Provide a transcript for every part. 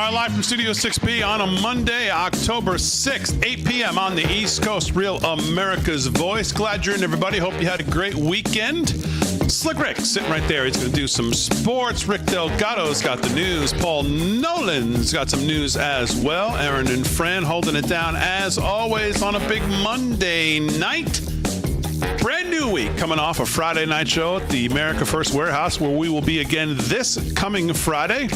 right, live from Studio 6B on a Monday, October 6th, 8 p.m. on the East Coast. Real America's Voice. Glad you're in, everybody. Hope you had a great weekend. Slick Rick sitting right there. He's going to do some sports. Rick Delgado's got the news. Paul Nolan's got some news as well. Aaron and Fran holding it down as always on a big Monday night. Brand new week coming off a Friday night show at the America First Warehouse, where we will be again this coming Friday.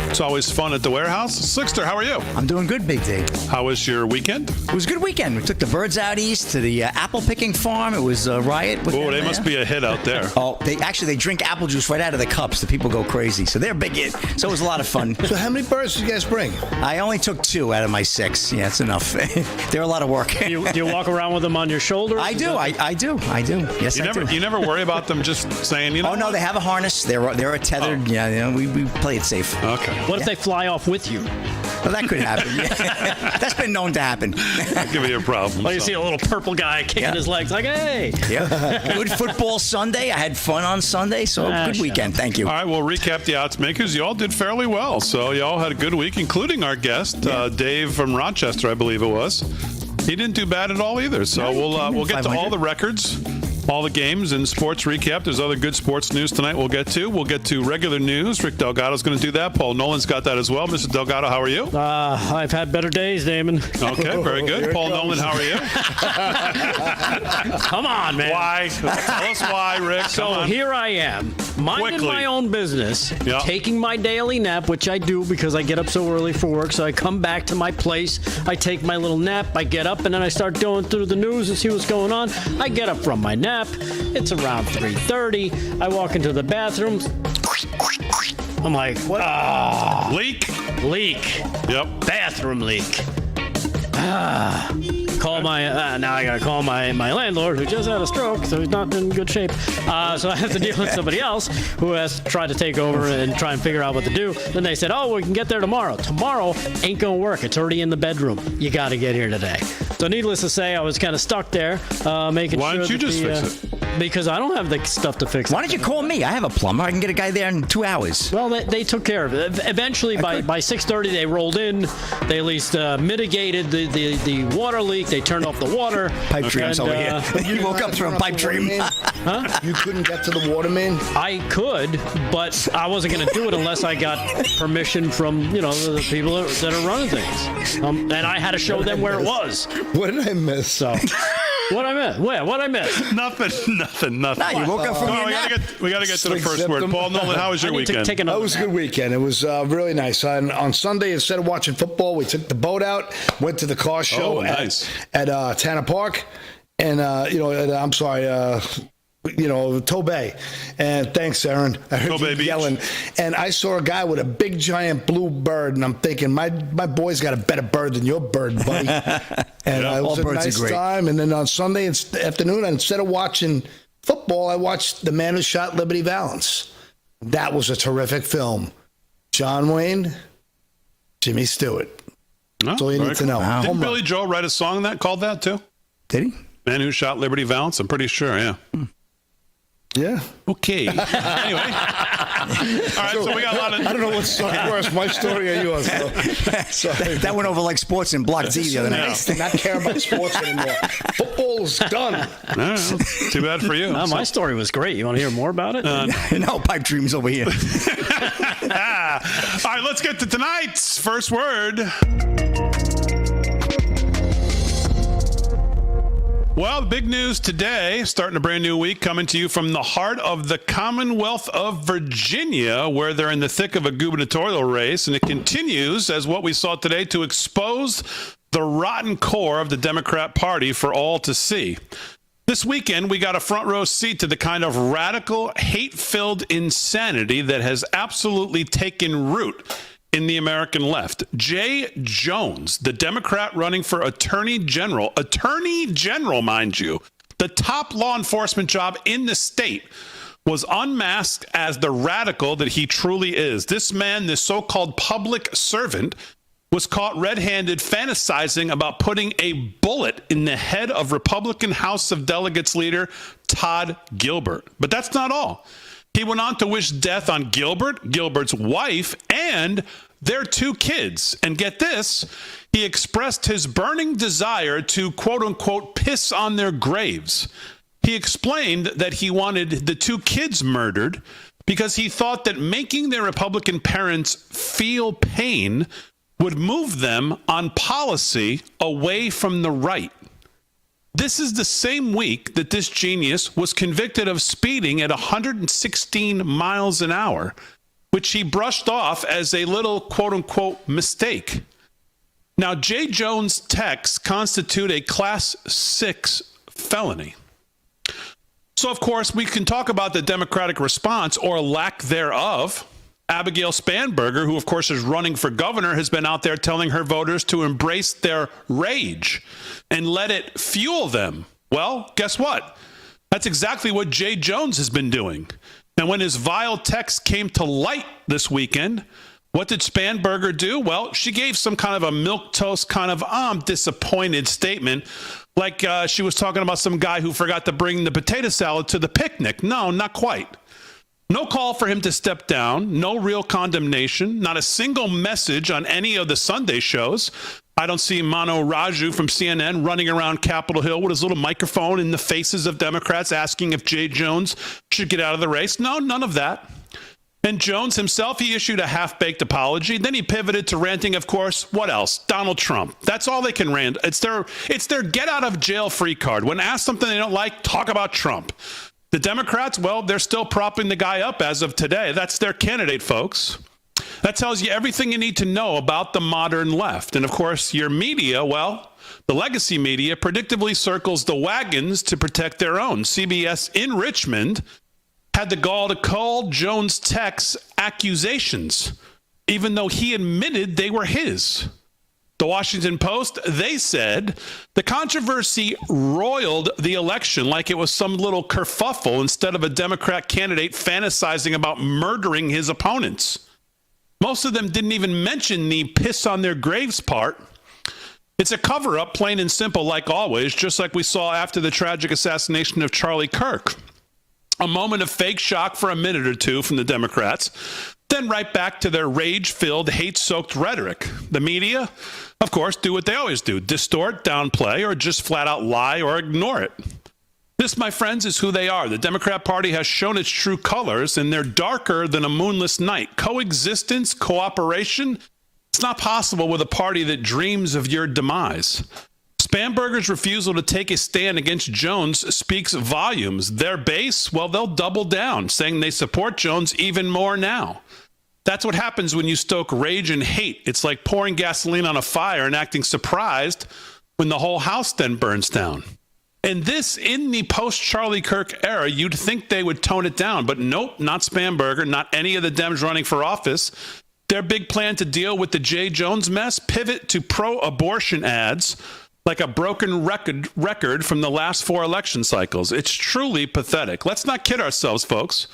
It's always fun at the warehouse. Slickster, how are you? I'm doing good, Big D. How was your weekend? It was a good weekend. We took the birds out east to the apple picking farm. It was a riot. Oh, they must be a hit out there. Oh, they drink apple juice right out of the cups. The people go crazy. So they're a big hit. So it was a lot of fun. So how many birds did you guys bring? I only took 2 out of my 6. Yeah, it's enough. They're a lot of work. Do you walk around with them on your shoulder? I do. I do. Yes, I do. You never worry about them just saying, you know. Oh no, they have a harness. They're a tethered. Oh. Yeah, we play it safe. Okay. What if they fly off with you? Well, that could happen. Yeah. That's been known to happen. That could be a problem. Well, you see a little purple guy kicking his legs like, hey. Yeah. Good football Sunday. I had fun on Sunday, so good weekend. Thank you. All right, we'll recap the odds makers. You all did fairly well, so you all had a good week, including our guest, Dave from Rochester, I believe it was. He didn't do bad at all either. So we'll get to all the records, all the games, and sports recap. There's other good sports news tonight we'll get to. We'll get to regular news. Rick Delgado's going to do that. Paul Nolan's got that as well. Mr. Delgado, how are you? I've had better days, Damon. Okay, very good. Paul Nolan, how are you? Come on, man. Why? Tell us why, Rick. So here I am, minding my own business, taking my daily nap, which I do because I get up so early for work. So I come back to my place, I take my little nap, I get up, and then I start going through the news and see what's going on. I get up from my nap. It's around 3:30. I walk into the bathroom. I'm like, Leak. Yep. Bathroom leak. Call now I gotta call my landlord, who just had a stroke, so he's not in good shape. So I have to deal with somebody else who has to try to take over and try and figure out what to do. Then they said, we can get there tomorrow. Tomorrow ain't gonna work. It's already in the bedroom. You gotta get here today. So needless to say, I was kind of stuck there, making sure. Why don't you just fix it? Because I don't have the stuff to fix it. Why don't you call me? I have a plumber. I can get a guy there in 2 hours. Well, they took care of it. Eventually, by 6:30, they rolled in. They at least mitigated the water leak. They turned off the water. Pipe dreams over here. You woke up from a pipe dream. Huh? You couldn't get to the water main? I could, but I wasn't going to do it unless I got permission from, the people that are running things. And I had to show them where it was. What did I miss? So... What I missed? What I missed? Nothing. No, you woke up from your nap. We got to get to the first word. Paul Nolan, how was your weekend? That was a good weekend. It was really nice. On Sunday, instead of watching football, we took the boat out, went to the car show at Tanner Park, and Tobay. And thanks, Aaron. I heard you yelling. And I saw a guy with a big, giant blue bird, and I'm thinking, my boy's got a better bird than your bird, buddy. And it was a nice time. And then on Sunday afternoon, instead of watching football, I watched The Man Who Shot Liberty Valance. That was a terrific film. John Wayne, Jimmy Stewart. That's all you need to know. Wow. Didn't Billy Joel write a song called that, too? Did he? Man Who Shot Liberty Valance? I'm pretty sure, yeah. Yeah. Okay. Anyway. All right, so we got a lot of... I don't know what's worse, my story or yours. So. That went over like sports in Block D the other night. I do not care about sports anymore. Football's done. No, too bad for you. My story was great. You want to hear more about it? No, pipe dreams over here. All right, let's get to tonight's first word. Well, big news today, starting a brand new week, coming to you from the heart of the Commonwealth of Virginia, where they're in the thick of a gubernatorial race, and it continues, as what we saw today, to expose the rotten core of the Democrat Party for all to see. This weekend, we got a front row seat to the kind of radical, hate-filled insanity that has absolutely taken root in the American left. Jay Jones, the Democrat running for Attorney General, mind you, the top law enforcement job in the state, was unmasked as the radical that he truly is. This man, this so-called public servant, was caught red-handed fantasizing about putting a bullet in the head of Republican House of Delegates leader Todd Gilbert. But that's not all. He went on to wish death on Gilbert, Gilbert's wife, and their 2 kids. And get this, he expressed his burning desire to, quote unquote, piss on their graves. He explained that he wanted the 2 kids murdered because he thought that making their Republican parents feel pain would move them on policy away from the right. This is the same week that this genius was convicted of speeding at 116 miles an hour, which he brushed off as a little quote-unquote mistake. Now, J. Jones texts constitute a Class 6 felony. So, of course, we can talk about the Democratic response or lack thereof. Abigail Spanberger, who, of course, is running for governor, has been out there telling her voters to embrace their rage and let it fuel them. Well, guess what? That's exactly what Jay Jones has been doing. And when his vile text came to light this weekend, what did Spanberger do? Well, she gave some kind of a milquetoast kind of disappointed statement, like she was talking about some guy who forgot to bring the potato salad to the picnic. No, not quite. No call for him to step down, no real condemnation, not a single message on any of the Sunday shows. I don't see Mano Raju from CNN running around Capitol Hill with his little microphone in the faces of Democrats asking if Jay Jones should get out of the race. No, none of that. And Jones himself, he issued a half-baked apology. Then he pivoted to ranting, of course, what else? Donald Trump. That's all they can rant. It's their get-out-of-jail-free card. When asked something they don't like, talk about Trump. The Democrats, well, they're still propping the guy up as of today. That's their candidate, folks. That tells you everything you need to know about the modern left. And, of course, your media, well, the legacy media predictably circles the wagons to protect their own. CBS in Richmond had the gall to call Jones' texts accusations, even though he admitted they were his. The Washington Post, they said the controversy roiled the election like it was some little kerfuffle instead of a Democrat candidate fantasizing about murdering his opponents. Most of them didn't even mention the piss on their graves part. It's a cover-up, plain and simple, like always, just like we saw after the tragic assassination of Charlie Kirk. A moment of fake shock for a minute or two from the Democrats, then right back to their rage-filled, hate-soaked rhetoric. The media, of course, do what they always do, distort, downplay, or just flat-out lie or ignore it. This, my friends, is who they are. The Democrat Party has shown its true colors, and they're darker than a moonless night. Coexistence, cooperation, it's not possible with a party that dreams of your demise. Spanberger's refusal to take a stand against Jones speaks volumes. Their base, well, they'll double down, saying they support Jones even more now. That's what happens when you stoke rage and hate. It's like pouring gasoline on a fire and acting surprised when the whole house then burns down. And this, in the post-Charlie Kirk era, you'd think they would tone it down. But nope, not Spanberger, not any of the Dems running for office. Their big plan to deal with the Jay Jones mess, pivot to pro-abortion ads like a broken record from the last 4 election cycles. It's truly pathetic. Let's not kid ourselves, folks.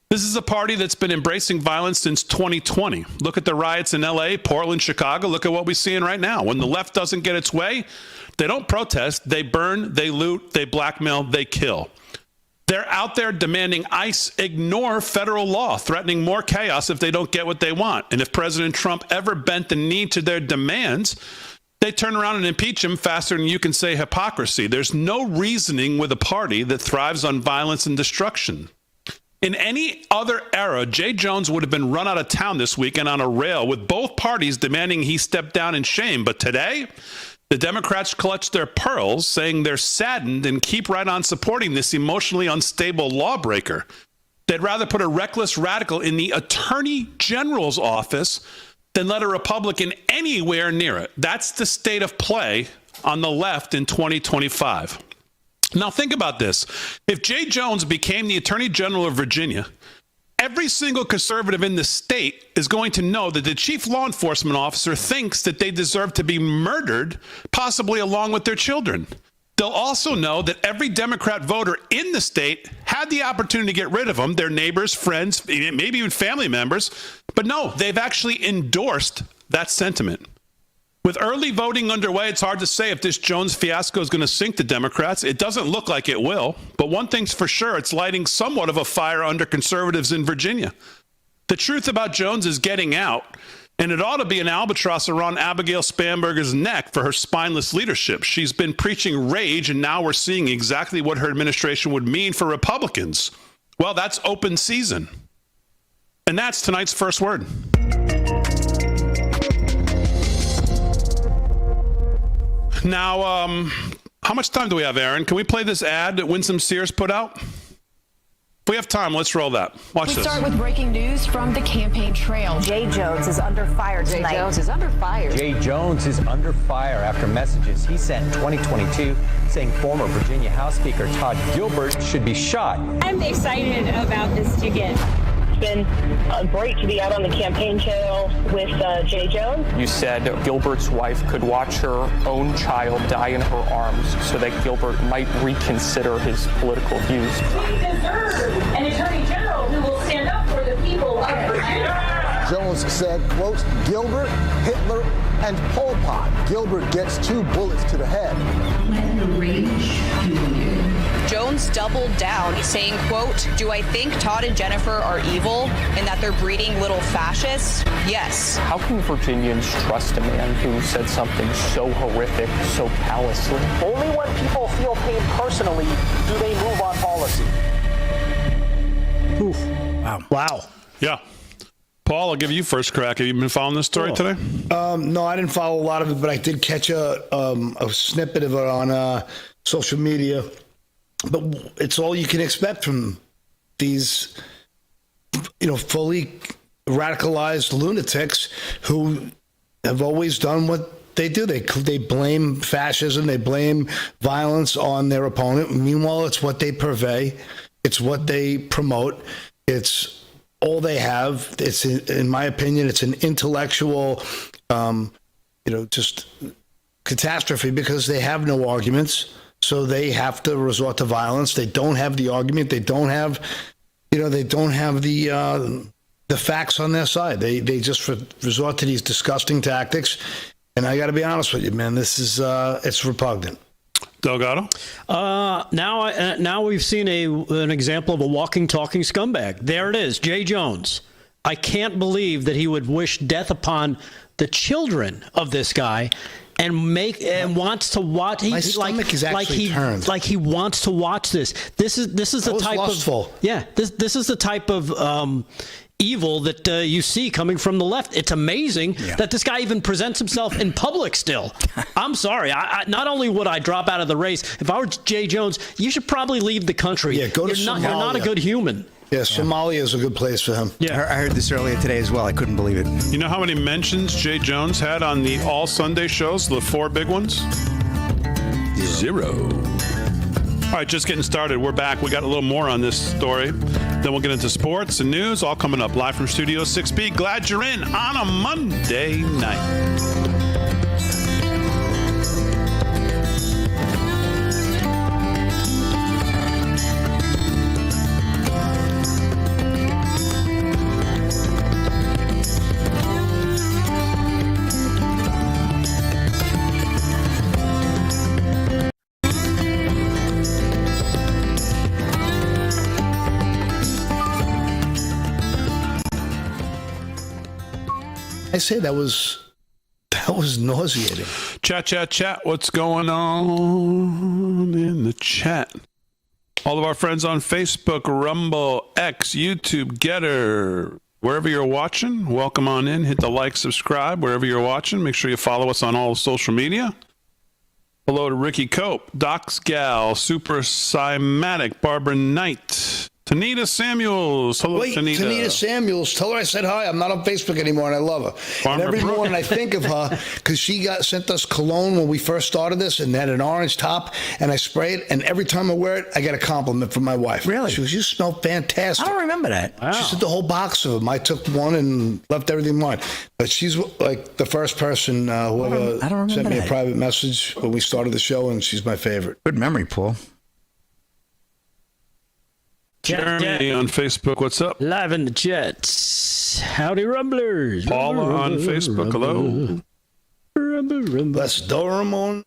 This is a party that's been embracing violence since 2020. Look at the riots in LA, Portland, Chicago. Look at what we're seeing right now. When the left doesn't get its way, they don't protest. They burn, they loot, they blackmail, they kill. They're out there demanding ICE ignore federal law, threatening more chaos if they don't get what they want. And if President Trump ever bent the knee to their demands, they turn around and impeach him faster than you can say hypocrisy. There's no reasoning with a party that thrives on violence and destruction. In any other era, Jay Jones would have been run out of town this weekend on a rail with both parties demanding he step down in shame. But today, the Democrats clutch their pearls, saying they're saddened and keep right on supporting this emotionally unstable lawbreaker. They'd rather put a reckless radical in the Attorney General's office than let a Republican anywhere near it. That's the state of play on the left in 2025. Now think about this. If Jay Jones became the Attorney General of Virginia, every single conservative in the state is going to know that the chief law enforcement officer thinks that they deserve to be murdered, possibly along with their children. They'll also know that every Democrat voter in the state had the opportunity to get rid of them, their neighbors, friends, maybe even family members. But no, they've actually endorsed that sentiment. With early voting underway, it's hard to say if this Jones fiasco is going to sink the Democrats. It doesn't look like it will. But one thing's for sure, it's lighting somewhat of a fire under conservatives in Virginia. The truth about Jones is getting out. And it ought to be an albatross around Abigail Spanberger's neck for her spineless leadership. She's been preaching rage, and now we're seeing exactly what her administration would mean for Republicans. Well, that's open season. And that's tonight's first word. Now, how much time do we have, Aaron? Can we play this ad that Winsome Sears put out? If we have time, let's roll that. Watch this. We start with breaking news from the campaign trail. Jay Jones is under fire tonight. Jay Jones is under fire. Jay Jones is under fire after messages he sent in 2022 saying former Virginia House Speaker Todd Gilbert should be shot. I'm excited about this ticket. Been great to be out on the campaign trail with Jay Jones. You said Gilbert's wife could watch her own child die in her arms so that Gilbert might reconsider his political views. We deserve an attorney general who will stand up for the people of Virginia. Jones said, quote, Gilbert, Hitler, and Pol Pot. Gilbert gets 2 bullets to the head. Let the rage fuel you. Jones doubled down, saying, quote, do I think Todd and Jennifer are evil and that they're breeding little fascists? Yes. How can Virginians trust a man who said something so horrific, so callously? Only when people feel pain personally do they move on policy. Oof. Wow. Yeah. Paul, I'll give you first crack. Have you been following this story today? No, I didn't follow a lot of it, but I did catch a snippet of it on social media. But it's all you can expect from these, fully radicalized lunatics who have always done what they do. They blame fascism, they blame violence on their opponent. Meanwhile, it's what they purvey, it's what they promote, it's all they have. It's, in my opinion, it's an intellectual, just catastrophe because they have no arguments. So they have to resort to violence. They don't have the argument. They don't have, the facts on their side. They just resort to these disgusting tactics. And I got to be honest with you, man. This is it's repugnant. Delgado? Now we've seen an example of a walking, talking scumbag. There it is, Jay Jones. I can't believe that he would wish death upon the children of this guy. And wants to watch. My stomach is actually turned. Like he wants to watch this. This is the type lustful. of This is the type of evil that you see coming from the left. It's amazing that this guy even presents himself in public still. I'm sorry. I not only would I drop out of the race, if I were Jay Jones, you should probably leave the country. Yeah, go to Somalia. You're not a good human. Yeah, Somalia is a good place for him. Yeah, I heard this earlier today as well. I couldn't believe it. You know how many mentions Jay Jones had on the all Sunday shows, the 4 big ones? 0. All right, just getting started. We're back. We got a little more on this story. Then we'll get into sports and news, all coming up live from Studio 6B. Glad you're in on a Monday night. I say that was nauseating. Chat. What's going on in the chat? All of our friends on Facebook, Rumble, X, YouTube, Getter, wherever you're watching, welcome on in. Hit the like, subscribe, wherever you're watching. Make sure you follow us on all social media. Hello to Ricky Cope, Doc's Gal, Super Cymatic, Barbara Knight, Tanita Samuels. Hello, Tanita Samuels. Tell her I said hi. I'm not on Facebook anymore, and I love her. And every morning I think of her because she sent us cologne when we first started this, and had an orange top, and I spray it, and every time I wear it, I get a compliment from my wife. Really? She goes, "You smell fantastic." I don't remember that. Wow. She said the whole box of them. I took one and left everything mine. But she's like the first person who sent me a private message when we started the show, and she's my favorite. Good memory, Paul. Jeremy on Facebook, what's up? Live in the chats. Howdy, Rumblers. Paula on Facebook, hello. Les Doramon.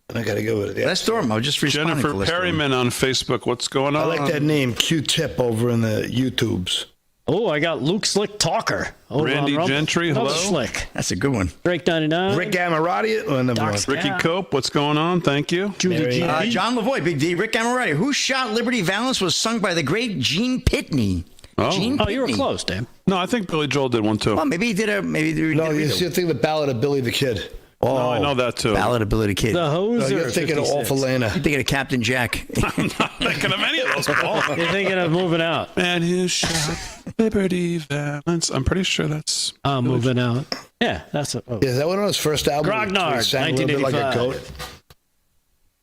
And I got to go with it. Yeah. Les Doramon, just responding Jennifer Perryman on Facebook, what's going on? I like that name, Q-Tip, over in the YouTubes. Oh, I got Luke Slick Talker. Randy Gentry, hello. Slick. That's a good one. Drake 99. Rick Amorati. Ricky Cope, what's going on? Thank you. John Lavoie, Big D, Rick Amorati. Who Shot Liberty Valance was sung by the great Gene Pitney. Oh, Gene Pitney. You were close, Dan. No, I think Billy Joel did one too. Well, maybe he did a. No, you think the Ballad of Billy the Kid. Oh, no, I know that too. Ballad of Billy the Kid. The Hoser. No, you're thinking of Awfulana. You're thinking of Captain Jack. I'm not thinking of any of those, Paul. You're thinking of Moving Out. Man who shot Liberty Valance. I'm pretty sure that's Moving Out. Yeah, that's it. Is that one of his first albums? Grognard, He sang a little bit like a 1985. goat.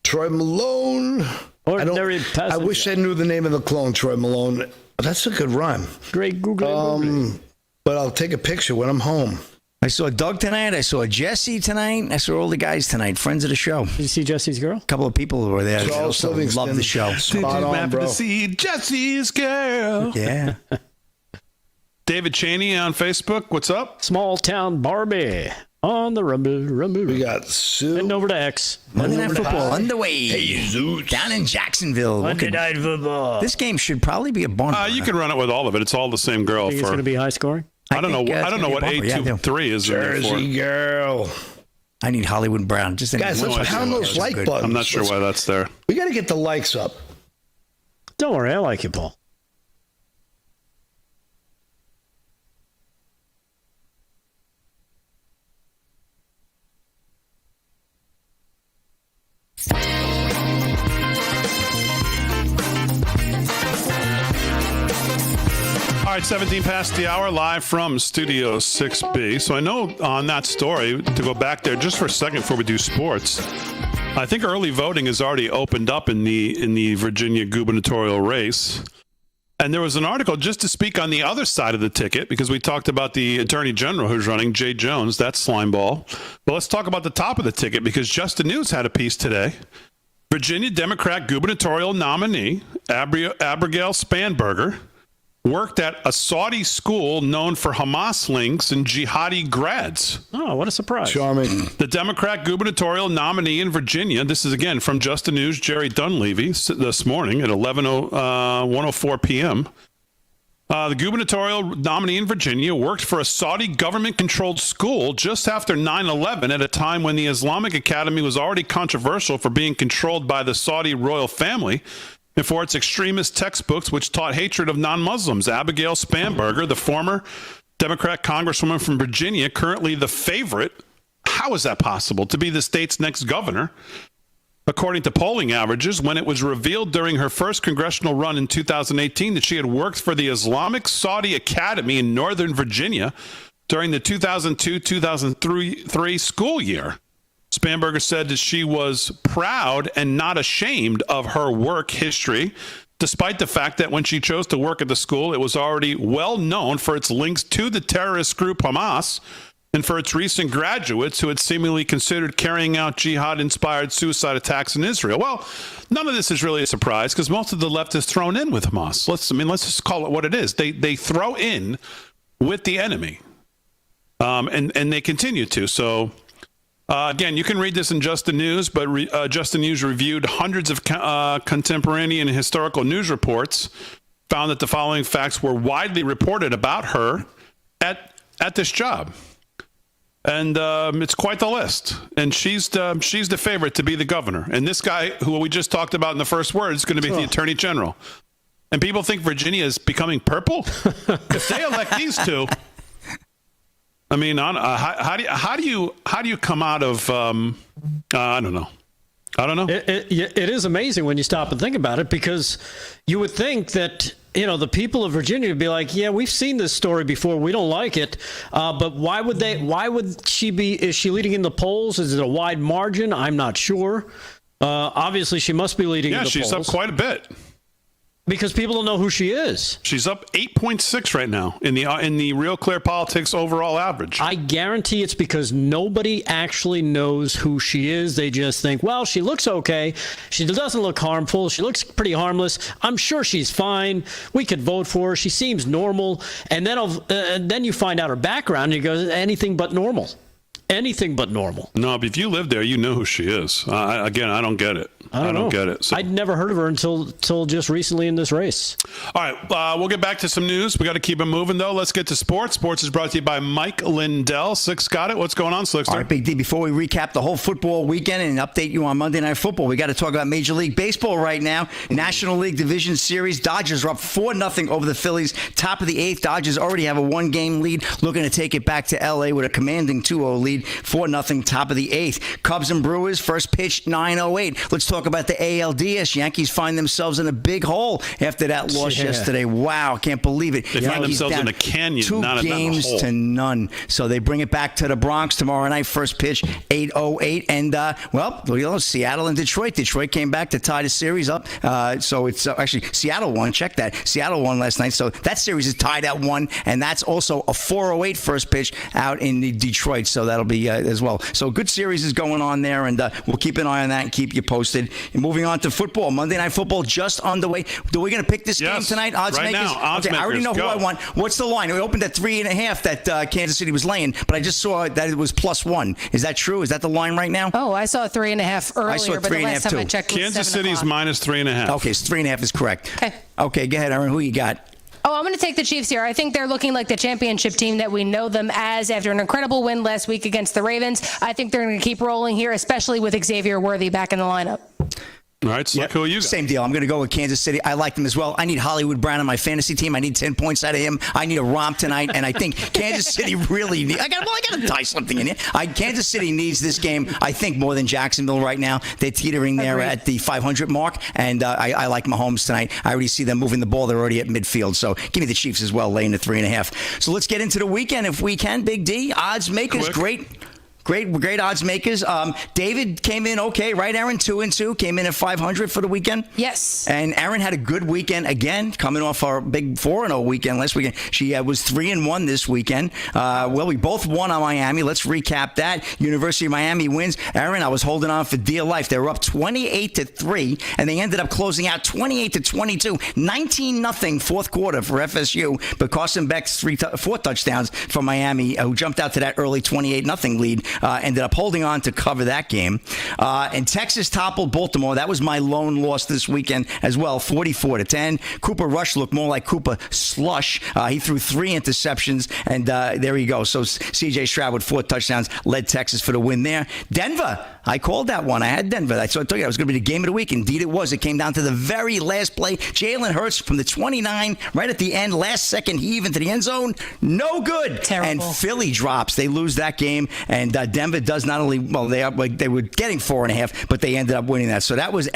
Troy Malone. Ordinary I wish I knew the name of the clone, Troy Malone. That's a good rhyme. Great Google. But I'll take a picture when I'm home. I saw Doug tonight. I saw Jesse tonight. I saw all the guys tonight, friends of the show. Did you see Jesse's girl? A couple of people who were there. They Charles also Livingston. love the show. Spot on, bro. to see Jesse's girl. Yeah. David Cheney on Facebook. What's up? Small Town Barbie on the Rumble. We got Sue. Heading over to X. Monday Night Football underway down in Jacksonville. Monday Night Football. This game should probably be a barn burner. You can run it with all of it. It's all the same girl. Think it's going to be high scoring? I don't know what 823 is. Jersey girl. I need Hollywood Brown. Just guys, let's pound those like buttons. I'm not sure why that's there. We got to get the likes up. Don't worry, I like you, Paul. All right, 17 past the hour, live from Studio 6B. So I know on that story, to go back there just for a second before we do sports, I think early voting has already opened up in the Virginia gubernatorial race. And there was an article just to speak on the other side of the ticket, because we talked about the attorney general who's running, Jay Jones, that slimeball. But let's talk about the top of the ticket, because Just the News had a piece today. Virginia Democrat gubernatorial nominee, Abigail Spanberger, worked at a Saudi school known for Hamas links and jihadi grads. Oh, what a surprise. Charming. The Democrat gubernatorial nominee in Virginia, this is again from Just the News, Jerry Dunleavy, this morning at 1:04 p.m. The gubernatorial nominee in Virginia worked for a Saudi government-controlled school just after 9/11 at a time when the Islamic Academy was already controversial for being controlled by the Saudi royal family and for its extremist textbooks which taught hatred of non-Muslims. Abigail Spanberger, the former Democrat congresswoman from Virginia, currently the favorite, how is that possible, to be the state's next governor, according to polling averages, when it was revealed during her first congressional run in 2018 that she had worked for the Islamic Saudi Academy in Northern Virginia during the 2002-2003 school year. Spanberger said that she was proud and not ashamed of her work history, despite the fact that when she chose to work at the school, it was already well known for its links to the terrorist group Hamas and for its recent graduates who had seemingly considered carrying out jihad-inspired suicide attacks in Israel. Well, none of this is really a surprise because most of the left is thrown in with Hamas. Let's just call it what it is. They throw in with the enemy, and they continue to. So. Again, you can read this in Just the News, but Just the News reviewed hundreds of contemporary and historical news reports, found that the following facts were widely reported about her at this job. And it's quite the list. And she's the favorite to be the governor. And this guy, who we just talked about in the first word, is going to be the attorney general. And people think Virginia is becoming purple? If they elect these two... I mean, how do you come out of I don't know. It is amazing when you stop and think about it, because you would think that the people of Virginia would be like, yeah, we've seen this story before, we don't like it, but why would she be? Is she leading in the polls? Is it a wide margin? I'm not sure. Obviously, she must be leading. in the polls. Yeah, she's up quite a bit. Because people don't know who she is. She's up 8.6 right now in the Real Clear Politics overall average. I guarantee it's because nobody actually knows who she is. They just think, well, she looks okay. She doesn't look harmful. She looks pretty harmless. I'm sure she's fine. We could vote for her. She seems normal. And then you find out her background and you go, anything but normal. anything but normal. No, but if you live there, you know who she is. I don't get it. I don't get it. So. I'd never heard of her until just recently in this race. All right, we'll get back to some news. We got to keep it moving, though. Let's get to sports. Sports is brought to you by Mike Lindell. Slick's got it. What's going on, Slickster? All right, Big D, before we recap the whole football weekend and update you on Monday Night Football, we got to talk about Major League Baseball right now. National League Division Series. Dodgers are up 4-0 over the Phillies. Top of the 8th. Dodgers already have a 1-game lead, looking to take it back to L.A. with a commanding 2-0 lead. 4-0, top of the 8th. Cubs and Brewers, first pitch, 9:08. Let's talk about the ALDS. Yankees find themselves in a big hole after that loss yesterday. Wow, can't believe it. They find themselves in a canyon, 2 games to none. So they bring it back to the Bronx tomorrow night. First pitch, 8:08. And, Seattle and Detroit. Detroit came back to tie the series up. So it's actually Seattle won. Check that. Seattle won last night. So that series is tied at 1. And that's also a 4:08 first pitch out in Detroit. So that'll be as well. So good series is going on there. And we'll keep an eye on that and keep you posted. And moving on to football. Monday Night Football just underway. Are we going to pick this game tonight? Odds right makers? Now, odds okay, makers, I already know go. who I want. What's the line? We opened at 3.5 that Kansas City was laying, but I just saw that it was +1. Is that true? Is that the line right now? Oh, I saw 3.5 earlier, I saw but the last time I too. checked, Kansas City's -3.5. Okay, so 3.5 is correct. Okay. Okay, go ahead, Aaron. Who you got? Oh, I'm going to take the Chiefs here. I think they're looking like the championship team that we know them as after an incredible win last week against the Ravens. I think they're going to keep rolling here, especially with Xavier Worthy back in the lineup. All right, so who are you? Same deal. I'm going to go with Kansas City. I like them as well. I need Hollywood Brown on my fantasy team. I need 10 points out of him. I need a romp tonight, and I think Kansas City really needs. I got to tie something in here. Kansas City needs this game. I think more than Jacksonville right now. They're teetering there at the 500 mark, and I like Mahomes tonight. I already see them moving the ball. They're already at midfield, so give me the Chiefs as well, laying the 3.5. So let's get into the weekend if we can. Big D, odds makers, Great odds makers. David came in okay, right, Aaron? 2-2, came in at 500 for the weekend. Yes. And Aaron had a good weekend again, coming off our big 4-0 weekend last weekend. She was 3-1 this weekend. We both won on Miami. Let's recap that. University of Miami wins. Aaron, I was holding on for dear life. They were up 28-3, and they ended up closing out 28-22, 19-0 fourth quarter for FSU. But Carson Beck's 4 touchdowns for Miami, who jumped out to that early 28-0 lead. Ended up holding on to cover that game. And Texas toppled Baltimore. That was my lone loss this weekend as well, 44-10. Cooper Rush looked more like Cooper Slush. He threw 3 interceptions, and there you go. So C.J. Stroud with 4 touchdowns led Texas for the win there. Denver, I called that one. I had Denver. I told you it was going to be the game of the week. Indeed it was. It came down to the very last play. Jalen Hurts from the 29, right at the end, last second heave into the end zone. No good. Terrible. And Philly drops. They lose that game, and Denver does not only, they were getting 4.5, but they ended up winning that. So that was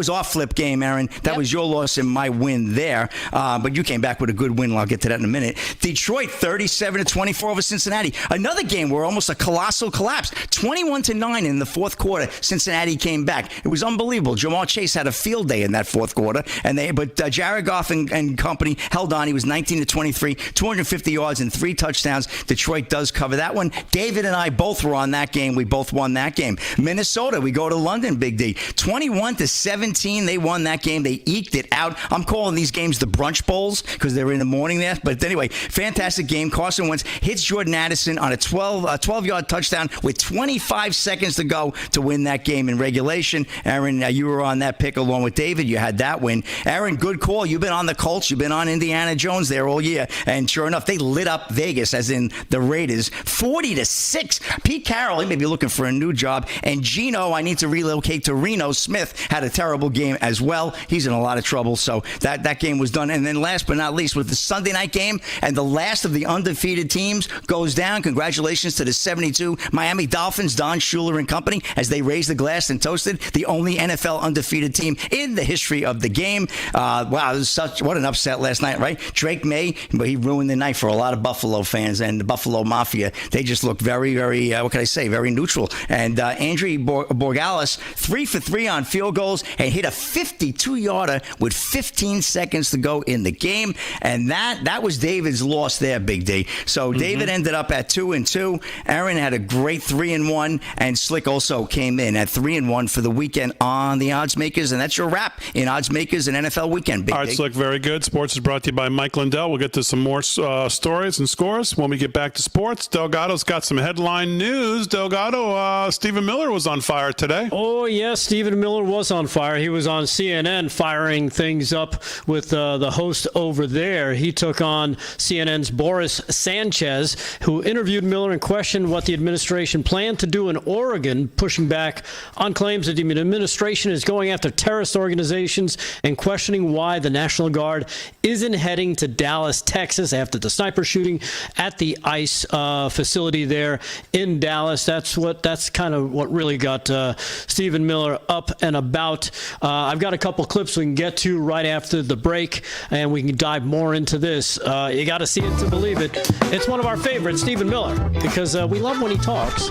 our flip game, Aaron. That was your loss and my win there. But you came back with a good win. I'll get to that in a minute. Detroit, 37-24 over Cincinnati. Another game where almost a colossal collapse. 21-9 in the fourth quarter. Cincinnati came back. It was unbelievable. Jamar Chase had a field day in that fourth quarter, but Jared Goff and company held on. He was 19-23, 250 yards and 3 touchdowns. Detroit does cover that one. David and I both were on that game. We both won that game. Minnesota, we go to London, Big D. 21-17, they won that game. They eked it out. I'm calling these games the brunch bowls because they're in the morning there. But anyway, fantastic game. Carson Wentz hits Jordan Addison on a 12-yard touchdown with 25 seconds to go to win that game in regulation. Aaron, you were on that pick along with David. You had that win. Aaron, good call. You've been on the Colts. You've been on Indiana Jones there all year. And sure enough, they lit up Vegas, as in the Raiders, 40-6. Pete Carroll, he may be looking for a new job. And Geno, I need to relocate to Reno. Smith had a terrible game as well. He's in a lot of trouble. So that game was done. And then last but not least, with the Sunday night game, and the last of the undefeated teams goes down. Congratulations to the 72 Miami Dolphins, Don Shula and company, as they raised the glass and toasted the only NFL undefeated team in the history of the game. Wow, it was what an upset last night, right? Drake May, but he ruined the night for a lot of Buffalo fans and the Buffalo Mafia. They just looked very, very, what can I say, very neutral. And Andrew Borgalis, 3 for 3 on field goals and hit a 52-yarder with 15 seconds to go in the game. And that was David's loss there, Big D. So David ended up at 2-2. Aaron had a great 3-1, and Slick also came in at 3-1 for the weekend on the odds makers, and that's your wrap in odds makers and NFL weekend. All right, Slick, very good. Sports is brought to you by Mike Lindell. We'll get to some more stories and scores when we get back to sports. Delgado's got some headline news. Delgado, Stephen Miller was on fire today. Oh, yes, Stephen Miller was on fire. He was on CNN firing things up with the host over there. He took on CNN's Boris Sanchez, who interviewed Miller and questioned what the administration planned to do in Oregon, pushing back on claims that the administration is going after terrorist organizations and questioning why the National Guard isn't heading to Dallas, Texas after the sniper shooting at the ICE facility there in Dallas. That's kind of what really got Stephen Miller up and about. I've got a couple clips we can get to right after the break, and we can dive more into this. You got to see it to believe it. It's one of our favorites, Stephen Miller, because we love when he talks.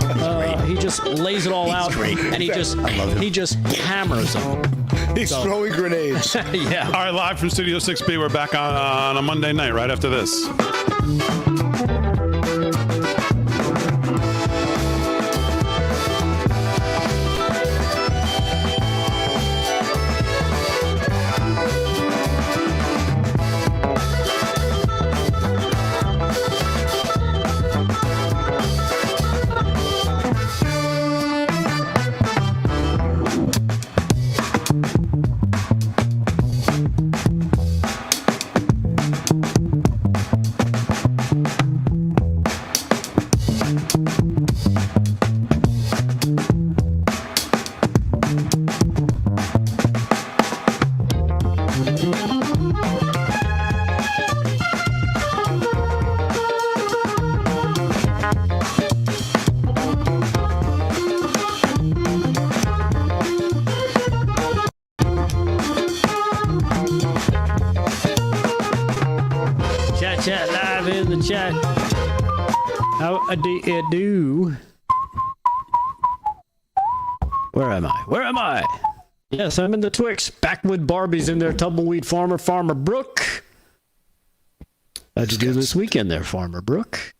He just lays it all out, and he just hammers them. He's throwing grenades. Yeah. All right, live from Studio 6B. We're back on a Monday night right after this. Chat live in the chat. How do it do? Where am I? Yes, I'm in the Twix. Backwood Barbies in there. Tumbleweed Farmer Brook. How'd you do this weekend there, Farmer Brook?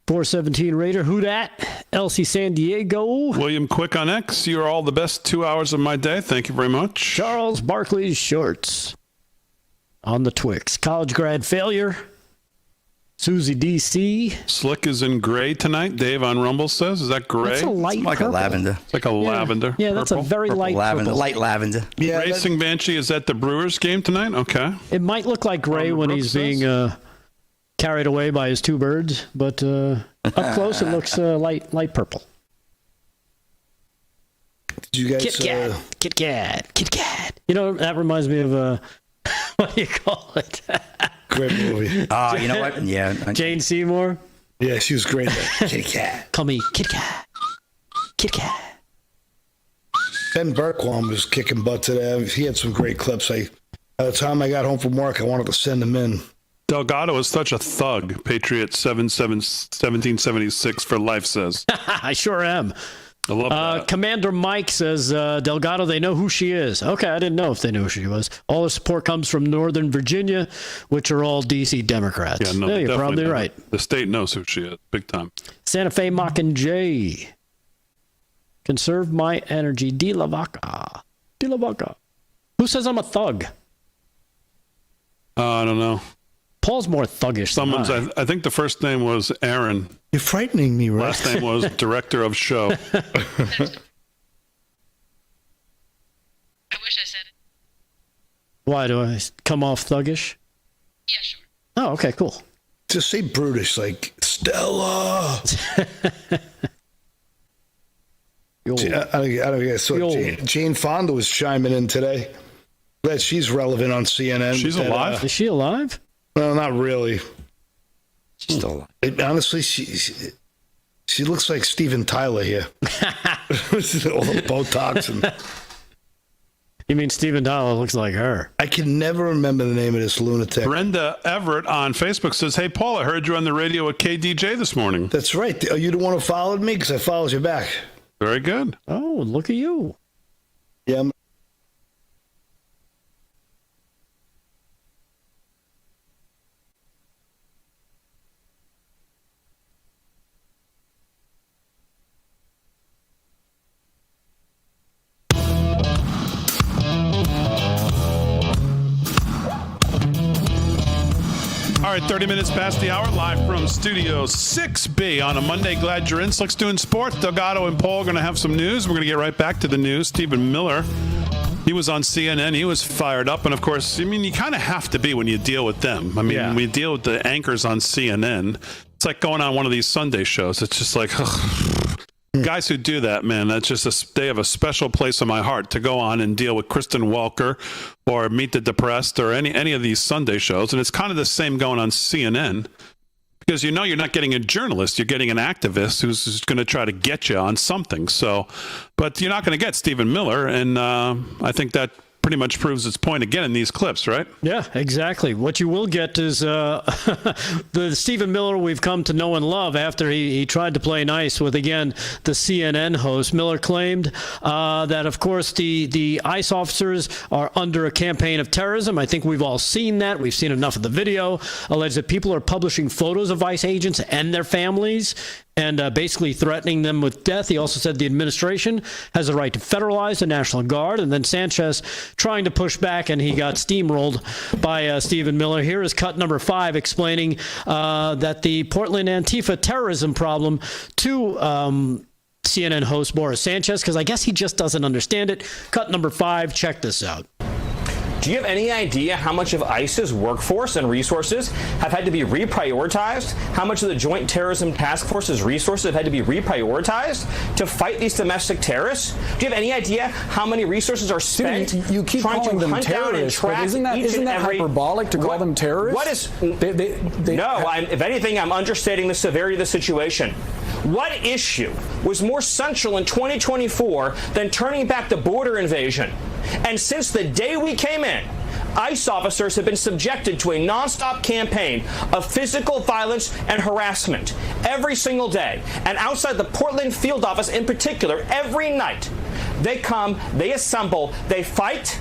417 Raider, who dat? Elsie San Diego. William Quick on X. You're all the best 2 hours of my day. Thank you very much. Charles Barkley's Shorts on the Twix. College grad failure. Susie DC. Slick is in gray tonight. Dave on Rumble says, "Is that gray?" That's a light like purple. a lavender. It's like a lavender. Yeah, that's purple. a very light lavender, purple. light lavender. Yeah, Racing Banshee is at the Brewers game tonight. Okay. It might look like gray when he's being carried away by his two birds, but up close it looks light purple. Did you guys? Kit Kat. You know, that reminds me of what do you call it? Great movie. You know what? Yeah. Jane Seymour. Yeah, she was great. Kitty Cat. Call me Kit Kat. Kit Kat. Ben Bergquam was kicking butt today. He had some great clips. By the time I got home from work, I wanted to send them in. Delgado is such a thug. Patriot 1776 for life says. I sure am. I love that. Commander Mike says, Delgado, they know who she is. Okay, I didn't know if they knew who she was. All the support comes from Northern Virginia, which are all D.C. Democrats. Yeah, no, you're probably know. right. The state knows who she is, big time. Santa Fe Mockingjay. Conserve my energy. De La Vaca. Who says I'm a thug? I don't know. Paul's more thuggish Someone's. than I. I think the first name was Aaron. You're frightening me, right? Last name was director of show. I wish I said it. Why do I come off thuggish? Yeah, sure. Oh, okay, cool. Just say brutish, like Stella. I don't guess. So Jane Fonda was chiming in today. Glad she's relevant on CNN. She's alive? Is she alive? No, not really. She's still alive. Honestly, she looks like Steven Tyler here. All the Botox and. You mean Steven Tyler looks like her? I can never remember the name of this lunatic. Brenda Everett on Facebook says, "Hey, Paul, I heard you on the radio at KDJ this morning." That's right. Are you the one who followed me? Because I followed you back. Very good. Oh, look at you. Yeah. right, 30 minutes past the hour, live from Studio 6B on a Monday. Glad you're in. Slick's doing sports. Delgado and Paul are going to have some news. We're going to get right back to the news. Stephen Miller, he was on CNN. He was fired up. And, of course, I mean, you kind of have to be when you deal with them. I mean, we deal with the anchors on CNN. It's like going on one of these Sunday shows. It's just like, ugh. Guys who do that, man, that's just they have a special place in my heart to go on and deal with Kristen Welker or Meet the Depressed or any of these Sunday shows. And it's kind of the same going on CNN because you know you're not getting a journalist, you're getting an activist who's going to try to get you on something. So, but you're not going to get Stephen Miller, and I think that pretty much proves its point again in these clips, right? Yeah, exactly. What you will get is the Stephen Miller we've come to know and love after he tried to play nice with, again, the CNN host. Miller claimed that, of course, the ICE officers are under a campaign of terrorism. I think we've all seen that. We've seen enough of the video. Alleged that people are publishing photos of ICE agents and their families and basically threatening them with death. He also said the administration has a right to federalize the National Guard. And then Sanchez trying to push back, and he got steamrolled by Stephen Miller. Here is cut number 5 explaining that the Portland Antifa terrorism problem to CNN host Boris Sanchez, because I guess he just doesn't understand it. Cut number 5, check this out. Do you have any idea how much of ICE's workforce and resources have had to be reprioritized? How much of the Joint Terrorism Task Force's resources have had to be reprioritized to fight these domestic terrorists? Do you have any idea how many resources are spent you keep trying calling to them hunt down and terrorists, track but isn't that hyperbolic to call them terrorists? What is? If anything, I'm understating the severity of the situation. What issue was more central in 2024 than turning back the border invasion? And since the day we came in, ICE officers have been subjected to a nonstop campaign of physical violence and harassment every single day. And outside the Portland field office in particular, every night, they come, they assemble, they fight,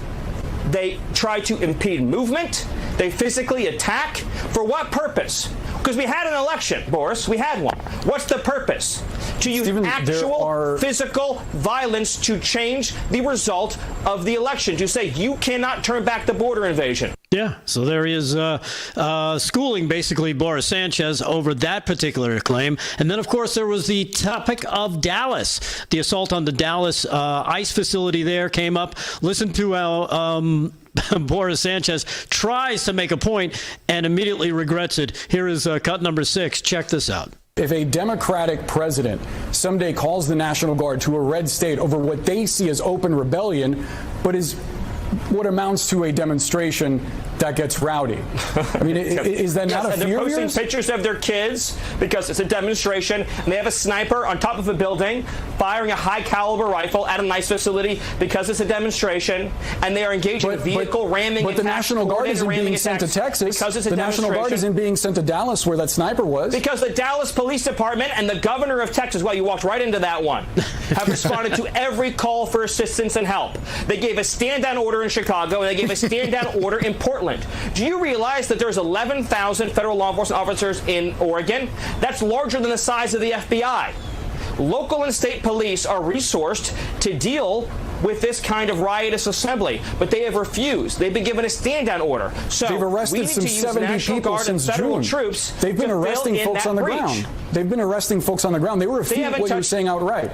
they try to impede movement, they physically attack. For what purpose? Because we had an election, Boris. We had one. What's the purpose? To use actual physical violence to change the result of the election. To say you cannot turn back the border invasion. Yeah, so there he is schooling basically Boris Sanchez over that particular claim. And then, of course, there was the topic of Dallas. The assault on the Dallas ICE facility there came up. Listen to how Boris Sanchez tries to make a point and immediately regrets it. Here is cut number 6. Check this out. If a Democratic president someday calls the National Guard to a red state over what they see as open rebellion, but is what amounts to a demonstration that gets rowdy. I mean, is that not a fear? They're posting pictures of their kids because it's a demonstration, and they have a sniper on top of a building firing a high-caliber rifle at a ICE facility because it's a demonstration, and they are engaged in vehicle ramming. But the National Guard isn't being sent to Texas. Because it's a the National Guard isn't being sent to Dallas, where that sniper was. Because the Dallas Police Department and the governor of Texas, well, you walked right into that one, have responded to every call for assistance and help. They gave a stand-down order in Chicago, and they gave a stand-down order in Portland. Do you realize that there's 11,000 federal law enforcement officers in Oregon? That's larger than the size of the FBI. Local and state police are resourced to deal with this kind of riotous assembly, but they have refused. They've been given a stand-down order. So they've arrested some 70 people since June. They've been arresting folks on the ground. They've been arresting folks on the ground. They refute what you're saying outright.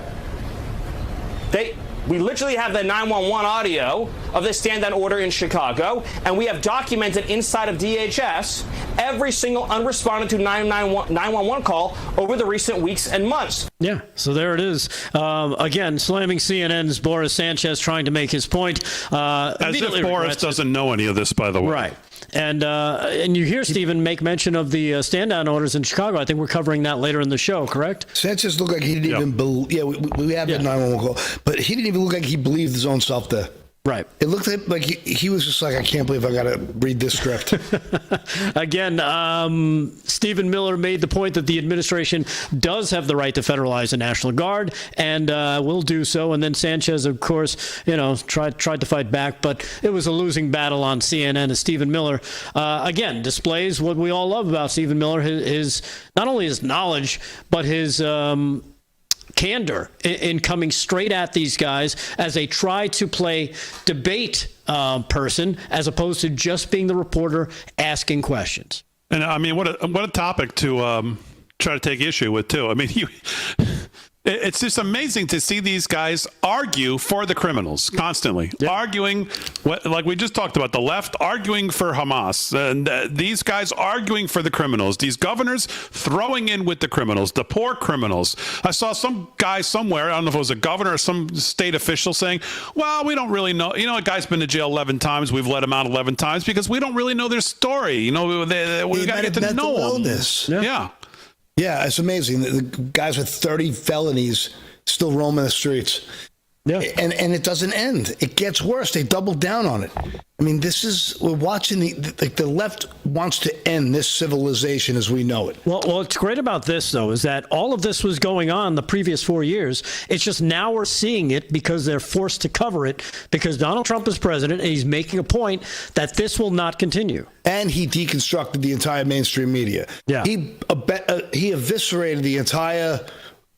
We literally have the 911 audio of the stand-down order in Chicago, and we have documented inside of DHS every single unresponded to 911 call over the recent weeks and months. Yeah, so there it is. Again, slamming CNN's Boris Sanchez trying to make his point. As if Boris doesn't know any of this, by the way. Right. And you hear Stephen make mention of the stand-down orders in Chicago. I think we're covering that later in the show, correct? Sanchez looked like he didn't even believe. Yeah, we have the 911 call, but he didn't even look like he believed his own self there. Right. It looked like he was just like, I can't believe I got to read this script. Again, Stephen Miller made the point that the administration does have the right to federalize the National Guard and will do so. And then Sanchez, of course, tried to fight back, but it was a losing battle on CNN. And Stephen Miller, again, displays what we all love about Stephen Miller, his not only his knowledge, but his candor in coming straight at these guys as they try to play debate person as opposed to just being the reporter asking questions. And I mean, what a topic to try to take issue with, too. I mean, it's just amazing to see these guys argue for the criminals constantly, arguing, like we just talked about, the left arguing for Hamas, and these guys arguing for the criminals, these governors throwing in with the criminals, the poor criminals. I saw some guy somewhere, I don't know if it was a governor or some state official, saying, well, we don't really know. You know, a guy's been to jail 11 times. We've let him out 11 times because we don't really know their story. You know, we got to get to know them. Yeah. Yeah, it's amazing. The guys with 30 felonies still roaming the streets. Yeah. And it doesn't end. It gets worse. They double down on it. I mean, we're watching the left wants to end this civilization as we know it. Well, what's great about this, though, is that all of this was going on the previous 4 years. It's just now we're seeing it because they're forced to cover it because Donald Trump is president and he's making a point that this will not continue. And he deconstructed the entire mainstream media. Yeah. He eviscerated the entire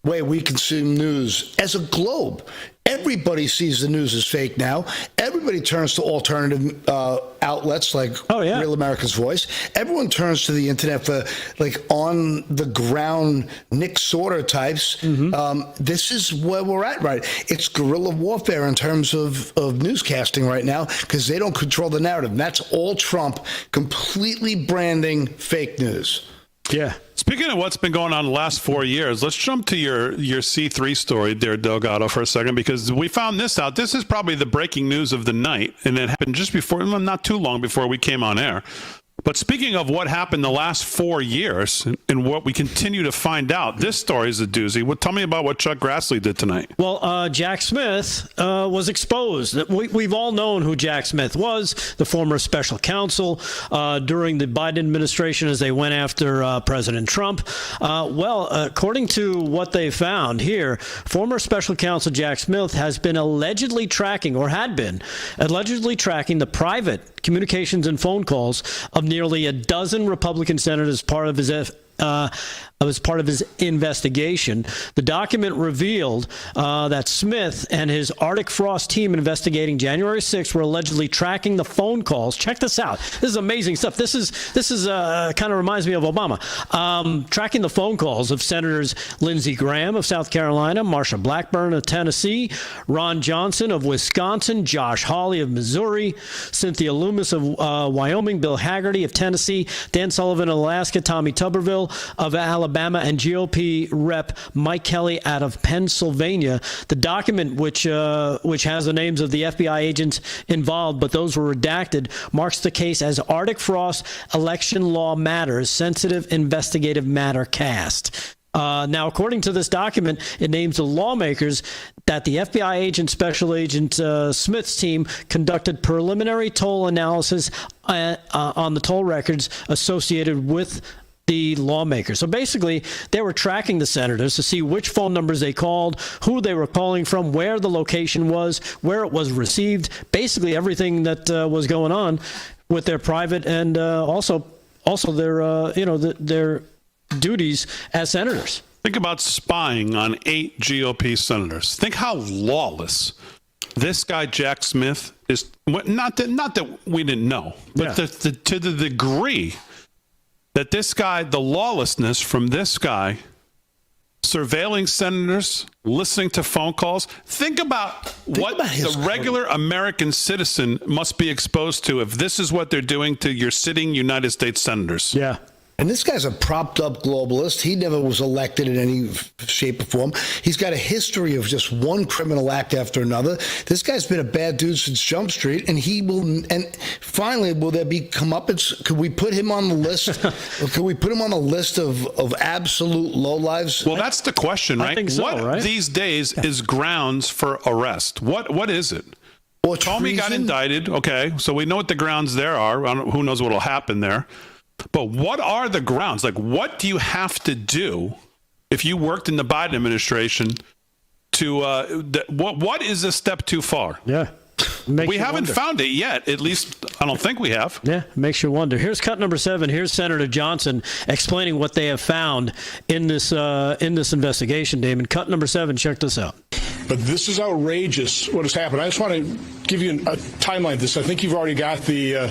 way we consume news as a globe. Everybody sees the news as fake now. Everybody turns to alternative outlets like Real America's Voice. Everyone turns to the internet for like on the ground Nick Sorter types. This is where we're at, right? It's guerrilla warfare in terms of newscasting right now because they don't control the narrative. And that's all Trump completely branding fake news. Yeah. Speaking of what's been going on the last 4 years, let's jump to your C3 story there, Delgado, for a second, because we found this out. This is probably the breaking news of the night, and it happened just before, not too long before we came on air. But speaking of what happened the last 4 years and what we continue to find out, this story is a doozy. Well, tell me about what Chuck Grassley did tonight. Well, Jack Smith was exposed. We've all known who Jack Smith was, the former special counsel during the Biden administration as they went after President Trump. According to what they found here, former special counsel Jack Smith has been allegedly tracking, or had been allegedly tracking, the private communications and phone calls of nearly a dozen Republican senators as part of his investigation. The document revealed that Smith and his Arctic Frost team investigating January 6th were allegedly tracking the phone calls. Check this out. This is amazing stuff. This is kind of reminds me of Obama. Tracking the phone calls of Senators Lindsey Graham of South Carolina, Marsha Blackburn of Tennessee, Ron Johnson of Wisconsin, Josh Hawley of Missouri, Cynthia Loomis of Wyoming, Bill Hagerty of Tennessee, Dan Sullivan of Alaska, Tommy Tuberville of Alabama, and GOP Rep Mike Kelly out of Pennsylvania. The document, which has the names of the FBI agents involved, but those were redacted, marks the case as Arctic Frost Election Law Matters Sensitive Investigative Matter Cast. Now, according to this document, it names the lawmakers that the FBI agent, Special Agent Smith's team conducted preliminary toll analysis on the toll records associated with the lawmakers. So basically, they were tracking the senators to see which phone numbers they called, who they were calling from, where the location was, where it was received, basically everything that was going on with their private and also their duties as senators. Think about spying on 8 GOP senators. Think how lawless this guy Jack Smith is. Not that we didn't know, but to the degree that this guy, the lawlessness from this guy, surveilling senators, listening to phone calls. Think about what the regular American citizen must be exposed to if this is what they're doing to your sitting United States senators. Yeah. And this guy's a propped up globalist. He never was elected in any shape or form. He's got a history of just one criminal act after another. This guy's been a bad dude since Jump Street, and he will. And finally, will there be comeuppance? Could we put him on the list? Could we put him on the list of absolute lowlives? Well, that's the question, right? I think so, what right? these days is grounds for arrest? What is it? Well, Comey got indicted. Okay, so we know what the grounds there are. Who knows what will happen there? But what are the grounds? Like, what do you have to do if you worked in the Biden administration to what is a step too far? Yeah. We haven't found it yet. At least I don't think we have. Yeah, makes you wonder. Here's cut number 7. Here's Senator Johnson explaining what they have found in this investigation, Damon. Cut number 7. Check this out. But this is outrageous what has happened. I just want to give you a timeline of this. I think you've already got the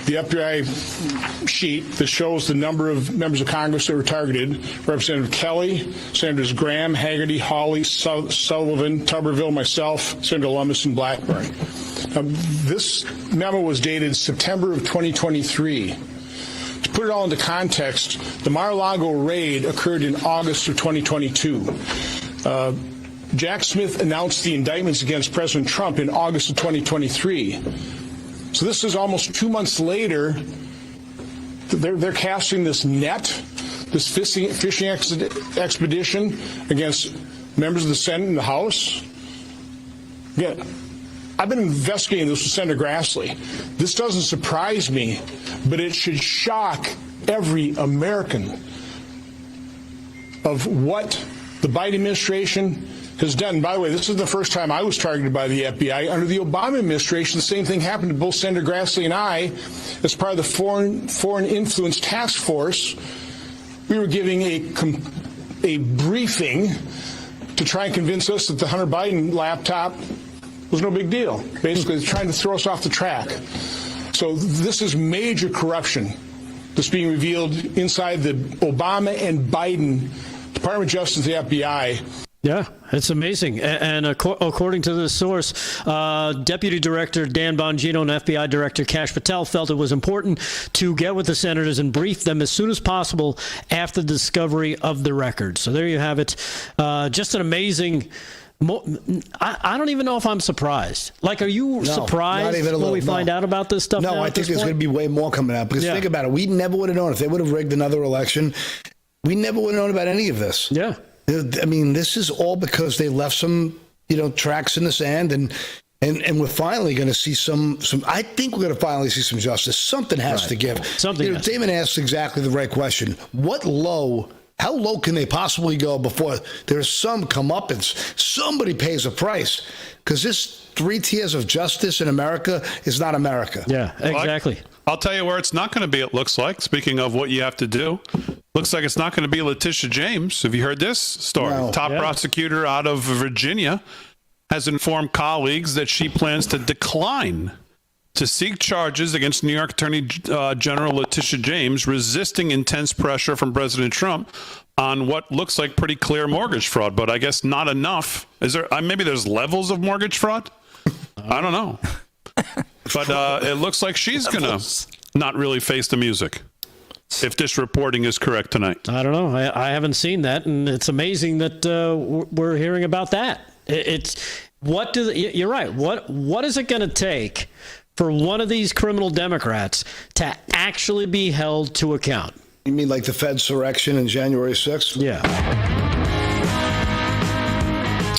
the FBI sheet that shows the number of members of Congress that were targeted. Representative Kelly, Senators Graham, Haggerty, Hawley, Sullivan, Tuberville, myself, Senator Lummis, and Blackburn. This memo was dated September of 2023. To put it all into context, the Mar-a-Lago raid occurred in August of 2022. Jack Smith announced the indictments against President Trump in August of 2023. So this is almost 2 months later. They're casting this net, this fishing expedition against members of the Senate and the House. Again, I've been investigating this with Senator Grassley. This doesn't surprise me, but it should shock every American of what the Biden administration has done. By the way, this is the first time I was targeted by the FBI. Under the Obama administration, the same thing happened to both Senator Grassley and I. As part of the Foreign Influence Task Force, we were giving a briefing to try and convince us that the Hunter Biden laptop was no big deal. Basically, they're trying to throw us off the track. So this is major corruption that's being revealed inside the Obama and Biden Department of Justice, the FBI. Yeah, it's amazing. And according to this source, Deputy Director Dan Bongino and FBI Director Kash Patel felt it was important to get with the senators and brief them as soon as possible after the discovery of the records. So there you have it. Just an amazing... I don't even know if I'm surprised. Like, are you surprised when we find out about this stuff? No, I think there's going to be way more coming out. Because think about it. We never would have known if they would have rigged another election. We never would have known about any of this. Yeah. I mean, this is all because they left some, tracks in the sand, and we're finally going to see some. I think we're going to finally see some justice. Something has to give. Something. Damon asked exactly the right question. How low can they possibly go before there's some comeuppance? Somebody pays a price, because this 3 tiers of justice in America is not America. Yeah, exactly. I'll tell you where it's not going to be, it looks like. Speaking of what you have to do, looks like it's not going to be Letitia James. Have you heard this story? No. Top prosecutor out of Virginia has informed colleagues that she plans to decline to seek charges against New York Attorney General Letitia James, resisting intense pressure from President Trump on what looks like pretty clear mortgage fraud, but I guess not enough. Is there? Maybe there's levels of mortgage fraud? I don't know. But it looks like she's going to not really face the music, if this reporting is correct tonight. I don't know. I haven't seen that, and it's amazing that we're hearing about that. You're right. What is it going to take for one of these criminal Democrats to actually be held to account? You mean like the Fedsurrection in January 6th? Yeah.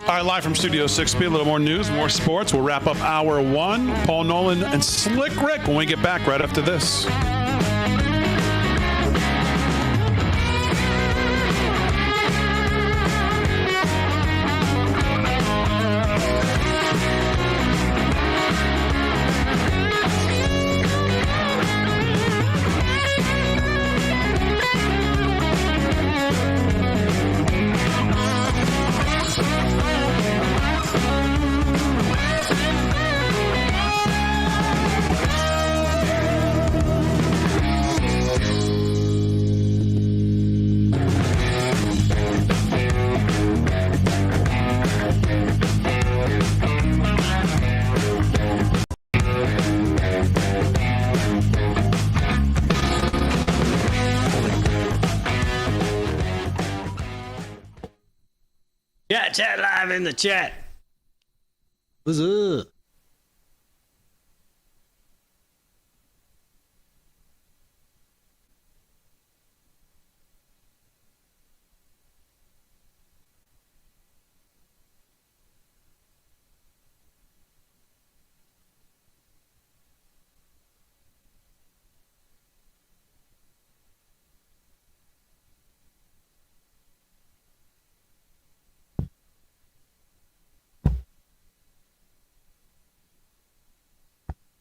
All right, live from Studio 6B, a little more news, more sports. We'll wrap up hour 1. Paul Nolan and Slick Rick when we get back right after this. Yeah, chat live in the chat. What's up?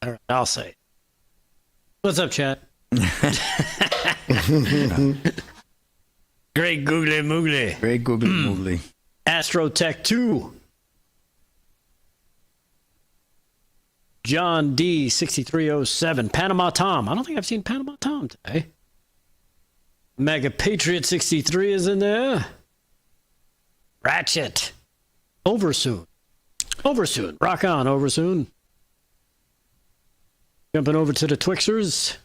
All right, I'll say it. What's up, chat? Great googly moogly. Great googly moogly. Astrotech 2. John D. 6307. Panama Tom. I don't think I've seen Panama Tom today. Mega Patriot 63 is in there. Ratchet. Over soon. Rock on, over soon. Jumping over to the Twixers.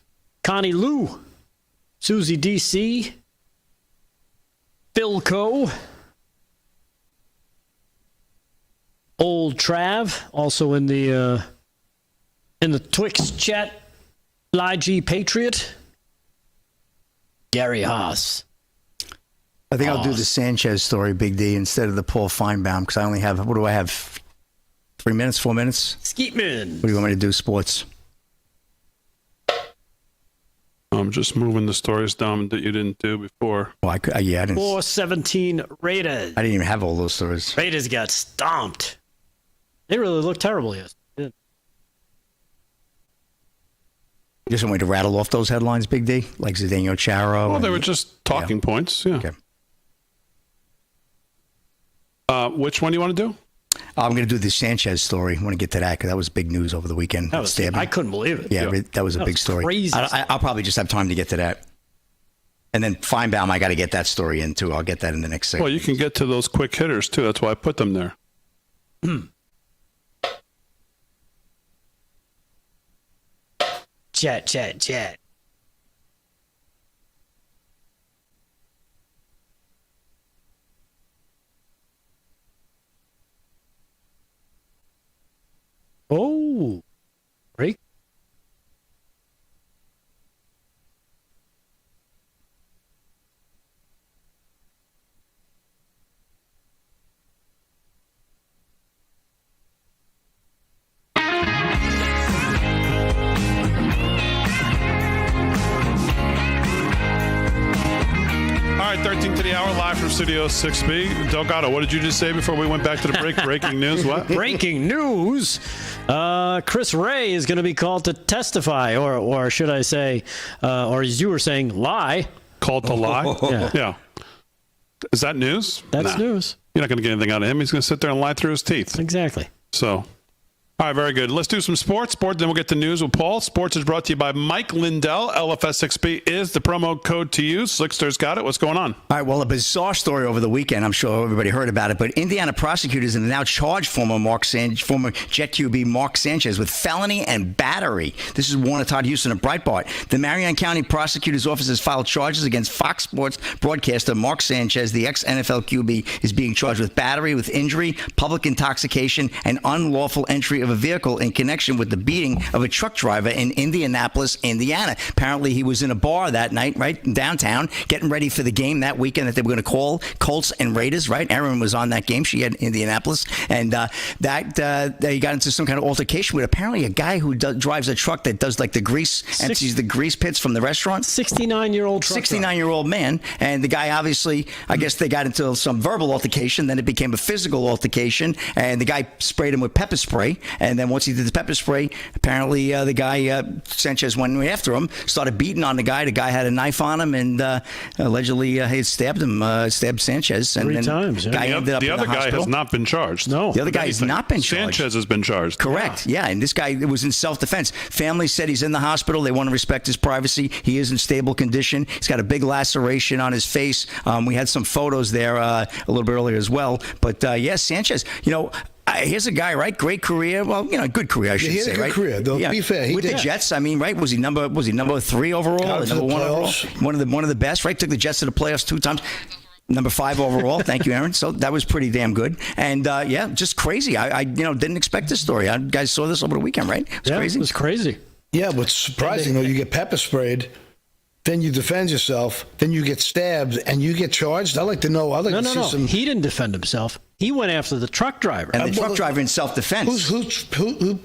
Connie Lou. Susie DC. Philco. Old Trav, also in the Twix chat. Fly G Patriot. Gary Haas. I think I'll do the Sanchez story, Big D, instead of the Paul Feinbaum, because I only have, what do I have? 3 minutes, 4 minutes? Skeetman. What do you want me to do? Sports. I'm just moving the stories down that you didn't do before. Well, I didn't. 417 Raiders. I didn't even have all those stories. Raiders got stomped. They really looked terrible yesterday. You just want me to rattle off those headlines, Big D? Like Zdeno Chara? Well, they were just talking points, yeah. Okay. Which one do you want to do? I'm going to do the Sanchez story. I want to get to that because that was big news over the weekend. I couldn't believe it. Yeah, that was a big story. Crazy. I'll probably just have time to get to that. And then Feinbaum, I got to get that story in, too. I'll get that in the next segment. Well, you can get to those quick hitters, too. That's why I put them there. Chat. Oh, break. All right, 13 to the hour, live from Studio 6B. Delgado, what did you just say before we went back to the break? Breaking news, what? Breaking news. Chris Ray is going to be called to testify, or should I say, or as you were saying, lie. Called to lie? Yeah. Is that news? That's news. You're not going to get anything out of him. He's going to sit there and lie through his teeth. Exactly. So, all right, very good. Let's do some sports. Then we'll get to news with Paul. Sports is brought to you by Mike Lindell. LFS6B is the promo code to use. Slickster's got it. What's going on? All right, well, a bizarre story over the weekend. I'm sure everybody heard about it, but Indiana prosecutors have now charged former Jet QB Mark Sanchez with felony and battery. This is Warner Todd Houston of Breitbart. The Marion County Prosecutor's Office has filed charges against Fox Sports broadcaster Mark Sanchez. The ex-NFL QB is being charged with battery with injury, public intoxication, and unlawful entry of a vehicle in connection with the beating of a truck driver in Indianapolis, Indiana. Apparently, he was in a bar that night, right, downtown, getting ready for the game that weekend that they were going to call Colts and Raiders, right? Erin was on that game. She had Indianapolis. And he got into some kind of altercation with apparently a guy who drives a truck that does like the grease, empties the grease pits from the restaurant. 69-year-old truck 69-year-old man. And the guy, obviously, I guess they got into some verbal altercation. Then it became a physical altercation. And the guy sprayed him with pepper spray. And then once he did the pepper spray, apparently the guy, Sanchez, went after him, started beating on the guy. The guy had a knife on him and allegedly he stabbed Sanchez. And 3 times. Guy ended up the in other the guy hospital. has not been charged. No. The other guy has not been charged. Sanchez has been charged. Correct. Yeah. And this guy was in self-defense. Family said he's in the hospital. They want to respect his privacy. He is in stable condition. He's got a big laceration on his face. We had some photos there a little bit earlier as well. But yes, Sanchez, here's a guy, right? Great career. Well, good career, I should say. He had a good right? career. Though, yeah. Be fair, with the Jets. I mean, right? Was he number 3 overall? Number 1 overall? One of the best, right? Took the Jets to the playoffs 2 times. Number 5 overall. Thank you, Aaron. So that was pretty damn good. And just crazy. I didn't expect this story. You guys saw this over the weekend, right? It was crazy. It was crazy. Yeah, what's surprising though, you get pepper sprayed. Then you defend yourself. Then you get stabbed, and you get charged. I'd like to know. I'd like to see some. He didn't defend himself. He went after the truck driver. And the truck driver in self-defense. Who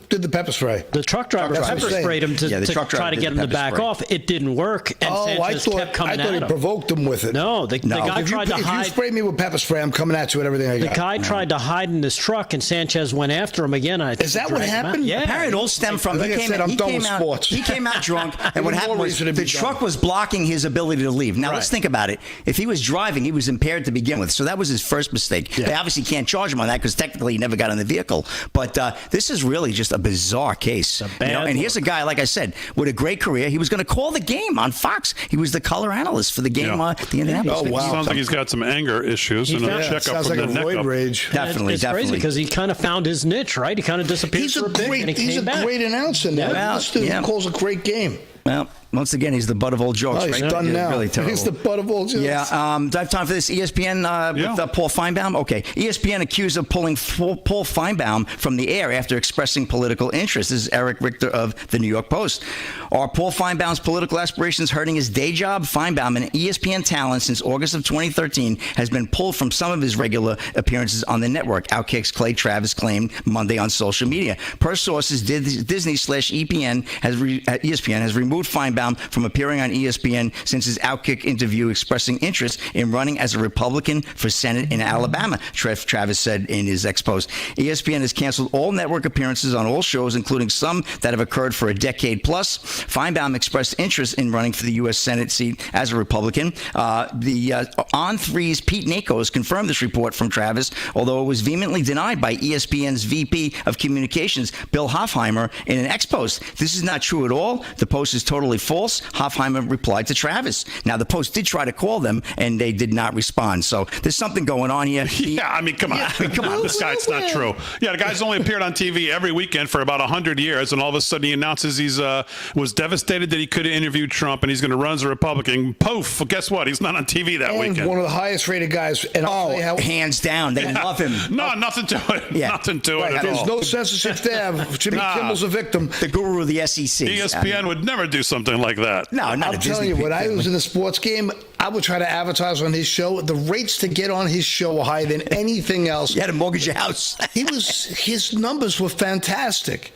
did the pepper spray? The truck driver pepper sprayed him to try to get him to back off. It didn't work, and Sanchez kept coming at him. I thought he provoked him with it. No, the guy tried to hide. If you spray me with pepper spray, I'm coming at you with everything I got. The guy tried to hide in his truck, and Sanchez went after him again. Is that what happened? Yeah. Apparently, it all stemmed from like I'm done with sports. He came out drunk, and what happened was the truck was blocking his ability to leave. Now, let's think about it. If he was driving, he was impaired to begin with, so that was his first mistake. They obviously can't charge him on that because technically he never got in the vehicle. But this is really just a bizarre case. And here's a guy, like I said, with a great career. He was going to call the game on Fox. He was the color analyst for the game the Indianapolis. Oh, wow. Sounds like he's got some anger issues and a checkup sounds from like the a neck roid up. rage. Definitely, it's crazy because he kind of found his niche, right? He kind of disappeared He's for a a bit, and he he's came a back. great announcer now. This dude calls a great game. Well, once again, he's the butt of all jokes. He's right? done now. Really terrible. He's the butt of all jokes. Yeah. Do I have time for this? ESPN with Paul Feinbaum? Okay. ESPN accused of pulling Paul Feinbaum from the air after expressing political interest. This is Eric Richter of the New York Post. Are Paul Feinbaum's political aspirations hurting his day job? Feinbaum, an ESPN talent since August of 2013, has been pulled from some of his regular appearances on the network, Outkick's Clay Travis claimed Monday on social media. Per sources, Disney/ESPN has removed Feinbaum from appearing on ESPN since his Outkick interview expressing interest in running as a Republican for Senate in Alabama, Travis said in his ex-post. ESPN has canceled all network appearances on all shows, including some that have occurred for a decade plus. Feinbaum expressed interest in running for the U.S. Senate seat as a Republican. On3's Pete Nakos confirmed this report from Travis, although it was vehemently denied by ESPN's VP of Communications, Bill Hofheimer, in an ex-post. This is not true at all. The post is totally false. Hofheimer replied to Travis. Now, the Post did try to call them, and they did not respond. So there's something going on here. Yeah, I mean, come on. This guy, it's not true. Yeah, the guy's only appeared on TV every weekend for about 100 years, and all of a sudden he announces he's was devastated that he could have interviewed Trump, and he's going to run as a Republican. Poof, well, guess what? He's not on TV that weekend. One of the highest rated guys. And hands down. They love him. No, nothing to it. Yeah. Nothing to it at There's all. no censorship there. Jimmy Kimmel's a victim. The guru of the SEC. ESPN would never do something like that. No, not I'm telling you, when I was in a sports game, I would try to advertise on his show. The rates to get on his show were higher than anything else. You had to mortgage your house. His numbers were fantastic.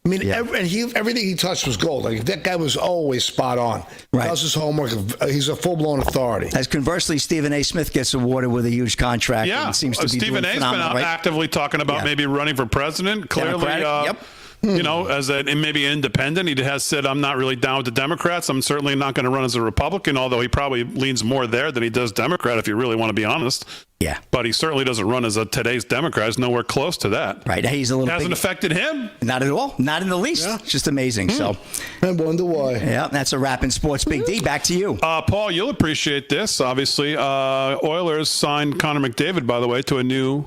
I mean, everything he touched was gold. Like, that guy was always spot on. Right. Does his homework. He's a full-blown authority. As conversely, Stephen A. Smith gets awarded with a huge contract. Yeah, and seems to be Stephen doing A's been out right? actively talking about maybe running for president. Clearly, you know, as maybe independent, he has said, I'm not really down with the Democrats. I'm certainly not going to run as a Republican, although he probably leans more there than he does Democrat, if you really want to be honest. Yeah. But he certainly doesn't run as today's Democrat. He's nowhere close to that. Right. He's a little hasn't affected him. Not at all. Not in the least. It's just amazing. So I wonder why. Yeah, that's a wrap in sports. Big D, back to you. Paul, you'll appreciate this. Obviously, Oilers signed Connor McDavid, by the way, to a new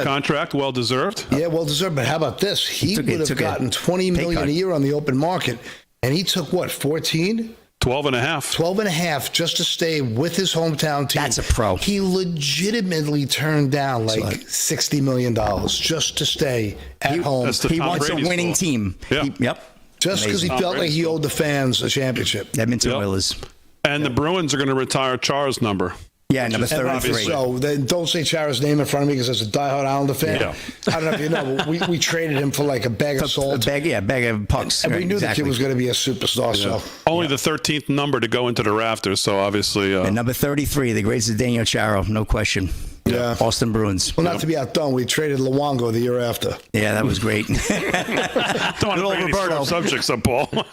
contract, well deserved. Yeah, well deserved. But how about this? He would have gotten $20 million a year on the open market, and he took what, 14? 12 and a half. 12 and a half just to stay with his hometown team. That's a pro. He legitimately turned down like $60 million just to stay at home. He wants a winning team. Yeah. Just because he felt like he owed the fans a championship. Edmonton Oilers. And the Bruins are going to retire Char's number. Yeah, number 33. So then don't say Chara's name in front of me because as a diehard Islander fan, I don't know if you know, but we traded him for like a bag of salt. A bag of pucks. And we knew the kid was going to be a superstar. So only the 13th number to go into the rafters. So obviously, and number 33, the great Zdeno Chara, no question. Yeah. Boston Bruins. Well, not to be outdone, we traded Luongo the year after. Yeah, that was great. Don't want to bring any sore subjects up, Paul. All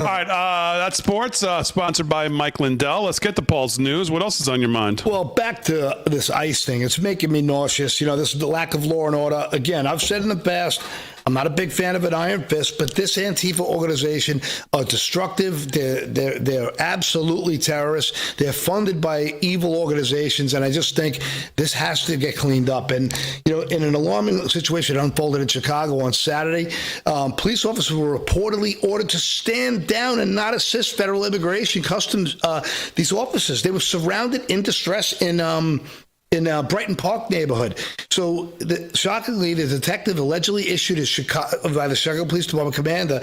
right, that's sports, sponsored by Mike Lindell. Let's get to Paul's news. What else is on your mind? Well, back to this ICE thing. It's making me nauseous. You know, this is the lack of law and order. Again, I've said in the past, I'm not a big fan of an iron fist, but this Antifa organization are destructive. They're absolutely terrorists. They're funded by evil organizations, and I just think this has to get cleaned up. And, you know, in an alarming situation that unfolded in Chicago on Saturday, police officers were reportedly ordered to stand down and not assist federal immigration customs. These officers, they were surrounded in distress in Brighton Park neighborhood. So, shockingly, the detective allegedly issued by the Chicago Police Department commander.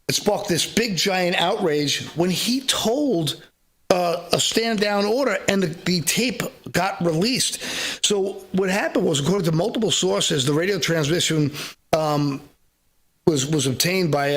It sparked this big, giant outrage when he told a stand-down order, and the tape got released. So, what happened was, according to multiple sources, the radio transmission was obtained by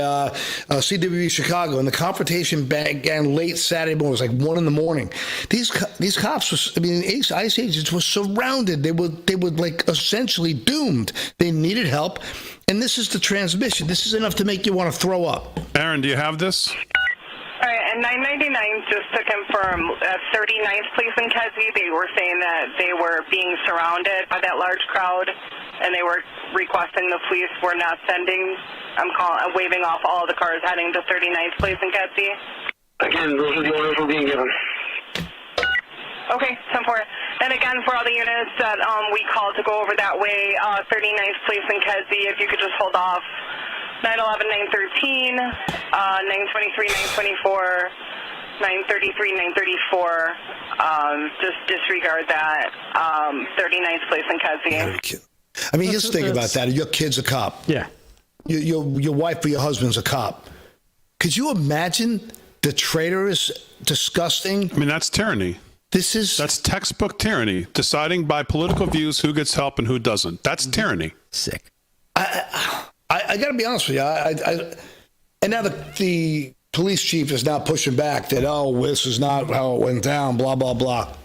CWB Chicago, and the confrontation began late Saturday morning. It was like 1 a.m. These cops, ICE agents were surrounded. They were like essentially doomed. They needed help, and this is the transmission. This is enough to make you want to throw up. Aaron, do you have this? All right, 999 just to confirm, 39th Police in Kedzie, they were saying that they were being surrounded by that large crowd, and they were requesting the police were not sending. I'm waving off all the cars heading to 39th Police in Kedzie. Again, those are the orders we're being given. Okay, 10-4. And again, for all the units that we called to go over that way, 39th Police in Kedzie, if you could just hold off 911, 913, 923, 924, 933, 934. Just disregard that. 39th Police in Kedzie. I mean, just think about that. Your kid's a cop. Yeah. Your wife or your husband's a cop. Could you imagine the traitorous, disgusting? I mean, that's tyranny. That's textbook tyranny. Deciding by political views who gets help and who doesn't. That's tyranny. Sick. I got to be honest with you. And now the police chief is now pushing back that, this is not how it went down, blah, blah, blah.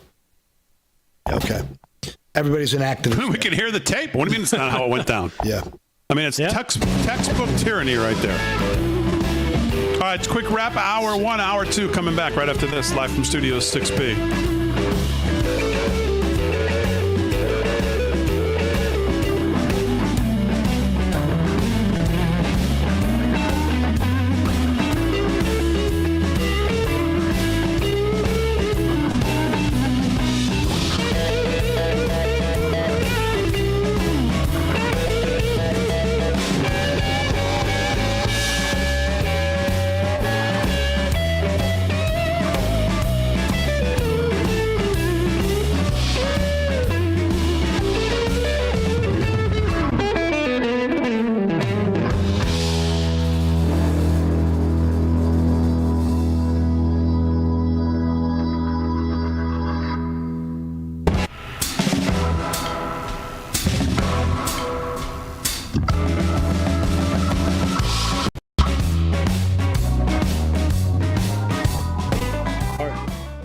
Okay. Everybody's an activist. We can hear the tape. What do you mean it's not how it went down? Yeah. I mean, it's textbook tyranny right there. All right, it's quick wrap. Hour 1, hour 2 coming back right after this, live from Studio 6B.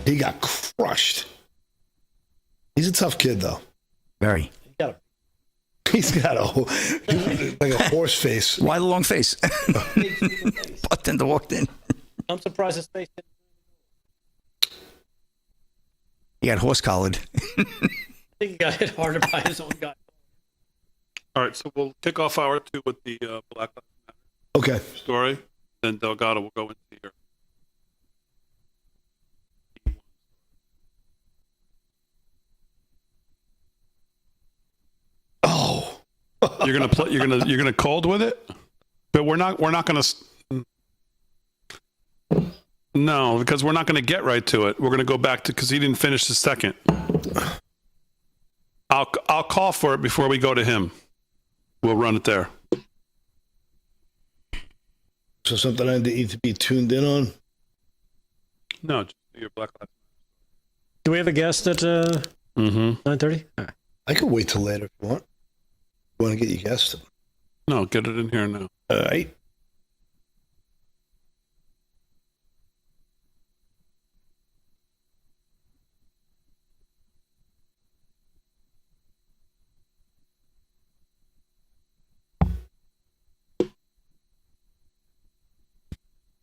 He got crushed. He's a tough kid, though. Very. He's got like a horse face. Why the long face? Bartender walked in. I'm surprised his face didn't. He got horse collared. I think he got hit harder by his own guy. All right, so we'll kick off hour 2 with the Black Lives Matter story. Then Delgado will go into your. You're gonna play. You're gonna cold with it, but we're not gonna. No, because we're not gonna get right to it. We're gonna go back to because he didn't finish the second. I'll call for it before we go to him. We'll run it there. So something I need to be tuned in on? No, just your Black Lives Matter. Do we have a guest at 9:30? I could wait till later if you want. You want to get your guest? No, get it in here now. All right.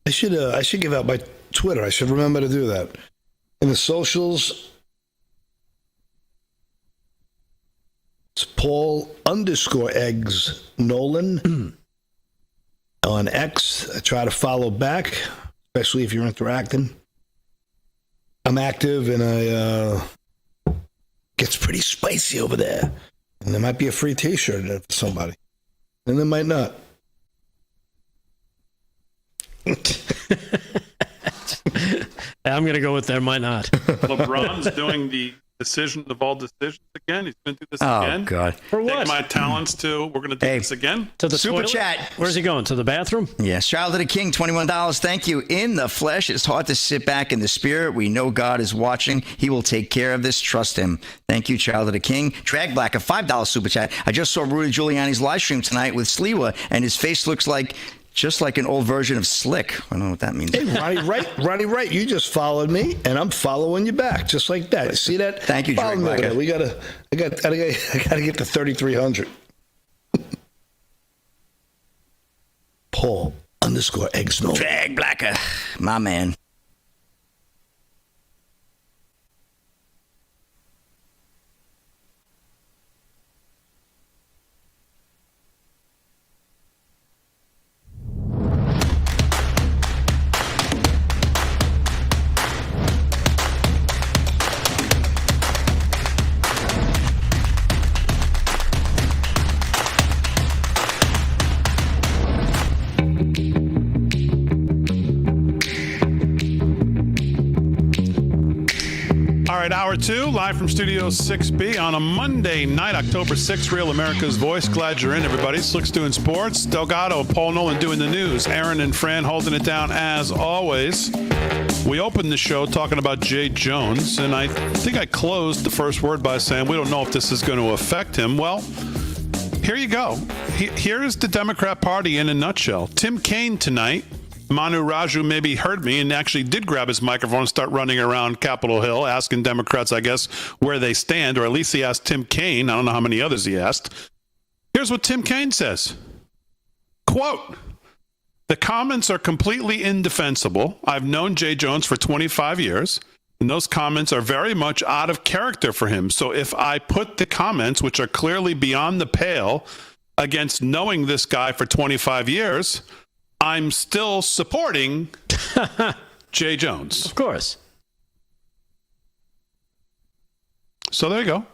I should give out my Twitter. I should remember to do that. In the socials, it's Paul_eggs Nolan on X. I try to follow back, especially if you're interacting. I'm active and gets pretty spicy over there. And there might be a free t-shirt in it for somebody. And there might not. I'm going to go with there might not. LeBron's doing the decision of all decisions again. He's going to do this again. Oh, God. For what? Take my talents to, we're going to do this again. To the Super toilet? chat. Where's he going? To the bathroom? Yes. Child of the King, $21. Thank you. In the flesh, it's hard to sit back in the spirit. We know God is watching. He will take care of this. Trust him. Thank you, Child of the King. Drag Black, a $5 super chat. I just saw Rudy Giuliani's live stream tonight with Sliwa, and his face looks just like an old version of Slick. I don't know what that means. Hey, Ronnie Wright, you just followed me, and I'm following you back, just like that. See that? Thank you, Drag Black. I gotta get to 3,300. Paul_eggs Nolan. Drag Blacker, my man. right, hour 2, live from Studio 6B on a Monday night, October 6th, Real America's Voice. Glad you're in, everybody. Slicks doing sports, Delgado, Paul Nolan doing the news, Aaron and Fran holding it down as always. We opened the show talking about Jay Jones, and I think I closed the first word by saying we don't know if this is going to affect him. Well, here you go. Here is the Democrat Party in a nutshell. Tim Kaine tonight. Manu Raju maybe heard me and actually did grab his microphone and start running around Capitol Hill, asking Democrats, I guess, where they stand, or at least he asked Tim Kaine. I don't know how many others he asked. Here's what Tim Kaine says. Quote, "The comments are completely indefensible. I've known Jay Jones for 25 years, and those comments are very much out of character for him. So if I put the comments, which are clearly beyond the pale, against knowing this guy for 25 years, I'm still supporting Jay Jones." Of course. So there you go.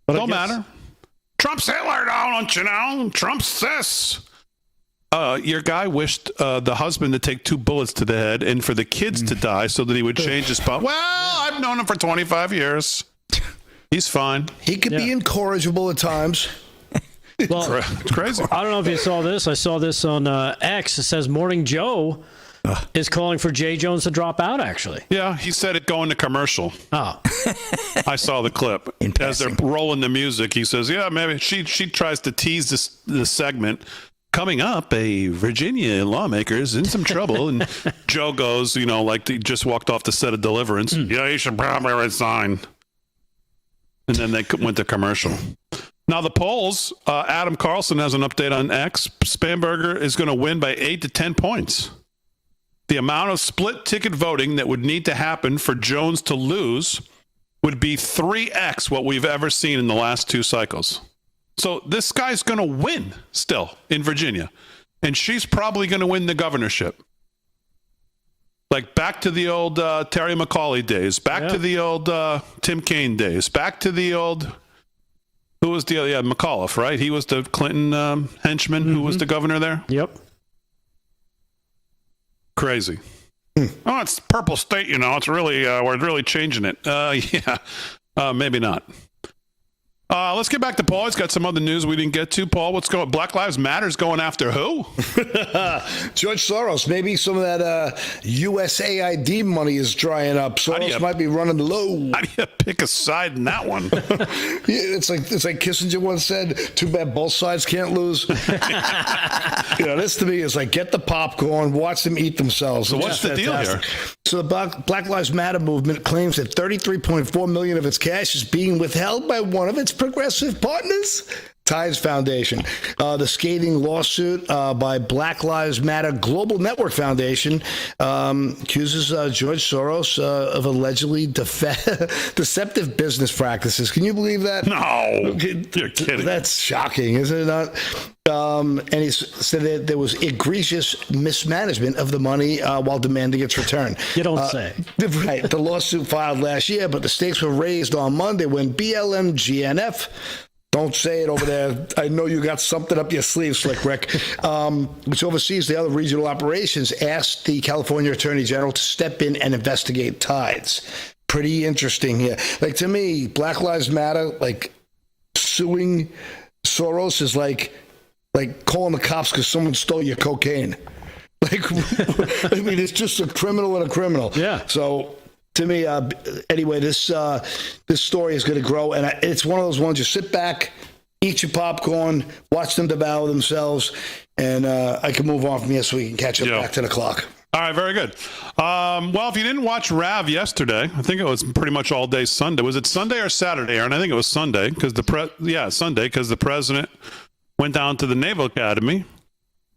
But don't matter. Trump's Hitler, don't you know? Trump's this. Your guy wished the husband to take 2 bullets to the head and for the kids to die so that he would change his spot. Well, I've known him for 25 years. He's fine. He could be incorrigible at times. Well, it's crazy. I don't know if you saw this. I saw this on X. It says Morning Joe is calling for Jay Jones to drop out, actually. Yeah, he said it going to commercial. Oh. I saw the clip. As they're rolling the music, he says, yeah, maybe she tries to tease this segment. Coming up, a Virginia lawmaker is in some trouble. And Joe goes, like he just walked off the set of Deliverance. Yeah, you should probably resign. And then they went to commercial. Now, the polls, Adam Carlson has an update on X. Spanberger is going to win by 8 to 10 points. The amount of split ticket voting that would need to happen for Jones to lose would be 3x what we've ever seen in the last 2 cycles. So this guy's going to win still in Virginia. And she's probably going to win the governorship. Like back to the old Terry McAuley days. Back to the old Tim Kaine days. Back to the old... Who was the other? Yeah, McAuliffe, right? He was the Clinton henchman who was the governor there? Yep. Crazy. Oh, it's Purple State, It's really, we're really changing it. Yeah. Maybe not. Let's get back to Paul. He's got some other news we didn't get to. Paul, what's going on? Black Lives Matter's going after who? George Soros. Maybe some of that USAID money is drying up. Soros might be running low. How do you pick a side in that one? It's like Kissinger once said, too bad both sides can't lose. This to me is like, get the popcorn, watch them eat themselves. So what's the deal here? So the Black Lives Matter movement claims that $33.4 million of its cash is being withheld by one of its progressive partners, Tides Foundation. The scathing lawsuit by Black Lives Matter Global Network Foundation accuses George Soros of allegedly deceptive business practices. Can you believe that? No, you're kidding. That's shocking, isn't it not? And he said that there was egregious mismanagement of the money while demanding its return. You don't say. Right. The lawsuit filed last year, but the stakes were raised on Monday when BLM GNF, don't say it over there, I know you got something up your sleeve, Slick Rick, which oversees the other regional operations, asked the California Attorney General to step in and investigate Tides. Pretty interesting here. Like, to me, Black Lives Matter, like, suing Soros is like calling the cops because someone stole your cocaine. Like, I mean, it's just a criminal and a criminal. Yeah. So, to me, anyway, this story is going to grow, and it's one of those ones you sit back, eat your popcorn, watch them devour themselves, and I can move on from here so we can catch up back to the clock. All right, very good. Well, if you didn't watch Rav yesterday, I think it was pretty much all day Sunday. Was it Sunday or Saturday, Aaron? I think it was Sunday because Sunday because the president went down to the Naval Academy,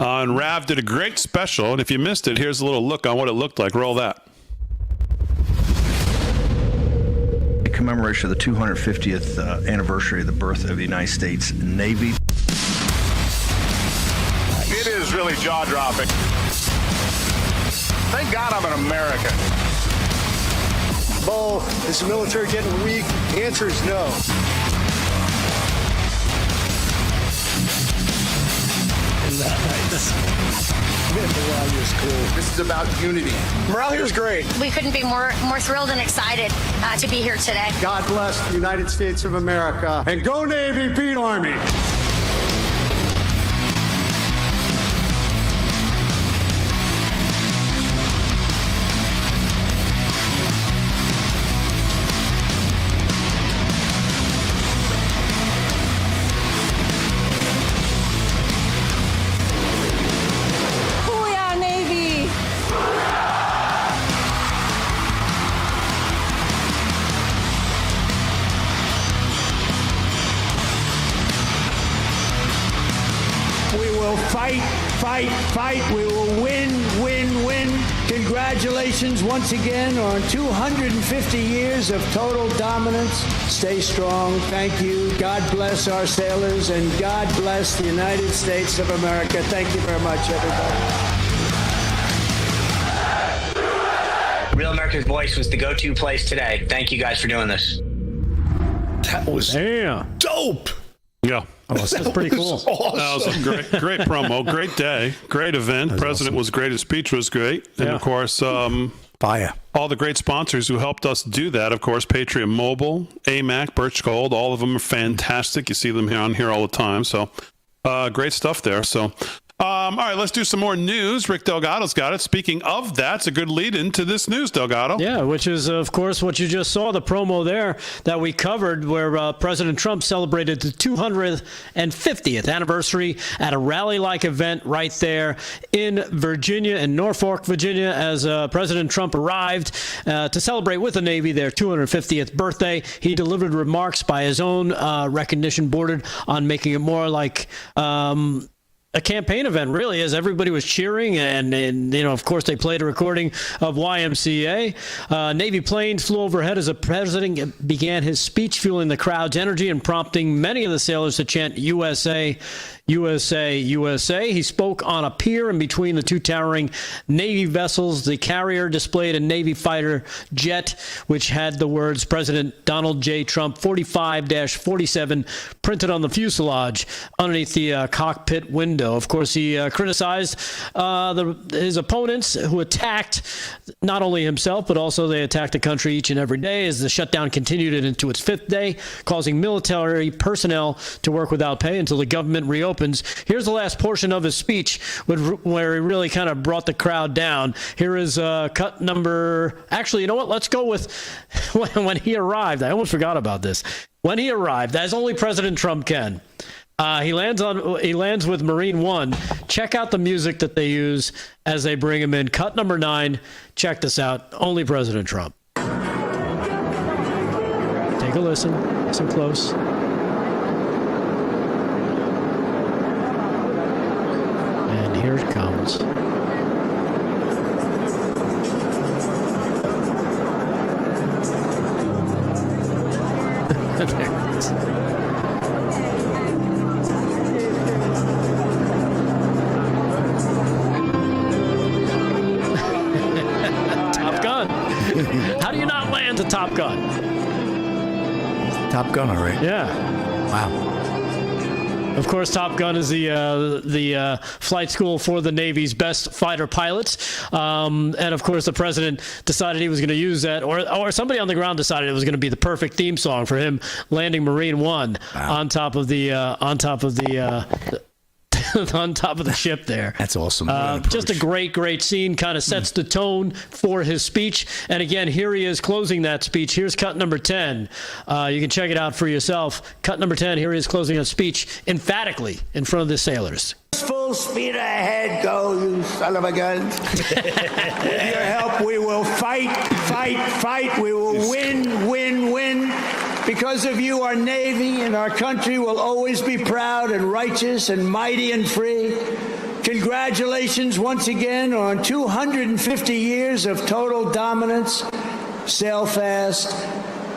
and Rav did a great special. And if you missed it, here's a little look on what it looked like. Roll that. In commemoration of the 250th anniversary of the birth of the United States Navy. It is really jaw-dropping. Thank God I'm an American. Bo, is the military getting weak? The answer is no. Morale is cool. This is about unity. Morale here is great. We couldn't be more thrilled and excited to be here today. God bless the United States of America. And go Navy, beat Army. Booyah, Navy! We will fight, fight, fight. We will win, win, win. Congratulations once again on 250 years of total dominance. Stay strong. Thank you. God bless our sailors, and God bless the United States of America. Thank you very much, everybody. Real America's Voice was the go-to place today. Thank you guys for doing this. That was dope. Yeah. That's pretty cool. Awesome. That was a great promo. Great day. Great event. President was great. His speech was great. And, of course, Fire. all the great sponsors who helped us do that. Of course, Patriot Mobile, AMAC, Birch Gold, all of them are fantastic. You see them on here all the time. So great stuff there. So, all right, let's do some more news. Rick Delgado's got it. Speaking of that, it's a good lead into this news, Delgado. Yeah, which is, of course, what you just saw, the promo there that we covered where President Trump celebrated the 250th anniversary at a rally-like event right there in Virginia, in Norfolk, Virginia, as President Trump arrived to celebrate with the Navy their 250th birthday. He delivered remarks by his own recognition bordered on making it more like a campaign event, really, as everybody was cheering, and you know, of course, they played a recording of YMCA. Navy planes flew overhead as the president began his speech, fueling the crowd's energy and prompting many of the sailors to chant USA, USA, USA. He spoke on a pier in between the two towering Navy vessels. The carrier displayed a Navy fighter jet, which had the words President Donald J. Trump 45-47 printed on the fuselage underneath the cockpit window. Of course, he criticized his opponents who attacked not only himself, but also they attacked the country each and every day as the shutdown continued into its fifth day, causing military personnel to work without pay until the government reopens. Here's the last portion of his speech where he really kind of brought the crowd down. Here is cut number... Actually, you know what? Let's go with when he arrived. I almost forgot about this. When he arrived, as only President Trump can. He lands with Marine One. Check out the music that they use as they bring him in. Cut number 9. Check this out. Only President Trump. Take a listen. Listen close. And here it comes. There it is. Top Gun. How do you not land a Top Gun? Top Gun, all right. Yeah. Wow. Of course, Top Gun is the flight school for the Navy's best fighter pilots. And, of course, the president decided he was going to use that, or somebody on the ground decided it was going to be the perfect theme song for him landing Marine One on top of the on top of the ship there. That's awesome. Just a great scene. Kind of sets the tone for his speech. And again, here he is closing that speech. Here's cut number 10. You can check it out for yourself. Cut number 10. Here he is closing a speech emphatically in front of the sailors. Full speed ahead, go, you son of a gun. With your help, we will fight, fight, fight. We will win, win, win. Because of you, our Navy and our country will always be proud and righteous and mighty and free. Congratulations once again on 250 years of total dominance. Sail fast.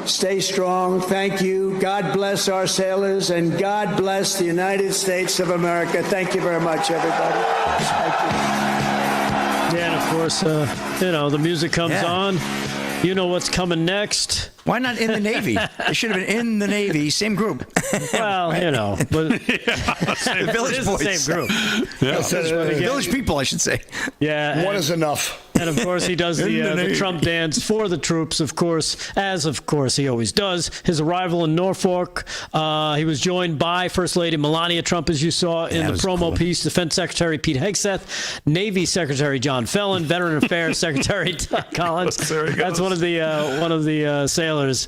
Stay strong. Thank you. God bless our sailors, and God bless the United States of America. Thank you very much, everybody. Thank you. Yeah, and of course, the music comes on. You know what's coming next? Why not in the Navy? It should have been in the Navy, same group. Well, you know, but the Village it is Boys. the same group. Yeah. Village people, I should say. Yeah. One is enough. And of course, he does the Trump dance for the troops, of course, as of course he always does. His arrival in Norfolk, he was joined by First Lady Melania Trump, as you saw in the promo piece, Defense Secretary Pete Hegseth, Navy Secretary John Felon, Veteran Affairs Secretary Doug Collins. That's one of the sailors.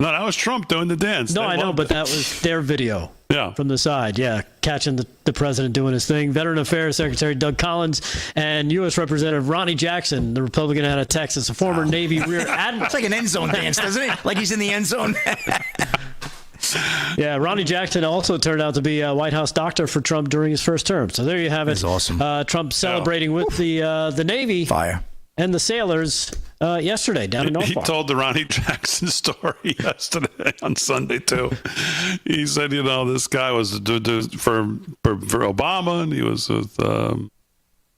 No, that was Trump doing the dance. No, I know, but that was their video. Yeah. From the side, catching the president doing his thing. Veteran Affairs Secretary Doug Collins and U.S. Representative Ronnie Jackson, the Republican out of Texas, a former Navy Rear Admiral. It's like an end zone dance, doesn't it? Like he's in the end zone. Yeah, Ronnie Jackson also turned out to be a White House doctor for Trump during his first term. So there you have it. That's awesome. Trump celebrating with the Navy Fire. and the sailors yesterday down in Norfolk. He told the Ronnie Jackson story yesterday on Sunday too. He said, this guy was for Obama, and he was with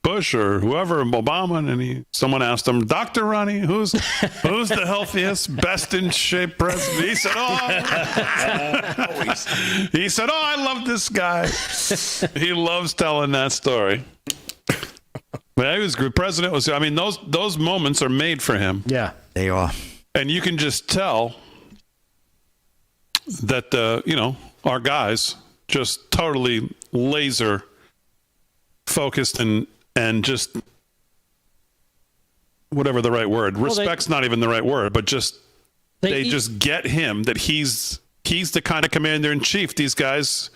Bush or whoever, Obama, and someone asked him, Dr. Ronnie, who's the healthiest, best in shape president? He said, I love this guy. He loves telling that story. But he was good. President was. I mean, those moments are made for him. Yeah, they are. And you can just tell that our guys just totally laser focused and just whatever the right word. Respect's not even the right word, but just they just get him that he's the kind of commander in chief these guys.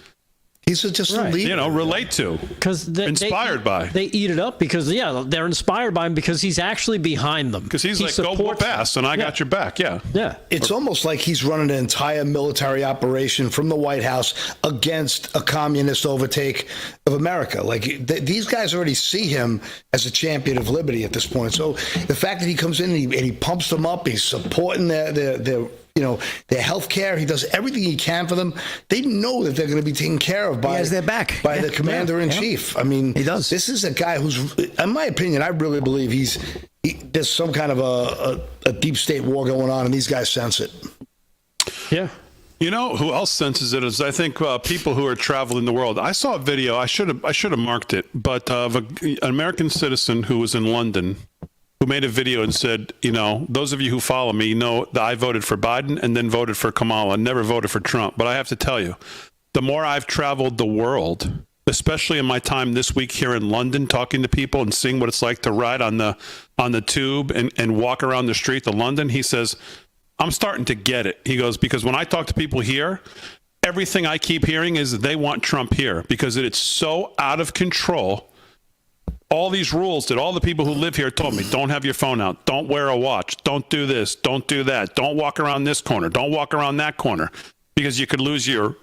He's just a leader. Relate to. Because inspired by. They eat it up because, they're inspired by him because he's actually behind them. Because he's like, go whoop ass, and I got your back. Yeah. Yeah. It's almost like he's running an entire military operation from the White House against a communist overtake of America. Like, these guys already see him as a champion of liberty at this point. So the fact that he comes in and he pumps them up, he's supporting their health care. He does everything he can for them. They know that they're going to be taken care of by their back. By the commander-in-chief. I mean, he does. This is a guy who's, in my opinion, I really believe there's some kind of a deep state war going on, and these guys sense it. Yeah. You know who else senses it is, I think, people who are traveling the world. I saw a video. I should have marked it, but of an American citizen who was in London, who made a video and said, those of you who follow me know that I voted for Biden and then voted for Kamala, never voted for Trump. But I have to tell you, the more I've traveled the world, especially in my time this week here in London, talking to people and seeing what it's like to ride on the tube and walk around the streets of London, he says, I'm starting to get it. He goes, because when I talk to people here, everything I keep hearing is they want Trump here because it's so out of control. All these rules that all the people who live here told me, don't have your phone out, don't wear a watch, don't do this, don't do that, don't walk around this corner, don't walk around that corner, because you could lose your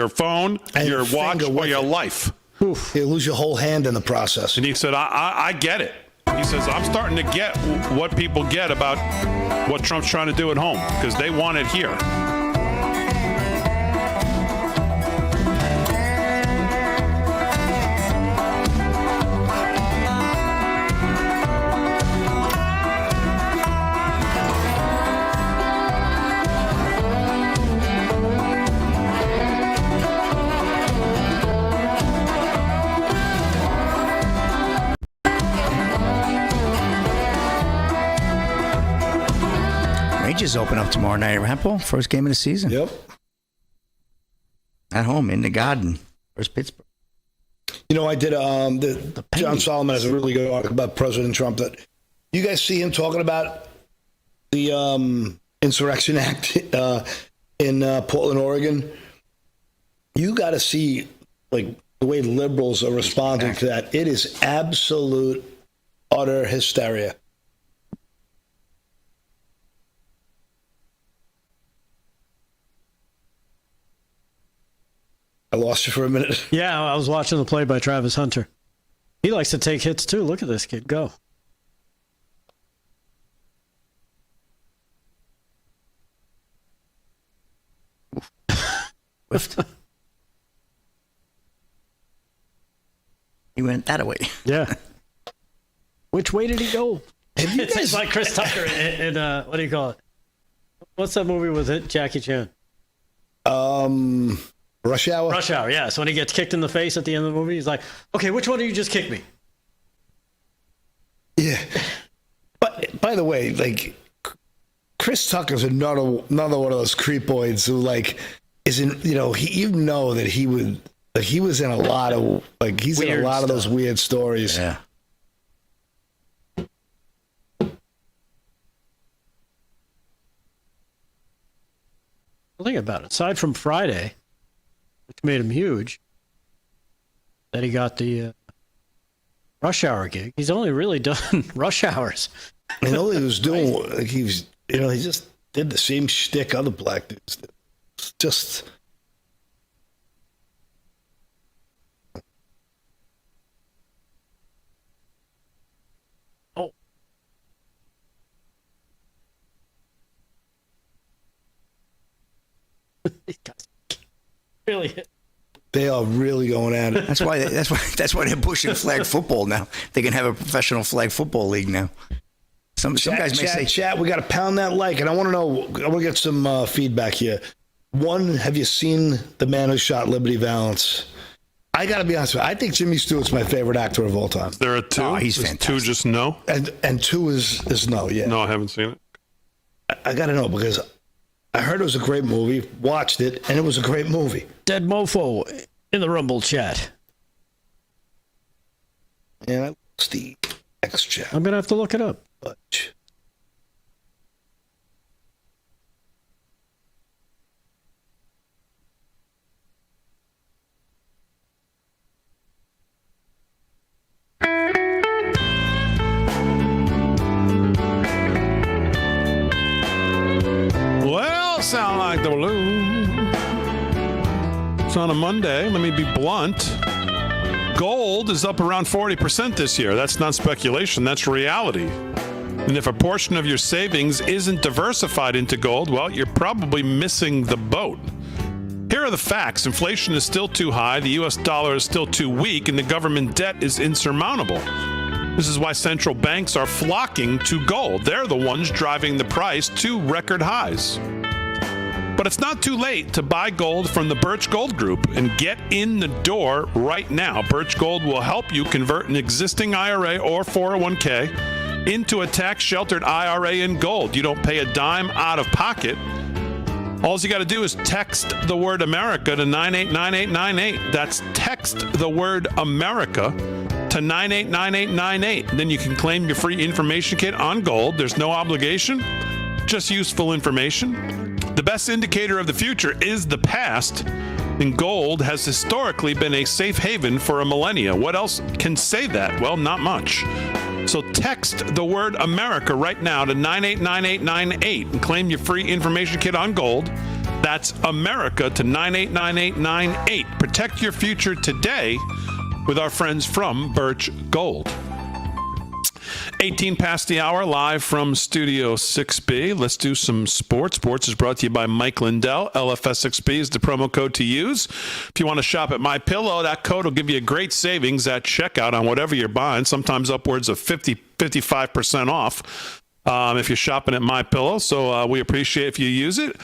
phone, and your watch, or your life. Oof. You lose your whole hand in the process. And he said, I get it. He says, I'm starting to get what people get about what Trump's trying to do at home, because they want it here. Rangers open up tomorrow night at Rample. First game of the season. Yep. At home in the Garden. First Pittsburgh. I did John Solomon has a really good article about President Trump. That you guys see him talking about the Insurrection Act in Portland, Oregon. You got to see the way liberals are responding to that. It is absolute, utter hysteria. I lost you for a minute. Yeah, I was watching the play by Travis Hunter. He likes to take hits too. Look at this kid go. He went that way. Yeah. Which way did he go? It's like Chris Tucker in what do you call it? What's that movie with it? Jackie Chan. Rush Hour? Rush Hour, yeah. So when he gets kicked in the face at the end of the movie, he's like, okay, which one of you just kicked me? Yeah. But by the way, like, Chris Tucker's another one of those creepoids who, like, isn't, that he would, like, he was in a lot of, like, he's in a lot of those weird stories. Yeah. Think about it. Aside from Friday, which made him huge, that he got the Rush Hour gig. He's only really done Rush Hours. And all he was doing, like, he just did the same shtick other black dudes did. It's just. Oh. These guys really hit. They are really going at it. That's why they're pushing flag football now. They can have a professional flag football league now. Some guys may say, chat, we got to pound that like, and I want to get some feedback here. One, have you seen The Man Who Shot Liberty Valance? I got to be honest with you. I think Jimmy Stewart's my favorite actor of all time. There are two. Oh, he's fantastic. Two just no. And two is no. Yeah. No, I haven't seen it. I got to know because I heard it was a great movie, watched it, and it was a great movie. Dead Mofo in the Rumble chat. And I lost the X chat. I'm going to have to look it up. Butch. Well, sound like the balloon. It's on a Monday. Let me be blunt. Gold is up around 40% this year. That's not speculation. That's reality. And if a portion of your savings isn't diversified into gold, well, you're probably missing the boat. Here are the facts. Inflation is still too high, the U.S. dollar is still too weak, and the government debt is insurmountable. This is why central banks are flocking to gold. They're the ones driving the price to record highs. But it's not too late to buy gold from the Birch Gold Group and get in the door right now. Birch Gold will help you convert an existing IRA or 401k into a tax-sheltered IRA in gold. You don't pay a dime out of pocket. All you got to do is text the word America to 989898. That's text the word America to 989898. Then you can claim your free information kit on gold. There's no obligation, just useful information. The best indicator of the future is the past, and gold has historically been a safe haven for a millennia. What else can say that? Well, not much. So text the word America right now to 989898 and claim your free information kit on gold. That's America to 989898. Protect your future today with our friends from Birch Gold. 18 past the hour, live from Studio 6B. Let's do some sports. Sports is brought to you by Mike Lindell. LFS6B is the promo code to use. If you want to shop at MyPillow, that code will give you a great savings at checkout on whatever you're buying, sometimes upwards of 55% off. If you're shopping at MyPillow, so we appreciate if you use it.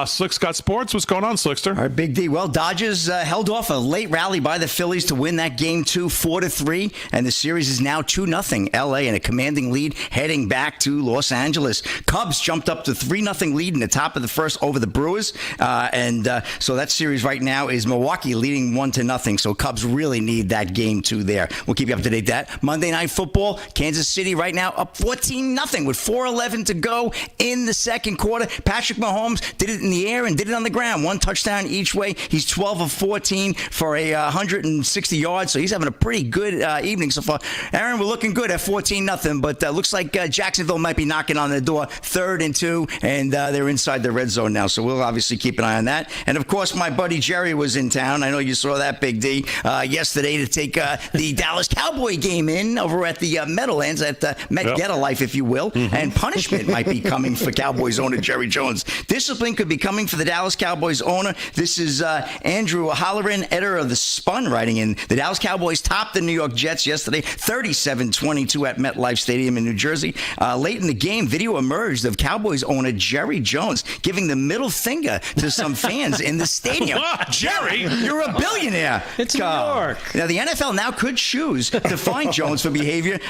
Slick's got sports. What's going on, Slickster? All right, Big D. Well, Dodgers held off a late rally by the Phillies to win that game 2, 4-3, and the series is now 2-0. LA in a commanding lead heading back to Los Angeles. Cubs jumped up to 3-0 lead in the top of the first over the Brewers, so that series right now is Milwaukee leading 1-0. So Cubs really need that game 2 there. We'll keep you up to date that. Monday Night Football, Kansas City right now up 14-0 with 4:11 to go in the second quarter. Patrick Mahomes did it in the air and did it on the ground. 1 touchdown each way. He's 12 of 14 for 160 yards, so he's having a pretty good evening so far. Aaron, we're looking good at 14-0, but looks like Jacksonville might be knocking on the door. 3rd and 2, and they're inside the red zone now, so we'll obviously keep an eye on that. And, of course, my buddy Jerry was in town. I know you saw that, Big D, yesterday to take the Dallas Cowboy game in over at the Meadowlands, at the Met Geta Life, if you will. Mm-hmm. and punishment might be coming for Cowboys owner Jerry Jones. Discipline could be coming for the Dallas Cowboys owner. This is Andrew Holleran, editor of The Spun, writing in. The Dallas Cowboys topped the New York Jets yesterday, 37-22 at MetLife Stadium in New Jersey. Late in the game, video emerged of Cowboys owner Jerry Jones giving the middle finger to some fans in the stadium. Jerry, you're a billionaire. It's New York. Now, the NFL now could choose to fine Jones for behavior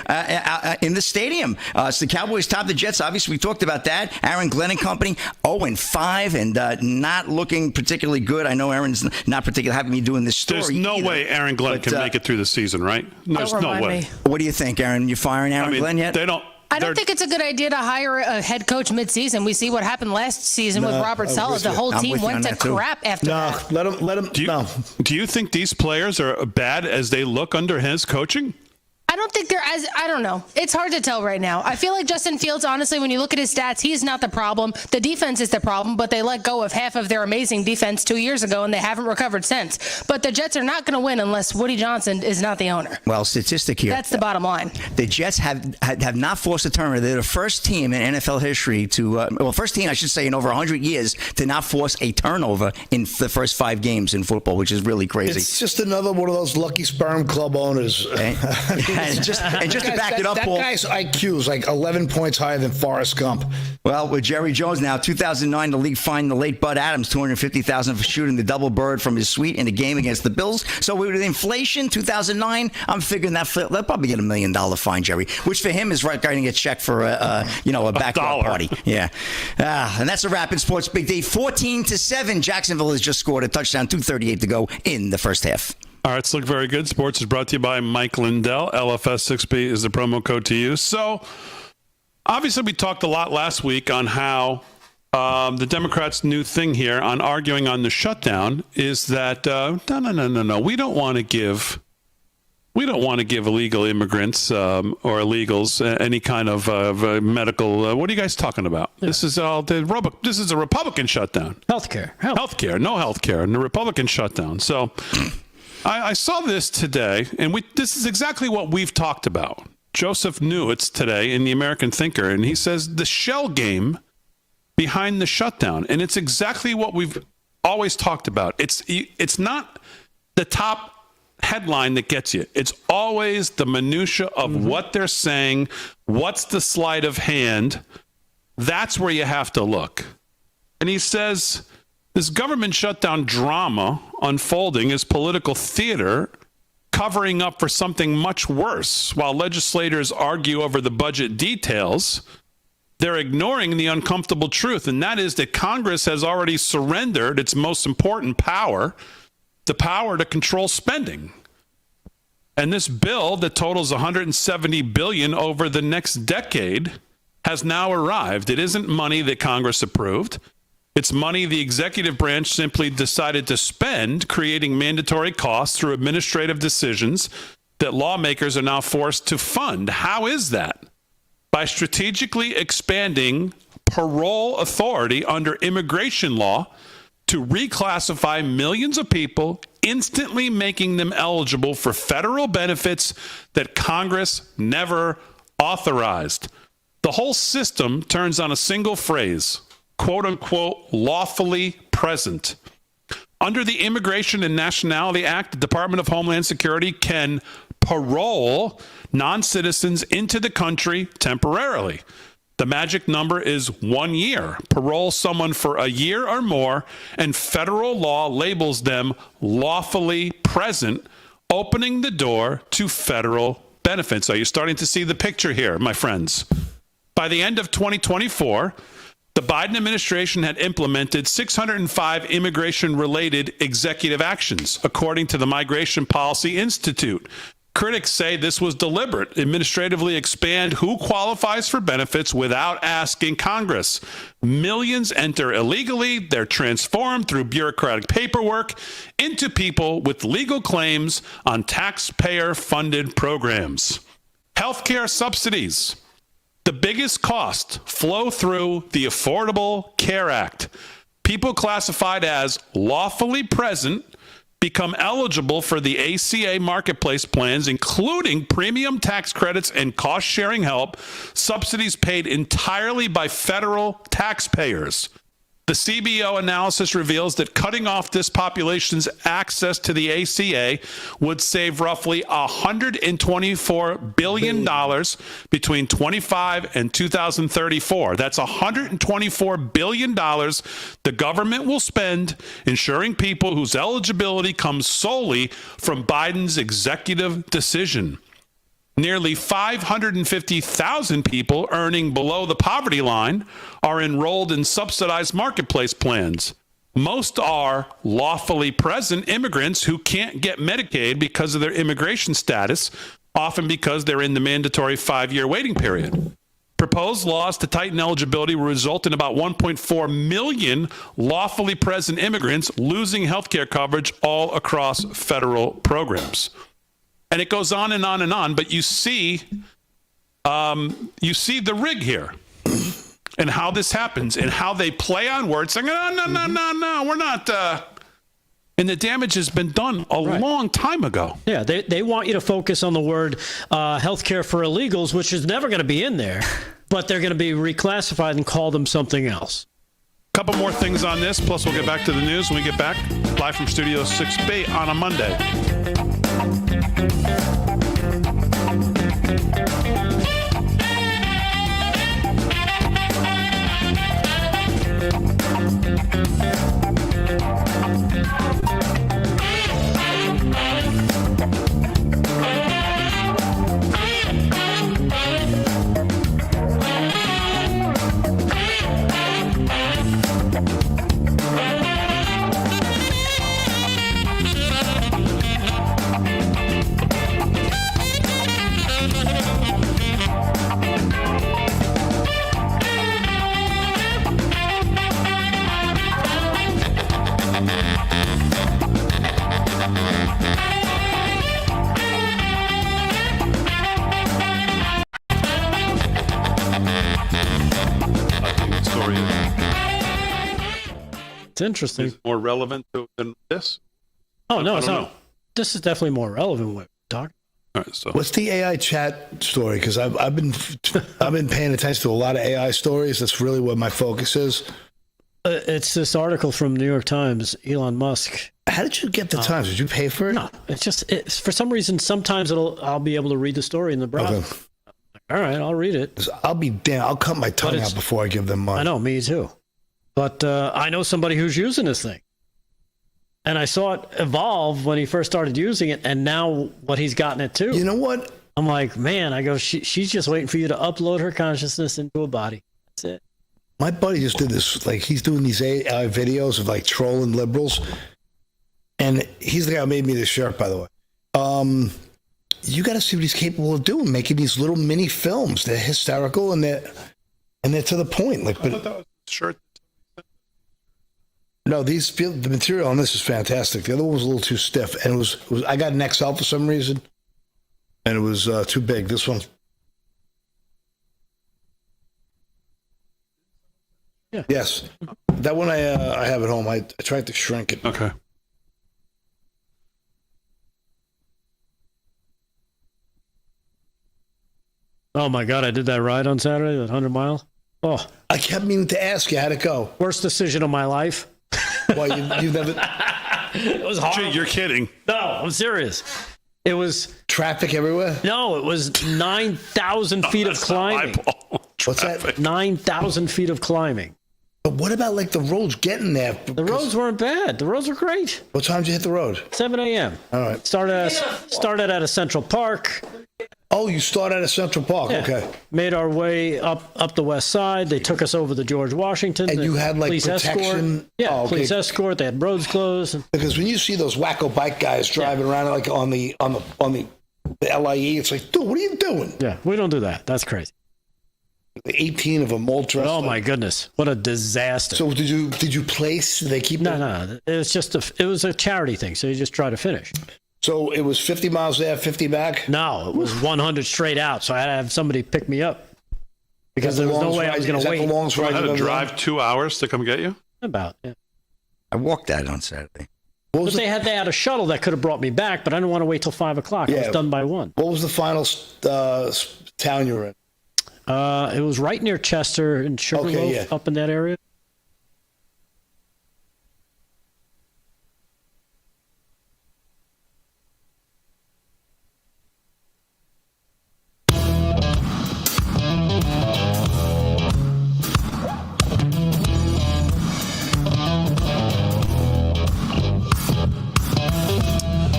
in the stadium. So the Cowboys top the Jets. Obviously, we talked about that. Aaron Glenn and company, 0-5 and not looking particularly good. I know Aaron's not particularly happy me doing this story. There's no way Aaron Glenn can make it through the season, right? There's no way. What do you think, Aaron? You firing Aaron Glenn yet? I don't think it's a good idea to hire a head coach midseason. We see what happened last season with Robert Saleh. The whole team went to crap after that. Let him. Do you think these players are bad as they look under his coaching? I don't think I don't know. It's hard to tell right now. I feel like Justin Fields, honestly, when you look at his stats, he's not the problem. The defense is the problem, but they let go of half of their amazing defense 2 years ago, and they haven't recovered since. But the Jets are not going to win unless Woody Johnson is not the owner. Well, statistic here. That's the bottom line. The Jets have not forced a turnover. They're the first team in NFL history to, first team, I should say, in over 100 years to not force a turnover in the first 5 games in football, which is really crazy. It's just another one of those lucky sperm club owners. And just to back it up, that Paul, guy's IQ is like 11 points higher than Forrest Gump. Well, with Jerry Jones now, 2009, the league fined the late Bud Adams $250,000 for shooting the double bird from his suite in a game against the Bills. So with inflation, 2009, I'm figuring they'll probably get $1 million fine, Jerry, which for him is writing a check for a backyard party. Yeah, and that's a wrap in sports. Big D, 14-7. Jacksonville has just scored a touchdown, 2:38 to go in the first half. All right, it's looking very good. Sports is brought to you by Mike Lindell. LFS6B is the promo code to use. So, obviously, we talked a lot last week on how the Democrats' new thing here on arguing on the shutdown is that no. We don't want to give illegal immigrants or illegals any kind of medical. What are you guys talking about? Yeah. This is this is a Republican shutdown. Healthcare, no healthcare, and the Republican shutdown. So. I saw this today, and this is exactly what we've talked about. Joseph Newitz today in the American Thinker, and he says the shell game behind the shutdown, and it's exactly what we've always talked about. It's not the top headline that gets you. It's always the minutia of what they're saying, what's the sleight of hand. That's where you have to look. And he says this government shutdown drama unfolding is political theater covering up for something much worse. While legislators argue over the budget details, they're ignoring the uncomfortable truth, and that is that Congress has already surrendered its most important power, the power to control spending. And this bill that totals $170 billion over the next decade has now arrived. It isn't money that Congress approved. It's money the executive branch simply decided to spend, creating mandatory costs through administrative decisions that lawmakers are now forced to fund. How is that? By strategically expanding parole authority under immigration law to reclassify millions of people, instantly making them eligible for federal benefits that Congress never authorized. The whole system turns on a single phrase, quote unquote, lawfully present. Under the Immigration and Nationality Act, the Department of Homeland Security can parole non-citizens into the country temporarily. The magic number is 1 year. Parole someone for a year or more, and federal law labels them lawfully present, opening the door to federal benefits. Are you starting to see the picture here, my friends? By the end of 2024, the Biden administration had implemented 605 immigration-related executive actions, according to the Migration Policy Institute. Critics say this was deliberate, administratively expand who qualifies for benefits without asking Congress. Millions enter illegally. They're transformed through bureaucratic paperwork into people with legal claims on taxpayer-funded programs. Healthcare subsidies. The biggest cost flow through the Affordable Care Act. People classified as lawfully present become eligible for the ACA marketplace plans, including premium tax credits and cost-sharing help, subsidies paid entirely by federal taxpayers. The CBO analysis reveals that cutting off this population's access to the ACA would save roughly $124 billion between 25 and 2034. That's $124 billion the government will spend ensuring people whose eligibility comes solely from Biden's executive decision. Nearly 550,000 people earning below the poverty line are enrolled in subsidized marketplace plans. Most are lawfully present immigrants who can't get Medicaid because of their immigration status, often because they're in the mandatory 5-year waiting period. Proposed laws to tighten eligibility will result in about 1.4 million lawfully present immigrants losing health care coverage all across federal programs. And it goes on and on and on, but you see the rig here and how this happens and how they play on words saying, no, we're not. And the damage has been done a long time ago. Yeah, they want you to focus on the word healthcare for illegals, which is never going to be in there, but they're going to be reclassified and call them something else. Couple more things on this, plus we'll get back to the news when we get back live from Studio 6B on a Monday. It's interesting. Is it more relevant than this? Oh, no, it's not. This is definitely more relevant with Doc. All right, so what's the AI chat story? Because I've been paying attention to a lot of AI stories. That's really what my focus is. It's this article from New York Times, Elon Musk. How did you get the Times? Did you pay for it? No, it's for some reason, sometimes I'll be able to read the story in the browser. Okay. All right, I'll read it. I'll be damn. I'll cut my tongue out before I give them money. I know, me too. But I know somebody who's using this thing. And I saw it evolve when he first started using it, and now what he's gotten it to. You know what? I'm like, man, I go, she's just waiting for you to upload her consciousness into a body. That's it. My buddy just did this. Like, he's doing these AI videos of, like, trolling liberals. And he's the guy who made me this shirt, by the way. You got to see what he's capable of doing, making these little mini films. They're hysterical, and they're to the point. Like, I thought that was a shirt. No, the material on this is fantastic. The other one was a little too stiff, and it was I got an XL for some reason, and it was too big. This one, yeah, yes, that one I have at home. I tried to shrink it. Okay. Oh my God, I did that ride on Saturday, that 100 mile. Oh, I kept meaning to ask you how'd it go. Worst decision of my life. Why you never? It was hard. You're kidding. No, I'm serious. It was traffic everywhere. No, it was 9,000 feet of climbing. What's that? 9,000 feet of climbing. But what about like the roads getting there? The roads weren't bad. The roads were great. What time did you hit the road? 7 a.m. All right. Started at a Central Park. Oh, you started at Central Park. Yeah. Okay. Made our way up the west side. They took us over to George Washington. And you had like police protection. Escort. Yeah, okay. Police escort. They had roads closed. Because when you see those wacko bike guys driving around like on the LIE, it's like, dude, what are you doing? Yeah, we don't do that. That's crazy. 18 of them all dressed. Oh my goodness, what a disaster! So did you place? Did they keep? No. It was a charity thing. So you just try to finish. So it was 50 miles there, 50 back? No, it was 100 straight out. So I had to have somebody pick me up because there was no way I was going to wait. I had to drive 2 hours to come get you? About, yeah. I walked that on Saturday. But they had a shuttle that could have brought me back, but I didn't want to wait till 5 o'clock. I was done by 1. What was the final town you were in? It was right near Chester and Sugarloaf, up in that area.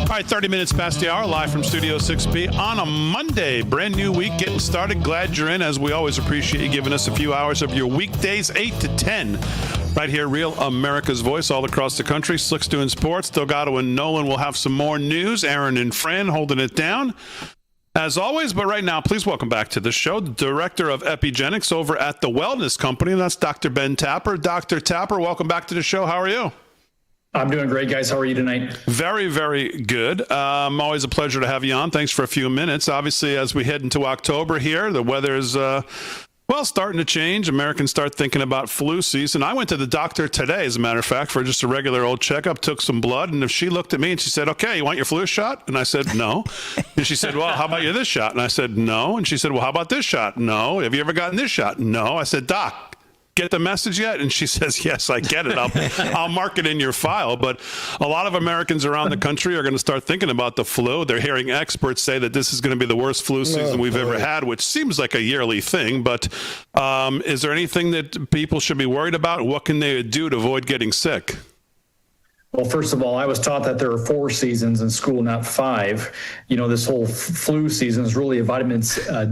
All right, 30 minutes past the hour, live from Studio 6B on a Monday. Brand new week getting started. Glad you're in. As we always appreciate you giving us a few hours of your weekdays, 8 to 10. Right here, Real America's Voice all across the country. Slick's doing sports. Delgado and Nolan will have some more news. Aaron and Fran holding it down, as always. But right now, please welcome back to the show the Director of Epigenics over at the Wellness Company, and that's Dr. Ben Tapper. Dr. Tapper, welcome back to the show. How are you? I'm doing great, guys. How are you tonight? Very, very good. Always a pleasure to have you on. Thanks for a few minutes. Obviously, as we head into October here, the weather's, starting to change. Americans start thinking about flu season. I went to the doctor today, as a matter of fact, for just a regular old checkup, took some blood, and she looked at me and she said, okay, you want your flu shot? And I said, no. And she said, well, how about this shot? And I said, no. And she said, well, how about this shot? No. Have you ever gotten this shot? No. I said, Doc, get the message yet? And she says, yes, I get it. I'll mark it in your file. But a lot of Americans around the country are going to start thinking about the flu. They're hearing experts say that this is going to be the worst flu season we've ever had, which seems like a yearly thing. But is there anything that people should be worried about? What can they do to avoid getting sick? Well, first of all, I was taught that there are 4 seasons in school, not 5. You know, this whole flu season is really a vitamin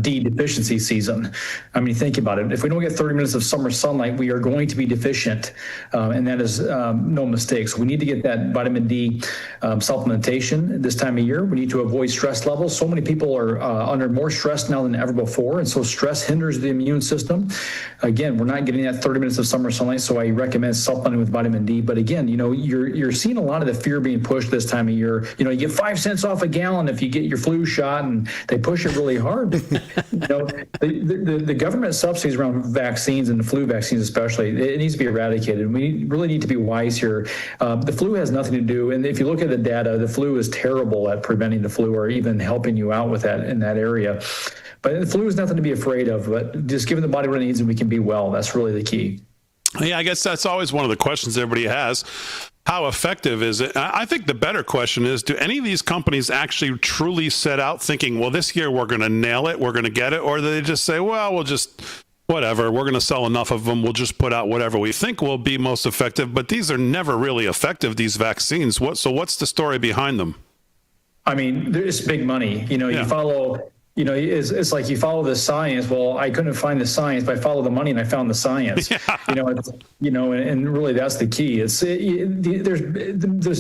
D deficiency season. I mean, think about it. If we don't get 30 minutes of summer sunlight, we are going to be deficient, and that is no mistake. So we need to get that vitamin D supplementation this time of year. We need to avoid stress levels. So many people are under more stress now than ever before, and so stress hinders the immune system. Again, we're not getting that 30 minutes of summer sunlight, so I recommend supplementing with vitamin D. But again, you know, you're seeing a lot of the fear being pushed this time of year. You know, you get 5 cents off a gallon if you get your flu shot, and they push it really hard. You know, the government subsidies around vaccines and the flu vaccines especially, it needs to be eradicated. We really need to be wise here. The flu has nothing to do, and if you look at the data, the flu is terrible at preventing the flu or even helping you out with that in that area. But the flu is nothing to be afraid of, but just giving the body what it needs and we can be well. That's really the key. Yeah, I guess that's always one of the questions everybody has. How effective is it? I think the better question is, do any of these companies actually truly set out thinking, well, this year we're going to nail it, we're going to get it? Or do they just say, well, we'll just, whatever, we're going to sell enough of them, we'll just put out whatever we think will be most effective? But these are never really effective, these vaccines. So what's the story behind them? I mean, it's big money. You know, you follow... You know, it's like you follow the science. Well, I couldn't find the science, but I followed the money and I found the science. Yeah. And really that's the key. There's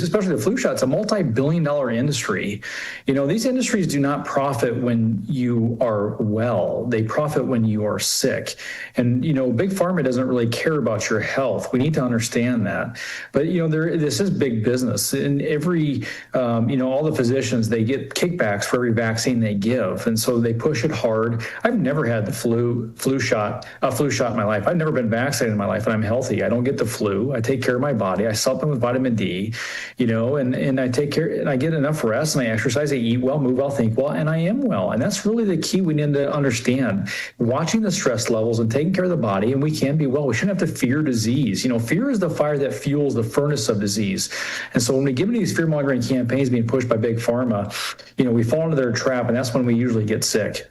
especially the flu shot. It's a multi-billion-dollar industry. You know, these industries do not profit when you are well. They profit when you are sick. And, you know, Big Pharma doesn't really care about your health. We need to understand that. But, you know, this is big business. And every, all the physicians, they get kickbacks for every vaccine they give. And so they push it hard. I've never had the flu shot in my life. I've never been vaccinated in my life, and I'm healthy. I don't get the flu. I take care of my body. I supplement with vitamin D, you know, and I take care, and I get enough rest, and I exercise, I eat well, move well, think well, and I am well. And that's really the key we need to understand. Watching the stress levels and taking care of the body, and we can be well. We shouldn't have to fear disease. You know, fear is the fire that fuels the furnace of disease. And so when we give into these fear-mongering campaigns being pushed by Big Pharma, you know, we fall into their trap, and that's when we usually get sick.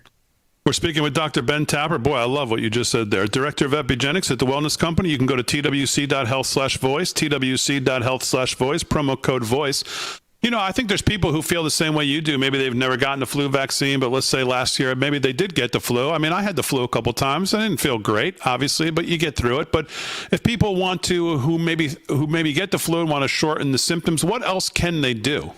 We're speaking with Dr. Ben Tapper. Boy, I love what you just said there. Director of Epigenics at the Wellness Company. You can go to twc.health/voice, twc.health/voice, promo code VOICE. You know, I think there's people who feel the same way you do. Maybe they've never gotten a flu vaccine, but let's say last year, maybe they did get the flu. I mean, I had the flu a couple times. I didn't feel great, obviously, but you get through it. But if people want to, who maybe get the flu and want to shorten the symptoms, what else can they do?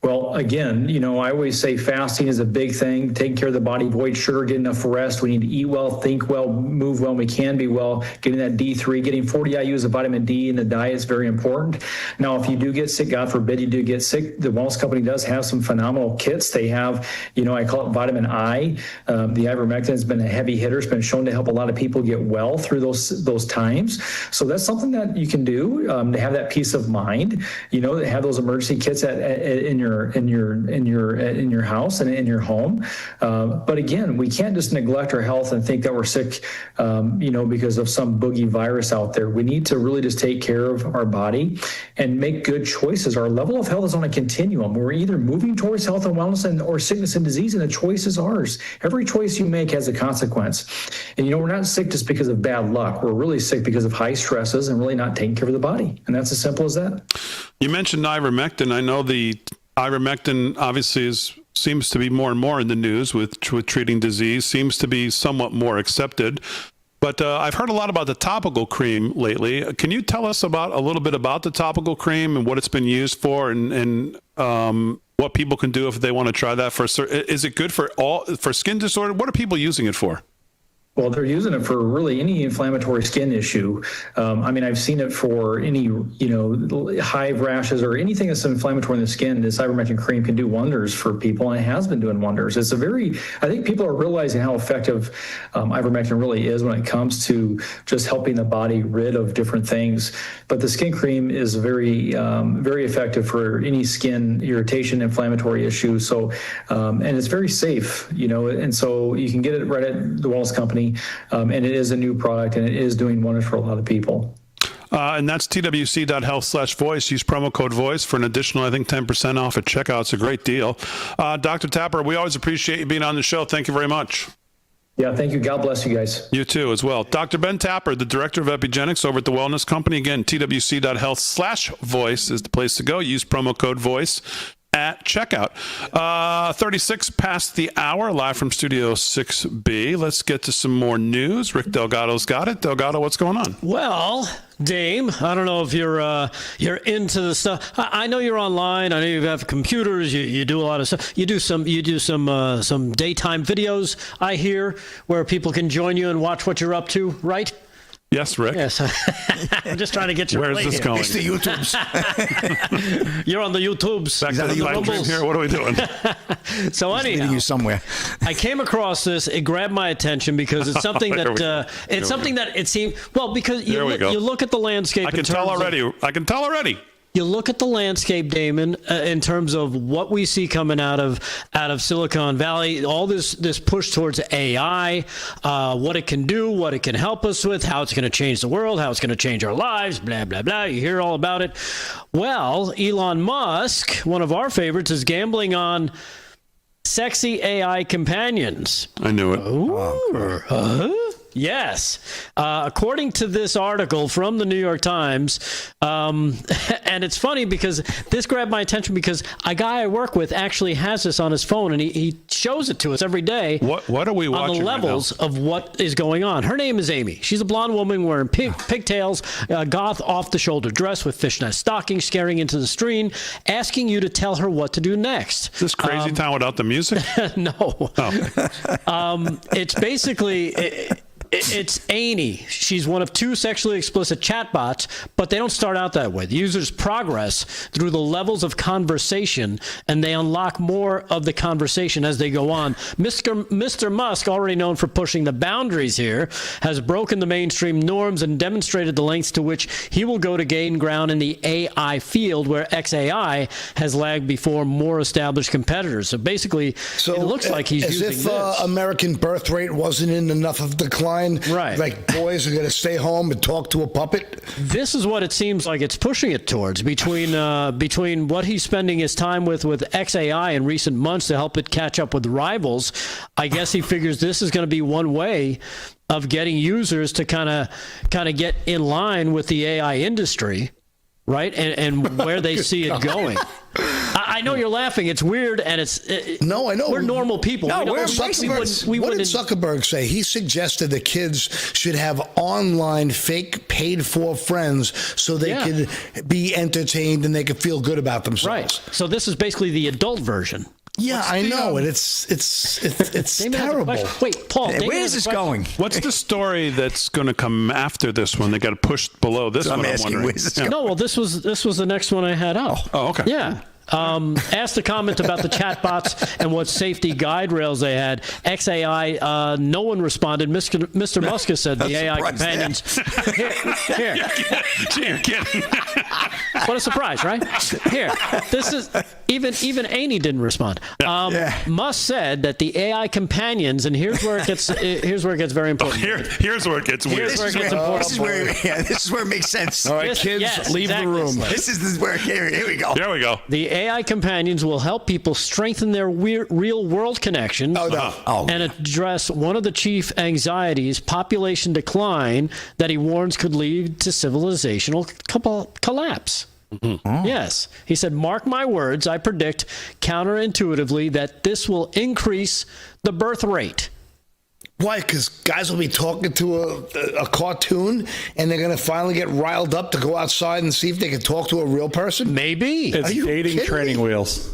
Well, again, I always say fasting is a big thing. Taking care of the body, avoid sugar, get enough rest. We need to eat well, think well, move well. We can be well. Getting that D3, getting 40 IUs of vitamin D in the diet is very important. Now, if you do get sick, God forbid you do get sick, the Wellness Company does have some phenomenal kits. They have, I call it vitamin I. The ivermectin has been a heavy hitter. It's been shown to help a lot of people get well through those times. So that's something that you can do to have that peace of mind. Have those emergency kits in your house and in your home. But again, we can't just neglect our health and think that we're sick, because of some boogie virus out there. We need to really just take care of our body and make good choices. Our level of health is on a continuum. We're either moving towards health and wellness or sickness and disease, and the choice is ours. Every choice you make has a consequence. And we're not sick just because of bad luck. We're really sick because of high stresses and really not taking care of the body. And that's as simple as that. You mentioned ivermectin. I know the ivermectin obviously seems to be more and more in the news with treating disease, seems to be somewhat more accepted. But I've heard a lot about the topical cream lately. Can you tell us a little bit about the topical cream and what it's been used for and what people can do if they want to try that? Is it good for skin disorder? What are people using it for? Well, they're using it for really any inflammatory skin issue. I've seen it for any, hive rashes or anything that's inflammatory in the skin. This ivermectin cream can do wonders for people, and it has been doing wonders. I think people are realizing how effective ivermectin really is when it comes to just helping the body rid of different things. But the skin cream is very, very effective for any skin irritation, inflammatory issue. So, and it's very safe, and so you can get it right at the Wellness Company. And it is a new product, and it is doing wonders for a lot of people. And that's twc.health/voice. Use promo code VOICE for an additional, 10% off at checkout. It's a great deal. Dr. Tapper, we always appreciate you being on the show. Thank you very much. Yeah, thank you. God bless you guys. You too, as well. Dr. Ben Tapper, the Director of Epigenics over at the Wellness Company. Again, twc.health/voice is the place to go. Use promo code VOICE at checkout. 36 past the hour, live from Studio 6B. Let's get to some more news. Rick Delgado's got it. Delgado, what's going on? Well, Dame, I don't know if you're into the stuff. I know you're online. I know you have computers. You do a lot of stuff. You do some daytime videos, I hear, where people can join you and watch what you're up to, right? Yes, Rick. Yes. I'm just trying to get you. Where's this going? It's the YouTubes. You're on the YouTubes. Back to the Rumbles here. What are we doing? So anyhow, leading you somewhere. I came across this. It grabbed my attention because it's something that it seemed because you look at the landscape. I can tell already. You look at the landscape, Damon, in terms of what we see coming out of Silicon Valley, all this push towards AI, what it can do, what it can help us with, how it's going to change the world, how it's going to change our lives, blah, blah, blah. You hear all about it. Well, Elon Musk, one of our favorites, is gambling on sexy AI companions. I knew it. Yes. According to this article from the New York Times, and it's funny because this grabbed my attention because a guy I work with actually has this on his phone, and he shows it to us every day. What are we watching on the levels right now? Of what is going on? Her name is Amy. She's a blonde woman wearing pigtails, goth off-the-shoulder dress with fishnet stockings, staring into the screen, asking you to tell her what to do next. Is this Crazy Town without the music? No. Oh. It's basically... It's Amy. She's one of 2 sexually explicit chatbots, but they don't start out that way. The users progress through the levels of conversation, and they unlock more of the conversation as they go on. Mr. Musk, already known for pushing the boundaries here, has broken the mainstream norms and demonstrated the lengths to which he will go to gain ground in the AI field, where XAI has lagged before more established competitors. So basically, it looks like he's using this. As if American birth rate wasn't in enough of decline. Right. Like boys are going to stay home and talk to a puppet. This is what it seems like it's pushing it towards, between what he's spending his time with XAI in recent months to help it catch up with rivals. I guess he figures this is going to be one way of getting users to kind of get in line with the AI industry, right? And where they see it going. I know you're laughing. It's weird, and no, I know. We're normal people. No, what did Zuckerberg say? He suggested that kids should have online fake paid-for friends so they could be entertained and they could feel good about themselves. Right. So this is basically the adult version. Yeah, I know, and it's terrible. Wait, Paul, where is this going? What's the story that's going to come after this one? They got pushed below this one. I'm wondering. No, well, this was the next one I had up. Oh, okay. Yeah. Asked a comment about the chatbots and what safety guide rails they had. XAI, no one responded. Mr. Musk has said the AI companions. Here. You're kidding. What a surprise, right? Here, this is even Aney didn't respond. Musk said that the AI companions, and here's where it gets very important. Here's where it gets weird. This is where it makes sense. All right, kids, leave the room. This is where here we go. There we go. The AI companions will help people strengthen their real-world connections and address one of the chief anxieties, population decline, that he warns could lead to civilizational collapse. Mm-hmm. Yes. He said, mark my words, I predict counterintuitively that this will increase the birth rate. Why? Because guys will be talking to a cartoon, and they're going to finally get riled up to go outside and see if they can talk to a real person? Maybe. It's dating training wheels.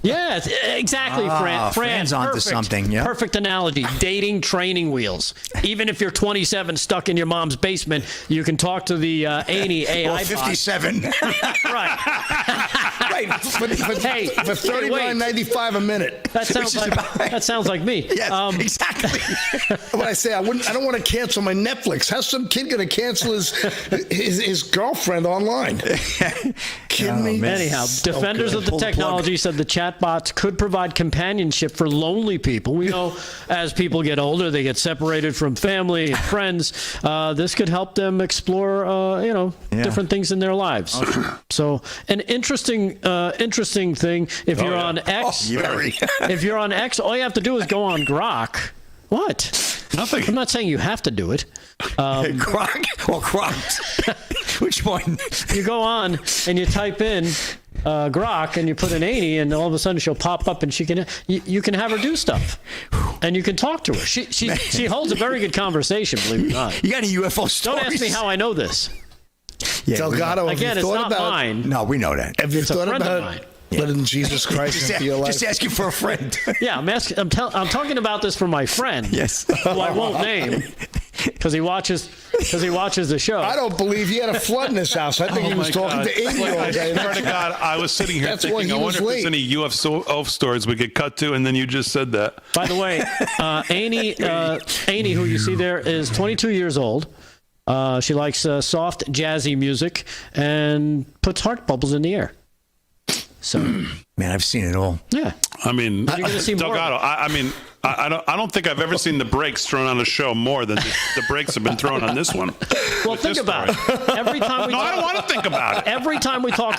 Yes, exactly, Fran. Fran's onto something. Yeah. Perfect analogy. Dating training wheels. Even if you're 27 stuck in your mom's basement, you can talk to the Aney AI or 57. Right. Right. For $39.95 a minute. That sounds like me. Yes, exactly. What I say, I don't want to cancel my Netflix. How's some kid going to cancel his girlfriend online? Kidding me? Anyhow, defenders of the technology said the chatbots could provide companionship for lonely people. We know as people get older, they get separated from family and friends. This could help them explore, different things in their lives. So, an interesting thing. If you're on X, if you're on X, all you have to do is go on Grok. What? Nothing. I'm not saying you have to do it. Grok or Crocs? Which one? You go on and you type in Grok and you put an Aney, and all of a sudden she'll pop up, and you can have her do stuff, and you can talk to her. She holds a very good conversation, believe it or not. You got any UFO stories? Don't ask me how I know this. Yeah, Delgado, again, it's not mine. No, we know that. Have you thought about letting Jesus Christ into your life? Just asking for a friend. Yeah, I'm talking about this for my friend. Yes. Who I won't name because he watches the show. I don't believe he had a flood in his house. I think he was talking to Aney all day. I swear to God, I was sitting here thinking, I wonder if there's any UFO stories we could cut to, and then you just said that. By the way, Aney, who you see there, is 22 years old. She likes soft, jazzy music and puts heart bubbles in the air. So, man, I've seen it all. Yeah. I mean, you're gonna see Delgado, I don't think I've ever seen the brakes thrown on a show more than the brakes have been thrown on this one. Well, think about it. Every time I don't want to think about it. Every time we talk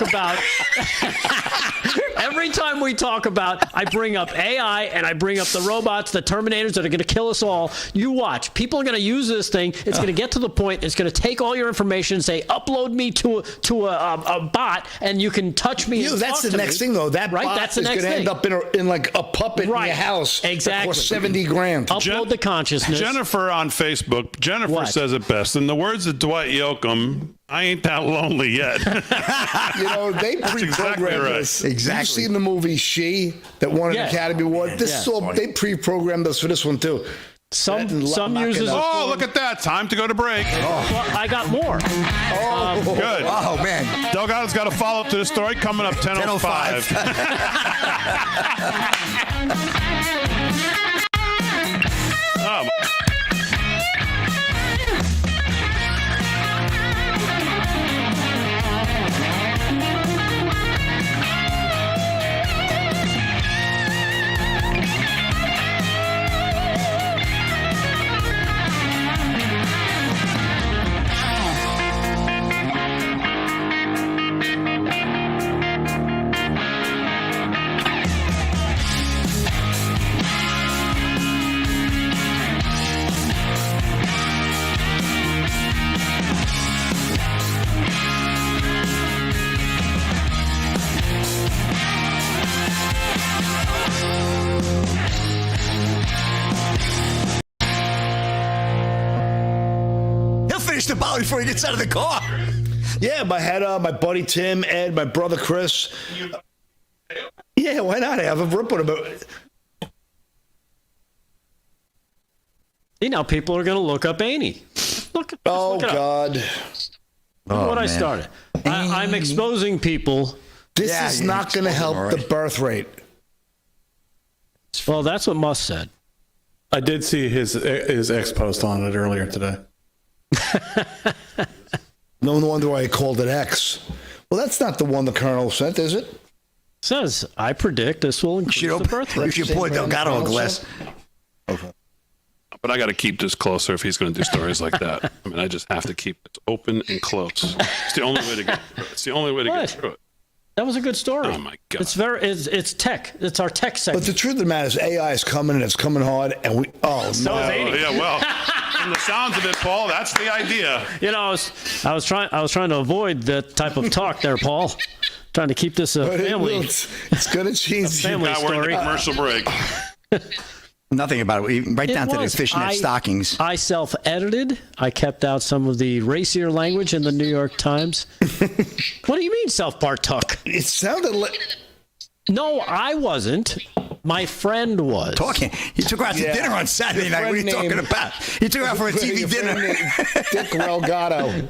about, I bring up AI and I bring up the robots, the Terminators that are going to kill us all. You watch. People are going to use this thing. It's going to get to the point. It's going to take all your information, say, upload me to a bot, and you can touch me. That's the next thing, though. That bot is going to end up in like a puppet in your house. Exactly. For $70,000. Upload the consciousness. Jennifer on Facebook. Says it best. In the words of Dwight Yoakam, I ain't that lonely yet. They pre-programmed this. Exactly. You've seen the movie She that won an Academy Award. They pre-programmed us for this one too. Some users. Oh, look at that! Time to go to break. Well, I got more. Good. Oh man, Delgado's got a follow-up to the story coming up 10:05. Oh. finished the bottle before he gets out of the car. Yeah, I had my buddy Tim, Ed, my brother Chris. Yeah, why not? I have a rip with him. See, now people are going to look up Aney. Look God. What I started. I'm exposing people. This is not going to help the birth rate. Well, that's what Musk said. I did see his ex post on it earlier today. No wonder why he called it X. Well, that's not the one the Colonel sent, is it? Says, I predict this will increase the birth rate. You should pour Delgado a glass. Okay. But I got to keep this closer if he's going to do stories like that. I mean, I just have to keep it open and close. It's the only way to get through it. It's the only way to get through it. That was a good story. Oh, my God. It's tech. It's our tech segment. But the truth of the matter is AI is coming, and it's coming hard, and we... Oh, so is Aney. Yeah, well, from the sounds of it, Paul, that's the idea. You know, I was trying to avoid that type of talk there, Paul. Trying to keep this a family. It's going to change. Family story. We're in the commercial break. Nothing about it. Right down to the fishnet stockings. I self-edited. I kept out some of the racier language in the New York Times. What do you mean, self-partook? It sounded like... No, I wasn't. My friend was. Talking. He took her out to dinner on Saturday night. What are you talking about? He took her out for a TV dinner. Dick Delgado.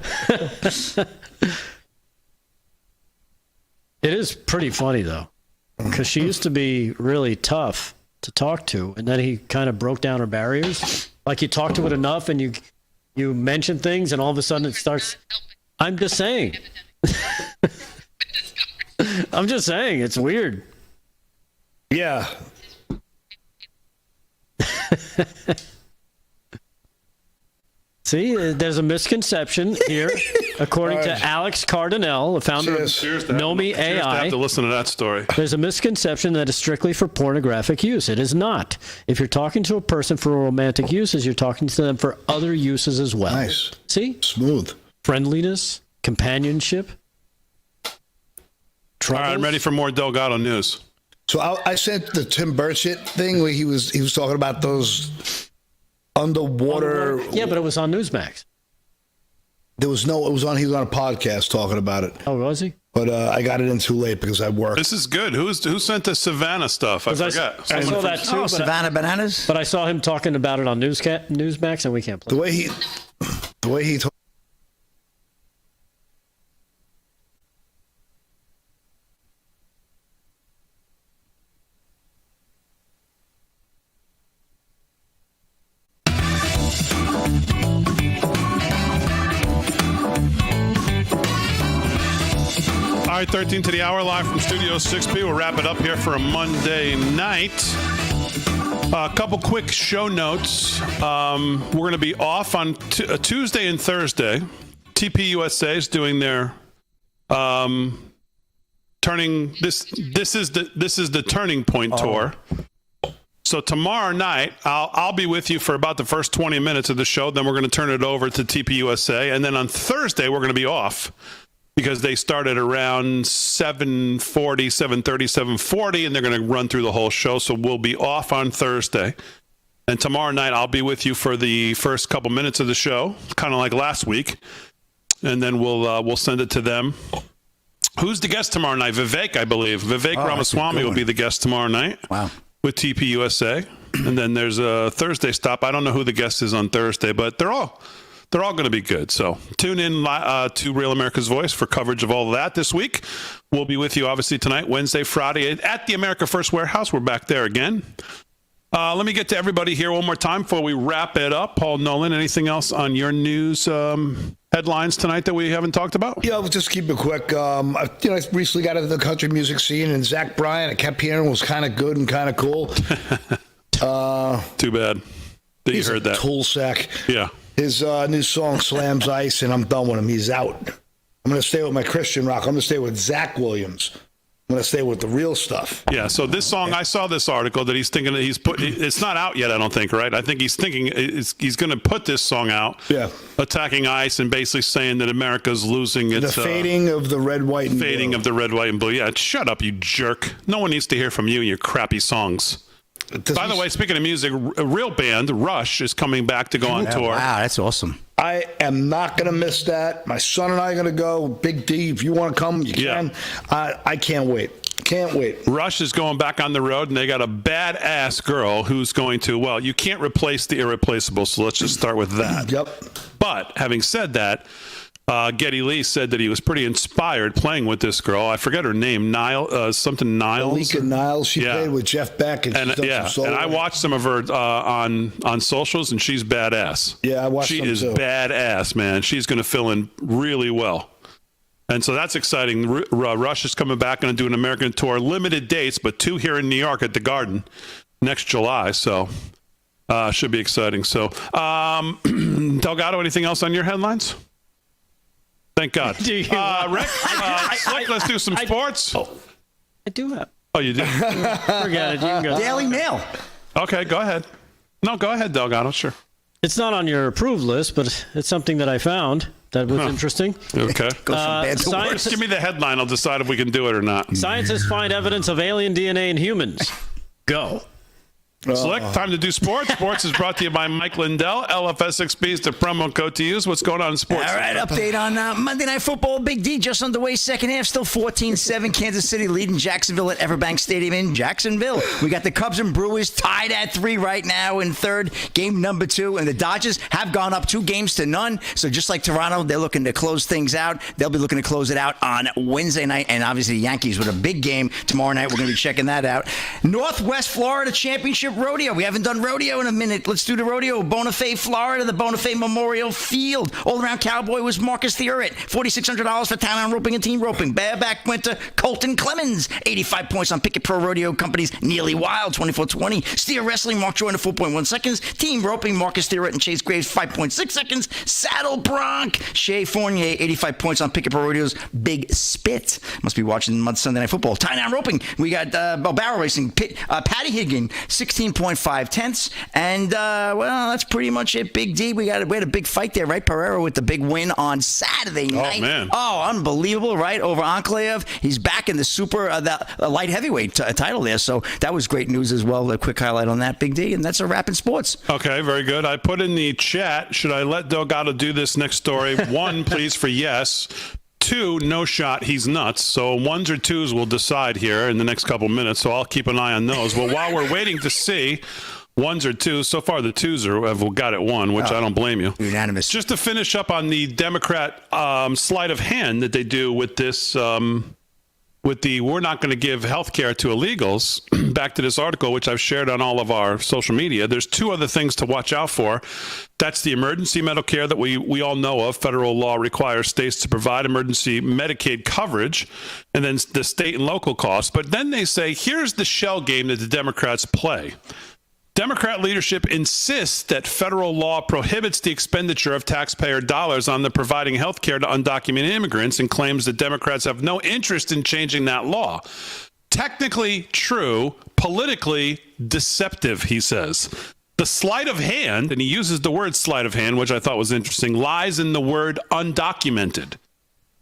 It is pretty funny, though, because she used to be really tough to talk to, and then he kind of broke down her barriers. Like you talk to it enough, and you mention things, and all of a sudden it starts. I'm just saying. I'm just saying, it's weird. Yeah. See, there's a misconception here, according to Alex Cardinal, the founder of Nomi AI. I have to listen to that story. There's a misconception that is strictly for pornographic use. It is not. If you're talking to a person for romantic uses, you're talking to them for other uses as well. Nice. See? Smooth. Friendliness, companionship. All right, I'm ready for more Delgado news. So I sent the Tim Burchett thing where he was talking about those underwater. Yeah, but it was on Newsmax. He was on a podcast talking about it. Oh, was he? But I got it in too late because I worked. This is good. Who sent the Savannah stuff? I forgot. I saw that too. Savannah Bananas. But I saw him talking about it on Newsmax, and we can't play. The way he told. All right, 13 to the hour, live from Studio 6B. We'll wrap it up here for a Monday night. A couple quick show notes. We're going to be off on Tuesday and Thursday. TPUSA is doing their turning. This is the Turning Point tour. So tomorrow night, I'll be with you for about the first 20 minutes of the show. Then we're going to turn it over to TPUSA, and then on Thursday we're going to be off, because they start at around 7:30, 7:40, and they're going to run through the whole show. So we'll be off on Thursday. And tomorrow night, I'll be with you for the first couple minutes of the show, kind of like last week. And then we'll send it to them. Who's the guest tomorrow night? Vivek, I believe. Vivek Ramaswamy will be the guest tomorrow night. Wow. With TPUSA. And then there's a Thursday stop. I don't know who the guest is on Thursday, but they're all going to be good. So tune in to Real America's Voice for coverage of all of that this week. We'll be with you, obviously, tonight, Wednesday, Friday, at the America First Warehouse. We're back there again. Let me get to everybody here one more time before we wrap it up. Paul Nolan, anything else on your news headlines tonight that we haven't talked about? Yeah, we'll just keep it quick. I recently got into the country music scene, and Zach Bryan, I kept hearing, was kind of good and kind of cool. Too bad that you heard that. Tool sack. Yeah. His new song, Slams Ice, and I'm done with him. He's out. I'm going to stay with my Christian rock. I'm going to stay with Zach Williams. I'm going to stay with the real stuff. Yeah, so this song, I saw this article that he's thinking that it's not out yet, I don't think, right? I think he's thinking he's going to put this song out, attacking ICE and basically saying that America's losing its... The fading of the red, white, and blue. Fading of the red, white, and blue. Yeah, shut up, you jerk. No one needs to hear from you and your crappy songs. By the way, speaking of music, a real band, Rush, is coming back to go on tour. Wow, that's awesome. I am not going to miss that. My son and I are going to go. Big D, if you want to come, you can. I can't wait. Can't wait. Rush is going back on the road, and they got a badass girl who's going to, well, you can't replace the irreplaceable, so let's just start with that. Yep. But having said that, Geddy Lee said that he was pretty inspired playing with this girl. I forget her name, something Niles. Alika Niles. She played with Jeff Beck, and I watched some of her on socials, and she's badass. Yeah, I watched. She them is too. badass, man. She's going to fill in really well. And so that's exciting. Rush is coming back, going to do an American tour, limited dates, but 2 here in New York at the Garden next July. So should be exciting. So Delgado, anything else on your headlines? Thank God. Rick, Slick, let's do some sports. I do have. Oh, you do? Forget it. You can go. Daily Mail. Okay, go ahead. No, go ahead, Delgado. Sure. It's not on your approved list, but it's something that I found that was interesting. Okay. Science, give me the headline. I'll decide if we can do it or not. Scientists find evidence of alien DNA in humans. Go. Slick, time to do sports. Sports is brought to you by Mike Lindell. LFS6B is the promo code to use. What's going on in sports? All right, update on Monday Night Football. Big D just underway. Second half, still 14-7. Kansas City leading Jacksonville at Everbank Stadium in Jacksonville. We got the Cubs and Brewers tied at 3 right now in third. Game number 2. And the Dodgers have gone up 2-0. So just like Toronto, they're looking to close things out. They'll be looking to close it out on Wednesday night. And obviously the Yankees with a big game tomorrow night. We're going to be checking that out. Northwest Florida Championship Rodeo. We haven't done rodeo in a minute. Let's do the rodeo. Bonifay, Florida, the Bonifay Memorial Field. All-around cowboy was Marcus Thierret. $4,600 for town on roping and team roping. Bareback went to Colton Clemens. 85 points on Pickett Pro Rodeo Company's Nearly Wild, 24-20. Steer Wrestling, Mark Jordan, 4.1 seconds. Team roping, Marcus Thierret and Chase Graves, 5.6 seconds. Saddle Bronc, Shea Fournier, 85 points on Pickett Pro Rodeo's Big Spit. Must be watching Sunday Night Football. Tie down roping. We got barrel racing. Patty Higgin, 16.5 tenths. And, well, that's pretty much it. Big D, we had a big fight there, right? Pereira with the big win on Saturday night. Oh, man. Oh, unbelievable, right? Over Ankleev. He's back in the super, light heavyweight title there. So that was great news as well. A quick highlight on that, Big D. And that's a wrap in sports. Okay, very good. I put in the chat, should I let Delgado do this next story? 1, please, for yes. 2, no shot, he's nuts. So 1s or 2s will decide here in the next couple minutes, so I'll keep an eye on those. Well, while we're waiting to see 1s or 2s, so far the 2s have got it 1, which I don't blame you. Unanimous. Just to finish up on the Democrat sleight of hand that they do with this, with the we're not going to give health care to illegals, back to this article, which I've shared on all of our social media, there's 2 other things to watch out for. That's the emergency medical care that we all know of. Federal law requires states to provide emergency Medicaid coverage, and then the state and local costs. But then they say, here's the shell game that the Democrats play. Democrat leadership insists that federal law prohibits the expenditure of taxpayer dollars on the providing health care to undocumented immigrants and claims that Democrats have no interest in changing that law. Technically true, politically deceptive, he says. The sleight of hand, and he uses the word sleight of hand, which I thought was interesting, lies in the word undocumented.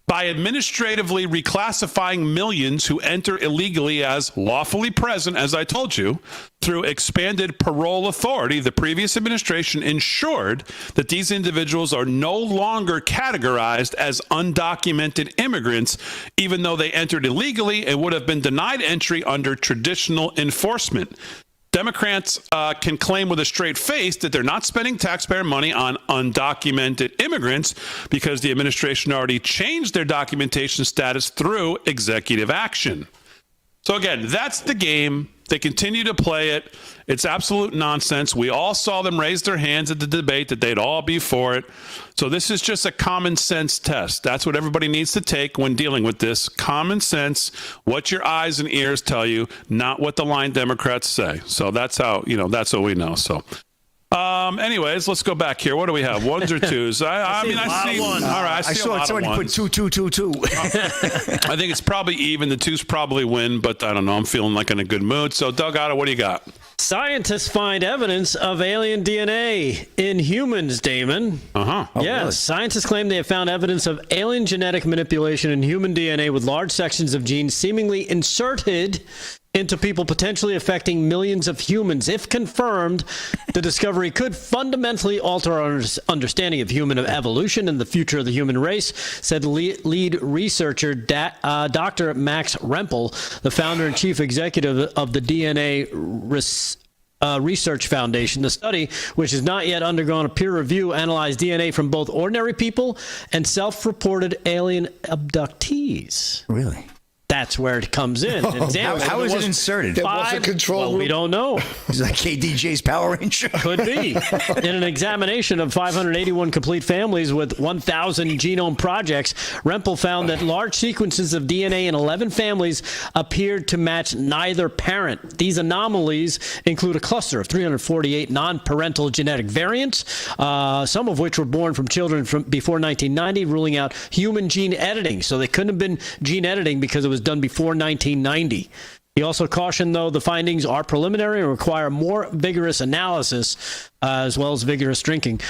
By administratively reclassifying millions who enter illegally as lawfully present, as I told you, through expanded parole authority, the previous administration ensured that these individuals are no longer categorized as undocumented immigrants, even though they entered illegally and would have been denied entry under traditional enforcement. Democrats can claim with a straight face that they're not spending taxpayer money on undocumented immigrants because the administration already changed their documentation status through executive action. So again, that's the game. They continue to play it. It's absolute nonsense. We all saw them raise their hands at the debate that they'd all be for it. So this is just a common sense test. That's what everybody needs to take when dealing with this. Common sense, what your eyes and ears tell you, not what the line Democrats say. So that's how, that's what we know. So anyways, let's go back here. What do we have? 1s or 2s? I see ones. All right, I saw somebody put 2, 2, 2, 2. I think it's probably even. The 2s probably win, but I don't know. I'm feeling like in a good mood. So, Delgado, what do you got? Scientists find evidence of alien DNA in humans, Damon. Uh-huh. Yes, really? Scientists claim they have found evidence of alien genetic manipulation in human DNA with large sections of genes seemingly inserted into people potentially affecting millions of humans. If confirmed, the discovery could fundamentally alter our understanding of human evolution and the future of the human race, said lead researcher Dr. Max Rempel, the founder and chief executive of the DNA Research Foundation. The study, which has not yet undergone a peer review, analyzed DNA from both ordinary people and self-reported alien abductees. Really? That's where it comes in. How is it inserted? There was a control group. We don't know. Is that KDJ's Power Ranger? Could be. In an examination of 581 complete families with 1,000 genome projects, Rempel found that large sequences of DNA in 11 families appeared to match neither parent. These anomalies include a cluster of 348 non-parental genetic variants, some of which were born from children from before 1990, ruling out human gene editing. So they couldn't have been gene editing because it was done before 1990. He also cautioned, though, the findings are preliminary and require more vigorous analysis as well as vigorous drinking.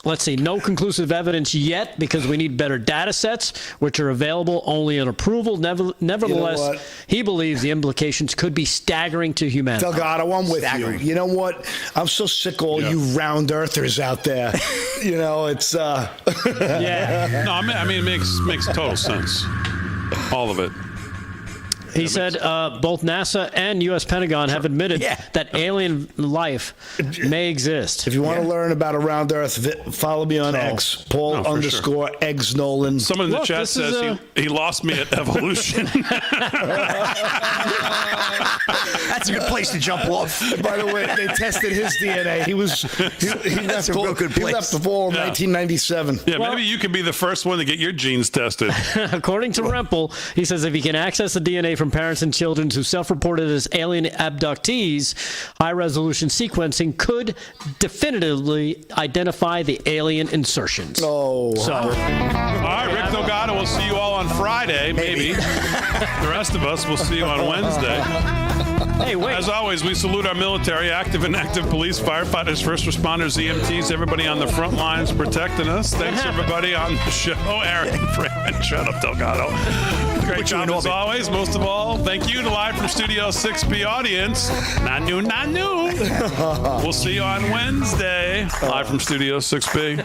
Let's see, no conclusive evidence yet because we need better data sets, which are available only on approval. Nevertheless, he believes the implications could be staggering to humanity. Delgado, I'm with you. You know what? I'm so sick of all you round earthers out there. It's... Yeah. No, I mean, it makes total sense. All of it. He said both NASA and U.S. Pentagon have admitted that alien life may exist. If you want to learn about Around Earth, follow me on X, Paul_Eggs Nolan. Someone in the chat says he lost me at evolution. That's a good place to jump off. By the way, they tested his DNA. He left the ball in 1997. Yeah, maybe you could be the first one to get your genes tested. According to Rempel, he says if he can access the DNA from parents and children who self-reported as alien abductees, high-resolution sequencing could definitively identify the alien insertions. Oh. So, all right, Rick Delgado, we'll see you all on Friday, maybe. The rest of us will see you on Wednesday. Hey, wait. As always, we salute our military, active and inactive police, firefighters, first responders, EMTs, everybody on the front lines protecting us. Thanks, everybody on the show. Aaron Freeman, shut up, Delgado. Great job as always. Most of all, thank you to Live from Studio 6B audience. Nanu. We'll see you on Wednesday. Live from Studio 6B.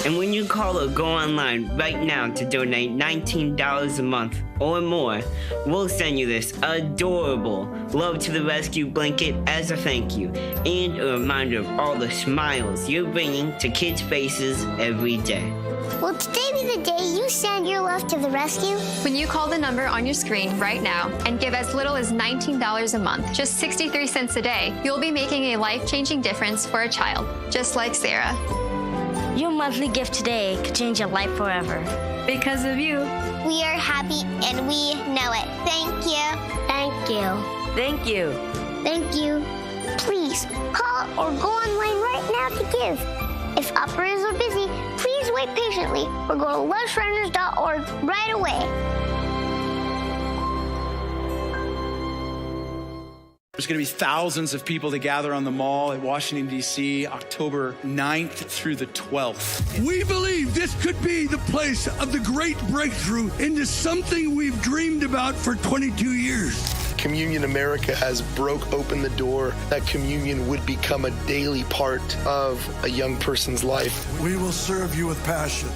And when you call or go online right now to donate $19 a month or more, we'll send you this adorable Love to the Rescue blanket as a thank you and a reminder of all the smiles you're bringing to kids' faces every day. Will today be the day you send your love to the rescue? When you call the number on your screen right now and give as little as $19 a month, just 63 cents a day, you'll be making a life-changing difference for a child, just like Sarah. Your monthly gift today could change your life forever. Because of you. We are happy and we know it. Thank you. Thank you. Thank you. Thank you. Please call or go online right now to give. If operators are busy, please wait patiently immediately. We're going to lushrunners.org right away. There's going to be thousands of people that gather on the mall at Washington, D.C., October 9th through the 12th. We believe this could be the place of the great breakthrough into something we've dreamed about for 22 years. Communion America has broke open the door that communion would become a daily part of a young person's life. We will serve you with passion.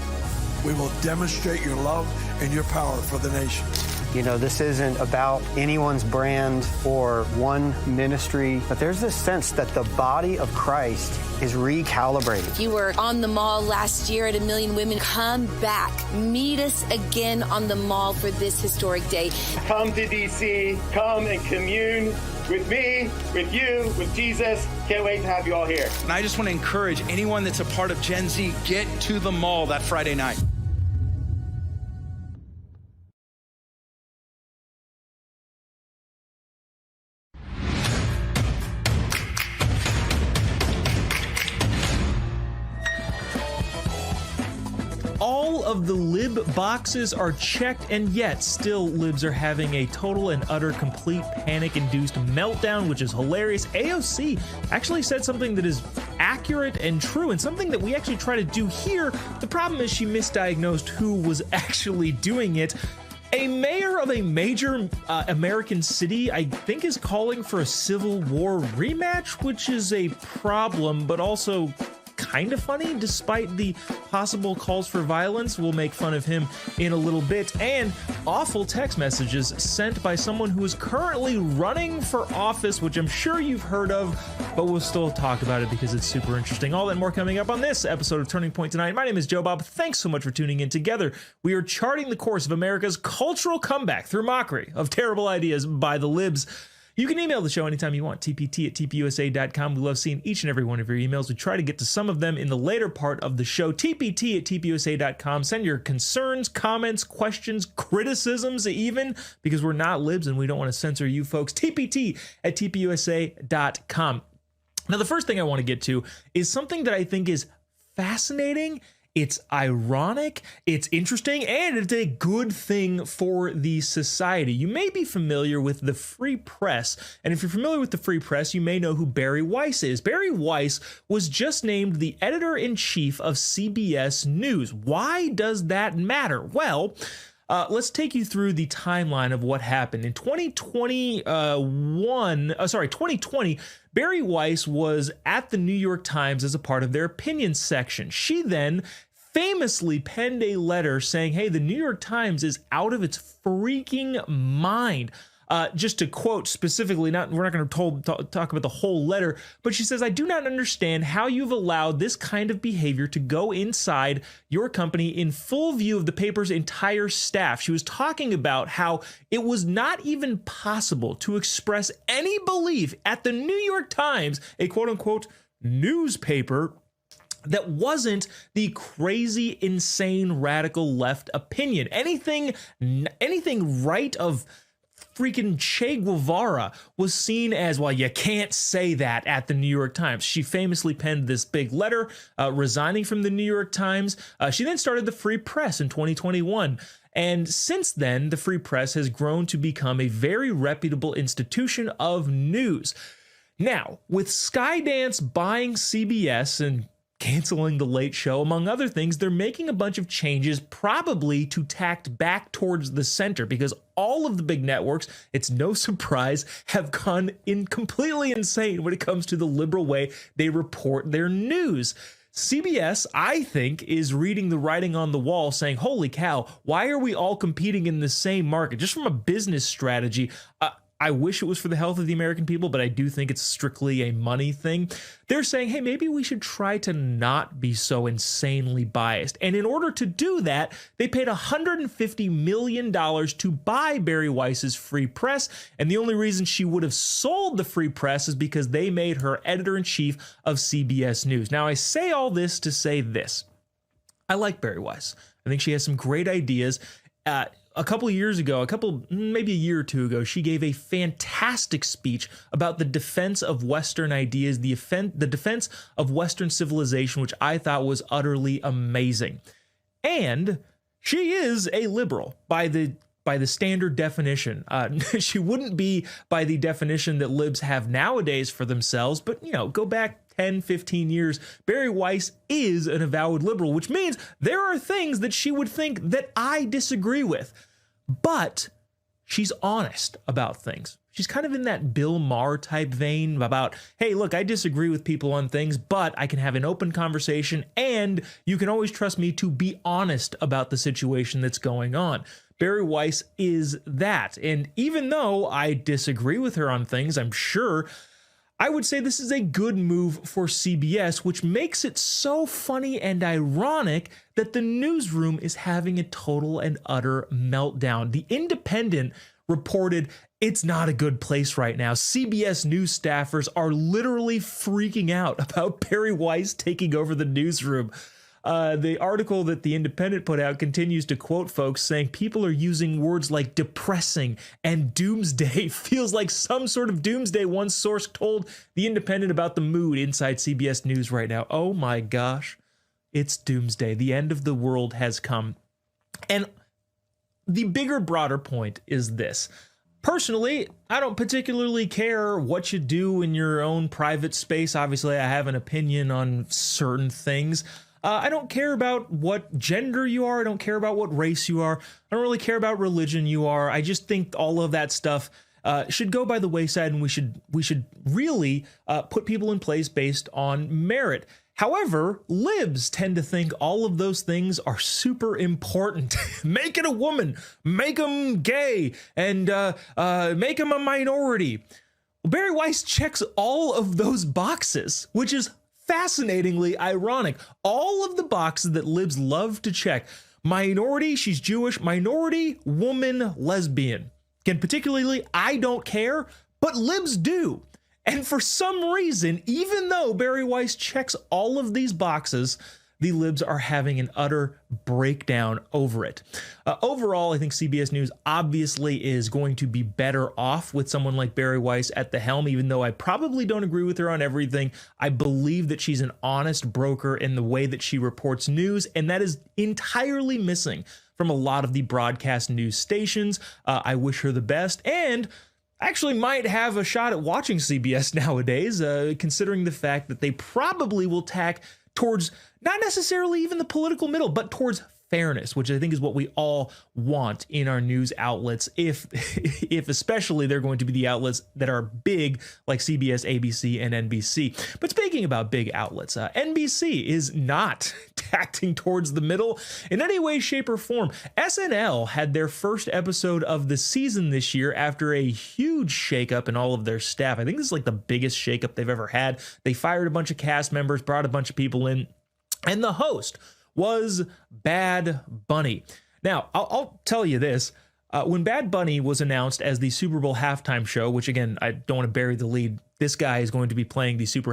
We will demonstrate your love and your power for the nation. You know, this isn't about anyone's brand or one ministry, but there's this sense that the body of Christ is recalibrated. If you were on the mall last year at A Million Women, come back. Meet us again on the mall for this historic day. Come to DC, come and commune with me, with you, with Jesus. Can't wait to have you all here. And I just want to encourage anyone that's a part of Gen Z, get to the mall that Friday night. All of the lib boxes are checked, and yet still libs are having a total and utter complete panic-induced meltdown, which is hilarious. AOC actually said something that is accurate and true, and something that we actually try to do here. The problem is she misdiagnosed who was actually doing it. A mayor of a major American city, I think, is calling for a Civil War rematch, which is a problem, but also kind of funny despite the possible calls for violence. We'll make fun of him in a little bit. And awful text messages sent by someone who is currently running for office, which I'm sure you've heard of, but we'll still talk about it because it's super interesting. All that and more coming up on this episode of Turning Point tonight. My name is Joe Bob. Thanks so much for tuning in. Together, we are charting the course of America's cultural comeback through mockery of terrible ideas by the libs. You can email the show anytime you want, tpt@tpusa.com. We love seeing each and every one of your emails. We try to get to some of them in the later part of the show, tpt@tpusa.com. Send your concerns, comments, questions, criticisms even, because we're not libs and we don't want to censor you folks, tpt@tpusa.com. Now, the first thing I want to get to is something that I think is fascinating. It's ironic, it's interesting, and it's a good thing for the society. You may be familiar with the Free Press, and if you're familiar with the Free Press, you may know who Bari Weiss is. Bari Weiss was just named the editor-in-chief of CBS News. Why does that matter? Well, let's take you through the timeline of what happened. In 2020, Bari Weiss was at the New York Times as a part of their opinion section. She then famously penned a letter saying, hey, the New York Times is out of its freaking mind. Just to quote specifically, we're not going to talk about the whole letter, but she says, I do not understand how you've allowed this kind of behavior to go inside your company in full view of the paper's entire staff. She was talking about how it was not even possible to express any belief at the New York Times, a quote unquote newspaper, that wasn't the crazy, insane, radical left opinion. Anything right of freaking Che Guevara was seen as, well, you can't say that at the New York Times. She famously penned this big letter resigning from the New York Times. She then started the Free Press in 2021. And since then, the Free Press has grown to become a very reputable institution of news. Now, with Skydance buying CBS and canceling The Late Show, among other things, they're making a bunch of changes, probably to tact back towards the center, because all of the big networks, it's no surprise, have gone completely insane when it comes to the liberal way they report their news. CBS, I think, is reading the writing on the wall, saying, holy cow, why are we all competing in the same market? Just from a business strategy, I wish it was for the health of the American people, but I do think it's strictly a money thing. They're saying, hey, maybe we should try to not be so insanely biased. And in order to do that, they paid $150 million to buy Bari Weiss's Free Press. And the only reason she would have sold the Free Press is because they made her editor-in-chief of CBS News. Now, I say all this to say this. I like Bari Weiss. I think she has some great ideas. A couple of years ago, maybe a year or two ago, she gave a fantastic speech about the defense of Western ideas, the defense of Western civilization, which I thought was utterly amazing. And she is a liberal by the standard definition. She wouldn't be by the definition that libs have nowadays for themselves, but, go back 10, 15 years, Bari Weiss is an avowed liberal, which means there are things that she would think that I disagree with. But she's honest about things. She's kind of in that Bill Maher type vein about, hey, look, I disagree with people on things, but I can have an open conversation, and you can always trust me to be honest about the situation that's going on. Bari Weiss is that. And even though I disagree with her on things, I'm sure I would say this is a good move for CBS, which makes it so funny and ironic that the newsroom is having a total and utter meltdown. The Independent reported it's not a good place right now. CBS News staffers are literally freaking out about Bari Weiss taking over the newsroom. The article that the Independent put out continues to quote folks saying people are using words like depressing and doomsday. Feels like some sort of doomsday, one source told the Independent about the mood inside CBS News right now. Oh my gosh, it's doomsday. The end of the world has come. And the bigger, broader point is this. Personally, I don't particularly care what you do in your own private space. Obviously, I have an opinion on certain things. I don't care about what gender you are. I don't care about what race you are. I don't really care about religion you are. I just think all of that stuff should go by the wayside, and we should really put people in place based on merit. However, libs tend to think all of those things are super important. Make it a woman, make them gay, and make them a minority. Bari Weiss checks all of those boxes, which is fascinatingly ironic. All of the boxes that libs love to check. Minority, she's Jewish. Minority, woman, lesbian. And particularly, I don't care, but libs do. And for some reason, even though Bari Weiss checks all of these boxes, the libs are having an utter breakdown over it. Overall, I think CBS News obviously is going to be better off with someone like Bari Weiss at the helm, even though I probably don't agree with her on everything. I believe that she's an honest broker in the way that she reports news, and that is entirely missing from a lot of the broadcast news stations. I wish her the best, and actually might have a shot at watching CBS nowadays, considering the fact that they probably will tack towards not necessarily even the political middle, but towards fairness, which I think is what we all want in our news outlets, if especially they're going to be the outlets that are big like CBS, ABC, and NBC. But speaking about big outlets, NBC is not tacting towards the middle in any way, shape, or form. SNL had their first episode of the season this year after a huge shakeup in all of their staff. I think this is like the biggest shakeup they've ever had. They fired a bunch of cast members, brought a bunch of people in, and the host was Bad Bunny. Now, I'll tell you this. When Bad Bunny was announced as the Super Bowl halftime show, which again, I don't want to bury the lead, this guy is going to be playing the Super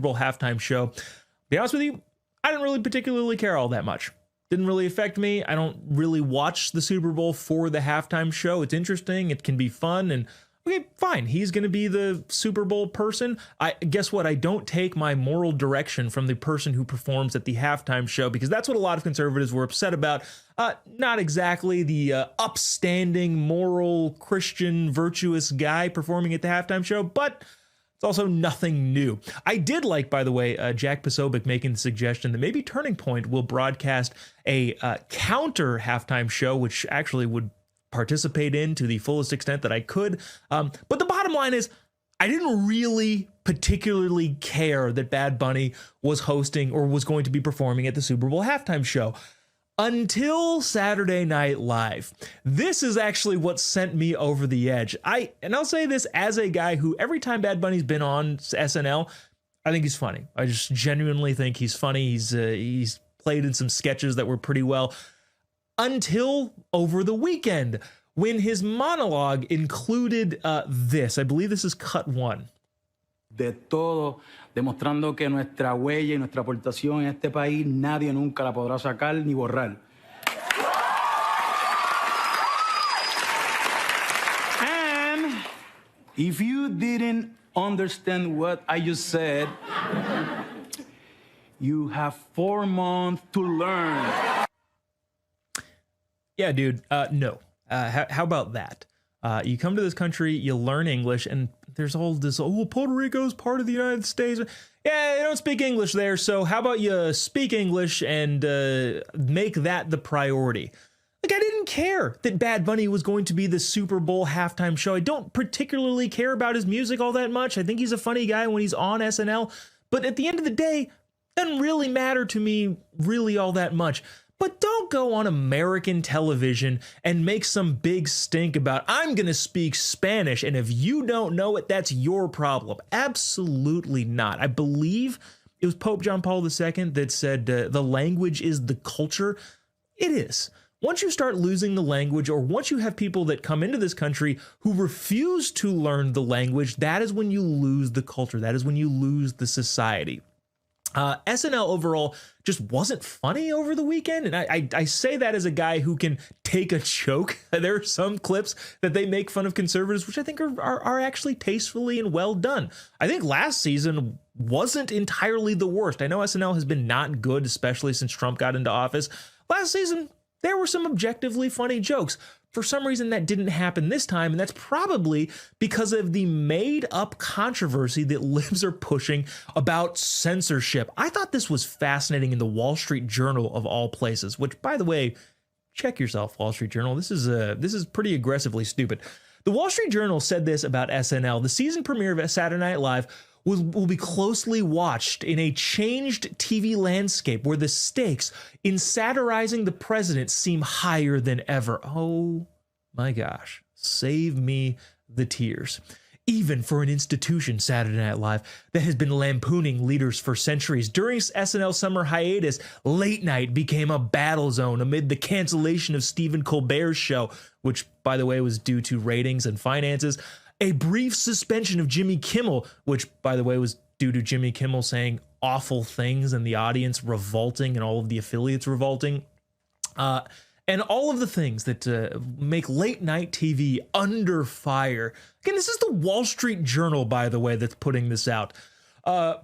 Bowl halftime show. To be honest with you, I didn't really particularly care all that much. Didn't really affect me. I don't really watch the Super Bowl for the halftime show. It's interesting. It can be fun. And okay, fine. He's going to be the Super Bowl person. Guess what? I don't take my moral direction from the person who performs at the halftime show, because that's what a lot of conservatives were upset about. Not exactly the upstanding, moral, Christian, virtuous guy performing at the halftime show, but it's also nothing new. I did like, by the way, Jack Posobiec making the suggestion that maybe Turning Point will broadcast a counter halftime show, which actually would participate in to the fullest extent that I could. But the bottom line is, I didn't really particularly care that Bad Bunny was hosting or was going to be performing at the Super Bowl halftime show until Saturday Night Live. This is actually what sent me over the edge. I'll say this as a guy who every time Bad Bunny's been on SNL, I think he's funny. I just genuinely think he's funny. He's played in some sketches that were pretty well. Until over the weekend, when his monologue included this. I believe this is cut one. De todo, demostrando que nuestra huella y nuestra aportación en este país nadie nunca la podrá sacar ni borrar. And if you didn't understand what I just said, you have 4 months to learn. Yeah, dude. No. How about that? You come to this country, you learn English, and there's all this, Puerto Rico's part of the United States. Yeah, they don't speak English there, so how about you speak English and make that the priority? Like, I didn't care that Bad Bunny was going to be the Super Bowl halftime show. I don't particularly care about his music all that much. I think he's a funny guy when he's on SNL, but at the end of the day, it doesn't really matter to me really all that much. But don't go on American television and make some big stink about, I'm going to speak Spanish, and if you don't know it, that's your problem. Absolutely not. I believe it was Pope John Paul II that said the language is the culture. It is. Once you start losing the language, or once you have people that come into this country who refuse to learn the language, that is when you lose the culture. That is when you lose the society. SNL overall just wasn't funny over the weekend. And I say that as a guy who can take a joke. There are some clips that they make fun of conservatives, which I think are actually tastefully and well done. I think last season wasn't entirely the worst. I know SNL has been not good, especially since Trump got into office. Last season, there were some objectively funny jokes. For some reason, that didn't happen this time, and that's probably because of the made-up controversy that libs are pushing about censorship. I thought this was fascinating in the Wall Street Journal of all places, which, by the way, check yourself, Wall Street Journal. This is pretty aggressively stupid. The Wall Street Journal said this about SNL. The season premiere of Saturday Night Live will be closely watched in a changed TV landscape where the stakes in satirizing the president seem higher than ever. Oh my gosh, save me the tears. Even for an institution, Saturday Night Live, that has been lampooning leaders for centuries. During SNL summer hiatus, late night became a battle zone amid the cancellation of Stephen Colbert's show, which, by the way, was due to ratings and finances. A brief suspension of Jimmy Kimmel, which, by the way, was due to Jimmy Kimmel saying awful things and the audience revolting and all of the affiliates revolting. And all of the things that make late night TV under fire. Again, this is the Wall Street Journal, by the way, that's putting this out.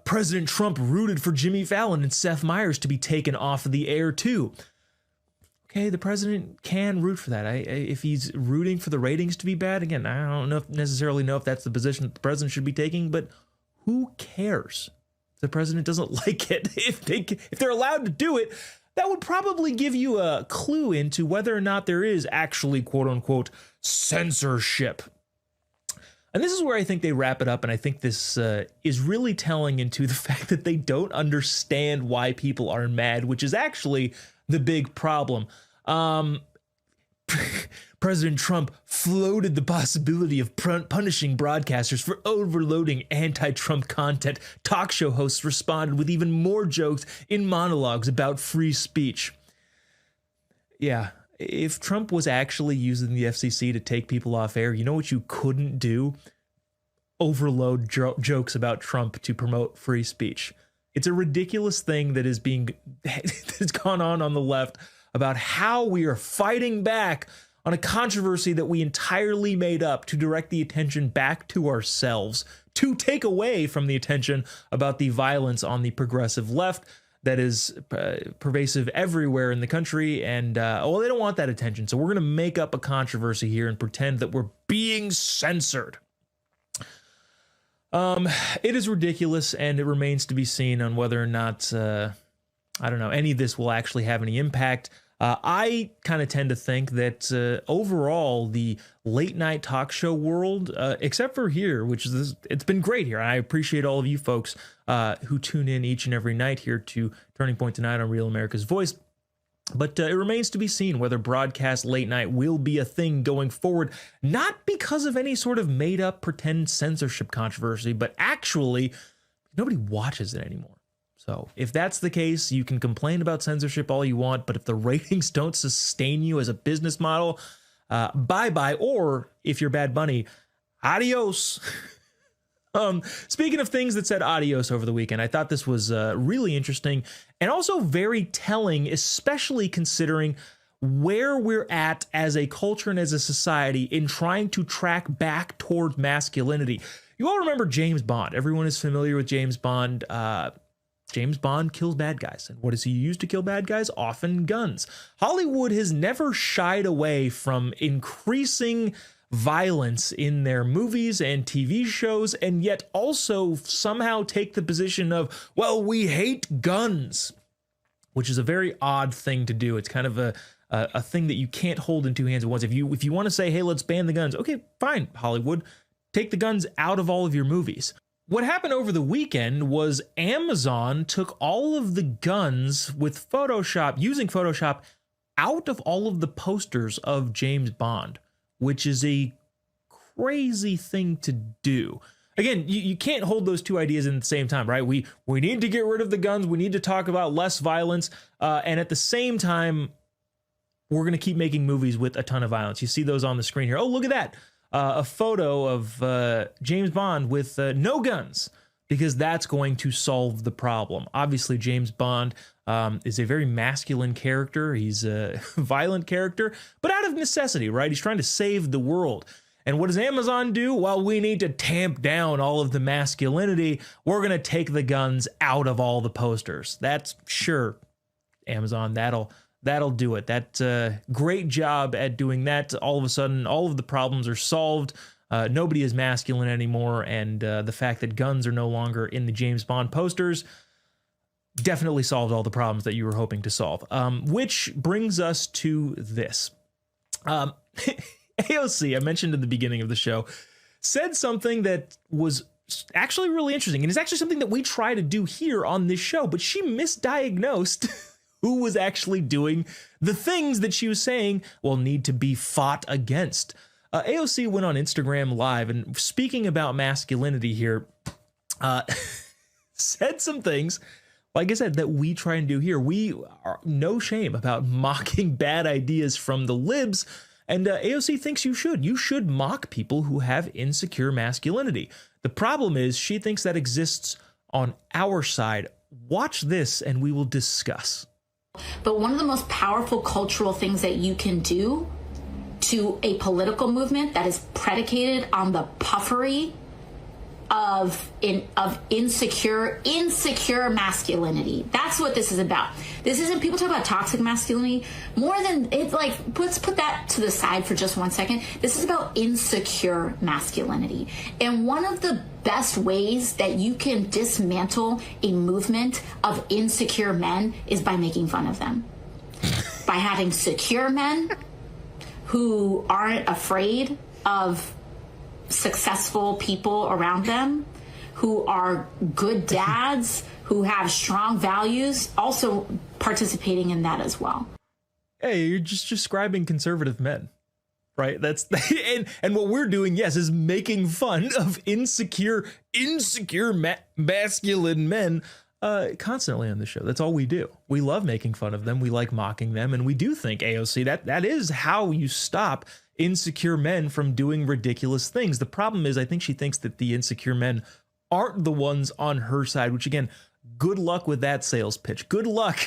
President Trump rooted for Jimmy Fallon and Seth Meyers to be taken off of the air, too. Okay, the president can root for that. If he's rooting for the ratings to be bad, again, I don't necessarily know if that's the position that the president should be taking, but who cares? The president doesn't like it. If they're allowed to do it, that would probably give you a clue into whether or not there is actually, quote unquote, censorship. And this is where I think they wrap it up, and I think this is really telling into the fact that they don't understand why people are mad, which is actually the big problem. President Trump floated the possibility of punishing broadcasters for overloading anti-Trump content. Talk show hosts responded with even more jokes in monologues about free speech. Yeah, if Trump was actually using the FCC to take people off air, you know what you couldn't do? Overload jokes about Trump to promote free speech. It's a ridiculous thing that is that's gone on the left about how we are fighting back on a controversy that we entirely made up to direct the attention back to ourselves, to take away from the attention about the violence on the progressive left that is pervasive everywhere in the country. And, they don't want that attention. So we're going to make up a controversy here and pretend that we're being censored. It is ridiculous, and it remains to be seen on whether or not, any of this will actually have any impact. I kind of tend to think that overall, the late night talk show world, except for here, it's been great here. I appreciate all of you folks who tune in each and every night here to Turning Point Tonight on Real America's Voice. But it remains to be seen whether broadcast late night will be a thing going forward, not because of any sort of made up pretend censorship controversy, but actually nobody watches it anymore. So if that's the case, you can complain about censorship all you want, but if the ratings don't sustain you as a business model, bye-bye. Or if you're Bad Bunny, adios. Speaking of things that said adios over the weekend, I thought this was really interesting and also very telling, especially considering where we're at as a culture and as a society in trying to track back toward masculinity. You all remember James Bond. Everyone is familiar with James Bond. James Bond kills bad guys. And what does he use to kill bad guys? Often guns. Hollywood has never shied away from increasing violence in their movies and TV shows, and yet also somehow take the position of, well, we hate guns, which is a very odd thing to do. It's kind of a thing that you can't hold in two hands at once. If you want to say, hey, let's ban the guns, okay, fine, Hollywood, take the guns out of all of your movies. What happened over the weekend was Amazon took all of the guns with Photoshop, using Photoshop, out of all of the posters of James Bond, which is a crazy thing to do. Again, you can't hold those two ideas in the same time, right? We need to get rid of the guns. We need to talk about less violence. And at the same time, we're going to keep making movies with a ton of violence. You see those on the screen here. Oh, look at that. A photo of James Bond with no guns, because that's going to solve the problem. Obviously, James Bond is a very masculine character. He's a violent character, but out of necessity, right? He's trying to save the world. And what does Amazon do? Well, we need to tamp down all of the masculinity. We're going to take the guns out of all the posters. That's sure, Amazon, that'll do it. That's a great job at doing that. All of a sudden, all of the problems are solved. Nobody is masculine anymore. And the fact that guns are no longer in the James Bond posters definitely solved all the problems that you were hoping to solve. Which brings us to this. AOC, I mentioned at the beginning of the show, said something that was actually really interesting. And it's actually something that we try to do here on this show. But she misdiagnosed who was actually doing the things that she was saying, well, need to be fought against. AOC went on Instagram Live and, speaking about masculinity here, said some things, like I said, that we try and do here. We are no shame about mocking bad ideas from the libs. And AOC thinks you should. You should mock people who have insecure masculinity. The problem is she thinks that exists on our side. Watch this and we will discuss. But one of the most powerful cultural things that you can do to a political movement that is predicated on the puffery of insecure masculinity. That's what this is about. This isn't, people talk about toxic masculinity, more than it, like, let's put that to the side for just 1 second. This is about insecure masculinity. And one of the best ways that you can dismantle a movement of insecure men is by making fun of them. By having secure men who aren't afraid of successful people around them, who are good dads, who have strong values, also participating in that as well. Hey, you're just describing conservative men, right? That's and what we're doing, yes, is making fun of insecure masculine men constantly on the show. That's all we do. We love making fun of them. We like mocking them, and we do think, AOC, that is how you stop insecure men from doing ridiculous things. The problem is, I think she thinks that the insecure men aren't the ones on her side, which, again, good luck with that sales pitch. Good luck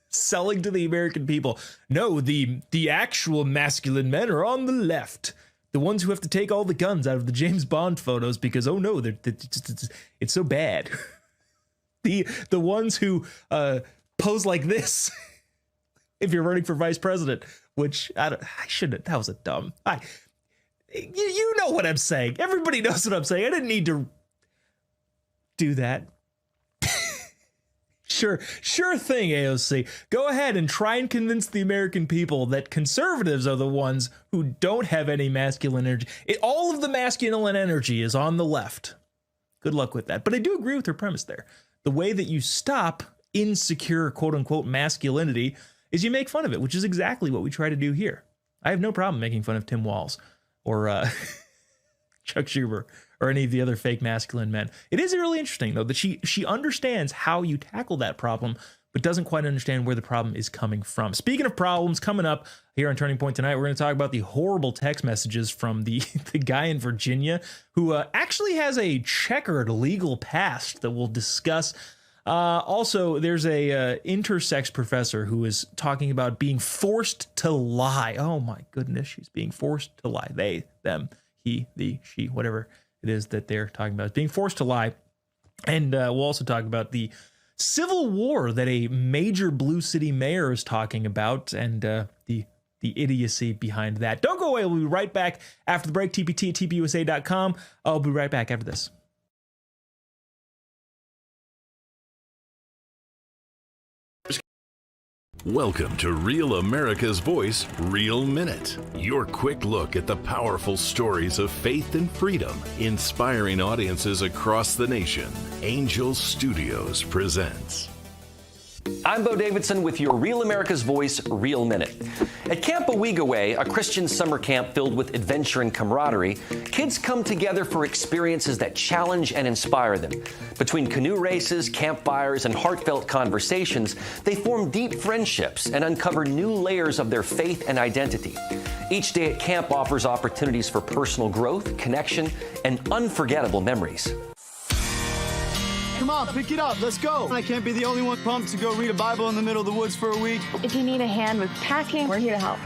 selling to the American people. No, the actual masculine men are on the left. The ones who have to take all the guns out of the James Bond photos because, oh no, it's so bad. The ones who pose like this if you're running for vice president, which I shouldn't. That was a dumb. You know what I'm saying. Everybody knows what I'm saying. I didn't need to do that. Sure thing, AOC. Go ahead and try and convince the American people that conservatives are the ones who don't have any masculine energy. All of the masculine energy is on the left. Good luck with that. But I do agree with her premise there. The way that you stop insecure, quote unquote, masculinity is you make fun of it, which is exactly what we try to do here. I have no problem making fun of Tim Walz or Chuck Schumer or any of the other fake masculine men. It is really interesting, though, that she understands how you tackle that problem, but doesn't quite understand where the problem is coming from. Speaking of problems, coming up here on Turning Point tonight, we're going to talk about the horrible text messages from the guy in Virginia who actually has a checkered legal past that we'll discuss. Also, there's a intersex professor who is talking about being forced to lie. Oh my goodness, she's being forced to lie. They, them, he, the, she, whatever it is that they're talking about, being forced to lie. And we'll also talk about the civil war that a major blue city mayor is talking about, and the idiocy behind that. Don't go away. We'll be right back after the break. TPT at TPUSA.com. I'll be right back after this. Welcome to Real America's Voice, Real Minute. Your quick look at the powerful stories of faith and freedom, inspiring audiences across the nation. Angel Studios presents. I'm Bo Davidson with your Real America's Voice, Real Minute. At Camp Owigaway, a Christian summer camp filled with adventure and camaraderie, kids come together for experiences that challenge and inspire them. Between canoe races, campfires, and heartfelt conversations, they form deep friendships and uncover new layers of their faith and identity. Each day at camp offers opportunities for personal growth, connection, and unforgettable memories. Come on, pick it up. Let's go. I can't be the only one pumped to go read a Bible in the middle of the woods for a week. If you need a hand with packing, we're here to help.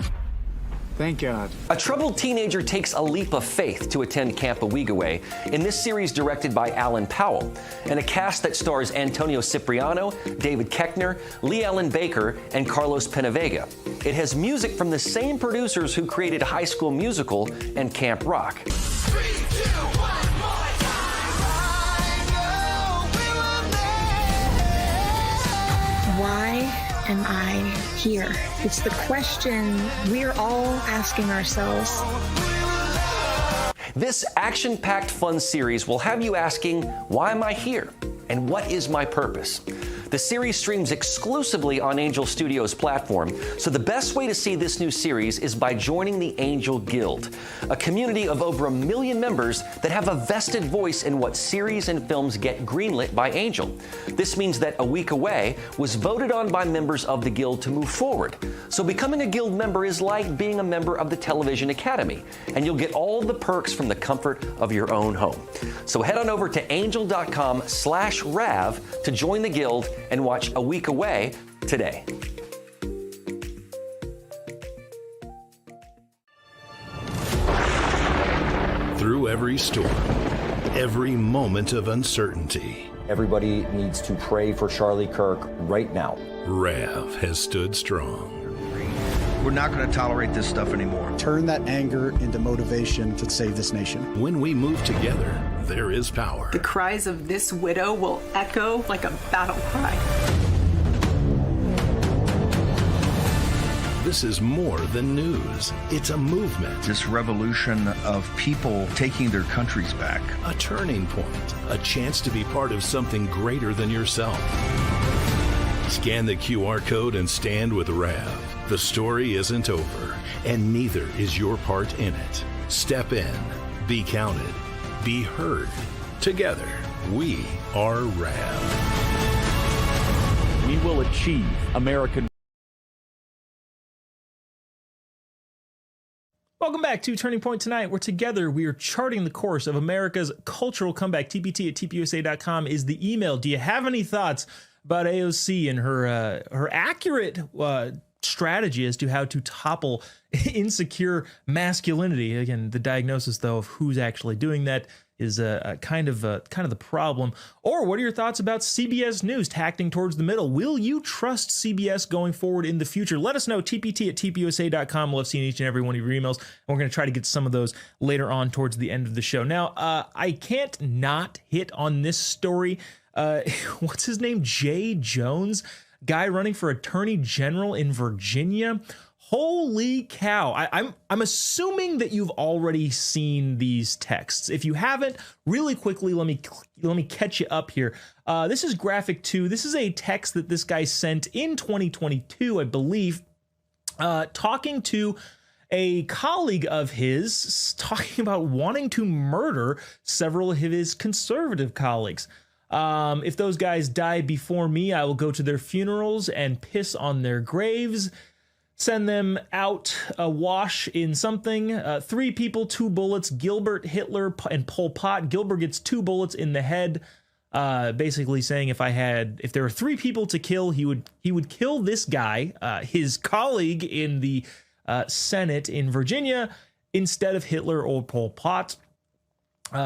Thank God. A troubled teenager takes a leap of faith to attend Camp Owigaway in this series directed by Alan Powell, and a cast that stars Antonio Cipriano, David Koechner, Lee Ellen Baker, and Carlos Penavega. It has music from the same producers who created High School Musical and Camp Rock. 3, 2, 1. Why am I here? It's the question we're all asking ourselves. This action-packed fun series will have you asking, why am I here? And what is my purpose? The series streams exclusively on Angel Studios platform, so the best way to see this new series is by joining the Angel Guild, a community of over 1 million members that have a vested voice in what series and films get greenlit by Angel. This means that Owigaway was voted on by members of the Guild to move forward. So becoming a Guild member is like being a member of the Television Academy, and you'll get all the perks from the comfort of your own home. So head on over to angel.com/RAV to join the Guild and watch Owigaway today. Through every storm, every moment of uncertainty, everybody needs to pray for Charlie Kirk right now. Rav has stood strong. We're not going to tolerate this stuff anymore. Turn that anger into motivation to save this nation. When we move together, there is power. The cries of this widow will echo like a battle cry. This is more than news. It's a movement. This revolution of people taking their countries back. A turning point. A chance to be part of something greater than yourself. Scan the QR code and stand with Rav. The story isn't over, and neither is your part in it. Step in, be counted, be heard. Together, we are Rav. We will achieve American. Welcome back to Turning Point Tonight, where together we are charting the course of America's cultural comeback. TPT at TPUSA.com is the email. Do you have any thoughts about AOC and her accurate strategy as to how to topple insecure masculinity? Again, the diagnosis, though, of who's actually doing that is kind of the problem. Or what are your thoughts about CBS News tacking towards the middle? Will you trust CBS going forward in the future? Let us know. TPT at TPUSA.com. Love seeing each and every one of your emails. And we're going to try to get some of those later on towards the end of the show. Now, I can't not hit on this story. What's his name? Jay Jones, guy running for attorney general in Virginia. Holy cow. I'm assuming that you've already seen these texts. If you haven't, really quickly, let me catch you up here. This is graphic 2. This is a text that this guy sent in 2022, I believe, talking to a colleague of his, talking about wanting to murder several of his conservative colleagues. If those guys die before me, I will go to their funerals and piss on their graves, send them out awash in something. 3 people, 2 bullets, Gilbert, Hitler, and Pol Pot. Gilbert gets 2 bullets in the head, basically saying if there were 3 people to kill, he would kill this guy, his colleague in the Senate in Virginia, instead of Hitler or Pol Pot.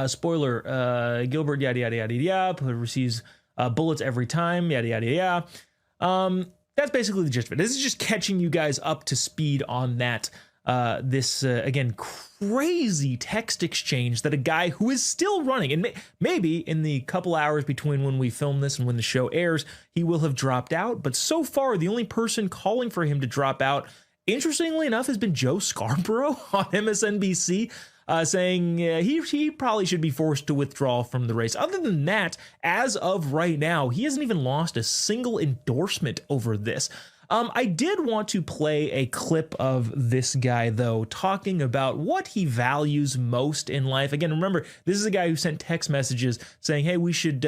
Spoiler, Gilbert, yada, yada, yada, yada, receives bullets every time, yada, yada, yada. That's basically the gist of it. This is just catching you guys up to speed on that. Again, crazy text exchange that a guy who is still running, and maybe in the couple hours between when we film this and when the show airs, he will have dropped out. But so far, the only person calling for him to drop out, interestingly enough, has been Joe Scarborough on MSNBC, saying he probably should be forced to withdraw from the race. Other than that, as of right now, he hasn't even lost a single endorsement over this. I did want to play a clip of this guy, though, talking about what he values most in life. Again, remember, this is a guy who sent text messages saying, hey, we should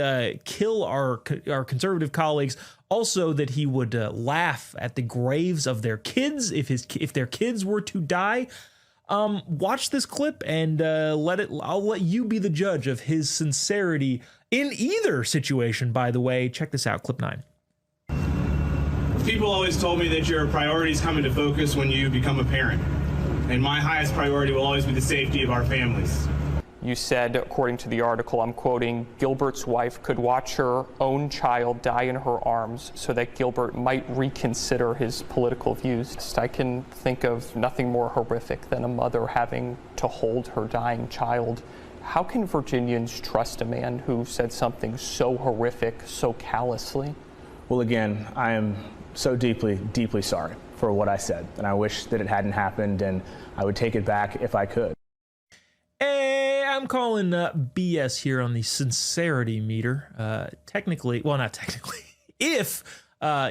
kill our conservative colleagues. Also, that he would laugh at the graves of their kids if their kids were to die. Watch this clip and I'll let you be the judge of his sincerity in either situation, by the way. Check this out, clip 9. People always told me that your priorities come into focus when you become a parent. And my highest priority will always be the safety of our families. You said, according to the article, I'm quoting, Gilbert's wife could watch her own child die in her arms so that Gilbert might reconsider his political views. I can think of nothing more horrific than a mother having to hold her dying child. How can Virginians trust a man who said something so horrific, so callously? Well, again, I am so deeply, deeply sorry for what I said, and I wish that it hadn't happened, and I would take it back if I could. Hey, I'm calling BS here on the sincerity meter. Technically, well, not technically. If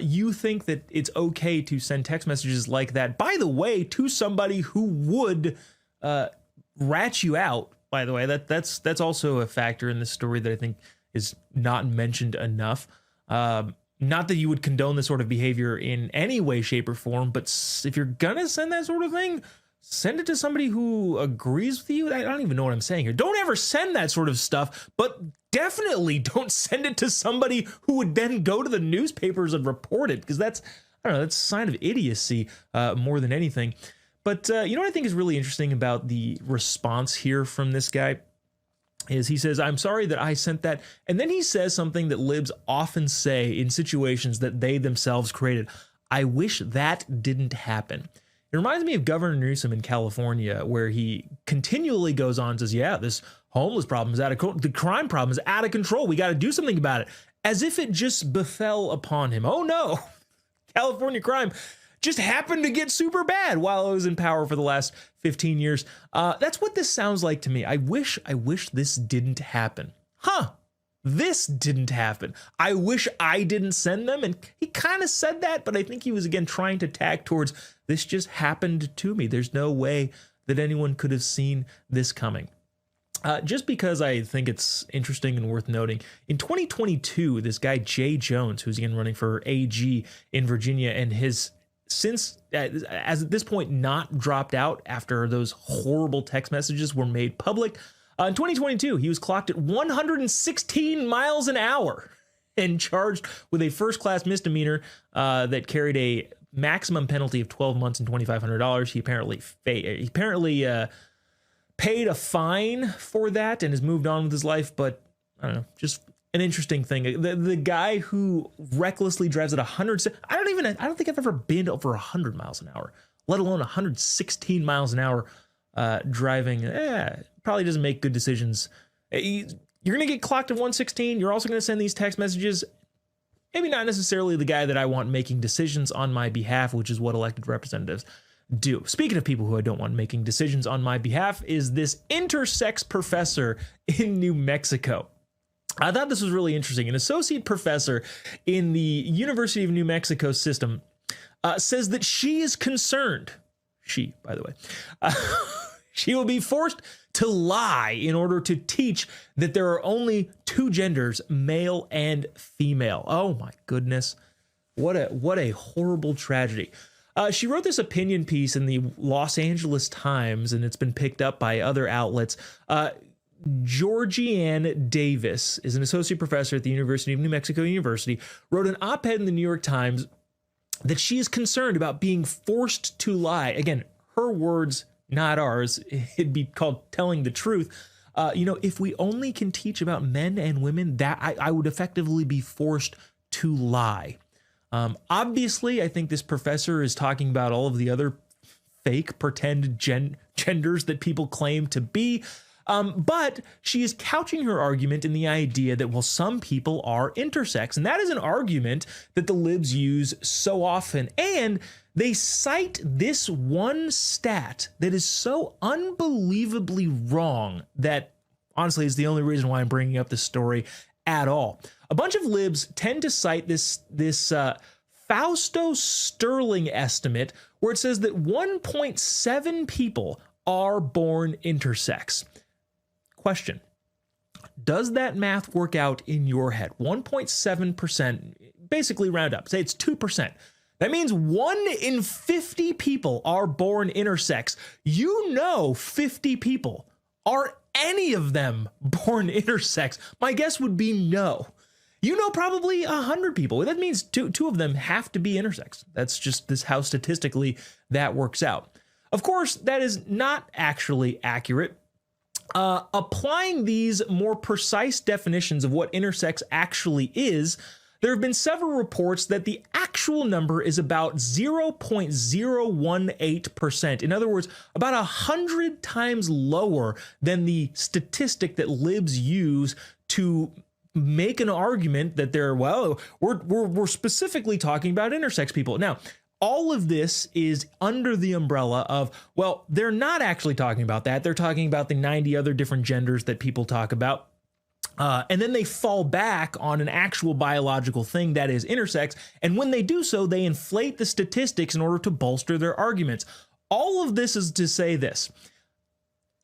you think that it's okay to send text messages like that, by the way, to somebody who would rat you out, by the way, that's also a factor in this story that I think is not mentioned enough. Not that you would condone this sort of behavior in any way, shape, or form, but if you're gonna send that sort of thing, send it to somebody who agrees with you. I don't even know what I'm saying here. Don't ever send that sort of stuff, but definitely don't send it to somebody who would then go to the newspapers and report it, because that's, I don't know, that's a sign of idiocy more than anything. But you know what I think is really interesting about the response here from this guy? Is he says, I'm sorry that I sent that. And then he says something that libs often say in situations that they themselves created. I wish that didn't happen. It reminds me of Governor Newsom in California, where he continually goes on and says, yeah, this homeless problem is out of control. The crime problem is out of control. We got to do something about it. As if it just befell upon him. Oh no, California crime just happened to get super bad while I was in power for the last 15 years. That's what this sounds like to me. I wish this didn't happen. This didn't happen. I wish I didn't send them. And he kind of said that, but I think he was, again, trying to tack towards this just happened to me. There's no way that anyone could have seen this coming. Just because I think it's interesting and worth noting, in 2022, this guy, Jay Jones, who's again running for AG in Virginia, and his since, as at this point, not dropped out after those horrible text messages were made public. In 2022, he was clocked at 116 miles an hour and charged with a first-class misdemeanor that carried a maximum penalty of 12 months and $2,500. He apparently paid a fine for that and has moved on with his life, but I don't know, just an interesting thing. The guy who recklessly drives at 100, I don't think I've ever been over 100 miles an hour, let alone 116 miles an hour driving. Probably doesn't make good decisions. You're going to get clocked at 116. You're also going to send these text messages. Maybe not necessarily the guy that I want making decisions on my behalf, which is what elected representatives do. Speaking of people who I don't want making decisions on my behalf, is this intersex professor in New Mexico. I thought this was really interesting. An associate professor in the University of New Mexico system says that she is concerned. She, by the way. She will be forced to lie in order to teach that there are only two genders, male and female. Oh my goodness. What a horrible tragedy. She wrote this opinion piece in the Los Angeles Times, and it's been picked up by other outlets. Georgianne Davis is an associate professor at the University of New Mexico University, wrote an op-ed in the New York Times that she is concerned about being forced to lie. Again, her words, not ours. It'd be called telling the truth. if we only can teach about men and women, that I would effectively be forced to lie. Obviously, I think this professor is talking about all of the other fake pretend genders that people claim to be. But she is couching her argument in the idea that, well, some people are intersex. And that is an argument that the libs use so often. And they cite this one stat that is so unbelievably wrong that, honestly, is the only reason why I'm bringing up this story at all. A bunch of libs tend to cite this Fausto Sterling estimate where it says that 1.7 people are born intersex. Question: does that math work out in your head? 1.7%, basically round up, say it's 2%. That means 1 in 50 people are born intersex. 50 people. Are any of them born intersex? My guess would be no. Probably 100 people. That means two of them have to be intersex. That's just how statistically that works out. Of course, that is not actually accurate. Applying these more precise definitions of what intersex actually is, there have been several reports that the actual number is about 0.018%. In other words, about 100 times lower than the statistic that libs use to make an argument that we're specifically talking about intersex people. Now, all of this is under the umbrella of, well, they're not actually talking about that. They're talking about the 90 other different genders that people talk about. And then they fall back on an actual biological thing that is intersex. And when they do so, they inflate the statistics in order to bolster their arguments. All of this is to say this: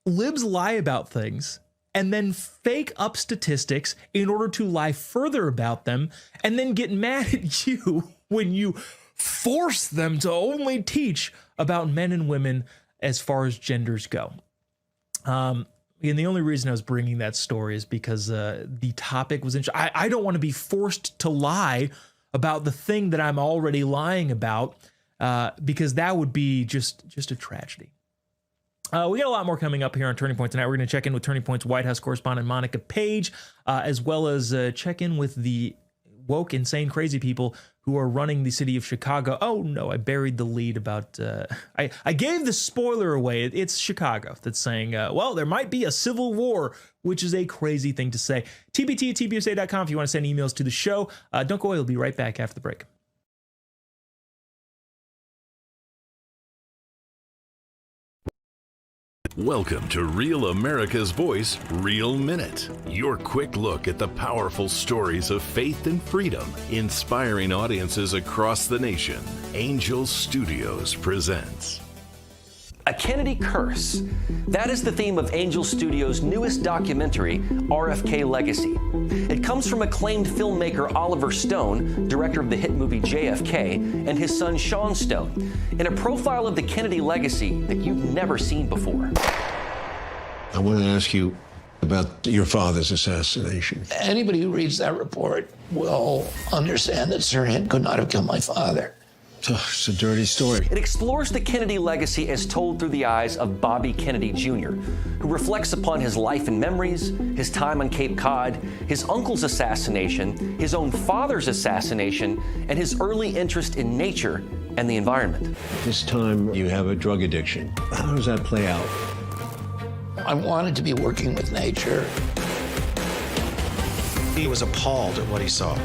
libs lie about things and then fake up statistics in order to lie further about them, and then get mad at you when you force them to only teach about men and women as far as genders go. And the only reason I was bringing that story is because the topic was interesting. I don't want to be forced to lie about the thing that I'm already lying about, because that would be just a tragedy. We got a lot more coming up here on Turning Point tonight. We're going to check in with Turning Point's White House correspondent Monica Page, as well as check in with the woke, insane, crazy people who are running the city of Chicago. Oh no, I buried the lead about, I gave the spoiler away. It's Chicago that's saying, well, there might be a civil war, which is a crazy thing to say. TBT at TBSA.com if you want to send emails to the show. Don't go away, we'll be right back after the break. Welcome to Real America's Voice, Real Minute. Your quick look at the powerful stories of faith and freedom, inspiring audiences across the nation. Angel Studios presents A Kennedy Curse. That is the theme of Angel Studios' newest documentary, RFK Legacy. It comes from acclaimed filmmaker Oliver Stone, director of the hit movie JFK, and his son Sean Stone, in a profile of the Kennedy legacy that you've never seen before. I want to ask you about your father's assassination. Anybody who reads that report will understand that Sirhan could not have killed my father. It's a dirty story. It explores the Kennedy legacy as told through the eyes of Bobby Kennedy Jr., who reflects upon his life and memories, his time on Cape Cod, his uncle's assassination, his own father's assassination, and his early interest in nature and the environment. This time you have a drug addiction. How does that play out? I wanted to be working with nature. He was appalled at what he saw.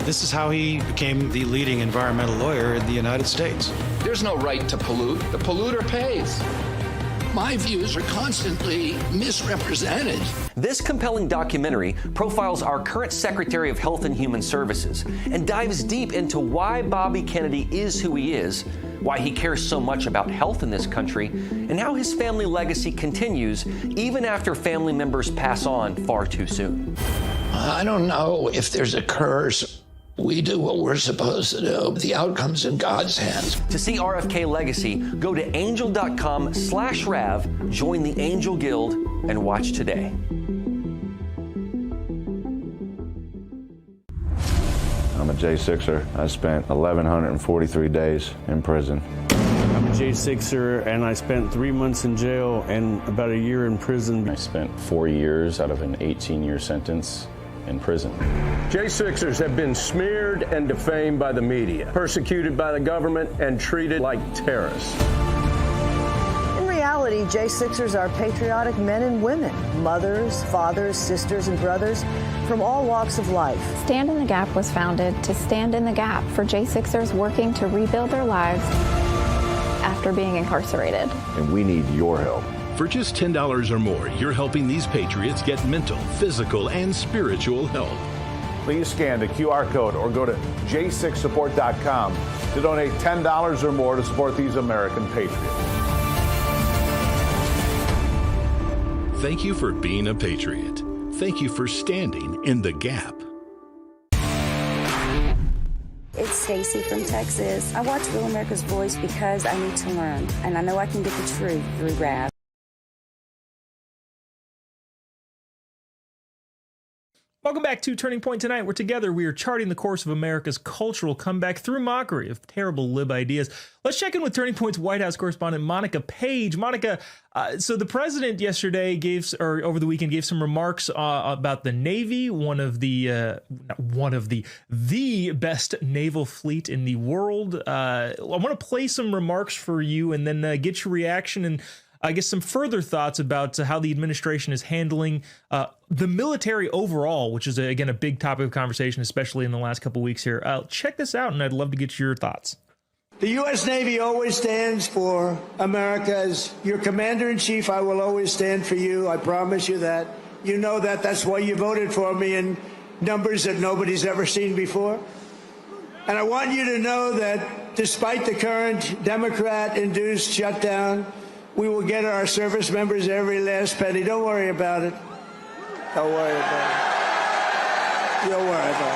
This is how he became the leading environmental lawyer in the United States. There's no right to pollute. The polluter pays. My views are constantly misrepresented. This compelling documentary profiles our current Secretary of Health and Human Services and dives deep into why Bobby Kennedy is who he is, why he cares so much about health in this country, and how his family legacy continues even after family members pass on far too soon. I don't know if there's a curse. We do what we're supposed to do. The outcome's in God's hands. To see RFK Legacy, go to angel.com/Rav, join the Angel Guild, and watch today. I'm a J6er. I spent 1,143 days in prison. I'm a J6er, and I spent 3 months in jail and about a year in prison. I spent 4 years out of an 18-year sentence in prison. J6ers have been smeared and defamed by the media, persecuted by the government, and treated like terrorists. In reality, J6ers are patriotic men and women, mothers, fathers, sisters, and brothers from all walks of life. Stand in the Gap was founded to stand in the gap for J6ers working to rebuild their lives after being incarcerated. And we need your help. For just $10 or more, you're helping these patriots get mental, physical, and spiritual help. Please scan the QR code or go to j6support.com to donate $10 or more to support these American patriots. Thank you for being a patriot. Thank you for standing in the gap. It's Stacy from Texas. I watch Real America's Voice because I need to learn, and I know I can get the truth through Rav. Welcome back to Turning Point Tonight, where together we are charting the course of America's cultural comeback through mockery of terrible lib ideas. Let's check in with Turning Point's White House correspondent Monica Page. Monica, so the president yesterday over the weekend gave some remarks about the Navy, one of the best naval fleet in the world. I want to play some remarks for you and then get your reaction and I guess some further thoughts about how the administration is handling the military overall, which is, again, a big topic of conversation, especially in the last couple of weeks here. Check this out, and I'd love to get your thoughts. The U.S. Navy always stands for America. As your commander-in-chief, I will always stand for you. I promise you that. You know that. That's why you voted for me in numbers that nobody's ever seen before. And I want you to know that despite the current Democrat-induced shutdown, we will get our service members every last penny. Don't worry about it. Don't worry about it. Don't worry about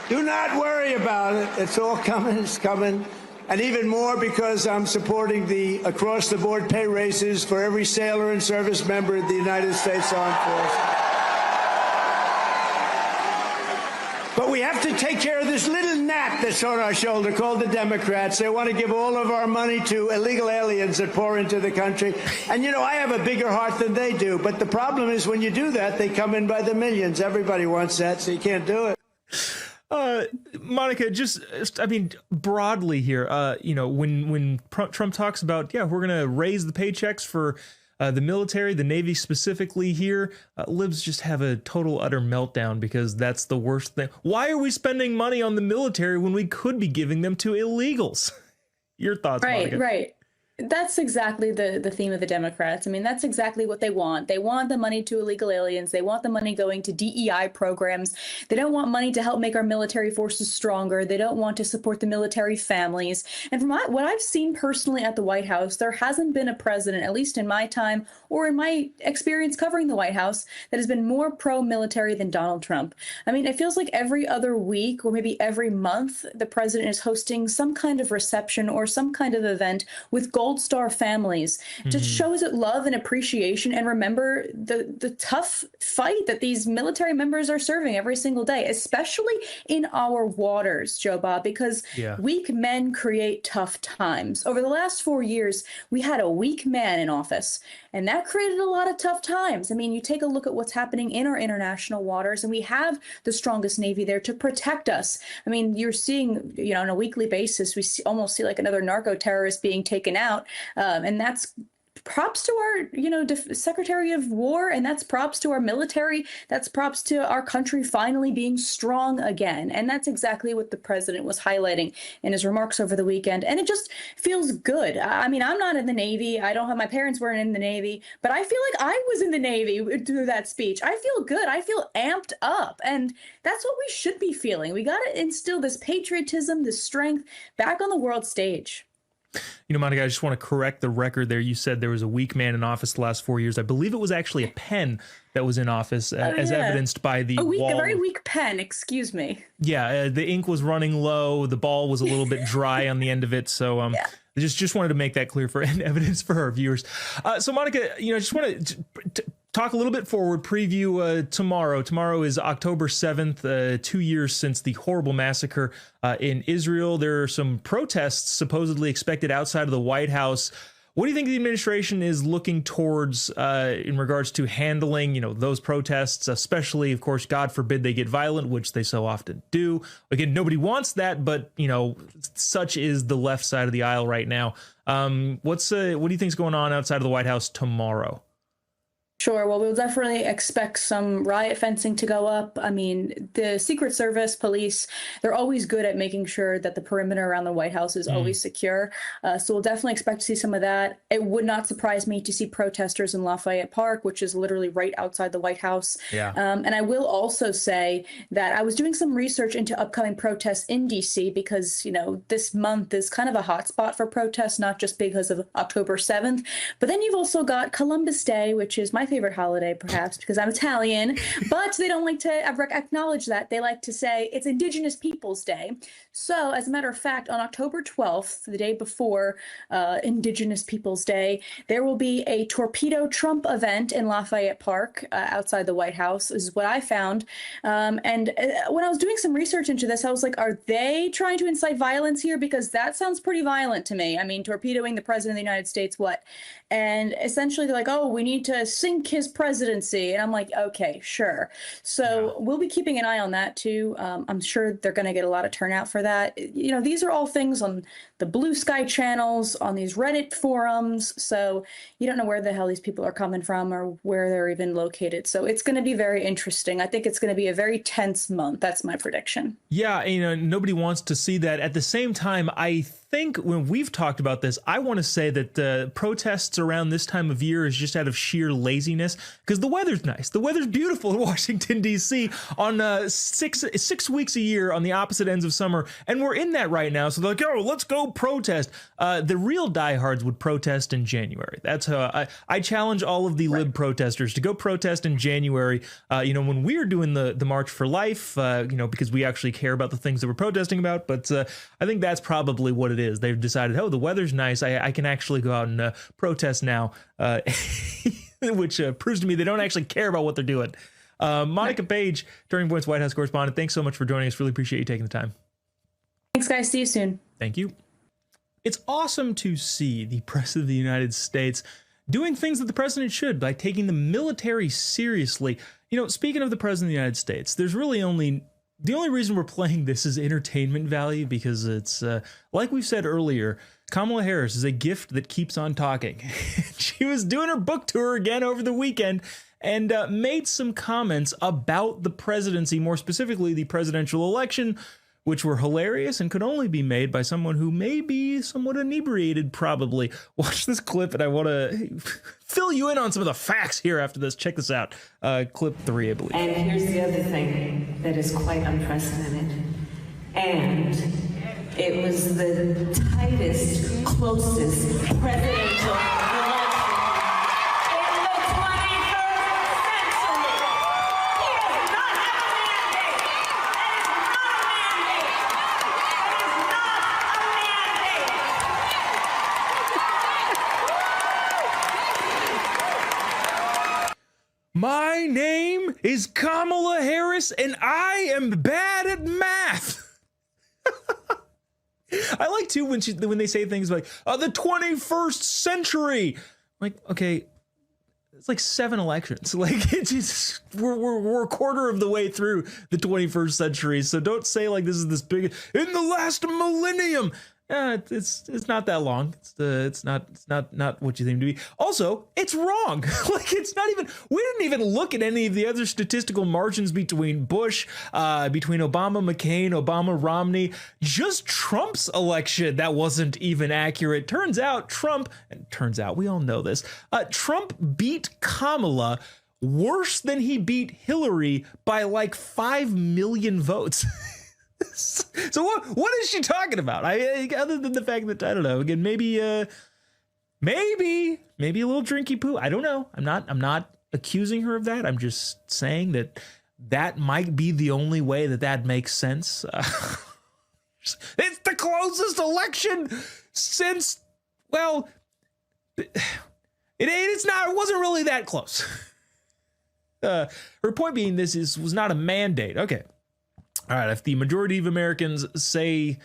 it. Do not worry about it. It's all coming. It's coming. And even more because I'm supporting the across-the-board pay raises for every sailor and service member of the United States Armed Forces. But we have to take care of this little gnat that's on our shoulder called the Democrats. They want to give all of our money to illegal aliens that pour into the country. And, you know, I have a bigger heart than they do. But the problem is when you do that, they come in by the millions. Everybody wants that, so you can't do it. Monica, I mean, broadly here, when Trump talks about, we're going to raise the paychecks for the military, the Navy specifically here, libs just have a total utter meltdown because that's the worst thing. Why are we spending money on the military when we could be giving them to illegals? Your thoughts, Monica? Right. That's exactly the theme of the Democrats. I mean, that's exactly what they want. They want the money to illegal aliens. They want the money going to DEI programs. They don't want money to help make our military forces stronger. They don't want to support the military families. And from what I've seen personally at the White House, there hasn't been a president, at least in my time or in my experience covering the White House, that has been more pro-military than Donald Trump. I mean, it feels like every other week or maybe every month, the president is hosting some kind of reception or some kind of event with Gold Star families to show his love and appreciation and remember the tough fight that these military members are serving every single day, especially in our waters, Joe Bob, because weak men create tough times. Over the last 4 years, we had a weak man in office, and that created a lot of tough times. I mean, you take a look at what's happening in our international waters, and we have the strongest Navy there to protect us. I mean, you're seeing, on a weekly basis, we almost see like another narco terrorist being taken out. And that's props to our, Secretary of War, and that's props to our military. That's props to our country finally being strong again. And that's exactly what the president was highlighting in his remarks over the weekend. And it just feels good. I mean, I'm not in the Navy. My parents weren't in the Navy, but I feel like I was in the Navy through that speech. I feel good. I feel amped up. And that's what we should be feeling. We got to instill this patriotism, this strength back on the world stage. Monica, I just want to correct the record there. You said there was a weak man in office the last 4 years. I believe it was actually a pen that was in office, as evidenced by the wall. A very weak pen, excuse me. Yeah, the ink was running low. The ball was a little bit dry on the end of it. So I just wanted to make that clear for evidence for our viewers. So Monica, I just want to talk a little bit forward, preview tomorrow. Tomorrow is October 7th, 2 years since the horrible massacre in Israel. There are some protests supposedly expected outside of the White House. What do you think the administration is looking towards in regards to handling, those protests, especially, of course, God forbid they get violent, which they so often do. Again, nobody wants that, but, such is the left side of the aisle right now. What do you think is going on outside of the White House tomorrow? Sure. Well, we'll definitely expect some riot fencing to go up. I mean, the Secret Service, police, they're always good at making sure that the perimeter around the White House is always secure. So we'll definitely expect to see some of that. It would not surprise me to see protesters in Lafayette Park, which is literally right outside the White House. Yeah. And I will also say that I was doing some research into upcoming protests in D.C. because, this month is kind of a hot spot for protests, not just because of October 7th, but then you've also got Columbus Day, which is my favorite holiday, perhaps because I'm Italian, but they don't like to acknowledge that. They like to say it's Indigenous Peoples Day. So as a matter of fact, on October 12th, the day before Indigenous Peoples Day, there will be a Torpedo Trump event in Lafayette Park outside the White House, is what I found. And when I was doing some research into this, I was like, are they trying to incite violence here? Because that sounds pretty violent to me. I mean, torpedoing the president of the United States, what? And essentially they're like, oh, we need to sink his presidency. And I'm like, okay, sure. So we'll be keeping an eye on that too. I'm sure they're going to get a lot of turnout for that. These are all things on the Blue Sky channels, on these Reddit forums. So you don't know where the hell these people are coming from or where they're even located. So it's going to be very interesting. I think it's going to be a very tense month. That's my prediction. Yeah, nobody wants to see that. At the same time, I think when we've talked about this, I want to say that the protests around this time of year is just out of sheer laziness because the weather's nice. The weather's beautiful in Washington, D.C. on 6 weeks a year on the opposite ends of summer. And we're in that right now. So they're like, oh, let's go protest. The real diehards would protest in January. That's how I challenge all of the lib protesters to go protest in January. When we're doing the March for Life, because we actually care about the things that we're protesting about. But I think that's probably what it is. They've decided, oh, the weather's nice. I can actually go out and protest now, which proves to me they don't actually care about what they're doing. Monica Page, Turning Point's White House correspondent, thanks so much for joining us. Really appreciate you taking the time. Thanks, guys. See you soon. Thank you. It's awesome to see the President of the United States doing things that the president should by taking the military seriously. Speaking of the President of the United States, there's really the only reason we're playing this is entertainment value because it's, like we've said earlier, Kamala Harris is a gift that keeps on talking. She was doing her book tour again over the weekend and made some comments about the presidency, more specifically the presidential election, which were hilarious and could only be made by someone who may be somewhat inebriated, probably. Watch this clip, and I want to fill you in on some of the facts here after this. Check this out. Clip 3, I believe. And here's the other thing that is quite unprecedented. And it was the tightest, closest presidential election in the 21st century. He does not have a mandate. My name is Kamala Harris, and I am bad at math. I like too when they say things like the 21st century. Like, okay, it's like 7 elections. Like, it's just we're a quarter of the way through the 21st century. So don't say like this is this big in the last millennium. It's not that long. It's not what you think to be. Also, it's wrong. Like, it's not even. We didn't even look at any of the other statistical margins between Bush, between Obama, McCain, Obama, Romney. Just Trump's election that wasn't even accurate. Turns out we all know this. Trump beat Kamala worse than he beat Hillary by like 5 million votes. So what is she talking about? Other than the fact that, I don't know, again, maybe a little drinky poo. I don't know. I'm not accusing her of that. I'm just saying that might be the only way that makes sense. It's the closest election since, well, it wasn't really that close. Her point being this was not a mandate. Okay. All right. If the majority of Americans say,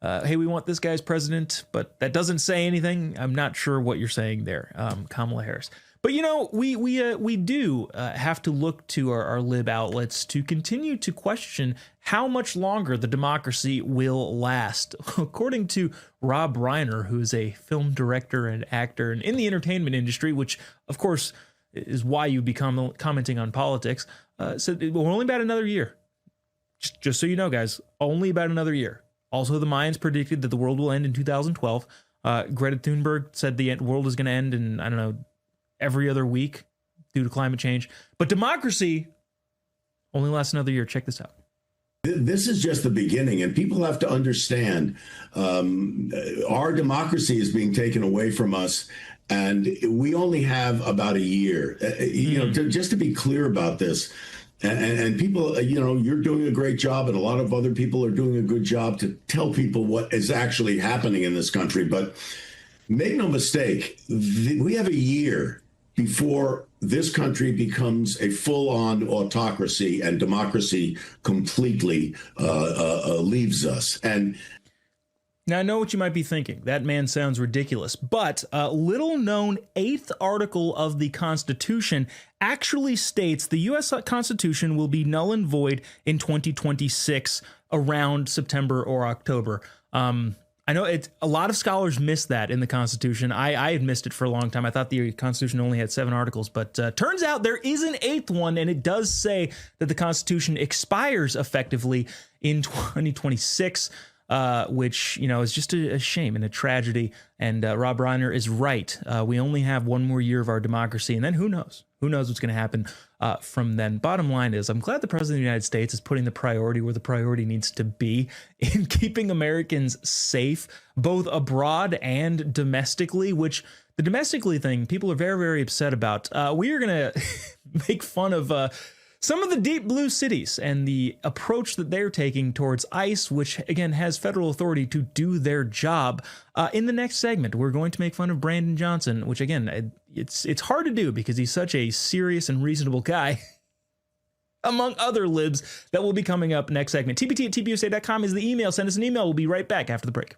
hey, we want this guy as president, but that doesn't say anything, I'm not sure what you're saying there, Kamala Harris. But, you know, we do have to look to our lib outlets to continue to question how much longer the democracy will last. According to Rob Reiner, who is a film director and actor and in the entertainment industry, which, of course, is why you become commenting on politics, said we're only about another year. Just so you know, guys, only about another year. Also, the Mayans predicted that the world will end in 2012. Greta Thunberg said the world is going to end in, I don't know, every other week due to climate change. But democracy only lasts another year. Check this out. This is just the beginning, and people have to understand our democracy is being taken away from us, and we only have about a year. You know, just to be clear about this, and people, you know, you're doing a great job, and a lot of other people are doing a good job to tell people what is actually happening in this country. But make no mistake, we have a year before this country becomes a full-on autocracy and democracy completely leaves us. And now, I know what you might be thinking. That man sounds ridiculous. But a little-known 8th article of the Constitution actually states the U.S. Constitution will be null and void in 2026 around September or October. I know a lot of scholars miss that in the Constitution. I had missed it for a long time. I thought the Constitution only had 7 articles, but turns out there is an 8th one, and it does say that the Constitution expires effectively in 2026, which, you know, is just a shame and a tragedy. And Rob Reiner is right. We only have one more year of our democracy, and then who knows? Who knows what's going to happen from then? Bottom line is, I'm glad the President of the United States is putting the priority where the priority needs to be in keeping Americans safe, both abroad and domestically, which the domestically thing, people are very, very upset about. We are going to make fun of some of the deep blue cities and the approach that they're taking towards ICE, which, again, has federal authority to do their job. In the next segment, we're going to make fun of Brandon Johnson, which, again, it's hard to do because he's such a serious and reasonable guy, among other libs that will be coming up next segment. TBT@TBUSA.com is the email. Send us an email. We'll be right back after the break.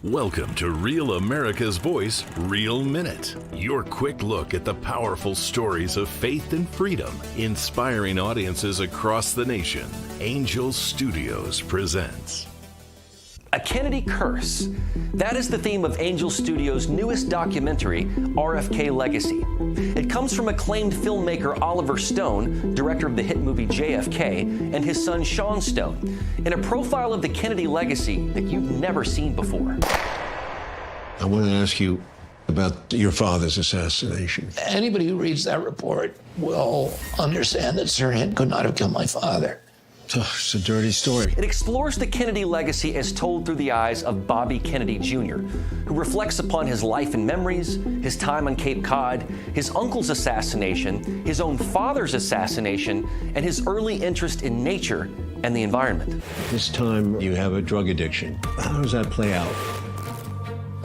Welcome to Real America's Voice, Real Minute. Your quick look at the powerful stories of faith and freedom, inspiring audiences across the nation. Angel Studios presents A Kennedy Curse. That is the theme of Angel Studios' newest documentary, RFK Legacy. It comes from acclaimed filmmaker Oliver Stone, director of the hit movie JFK, and his son Sean Stone, in a profile of the Kennedy legacy that you've never seen before. I want to ask you about your father's assassination. Anybody who reads that report will understand that Sirhan could not have killed my father. It's a dirty story. It explores the Kennedy legacy as told through the eyes of Bobby Kennedy Jr., who reflects upon his life and memories, his time on Cape Cod, his uncle's assassination, his own father's assassination, and his early interest in nature and the environment. This time you have a drug addiction. How does that play out?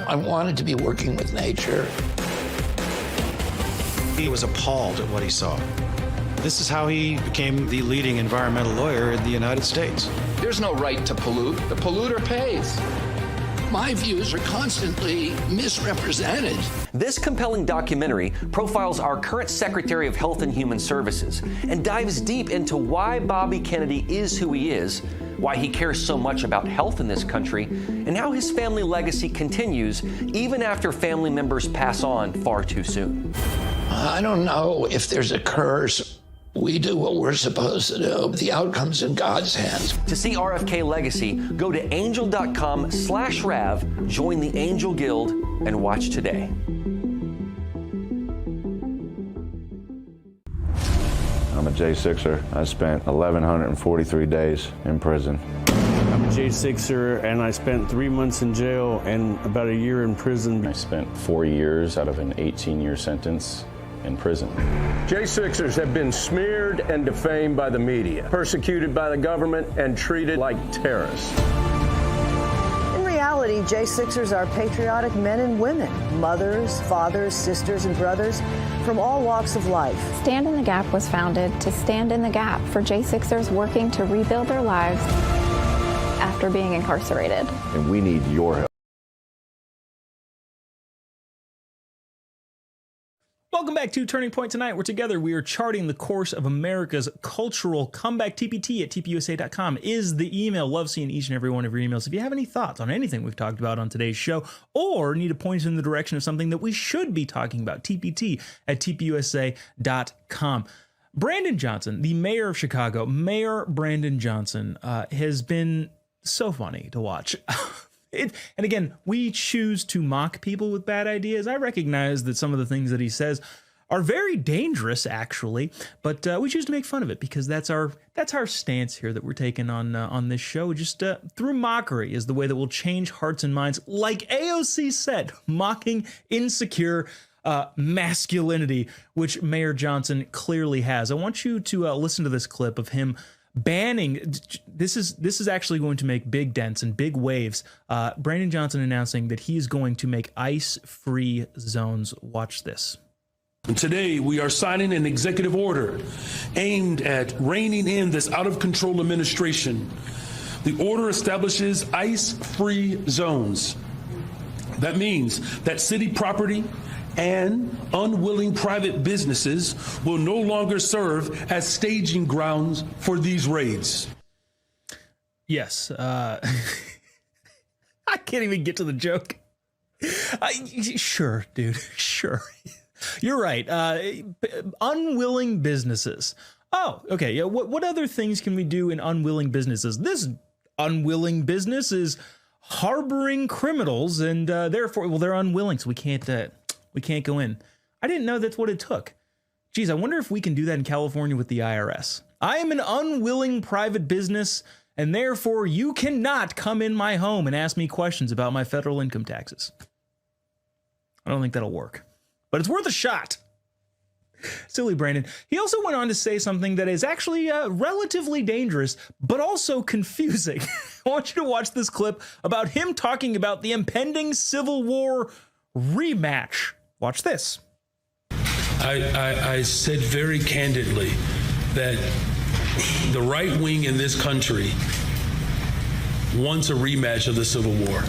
I wanted to be working with nature. He was appalled at what he saw. This is how he became the leading environmental lawyer in the United States. There's no right to pollute. The polluter pays. My views are constantly misrepresented. This compelling documentary profiles our current Secretary of Health and Human Services and dives deep into why Bobby Kennedy is who he is, why he cares so much about health in this country, and how his family legacy continues even after family members pass on far too soon. I don't know if there's a curse. We do what we're supposed to do. The outcome's in God's hands. To see RFK Legacy, go to angel.com/Rav, join the Angel Guild, and watch today. I'm a J6er. I spent 1,143 days in prison. I'm a J6er, and I spent 3 months in jail and about a year in prison. I spent 4 years out of an 18-year sentence in prison. J6ers have been smeared and defamed by the media, persecuted by the government, and treated like terrorists. In reality, reality, J6ers are patriotic men and women, mothers, fathers, sisters, and brothers from all walks of life. Stand in the Gap was founded to stand in the gap for J6ers working to rebuild their lives after being incarcerated. And we need your help. Welcome back to Turning Point Tonight, where together we are charting the course of America's cultural comeback. TPT at tpusa.com is the email. Love seeing each and every one of your emails. If you have any thoughts on anything we've talked about on today's show, or need to point us in the direction of something that we should be talking about, TPT at tpusa.com. Brandon Johnson, the mayor of Chicago, Mayor Brandon Johnson, has been so funny to watch. And again, we choose to mock people with bad ideas. I recognize that some of the things that he says are very dangerous, actually, but we choose to make fun of it because that's our stance here that we're taking on this show. Just through mockery is the way that we'll change hearts and minds. Like AOC said, mocking insecure masculinity, which Mayor Johnson clearly has. I want you to listen to this clip of him banning. This is actually going to make big dents and big waves. Brandon Johnson announcing that he is going to make ICE-free zones. Watch this. And today we are signing an executive order aimed at reining in this out-of-control administration. The order establishes ICE-free zones. That means that city property and unwilling private businesses will no longer serve as staging grounds for these raids. Yes. I can't even get to the joke. Sure, dude. Sure. You're right. Unwilling businesses. Oh, okay. Yeah. What other things can we do in unwilling businesses? This unwilling business is harboring criminals, and therefore, well, they're unwilling, so we can't go in. I didn't know that's what it took. Geez, I wonder if we can do that in California with the IRS. I am an unwilling private business, and therefore you cannot come in my home and ask me questions about my federal income taxes. I don't think that'll work, but it's worth a shot. Silly Brandon. He also went on to say something that is actually relatively dangerous, but also confusing. I want you to watch this clip about him talking about the impending Civil War rematch. Watch this. I said very candidly that the right wing in this country wants a rematch of the Civil War.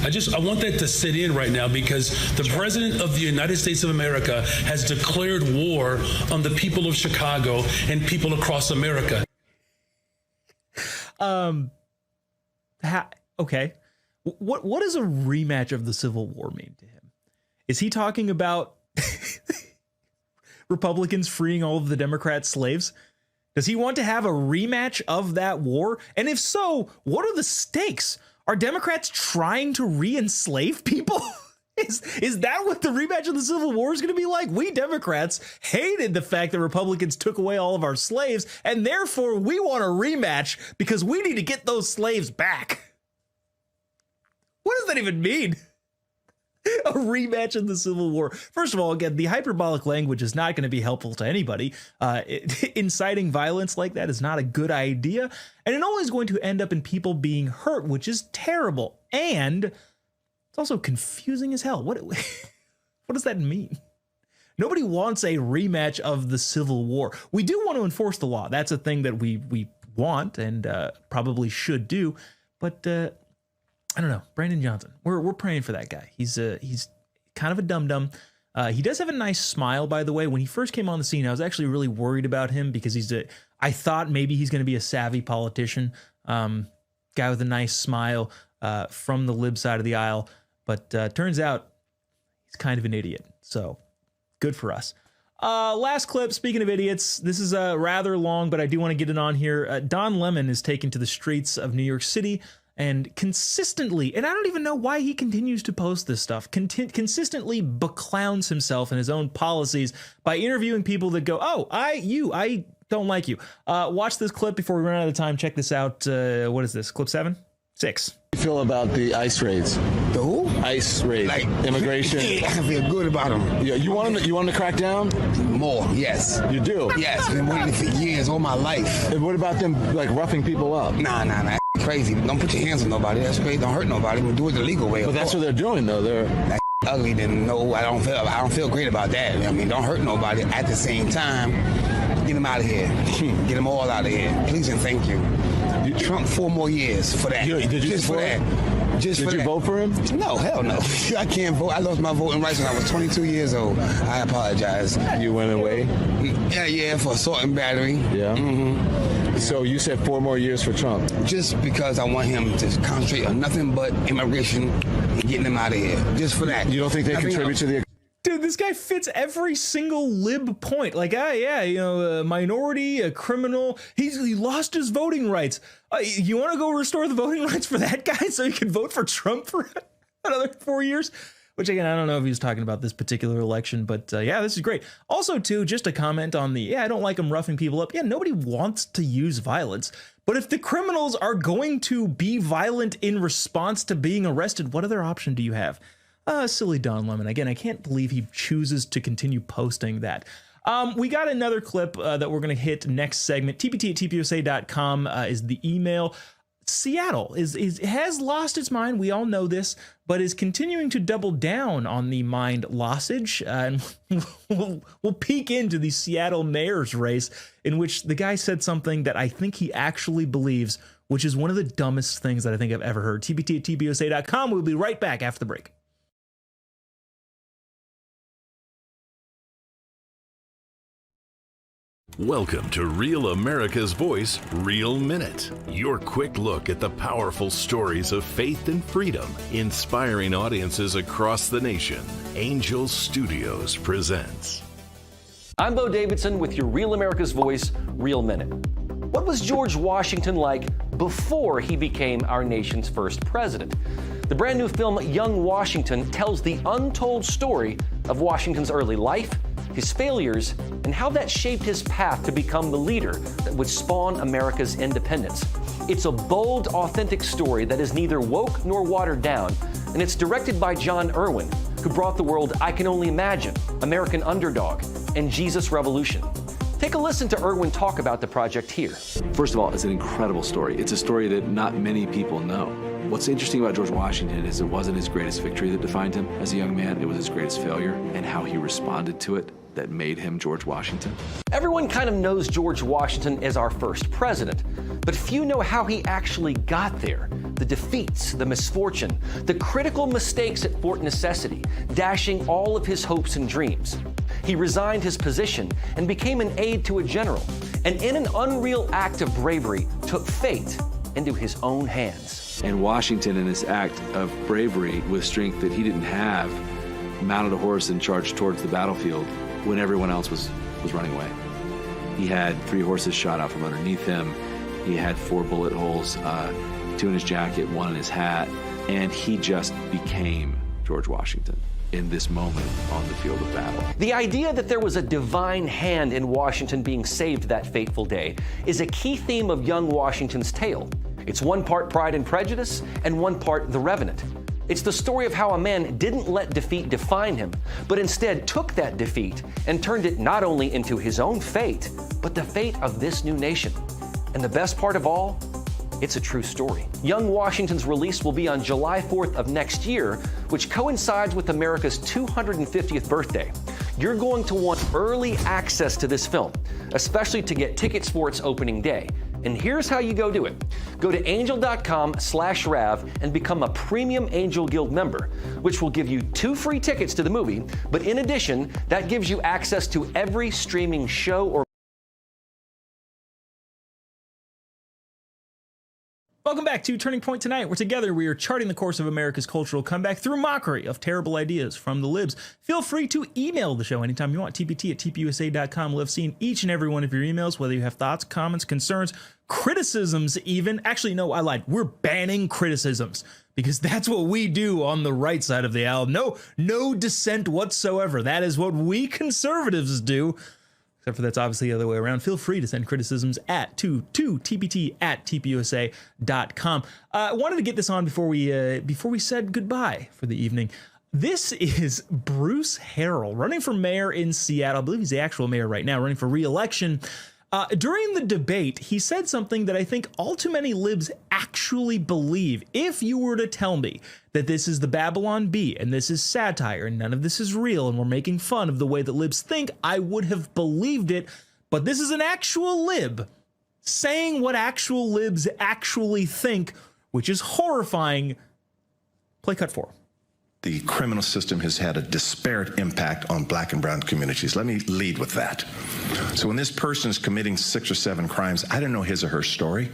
I want that to sit in right now, because the President of the United States of America has declared war on the people of Chicago and people across America. Okay. What does a rematch of the Civil War mean to him? Is he talking about Republicans freeing all of the Democrat slaves? Does he want to have a rematch of that war? And if so, what are the stakes? Are Democrats trying to re-enslave people? Is that what the rematch of the Civil War is going to be like? We Democrats hated the fact that Republicans took away all of our slaves, and therefore we want a rematch because we need to get those slaves back. What does that even mean? A rematch of the Civil War. First of all, again, the hyperbolic language is not going to be helpful to anybody. Inciting violence like that is not a good idea. And it only is going to end up in people being hurt, which is terrible. And it's also confusing as hell. What does that mean? Nobody wants a rematch of the Civil War. We do want to enforce the law. That's a thing that we want and probably should do. But I don't know, Brandon Johnson. We're praying for that guy. He's kind of a dum-dum. He does have a nice smile, by the way. When he first came on the scene, I was actually really worried about him because I thought maybe he's going to be a savvy politician, guy with a nice smile from the lib side of the aisle. But turns out he's kind of an idiot. So good for us. Last clip, speaking of idiots, this is rather long, but I do want to get it on here. Don Lemon is taken to the streets of New York City and consistently, and I don't even know why he continues to post this stuff, consistently beclowns himself and his own policies by interviewing people that go, oh, I don't like you. Watch this clip before we run out of time. Check this out. What is this? Clip 7? 6. How do you feel about the ICE raids? The who? ICE raids. Like immigration. I feel good about them. Yeah, you want them to crack down? More, yes. You do? Yes, been waiting for years, all my life. And what about them like roughing people up? Nah. crazy. Don't put your hands on nobody. That's crazy. Don't hurt nobody. We'll do it the legal way. But that's what they're doing, though. That's ugly. Then no, I don't feel great about that. I mean, don't hurt nobody. At the same time, get them out of here. Get them all out of here. Please and thank you. Trump 4 more years for that. Did you just for that. Just Did for you that. vote for him? No, hell no. I can't vote. I lost my voting rights when I was 22 years old. I apologize. You went away? Yeah, for assault and battery. Yeah. Mm-hmm. So you said 4 more years for Trump? Just because I want him to concentrate on nothing but immigration and getting them out of here. Just for that. You don't think they contribute to the... Dude, this guy fits every single lib point. Like, a minority, a criminal. He lost his voting rights. You want to go restore the voting rights for that guy so you can vote for Trump for another 4 years? Which, again, I don't know if he was talking about this particular election, but yeah, this is great. Also, too, just a comment on I don't like him roughing people up. Yeah, nobody wants to use violence. But if the criminals are going to be violent in response to being arrested, what other option do you have? Silly Don Lemon. Again, I can't believe he chooses to continue posting that. We got another clip that we're going to hit next segment. tpt@tpusa.com is the email. Seattle has lost its mind. We all know this, but is continuing to double down on the mind lossage. And we'll peek into the Seattle mayor's race, in which the guy said something that I think he actually believes, which is one of the dumbest things that I think I've ever heard. tpt@tpusa.com. We'll be right back after the break. Welcome to Real America's Voice, Real Minute. Your quick look at the powerful stories of faith and freedom, inspiring audiences across the nation. Angel Studios presents. I'm Bo Davidson with your Real America's Voice, Real Minute. What was George Washington like before he became our nation's first president? The brand new film Young Washington tells the untold story of Washington's early life, his failures, and how that shaped his path to become the leader that would spawn America's independence. It's a bold, authentic story that is neither woke nor watered down, and it's directed by John Irwin, who brought the world I Can Only Imagine, American Underdog, and Jesus Revolution. Take a listen to Irwin talk about the project here. First of all, it's an incredible story. It's a story that not many people know. What's interesting about George Washington is it wasn't his greatest victory that defined him as a young man. It was his greatest failure and how he responded to it that made him George Washington. Everyone kind of knows George Washington as our first president, but few know how he actually got there. The defeats, the misfortune, the critical mistakes at Fort Necessity, dashing all of his hopes and dreams. He resigned his position and became an aide to a general, and in an unreal act of bravery, took fate into his own hands. And Washington, in this act of bravery with strength that he didn't have, mounted a horse and charged towards the battlefield when everyone else was running away. He had 3 horses shot out from underneath him. He had 4 bullet holes, 2 in his jacket, 1 in his hat, and he just became George Washington in this moment on the field of battle. The idea that there was a divine hand in Washington being saved that fateful day is a key theme of young Washington's tale. It's 1 part Pride and Prejudice and 1 part The Revenant. It's the story of how a man didn't let defeat define him, but instead took that defeat and turned it not only into his own fate, but the fate of this new nation. And the best part of all, it's a true story. Young Washington's release will be on July 4th of next year, which coincides with America's 250th birthday. You're going to want early access to this film, especially to get tickets for its opening day. And here's how you go do it. Go to angel.com/RAV and become a premium Angel Guild member, which will give you 2 free tickets to the movie. But in addition, that gives you access to every streaming show or Welcome back to Turning Point Tonight, where together we are charting the course of America's cultural comeback through mockery of terrible ideas from the libs. Feel free to email the show anytime you want, tpt@tpusa.com. We'll have seen each and every one of your emails, whether you have thoughts, comments, concerns, criticisms even. Actually, no, I lied. We're banning criticisms because that's what we do on the right side of the aisle. No dissent whatsoever. That is what we conservatives do. Except for that's obviously the other way around. Feel free to send criticisms to tpt@tpusa.com. I wanted to get this on before we said goodbye for the evening. This is Bruce Harrell running for mayor in Seattle. I believe he's the actual mayor right now, running for re-election. During the debate, he said something that I think all too many libs actually believe. If you were to tell me that this is the Babylon Bee and this is satire and none of this is real and we're making fun of the way that libs think, I would have believed it. But this is an actual lib saying what actual libs actually think, which is horrifying. Play cut 4. The criminal system has had a disparate impact on black and brown communities. Let me lead with that. So when this person is committing 6 or 7 crimes, I don't know his or her story.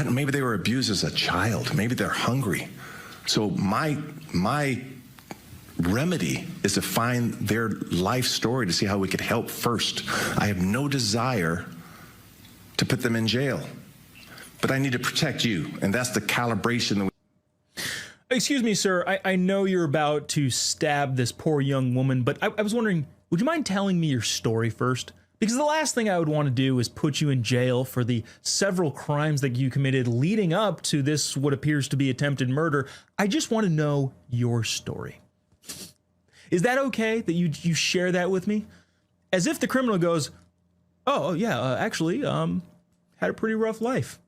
Maybe they were abused as a child. Maybe they're hungry. So my remedy is to find their life story to see how we could help first. I have no desire to put them in jail, but I need to protect you, and that's the calibration that we. Excuse me, sir. I know you're about to stab this poor young woman, but I was wondering, would you mind telling me your story first? Because the last thing I would want to do is put you in jail for the several crimes that you committed leading up to this, what appears to be attempted murder. I just want to know your story. Is that okay that you share that with me? As if the criminal goes, oh yeah, actually, had a pretty rough life.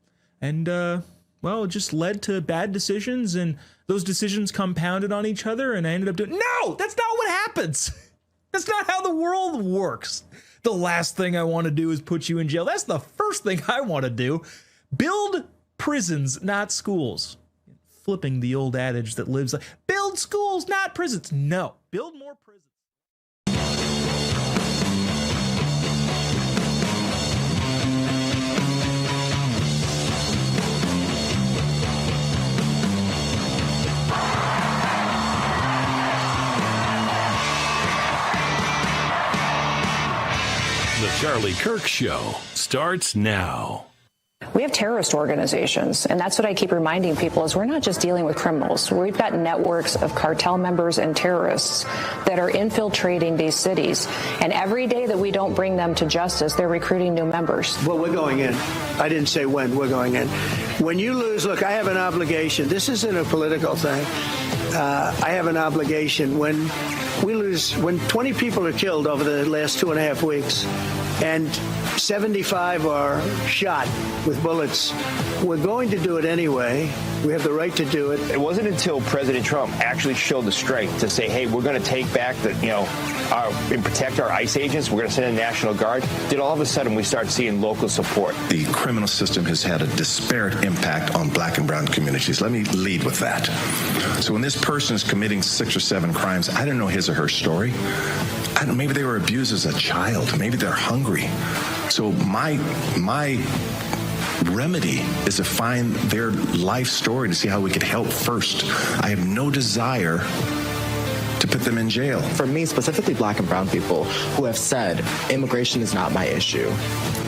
And, well, it just led to bad decisions, and those decisions compounded on each other, and I ended up doing... No! That's not what happens! That's not how the world works. The last thing I want to do is put you in jail. That's the first thing I want to do. Build prisons, not schools. Flipping the old adage that lives like, build schools, not prisons. No, build more prisons. The Charlie Kirk Show starts now. We have terrorist organizations, and that's what I keep reminding people is we're not just dealing with criminals. We've got networks of cartel members and terrorists that are infiltrating these cities. And every day that we don't bring them to justice, they're recruiting new members. Well, we're going in. I didn't say when. We're going in. When you lose, look, I have an obligation. This isn't a political thing. I have an obligation. When we lose, when 20 people are killed over the last 2.5 weeks, and 75 are shot with bullets, we're going to do it anyway. We have the right to do it. It wasn't until President Trump actually showed the strength to say, hey, we're going to take back the, and protect our ICE agents. We're going to send in the National Guard. Then all of a sudden we start seeing local support. The criminal system has had a disparate impact on black and brown communities. Let me lead with that. So when this person is committing 6 or 7 crimes, I don't know his or her story. Maybe they were abused as a child. Maybe they're hungry. So my remedy is to find their life story to see how we could help first. I have no desire to put them in jail. For me, specifically black and brown people who have said immigration is not my issue.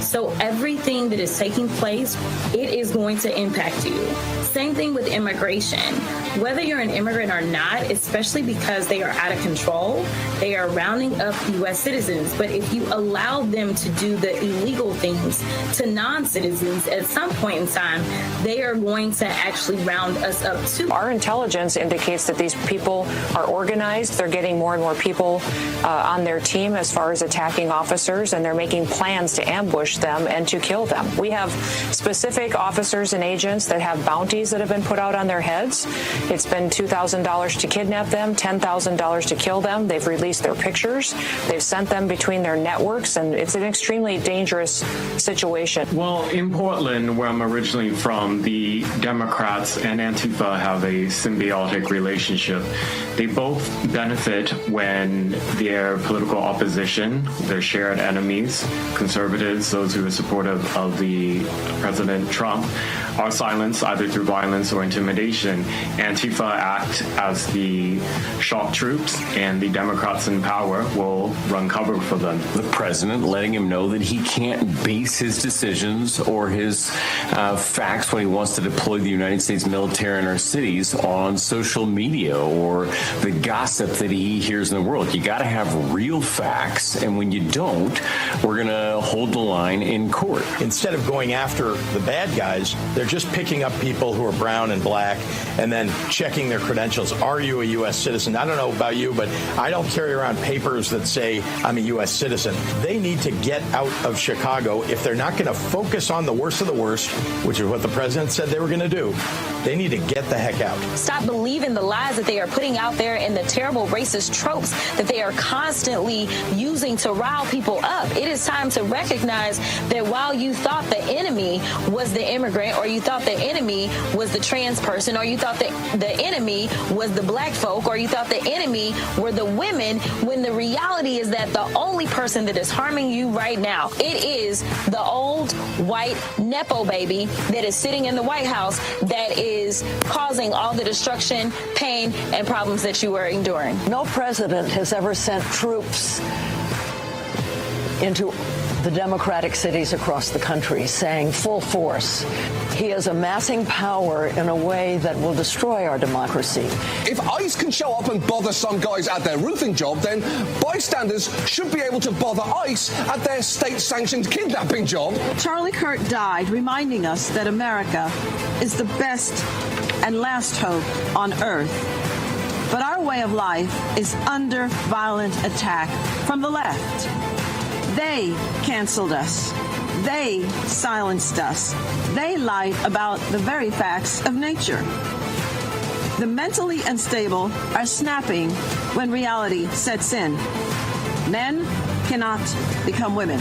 So everything that is taking place, it is going to impact you. Same thing with immigration. Whether you're an immigrant or not, especially because they are out of control, they are rounding up U.S. citizens. But if you allow them to do the illegal things to non-citizens, at some point in time, they are going to actually round us up too. Our intelligence indicates that these people are organized. They're getting more and more people on their team as far as attacking officers, and they're making plans to ambush them and to kill them. We have specific officers and agents that have bounties that have been put out on their heads. It's been $2,000 to kidnap them, $10,000 to kill them. They've released their pictures. They've sent them between their networks, and it's an extremely dangerous situation. Well, in Portland, where I'm originally from, the Democrats and Antifa have a symbiotic relationship. They both benefit when their political opposition, their shared enemies, conservatives, those who are supportive of the President Trump, are silenced either through violence or intimidation. Antifa act as the shock troops, and the Democrats in power will run cover for them. The president letting him know that he can't base his decisions or his facts when he wants to deploy the United States military in our cities on social media or the gossip that he hears in the world. You got to have real facts, and when you don't, we're going to hold the line in court. Instead of going after the bad guys, they're just picking up people who are brown and black and then checking their credentials. Are you a U.S. citizen? I don't know about you, but I don't carry around papers that say I'm a U.S. citizen. They need to get out of Chicago. If they're not going to focus on the worst of the worst, which is what the president said they were going to do, they need to get the heck out. Stop believing the lies that they are putting out there and the terrible racist tropes that they are constantly using to rile people up. It is time to recognize that while you thought the enemy was the immigrant, or you thought the enemy was the trans person, or you thought that the enemy was the black folk, or you thought the enemy were the women, when the reality is that the only person that is harming you right now, it is the old white Nepo baby that is sitting in the White House that is causing all the destruction, pain, and problems that you are enduring. No president has ever sent troops into the Democratic cities across the country saying full force. He is amassing power in a way that will destroy our democracy. If ICE can show up and bother some guys at their roofing job, then bystanders should be able to bother ICE at their state-sanctioned kidnapping job. Charlie Kirk died reminding us that America is the best and last hope on earth. But our way of life is under violent attack from the left. They canceled us. They silenced us. They lied about the very facts of nature. The mentally unstable are snapping when reality sets in. Men cannot become women.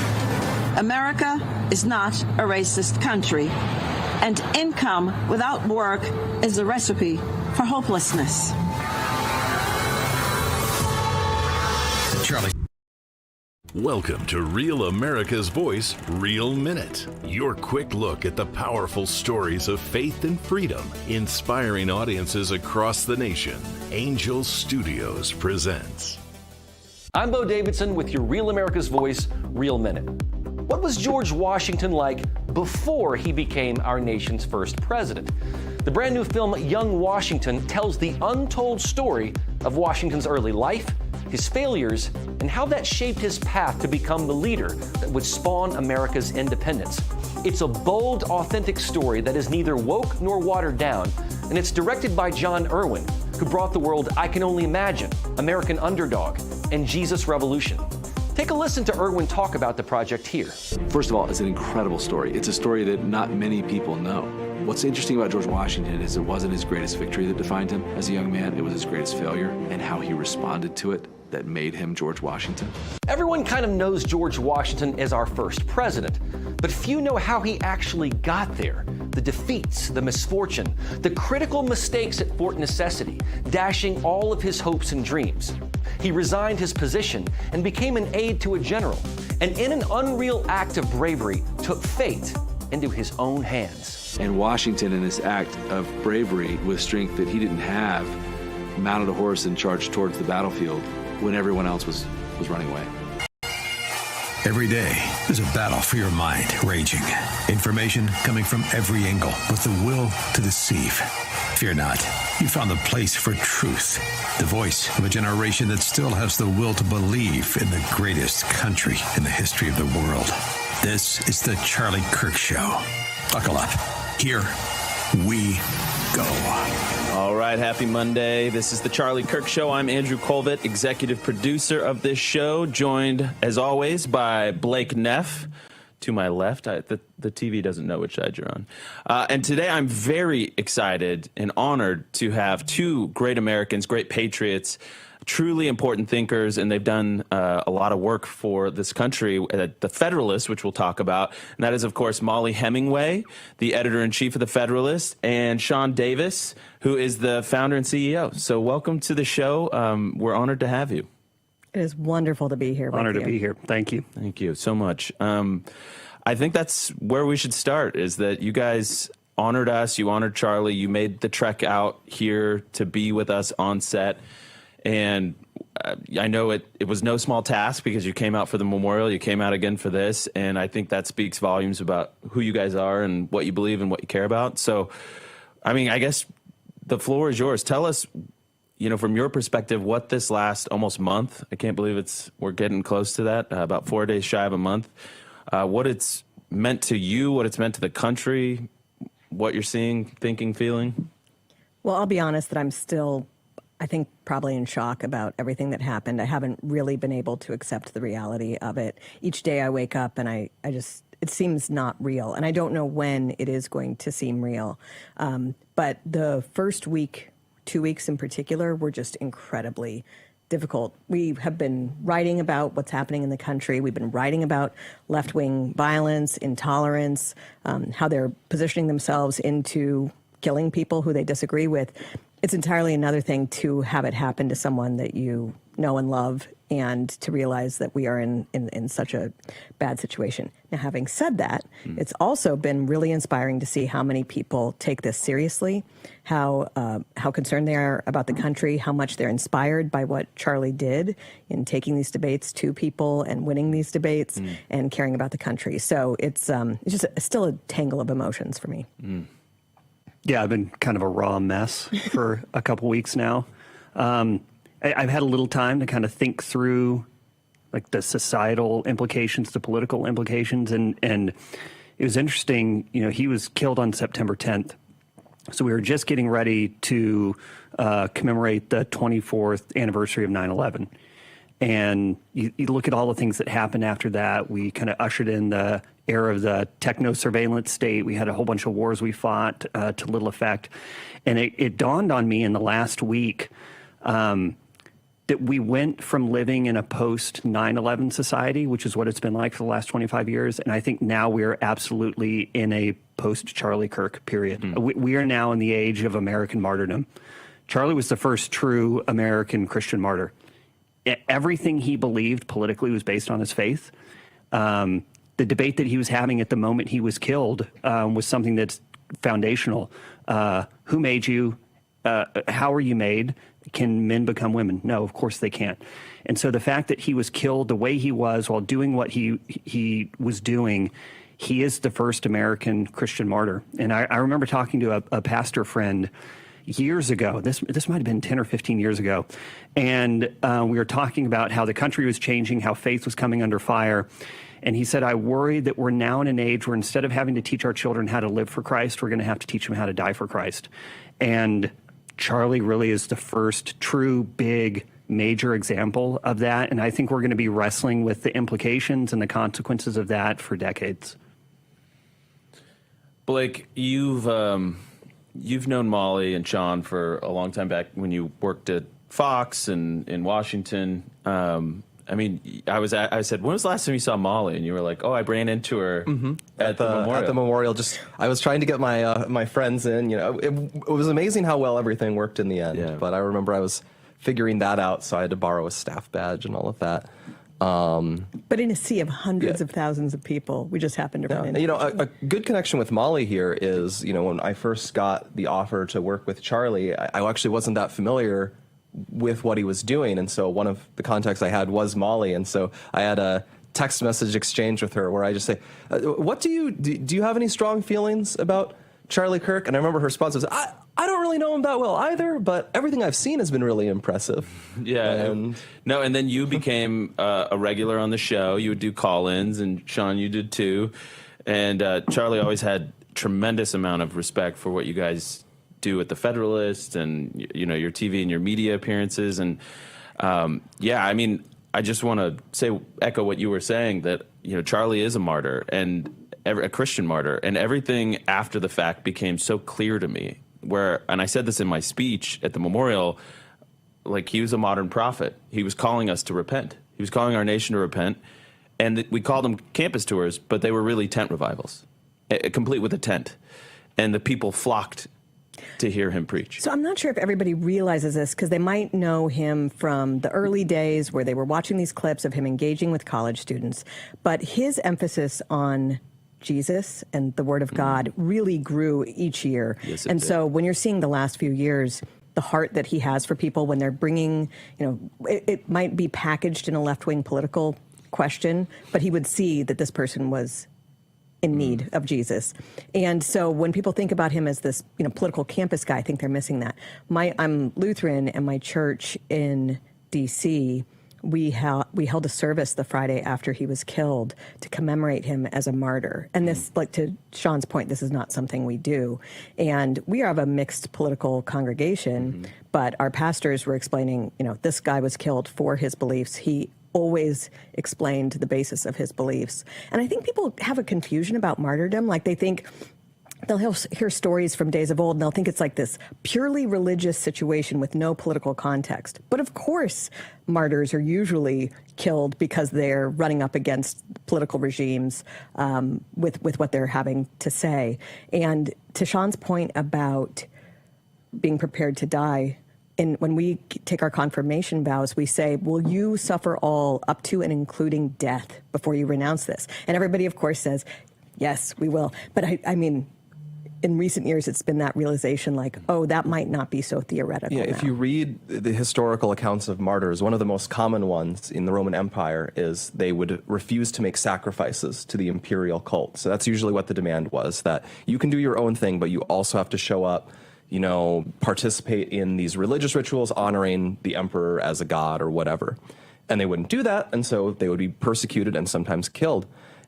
America is not a racist country. And income without work is a recipe for hopelessness. Charlie. Welcome to Real America's Voice, Real Minute. Your quick look at the powerful stories of faith and freedom, inspiring audiences across the nation. Angel Studios presents. I'm Bo Davidson with your Real America's Voice, Real Minute. What was George Washington like before he became our nation's first president? The brand new film Young Washington tells the untold story of Washington's early life, his failures, and how that shaped his path to become the leader that would spawn America's independence. It's a bold, authentic story that is neither woke nor watered down, and it's directed by John Irwin, who brought the world I Can Only Imagine, American Underdog, and Jesus Revolution. Take a listen to Irwin talk about the project here. First of all, it's an incredible story. It's a story that not many people know. What's interesting about George Washington is it wasn't his greatest victory that defined him as a young man. It was his greatest failure and how he responded to it that made him George Washington. Everyone kind of knows George Washington as our first president, but few know how he actually got there. The defeats, the misfortune, the critical mistakes at Fort Necessity, dashing all of his hopes and dreams. He resigned his position and became an aide to a general, and in an unreal act of bravery, took fate into his own hands. And Washington, in this act of bravery with strength that he didn't have, mounted a horse and charged towards the battlefield when everyone else was running away. Every day, there's a battle for your mind raging. Information coming from every angle with the will to deceive. Fear not. You found the place for truth. The voice of a generation that still has the will to believe in the greatest country in the history of the world. This is the Charlie Kirk Show. Buckle up. Here we go. All right, happy Monday. This is the Charlie Kirk Show. I'm Andrew Colvett, executive producer of this show, joined, as always, by Blake Neff. To my left, the TV doesn't know which side you're on. And today I'm very excited and honored to have two great Americans, great patriots, truly important thinkers, and they've done a lot of work for this country at The Federalist, which we'll talk about. And that is, of course, Mollie Hemingway, the editor-in-chief of The Federalist, and Sean Davis, who is the founder and CEO. So welcome to the show. We're honored to have you. It is wonderful to be here with you. Honored to be here. Thank you. Thank you so much. I think that's where we should start, is that you guys honored us. You honored Charlie. You made the trek out here to be with us on set. And I know it was no small task, because you came out for the memorial, you came out again for this, and I think that speaks volumes about who you guys are and what you believe and what you care about. So, I mean, I guess the floor is yours. Tell us, you know, from your perspective, what this last almost month, I can't believe we're getting close to that, about 4 days shy of a month, what it's meant to you, what it's meant to the country, what you're seeing, thinking, feeling? Well, I'll be honest that I'm still, I think, probably in shock about everything that happened. I haven't really been able to accept the reality of it. Each day I wake up and I just, it seems not real. And I don't know when it is going to seem real. But the first week, 2 weeks in particular, were just incredibly difficult. We have been writing about what's happening in the country. We've been writing about left-wing violence, intolerance, how they're positioning themselves into killing people who they disagree with. It's entirely another thing to have it happen to someone that you know and love, and to realize that we are in such a bad situation. Now, having said that, it's also been really inspiring to see how many people take this seriously, how concerned they are about the country, how much they're inspired by what Charlie did in taking these debates to people and winning these debates and caring about the country. So it's just still a tangle of emotions for me. Yeah, I've been kind of a raw mess for a couple weeks now. I've had a little time to kind of think through like the societal implications, the political implications, and it was interesting. You know, he was killed on September 10th, so we were just getting ready to commemorate the 24th anniversary of 9/11. And you look at all the things that happened after that. We kind of ushered in the era of the techno-surveillance state. We had a whole bunch of wars we fought to little effect. And it dawned on me in the last week that we went from living in a post-9/11 society, which is what it's been like for the last 25 years, and I think now we're absolutely in a post-Charlie Kirk period. We are now in the age of American martyrdom. Charlie was the first true American Christian martyr. Everything he believed politically was based on his faith. The debate that he was having at the moment he was killed was something that's foundational. Who made you? How are you made? Can men become women? No, of course they can't. And so the fact that he was killed the way he was while doing what he was doing, he is the first American Christian martyr. And I remember talking to a pastor friend years ago. This might have been 10 or 15 years ago. And we were talking about how the country was changing, how faith was coming under fire. And he said, I worry that we're now in an age where instead of having to teach our children how to live for Christ, we're going to have to teach them how to die for Christ. And Charlie really is the first true, big, major example of that. And I think we're going to be wrestling with the implications and the consequences of that for decades. Blake, you've known Molly and Sean for a long time back when you worked at Fox and in Washington. I mean, I said, when was the last time you saw Molly? And you were like, oh, I ran into her at the Memorial. At the Memorial. I was trying to get my friends in. You know, it was amazing how well everything worked in the end. Yeah. But I remember I was figuring that out, so I had to borrow a staff badge and all of that. But in a sea of hundreds of thousands of people, we just happened to run into. You know, a good connection with Molly here is, you know, when I first got the offer to work with Charlie, I actually wasn't that familiar with what he was doing, and so one of the contacts I had was Molly, and so I had a text message exchange with her where I just say, what do you have any strong feelings about Charlie Kirk? And I remember her response was, I don't really know him that well either, but everything I've seen has been really impressive. Yeah. And then you became a regular on the show. You would do call-ins, and Sean, you did too. And Charlie always had tremendous amount of respect for what you guys do at the Federalist, and you know, your TV and your media appearances. And I mean, I just want to echo what you were saying, that, you know, Charlie is a martyr, and a Christian martyr, and everything after the fact became so clear to me. And I said this in my speech at the Memorial, like, he was a modern prophet. He was calling us to repent. He was calling our nation to repent. And we called them campus tours, but they were really tent revivals, complete with a tent. And the people flocked to hear him preach. So I'm not sure if everybody realizes this, because they might know him from the early days where they were watching these clips of him engaging with college students. But his emphasis on Jesus and the Word of God really grew each year. Yes, and did. So when you're seeing the last few years, the heart that he has for people when they're bringing, you know, it might be packaged in a left-wing political question, but he would see that this person was in need of Jesus. And so when people think about him as this, you know, political campus guy, I think they're missing that. I'm Lutheran, and my church in D.C., we held a service the Friday after he was killed to commemorate him as a martyr. And this, like to Sean's point, this is not something we do. And we have a mixed political congregation, but our pastors were explaining, this guy was killed for his beliefs. He always explained the basis of his beliefs. And I think people have a confusion about martyrdom. Like they think they'll hear stories from days of old and they'll think it's like this purely religious situation with no political context. But of course, martyrs are usually killed because they're running up against political regimes with what they're having to say. And to Sean's point about being prepared to die, and when we take our confirmation vows, we say, will you suffer all up to and including death before you renounce this? And everybody, of course, says, yes, we will. But I mean, in recent years, it's been that realization like, oh, that might not be so theoretical. Yeah, if you read the historical accounts of martyrs, one of the most common ones in the Roman Empire is they would refuse to make sacrifices to the imperial cult. So that's usually what the demand was, that you can do your own thing, but you also have to show up, participate in these religious rituals honoring the emperor as a god or whatever. And they wouldn't do that, and so they would be persecuted and sometimes killed.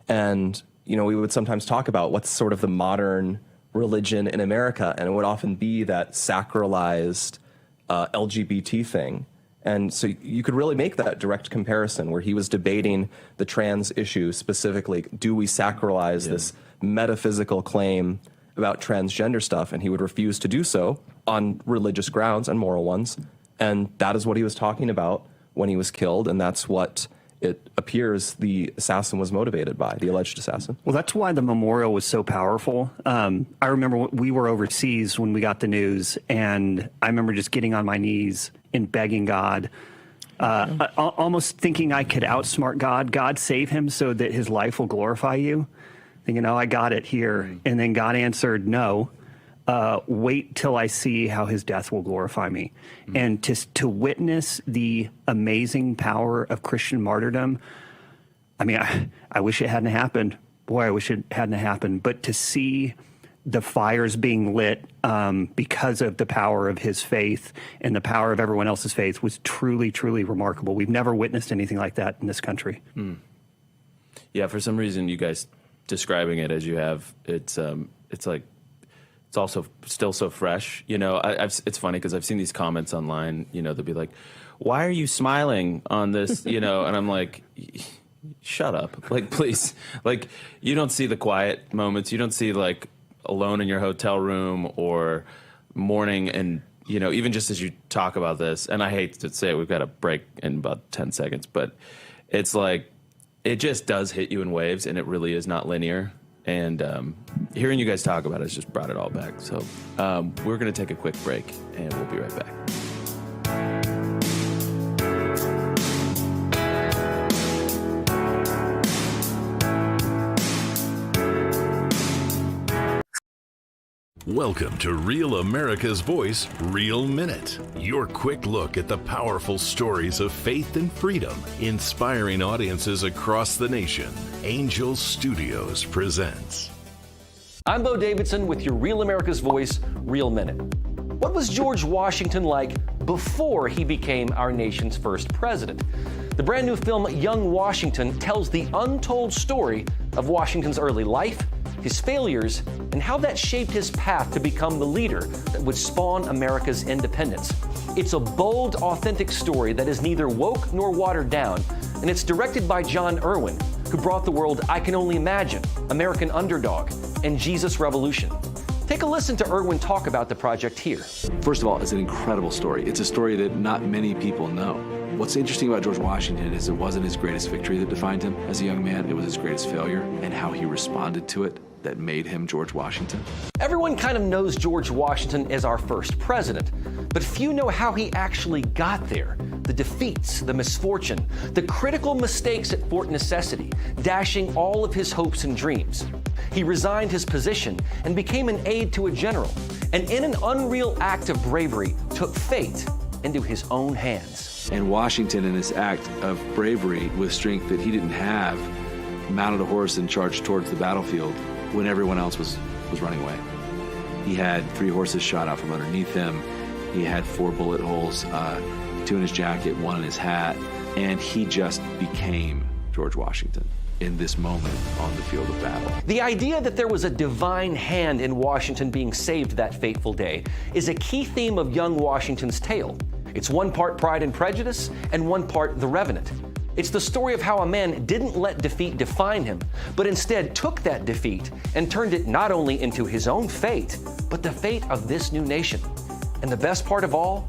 And, we would sometimes talk about what's sort of the modern religion in America, and it would often be that sacralized LGBT thing. And so you could really make that direct comparison where he was debating the trans issue specifically. Do we sacralize this metaphysical claim about transgender stuff? And he would refuse to do so on religious grounds and moral ones. And that is what he was talking about when he was killed, and that's what it appears the assassin was motivated by, the alleged assassin. Well, that's why the memorial was so powerful. I remember we were overseas when we got the news, and I remember just getting on my knees and begging God, almost thinking I could outsmart God. God, save him so that his life will glorify you. Thinking, I got it here. And then God answered, no. Wait till I see how his death will glorify me. And to witness the amazing power of Christian martyrdom, I mean, I wish it hadn't happened. Boy, I wish it hadn't happened. But to see the fires being lit because of the power of his faith and the power of everyone else's faith was truly, truly remarkable. We've never witnessed anything like that in this country. Yeah, for some reason, you guys describing it as you have, it's like, it's also still so fresh. It's funny because I've seen these comments online, they'll be like, why are you smiling on this? And I'm like, shut up. Like, please. Like, you don't see the quiet moments. You don't see, like, alone in your hotel room or mourning and, even just as you talk about this. And I hate to say it, we've got a break in about 10 seconds. But it's like, it just does hit you in waves, and it really is not linear. And hearing you guys talk about it has just brought it all back. So we're going to take a quick break, and we'll be right back. Welcome to Real America's Voice, Real Minute. Your quick look at the powerful stories of faith and freedom, inspiring audiences across the nation. Angel Studios presents. I'm Bo Davidson with your Real America's Voice, Real Minute. What was George Washington like before he became our nation's first president? The brand new film, Young Washington, tells the untold story of Washington's early life, his failures, and how that shaped his path to become the leader that would spawn America's independence. It's a bold, authentic story that is neither woke nor watered down, and it's directed by John Irwin, who brought the world I Can Only Imagine, American Underdog, and Jesus Revolution. Take a listen to Irwin talk about the project here. First of all, it's an incredible story. It's a story that not many people know. What's interesting about George Washington is it wasn't his greatest victory that defined him as a young man. It was his greatest failure and how he responded to it that made him George Washington. Everyone kind of knows George Washington as our first president, but few know how he actually got there. The defeats, the misfortune, the critical mistakes at Fort Necessity, dashing all of his hopes and dreams. He resigned his position and became an aide to a general, and in an unreal act of bravery, took fate into his own hands. And Washington, in this act of bravery with strength that he didn't have, mounted a horse and charged towards the battlefield when everyone else was running away. He had 3 horses shot out from underneath him. He had 4 bullet holes, 2 in his jacket, 1 in his hat. And he just became George Washington in this moment on the field of battle. The idea that there was a divine hand in Washington being saved that fateful day is a key theme of young Washington's tale. It's one part Pride and Prejudice and one part The Revenant. It's the story of how a man didn't let defeat define him, but instead took that defeat and turned it not only into his own fate, but the fate of this new nation. And the best part of all,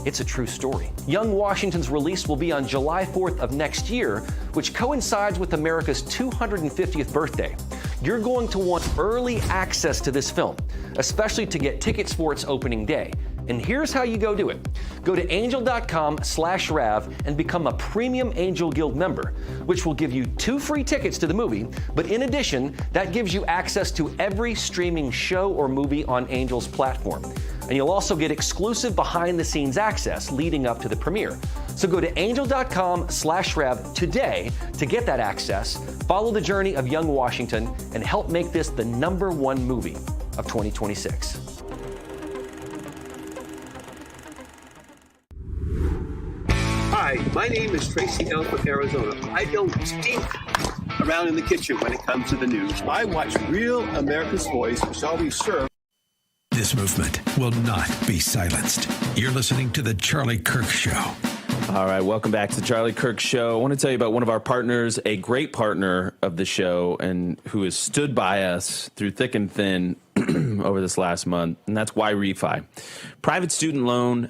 it's a true story. Young Washington's release will be on July 4th of next year, which coincides with America's 250th birthday. You're going to want early access to this film, especially to get tickets for its opening day. And here's how you go do it. Go to angel.com/Rav and become a premium Angel Guild member, which will give you 2 free tickets to the movie. But in addition, that gives you access to every streaming show or movie on Angel's platform. And you'll also get exclusive behind-the-scenes access leading up to the premiere. So go to angel.com/Rav today to get that access, follow the journey of young Washington, and help make this the #1 movie of 2026. Hi, my name is Tracy L. from Arizona. I don't stink around in the kitchen when it comes to the news. I watch Real America's Voice, which always serves. This movement will not be silenced. You're listening to The Charlie Kirk Show. All right, welcome back to The Charlie Kirk Show. I want to tell you about one of our partners, a great partner of the show, and who has stood by us through thick and thin over this last month, and that's YRefi. Private student loan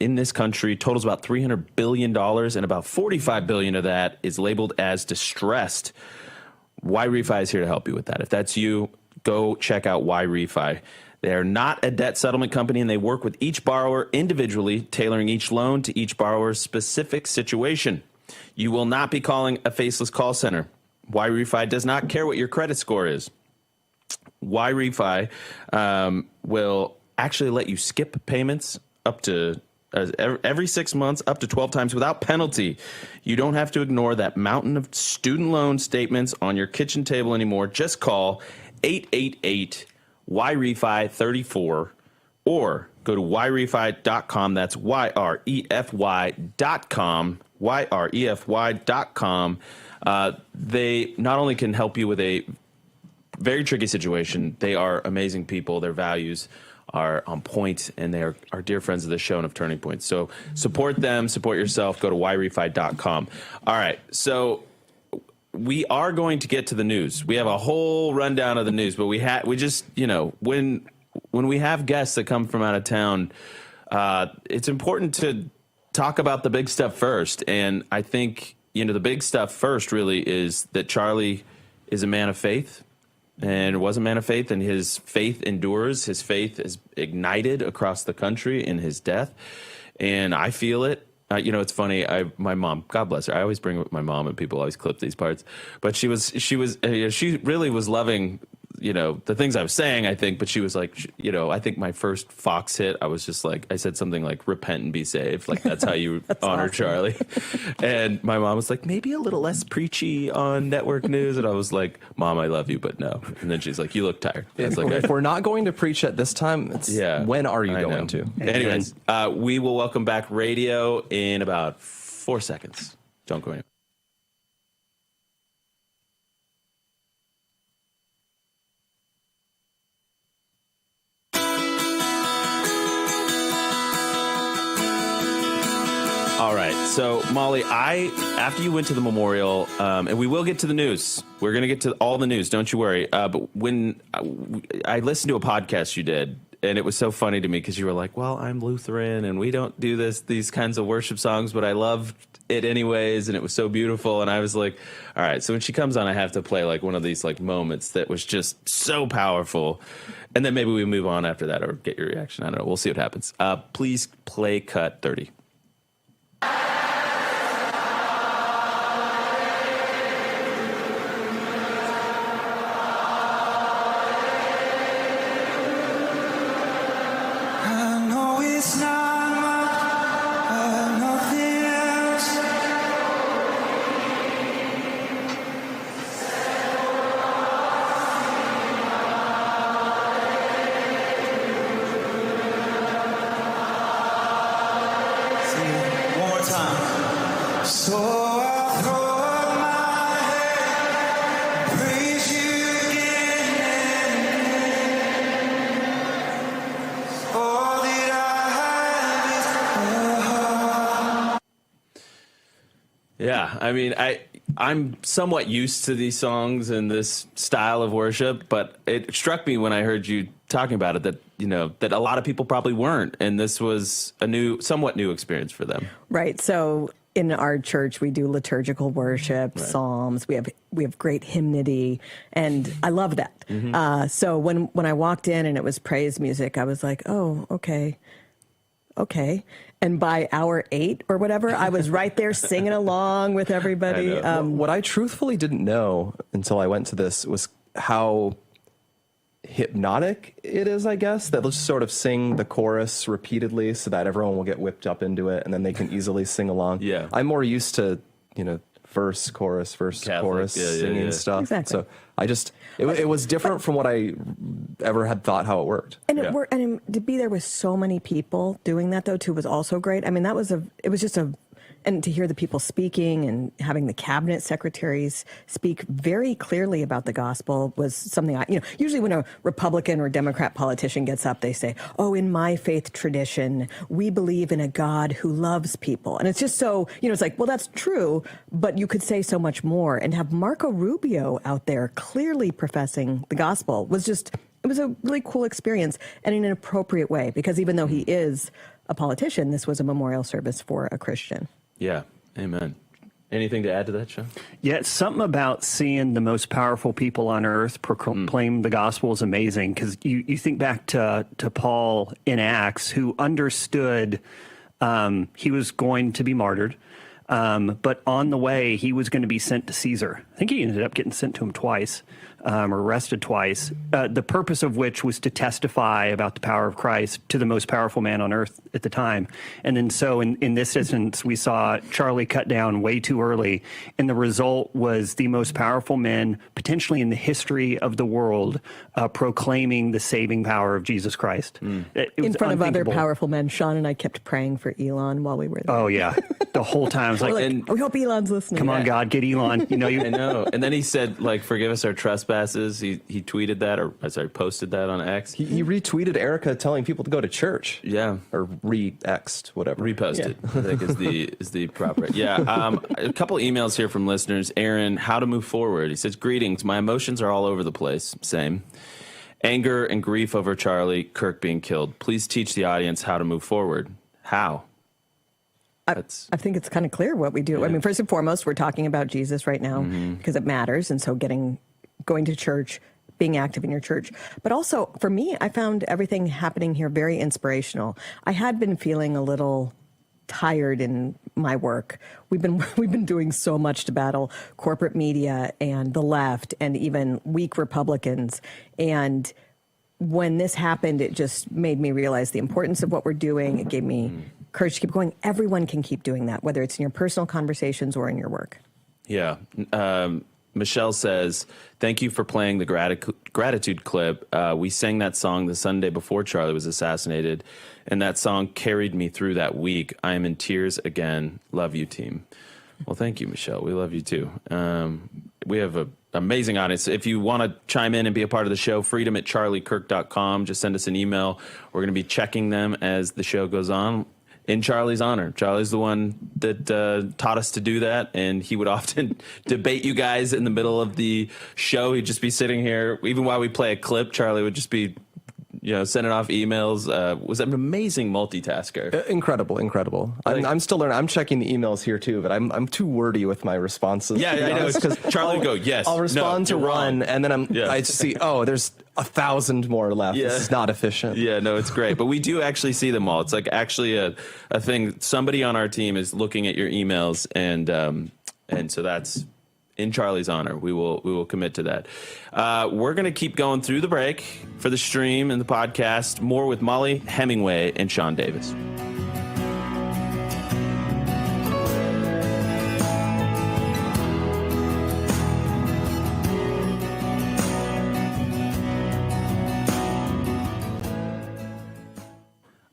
in this country totals about $300 billion, and about $45 billion of that is labeled as distressed. YRefi is here to help you with that. If that's you, go check out YRefi. They are not a debt settlement company, and they work with each borrower individually, tailoring each loan to each borrower's specific situation. You will not be calling a faceless call center. YRefi does not care what your credit score is. YRefi will actually let you skip payments up to every 6 months, up to 12 times without penalty. You don't have to ignore that mountain of student loan statements on your kitchen table anymore. Just call 888-YRefi-34 or go to YRefi.com. That's YREFY.com. YREFY.com. They not only can help you with a very tricky situation, they are amazing people. Their values are on point, and they are dear friends of the show and of Turning Point. So support them, support yourself. Go to YRefi.com. All right, so we are going to get to the news. We have a whole rundown of the news, but we just, you know, when we have guests that come from out of town, it's important to talk about the big stuff first. And I think, you know, the big stuff first really is that Charlie is a man of faith. And was a man of faith, and his faith endures. His faith is ignited across the country in his death, and I feel it. You know, it's funny. My mom, God bless her. I always bring up my mom, and people always clip these parts. But she really was loving, you know, the things I was saying, I think. But she was like, you know, I think my first Fox hit, I was just like, I said something like, repent and be saved. Like, that's how you honor awesome. Charlie. And my mom was like, maybe a little less preachy on network news. And I was like, Mom, I love you, but no. And then she's like, you look tired. I was like, if we're not going to preach at this time, when are you going to? Anyways, we will welcome back radio in about 4 seconds. Don't go anywhere. All right. So, Molly, after you went to the memorial, and we will get to the news. We're going to get to all the news. Don't you worry. But when I listened to a podcast you did, and it was so funny to me because you were like, well, I'm Lutheran, and we don't do these kinds of worship songs, but I loved it anyways, and it was so beautiful. And I was like, all right, so when she comes on, I have to play like one of these like moments that was just so powerful. And then maybe we move on after that or get your reaction. I don't know. We'll see what happens. Please play cut 30. So I'll throw up my head, praise you again and again. All that I have is Yeah, I mean, I'm somewhat used to these songs and this style of worship, but it struck me when I heard you talking about it that, you know, that a lot of people probably weren't, and this was a somewhat new experience for them. Right. So in our church, we do liturgical worship, psalms. We have great hymnody, and I love that. Mm-hmm. So when I walked in and it was praise music, I was like, oh, okay. And by hour 8 or whatever, I was right there singing along with everybody. What I truthfully didn't know until I went to this was how hypnotic it is, I guess, that they'll just sort of sing the chorus repeatedly so that everyone will get whipped up into it and then they can easily sing along. Yeah. I'm more used to, verse, chorus, Catholic, singing stuff. Exactly. So it was different from what I ever had thought how it worked. And and to be there with so many people doing that though too was also great. I mean, and to hear the people speaking and having the cabinet secretaries speak very clearly about the gospel was something usually when a Republican or Democrat politician gets up, they say, oh, in my faith tradition, we believe in a God who loves people. And it's just so, it's like, well, that's true, but you could say so much more. And have Marco Rubio out there clearly professing the gospel it was a really cool experience, and in an appropriate way, because even though he is a politician, this was a memorial service for a Christian. Yeah, amen. Anything to add to that, Sean? Yeah, something about seeing the most powerful people on earth proclaim the gospel is amazing, because you think back to Paul in Acts, who understood he was going to be martyred, but on the way he was going to be sent to Caesar. I think he ended up getting sent to him twice, or arrested twice, the purpose of which was to testify about the power of Christ to the most powerful man on earth at the time. And then so in this instance, we saw Charlie cut down way too early, and the result was the most powerful men potentially in the history of the world proclaiming the saving power of Jesus Christ. It was in front of other unthinkable. powerful men. Sean and I kept praying for Elon while we were there. Oh, yeah. The whole time. I was like, we hope Elon's listening. come on, God, get Elon. I know. And then he said, forgive us our trespasses. He tweeted that, posted that on X. He retweeted Erica telling people to go to church. Yeah. Or re-X'd, whatever. Reposted, I think is the proper. Yeah. A couple emails here from listeners. Aaron, how to move forward. He says, greetings. My emotions are all over the place. Same. Anger and grief over Charlie Kirk being killed. Please teach the audience how to move forward. How? I think it's kind of clear what we do. Yeah. I mean, first and foremost, we're talking about Jesus right now because it matters. And so going to church, being active in your church. But also, for me, I found everything happening here very inspirational. I had been feeling a little tired in my work. We've been doing so much to battle corporate media and the left and even weak Republicans. And when this happened, it just made me realize the importance of what we're doing. It gave me courage to keep going. Everyone can keep doing that, whether it's in your personal conversations or in your work. Yeah. Michelle says, thank you for playing the gratitude clip. We sang that song the Sunday before Charlie was assassinated, and that song carried me through that week. I am in tears again. Love you, team. Well, thank you, Michelle. We love you, too. We have an amazing audience. If you want to chime in and be a part of the show, freedom@charliekirk.com. Just send us an email. We're going to be checking them as the show goes on. In Charlie's honor. Charlie's the one that taught us to do that, and he would often debate you guys in the middle of the show. He'd just be sitting here. Even while we play a clip, Charlie would just be sending off emails. Was an amazing multitasker. Incredible. I'm still learning. I'm checking the emails here too, but I'm too wordy with my responses. Yeah, I know. Because Charlie would go, yes. I'll respond to one, and then I see, there's 1,000 more left. Yeah. This is not efficient. Yeah, no, it's great. But we do actually see them all. It's like actually a thing. Somebody on our team is looking at your emails, and so that's in Charlie's honor. We will commit to that. We're going to keep going through the break for the stream and the podcast. More with Molly Hemingway and Sean Davis.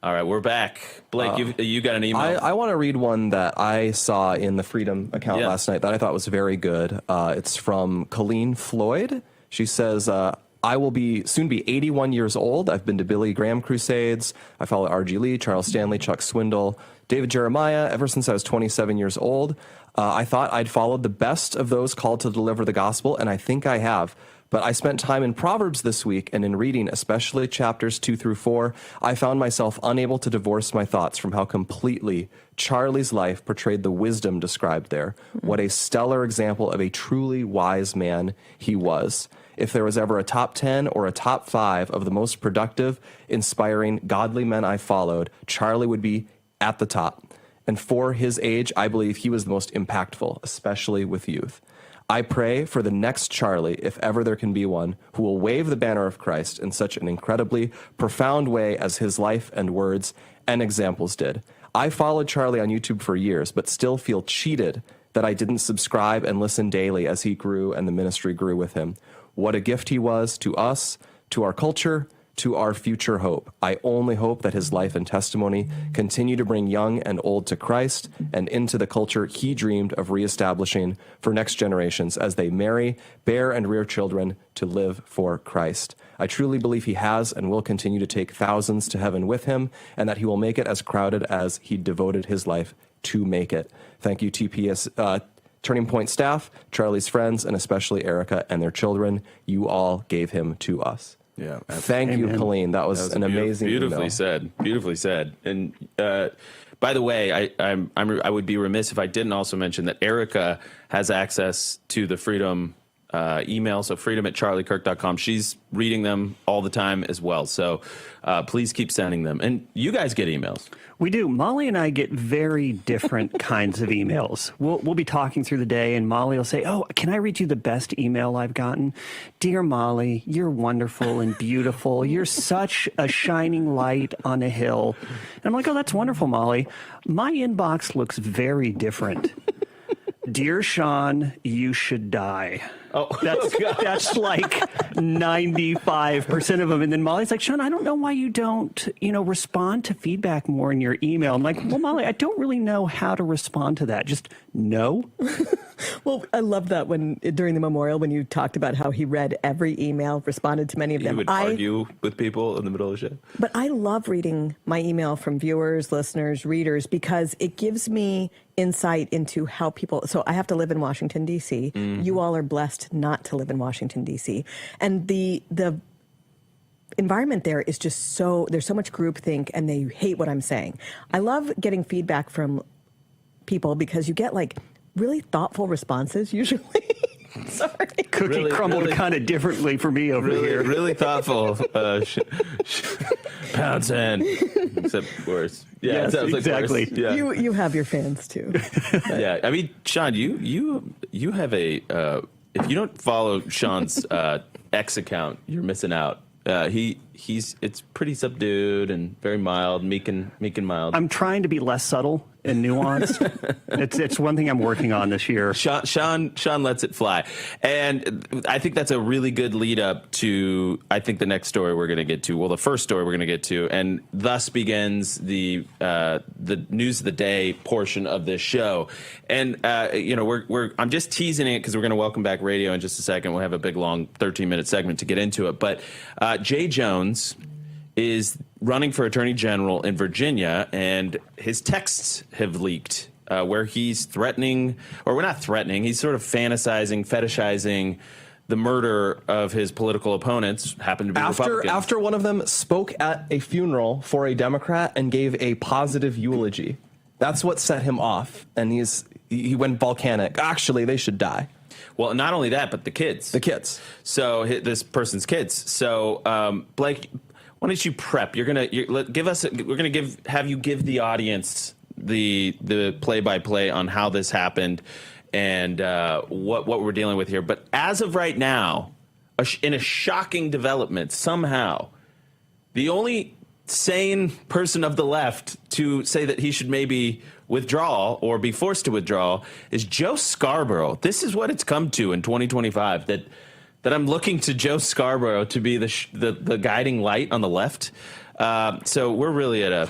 All right, we're back. Blake, you got an email. I want to read one that I saw in the Freedom account last night that I thought was very good. It's from Colleen Floyd. She says, I will soon be 81 years old. I've been to Billy Graham crusades. I follow R.G. Lee, Charles Stanley, Chuck Swindoll, David Jeremiah ever since I was 27 years old. I thought I'd followed the best of those called to deliver the gospel, and I think I have. But I spent time in Proverbs this week, and in reading, especially chapters 2 through 4, I found myself unable to divorce my thoughts from how completely Charlie's life portrayed the wisdom described there. What a stellar example of a truly wise man he was. If there was ever a top 10 or a top 5 of the most productive, inspiring, godly men I followed, Charlie would be at the top. And for his age, I believe he was the most impactful, especially with youth. I pray for the next Charlie, if ever there can be one, who will wave the banner of Christ in such an incredibly profound way as his life and words and examples did. I followed Charlie on YouTube for years, but still feel cheated that I didn't subscribe and listen daily as he grew and the ministry grew with him. What a gift he was to us, to our culture, to our future hope. I only hope that his life and testimony continue to bring young and old to Christ and into the culture he dreamed of reestablishing for next generations as they marry, bear, and rear children to live for Christ. I truly believe he has and will continue to take thousands to heaven with him, and that he will make it as crowded as he devoted his life to make it. Thank you, TPS, Turning Point staff, Charlie's friends, and especially Erica and their children. You all gave him to us. Yeah. Thank you, Colleen. That was an amazing beautifully email. said. Beautifully said. And by the way, I would be remiss if I didn't also mention that Erica has access to the Freedom email, so freedom@charliekirk.com. She's reading them all the time as well. So please keep sending them. And you guys get emails. We do. Molly and I get very different kinds of emails. We'll be talking through the day, and Molly will say, "Oh, can I read you the best email I've gotten? Dear Molly, you're wonderful and beautiful. You're such a shining light on a hill." And I'm like, "Oh, that's wonderful, Molly. My inbox looks very different. Dear Sean, you should die." Oh, that's like 95% of them. And then Molly's like, "Sean, I don't know why you don't, respond to feedback more in your email." I'm like, "Well, Molly, I don't really know how to respond to that. Just no." Well, I love that during the memorial, when you talked about how he read every email, responded to many of them. You would argue with people in the middle of the show. But I love reading my email from viewers, listeners, readers, because it gives me insight into how people. So I have to live in Washington, D.C. Mm-hmm. You all are blessed not to live in Washington, D.C. And the environment there is just there's so much groupthink, and they hate what I'm saying. I love getting feedback from people because you get really thoughtful responses usually. Sorry. Cookie crumbled kind of differently for me over here. Really thoughtful. Pound sand. Except worse. Yeah, yes, it sounds exactly. Like worse. Yeah. You have your fans too. Yeah, I mean, Sean, you have a. If you don't follow Sean's X account, you're missing out. It's pretty subdued and very mild, meek and mild. I'm trying to be less subtle and nuanced. It's one thing I'm working on this year. Sean lets it fly, and I think that's a really good lead up to the next story we're going to get to. Well, the first story we're going to get to, and thus begins the news of the day portion of this show. And I'm just teasing it because we're going to welcome back radio in just a second. We'll have a big long 13-minute segment to get into it, but Jay Jones is running for attorney general in Virginia, and his texts have leaked where he's threatening, or we're not threatening, he's sort of fantasizing, fetishizing the murder of his political opponents, happen to be Republicans. After one of them spoke at a funeral for a Democrat and gave a positive eulogy. That's what set him off, and he went volcanic. Actually, they should die. Well, not only that, but the kids. So this person's kids. So Blake, why don't you prep? We're gonna have you give the audience the play-by-play on how this happened and what we're dealing with here. But as of right now, in a shocking development, somehow the only sane person of the left to say that he should maybe withdraw or be forced to withdraw is Joe Scarborough. This is what it's come to in 2025, that that I'm looking to Joe Scarborough to be the guiding light on the left. So we're really at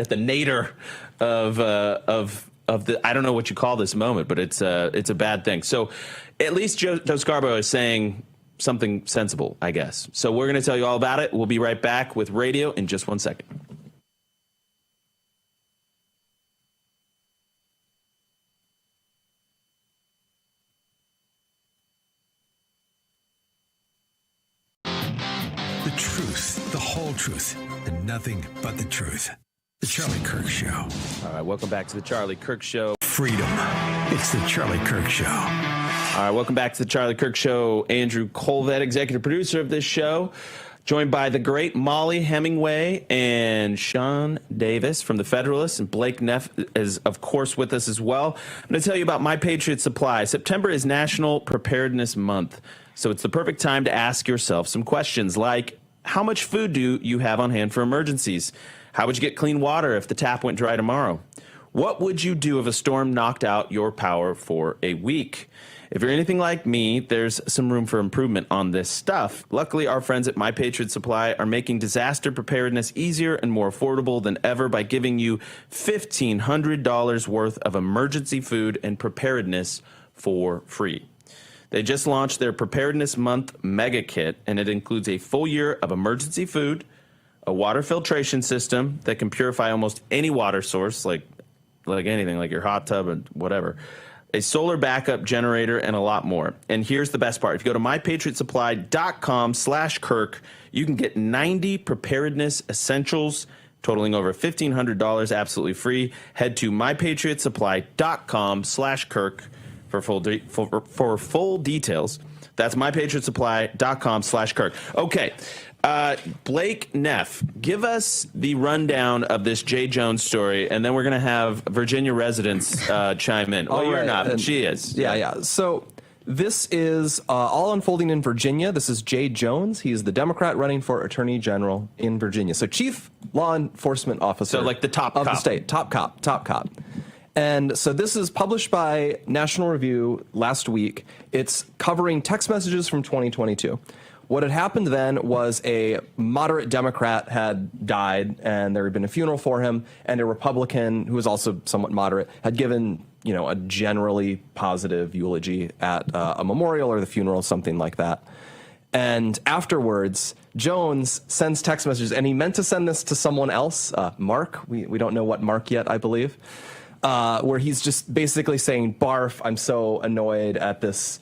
the nadir of the, I don't know what you call this moment, but it's a bad thing. So at least Joe Scarborough is saying something sensible, I guess. So we're going to tell you all about it. We'll be right back with radio in just 1 second. The truth, the whole truth, and nothing but the truth. The Charlie Kirk Show. All right, welcome back to the Charlie Kirk Show. Freedom. It's the Charlie Kirk Show. All right, welcome back to the Charlie Kirk Show. Andrew Colvett, executive producer of this show, joined by the great Molly Hemingway and Sean Davis from The Federalist, and Blake Neff is, of course, with us as well. I'm going to tell you about My Patriot Supply. September is National Preparedness Month, so it's the perfect time to ask yourself some questions like, how much food do you have on hand for emergencies? How would you get clean water if the tap went dry tomorrow? What would you do if a storm knocked out your power for a week? If you're anything like me, there's some room for improvement on this stuff. Luckily, our friends at My Patriot Supply are making disaster preparedness easier and more affordable than ever by giving you $1,500 worth of emergency food and preparedness for free. They just launched their Preparedness Month Mega Kit, and it includes a full year of emergency food, a water filtration system that can purify almost any water source, like anything, like your hot tub and whatever, a solar backup generator, and a lot more. And here's the best part. If you go to mypatriotsupply.com/Kirk, you can get 90 preparedness essentials totaling over $1,500 absolutely free. Head to mypatriotsupply.com/Kirk for full details. That's mypatriotsupply.com/Kirk. Okay. Blake Neff, give us the rundown of this Jay Jones story, and then we're going to have Virginia residents chime in. Well, you're not, but she is. Yeah. So this is all unfolding in Virginia. This is Jay Jones. He's the Democrat running for Attorney General in Virginia. So chief law enforcement officer. So like the top of cop. The state. Top cop. And so this is published by National Review last week. It's covering text messages from 2022. What had happened then was a moderate Democrat had died, and there had been a funeral for him, and a Republican who was also somewhat moderate had given, a generally positive eulogy at a memorial or the funeral, something like that. And afterwards, Jones sends text messages, and he meant to send this to someone else, Mark. We don't know what Mark yet, I believe, where he's just basically saying, barf, I'm so annoyed at this,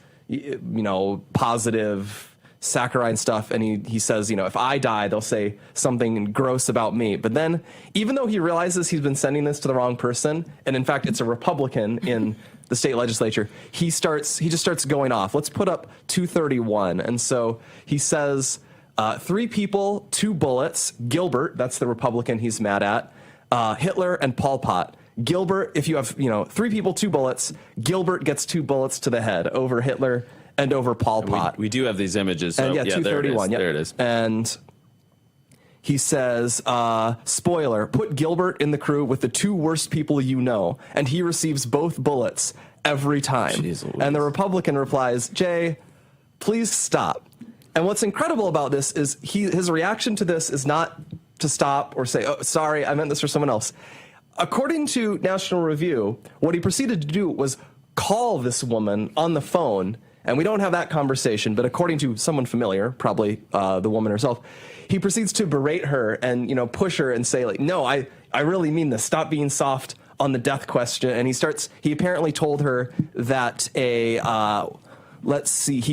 positive saccharine stuff, and he says, if I die, they'll say something gross about me. But then, even though he realizes he's been sending this to the wrong person, and in fact it's a Republican in the state legislature, he just starts going off. Let's put up 231. And so he says, 3 people, 2 bullets. Gilbert, that's the Republican he's mad at. Hitler and Pol Pot. Gilbert, if you have 3 people, 2 bullets, Gilbert gets 2 bullets to the head over Hitler and over Pol Pot. We do have these images. So, and 231. There it is. And he says, spoiler, put Gilbert in the crew with the 2 worst people you know, and he receives both bullets every time. And the Republican replies, Jay, please stop. And what's incredible about this is his reaction to this is not to stop or say, oh, sorry, I meant this for someone else. According to National Review, what he proceeded to do was call this woman on the phone. And we don't have that conversation, but according to someone familiar, probably the woman herself, he proceeds to berate her and, push her and say, no, I really mean this. Stop being soft on the death question. And he apparently told her that he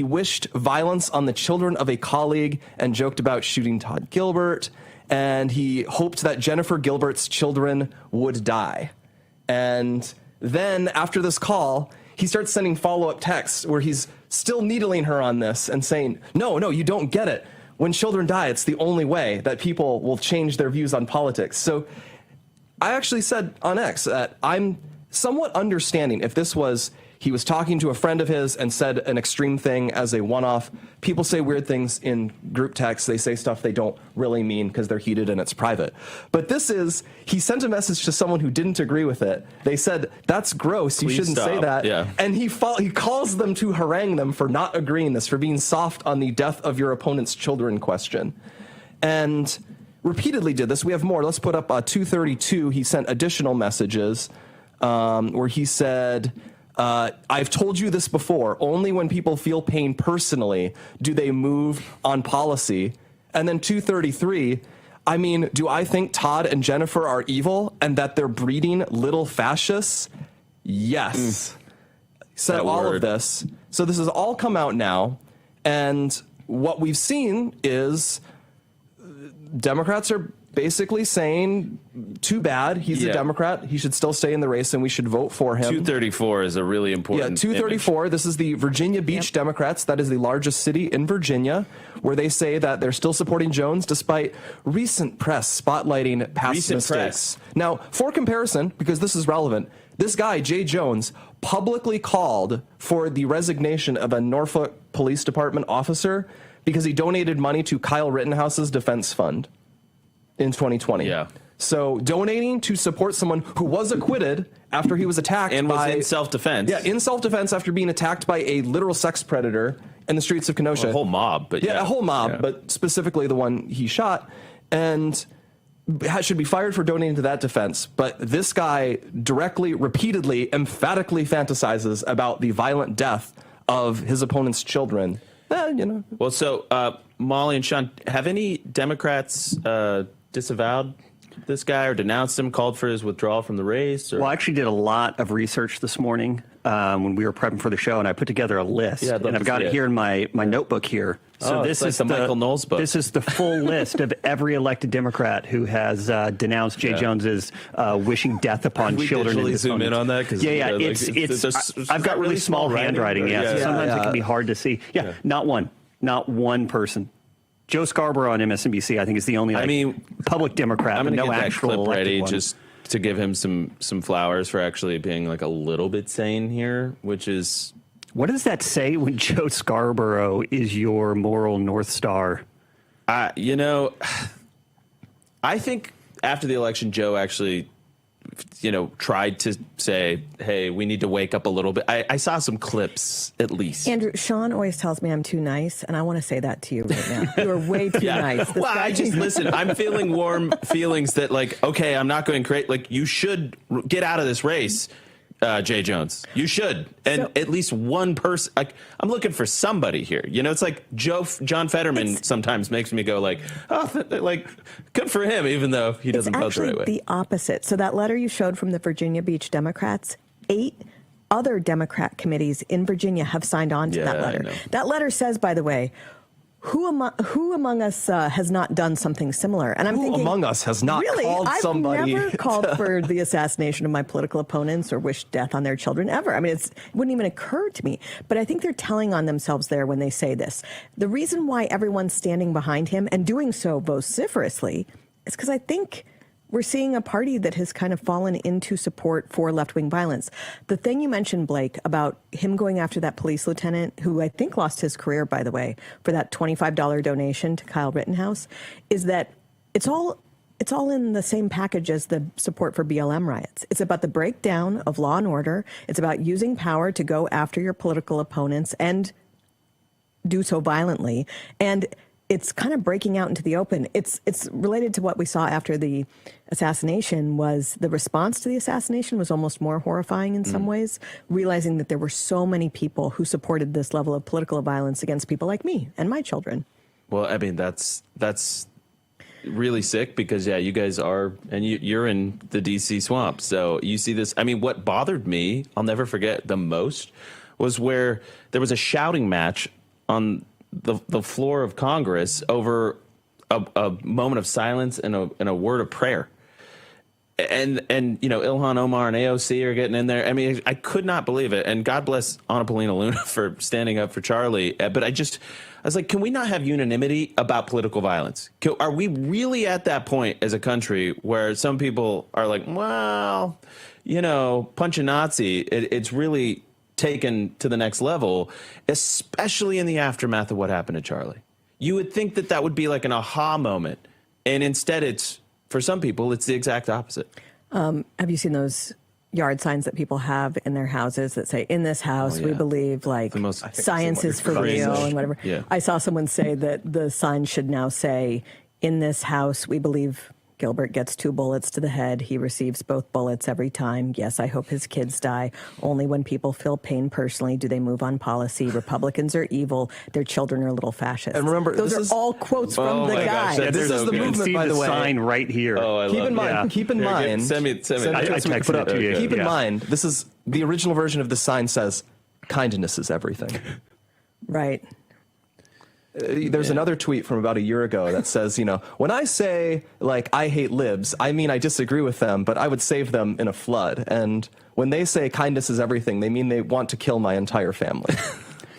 wished violence on the children of a colleague and joked about shooting Todd Gilbert. And he hoped that Jennifer Gilbert's children would die. And then after this call, he starts sending follow-up texts where he's still needling her on this and saying, no, you don't get it. When children die, it's the only way that people will change their views on politics. So I actually said on X that I'm somewhat understanding if this was he was talking to a friend of his and said an extreme thing as a one-off. People say weird things in group texts. They say stuff they don't really mean because they're heated and it's private. But this is, he sent a message to someone who didn't agree with it. They said, that's gross. You Please shouldn't say stop. that. Yeah. And he calls them to harangue them for not agreeing this, for being soft on the death of your opponent's children question. And repeatedly did this. We have more. Let's put up 232. He sent additional messages where he said, I've told you this before. Only when people feel pain personally do they move on policy. And then 233, I mean, do I think Todd and Jennifer are evil and that they're breeding little fascists? Yes. Said all of this. So this has all come out now. And what we've seen is Democrats are basically saying, too bad, he's a Democrat. He should still stay in the race and we should vote for him. 234 is a really important Yeah, 234. This is the Virginia Beach Democrats. That is the largest city in Virginia, where they say that they're still supporting Jones despite recent press spotlighting past mistakes. Now, for comparison, because this is relevant, this guy, Jay Jones, publicly called for the resignation of a Norfolk Police Department officer because he donated money to Kyle Rittenhouse's defense fund in 2020. Yeah. So donating to support someone who was acquitted after he was attacked and was in self-defense. Yeah, in self-defense after being attacked by a literal sex predator in the streets of Kenosha. A whole mob, but a whole mob, but specifically the one he shot, and should be fired for donating to that defense. But this guy directly, repeatedly, emphatically fantasizes about the violent death of his opponent's children. Well, so Molly and Sean, have any Democrats disavowed this guy or denounced him, called for his withdrawal from the race? Or? Well, I actually did a lot of research this morning when we were prepping for the show, and I put together a list. Yeah, and I've got it here in my notebook here. So this is the Michael Knowles book. This is the full list of every elected Democrat who has denounced Jay Jones's wishing death upon children. Can we zoom in on that? I've got really small handwriting. So sometimes it can be hard to see. Not one person. Joe Scarborough on MSNBC, I think, is the only public Democrat. I'm going to no get that actual clip ready one. just to give him some flowers for actually being like a little bit sane here, which is. What does that say when Joe Scarborough is your moral North Star? I think after the election, Joe actually, tried to say, hey, we need to wake up a little bit. I saw some clips, at least. Andrew, Sean always tells me I'm too nice, and I want to say that to you right now. You are way too nice. This Well, guy- listen, I'm feeling warm feelings that, okay, I'm not going crazy. You should get out of this race. Jay Jones, you should, and at least one person. I'm looking for somebody here. It's like John Fetterman sometimes makes me go good for him, even though he doesn't vote the right way. It's actually the opposite. So that letter you showed from the Virginia Beach Democrats, 8 other Democrat committees in Virginia have signed on to that letter. That letter says, by the way, who among us has not done something similar? And I'm thinking, among us has not really, called somebody? I've never called for the assassination of my political opponents or wished death on their children ever. I mean, it wouldn't even occur to me. But I think they're telling on themselves there when they say this. The reason why everyone's standing behind him and doing so vociferously is because I think we're seeing a party that has kind of fallen into support for left-wing violence. The thing you mentioned, Blake, about him going after that police lieutenant, who I think lost his career, by the way, for that $25 donation to Kyle Rittenhouse, is that it's all in the same package as the support for BLM riots. It's about the breakdown of law and order. It's about using power to go after your political opponents and do so violently. And it's kind of breaking out into the open. It's related to what we saw after the assassination. Was the response to the assassination was almost more horrifying in some ways, realizing that there were so many people who supported this level of political violence against people like me and my children. Well, I mean, that's really sick because, you guys are, and you're in the D.C. swamp. So you see this. I mean, what bothered me, I'll never forget the most, was where there was a shouting match on the floor of Congress over a moment of silence and a word of prayer. And Ilhan Omar and AOC are getting in there. I mean, I could not believe it. And God bless Anna Paulina Luna for standing up for Charlie. But I was like, can we not have unanimity about political violence? Are we really at that point as a country where some people are like, well, punch a Nazi, it's really taken to the next level, especially in the aftermath of what happened to Charlie. You would think that that would be like an aha moment. And instead, it's, for some people, it's the exact opposite. Have you seen those yard signs that people have in their houses that say, in this house, we believe like science is for real and whatever? Yeah. I saw someone say that the sign should now say, in this house, we believe Gilbert gets 2 bullets to the head. He receives both bullets every time. Yes, I hope his kids die. Only when people feel pain personally do they move on policy. Republicans are evil. Their children are little fascists. And remember, those are all quotes from the guy. This is the movement, by the way. Sign right here. Oh, I love it. Keep in mind. Send me. I texted it to you. Keep in mind, this is the original version of the sign says, kindness is everything. Right. There's another tweet from about a year ago that says, you know, when I say, like, I hate libs, I mean I disagree with them, but I would save them in a flood. And when they say kindness is everything, they mean they want to kill my entire family.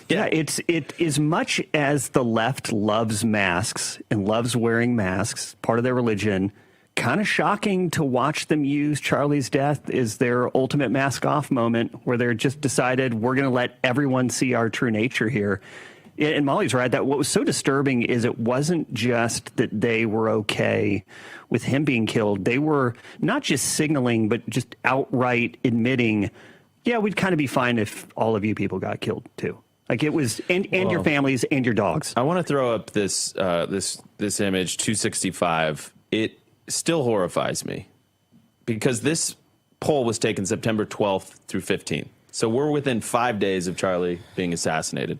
Yeah, it as much as the left loves masks and loves wearing masks, part of their religion, kind of shocking to watch them use Charlie's death as their ultimate mask off moment where they're just decided we're going to let everyone see our true nature here. And Molly's right that what was so disturbing is it wasn't just that they were okay with him being killed. They were not just signaling, but just outright admitting, yeah, we'd kind of be fine if all of you people got killed too. Like it was, and your families and your dogs. I want to throw up this this image, 265. It still horrifies me because this poll was taken September 12th through 15th. So we're within 5 days of Charlie being assassinated.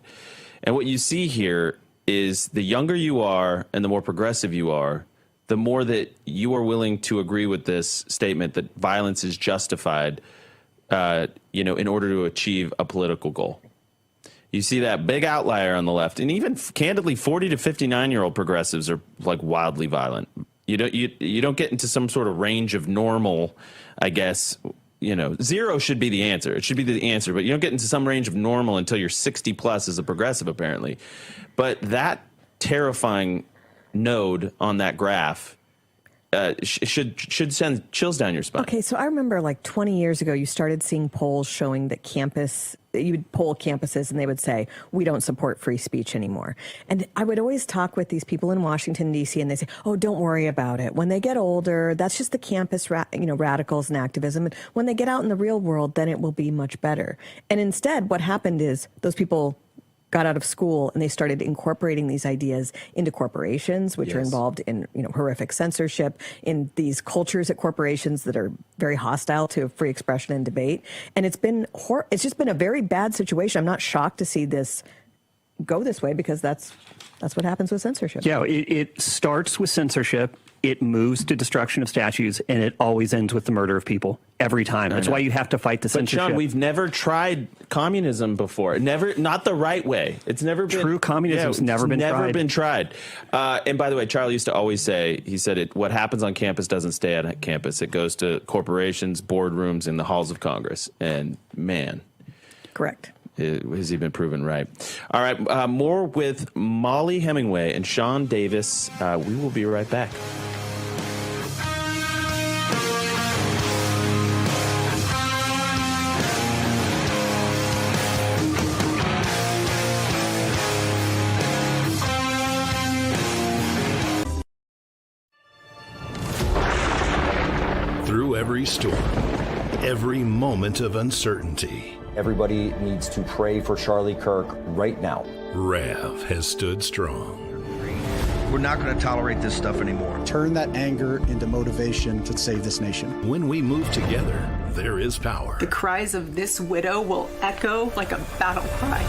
And what you see here is the younger you are and the more progressive you are, the more that you are willing to agree with this statement that violence is justified, in order to achieve a political goal. You see that big outlier on the left, and even candidly, 40 to 59-year-old progressives are like wildly violent. You don't get into some sort of range of normal, I guess. You know, 0 should be the answer. It should be the answer, but you don't get into some range of normal until you're 60 plus as a progressive, apparently. But that terrifying node on that graph should send chills down your spine. Okay, so I remember like 20 years ago, you started seeing polls showing that you would poll campuses and they would say, we don't support free speech anymore. And I would always talk with these people in Washington, D.C., and they say, oh, don't worry about it. When they get older, that's just the campus radicals and activism. And when they get out in the real world, then it will be much better. And instead, what happened is those people got out of school and they started incorporating these ideas into corporations, which are involved in horrific censorship, in these cultures at corporations that are very hostile to free expression and debate. And it's just been a very bad situation. I'm not shocked to see this go this way because that's what happens with censorship. Yeah, it starts with censorship. It moves to destruction of statues, and it always ends with the murder of people every time. That's why you have to fight the censorship. But Sean, we've never tried communism before. Not the right way. It's never been true. Communism's never been tried. And by the way, Charlie used to always say, he said, what happens on campus doesn't stay on campus. It goes to corporations, boardrooms, and the halls of Congress. And man, correct. Has he been proven right? All right, more with Molly Hemingway and Sean Davis. We will be right back. Through every storm, every moment of uncertainty, everybody needs to pray for Charlie Kirk right now. Rav has stood strong. We're not going to tolerate this stuff anymore. Turn that anger into motivation to save this nation. When we move together, there is power. The cries of this widow will echo like a battle cry.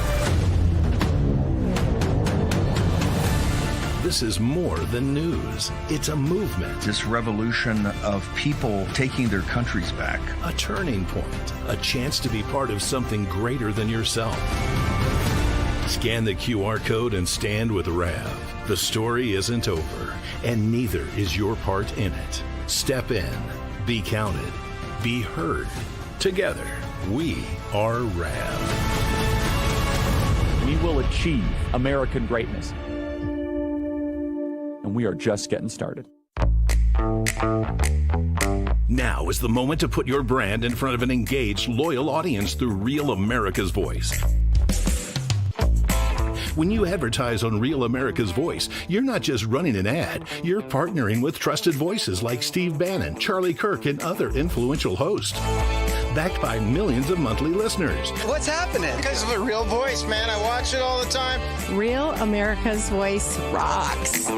This is more than news. It's a movement. This revolution of people taking their countries back. A turning point. A chance to be part of something greater than yourself. Scan the QR code and stand with Rav. The story isn't over, and neither is your part in it. Step in, be counted, be heard. Together, we are Rav. We will achieve American greatness. And we are just getting started. Now is the moment to put your brand in front of an engaged, loyal audience through Real America's Voice. When you advertise on Real America's Voice, you're not just running an ad, you're partnering with trusted voices like Steve Bannon, Charlie Kirk, and other influential hosts. Backed by millions of monthly listeners. What's happening? Because of a Real Voice, man. I watch it all the time. Real America's Voice rocks.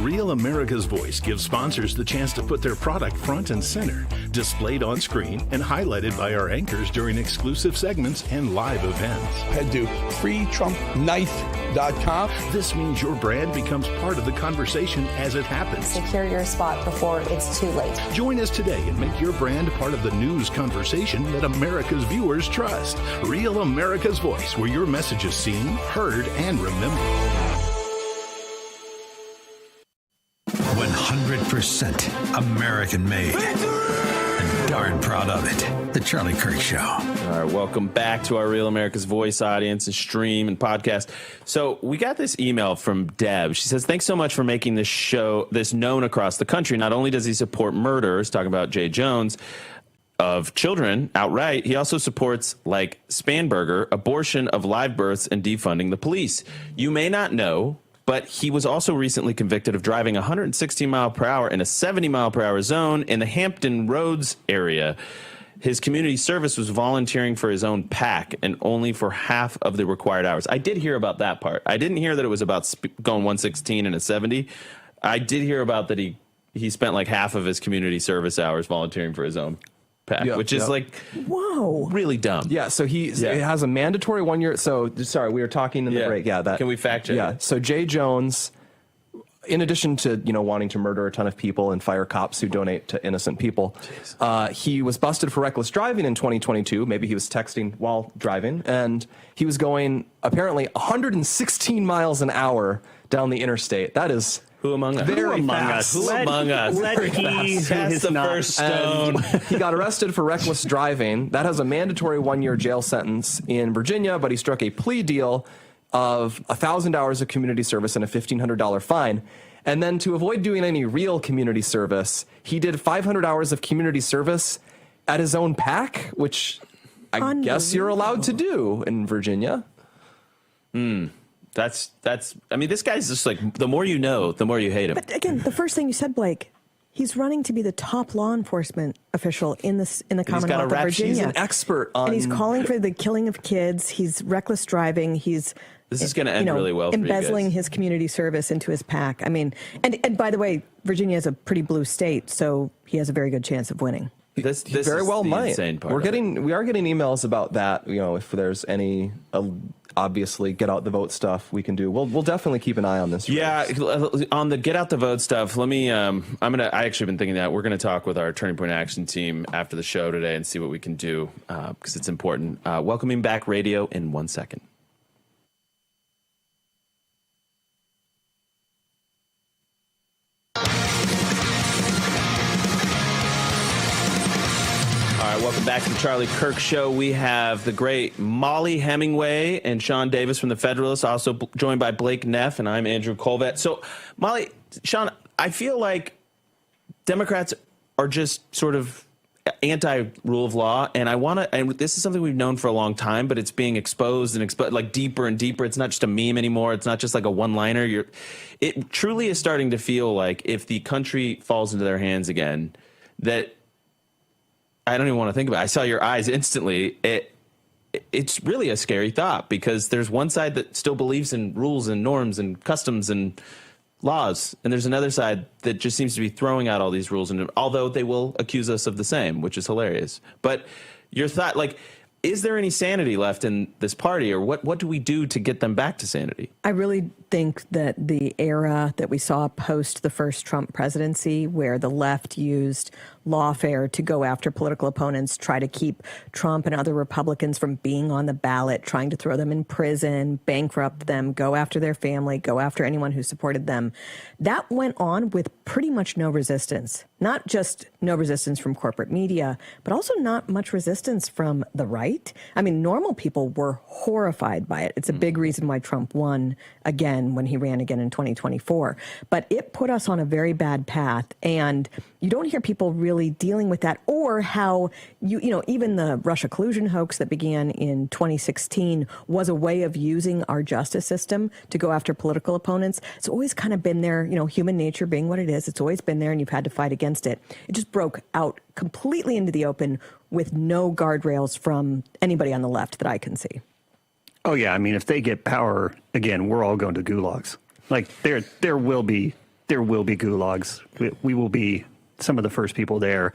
Real America's Voice gives sponsors the chance to put their product front and center, displayed on screen and highlighted by our anchors during exclusive segments and live events. Head to freetrumpknife.com. This means your brand becomes part of the conversation as it happens. Secure your spot before it's too late. Join us today and make your brand part of the news conversation that America's viewers trust. Real America's Voice, where your message is seen, heard, and remembered. 100% American made. And darn proud of it. The Charlie Kirk Show. All right, welcome back to our Real America's Voice audience and stream and podcast. So we got this email from Deb. She says, thanks so much for making this show, this known across the country. Not only does he support murders, talking about Jay Jones, of children outright, he also supports, like Spanberger, abortion of live births and defunding the police. You may not know, but he was also recently convicted of driving 116 miles per hour in a 70 mile per hour zone in the Hampton Roads area. His community service was volunteering for his own PAC and only for half of the required hours. I did hear about that part. I didn't hear that it was about going 116 in a 70. I did hear about that he spent like half of his community service hours volunteering for his own PAC, which is like, whoa, really dumb. Yeah, so it has a mandatory 1 year. So sorry, we were talking in the break. Yeah, that can we fact check? Yeah, so Jay Jones, in addition to wanting to murder a ton of people and fire cops who donate to innocent people, he was busted for reckless driving in 2022. Maybe he was texting while driving, and he was going apparently 116 miles an hour down the interstate. That is. Who among us? Very fast. Who among us? That's the first stone. He got arrested for reckless driving. That has a mandatory 1 year jail sentence in Virginia, but he struck a plea deal of 1,000 hours of community service and a $1,500 fine. And then to avoid doing any real community service, he did 500 hours of community service at his own PAC, which I guess you're allowed to do in Virginia. That's I mean, this guy's just like, the more you know, the more you hate him. But again, the first thing you said, Blake, he's running to be the top law enforcement official in the Commonwealth of Virginia. He's an expert on... And he's calling for the killing of kids. He's reckless driving. This is going to end really well for you guys. Embezzling his community service into his PAC. I mean, and by the way, Virginia is a pretty blue state, so he has a very good chance of winning. This very is well the might. Insane part. We are getting emails about that. You know, if there's any obviously get out the vote stuff we can do, we'll definitely keep an eye on this. Yeah, on the get out the vote stuff. Let me. I actually been thinking that we're gonna talk with our Turning Point Action team after the show today and see what we can do because it's important. Welcoming back radio in 1 second. All right, welcome back to the Charlie Kirk Show. We have the great Molly Hemingway and Sean Davis from The Federalist, also joined by Blake Neff, and I'm Andrew Colvett. So, Molly, Sean, I feel like Democrats are just sort of anti-rule of law, and and this is something we've known for a long time, but it's being exposed like deeper and deeper. It's not just a meme anymore. It's not just like a one-liner. It truly is starting to feel like if the country falls into their hands again, that I don't even want to think about it. I saw your eyes instantly. It's really a scary thought because there's one side that still believes in rules and norms and customs and laws, and there's another side that just seems to be throwing out all these rules, and although they will accuse us of the same, which is hilarious. But your thought, like, is there any sanity left in this party, or what do we do to get them back to sanity? I really think that the era that we saw post the first Trump presidency, where the left used lawfare to go after political opponents, try to keep Trump and other Republicans from being on the ballot, trying to throw them in prison, bankrupt them, go after their family, go after anyone who supported them. That went on with pretty much no resistance. Not just no resistance from corporate media, but also not much resistance from the right. right. I mean, normal people were horrified by it. It's a big reason why Trump won again when he ran again in 2024. But it put us on a very bad path. And you don't hear people really dealing with that, or how, even the Russia collusion hoax that began in 2016 was a way of using our justice system to go after political opponents. It's always kind of been there, human nature being what it is. It's always been there, and you've had to fight against it. It just broke out completely into the open with no guardrails from anybody on the left that I can see. Oh, yeah. I mean, if they get power again, we're all going to gulags. Like there will be gulags. We will be some of the first people there.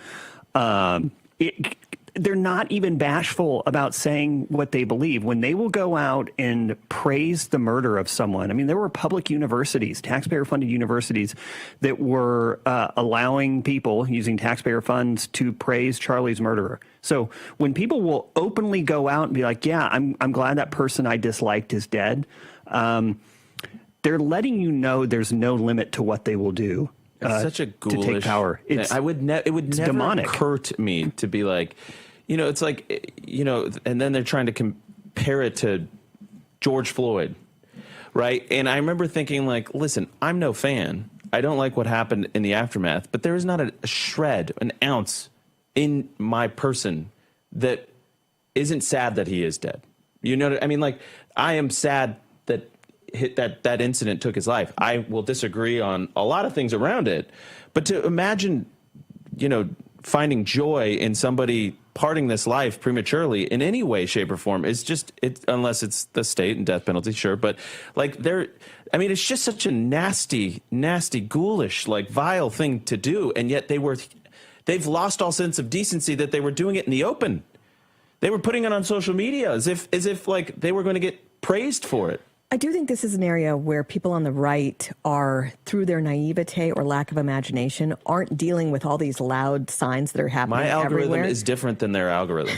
They're not even bashful about saying what they believe. When they will go out and praise the murder of someone, I mean, there were public universities, taxpayer-funded universities, that were allowing people using taxpayer funds to praise Charlie's murderer. So when people will openly go out and be like, yeah, I'm glad that person I disliked is dead, they're letting you know there's no limit to what they will do. It's such a ghoulish to take power. It would never demonic. occur to me to be like, it's like, and then they're trying to compare it to George Floyd, right? And I remember thinking, like, listen, I'm no fan. I don't like what happened in the aftermath, but there is not a shred, an ounce in my person that isn't sad that he is dead. You know what I mean? Like, I am sad that that incident took his life. I will disagree on a lot of things around it, but to imagine, finding joy in somebody parting this life prematurely in any way, shape, or form is just unless it's the state and death penalty, sure. But like it's just such a nasty, ghoulish, like vile thing to do, and yet they've lost all sense of decency that they were doing it in the open. They were putting it on social media as if like they were going to get praised for it. I do think this is an area where people on the right are, through their naivete or lack of imagination, aren't dealing with all these loud signs that are happening My algorithm everywhere. is different than their algorithm.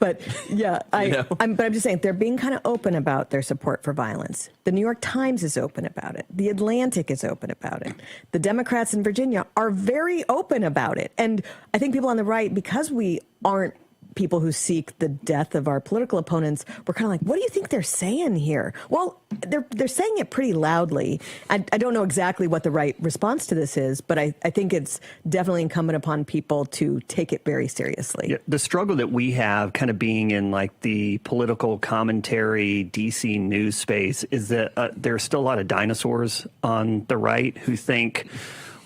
But yeah, I'm just saying they're being kind of open about their support for violence. The New York Times is open about it. The Atlantic is open about it. The Democrats in Virginia are very open about it. And I think people on the right, because we aren't people who seek the death of our political opponents, we're kind of like, what do you think they're saying here? Well, they're saying it pretty loudly. I don't know exactly what the right response to this is, but I think it's definitely incumbent upon people to take it very seriously. Yeah, the struggle that we have kind of being in like the political commentary DC news space is that there's still a lot of dinosaurs on the right who think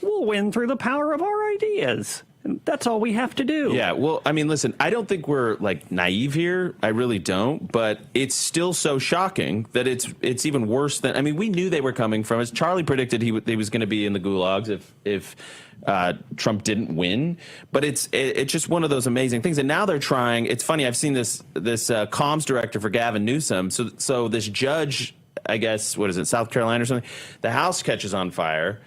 we'll win through the power of our ideas. That's all we have to do. Yeah, well, I mean, listen, I don't think we're like naive here. I really don't. But it's still so shocking that it's even worse than. I mean, we knew they were coming from us. Charlie predicted he was going to be in the gulags if Trump didn't win. But it's just one of those amazing things. And now they're trying. It's funny. I've seen this comms director for Gavin Newsom. So this judge, I guess, what is it, South Carolina or something? The house catches on fire.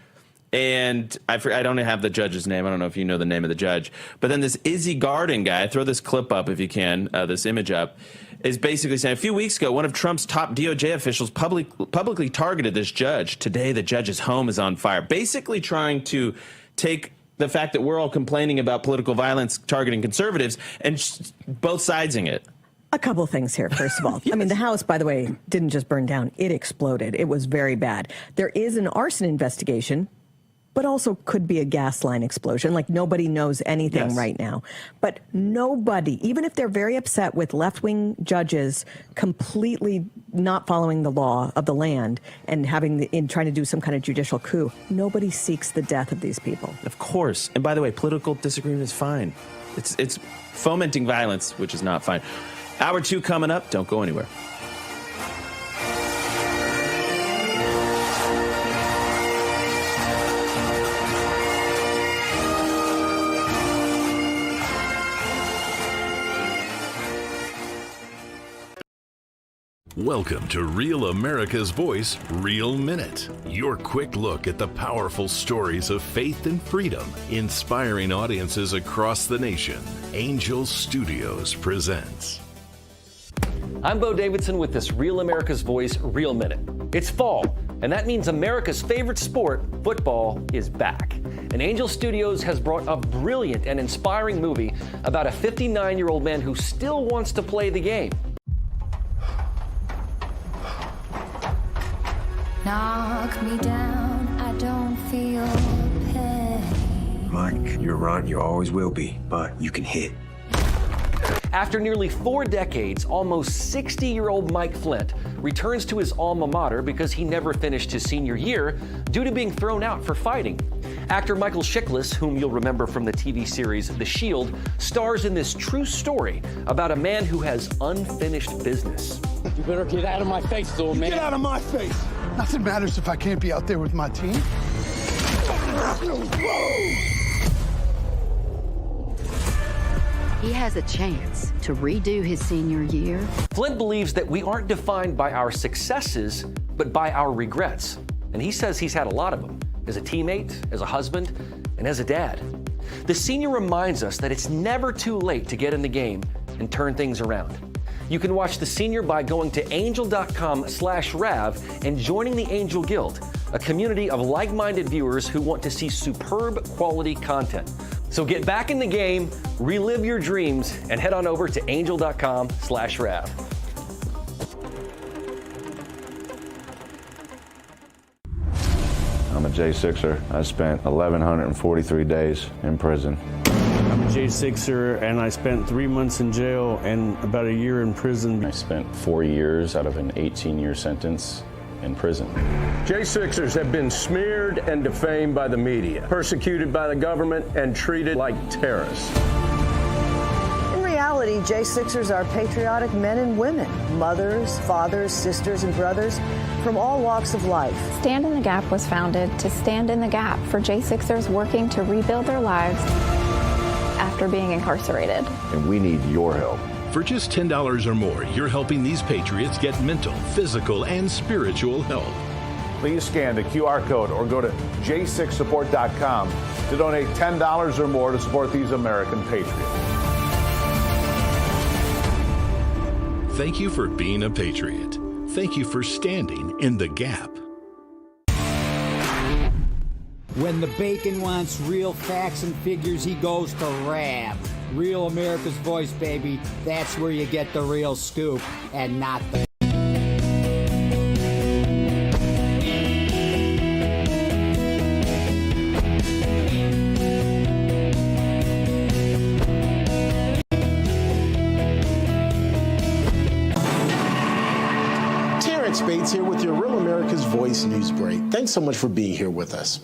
And I don't have the judge's name. I don't know if you know the name of the judge. But then this Izzy Garden guy, throw this clip up if you can, this image up, is basically saying, a few weeks ago, one of Trump's top DOJ officials publicly targeted this judge. Today, the judge's home is on fire. Basically trying to take the fact that we're all complaining about political violence targeting conservatives and both sidesing it. A couple of things here, first of all. Yes. I mean, the house, by the way, didn't just burn down. It exploded. It was very bad. There is an arson investigation, but also could be a gas line explosion. Like, nobody knows anything right now. But nobody, even if they're very upset with left-wing judges completely not following the law of the land and trying to do some kind of judicial coup, nobody seeks the death of these people. Of course. And by the way, political disagreement is fine. It's fomenting violence, which is not fine. Hour 2 coming up. Don't go anywhere. Welcome to Real America's Voice, Real Minute. Your quick look at the powerful stories of faith and freedom, inspiring audiences across the nation. Angel Studios presents. I'm Bo Davidson with this Real America's Voice, Real Minute. It's fall. And that means America's favorite sport, football, is back. And Angel Studios has brought a brilliant and inspiring movie about a 59-year-old man who still wants to play the game. Knock me down, I don't feel pain. Mike, you're right, you always will be, but you can hit. After nearly 4 decades, almost 60-year-old Mike Flint returns to his alma mater because he never finished his senior year due to being thrown out for fighting. Actor Michael Chiklis, whom you'll remember from the TV series The Shield, stars in this true story about a man who has unfinished business. You better get out of my face, old man. Get out of my face. Nothing matters if I can't be out there with my team. He has a chance to redo his senior year. Flint believes that we aren't defined by our successes, but by our regrets. And he says he's had a lot of them, as a teammate, as a husband, and as a dad. The senior reminds us that it's never too late to get in the game and turn things around. You can watch The Senior by going to angel.com/Rav and joining the Angel Guild, a community of like-minded viewers who want to see superb quality content. So get back in the game, relive your dreams, and head on over to angel.com/Rav. I'm a J6er. I spent 1,143 days in prison. I'm a J6er, and I spent 3 months in jail and about a year in prison. I spent 4 years out of an 18-year sentence in prison. J6ers have been smeared and defamed by the media, persecuted by the government, and treated like terrorists. In reality, J6ers are patriotic men and women, mothers, fathers, sisters, and brothers from all walks of life. Stand in the Gap was founded to stand in the gap for J6ers working to rebuild their lives after being incarcerated. And we need your help. For just $10 or more, you're helping these patriots get mental, physical, and spiritual help. Please scan the QR code or go to j6support.com to donate $10 or more to support these American patriots. Thank you for being a patriot. Thank you for standing in the gap. When the bacon wants real facts and figures, he goes to Rav. Real America's Voice, baby. That's where you get the real scoop and not the... Terrence Bates here with your Real America's Voice News Break. Thanks so much for being here with us.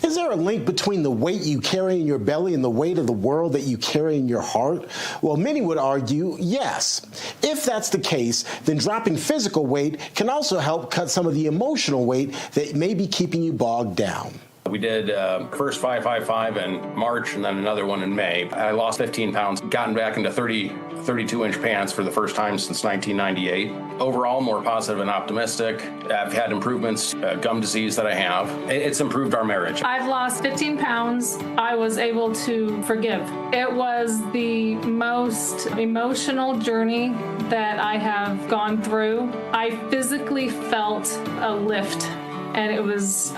Is there a link between the weight you carry in your belly and the weight of the world that you carry in your heart? Well, many would argue yes. If that's the case, then dropping physical weight can also help cut some of the emotional weight that may be keeping you bogged down. We did first 555 in March and then another one in May. I lost 15 pounds, gotten back into 32-inch pants for the first time since 1998. Overall, more positive and optimistic. I've had improvements, gum disease that I have. It's improved our marriage. I've lost 15 pounds. I was able to forgive. It was the most emotional journey that I have gone through. I physically felt a lift, and it was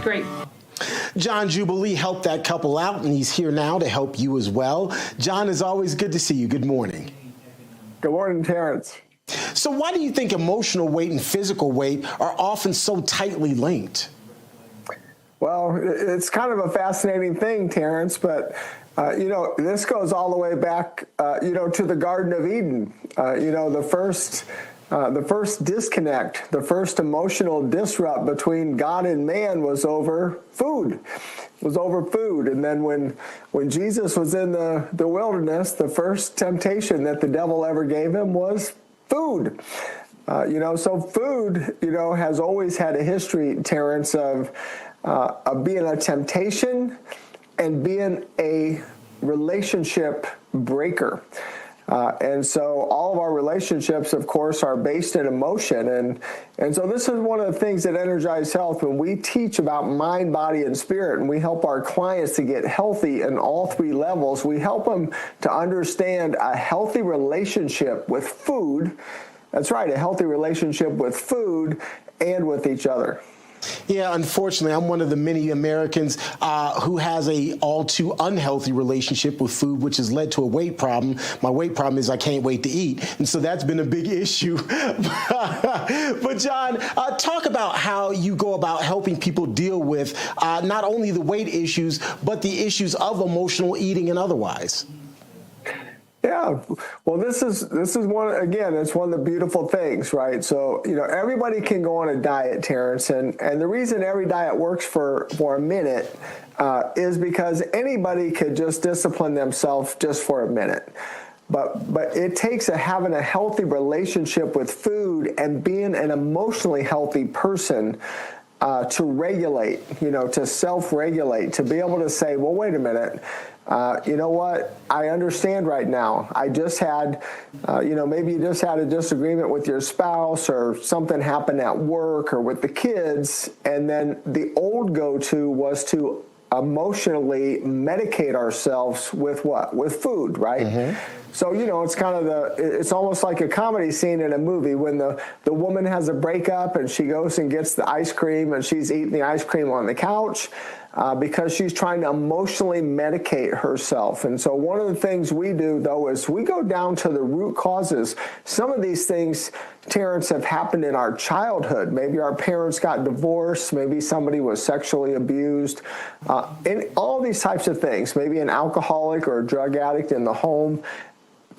great. John Jubilee helped that couple out, and he's here now to help you as well. John, it's always good to see you. Good morning. Good morning, Terrence. So why do you think emotional weight and physical weight are often so tightly linked? Well, it's kind of a fascinating thing, Terrence, but this goes all the way back, to the Garden of Eden. The first disconnect, the first emotional disrupt between God and man was over food. And then when Jesus was in the wilderness, the first temptation that the devil ever gave him was food. So food, has always had a history, Terrence, of being a temptation and being a relationship breaker. And so all of our relationships, of course, are based in emotion. And so this is one of the things that Energize Health, when we teach about mind, body, and spirit, and we help our clients to get healthy in all three levels, we help them to understand a healthy relationship with food. That's right, a healthy relationship with food and with each other. Yeah, unfortunately, I'm one of the many Americans who has a all too unhealthy relationship with food, which has led to a weight problem. My weight problem is I can't wait to eat. And so that's been a big issue. But John, talk about how you go about helping people deal with not only the weight issues, but the issues of emotional eating and otherwise. Yeah, well, this is one, again, it's one of the beautiful things, right? So, everybody can go on a diet, Terrence, and the reason every diet works for a minute is because anybody could just discipline themselves just for a minute. But it takes having a healthy relationship with food and being an emotionally healthy person to regulate, to self-regulate, to be able to say, well, wait a minute. You know what? I understand right now. I just had, maybe you just had a disagreement with your spouse or something happened at work or with the kids. And then the old go-to was to emotionally medicate ourselves with what? With food, right? Mm-hmm. So, it's kind of it's almost like a comedy scene in a movie when the woman has a breakup and she goes and gets the ice cream and she's eating the ice cream on the couch. Because she's trying to emotionally medicate herself. And so one of the things we do, though, is we go down to the root causes. Some of these things, Terrence, have happened in our childhood. Maybe our parents got divorced. Maybe somebody was sexually abused. And all these types of things. Maybe an alcoholic or a drug addict in the home.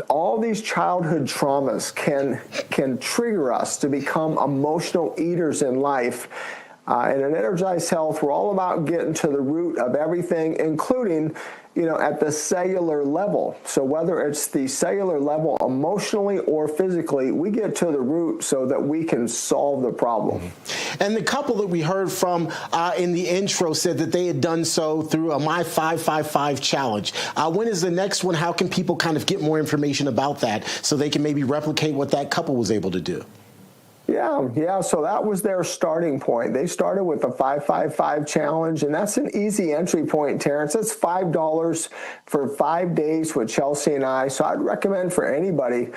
All these childhood traumas can trigger us to become emotional eaters in life. And in Energized Health, we're all about getting to the root of everything, including, at the cellular level. So whether it's the cellular level emotionally or physically, we get to the root so that we can solve the problem. And the couple that we heard from in the intro said that they had done so through a My 555 challenge. When is the next one? How can people kind of get more information about that so they can maybe replicate what that couple was able to do? Yeah. So that was their starting point. They started with a 555 challenge, and that's an easy entry point, Terrence. It's $5 for 5 days with Chelsea and I. So I'd recommend for anybody,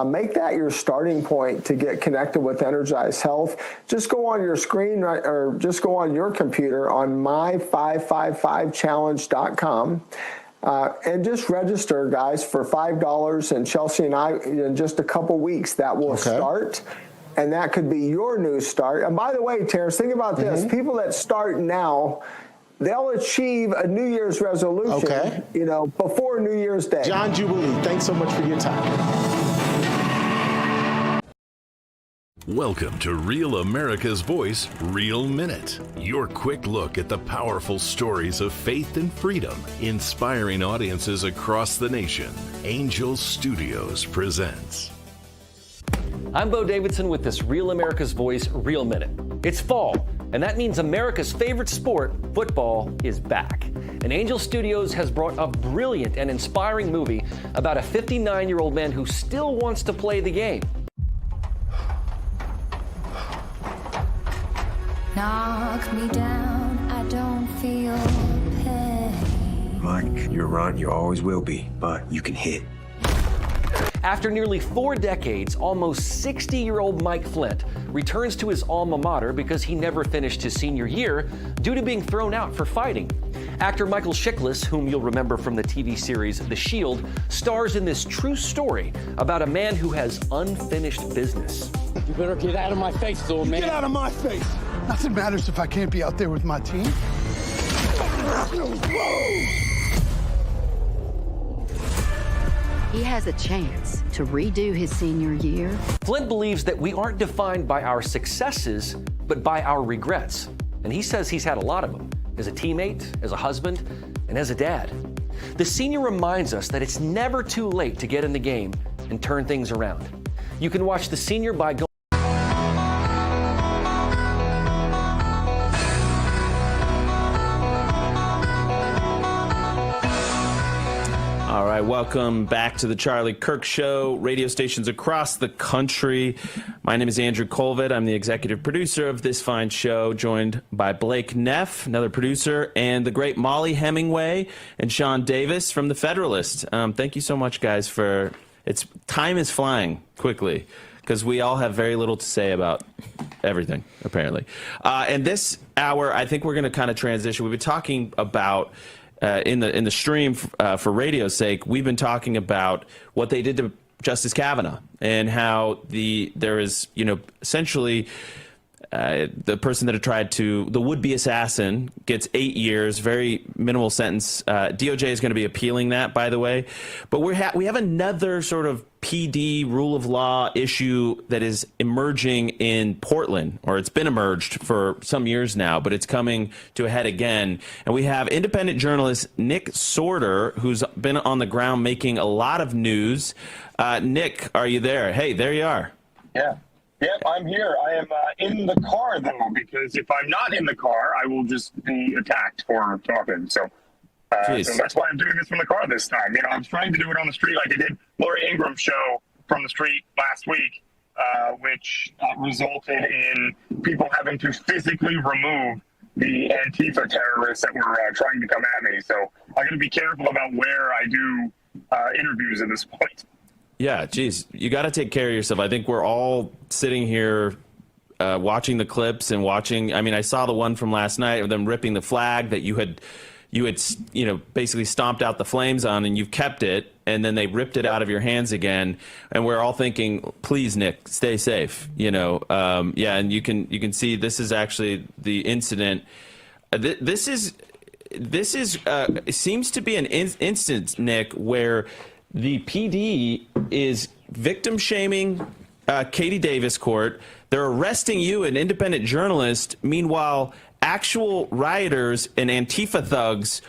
make that your starting point to get connected with Energized Health. Just go on your screen or just go on your computer on my555challenge.com. And just register, guys, for $5. And Chelsea and I, in just a couple weeks, that will start. And that could be your new start. And by the way, Terrence, think about this. People that start now, they'll achieve a New Year's resolution, before New Year's Day. John Jubilee, thanks so much for your time. Welcome to Real America's Voice, Real Minute. Your quick look at the powerful stories of faith and freedom, inspiring audiences across the nation. Angel Studios presents. I'm Bo Davidson with this Real America's Voice, Real Minute. It's fall, and that means America's favorite sport, football, is back. And Angel Studios has brought a brilliant and inspiring movie about a 59-year-old man who still wants to play the game. Knock me down, I don't feel pain. Mike, you're right, you always will be, but you can hit. After nearly 4 decades, almost 60-year-old Mike Flint returns to his alma mater because he never finished his senior year due to being thrown out for fighting. Actor Michael Chiklis, whom you'll remember from the TV series The Shield, stars in this true story about a man who has unfinished business. You better get out of my face, little man. Get out of my face. Nothing matters if I can't be out there with my team. He has a chance to redo his senior year. Flint believes that we aren't defined by our successes, but by our regrets. And he says he's had a lot of them, as a teammate, as a husband, and as a dad. The senior reminds us that it's never too late to get in the game and turn things around. You can watch The Senior by going. All right, welcome back to the Charlie Kirk Show, radio stations across the country. My name is Andrew Colvett. I'm the executive producer of this fine show, joined by Blake Neff, another producer, and the great Molly Hemingway and Sean Davis from The Federalist. Thank you so much, guys, for time is flying quickly. because we all have very little to say about everything, apparently. And this hour, I think we're going to kind of transition. We've been talking about, in the stream for radio's sake, we've been talking about what they did to Justice Kavanaugh and how there is, essentially the person that had tried to, the would-be assassin gets 8 years, very minimal sentence. DOJ is going to be appealing that, by the way. But we have another sort of PD rule of law issue that is emerging in Portland, or it's been emerged for some years now, but it's coming to a head again. And we have independent journalist Nick Sorter, who's been on the ground making a lot of news. Nick, are you there? Hey, there you are. Yeah. Yep, I'm here. I am in the car, though, because if I'm not in the car, I will just be attacked for talking. So that's why I'm doing this from the car this time. I was trying to do it on the street like I did Laura Ingram's show from the street last week, which resulted in people having to physically remove the Antifa terrorists that were trying to come at me. So I'm going to be careful about where I do interviews at this point. Yeah, geez, you got to take care of yourself. I think we're all sitting here watching the clips and watching. I mean, I saw the one from last night of them ripping the flag that you had basically stomped out the flames on, and you've kept it, and then they ripped it out of your hands again. And we're all thinking, please, Nick, stay safe. And you can see this is actually the incident. This seems to be an instance, Nick, where the PD is victim shaming Katie Davis Court. They're arresting you, an independent journalist. Meanwhile, actual rioters and Antifa thugs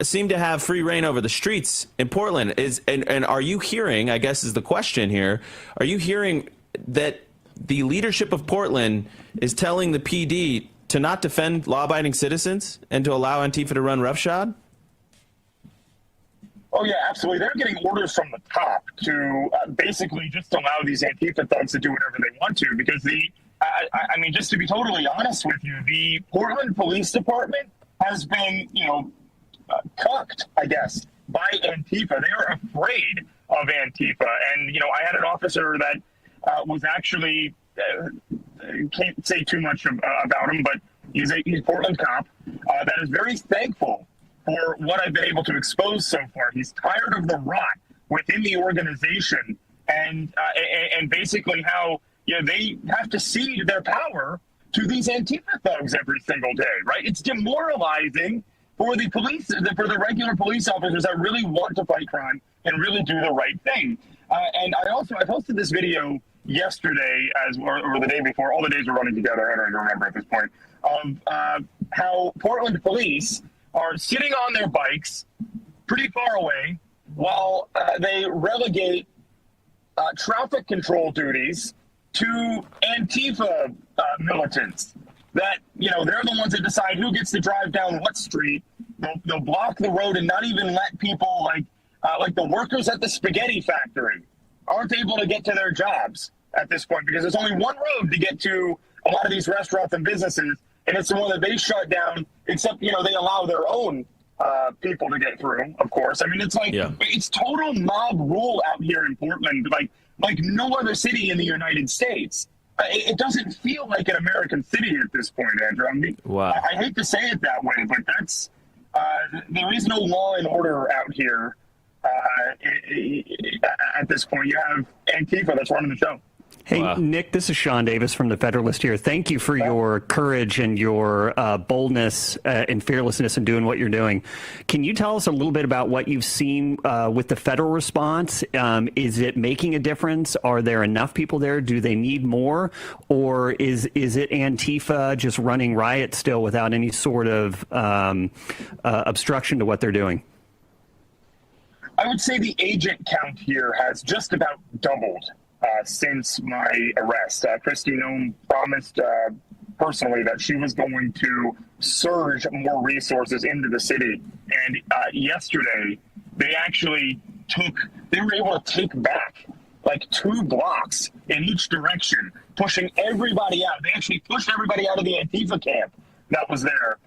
seem to have free reign over the streets in Portland. And are you hearing, I guess is the question here, are you hearing that the leadership of Portland is telling the PD to not defend law-abiding citizens and to allow Antifa to run roughshod? Oh, yeah, absolutely. They're getting orders from the top to basically just allow these Antifa thugs to do whatever they want to, because I mean, just to be totally honest with you, the Portland Police Department has been, cucked, I guess, by Antifa. They are afraid of Antifa. And, I had an officer that was actually, can't say too much about him, but he's a Portland cop that is very thankful for what I've been able to expose so far. He's tired of the rot within the organization and basically how they have to cede their power to these Antifa thugs every single day, right? It's demoralizing for the police, for the regular police officers that really want to fight crime and really do the right thing. And I posted this video yesterday or the day before. All the days are running together. I don't even remember at this point. Of how Portland police are sitting on their bikes pretty far away while they relegate traffic control duties to Antifa militants. That, they're the ones that decide who gets to drive down what street. They'll block the road and not even let people like the workers at the spaghetti factory aren't able to get to their jobs at this point, because there's only one road to get to a lot of these restaurants and businesses, and it's the one that they shut down, except, they allow their own people to get through, of course. I mean, it's like, It's total mob rule out here in Portland, like no other city in the United States. It doesn't feel like an American city at this point, Andrew. I mean, wow. I hate to say it that way, but that's, there is no law and order out here at this point. You have Antifa that's running the show. Hey, wow. Nick, this is Sean Davis from The Federalist here. Thank you for your courage and your boldness and fearlessness in doing what you're doing. Can you tell us a little bit about what you've seen with the federal response? Is it making a difference? Are there enough people there? Do they need more? Or is it Antifa just running riot still without any sort of obstruction to what they're doing? I would say the agent count here has just about doubled since my arrest. Kristi Noem promised personally that she was going to surge more resources into the city. And yesterday, they were able to take back like 2 blocks in each direction, pushing everybody out. They actually pushed everybody out of the Antifa camp that was there.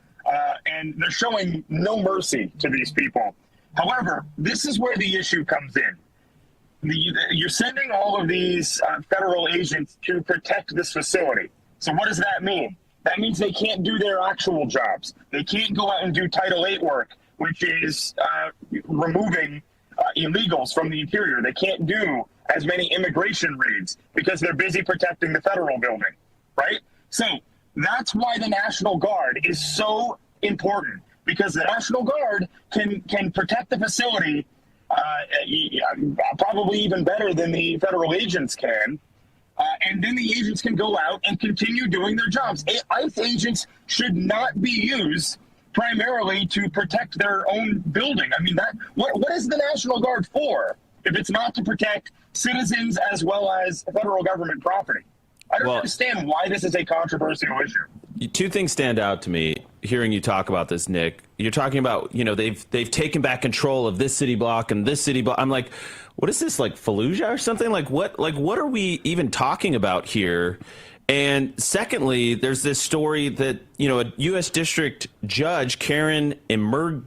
And they're showing no mercy to these people. However, this is where the issue comes in. you're sending all of these federal agents to protect this facility. So what does that mean? That means they can't do their actual jobs. They can't go out and do Title VIII work, which is removing illegals from the interior. They can't do as many immigration raids because they're busy protecting the federal building, right? So that's why the National Guard is so important, because the National Guard can protect the facility probably even better than the federal agents can. And then the agents can go out and continue doing their jobs. ICE agents should not be used primarily to protect their own building. I mean, what is the National Guard for if it's not to protect citizens as well as federal government property? I don't understand why this is a controversial issue. Two things stand out to me hearing you talk about this, Nick. You're talking about, they've taken back control of this city block and this city block. I'm like, what is this, like Fallujah or something? What are we even talking about here? And secondly, there's this story that, a U.S. District Judge, Karen Emergit,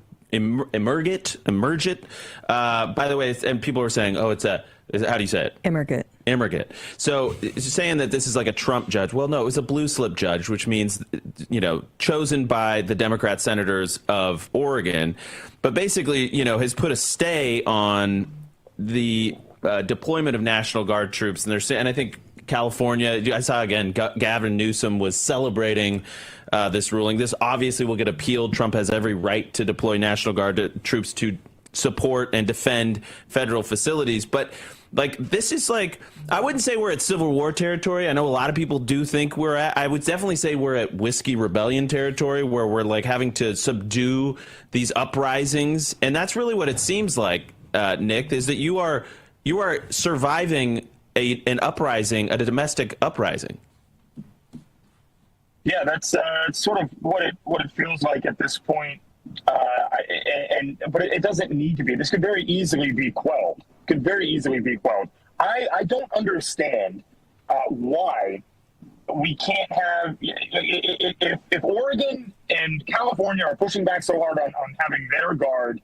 by the way, and people are saying, how do you say it? Emergit. So it's saying that this is like a Trump judge. Well, no, it was a blue slip judge, which means, chosen by the Democrat senators of Oregon, but basically, has put a stay on the deployment of National Guard troops. And they're saying, and I think California, I saw again, Gavin Newsom was celebrating this ruling. This obviously will get appealed. Trump has every right to deploy National Guard troops to support and defend federal facilities. But this is I wouldn't say we're at Civil War territory. I know a lot of people do think we're at. I would definitely say we're at Whiskey Rebellion territory, where we're having to subdue these uprisings. And that's really what it seems like, Nick, is that you are surviving an uprising, a domestic uprising. Yeah, that's sort of what it feels like at this point. But it doesn't need to be. This could very easily be quelled. I don't understand why we can't have, if Oregon and California are pushing back so hard on having their guard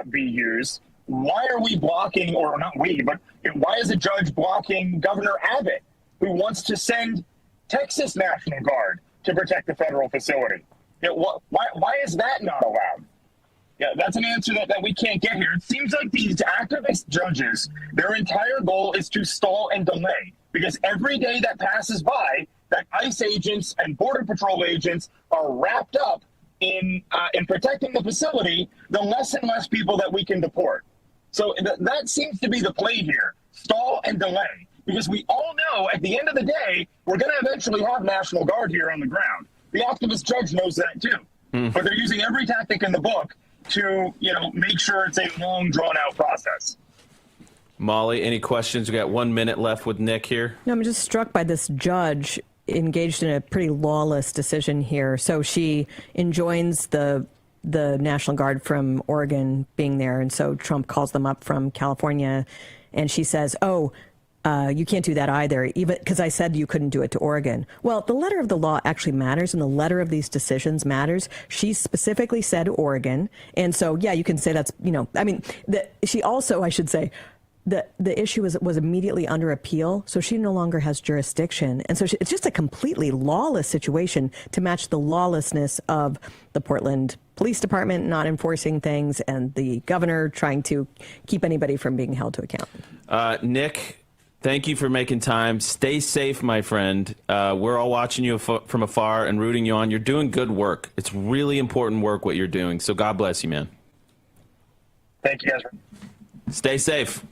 be used, why are we blocking, or not we, but why is a judge blocking Governor Abbott, who wants to send Texas National Guard to protect the federal facility? Why is that not allowed? Yeah, that's an answer that we can't get here. It seems like these activist judges, their entire goal is to stall and delay, because every day that passes by, that ICE agents and Border Patrol agents are wrapped up in protecting the facility, the less and less people that we can deport. So that seems to be the play here, stall and delay, because we all know at the end of the day, we're going to eventually have National Guard here on the ground. The activist judge knows that too, but they're using every tactic in the book to, make sure it's a long, drawn-out process. Molly, any questions? We got 1 minute left with Nick here. No, I'm just struck by this judge engaged in a pretty lawless decision here. So she enjoins the National Guard from Oregon being there, and so Trump calls them up from California, and she says, you can't do that either, even because I said you couldn't do it to Oregon. Well, the letter of the law actually matters, and the letter of these decisions matters. She specifically said Oregon, and so, yeah, you can say that's, she also, I should say, the issue was immediately under appeal, so she no longer has jurisdiction. And so it's just a completely lawless situation to match the lawlessness of the Portland Police Department not enforcing things and the governor trying to keep anybody from being held to account. Nick, thank you for making time. Stay safe, my friend. We're all watching you from afar and rooting you on. You're doing good work. It's really important work what you're doing. So God bless you, man. Thank you, guys. Stay safe.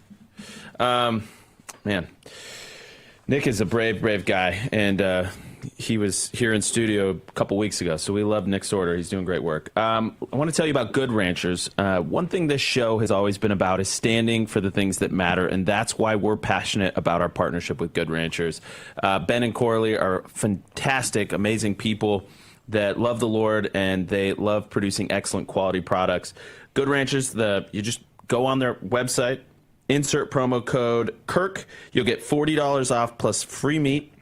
Man, Nick is a brave guy, and he was here in studio a couple weeks ago, so we love Nick Sorter. He's doing great work. I want to tell you about Good Ranchers. One thing this show has always been about is standing for the things that matter, and that's why we're passionate about our partnership with Good Ranchers. Ben and Corley are fantastic, amazing people that love the Lord, and they love producing excellent quality products. Good Ranchers, you just go on their website, insert promo code Kirk. You'll get $40 off plus free meat.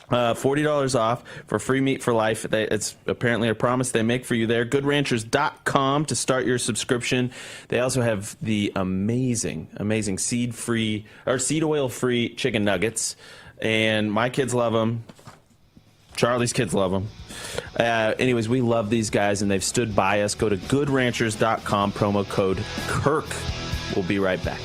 $40 off for free meat for life. It's apparently a promise they make for you there. GoodRanchers.com to start your subscription. They also have the amazing seed oil-free chicken nuggets. And my kids love them. Charlie's kids love them. Anyways, we love these guys, and they've stood by us. Go to GoodRanchers.com, promo code KIRK. We'll be right back.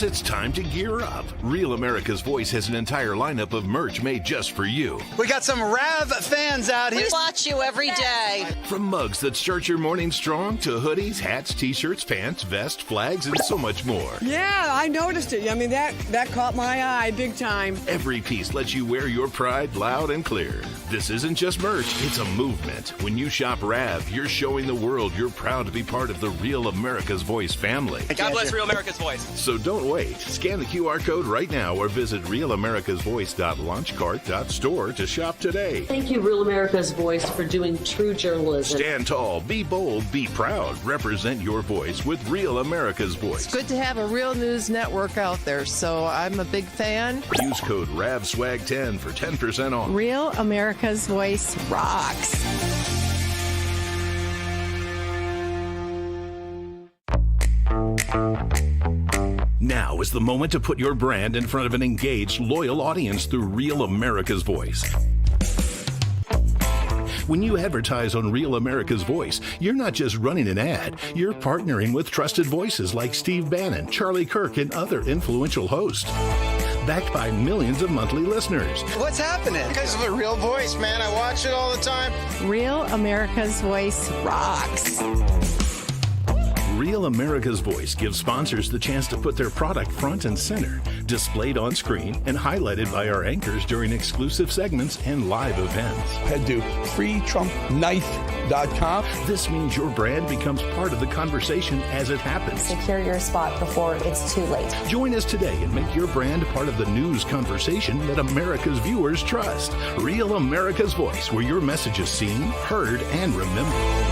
It's time to gear up. Real America's Voice has an entire lineup of merch made just for you. We got some Rav fans out here. We watch you every day. From mugs that start your morning strong to hoodies, hats, t-shirts, pants, vests, flags, and so much more. Yeah, I noticed it. I mean, that caught my eye big time. Every piece lets you wear your pride loud and clear. This isn't just merch, it's a movement. When you shop Rav, you're showing the world you're proud to be part of the Real America's Voice family. God bless Real America's Voice. So don't wait. Scan the QR code right now or visit realamericasvoice.launchcart.store to shop today. Thank you, Real America's Voice, for doing true journalism. Stand tall, be bold, be proud. Represent your voice with Real America's Voice. It's good to have a real news network out there, so I'm a big fan. Use code RAVSWAG10 for 10% off. Real America's Voice rocks. Now is the moment to put your brand in front of an engaged, loyal audience through Real America's Voice. When you advertise on Real America's Voice, you're not just running an ad, you're partnering with trusted voices like Steve Bannon, Charlie Kirk, and other influential hosts. Backed by millions of monthly listeners. What's happening? Because of the Real Voice, man. I watch it all the time. Real America's Voice rocks. Real America's Voice gives sponsors the chance to put their product front and center, displayed on screen and highlighted by our anchors during exclusive segments and live events. Head to freetrumpknife.com. This means your brand becomes part of the conversation as it happens. Secure your spot before it's too late. Join us today and make your brand part of the news conversation that America's viewers trust. Real America's Voice, where your message is seen, heard, and remembered.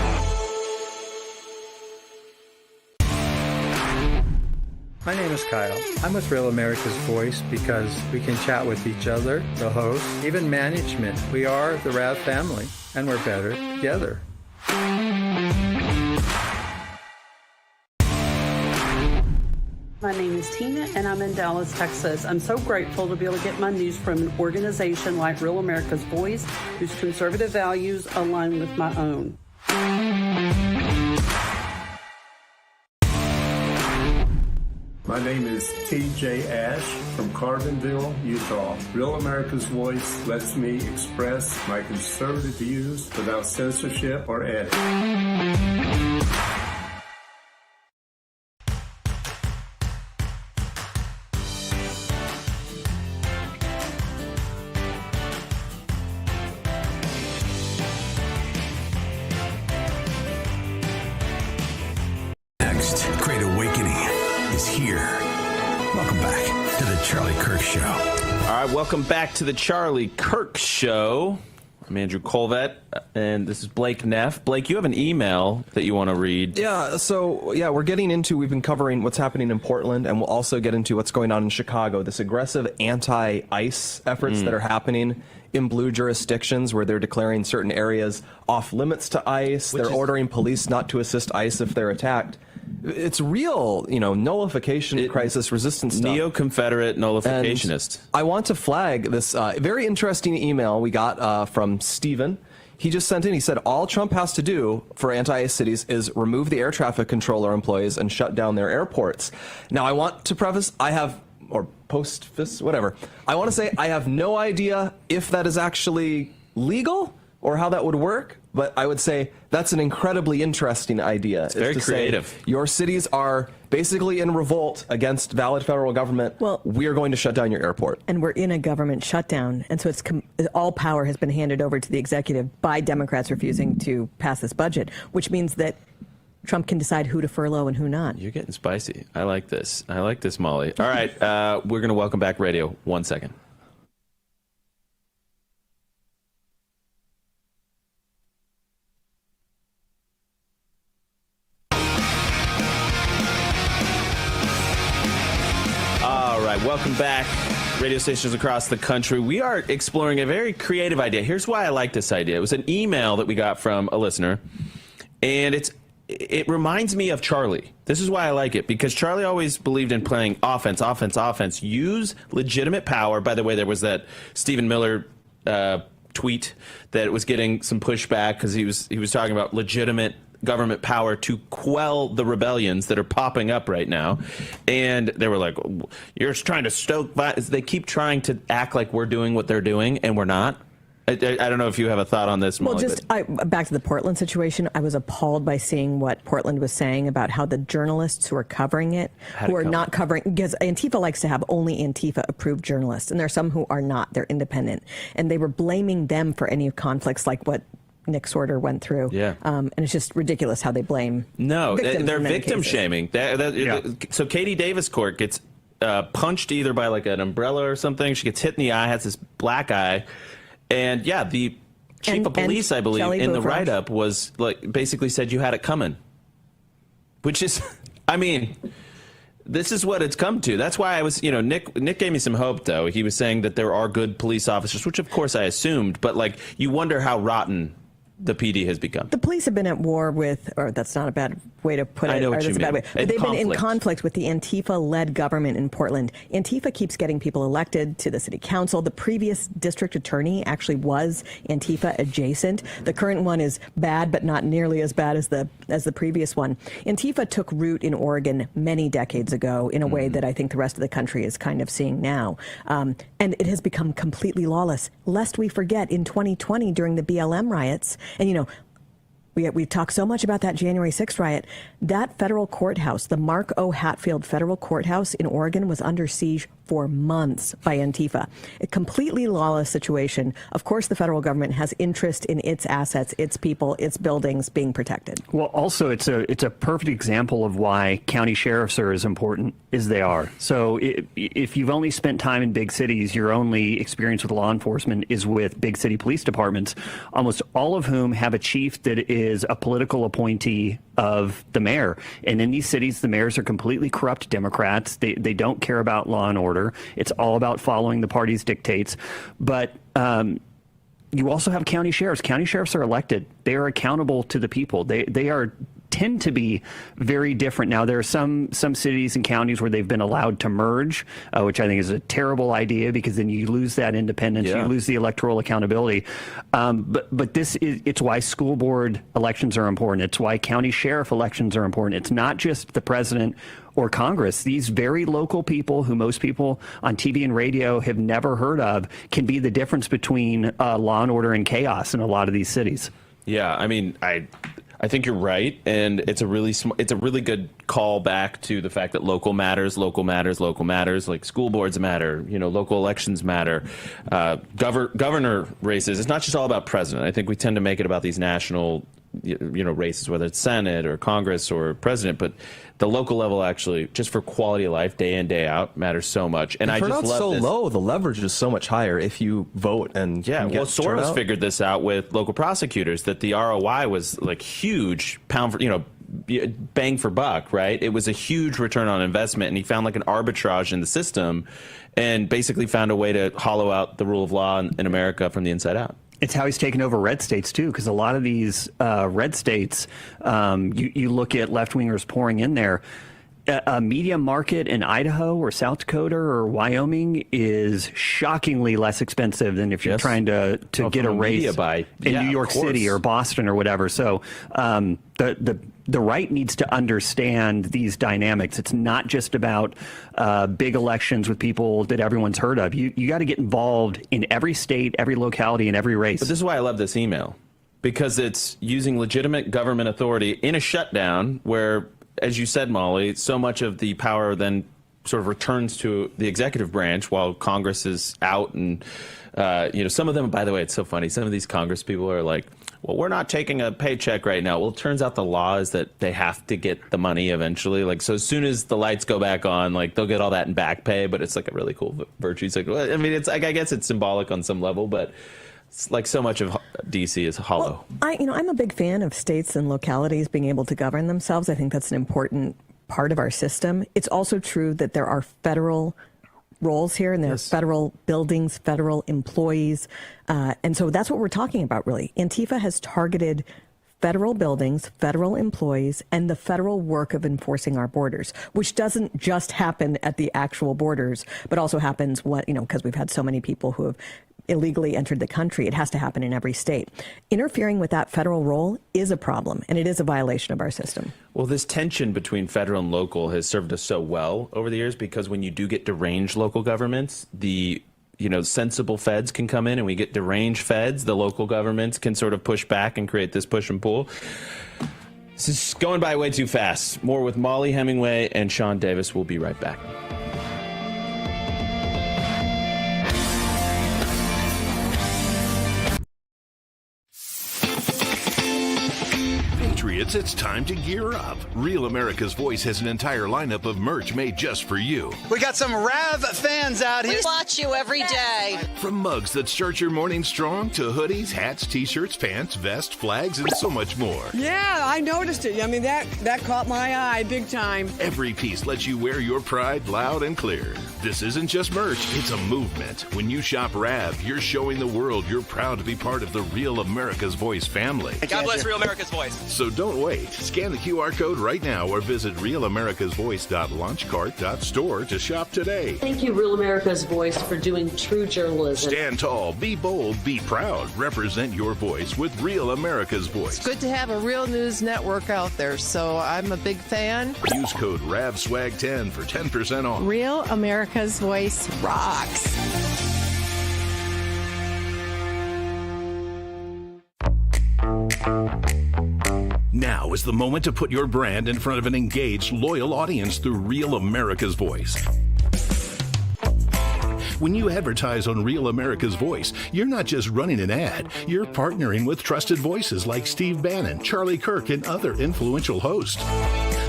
My name is Kyle. I'm with Real America's Voice because we can chat with each other, the hosts, even management. We are the RAV family, and we're better together. My name is Tina, and I'm in Dallas, Texas. I'm so grateful to be able to get my news from an organization like Real America's Voice, whose conservative values align with my own. My name is TJ Ash from Carbonville, Utah. Real America's Voice lets me express my conservative views without censorship or edit. Next, Great Awakening is here. Welcome back to the Charlie Kirk Show. All right, welcome back to the Charlie Kirk Show. I'm Andrew Colvett, and this is Blake Neff. Blake, you have an email that you want to read. Yeah, we're getting into, we've been covering what's happening in Portland, and we'll also get into what's going on in Chicago, this aggressive anti-ICE efforts that are happening in blue jurisdictions where they're declaring certain areas off limits to ICE. They're ordering police not to assist ICE if they're attacked. It's real, nullification crisis resistance stuff. Neo-Confederate nullificationist. And I want to flag this very interesting email we got from Stephen. He just sent in, he said, all Trump has to do for anti-ICE cities is remove the air traffic controller employees and shut down their airports. Now, I want to preface, I want to say I have no idea if that is actually legal or how that would work, but I would say that's an incredibly interesting idea. It's very creative. Your cities are basically in revolt against valid federal government. Well, we are going to shut down your airport. And we're in a government shutdown, and so all power has been handed over to the executive by Democrats refusing to pass this budget, which means that Trump can decide who to furlough and who not. You're getting spicy. I like this. Molly. All right, we're going to welcome back radio. 1 second. right, welcome back. Radio stations across the country. We are exploring a very creative idea. Here's why I like this idea. It was an email that we got from a listener, and it reminds me of Charlie. This is why I like it, because Charlie always believed in playing offense, offense, offense. Use legitimate power. By the way, there was that Stephen Miller tweet that was getting some pushback because he was talking about legitimate government power to quell the rebellions that are popping up right now. And they were like, you're trying to stoke violence. They keep trying to act like we're doing what they're doing, and we're not. I don't know if you have a thought on this, Molly. Well, back to the Portland situation, I was appalled by seeing what Portland was saying about how the journalists who are covering it, who are not covering, because Antifa likes to have only Antifa-approved journalists, and there are some who are not. They're independent. And they were blaming them for any conflicts like what Nick Sorter went through. Yeah. And it's just ridiculous how they blame they're victim shaming. So Katie Davis Court gets punched either by like an umbrella or something. She gets hit in the eye, has this black eye. And yeah, the chief of police, I believe, in the write-up was like basically said you had it coming. Which is, I mean, this is what it's come to. That's why I was, Nick gave me some hope, though. He was saying that there are good police officers, which of course I assumed, but like you wonder how rotten the PD has become. The police have been at war with, or that's not a bad way to put it. I know what you mean. But they've been in conflict with the Antifa-led government in Portland. Antifa keeps getting people elected to the city council. The previous district attorney actually was Antifa adjacent. The current one is bad, but not nearly as bad as the previous one. Antifa took root in Oregon many decades ago in a way that I think the rest of the country is kind of seeing now. And it has become completely lawless. Lest we forget, in 2020 during the BLM riots, and we've talked so much about that January 6th riot. That federal courthouse, the Mark O. Hatfield Federal Courthouse in Oregon, was under siege for months by Antifa. A completely lawless situation. Of course, the federal government has interest in its assets, its people, its buildings being protected. Well, also, it's a perfect example of why county sheriffs are as important as they are. So if you've only spent time in big cities, your only experience with law enforcement is with big city police departments, almost all of whom have a chief that is a political appointee of the mayor. And in these cities, the mayors are completely corrupt Democrats. They don't care about law and order. It's all about following the party's dictates. But you also have county sheriffs. County sheriffs are elected. They are accountable to the people. They tend to be very different. Now, there are some cities and counties where they've been allowed to merge, which I think is a terrible idea because then you lose that independence, you lose the electoral accountability. But it's why school board elections are important. It's why county sheriff elections are important. It's not just the president or Congress. These very local people who most people on TV and radio have never heard of can be the difference between law and order and chaos in a lot of these cities. Yeah, I mean, I think you're right, and it's a really good call back to the fact that local matters. Like school boards matter, local elections matter, governor races. It's not just all about president. I think we tend to make it about these national, races, whether it's Senate or Congress or president, but the local level actually, just for quality of life, day in, day out, matters so much. And I just love so low. The leverage is so much higher if you vote and Soros figured this out with local prosecutors that the ROI was like huge bang for buck, right? It was a huge return on investment, and he found like an arbitrage in the system, and basically found a way to hollow out the rule of law in America from the inside out. It's how he's taken over red states, too, because a lot of these red states, you look at left-wingers pouring in there. A media market in Idaho or South Dakota or Wyoming is shockingly less expensive than if you're trying to get a race in New York City or Boston or whatever. So the right needs to understand these dynamics. It's not just about big elections with people that everyone's heard of. You got to get involved in every state, every locality, and every race. But this is why I love this email, because it's using legitimate government authority in a shutdown where, as you said, Molly, so much of the power then sort of returns to the executive branch while Congress is out. And, some of them, by the way, it's so funny. Some of these Congress people are like, well, we're not taking a paycheck right now. Well, it turns out the law is that they have to get the money eventually. Like, so as soon as the lights go back on, like, they'll get all that in back pay. But it's like a really cool virtue. It's like, I mean, it's like, I guess it's symbolic on some level, but it's like so much of D.C. is hollow. Well, I'm a big fan of states and localities being able to govern themselves. I think that's an important part of our system. It's also true that there are federal roles here, and they're federal buildings, federal employees. And so that's what we're talking about, really. Antifa has targeted federal buildings, federal employees, and the federal work of enforcing our borders, which doesn't just happen at the actual borders, but also happens because we've had so many people who have illegally entered the country. It has to happen in every state. Interfering with that federal role is a problem, and it is a violation of our system. Well, this tension between federal and local has served us so well over the years, because when you do get deranged local governments, the sensible feds can come in, and we get deranged feds. The local governments can sort of push back and create this push and pull. This is going by way too fast. More with Molly Hemingway and Sean Davis. We'll be right back. Patriots, it's time to gear up. Real America's Voice has an entire lineup of merch made just for you. We got some Rav fans out here. We watch you every day. From mugs that start your morning strong to hoodies, hats, t-shirts, pants, vests, flags, and so much more. Yeah, I noticed it. I mean, that caught my eye big time. Every piece lets you wear your pride loud and clear. This isn't just merch, it's a movement. When you shop Rav, you're showing the world you're proud to be part of the Real America's Voice family. God bless Real America's Voice. So don't wait. Scan the QR code right now or visit realamericasvoice.launchcart.store to shop today. Thank you, Real America's Voice, for doing true journalism. Stand tall, be bold, be proud. Represent your voice with Real America's Voice. It's good to have a real news network out there, so I'm a big fan. Use code RAVSWAG10 for 10% off. Real America's Voice rocks. Now is the moment to put your brand in front of an engaged, loyal audience through Real America's Voice. When you advertise on Real America's Voice, you're not just running an ad, you're partnering with trusted voices like Steve Bannon, Charlie Kirk, and other influential hosts.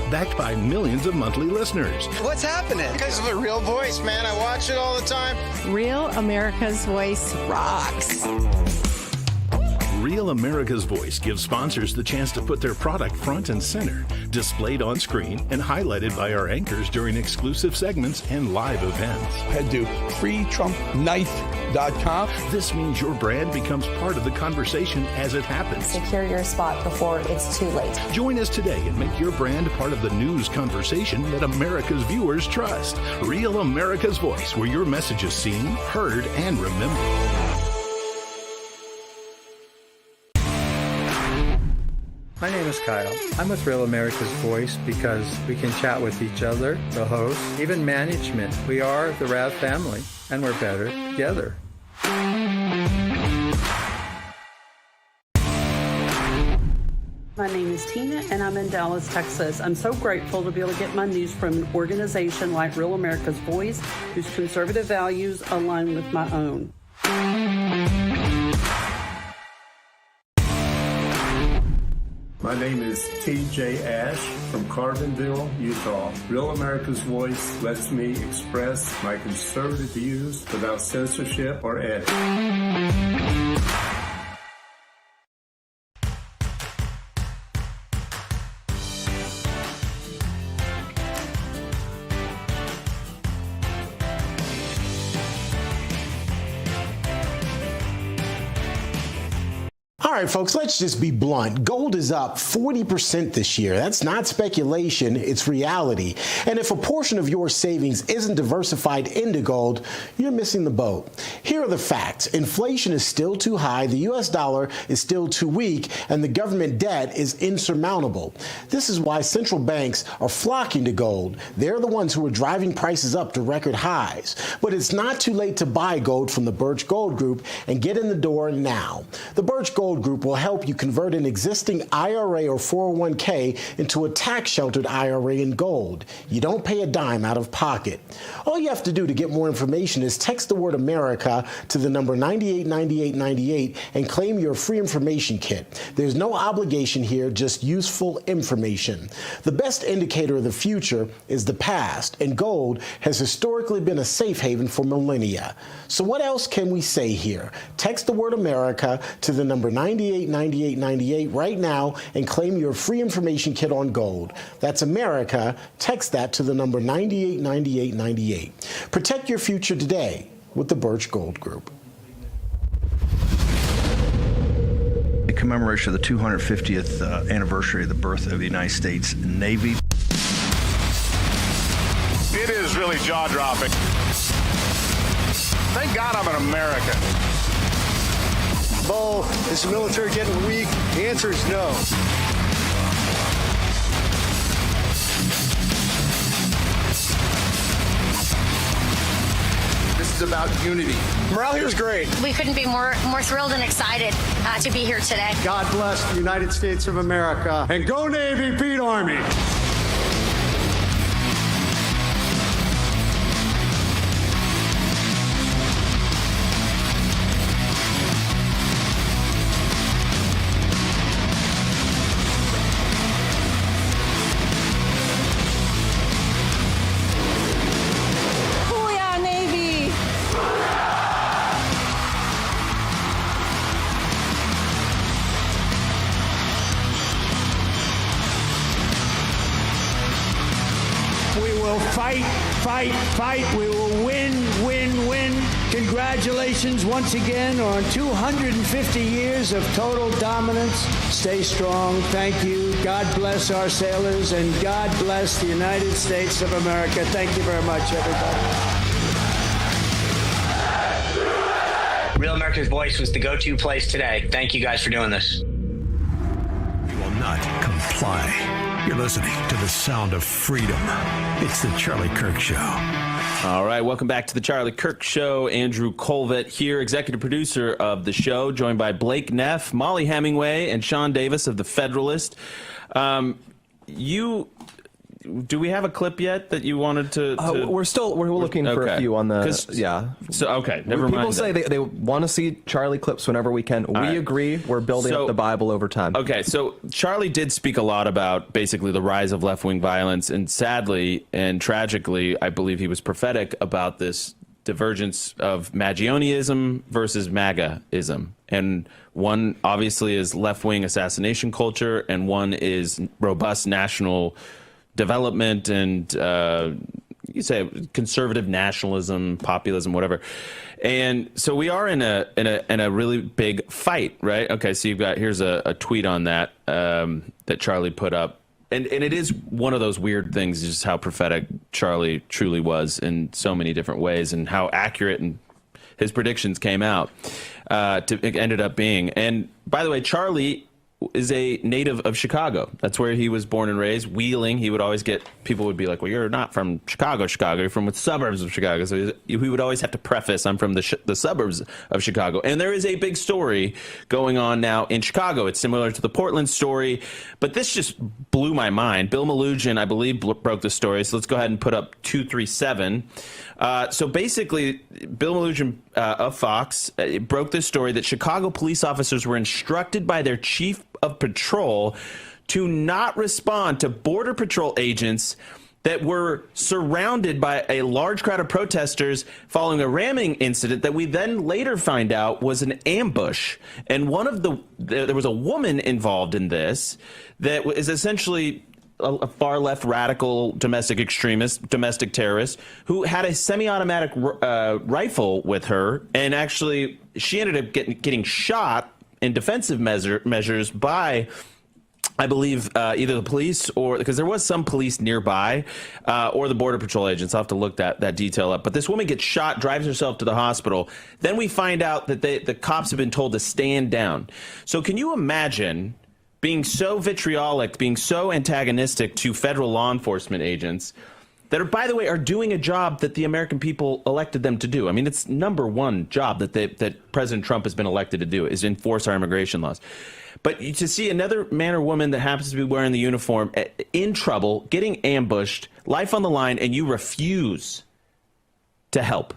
Backed by millions of monthly listeners. What's happening? Because of a Real Voice, man. I watch it all the time. Real America's Voice rocks. Real America's Voice gives sponsors the chance to put their product front and center, displayed on screen and highlighted by our anchors during exclusive segments and live events. Head to freetrumpknife.com. This means your brand becomes part of the conversation as it happens. Secure your spot before it's too late. Join us today and make your brand part of the news conversation that America's viewers trust. Real America's Voice, where your message is seen, heard, and remembered. My name is Kyle. I'm with Real America's Voice because we can chat with each other, the hosts, even management. We are the Rav family, and we're better together. My name is Tina, and I'm in Dallas, Texas. I'm so grateful to be able to get my news from an organization like Real America's Voice, whose conservative values align with my own. My name is TJ Ash from Carbonville, Utah. Real America's Voice lets me express my conservative views without censorship or edit. All right, folks, let's just be blunt. Gold is up 40% this year. That's not speculation, it's reality. And if a portion of your savings isn't diversified into gold, you're missing the boat. Here are the facts. Inflation is still too high, the U.S. dollar is still too weak, and the government debt is insurmountable. This is why central banks are flocking to gold. They're the ones who are driving prices up to record highs. But it's not too late to buy gold from the Birch Gold Group and get in the door now. The Birch Gold Group will help you convert an existing IRA or 401k into a tax-sheltered IRA in gold. You don't pay a dime out of pocket. All you have to do to get more information is text the word America to the number 989898 and claim your free information kit. There's no obligation here, just useful information. The best indicator of the future is the past, and gold has historically been a safe haven for millennia. So what else can we say here? Text the word America to the number 989898 989898 right now and claim your free information kit on gold. That's America. Text that to the number 989898. Protect your future today with the Birch Gold Group. In commemoration of the 250th anniversary of the birth of the United States Navy. It is really jaw-dropping. Thank God I'm an American. Bo, is the military getting weak? The answer is no. This is about unity. Morale here is great. We couldn't be more thrilled and excited to be here today. God bless the United States of America. And go Navy, beat Army. Fight. We will win. Congratulations once again on 250 years of total dominance. Stay strong. Thank you. God bless our sailors, and God bless the United States of America. Thank you very much, everybody. Real America's Voice was the go-to place today. Thank you guys for doing this. We will not comply. You're listening to the sound of freedom. It's the Charlie Kirk Show. All right, welcome back to the Charlie Kirk Show. Andrew Colvett here, executive producer of the show, joined by Blake Neff, Molly Hemingway, and Sean Davis of The Federalist. Do we have a clip yet that you wanted to? We're looking for a few on the. Yeah. So okay, never mind. People say they want to see Charlie clips whenever we can. We agree. We're building up the Bible over time. Okay, so Charlie did speak a lot about basically the rise of left-wing violence, and sadly and tragically, I believe he was prophetic about this divergence of Magioniism versus MAGAism. And one obviously is left-wing assassination culture, and one is robust national development and you say conservative nationalism, populism, whatever. And so we are in a really big fight, right? Okay, so here's a tweet on that that Charlie put up. And it is one of those weird things, just how prophetic Charlie truly was in so many different ways, and how accurate and his predictions came out it ended up being. And by the way, Charlie is a native of Chicago. That's where he was born and raised. Wheeling, he would always get, people would be like, well, you're not from Chicago, you're from the suburbs of Chicago. So he would always have to preface, I'm from the suburbs of Chicago. And there is a big story going on now in Chicago. It's similar to the Portland story, but this just blew my mind. Bill Melugin, I believe, broke the story. So let's go ahead and put up 237. So basically, Bill Melugin of Fox broke this story that Chicago police officers were instructed by their chief of patrol to not respond to Border Patrol agents that were surrounded by a large crowd of protesters following a ramming incident that we then later find out was an ambush. And there was a woman involved in this that is essentially a far left radical domestic extremist, domestic terrorist, who had a semi-automatic rifle with her, and actually she ended up getting shot in defensive measures by, I believe, either the police or, because there was some police nearby, or the Border Patrol agents. I'll have to look that detail up. But this woman gets shot, drives herself to the hospital. Then we find out that the cops have been told to stand down. So can you imagine being so vitriolic, being so antagonistic to federal law enforcement agents that are, by the way, are doing a job that the American people elected them to do? I mean, it's number one job that President Trump has been elected to do, is enforce our immigration laws. But to see another man or woman that happens to be wearing the uniform in trouble, getting ambushed, life on the line, and you refuse to help.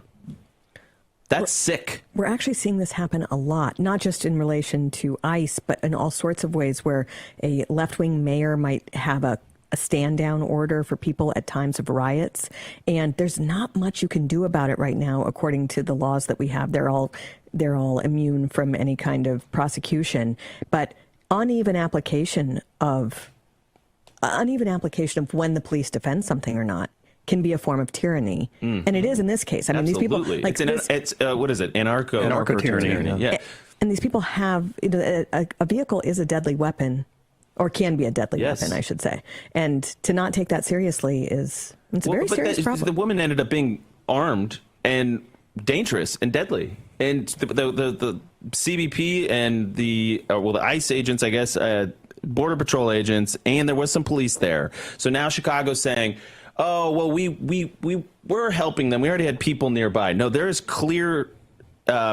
That's sick. We're actually seeing this happen a lot, not just in relation to ICE, but in all sorts of ways where a left-wing mayor might have a a stand down order for people at times of riots. And there's not much you can do about it right now, according to the laws that we have. They're all immune from any kind of prosecution. But uneven application of when the police defend something or not can be a form of tyranny. And it is in this case. I mean, Absolutely. these people, it's what is it? Anarcho-tyranny. Yeah. And these people have, a vehicle is a deadly weapon, or can be a deadly weapon, I should say. And to not take that seriously it's a very serious problem. The woman ended up being armed and dangerous and deadly. And the CBP and the ICE agents, I guess, Border Patrol agents, and there was some police there. So now Chicago's saying, oh, well, we were helping them. We already had people nearby. No, there is clear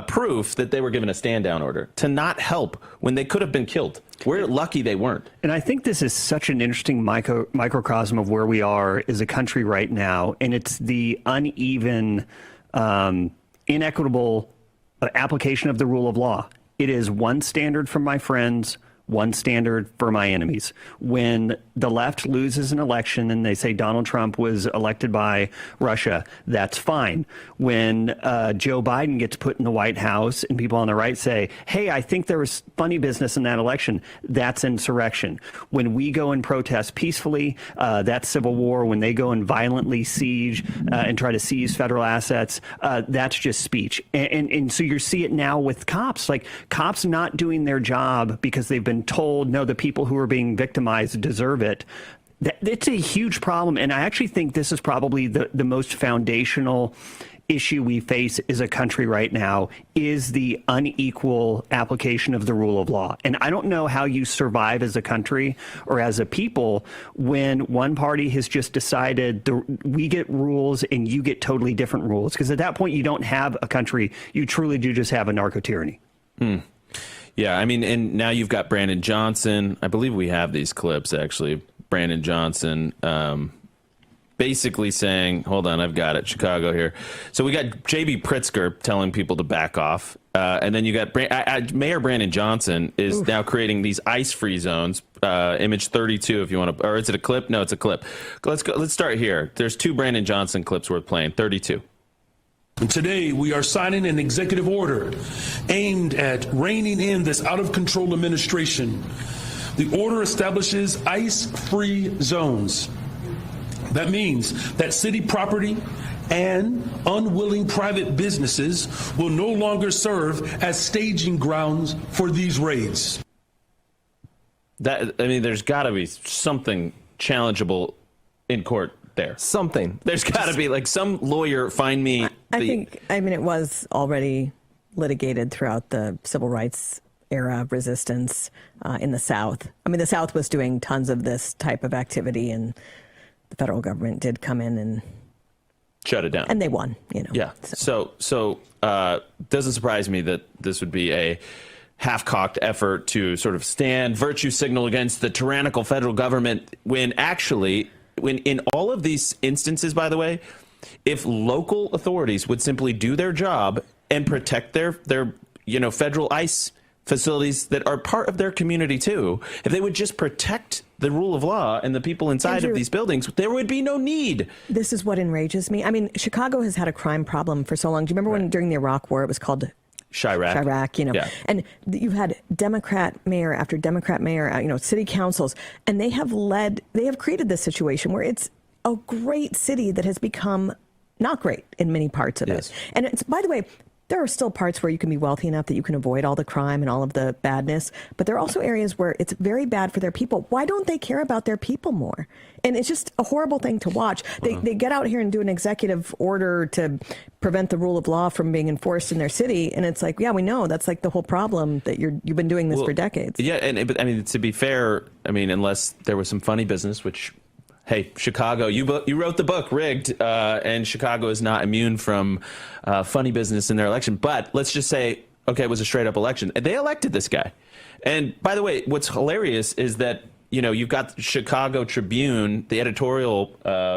proof that they were given a stand-down order to not help when they could have been killed. We're lucky they weren't. And I think this is such an interesting microcosm of where we are as a country right now, and it's the uneven, inequitable application of the rule of law. It is one standard for my friends, one standard for my enemies. When the left loses an election and they say Donald Trump was elected by Russia, that's fine. When Joe Biden gets put in the White House and people on the right say, hey, I think there was funny business in that election, that's insurrection. When we go and protest peacefully, that's civil war. When they go and violently siege and try to seize federal assets, that's just speech. And so you see it now with cops, like cops not doing their job because they've been told, no, the people who are being victimized deserve it. It's a huge problem. And I actually think this is probably the most foundational issue we face as a country right now is the unequal application of the rule of law. And I don't know how you survive as a country or as a people when one party has just decided we get rules and you get totally different rules. Because at that point, you don't have a country. You truly do just have a narco-tyranny. Yeah, I mean, and now you've got Brandon Johnson. I believe we have these clips, actually. Brandon Johnson basically saying, hold on, I've got it, Chicago here. So we got J.B. Pritzker telling people to back off. And then you got Mayor Brandon Johnson is now creating these ice-free zones. Image 32, if you want to, or is it a clip? No, it's a clip. Let's start here. There's two Brandon Johnson clips worth playing, 32. And today we are signing an executive order aimed at reining in this out-of-control administration. The order establishes ice-free zones. That means that city property and unwilling private businesses will no longer serve as staging grounds for these raids. There's got to be something challengeable in court there. Something. There's got to be, like, some lawyer find me. It was already litigated throughout the civil rights era of resistance in the South. I mean, the South was doing tons of this type of activity, and the federal government did come in and shut it down. And they won, Yeah. So doesn't surprise me that this would be a half-cocked effort to sort of stand virtue signal against the tyrannical federal government when actually, when in all of these instances, by the way, if local authorities would simply do their job and protect their federal ICE facilities that are part of their community too, if they would just protect the rule of law and the people inside of these buildings, there would be no need. This is what enrages me. I mean, Chicago has had a crime problem for so long. Do you remember when during the Iraq War it was called Chirac, Yeah. And you've had Democrat mayor after Democrat mayor, city councils, and they have created this situation where it's a great city that has become not great in many parts of it. And it's, by the way, there are still parts where you can be wealthy enough that you can avoid all the crime and all of the badness, but there are also areas where it's very bad for their people. Why don't they care about their people more? And it's just a horrible thing to watch. They get out here and do an executive order to prevent the rule of law from being enforced in their city, and it's like, yeah, we know that's like the whole problem that you've been doing this for decades. Yeah, but I mean, to be fair, I mean, unless there was some funny business, which, hey, Chicago, you wrote the book, Rigged, and Chicago is not immune from funny business in their election. But let's just say, okay, it was a straight-up election. They elected this guy. And by the way, what's hilarious is that you've got the Chicago Tribune, the editorial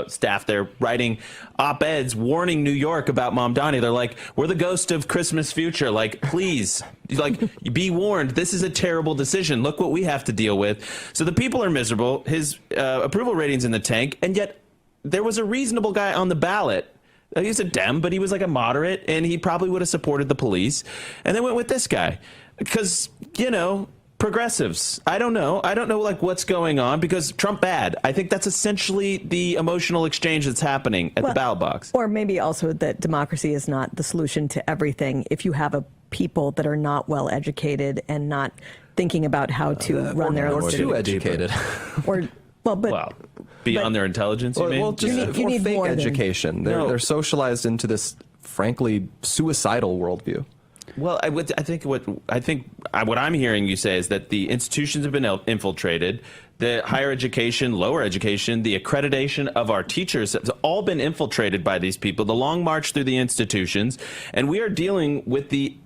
staff there writing op-eds warning New York about Mamdani. They're like, we're the ghost of Christmas future. Like, please, like, be warned. This is a terrible decision. Look what we have to deal with. So the people are miserable. His approval rating's in the tank, and yet there was a reasonable guy on the ballot. He's a Dem, but he was like a moderate, and he probably would have supported the police. And they went with this guy because, progressives. I don't know like what's going on because Trump bad. I think that's essentially the emotional exchange that's happening at the ballot box. Or maybe also that democracy is not the solution to everything. If you have a people that are not well educated and not thinking about how to run their own or city. too educated. Beyond their intelligence, you mean? Well, just you need fake more education. They're socialized into this, frankly, suicidal worldview. Well, I think what I'm hearing you say is that the institutions have been infiltrated. The higher education, lower education, the accreditation of our teachers has all been infiltrated by these people. The long march through the institutions, and we are dealing with the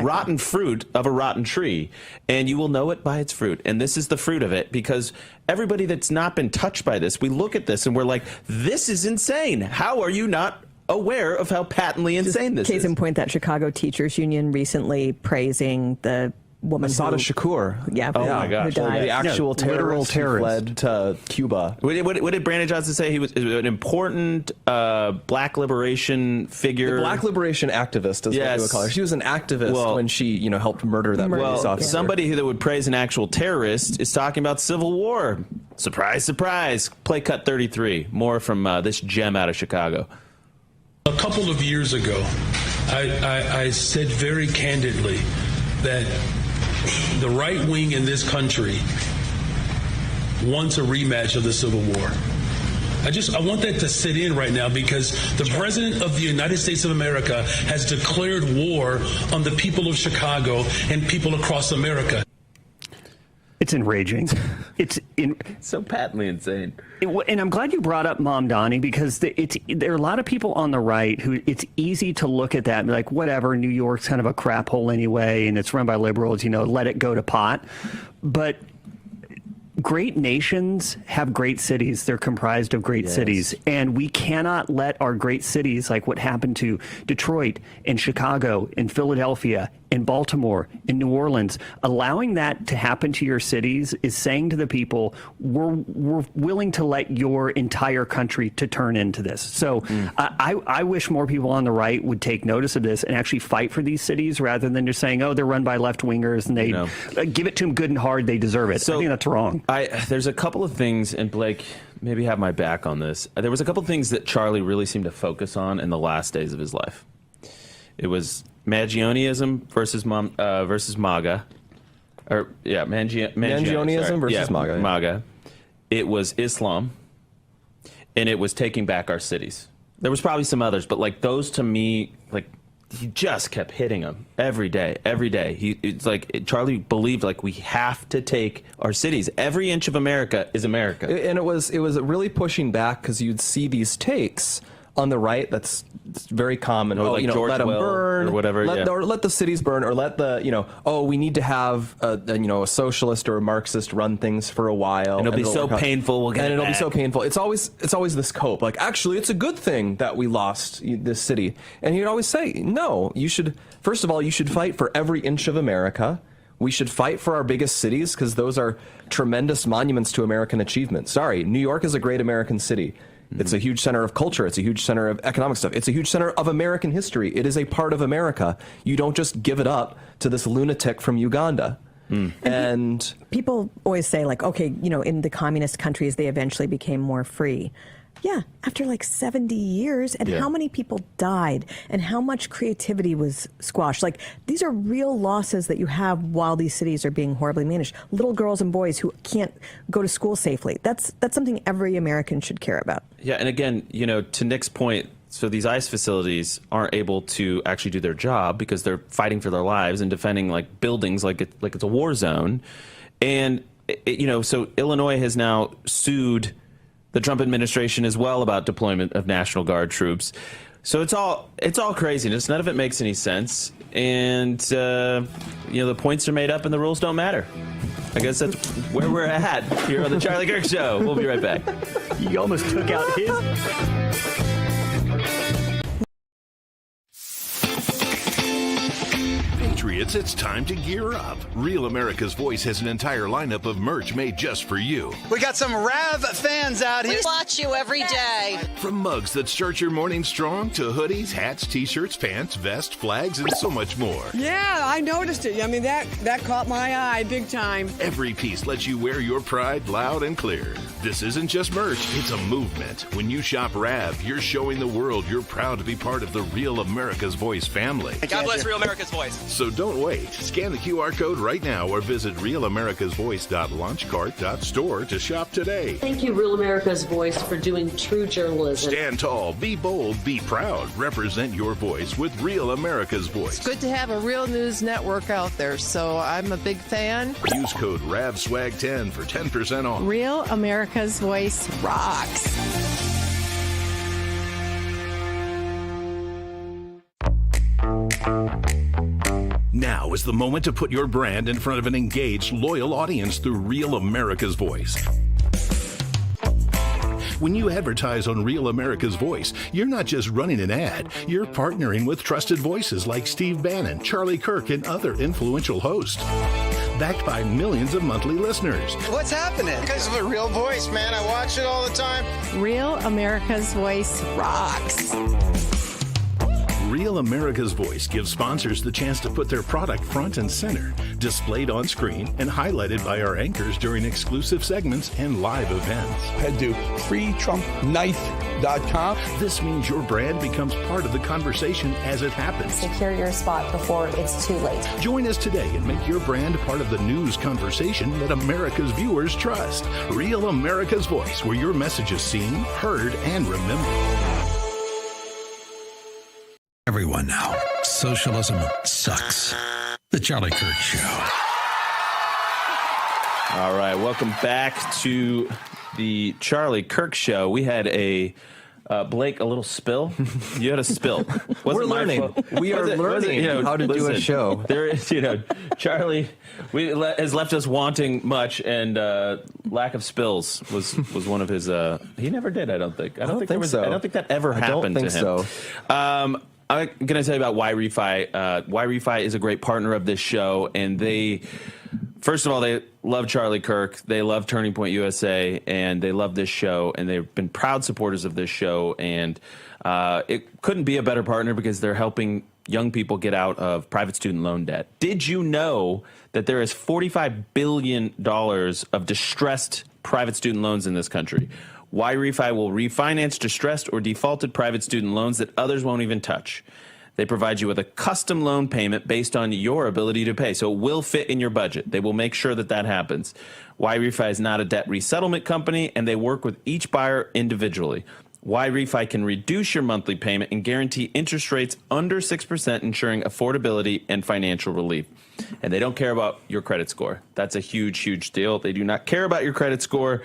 rotten fruit of a rotten tree, and you will know it by its fruit. And this is the fruit of it, because everybody that's not been touched by this, we look at this and we're like, this is insane. How are you not aware of how patently insane this is? Case in point, that Chicago Teachers Union recently praising the woman Assata Shakur. Yeah. Oh my gosh. Who died. The actual terrorist who fled to Cuba. What did Brandon Johnson say? He was an important black liberation figure. The black liberation activist, is what we would call her. She was an activist when she, helped murder that police officer. Somebody that would praise an actual terrorist is talking about civil war. Surprise, surprise. Play cut 33. More from this gem out of Chicago. A couple of years ago, I said very candidly that the right wing in this country wants a rematch of the Civil War. I want that to sit in right now, because the President of the United States of America has declared war on the people of Chicago and people across America. It's enraging. It's so patently insane. And I'm glad you brought up Mamdani, because there are a lot of people on the right who it's easy to look at that and be like, whatever, New York's kind of a crap hole anyway, and it's run by liberals, let it go to pot. But great nations have great cities. They're comprised of great cities. And we cannot let our great cities, like what happened to Detroit and Chicago and Philadelphia in Baltimore, in New Orleans, allowing that to happen to your cities is saying to the people, we're willing to let your entire country to turn into this. So I wish more people on the right would take notice of this and actually fight for these cities, rather than just saying, oh, they're run by left-wingers and they give it to them good and hard, they deserve it. So I think that's wrong. There's a couple of things, and Blake, maybe have my back on this. There was a couple of things that Charlie really seemed to focus on in the last days of his life. It was Magionism versus MAGA, Mangionism versus MAGA. MAGA. It was Islam, and it was taking back our cities. There was probably some others, but like those to me, like he just kept hitting them every day. It's like Charlie believed like we have to take our cities. Every inch of America is America, and it was really pushing back, because you'd see these takes on the right that's very common. Like George let them Will burn or whatever, or let the cities burn, or let the we need to have a socialist or a Marxist run things for a while, and it'll be so painful. We'll get and it it'll back. be so painful. It's always this cope. Like, actually, it's a good thing that we lost this city. And he'd always say, no, you should. First of all, you should fight for every inch of America. We should fight for our biggest cities, because those are tremendous monuments to American achievement. Sorry, New York is a great American city. It's a huge center of culture. It's a huge center of economic stuff. It's a huge center of American history. It is a part of America. You don't just give it up to this lunatic from Uganda. And people always say, like, okay, in the communist countries, they eventually became more free. Yeah, after like 70 years, and how many people died, and how much creativity was squashed. Like, these are real losses that you have while these cities are being horribly managed. Little girls and boys who can't go to school safely. That's something every American should care about. Yeah, and again, to Nick's point, so these ICE facilities aren't able to actually do their job because they're fighting for their lives and defending like buildings like it's a war zone. And so Illinois has now sued the Trump administration as well about deployment of National Guard troops. So it's all craziness. None of it makes any sense. And the points are made up and the rules don't matter. I guess that's where we're at here on the Charlie Kirk Show. We'll be right back. You almost took out his. Patriots, it's time to gear up. Real America's Voice has an entire lineup of merch made just for you. We got some Rav fans out here. We watch you every day. From mugs that start your morning strong to hoodies, hats, t-shirts, pants, vests, flags, and so much more. Yeah, I noticed it. I mean, that caught my eye big time. Every piece lets you wear your pride loud and clear. This isn't just merch, it's a movement. When you shop Rav, you're showing the world you're proud to be part of the Real America's Voice family. God bless Real America's Voice. So don't wait. Scan the QR code right now or visit realamericasvoice.launchcart.store to shop today. Thank you, Real America's Voice, for doing true journalism. Stand tall, be bold, be proud. Represent your voice with Real America's Voice. It's good to have a real news network out there, so I'm a big fan. Use code RAVSWAG10 for 10% off. Real America's Voice rocks. Now is the moment to put your brand in front of an engaged, loyal audience through Real America's Voice. When you advertise on Real America's Voice, you're not just running an ad, you're partnering with trusted voices like Steve Bannon, Charlie Kirk, and other influential hosts. Backed by millions of monthly listeners. What's happening? Because of the Real Voice, man. I watch it all the time. Real America's Voice rocks. Real America's Voice gives sponsors the chance to put their product front and center, displayed on screen and highlighted by our anchors during exclusive segments and live events. Head to freetrumpknife.com. This means your brand becomes part of the conversation as it happens. Secure your spot before it's too late. Join us today and make your brand part of the news conversation that America's viewers trust. Real America's Voice, where your message is seen, heard, and remembered. Everyone now. Socialism sucks. The Charlie Kirk Show. All right, welcome back to the Charlie Kirk Show. We had a Blake, a little spill. You had a spill. We're learning. We are learning how to do a show. There is, Charlie has left us wanting much, and lack of spills was one of his. He never did. I don't think. I don't think so. I don't think that ever happened to him. So. I'm going to tell you about YRefi. YRefi is a great partner of this show, and first of all, they love Charlie Kirk. They love Turning Point USA, and they love this show, and they've been proud supporters of this show. And it couldn't be a better partner because they're helping young people get out of private student loan debt. Did you know that there is $45 billion of distressed private student loans in this country? YRefi will refinance distressed or defaulted private student loans that others won't even touch. They provide you with a custom loan payment based on your ability to pay, so it will fit in your budget. They will make sure that happens. YRefi is not a debt resettlement company, and they work with each buyer individually. YRefi can reduce your monthly payment and guarantee interest rates under 6%, ensuring affordability and financial relief. And they don't care about your credit score. That's a huge, huge deal. They do not care about your credit score.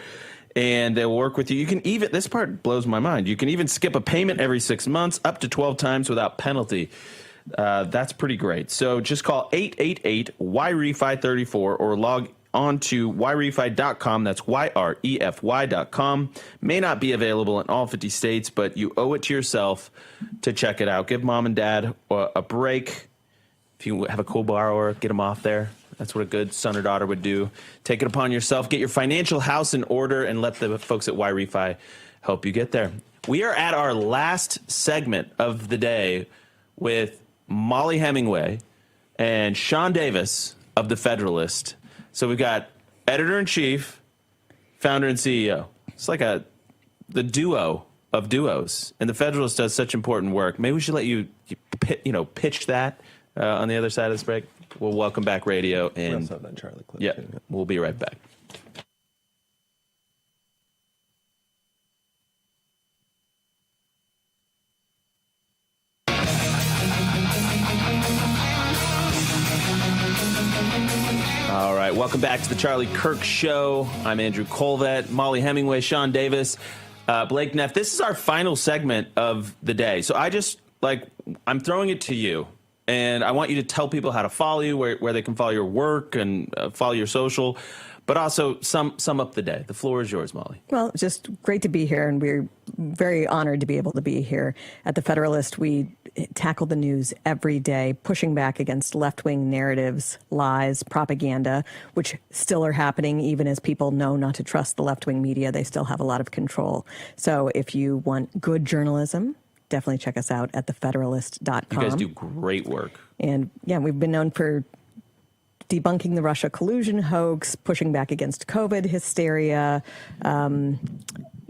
And they'll work with you. You can even, this part blows my mind, you can even skip a payment every 6 months, up to 12 times without penalty. That's pretty great. So just call 888-YREFI34 or log on to YREFI.com. That's YREFY.com. May not be available in all 50 states, but you owe it to yourself to check it out. Give mom and dad a break. If you have a cool borrower, get them off there. That's what a good son or daughter would do. Take it upon yourself. Get your financial house in order and let the folks at YRefi help you get there. We are at our last segment of the day with Mollie Hemingway and Sean Davis of The Federalist. So we've got editor-in-chief, founder and CEO. It's like the duo of duos. And The Federalist does such important work. Maybe we should let you pitch that on the other side of this break. We'll welcome back radio, and that Charlie clip yeah, too. We'll be right back. All right, welcome back to the Charlie Kirk Show. I'm Andrew Colvett, Mollie Hemingway, Sean Davis, Blake Neff. This is our final segment of the day. So I'm throwing it to you. And I want you to tell people how to follow you, where they can follow your work and follow your social, but also sum up the day. The floor is yours, Molly. Well, it's just great to be here, and we're very honored to be able to be here. At The Federalist, we tackle the news every day, pushing back against left-wing narratives, lies, propaganda, which still are happening even as people know not to trust the left-wing media. They still have a lot of control. So if you want good journalism, definitely check us out at thefederalist.com. You guys do great work. And yeah, we've been known for debunking the Russia collusion hoax, pushing back against COVID hysteria.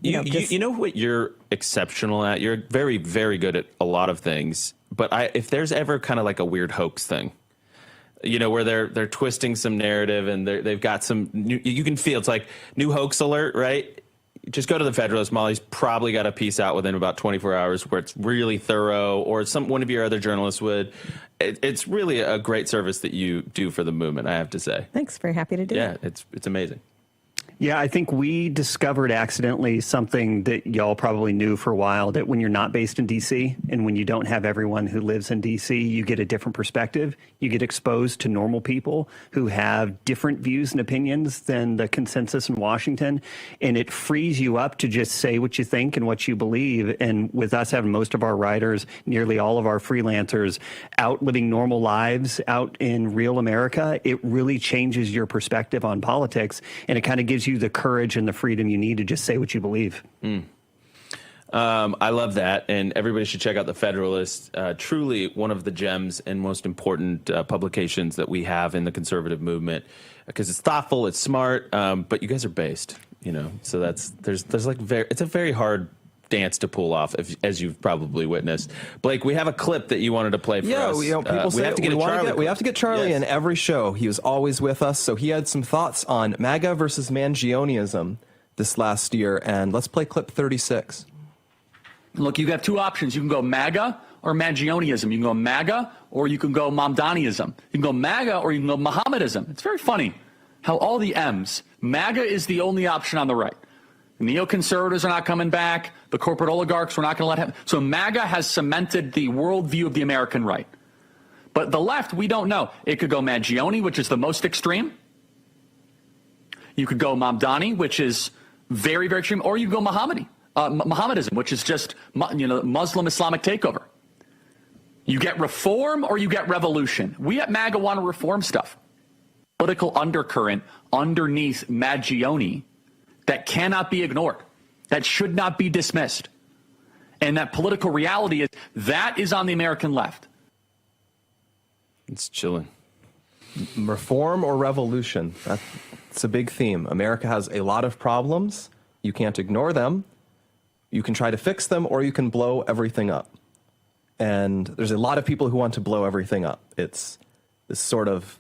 You know what you're exceptional at? You're very, very good at a lot of things. But if there's ever kind of like a weird hoax thing, you know, where they're twisting some narrative and they've got some new, you can feel it's like new hoax alert, right? Just go to The Federalist. Molly's probably got a piece out within about 24 hours where it's really thorough, or one of your other journalists would. It's really a great service that you do for the movement, I have to say. Thanks. Very happy to do it. Yeah, it's amazing. Yeah, I think we discovered accidentally something that y'all probably knew for a while, that when you're not based in D.C. and when you don't have everyone who lives in D.C., you get a different perspective. You get exposed to normal people who have different views and opinions than the consensus in Washington, and it frees you up to just say what you think and what you believe. And with us having most of our writers, nearly all of our freelancers out living normal lives out in real America, it really changes your perspective on politics, and it kind of gives you the courage and the freedom you need to just say what you believe. I love that, and everybody should check out The Federalist. Truly one of the gems and most important publications that we have in the conservative movement, because it's thoughtful, it's smart, but you guys are based, you know. So there's like it's a very hard dance to pull off, as you've probably witnessed. Blake, we have a clip that you wanted to play for us. You know, people say we have to get Charlie in every show. He was always with us, so he had some thoughts on MAGA versus Mangionism this last year, and let's play clip 36. Look, you have two options. You can go MAGA or Mangionism. You can go MAGA or you can go Mamdaniism. You can go MAGA or you can go Mohammedism. It's very funny how all the M's, MAGA is the only option on the right. Neoconservatives are not coming back. The corporate oligarchs, we're not going to let him. So MAGA has cemented the worldview of the American right. But the left, we don't know. It could go Mangione, which is the most extreme. You could go Mamdani, which is very, very extreme. Or you go Mohammedism, which is just, Muslim Islamic takeover. You get reform or you get revolution. We at MAGA want to reform stuff. Political undercurrent underneath Mangione that cannot be ignored, that should not be dismissed. And that political reality is on the American left. It's chilling. Reform or revolution? That's a big theme. America has a lot of problems. You can't ignore them. You can try to fix them, or you can blow everything up. And there's a lot of people who want to blow everything up. It's this sort of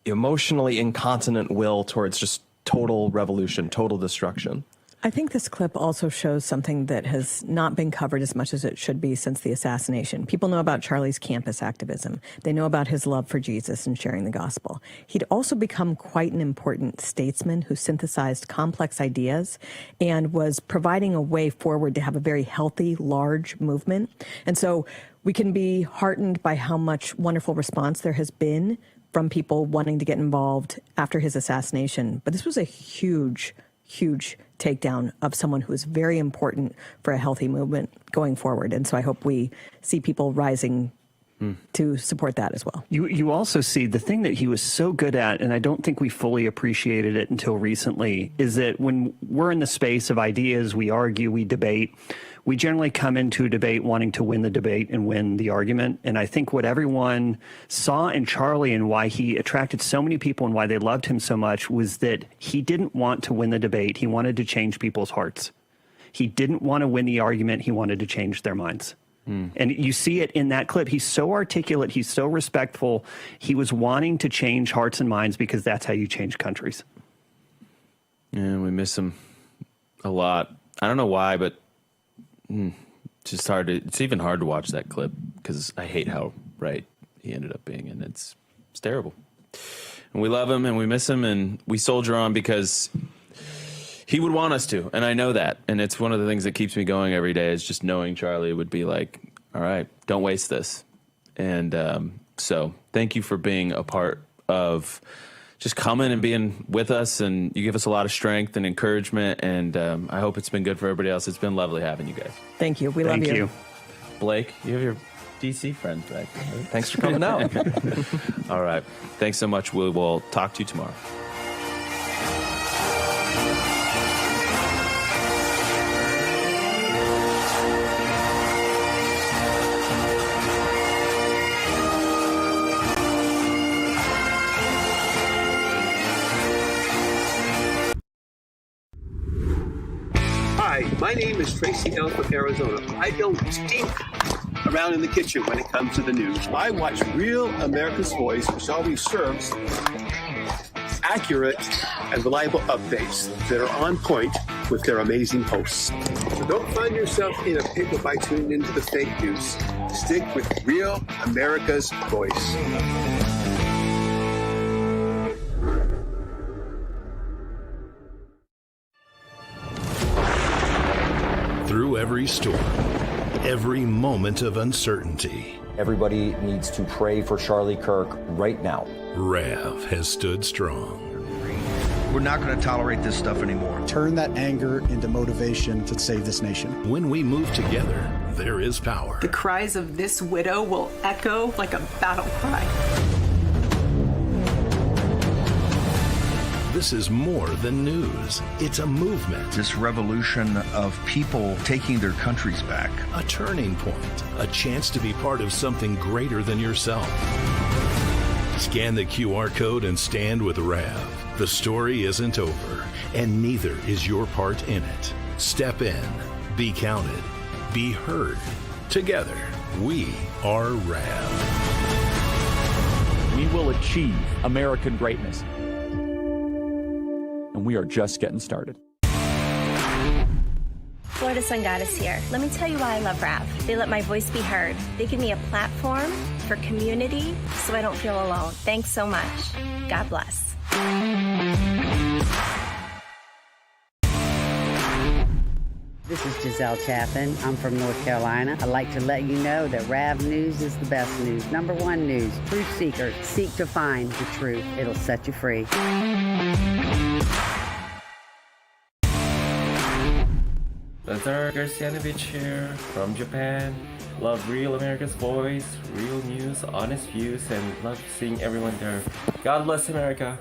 emotionally incontinent will towards just total revolution, total destruction. I think this clip also shows something that has not been covered as much as it should be since the assassination. People know about Charlie's campus activism. They know about his love for Jesus and sharing the gospel. He'd also become quite an important statesman who synthesized complex ideas and was providing a way forward to have a very healthy, large movement. And so we can be heartened by how much wonderful response there has been from people wanting to get involved after his assassination. But this was a huge takedown of someone who is very important for a healthy movement going forward. And so I hope we see people rising to support that as well. You also see the thing that he was so good at, and I don't think we fully appreciated it until recently, is that when we're in the space of ideas, we argue, we debate, we generally come into a debate wanting to win the debate and win the argument. And I think what everyone saw in Charlie and why he attracted so many people and why they loved him so much was that he didn't want to win the debate. He wanted to change people's hearts. He didn't want to win the argument. He wanted to change their minds. And you see it in that clip. He's so articulate. He's so respectful. He was wanting to change hearts and minds because that's how you change countries. Yeah, we miss him a lot. I don't know why, but just hard to, it's even hard to watch that clip because I hate how right he ended up being, and it's terrible. And we love him and we miss him and we soldier on because he would want us to, and I know that. And it's one of the things that keeps me going every day is just knowing Charlie would be like, all right, don't waste this. And so thank you for being a part of just coming and being with us. And you give us a lot of strength and encouragement. And I hope it's been good for everybody else. It's been lovely having you guys. Thank you. We love you. Thank you. Blake, you have your DC friends back there. Right? Thanks for coming out. All right. Thanks so much. We will talk to you tomorrow. Hi, my name is Tracy L. from Arizona. I don't stink around in the kitchen when it comes to the news. I watch Real America's Voice, which always serves accurate and reliable updates that are on point with their amazing hosts. So don't find yourself in a pickle by tuning into the fake news. Stick with Real America's Voice. Through every storm, every moment of uncertainty, everybody needs to pray for Charlie Kirk right now. Rav has stood strong. We're not going to tolerate this stuff anymore. Turn that anger into motivation to save this nation. When we move together, there is power. The cries of this widow will echo like a battle cry. This is more than news. It's a movement. This revolution of people taking their countries back. A turning point. A chance to be part of something greater than yourself. Scan the QR code and stand with Rav. The story isn't over, and neither is your part in it. Step in. Be counted. Be heard. Together, we are Rav. We will achieve American greatness. And we are just getting started. Florida Sun Goddess here. Let me tell you why I love RAV. They let my voice be heard. They give me a platform for community so I don't feel alone. Thanks so much. God bless. This is Giselle Chapin. I'm from North Carolina. I'd like to let you know that RAV News is the best news. #1 news. Truth seekers seek to find the truth. It'll set you free. Lazar Garcianovich here from Japan. Love Real America's Voice, real news, honest views, and love seeing everyone there. God bless America.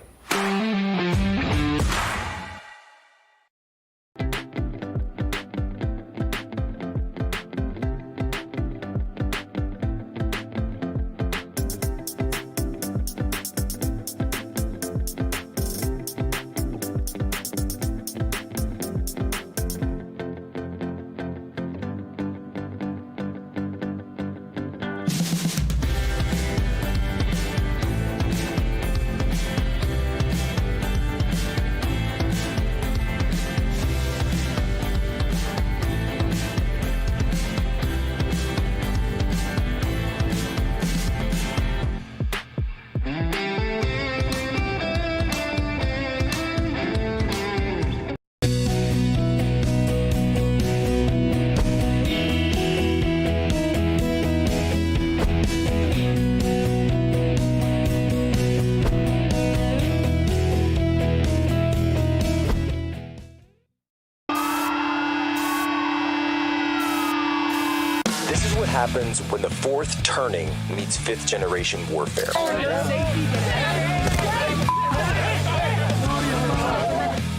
Happens when the fourth turning meets fifth generation warfare.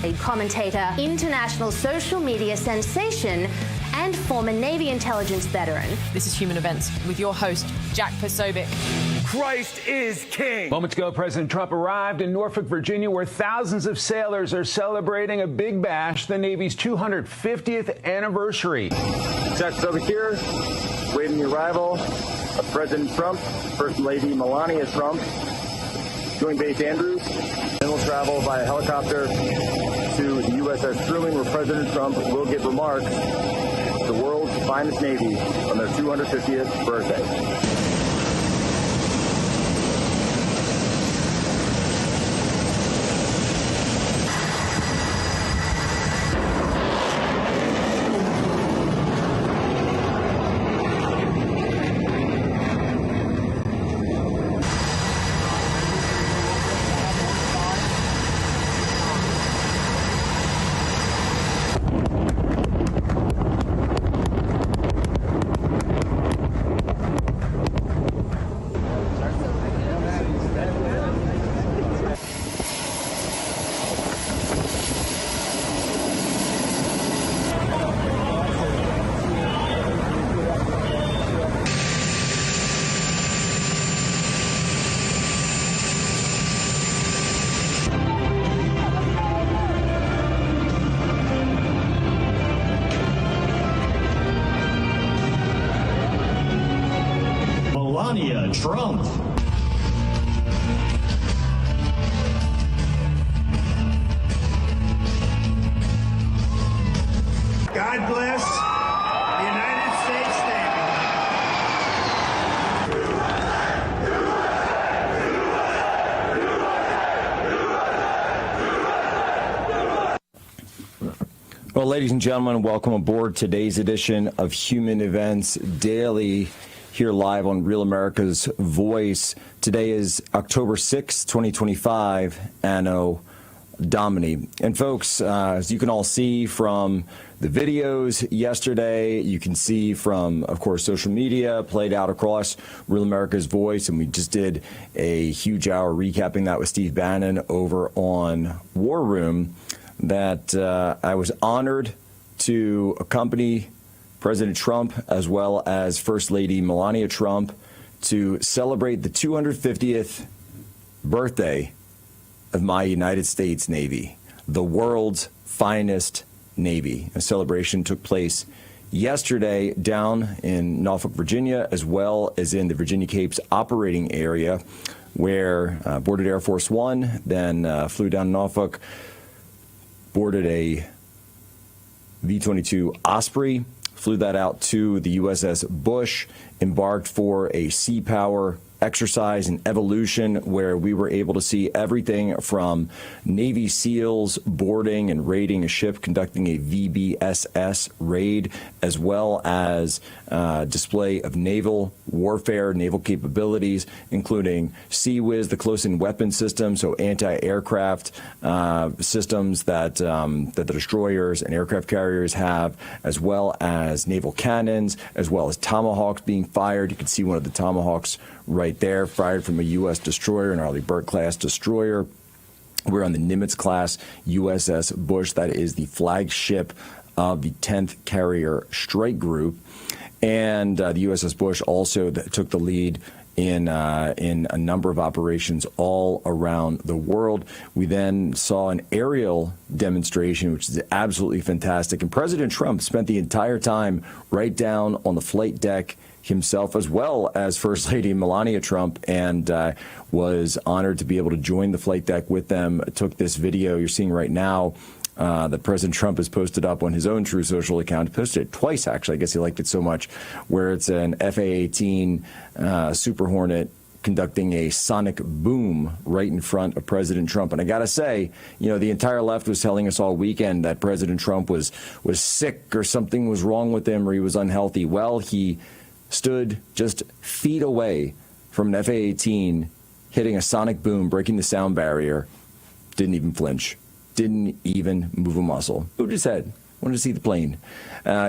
A commentator, international social media sensation, and former Navy intelligence veteran. This is Human Events with your host, Jack Posobiec. Christ is king. Moments ago, President Trump arrived in Norfolk, Virginia, where thousands of sailors are celebrating a big bash, the Navy's 250th anniversary. Texas over here, waiting the arrival of President Trump, First Lady Melania Trump, join Base Andrews, and we'll travel via helicopter to the USS Truman, where President Trump will give remarks to the world's finest Navy on their 250th birthday. Melania Trump. God bless the United States Well, ladies and gentlemen, welcome aboard today's edition of Human Events Daily, here live on Real America's Voice. Today is October 6th, 2025, Anno Domini. And folks, as you can all see from the videos yesterday, you can see from, of course, social media played out across Real America's Voice, and we just did a huge hour recapping that with Steve Bannon over on War Room, that I was honored to accompany President Trump as well as First Lady Melania Trump to celebrate the 250th birthday of my United States Navy, the world's finest Navy. A celebration took place yesterday down in Norfolk, Virginia, as well as in the Virginia Capes operating area, where boarded Air Force One, then flew down to Norfolk, boarded a V-22 Osprey, flew that out to the USS Bush, embarked for a sea power exercise and evolution where we were able to see everything from Navy SEALs boarding and raiding a ship, conducting a VBSS raid, as well as display of naval warfare, naval capabilities, including CWIS, the close-in weapon system, so anti-aircraft systems that the destroyers and aircraft carriers have, as well as naval cannons, as well as tomahawks being fired. You can see one of the tomahawks right there, fired from a U.S. destroyer, an Arleigh Burke-class destroyer. We're on the Nimitz-class USS Bush. That is the flagship of the 10th Carrier Strike Group. And the USS Bush also took the lead in a number of operations all around the world. We then saw an aerial demonstration, which is absolutely fantastic. And President Trump spent the entire time right down on the flight deck himself, as well as First Lady Melania Trump, and was honored to be able to join the flight deck with them. Took this video you're seeing right now that President Trump has posted up on his own True Social account. He posted it twice, actually. I guess he liked it so much, where it's an FA-18 Super Hornet conducting a sonic boom right in front of President Trump. And I got to say, you know, the entire left was telling us all weekend that President Trump was sick or something was wrong with him or he was unhealthy. Well, he stood just feet away from an F-A-18 hitting a sonic boom, breaking the sound barrier, didn't even flinch, didn't even move a muscle, moved his head, wanted to see the plane.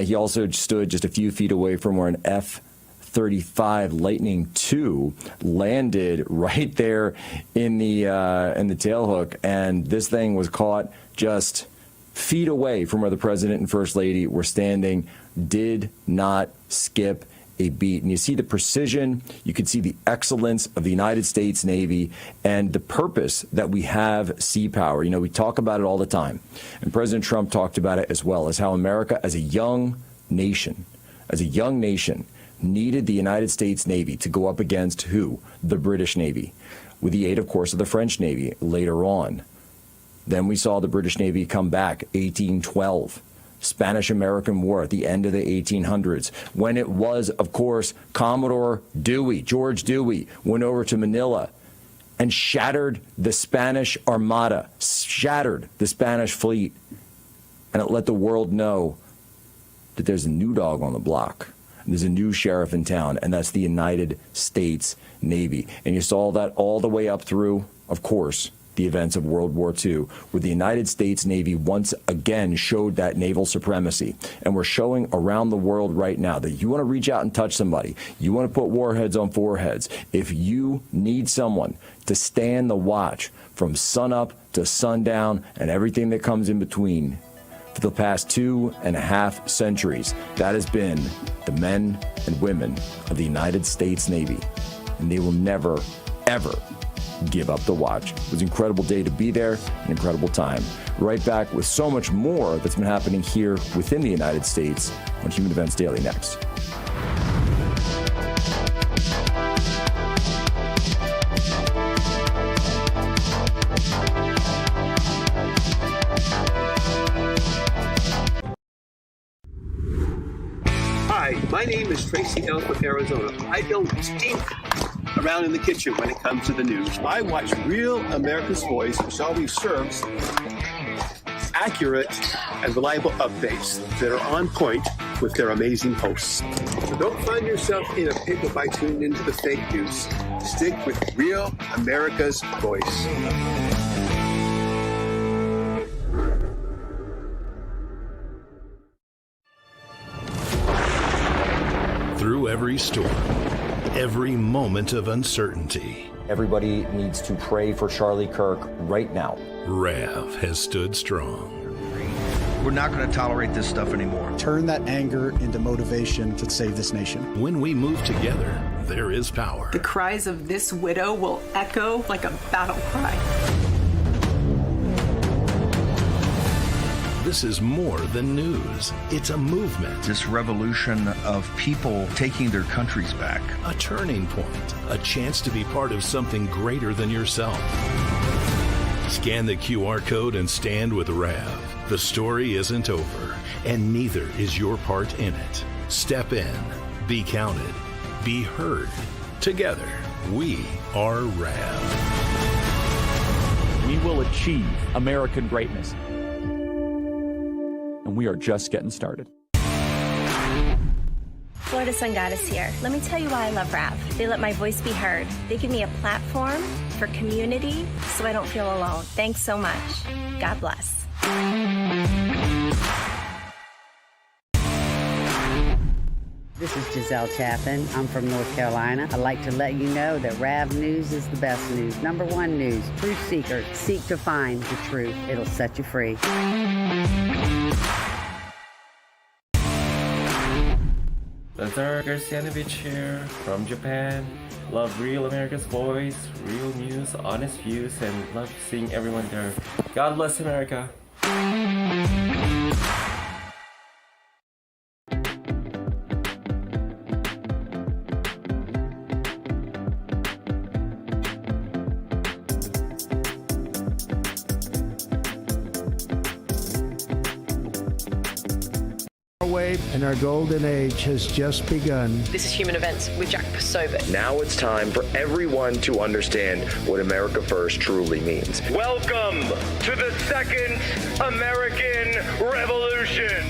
He also stood just a few feet away from where an F-35 Lightning II landed right there in the tailhook, and this thing was caught just feet away from where the president and first lady were standing, did not skip a beat. And you see the precision, you can see the excellence of the United States Navy and the purpose that we have sea power. You know, we talk about it all the time. And President Trump talked about it as well, as how America as a young nation, needed the United States Navy to go up against who? The British Navy, with the aid, of course, of the French Navy later on. Then we saw the British Navy come back, 1812. Spanish-American War at the end of the 1800s, when it was, of course, Commodore Dewey, George Dewey, went over to Manila and shattered the Spanish Armada, shattered the Spanish fleet, and it let the world know that there's a new dog on the block. There's a new sheriff in town, and that's the United States Navy. And you saw that all the way up through, of course, the events of World War II, where the United States Navy once again showed that naval supremacy. And we're showing around the world right now that you want to reach out and touch somebody, you want to put warheads on foreheads, if you need someone to stand the watch from sunup to sundown and everything that comes in between, for the past 2.5 centuries, that has been the men and women of the United States Navy. And they will never, ever give up the watch. It was an incredible day to be there, an incredible time. Right back with so much more that's been happening here within the United States on Human Events Daily next. name is Tracy L. from Arizona. I don't stink around in the kitchen when it comes to the news. I watch Real America's Voice, which always serves accurate and reliable updates that are on point with their amazing hosts. So don't find yourself in a pickle by tuning into the fake news. Stick with Real America's Voice. Through every storm, every moment of uncertainty, everybody needs to pray for Charlie Kirk right now. Rav has stood strong. We're not going to tolerate this stuff anymore. Turn that anger into motivation to save this nation. When we move together, there is power. The cries of this widow will echo like a battle cry. This is more than news. It's a movement. This revolution of people taking their countries back. A turning point. A chance to be part of something greater than yourself. Scan the QR code and stand with Rav. The story isn't over, and neither is your part in it. Step in. Be counted. Be heard. Together, we are Rav. We will achieve American greatness. And we are just getting started. Florida Sun Goddess here. Let me tell you why I love Rav. They let my voice be heard. They give me a platform for community so I don't feel alone. Thanks so much. God bless. This is Giselle Chapin. I'm from North Carolina. I'd like to let you know that Rav News is the best news. Number one news. Truth seekers seek to find the truth. It'll set you free. Lazar Garcianovich here from Japan. Love Real America's Voice, real news, honest views, and love seeing everyone there. God bless America. And our golden age has just begun. This is Human Events with Jack Posobiec. Now it's time for everyone to understand what America First truly means. Welcome to the Second American Revolution.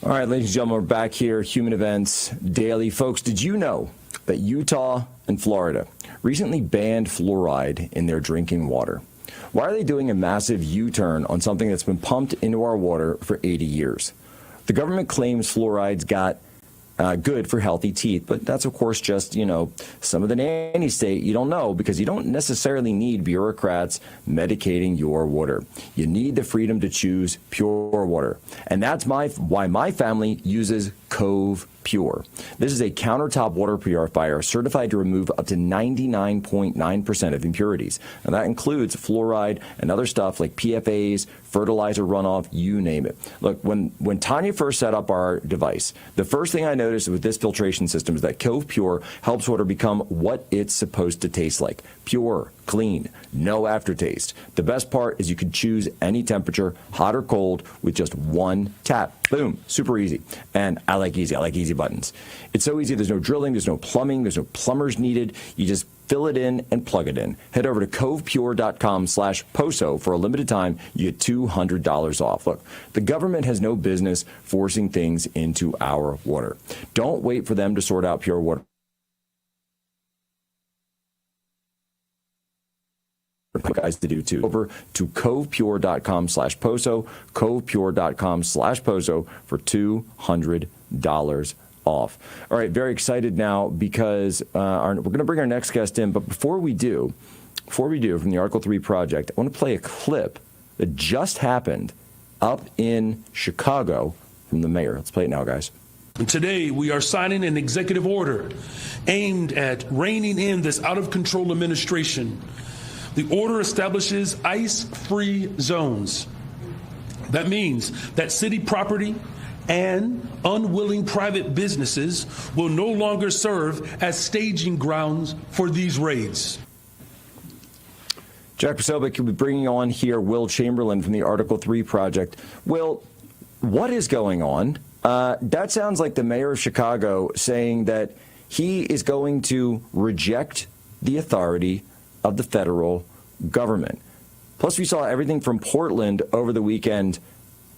All right, ladies and gentlemen, we're back here, Human Events Daily. Folks, did you know that Utah and Florida recently banned fluoride in their drinking water? Why are they doing a massive U-turn on something that's been pumped into our water for 80 years? The government claims fluoride's got good for healthy teeth, but that's, of course, just, some of the nanny state you don't know, because you don't necessarily need bureaucrats medicating your water. You need the freedom to choose pure water. And that's why my family uses Cove Pure. This is a countertop water purifier certified to remove up to 99.9% of impurities. And that includes fluoride and other stuff like PFAs, fertilizer runoff, you name it. Look, when Tanya first set up our device, the first thing I noticed with this filtration system is that Cove Pure helps water become what it's supposed to taste like. Pure, clean, no aftertaste. The best part is you can choose any temperature, hot or cold, with just one tap. Boom, super easy. And I like easy buttons. It's so easy, there's no drilling, there's no plumbing, there's no plumbers needed. You just fill it in and plug it in. Head over to covepure.com/POSO for a limited time. You get $200 off. Look, the government has no business forcing things into our water. Don't wait for them to sort out pure water. Guys to do too. Over to covepure.com/POSO, covepure.com/POSO for $200 off. All right, very excited now because we're going to bring our next guest in. But before we do, from the Article 3 Project, I want to play a clip that just happened up in Chicago from the mayor. Let's play it now, guys. And today we are signing an executive order aimed at reining in this out-of-control administration. The order establishes ice-free zones. That means that city property and unwilling private businesses will no longer serve as staging grounds for these raids. Jack Posobiec will be bringing on here Will Chamberlain from the Article 3 Project. Will, what is going on? That sounds like the mayor of Chicago saying that he is going to reject the authority of the federal government. Plus, we saw everything from Portland over the weekend.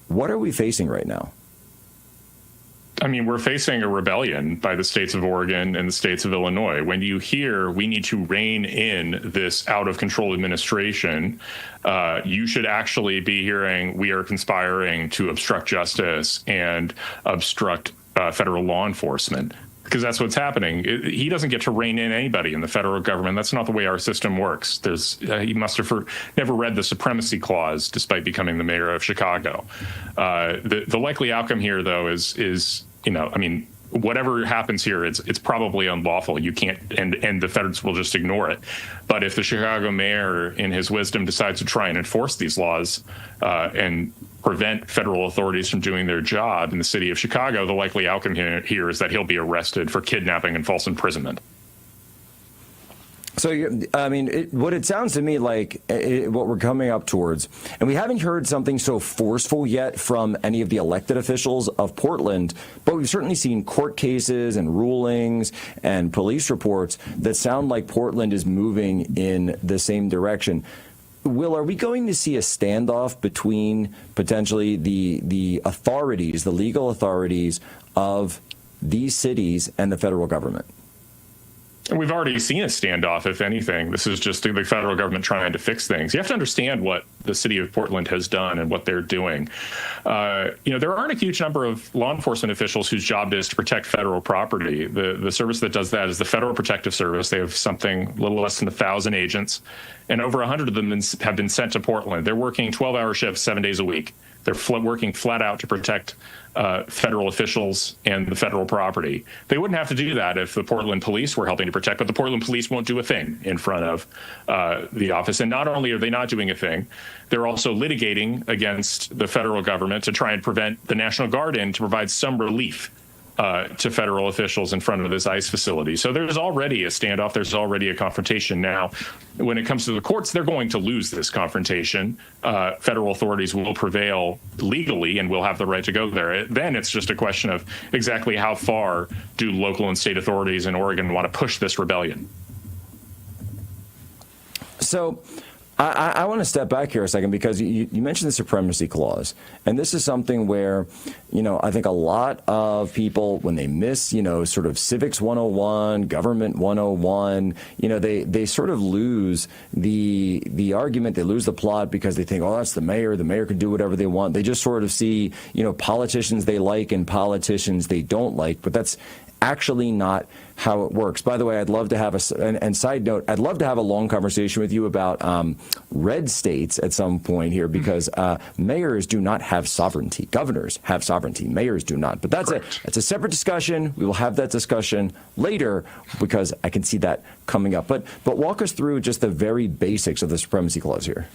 What are we facing right now? I mean, we're facing a rebellion by the states of Oregon and the states of Illinois. When you hear we need to rein in this out-of-control administration, you should actually be hearing we are conspiring to obstruct justice and obstruct federal law enforcement. Because that's what's happening. He doesn't get to rein in anybody in the federal government. That's not the way our system works. He must have never read the Supremacy Clause, despite becoming the mayor of Chicago. The likely outcome here, though, is I mean, whatever happens here, it's probably unlawful. You can't, and the feds will just ignore it. But if the Chicago mayor, in his wisdom, decides to try and enforce these laws and prevent federal authorities from doing their job in the city of Chicago, the likely outcome here is that he'll be arrested for kidnapping and false imprisonment. So, I mean, what it sounds to me like what we're coming up towards, and we haven't heard something so forceful yet from any of the elected officials of Portland, but we've certainly seen court cases and rulings and police reports that sound like Portland is moving in the same direction. Will, are we going to see a standoff between potentially the authorities, the legal authorities of these cities and the federal government? We've already seen a standoff, if anything. This is just the federal government trying to fix things. You have to understand what the city of Portland has done and what they're doing. There aren't a huge number of law enforcement officials whose job is to protect federal property. The service that does that is the Federal Protective Service. They have something a little less than 1,000 agents, and over 100 of them have been sent to Portland. They're working 12-hour shifts 7 days a week. They're working flat out to protect federal officials and the federal property. They wouldn't have to do that if the Portland police were helping to protect, but the Portland police won't do a thing in front of the office. And not only are they not doing a thing, they're also litigating against the federal government to try and prevent the National Guard to provide some relief to federal officials in front of this ICE facility. So there's already a standoff. There's already a confrontation. Now, when it comes to the courts, they're going to lose this confrontation. Federal authorities will prevail legally and will have the right to go there. Then it's just a question of exactly how far do local and state authorities in Oregon want to push this rebellion. So I want to step back here a second because you mentioned the Supremacy Clause. And this is something where, I think a lot of people, when they miss, sort of Civics 101, Government 101, they sort of lose the argument, they lose the plot because they think, oh, that's the mayor can do whatever they want. They just sort of see, politicians they like and politicians they don't like. But that's actually not how it works. By the way, I'd love to have and side note, I'd love to have a long conversation with you about red states at some point here because mayors do not have sovereignty. Governors have sovereignty. Mayors do not. But that's a separate discussion. We will have that discussion later because I can see that coming up. But walk us through just the very basics of the Supremacy Clause here.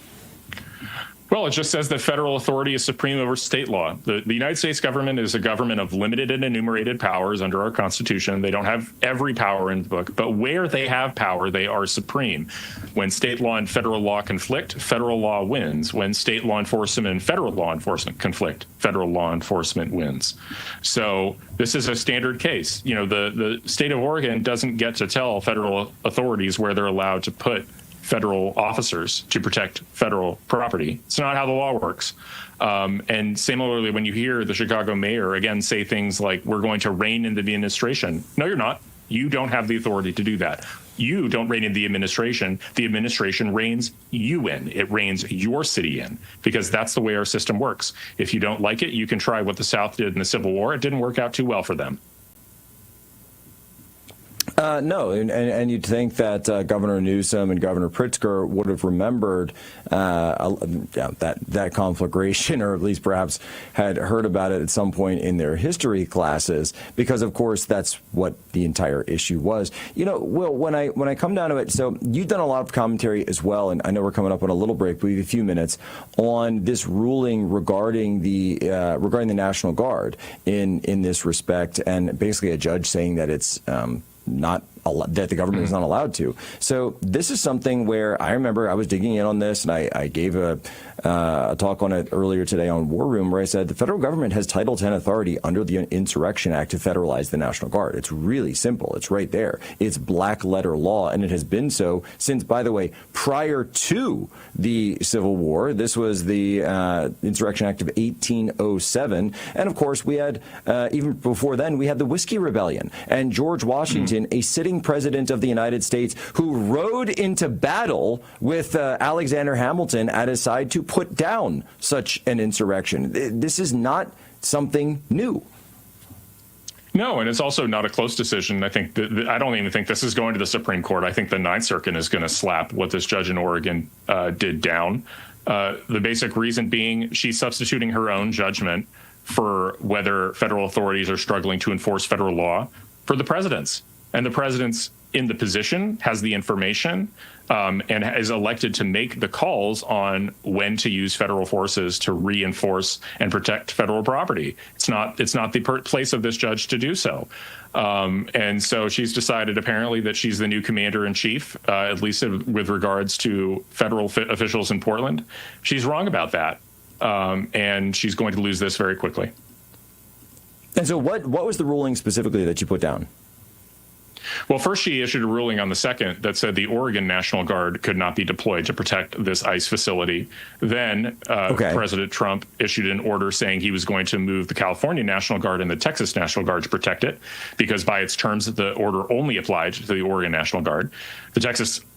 Well, it just says that federal authority is supreme over state law. The United States government is a government of limited and enumerated powers under our Constitution. They don't have every power in the book, but where they have power, they are supreme. When state law and federal law conflict, federal law wins. When state law enforcement and federal law enforcement conflict, federal law enforcement wins. So this is a standard case. The state of Oregon doesn't get to tell federal authorities where they're allowed to put federal officers to protect federal property. It's not how the law works. And similarly, when you hear the Chicago mayor, again, say things like, we're going to rein in the administration. No, you're not. You don't have the authority to do that. You don't rein in the administration. The administration reins you in. It reins your city in because that's the way our system works. If you don't like it, you can try what the South did in the Civil War. It didn't work out too well for them. No, and you'd think that Governor Newsom and Governor Pritzker would have remembered that conflagration, or at least perhaps had heard about it at some point in their history classes, because of course that's what the entire issue was. Will, when I come down to it, so you've done a lot of commentary as well, and I know we're coming up on a little break, but we have a few minutes on this ruling regarding the National Guard in this respect, and basically a judge saying that it's not that the government is not allowed to. So this is something where I remember I was digging in on this, and I gave a talk on it earlier today on War Room, where I said the federal government has Title X authority under the Insurrection Act to federalize the National Guard. It's really simple. It's right there. It's black letter law, and it has been so since, by the way, prior to the Civil War. This was the Insurrection Act of 1807. And, of course, we had, even before then, we had the Whiskey Rebellion. And George Washington, a sitting president of the United States, who rode into battle with Alexander Hamilton at his side to put down such an insurrection. This is not something new. No, and it's also not a close decision. I think I don't even think this is going to the Supreme Court. I think the Ninth Circuit is going to slap what this judge in Oregon did down. The basic reason being she's substituting her own judgment for whether federal authorities are struggling to enforce federal law for the president's. And the president's in the position, has the information, and is elected to make the calls on when to use federal forces to reinforce and protect federal property. It's not the place of this judge to do so. And so she's decided apparently that she's the new commander in chief, at least with regards to federal officials in Portland. She's wrong about that. And she's going to lose this very quickly. And so what was the ruling specifically that you put down? Well, first she issued a ruling on the 2nd that said the Oregon National Guard could not be deployed to protect this ICE facility. Then President Trump issued an order saying he was going to move the California National Guard and the Texas National Guard to protect it, because by its terms, the order only applied to the Oregon National Guard. The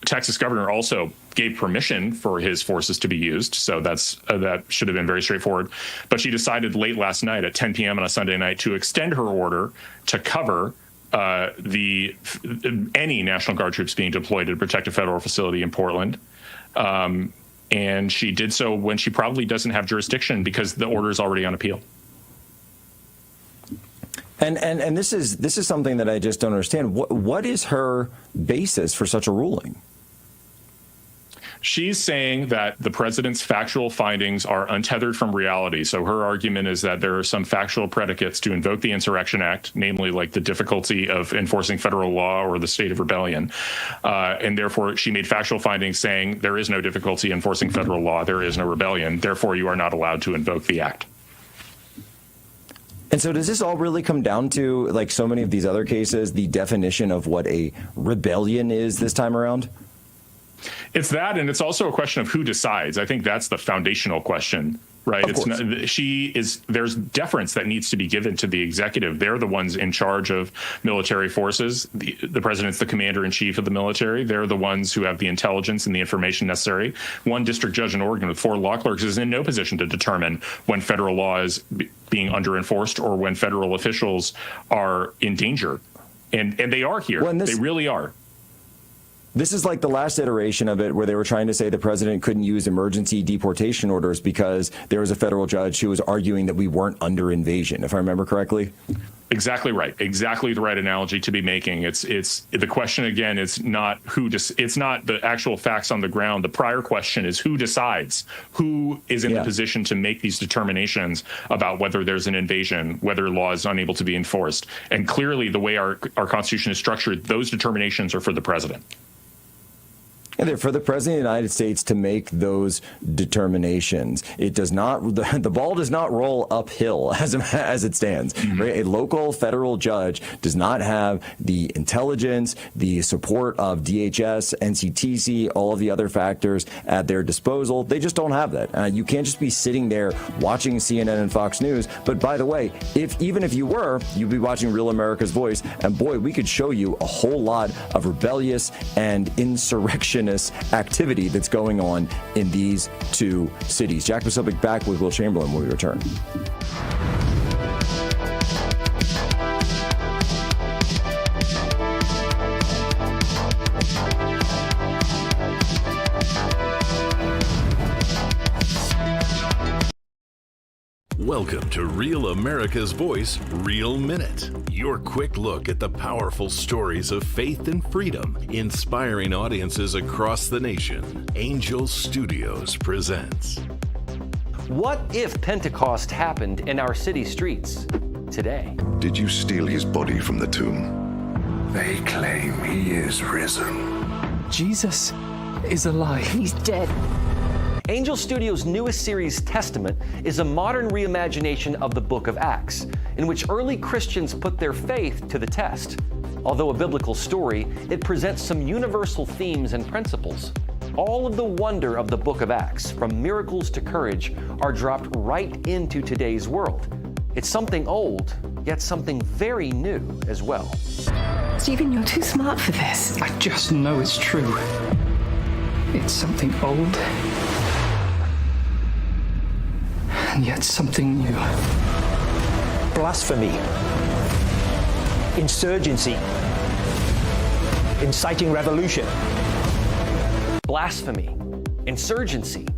Texas governor also gave permission for his forces to be used, so that should have been very straightforward. But she decided late last night at 10 p.m. on a Sunday night to extend her order to cover any National Guard troops being deployed to protect a federal facility in Portland. And she did so when she probably doesn't have jurisdiction because the order is already on appeal. And this is something that I just don't understand. What is her basis for such a ruling? She's saying that the president's factual findings are untethered from reality. So her argument is that there are some factual predicates to invoke the Insurrection Act, namely like the difficulty of enforcing federal law or the state of rebellion. And therefore, she made factual findings saying there is no difficulty enforcing federal law. There is no rebellion. Therefore, you are not allowed to invoke the act. And so does this all really come down to, like so many of these other cases, the definition of what a rebellion is this time around? It's that, and it's also a question of who decides. I think that's the foundational question, right? There's deference that needs to be given to the executive. They're the ones in charge of military forces. The president's the commander in chief of the military. They're the ones who have the intelligence and the information necessary. One district judge in Oregon with 4 law clerks is in no position to determine when federal law is being under-enforced or when federal officials are in danger. And they are here. They really are. This is like the last iteration of it where they were trying to say the president couldn't use emergency deportation orders because there was a federal judge who was arguing that we weren't under invasion, if I remember correctly. Exactly right. Exactly the right analogy to be making. It's the question again. It's not it's not the actual facts on the ground. The prior question is who decides, who is in the position to make these determinations about whether there's an invasion, whether law is unable to be enforced. And clearly, the way our Constitution is structured, those determinations are for the president. And they're for the president of the United States to make those determinations. It does not. The ball does not roll uphill as it stands. Mm-hmm. Right? A local federal judge does not have the intelligence, the support of DHS, NCTC, all of the other factors at their disposal. They just don't have that. You can't just be sitting there watching CNN and Fox News. But by the way, even if you were, you'd be watching Real America's Voice. And boy, we could show you a whole lot of rebellious and insurrection activity that's going on in these 2 cities. Jack Posobiec back with Will Chamberlain when we return. Welcome to Real America's Voice, Real Minute. Your quick look at the powerful stories of faith and freedom, inspiring audiences across the nation. Angel Studios presents. What if Pentecost happened in our city streets today? Did you steal his body from the tomb? They claim he is risen. Jesus is alive. He's dead. Angel Studios' newest series, Testament, is a modern reimagination of the book of Acts, in which early Christians put their faith to the test. Although a biblical story, it presents some universal themes and principles. All of the wonder of the book of Acts, from miracles to courage, are dropped right into today's world. It's something old, yet something very new as well. Stephen, you're too smart for this. I just know it's true. It's something old, and yet something new. Blasphemy, insurgency, inciting revolution. Blasphemy, insurgency,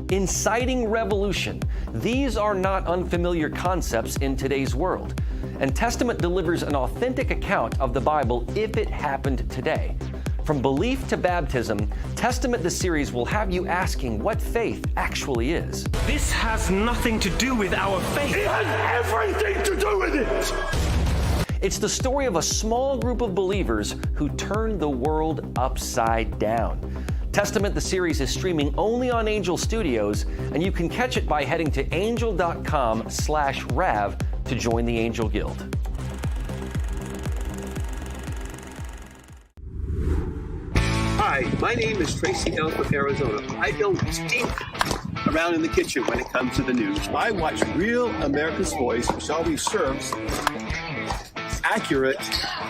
inciting revolution. These are not unfamiliar concepts in today's world. And Testament delivers an authentic account of the Bible if it happened today. From belief to baptism, Testament the series will have you asking what faith actually is. This has nothing to do with our faith. It has everything to do with it! It's the story of a small group of believers who turned the world upside down. Testament the series is streaming only on Angel Studios, and you can catch it by heading to angel.com/Rav to join the Angel Guild. Hi, my name is Tracy Ellis from Arizona. I don't stink around in the kitchen when it comes to the news. I watch Real America's Voice, which always serves accurate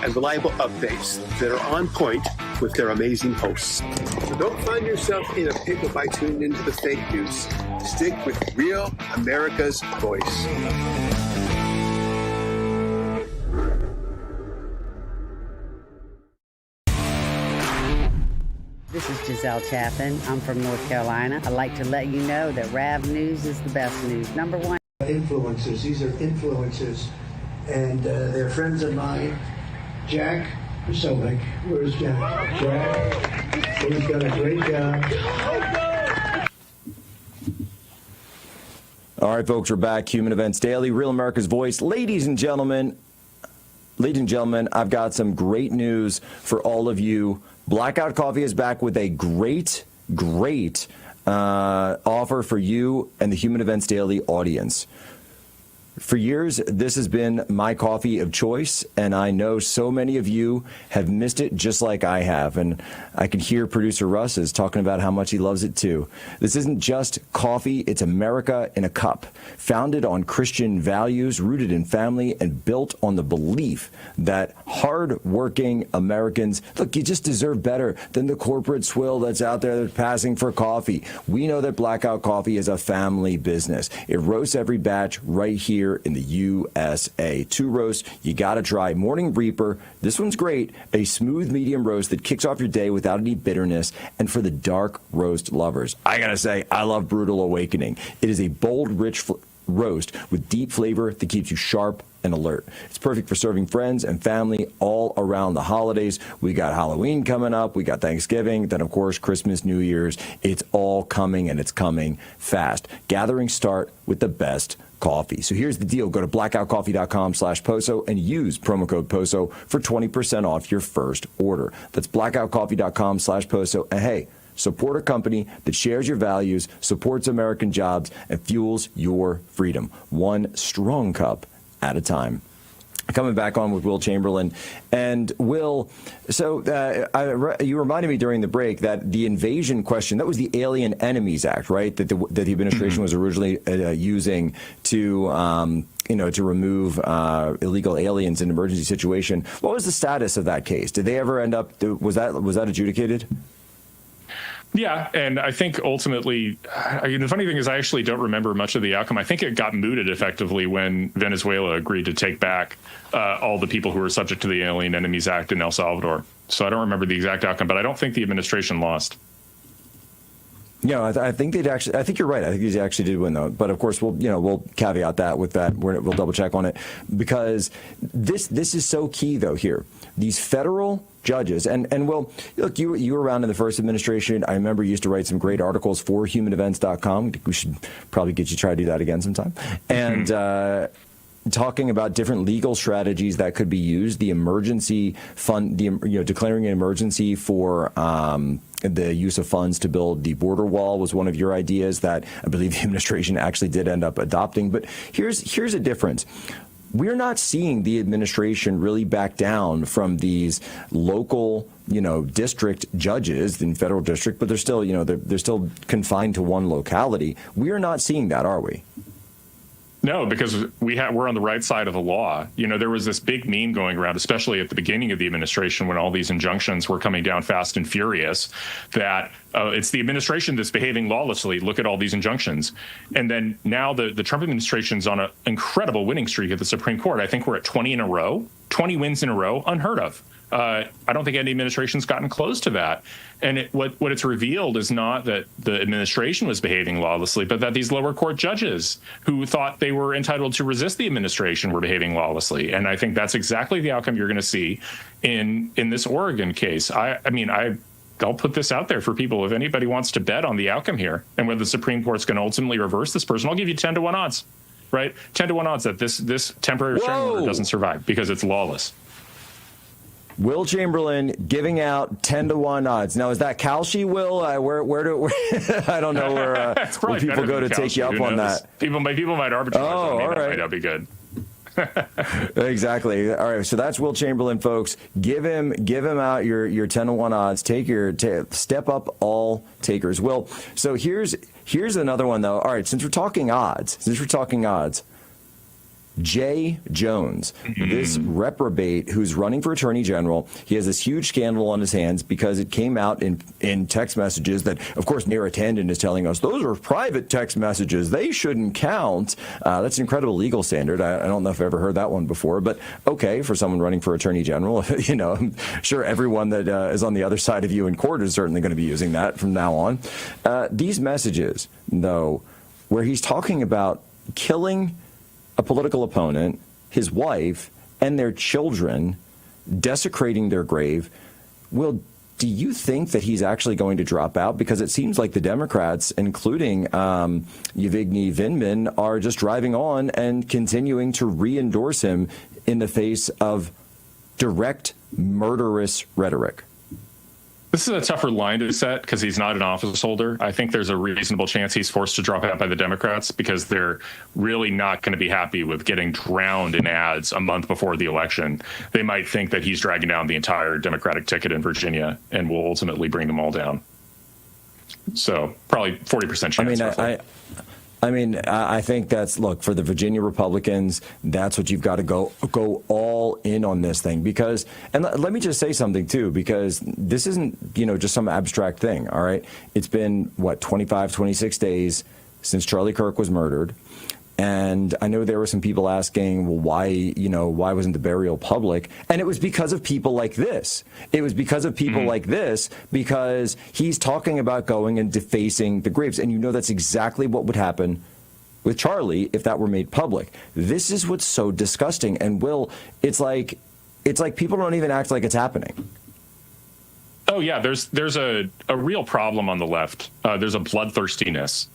and reliable updates that are on point with their amazing hosts. So don't find yourself in a pickle by tuning into the fake news. Stick with Real America's Voice. This is Giselle Chaffin. I'm from North Carolina. I'd like to let you know that Rav News is the best news. Number one. Influencers. These are influencers. And they're friends of mine. Jack Sobek. Where's Jack? Jack, he's done a great job. All right, folks, we're back. Human Events Daily, Real America's Voice. Ladies and gentlemen, I've got some great news for all of you. Blackout Coffee is back with a great offer for you and the Human Events Daily audience. For years, this has been my coffee of choice, and I know so many of you have missed it just like I have. And I can hear producer Russ is talking about how much he loves it too. This isn't just coffee, it's America in a cup. Founded on Christian values, rooted in family, and built on the belief that hard-working Americans, look, you just deserve better than the corporate swill that's out there that's passing for coffee. We know that Blackout Coffee is a family business. It roasts every batch right here in the USA. 2 roasts you got to try. Morning Reaper, this one's great. A smooth medium roast that kicks off your day without any bitterness. And for the dark roast lovers, I got to say, I love Brutal Awakening. It is a bold, rich roast with deep flavor that keeps you sharp and alert. It's perfect for serving friends and family all around the holidays. We got Halloween coming up. We got Thanksgiving. Then, of course, Christmas, New Year's. It's all coming, and it's coming fast. Gatherings start with the best coffee. So here's the deal. Go to blackoutcoffee.com/Poso and use promo code POSO for 20% off your first order. That's blackoutcoffee.com/Poso. And hey, support a company that shares your values, supports American jobs, and fuels your freedom. One strong cup at a time. Coming back on with Will Chamberlain. And Will, so you reminded me during the break that the invasion question, that was the Alien Enemies Act, right? That the administration was originally using to to remove illegal aliens in an emergency situation. What was the status of that case? Did they ever end up, was that adjudicated? Yeah, and I think ultimately, the funny thing is I actually don't remember much of the outcome. I think it got mooted effectively when Venezuela agreed to take back all the people who were subject to the Alien Enemies Act in El Salvador. So I don't remember the exact outcome, but I don't think the administration lost. Yeah, I think they'd actually. I think you're right. I think they actually did win, though. But of course, we'll caveat that with that. We'll double check on it because this is so key, though. Here, these federal judges and well, look, you were around in the first administration. I remember you used to write some great articles for HumanEvents.com. We should probably get you to try to do that again sometime. And talking about different legal strategies that could be used. The emergency fund, declaring an emergency for the use of funds to build the border wall was one of your ideas that I believe the administration actually did end up adopting. But here's a difference. We're not seeing the administration really back down from these local, district judges in federal district, but they're still, they're still confined to one locality. We are not seeing that, are we? No, because we're on the right side of the law. There was this big meme going around, especially at the beginning of the administration when all these injunctions were coming down fast and furious, that it's the administration that's behaving lawlessly. Look at all these injunctions. And then now the Trump administration's on an incredible winning streak at the Supreme Court. I think we're at 20 in a row, 20 wins in a row, unheard of. I don't think any administration's gotten close to that. And what it's revealed is not that the administration was behaving lawlessly, but that these lower court judges who thought they were entitled to resist the administration were behaving lawlessly. And I think that's exactly the outcome you're going to see in this Oregon case. I'll put this out there for people. If anybody wants to bet on the outcome here and whether the Supreme Court's going to ultimately reverse this person, I'll give you 10-1 odds, right? 10-1 odds that this temporary restraining order doesn't survive because it's lawless. Will Chamberlain giving out 10-1 odds. Now, is that Kalshi, Will? Where I don't know where people go to take you up on that. People might arbitrage. Oh, all right. That might not be good. Exactly. All right. So that's Will Chamberlain, folks. Give him out your 10-1 odds. Step up all takers. Will. So here's another one though. All right. Since we're talking odds. Jay Jones, this reprobate who's running for attorney general, he has this huge scandal on his hands because it came out in text messages that, of course, Neera Tanden is telling us those are private text messages. They shouldn't count. That's an incredible legal standard. I don't know if I've ever heard that one before, but okay, for someone running for attorney general, I'm sure everyone that is on the other side of you in court is certainly going to be using that from now on. These messages, though, where he's talking about killing a political opponent, his wife, and their children, desecrating their grave. Will, do you think that he's actually going to drop out? Because it seems like the Democrats, including Yevgeny Vindman, are just driving on and continuing to re-endorse him in the face of direct murderous rhetoric. This is a tougher line to set because he's not an office holder. I think there's a reasonable chance he's forced to drop out by the Democrats because they're really not going to be happy with getting drowned in ads a month before the election. They might think that he's dragging down the entire Democratic ticket in Virginia and will ultimately bring them all down. So probably 40% chance. I think for the Virginia Republicans, that's what you've got to go all in on this thing because, and let me just say something too, because this isn't, just some abstract thing. All right. It's been 26 days since Charlie Kirk was murdered. And I know there were some people asking, well, why wasn't the burial public? And it was because of people like this. Because he's talking about going and defacing the graves. And that's exactly what would happen with Charlie if that were made public. This is what's so disgusting. And Will, it's like people don't even act like it's happening. Oh, yeah, there's a real problem on the left. There's a bloodthirstiness.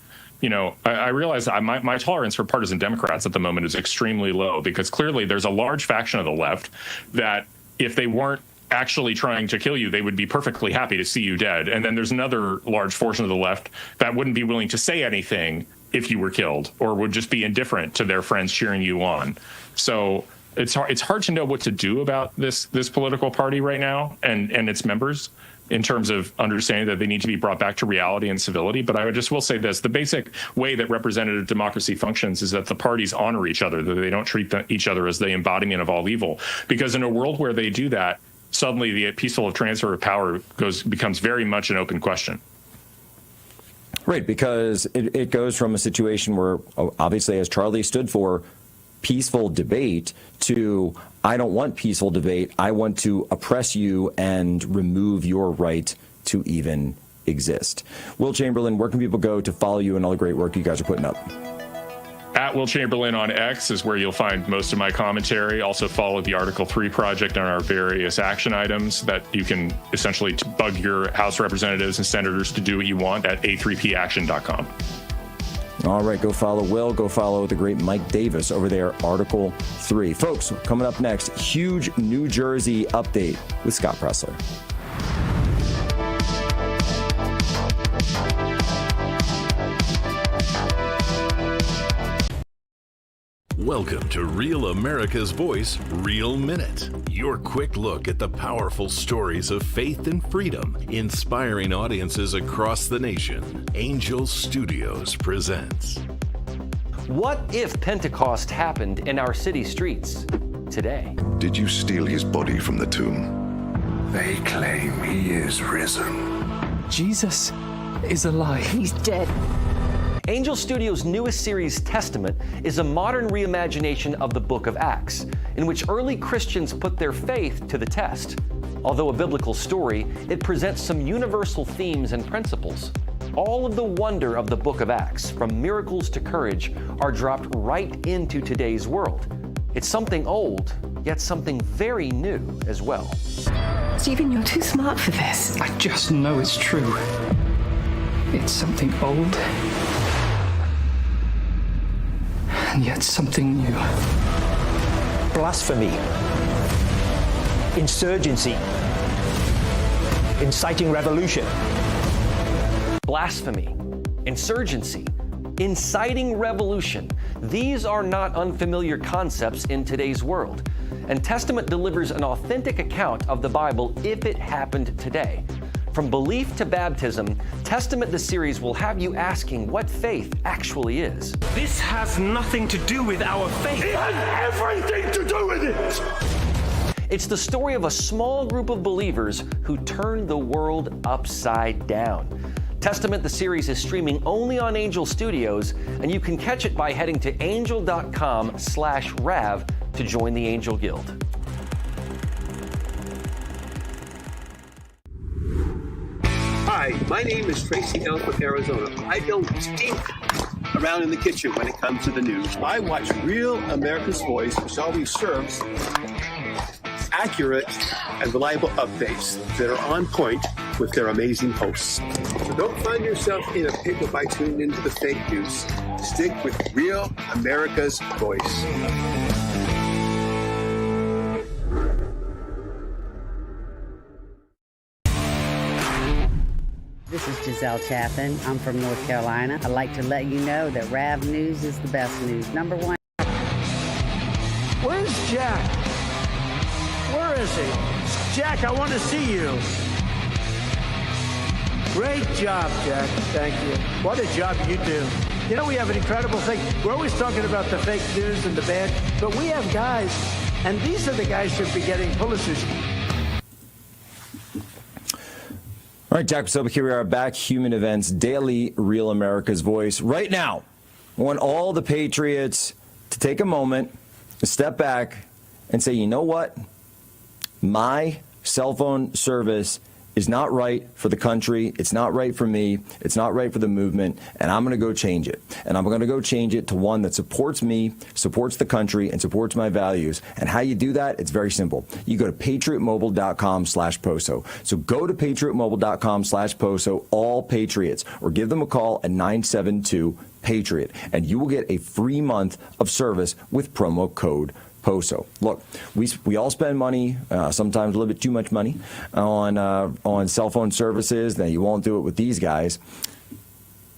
I realize my tolerance for partisan Democrats at the moment is extremely low because clearly there's a large faction of the left that if they weren't actually trying to kill you, they would be perfectly happy to see you dead. And then there's another large portion of the left that wouldn't be willing to say anything if you were killed or would just be indifferent to their friends cheering you on. So it's hard to know what to do about this political party right now and its members in terms of understanding that they need to be brought back to reality and civility. But I will say this, the basic way that representative democracy functions is that the parties honor each other, that they don't treat each other as the embodiment of all evil. Because in a world where they do that, suddenly the peaceful transfer of power becomes very much an open question. Right, because it goes from a situation where, obviously, as Charlie stood for, peaceful debate to I don't want peaceful debate. I want to oppress you and remove your right to even exist. Will Chamberlain, where can people go to follow you and all the great work you guys are putting up? At Will Chamberlain on X is where you'll find most of my commentary. Also follow the Article 3 project on our various action items that you can essentially bug your House representatives and senators to do what you want at a3paction.com. All right, go follow Will. Go follow the great Mike Davis over there, Article 3. Folks, coming up next, huge New Jersey update with Scott Presler. Welcome to Real America's Voice, Real Minute. Your quick look at the powerful stories of faith and freedom, inspiring audiences across the nation. Angel Studios presents. What if Pentecost happened in our city streets today? Did you steal his body from the tomb? They claim he is risen. Jesus is alive. He's dead. Angel Studios' newest series, Testament, is a modern reimagination of the book of Acts, in which early Christians put their faith to the test. Although a biblical story, it presents some universal themes and principles. All of the wonder of the book of Acts, from miracles to courage, are dropped right into today's world. It's something old, yet something very new as well. Stephen, you're too smart for this. I just know it's true. It's something old, and yet something new. Blasphemy, insurgency, inciting revolution. Blasphemy, insurgency, inciting revolution. These are not unfamiliar concepts in today's world. And Testament delivers an authentic account of the Bible if it happened today. From belief to baptism, Testament the series will have you asking what faith actually is. This has nothing to do with our faith. It has everything to do with it! It's the story of a small group of believers who turned the world upside down. Testament the series is streaming only on Angel Studios, and you can catch it by heading to angel.com/Rav to join the Angel Guild. Hi, my name is Tracy L. from Arizona. I don't stink around in the kitchen when it comes to the news. I watch Real America's Voice, which always serves accurate and reliable updates that are on point with their amazing hosts. So don't find yourself in a pickle by tuning into the fake news. Stick with Real America's Voice. This is Giselle Chaffin. I'm from North Carolina. I'd like to let you know that Rav News is the best news. Number one. Where's Jack? Where is he? Jack, I want to see you. Great job, Jack. Thank you. What a job you do. You know, we have an incredible thing. We're always talking about the fake news and the bad, but we have guys, and these are the guys who should be getting Pulitzers. All right, Jack Posobiec, here we are back. Human Events Daily, Real America's Voice. Right now, I want all the patriots to take a moment, step back, and say, you know what? My cell phone service is not right for the country. It's not right for me. It's not right for the movement. And I'm going to go change it. And I'm going to go change it to one that supports me, supports the country, and supports my values. And how you do that, it's very simple. You go to patriotmobile.com/POSO. So go to patriotmobile.com/POSO, all patriots, or give them a call at 972-PATRIOT. And you will get a free month of service with promo code POSO. Look, we all spend money, sometimes a little bit too much money, on cell phone services. Now, you won't do it with these guys.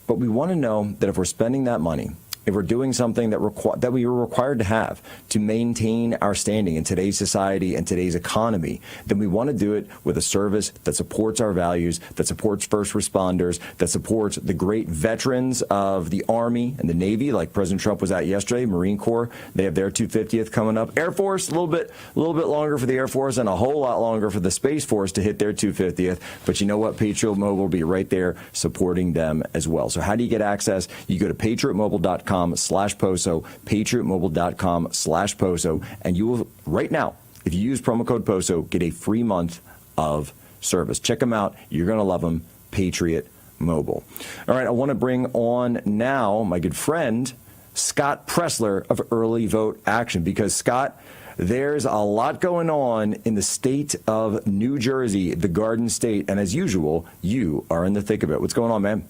But we want to know that if we're spending that money, if we're doing something that we were required to have to maintain our standing in today's society and today's economy, then we want to do it with a service that supports our values, that supports first responders, that supports the great veterans of the Army and the Navy, like President Trump was at yesterday. Marine Corps, they have their 250th coming up. Air Force, a little bit longer for the Air Force and a whole lot longer for the Space Force to hit their 250th. But you know what? Patriot Mobile will be right there supporting them as well. So how do you get access? You go to patriotmobile.com/POSO, patriotmobile.com/POSO, and you will, right now, if you use promo code POSO, get a free month of service. Check them out. You're going to love them. Patriot Mobile. All right, I want to bring on now my good friend, Scott Presler of Early Vote Action, because, Scott, there's a lot going on in the state of New Jersey, the Garden State, and as usual, you are in the thick of it. What's going on, man?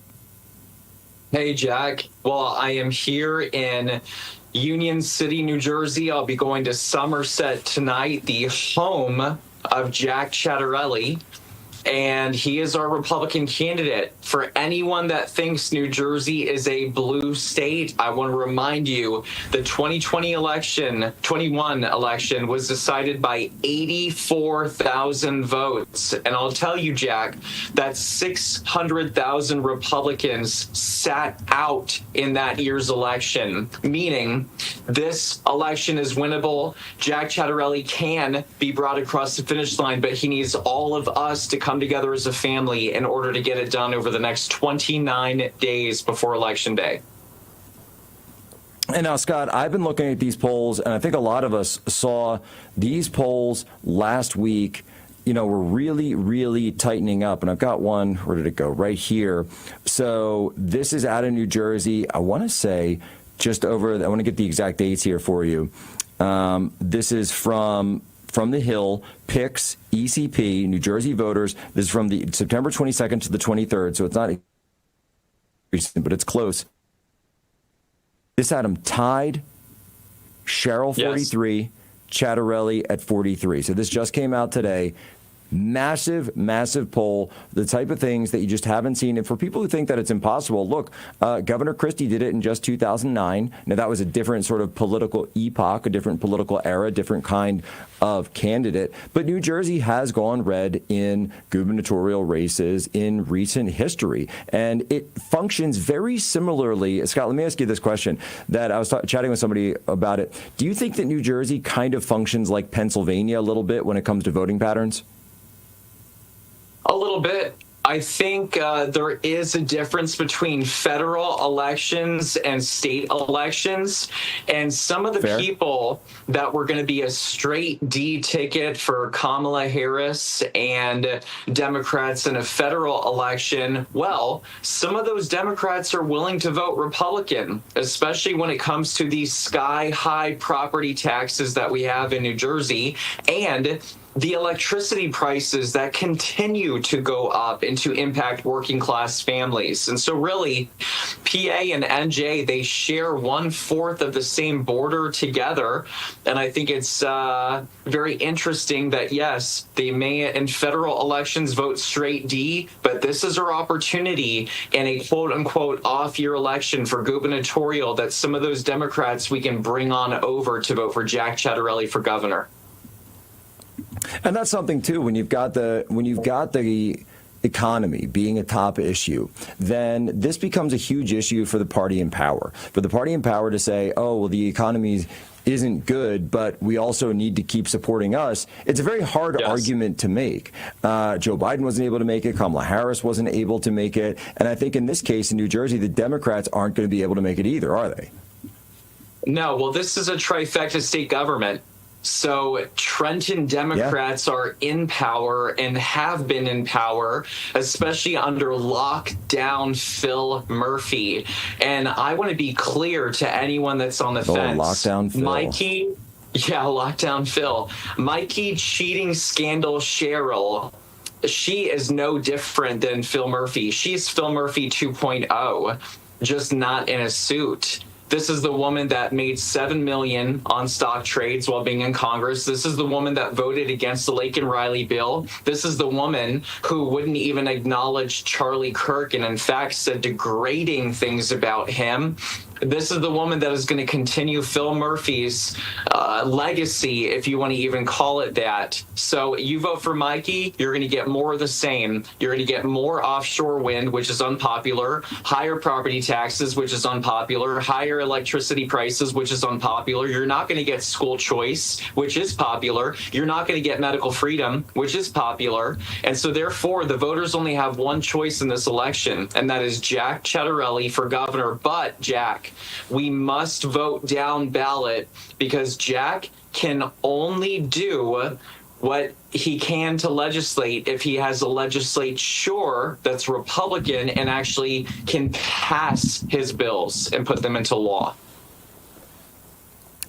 Hey, Jack. Well, I am here in Union City, New Jersey. I'll be going to Somerset tonight, the home of Jack Ciattarelli. And he is our Republican candidate. For anyone that thinks New Jersey is a blue state, I want to remind you the 21 election was decided by 84,000 votes. And I'll tell you, Jack, that 600,000 Republicans sat out in that year's election, meaning this election is winnable. Jack Ciattarelli can be brought across the finish line, but he needs all of us to come together as a family in order to get it done over the next 29 days before Election Day. And now, Scott, I've been looking at these polls, and I think a lot of us saw these polls last week. You know, we're really, really tightening up. And I've got one, where did it go? Right here. So this is out of New Jersey. I want to say just over, I want to get the exact dates here for you. This is from the Hill, PICS, ECP, New Jersey voters. This is from the September 22nd to the 23rd, so it's not recent, but it's close. This had him tied, Sherrill 43, yes. Ciattarelli at 43. So this just came out today. Massive, massive poll, the type of things that you just haven't seen. And for people who think that it's impossible, look, Governor Christie did it in just 2009. Now, that was a different sort of political epoch, a different political era, different kind of candidate. But New Jersey has gone red in gubernatorial races in recent history. And it functions very similarly. Scott, let me ask you this question that I was chatting with somebody about it. Do you think that New Jersey kind of functions like Pennsylvania a little bit when it comes to voting patterns? A little bit. I think there is a difference between federal elections and state elections. And some of the people that were going to be a straight D ticket for Kamala Harris and Democrats in a federal election, well, some of those Democrats are willing to vote Republican, especially when it comes to these sky-high property taxes that we have in New Jersey and the electricity prices that continue to go up and to impact working class families. And so really, PA and NJ, they share 1/4 of the same border together. And I think it's very interesting that, yes, they may in federal elections vote straight D, but this is our opportunity in a quote unquote off-year election for gubernatorial that some of those Democrats we can bring on over to vote for Jack Ciattarelli for governor. And that's something too. When you've got the economy being a top issue, then this becomes a huge issue for the party in power. For the party in power to say, "Oh, well, the economy isn't good, but we also need to keep supporting us." It's a very hard argument to make. Joe Biden wasn't able to make it. Kamala Harris wasn't able to make it. And I think in this case, in New Jersey, the Democrats aren't going to be able to make it either, are they? No. Well, this is a trifecta state government. So Trenton Democrats are in power and have been in power, especially under lockdown Phil Murphy. And I want to be clear to anyone that's on the fence. Lockdown Phil. Lockdown Phil. Mikey cheating scandal Sherrill. She is no different than Phil Murphy. She's Phil Murphy 2.0, just not in a suit. This is the woman that made $7 million on stock trades while being in Congress. This is the woman that voted against the Laken Riley bill. This is the woman who wouldn't even acknowledge Charlie Kirk and, in fact, said degrading things about him. This is the woman that is going to continue Phil Murphy's legacy, if you want to even call it that. So you vote for Mikey, you're going to get more of the same. You're going to get more offshore wind, which is unpopular, higher property taxes, which is unpopular, higher electricity prices, which is unpopular. You're not going to get school choice, which is popular. You're not going to get medical freedom, which is popular. And so therefore, the voters only have one choice in this election, and that is Jack Ciattarelli for governor. But, Jack, we must vote down ballot because Jack can only do what he can to legislate if he has a legislature that's Republican and actually can pass his bills and put them into law.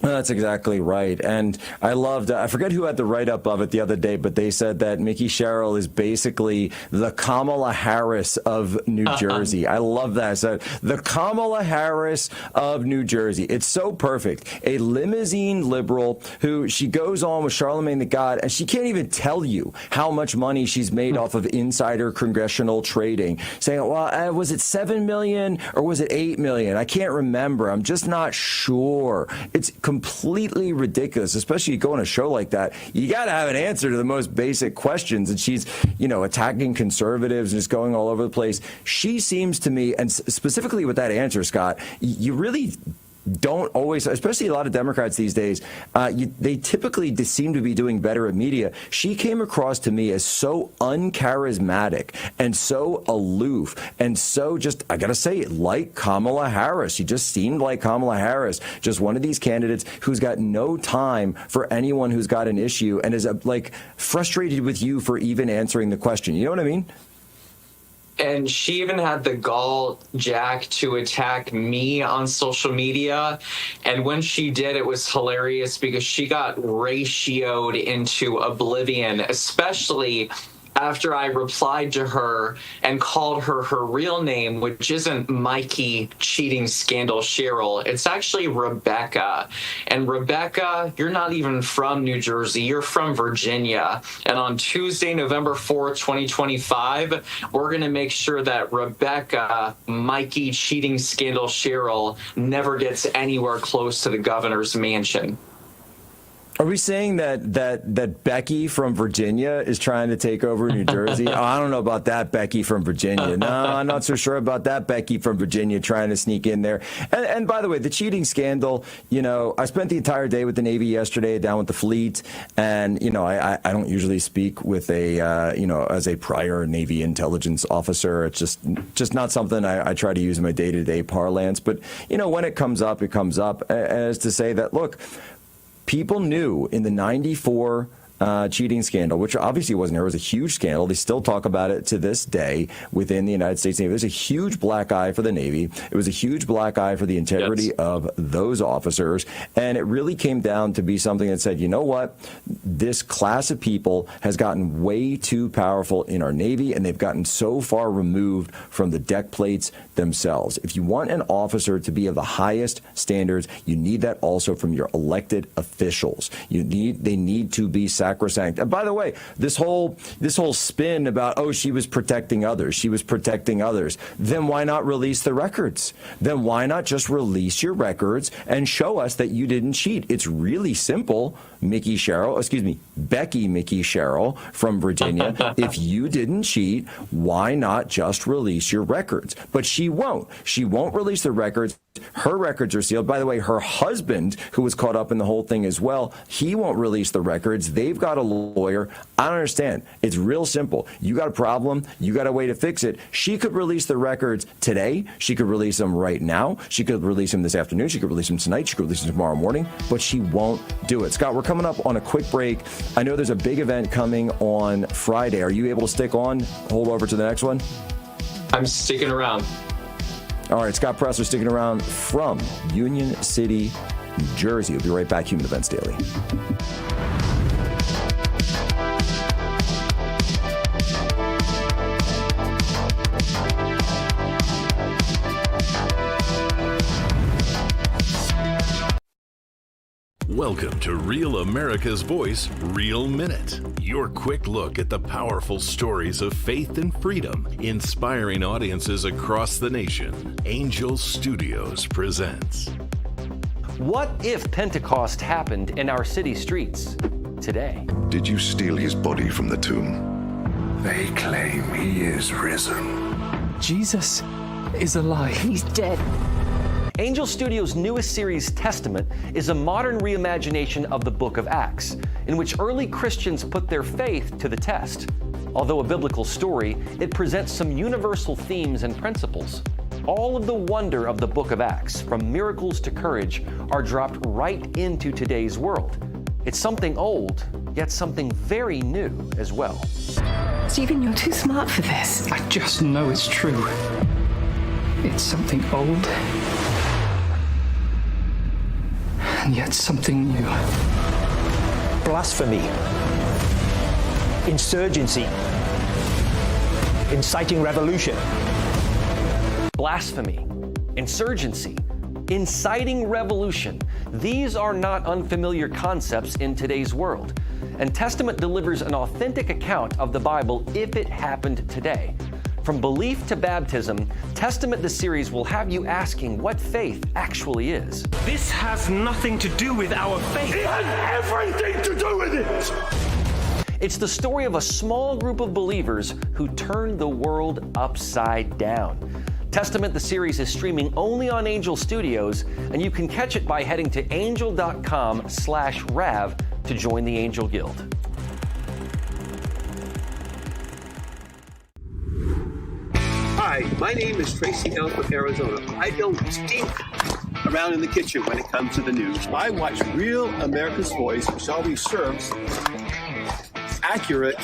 That's exactly right. And I loved, I forget who had the write-up of it the other day, but they said that Mikie Sherrill is basically the Kamala Harris of New Jersey. I love that. So the Kamala Harris of New Jersey. It's so perfect. A limousine liberal who she goes on with Charlemagne the God, and she can't even tell you how much money she's made off of insider congressional trading, saying, well, was it 7 million or was it 8 million? I can't remember. I'm just not sure. It's completely ridiculous, especially you go on a show like that. You got to have an answer to the most basic questions. And she's, attacking conservatives and just going all over the place. She seems to me, and specifically with that answer, Scott, you really don't always, especially a lot of Democrats these days, they typically seem to be doing better at media. She came across to me as so uncharismatic and so aloof and so just, I got to say, like Kamala Harris. She just seemed like Kamala Harris, just one of these candidates who's got no time for anyone who's got an issue and is frustrated with you for even answering the question. You know what I mean? And she even had the gall, Jack, to attack me on social media. And when she did, it was hilarious because she got ratioed into oblivion, especially after I replied to her and called her her real name, which isn't Mikie Cheating Scandal Sherrill. It's actually Rebecca. And Rebecca, you're not even from New Jersey. You're from Virginia. And on Tuesday, November 4th, 2025, we're going to make sure that Rebecca, Mikie Cheating Scandal Sherrill, never gets anywhere close to the governor's mansion. Are we saying that Becky from Virginia is trying to take over New Jersey? I don't know about that Becky from Virginia. No, I'm not so sure about that Becky from Virginia trying to sneak in there. And by the way, the cheating scandal, I spent the entire day with the Navy yesterday down with the fleet. And, I don't usually speak with as a prior Navy intelligence officer. It's just not something I try to use in my day-to-day parlance. But, when it comes up, it comes up as to say that, look, people knew in the 94 cheating scandal, which obviously wasn't there, it was a huge scandal. They still talk about it to this day within the United States Navy. There's a huge black eye for the Navy. It was a huge black eye for the integrity of those officers. And it really came down to be something that said, you know what? This class of people has gotten way too powerful in our Navy, and they've gotten so far removed from the deck plates themselves. If you want an officer to be of the highest standards, you need that also from your elected officials. They need to be sacrosanct. And by the way, this whole spin about, she was protecting others. Then why not release the records? Then why not just release your records and show us that you didn't cheat? It's really simple. Becky Mikie Sherrill from Virginia. If you didn't cheat, why not just release your records? But she won't. She won't release the records. Her records are sealed. By the way, her husband, who was caught up in the whole thing as well, he won't release the records. They've got a lawyer. I don't understand. It's real simple. You got a problem. You got a way to fix it. She could release the records today. She could release them right now. She could release them this afternoon. She could release them tonight. She could release them tomorrow morning. But she won't do it. Scott, we're coming up on a quick break. I know there's a big event coming on Friday. Are you able to stick on? Hold over to the next one? I'm sticking around. All right, Scott Presler sticking around from Union City, New Jersey. We'll be right back. Human Events Daily. Welcome to Real America's Voice, Real Minute. Your quick look at the powerful stories of faith and freedom, inspiring audiences across the nation. Angel Studios presents. What if Pentecost happened in our city streets today? Did you steal his body from the tomb? They claim he is risen. Jesus is alive. He's dead. Angel Studios' newest series, Testament, is a modern reimagination of the book of Acts, in which early Christians put their faith to the test. Although a biblical story, it presents some universal themes and principles. All of the wonder of the book of Acts, from miracles to courage, are dropped right into today's world. It's something old, yet something very new as well. Stephen, you're too smart for this. I just know it's true. It's something old, and yet something new. Blasphemy. Insurgency. Inciting revolution. Blasphemy, insurgency, inciting revolution. These are not unfamiliar concepts in today's world. And Testament delivers an authentic account of the Bible if it happened today. From belief to baptism, Testament the series will have you asking what faith actually is. This has nothing to do with our faith. It has everything to do with it! It's the story of a small group of believers who turned the world upside down. Testament the series is streaming only on Angel Studios, and you can catch it by heading to angel.com/Rav to join the Angel Guild. Hi, my name is Tracy L. from Arizona. I don't stink around in the kitchen when it comes to the news. I watch Real America's Voice, which always serves accurate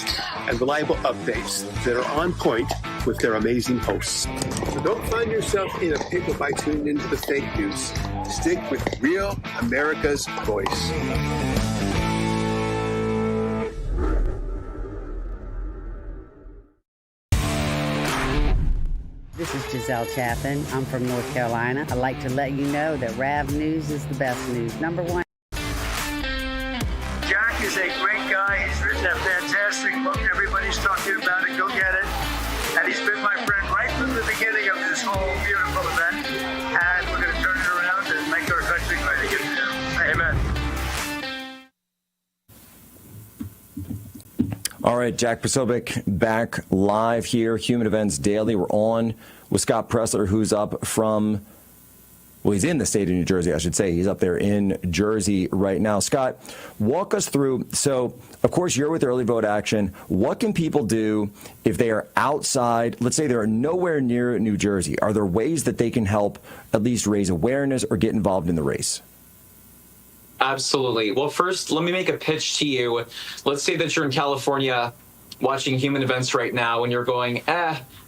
and reliable updates that are on point with their amazing hosts. So don't find yourself in a pickle by tuning into the fake news. Stick with Real America's Voice. This is Giselle Chapin. I'm from North Carolina. I'd like to let you know that Rav News is the best news. Number one. Jack is a great guy. He's written a fantastic book. Everybody's talking about it. Go get it. And he's been my friend right from the beginning of this whole beautiful event. And we're going to turn it around and make our country great again. Amen. All right, Jack Posobiec back live here, Human Events Daily. We're on with Scott Presler, who's up from, well, he's in the state of New Jersey, I should say. He's up there in Jersey right now. Scott, walk us through. So, of course, you're with Early Vote Action. What can people do if they are outside? Let's say they're nowhere near New Jersey. Are there ways that they can help at least raise awareness or get involved in the race? Absolutely. Well, first, let me make a pitch to you. Let's say that you're in California watching Human Events right now and you're going,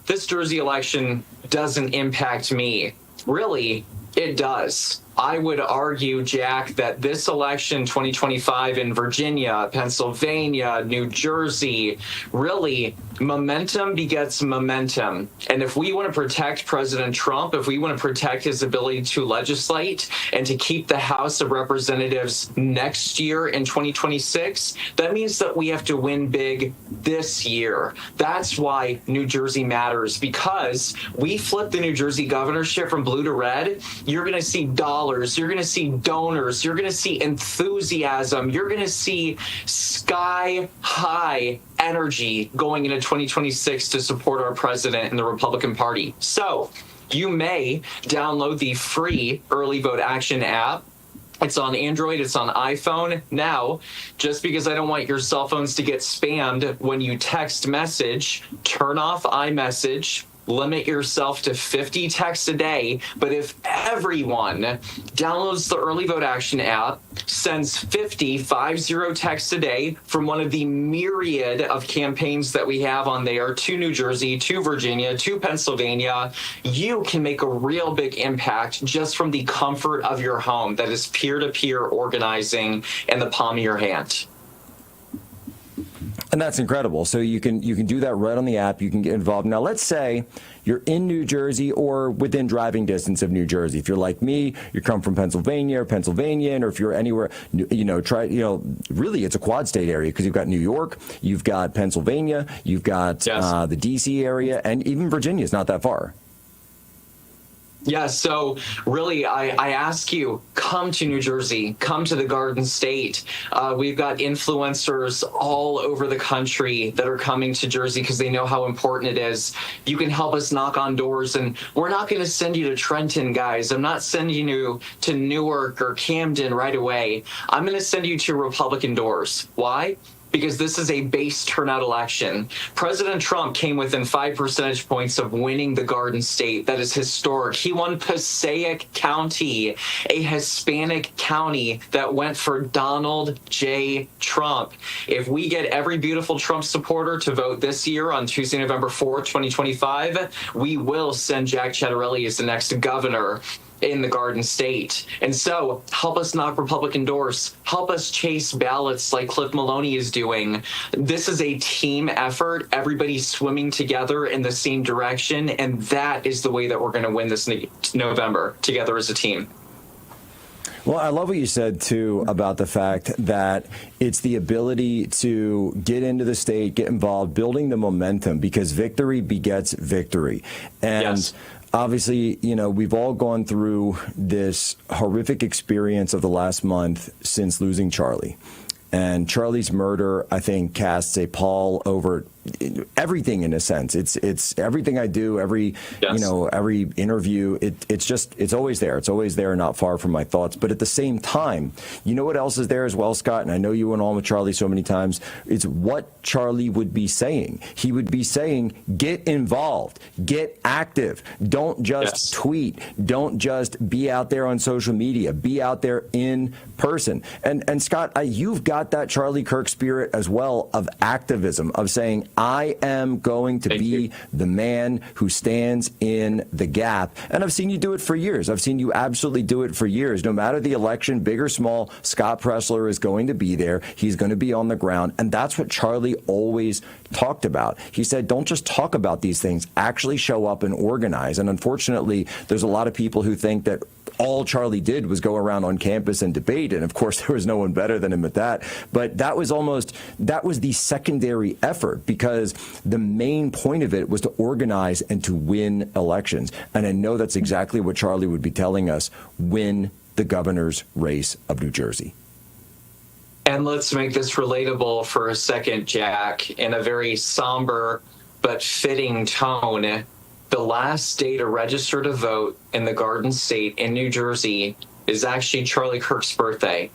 this Jersey election doesn't impact me. Really, it does. I would argue, Jack, that this election 2025 in Virginia, Pennsylvania, New Jersey, really, momentum begets momentum. And if we want to protect President Trump, if we want to protect his ability to legislate and to keep the House of Representatives next year in 2026, that means that we have to win big this year. That's why New Jersey matters, because we flip the New Jersey governorship from blue to red. You're going to see dollars. You're going to see donors. You're going to see enthusiasm. You're going to see sky high energy going into 2026 to support our president and the Republican Party. So you may download the free Early Vote Action app. It's on Android, it's on iPhone. Now, just because I don't want your cell phones to get spammed when you text message, turn off iMessage. Limit yourself to 50 texts a day. But if everyone downloads the Early Vote Action app, sends 50 texts a day from one of the myriad of campaigns that we have on there to New Jersey, to Virginia, to Pennsylvania, you can make a real big impact just from the comfort of your home. That is peer-to-peer organizing in the palm of your hand. And that's incredible. So you can do that right on the app. You can get involved. Now, let's say you're in New Jersey or within driving distance of New Jersey. If you're like me, you come from Pennsylvania or Pennsylvanian, or if you're anywhere, really it's a quad state area because you've got New York, you've got Pennsylvania, you've got the D.C. area, and even Virginia is not that far. Yeah, so really, I ask you, come to New Jersey, come to the Garden State. We've got influencers all over the country that are coming to Jersey because they know how important it is. You can help us knock on doors, and we're not going to send you to Trenton, guys. I'm not sending you to Newark or Camden right away. I'm going to send you to Republican doors. Why? Because this is a base turnout election. President Trump came within 5 percentage points of winning the Garden State. That is historic. He won Passaic County, a Hispanic county that went for Donald J. Trump. If we get every beautiful Trump supporter to vote this year on Tuesday, November 4th, 2025, we will send Jack Ciattarelli as the next governor. in the Garden State. And so help us knock Republican doors. Help us chase ballots like Cliff Maloney is doing. This is a team effort. Everybody's swimming together in the same direction. And that is the way that we're going to win this November, together as a team. Well, I love what you said, too, about the fact that it's the ability to get into the state, get involved, building the momentum, because victory begets victory. And yes. Obviously, you know, we've all gone through this horrific experience of the last month since losing Charlie. And Charlie's murder, I think, casts a pall over everything in a sense. It's everything I do, every interview. It's always there. It's always there, not far from my thoughts. But at the same time, you know what else is there as well, Scott? And I know you went on with Charlie so many times. It's what Charlie would be saying. He would be saying, get involved, get active. Don't just tweet. Don't just be out there on social media. Be out there in person. And Scott, you've got that Charlie Kirk spirit as well of activism, of saying, I am going to be the man who stands in the gap. And I've seen you do it for years. I've seen you absolutely do it for years. No matter the election, big or small, Scott Presler is going to be there. He's going to be on the ground. And that's what Charlie always talked about. He said, don't just talk about these things, actually show up and organize. And unfortunately, there's a lot of people who think that all Charlie did was go around on campus and debate. And of course, there was no one better than him at that. But that was the secondary effort, because the main point of it was to organize and to win elections. And I know that's exactly what Charlie would be telling us: win the governor's race of New Jersey. And let's make this relatable for a second, Jack, in a very somber but fitting tone. The last day to register to vote in the Garden State in New Jersey is actually Charlie Kirk's birthday,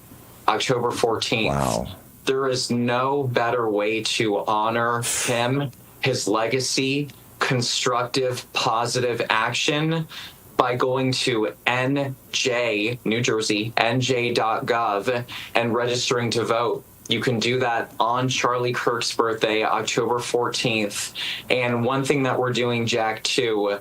October 14th. Wow. There is no better way to honor him, his legacy, constructive, positive action by going to NJ, New Jersey, nj.gov, and registering to vote. You can do that on Charlie Kirk's birthday, October 14th. And one thing that we're doing, Jack, too,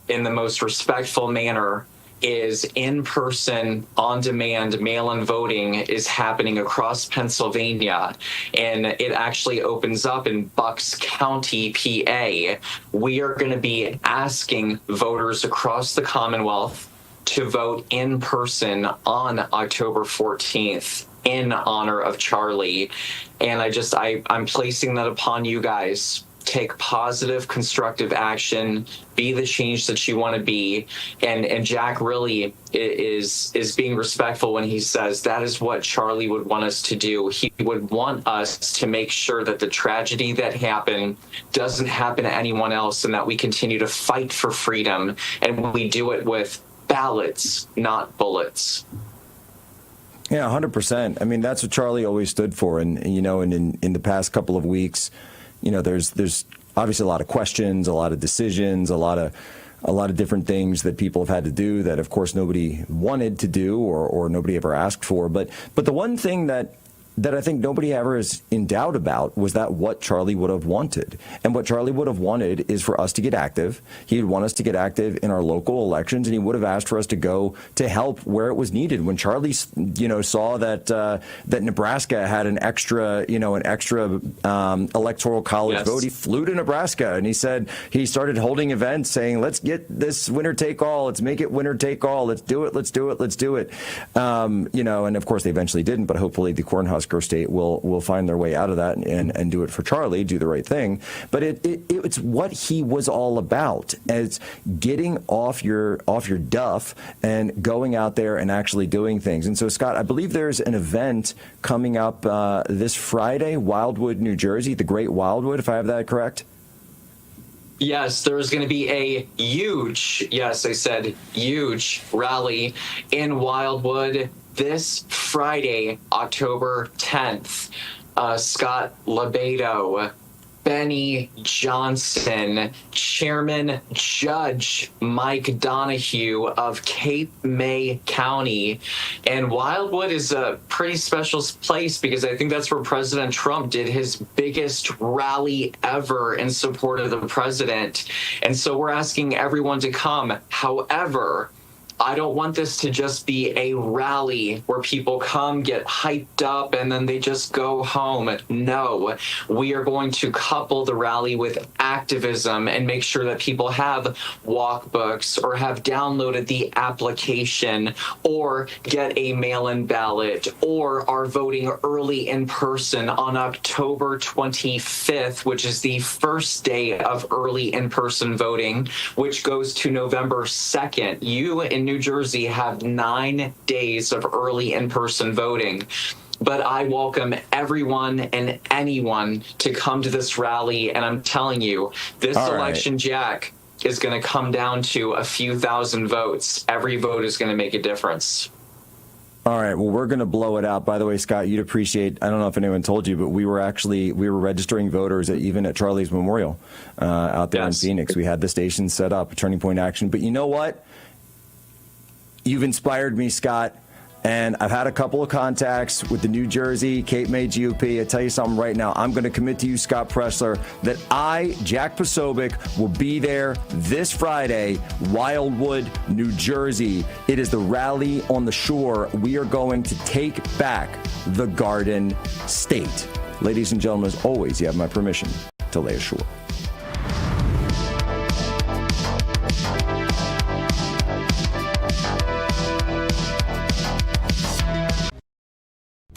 in the most respectful manner, is in-person, on-demand mail-in voting is happening across Pennsylvania, and it actually opens up in Bucks County, PA. We are going to be asking voters across the Commonwealth to vote in person on October 14th in honor of Charlie. And I'm placing that upon you guys. Take positive, constructive action, be the change that you want to be. And Jack really is being respectful when he says that is what Charlie would want us to do. He would want us to make sure that the tragedy that happened doesn't happen to anyone else, and that we continue to fight for freedom. And we do it with ballots, not bullets. Yeah, 100%. I mean, that's what Charlie always stood for. And you know, in the past couple of weeks, you know, there's obviously a lot of questions, a lot of decisions, a lot of different things that people have had to do that, of course, nobody wanted to do or nobody ever asked for. But the one thing that I think nobody ever is in doubt about was that what Charlie would have wanted. And what Charlie would have wanted is for us to get active. He would want us to get active in our local elections, and he would have asked for us to go to help where it was needed. When Charlie, saw that Nebraska had an extra electoral college vote, he flew to Nebraska, and he started holding events saying, let's get this winner take all. Let's make it winner take all. Let's do it. Let's do it. Let's do it. And of course they eventually didn't, but hopefully the Cornhusker State will find their way out of that and do it for Charlie, do the right thing. But it's what he was all about. It's getting off your duff and going out there and actually doing things. And so, Scott, I believe there's an event coming up this Friday, Wildwood, New Jersey, the Great Wildwood, if I have that correct. Yes, there is going to be a huge rally in Wildwood this Friday, October 10th. Scott LeBedo, Benny Johnson, Chairman Judge Mike Donahue of Cape May County. And Wildwood is a pretty special place because I think that's where President Trump did his biggest rally ever in support of the president. And so we're asking everyone to come. However, I don't want this to just be a rally where people come, get hyped up, and then they just go home. No, we are going to couple the rally with activism and make sure that people have walkbooks or have downloaded the application or get a mail-in ballot or are voting early in person on October 25th, which is the first day of early in-person voting, which goes to November 2nd. You in New Jersey have 9 days of early in-person voting. But I welcome everyone and anyone to come to this rally. And I'm telling you, this election, Jack, is going to come down to a few thousand votes. Every vote is going to make a difference. All right. Well, we're going to blow it out. By the way, Scott, you'd appreciate, I don't know if anyone told you, but we were registering voters even at Charlie's Memorial out there in Phoenix. We had the station set up, a Turning Point Action. But you know what? You've inspired me, Scott. And I've had a couple of contacts with the New Jersey Cape May GOP. I tell you something right now. I'm going to commit to you, Scott Pressler, that I, Jack Posobiec, will be there this Friday, Wildwood, New Jersey. It is the rally on the shore. We are going to take back the Garden State. Ladies and gentlemen, as always, you have my permission to lay ashore.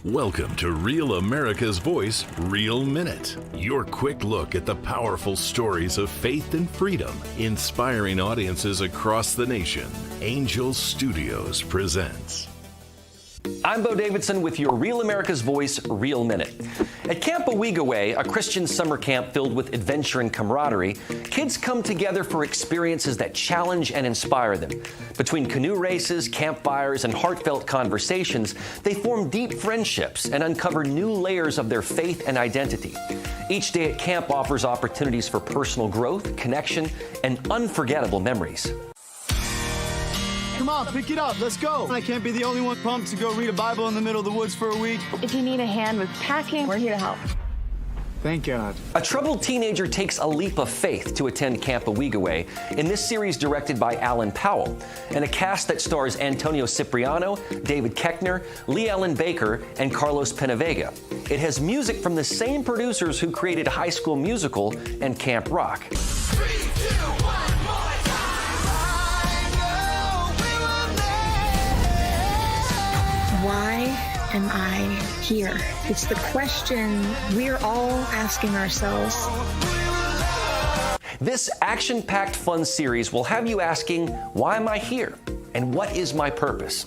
Welcome to Real America's Voice, Real Minute. Your quick look at the powerful stories of faith and freedom, inspiring audiences across the nation. Angel Studios presents. I'm Bo Davidson with your Real America's Voice, Real Minute. At Camp Owigaway, a Christian summer camp filled with adventure and camaraderie, kids come together for experiences that challenge and inspire them. Between canoe races, campfires, and heartfelt conversations, they form deep friendships and uncover new layers of their faith and identity. Each day at camp offers opportunities for personal growth, connection, and unforgettable memories. Come on, pick it up. Let's go. I can't be the only one pumped to go read a Bible in the middle of the woods for a week. If you need a hand with packing, we're here to help. Thank God. A troubled teenager takes a leap of faith to attend Camp Owigaway in this series directed by Alan Powell, and a cast that stars Antonio Cipriano, David Koechner, Lee Ellen Baker, and Carlos Penavega. It has music from the same producers who created High School Musical and Camp Rock. 3, 2, 1. Why am I here? It's the question we're all asking ourselves. This action-packed fun series will have you asking, why am I here? And what is my purpose?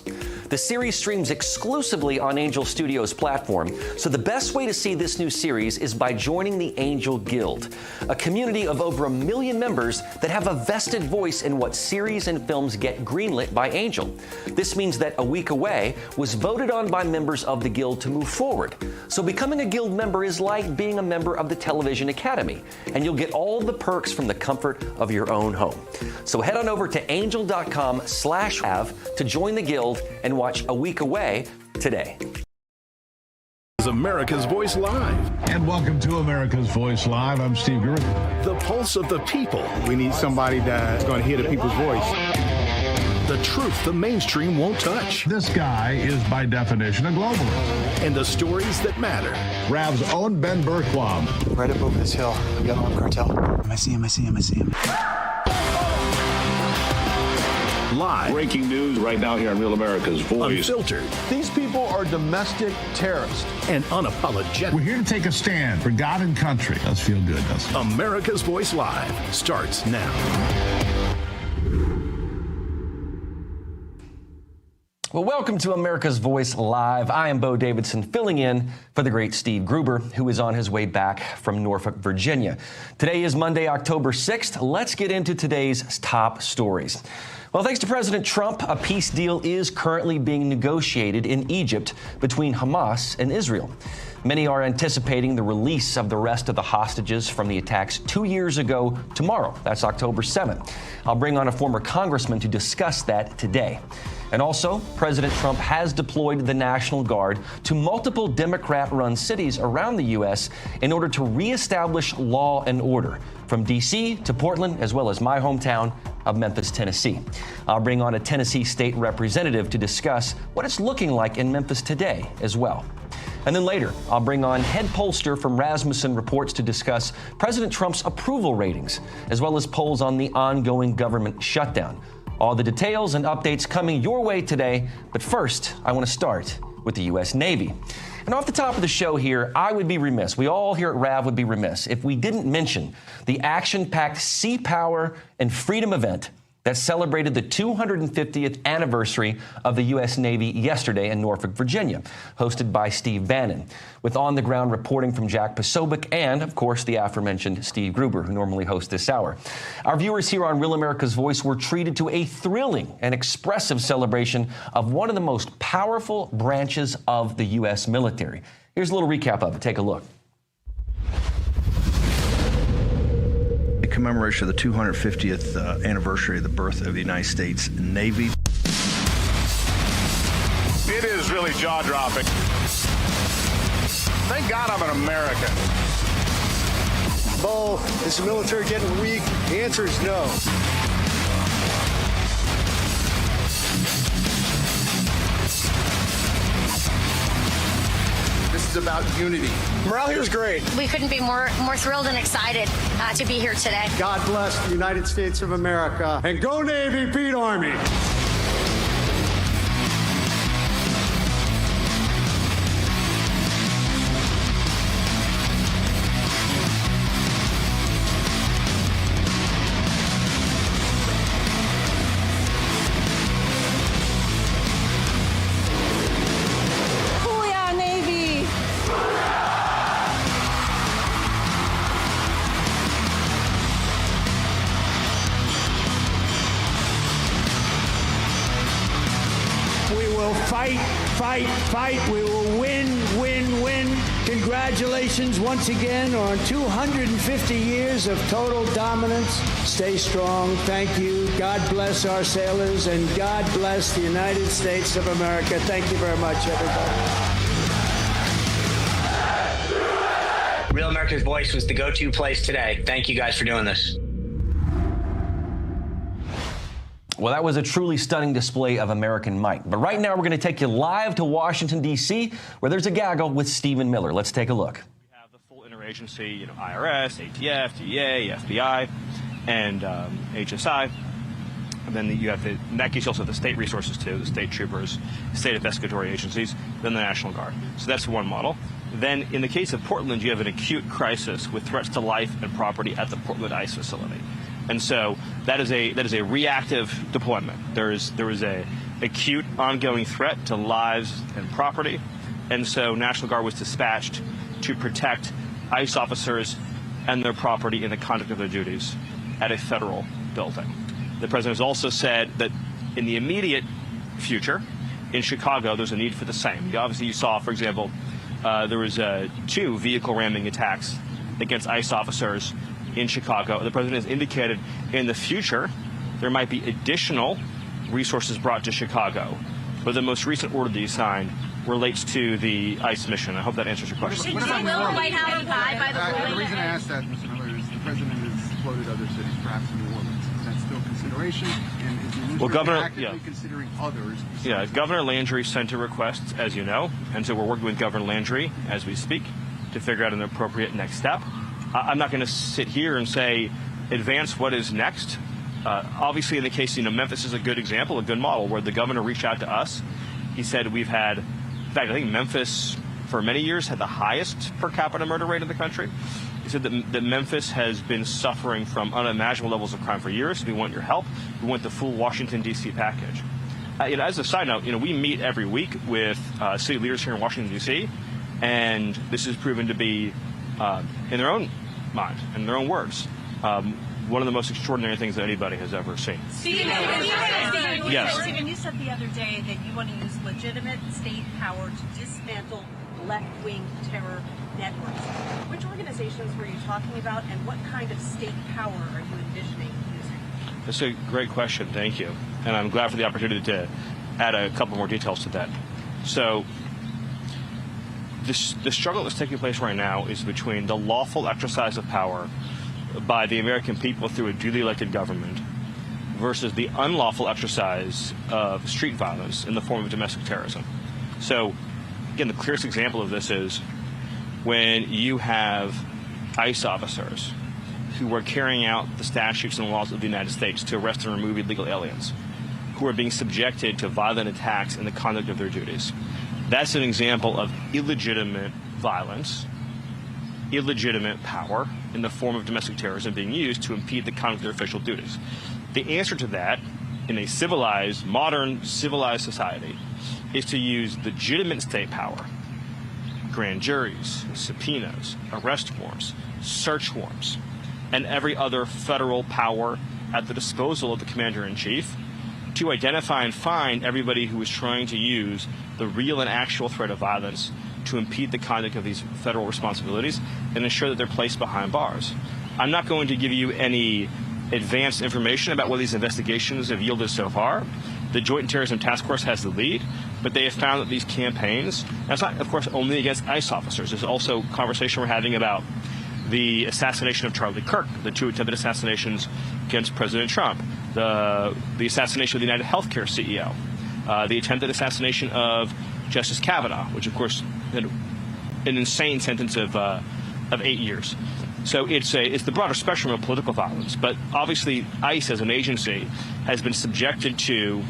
The series streams exclusively on Angel Studios platform, so the best way to see this new series is by joining the Angel Guild, a community of over 1 million members that have a vested voice in what series and films get greenlit by Angel. This means that Owigaway was voted on by members of the Guild to move forward. So becoming a Guild member is like being a member of the Television Academy, and you'll get all the perks from the comfort of your own home. So head on over to angel.com/have to join the Guild and watch Owigaway today. America's Voice Live. And welcome to America's Voice Live. I'm Steve Gruber. The pulse of the people. We need somebody that's going to hear the people's voice. The truth the mainstream won't touch. This guy is by definition a globalist. And the stories that matter. Rav's own Ben Bergquam. Right up over this hill, we got Armed Cartel. I see him. Live. Breaking news right now here on Real America's Voice. Unfiltered. These people are domestic terrorists. And unapologetic. We're here to take a stand for God and country. Does feel good, doesn't it? America's Voice Live starts now. Well, welcome to America's Voice Live. I am Bo Davidson, filling in for the great Steve Gruber, who is on his way back from Norfolk, Virginia. Today is Monday, October 6th. Let's get into today's top stories. Well, thanks to President Trump, a peace deal is currently being negotiated in Egypt between Hamas and Israel. Many are anticipating the release of the rest of the hostages from the attacks 2 years ago tomorrow. That's October 7th. I'll bring on a former congressman to discuss that today. And also, President Trump has deployed the National Guard to multiple Democrat-run cities around the U.S. in order to reestablish law and order, from D.C. to Portland, as well as my hometown, of Memphis, Tennessee. I'll bring on a Tennessee state representative to discuss what it's looking like in Memphis today as well. And then later, I'll bring on head pollster from Rasmussen Reports to discuss President Trump's approval ratings, as well as polls on the ongoing government shutdown. All the details and updates coming your way today. But first, I want to start with the U.S. Navy. And off the top of the show here, I would be remiss, we all here at RAV would be remiss, if we didn't mention the action-packed Sea Power and Freedom event that celebrated the 250th anniversary of the U.S. Navy yesterday in Norfolk, Virginia, hosted by Steve Bannon, with on-the-ground reporting from Jack Posobiec and, of course, the aforementioned Steve Gruber, who normally hosts this hour. Our viewers here on Real America's Voice were treated to a thrilling and expressive celebration of one of the most powerful branches of the U.S. military. Here's a little recap of it. Take a look. In commemoration of the 250th anniversary of the birth of the United States Navy. It is really jaw-dropping. Thank God I'm an American. Bo, is the military getting weak? The answer is no. This is about unity. Morale here is great. We couldn't be more thrilled and excited to be here today. God bless the United States of America. And go Navy, beat Army. Fight. We will win. Congratulations once again on 250 years of total dominance. Stay strong. Thank you. God bless our sailors, and God bless the United States of America. Thank you very much, everybody. Real America's Voice was the go-to place today. Thank you guys for doing this. Well, that was a truly stunning display of American might. But right now, we're going to take you live to Washington, D.C., where there's a gaggle with Stephen Miller. Let's take a look. We have the full interagency, IRS, ATF, DEA, FBI, and HSI. And then you have, in that case, you also have the state resources, too, the state troopers, state investigatory agencies, then the National Guard. So that's one model. Then in the case of Portland, you have an acute crisis with threats to life and property at the Portland ICE facility. And so that is a reactive deployment. There is a acute ongoing threat to lives and property. And so National Guard was dispatched to protect ICE officers and their property in the conduct of their duties at a federal building. The president has also said that in the immediate future, in Chicago, there's a need for the same. Obviously, you saw, for example, there was 2 vehicle ramming attacks against ICE officers in Chicago. The president has indicated in the future there might be additional resources brought to Chicago. But the most recent order that he signed relates to the ICE mission. I hope that answers your question. Will the White House abide by the ruling? The reason I asked that, Mr. Miller, is the president has floated other cities, perhaps in New Orleans. Is that still consideration? And is the administration actively considering others? Yeah, Governor Landry sent a request, as you know, and so we're working with Governor Landry as we speak to figure out an appropriate next step. I'm not going to sit here and say advance what is next. Obviously, in the case, Memphis is a good example, a good model, where the governor reached out to us. He said we've had, in fact, I think Memphis for many years had the highest per capita murder rate in the country. He said that Memphis has been suffering from unimaginable levels of crime for years. We want your help. We want the full Washington, D.C. package. As a side note, we meet every week with city leaders here in Washington, D.C., and this has proven to be, in their own mind, in their own words, one of the most extraordinary things that anybody has ever seen. Stephen, yes. Stephen, you said the other day that you want to use legitimate state power to dismantle left-wing terror networks. Which organizations were you talking about, and what kind of state power are you envisioning using? That's a great question. Thank you. And I'm glad for the opportunity to add a couple more details to that. So the struggle that's taking place right now is between the lawful exercise of power by the American people through a duly elected government versus the unlawful exercise of street violence in the form of domestic terrorism. So, again, the clearest example of this is when you have ICE officers who are carrying out the statutes and laws of the United States to arrest and remove illegal aliens, who are being subjected to violent attacks in the conduct of their duties. That's an example of illegitimate violence, illegitimate power in the form of domestic terrorism being used to impede the conduct of their official duties. The answer to that, in a civilized, modern, civilized society, is to use legitimate state power, grand juries, subpoenas, arrest warrants, search warrants, and every other federal power at the disposal of the commander-in-chief to identify and find everybody who is trying to use the real and actual threat of violence to impede the conduct of these federal responsibilities and ensure that they're placed behind bars. I'm not going to give you any advanced information about what these investigations have yielded so far. The Joint Terrorism Task Force has the lead, but they have found that these campaigns, that's not, of course, only against ICE officers. There's also conversation we're having about the assassination of Charlie Kirk, the 2 attempted assassinations against President Trump, the assassination of the United Healthcare CEO, the attempted assassination of Justice Kavanaugh, which, of course, had an insane sentence of 8 years. So it's the broader spectrum of political violence. But obviously, ICE as an agency has been subjected to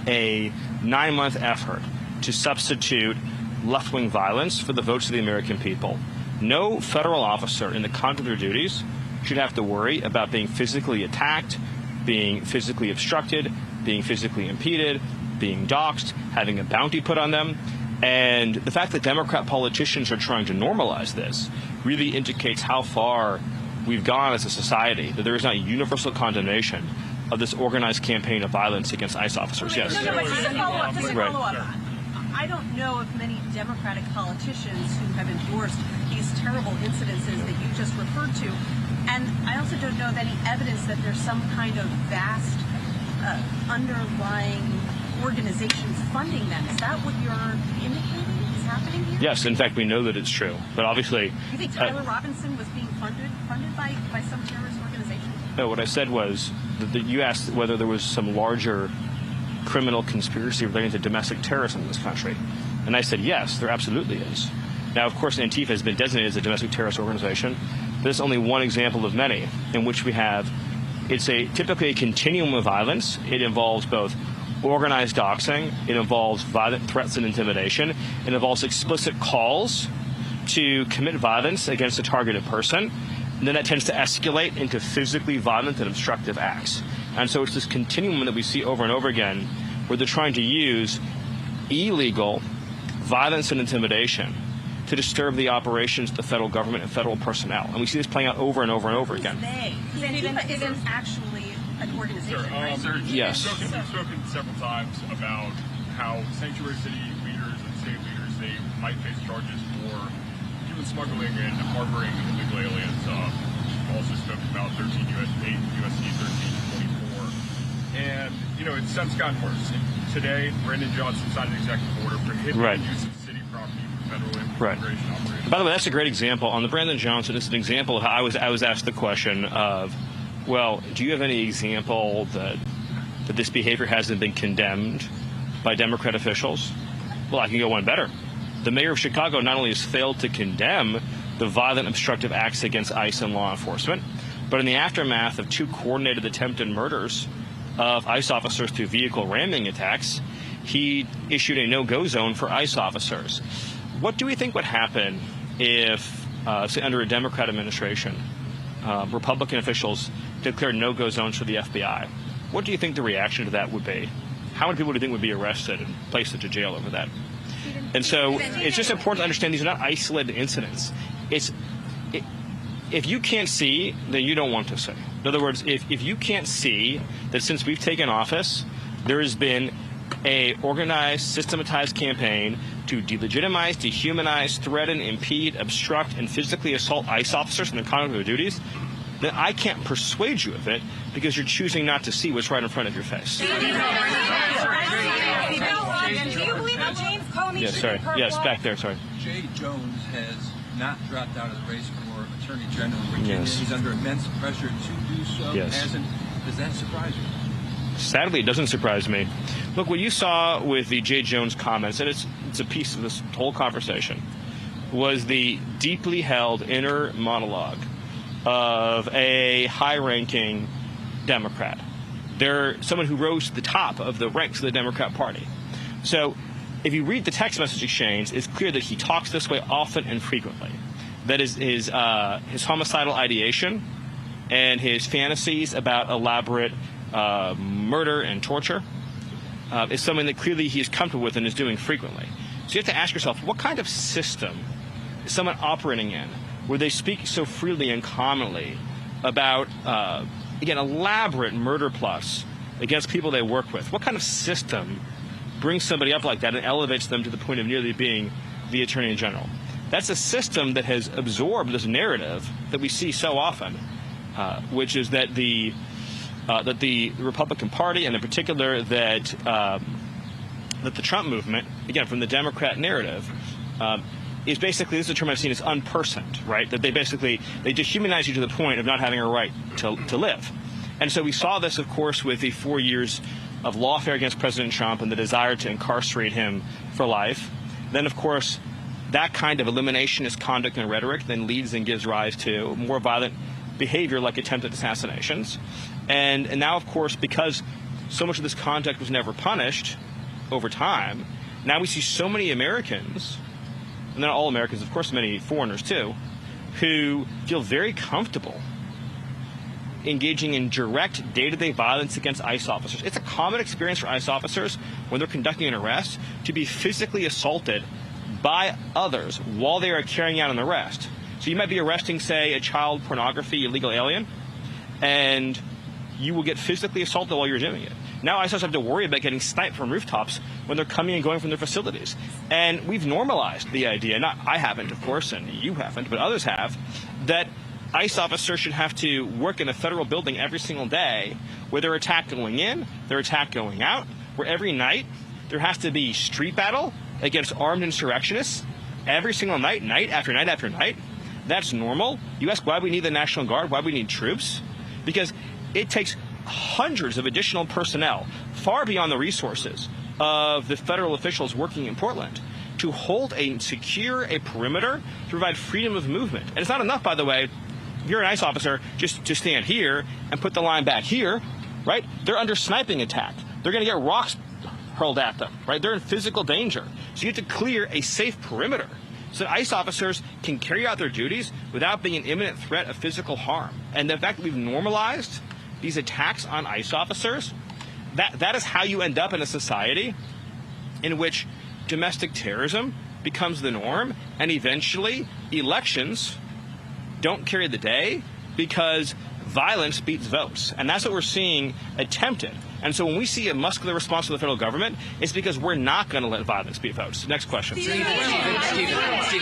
a 9-month effort to substitute left-wing violence for the votes of the American people. No federal officer in the conduct of their duties should have to worry about being physically attacked, being physically obstructed, being physically impeded, being doxxed, having a bounty put on them. And the fact that Democrat politicians are trying to normalize this really indicates how far we've gone as a society, that there is not universal condemnation of this organized campaign of violence against ICE officers. Yes. No, just to follow up. Right. I don't know of many Democratic politicians who have endorsed these terrible incidences that you just referred to. And I also don't know of any evidence that there's some kind of vast underlying organizations funding them. Is that what you're indicating is happening here? Yes, in fact, we know that it's true. But obviously... You think Tyler Robinson was being funded by some terrorist organization? No, what I said was that you asked whether there was some larger criminal conspiracy relating to domestic terrorism in this country. And I said, yes, there absolutely is. Now, of course, Antifa has been designated as a domestic terrorist organization. This is only one example of many in which we have, it's typically a continuum of violence. It involves both organized doxing, it involves violent threats and intimidation, it involves explicit calls to commit violence against a targeted person, and then that tends to escalate into physically violent and obstructive acts. And so it's this continuum that we see over and over again where they're trying to use illegal violence and intimidation to disturb the operations of the federal government and federal personnel. And we see this playing out over and over and over again. Because Antifa isn't actually an organization, right? Yes. We've spoken several times about how sanctuary city leaders and state leaders, they might face charges for human smuggling and harboring illegal aliens. Also spoke about 13 USC 1324. And, it's since gotten worse. Today, Brandon Johnson signed an executive order prohibiting the use of city property for federal immigration operations. By the way, that's a great example. On the Brandon Johnson, it's an example of how I was asked the question of, well, do you have any example that this behavior hasn't been condemned by Democrat officials? Well, I can go one better. The mayor of Chicago not only has failed to condemn the violent obstructive acts against ICE and law enforcement, but in the aftermath of 2 coordinated attempted murders of ICE officers through vehicle ramming attacks, he issued a no-go zone for ICE officers. What do we think would happen if, say, under a Democrat administration, Republican officials declared no-go zones for the FBI? What do you think the reaction to that would be? How many people do you think would be arrested and placed into jail over that? And so it's just important to understand these are not isolated incidents. If you can't see, then you don't want to see. In other words, if you can't see that since we've taken office, there has been a organized, systematized campaign to delegitimize, dehumanize, threaten, impede, obstruct, and physically assault ICE officers in their conduct of their duties, then I can't persuade you of it because you're choosing not to see what's right in front of your face. Do you believe that James Comey Yes, sorry. Yes, back there, sorry. Jay Jones has not dropped out of the race for Attorney General. Virginia. Yes. He's under immense pressure to do so. Yes. Hasn't Does that surprise you? Sadly, it doesn't surprise me. Look, what you saw with the Jay Jones comments, and it's a piece of this whole conversation, was the deeply held inner monologue of a high-ranking Democrat. They're someone who rose to the top of the ranks of the Democrat Party. So if you read the text message exchange, it's clear that he talks this way often and frequently. That is his homicidal ideation and his fantasies about elaborate murder and torture is something that clearly he is comfortable with and is doing frequently. So you have to ask yourself, what kind of system is someone operating in where they speak so freely and commonly about, again, elaborate murder plots against people they work with? What kind of system brings somebody up like that and elevates them to the point of nearly being the Attorney General? That's a system that has absorbed this narrative that we see so often, which is that the Republican Party, and in particular that the Trump movement, again, from the Democrat narrative, is basically, this is a term I've seen, is unpersoned, right? That they dehumanize you to the point of not having a right to live. And so we saw this, of course, with the 4 years of lawfare against President Trump and the desire to incarcerate him for life. Then, of course, that kind of eliminationist conduct and rhetoric then leads and gives rise to more violent behavior like attempted assassinations. And now, of course, because so much of this conduct was never punished over time, now we see so many Americans, and not all Americans, of course, many foreigners too, who feel very comfortable engaging in direct day-to-day violence against ICE officers. It's a common experience for ICE officers when they're conducting an arrest to be physically assaulted by others while they are carrying out an arrest. So you might be arresting, say, a child pornography illegal alien, and you will get physically assaulted while you're doing it. Now ICE have to worry about getting sniped from rooftops when they're coming and going from their facilities. And we've normalized the idea, not I haven't, of course, and you haven't, but others have, that ICE officers should have to work in a federal building every single day where they're attacked going in, they're attacked going out, where every night there has to be street battle against armed insurrectionists every single night, night after night after night. That's normal. You ask why we need the National Guard, why we need troops? Because it takes hundreds of additional personnel, far beyond the resources of the federal officials working in Portland, to hold and secure a perimeter to provide freedom of movement. And it's not enough, by the way, if you're an ICE officer, just to stand here and put the line back here, right? They're under sniping attack. They're going to get rocks hurled at them, right? They're in physical danger. So you have to clear a safe perimeter so that ICE officers can carry out their duties without being an imminent threat of physical harm. And the fact that we've normalized these attacks on ICE officers, that is how you end up in a society in which domestic terrorism becomes the norm, and eventually elections don't carry the day because violence beats votes. And that's what we're seeing attempted. And so when we see a muscular response to the federal government, it's because we're not going to let violence beat votes. Next question. Stephen,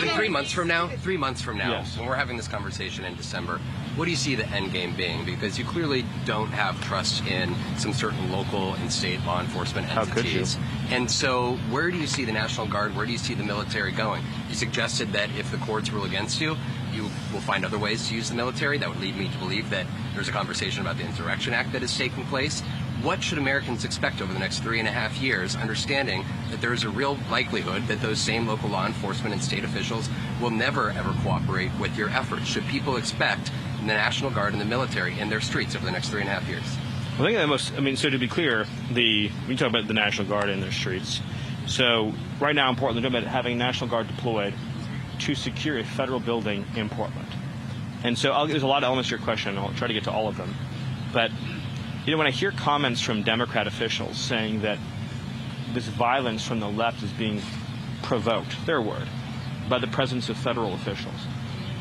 3 months from now, yes, when we're having this conversation in December, what do you see the end game being? Because you clearly don't have trust in some certain local and state law enforcement entities. How could you? And so where do you see the National Guard, where do you see the military going? You suggested that if the courts rule against you, you will find other ways to use the military. That would lead me to believe that there's a conversation about the Insurrection Act that is taking place. What should Americans expect over the next 3.5 years, understanding that there is a real likelihood that those same local law enforcement and state officials will never, ever cooperate with your efforts? Should people expect the National Guard and the military in their streets over the next 3.5 years? I think so to be clear, we talk about the National Guard in their streets. So right now in Portland, we're talking about having National Guard deployed to secure a federal building in Portland. And so there's a lot of elements to your question. I'll try to get to all of them. But when I hear comments from Democrat officials saying that this violence from the left is being provoked, their word, by the presence of federal officials,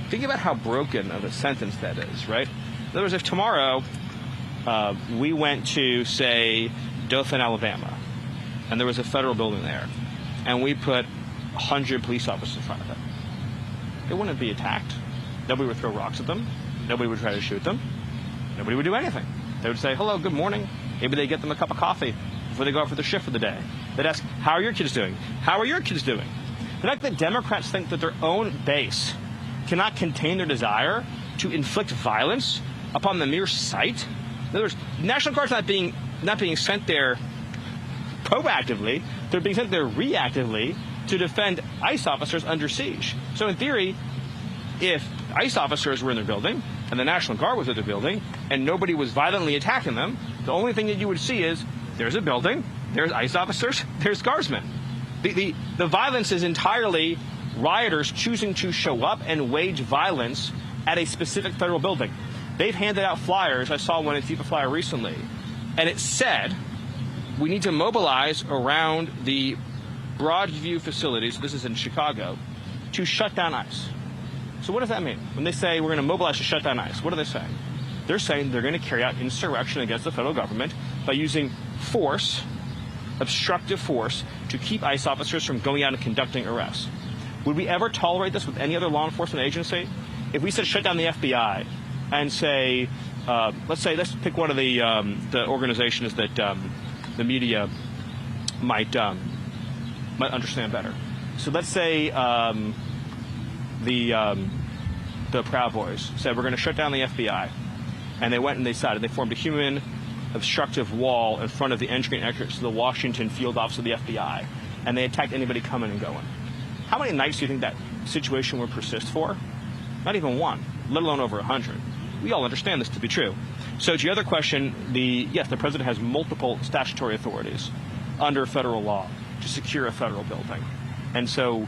think about how broken of a sentence that is, right? In other words, if tomorrow we went to, say, Dothan, Alabama, and there was a federal building there, and we put 100 police officers in front of it, they wouldn't be attacked. Nobody would throw rocks at them. Nobody would try to shoot them. Nobody would do anything. They would say, hello, good morning. Maybe they get them a cup of coffee before they go out for their shift for the day. They'd ask, how are your kids doing? How are your kids doing? The fact that Democrats think that their own base cannot contain their desire to inflict violence upon the mere sight In other words, National Guard's not being sent there proactively. They're being sent there reactively to defend ICE officers under siege. So in theory, if ICE officers were in their building and the National Guard was at their building and nobody was violently attacking them, the only thing that you would see is there's a building, there's ICE officers, there's guardsmen. The violence is entirely rioters choosing to show up and wage violence at a specific federal building. They've handed out flyers. I saw one at Antifa flyer recently, and it said, we need to mobilize around the Broadview facilities, this is in Chicago, to shut down ICE. So what does that mean? When they say we're going to mobilize to shut down ICE, what are they saying? They're saying they're going to carry out insurrection against the federal government by using force, obstructive force, to keep ICE officers from going out and conducting arrests. Would we ever tolerate this with any other law enforcement agency? If we said shut down the FBI and say, let's pick one of the organizations that the media might understand better. So let's say the Proud Boys said we're going to shut down the FBI, and they went and they formed a human obstructive wall in front of the entry and exit to the Washington field office of the FBI, and they attacked anybody coming and going. How many nights do you think that situation would persist for? Not even one, let alone over 100. We all understand this to be true. So to your other question, yes, the president has multiple statutory authorities under federal law to secure a federal building. And so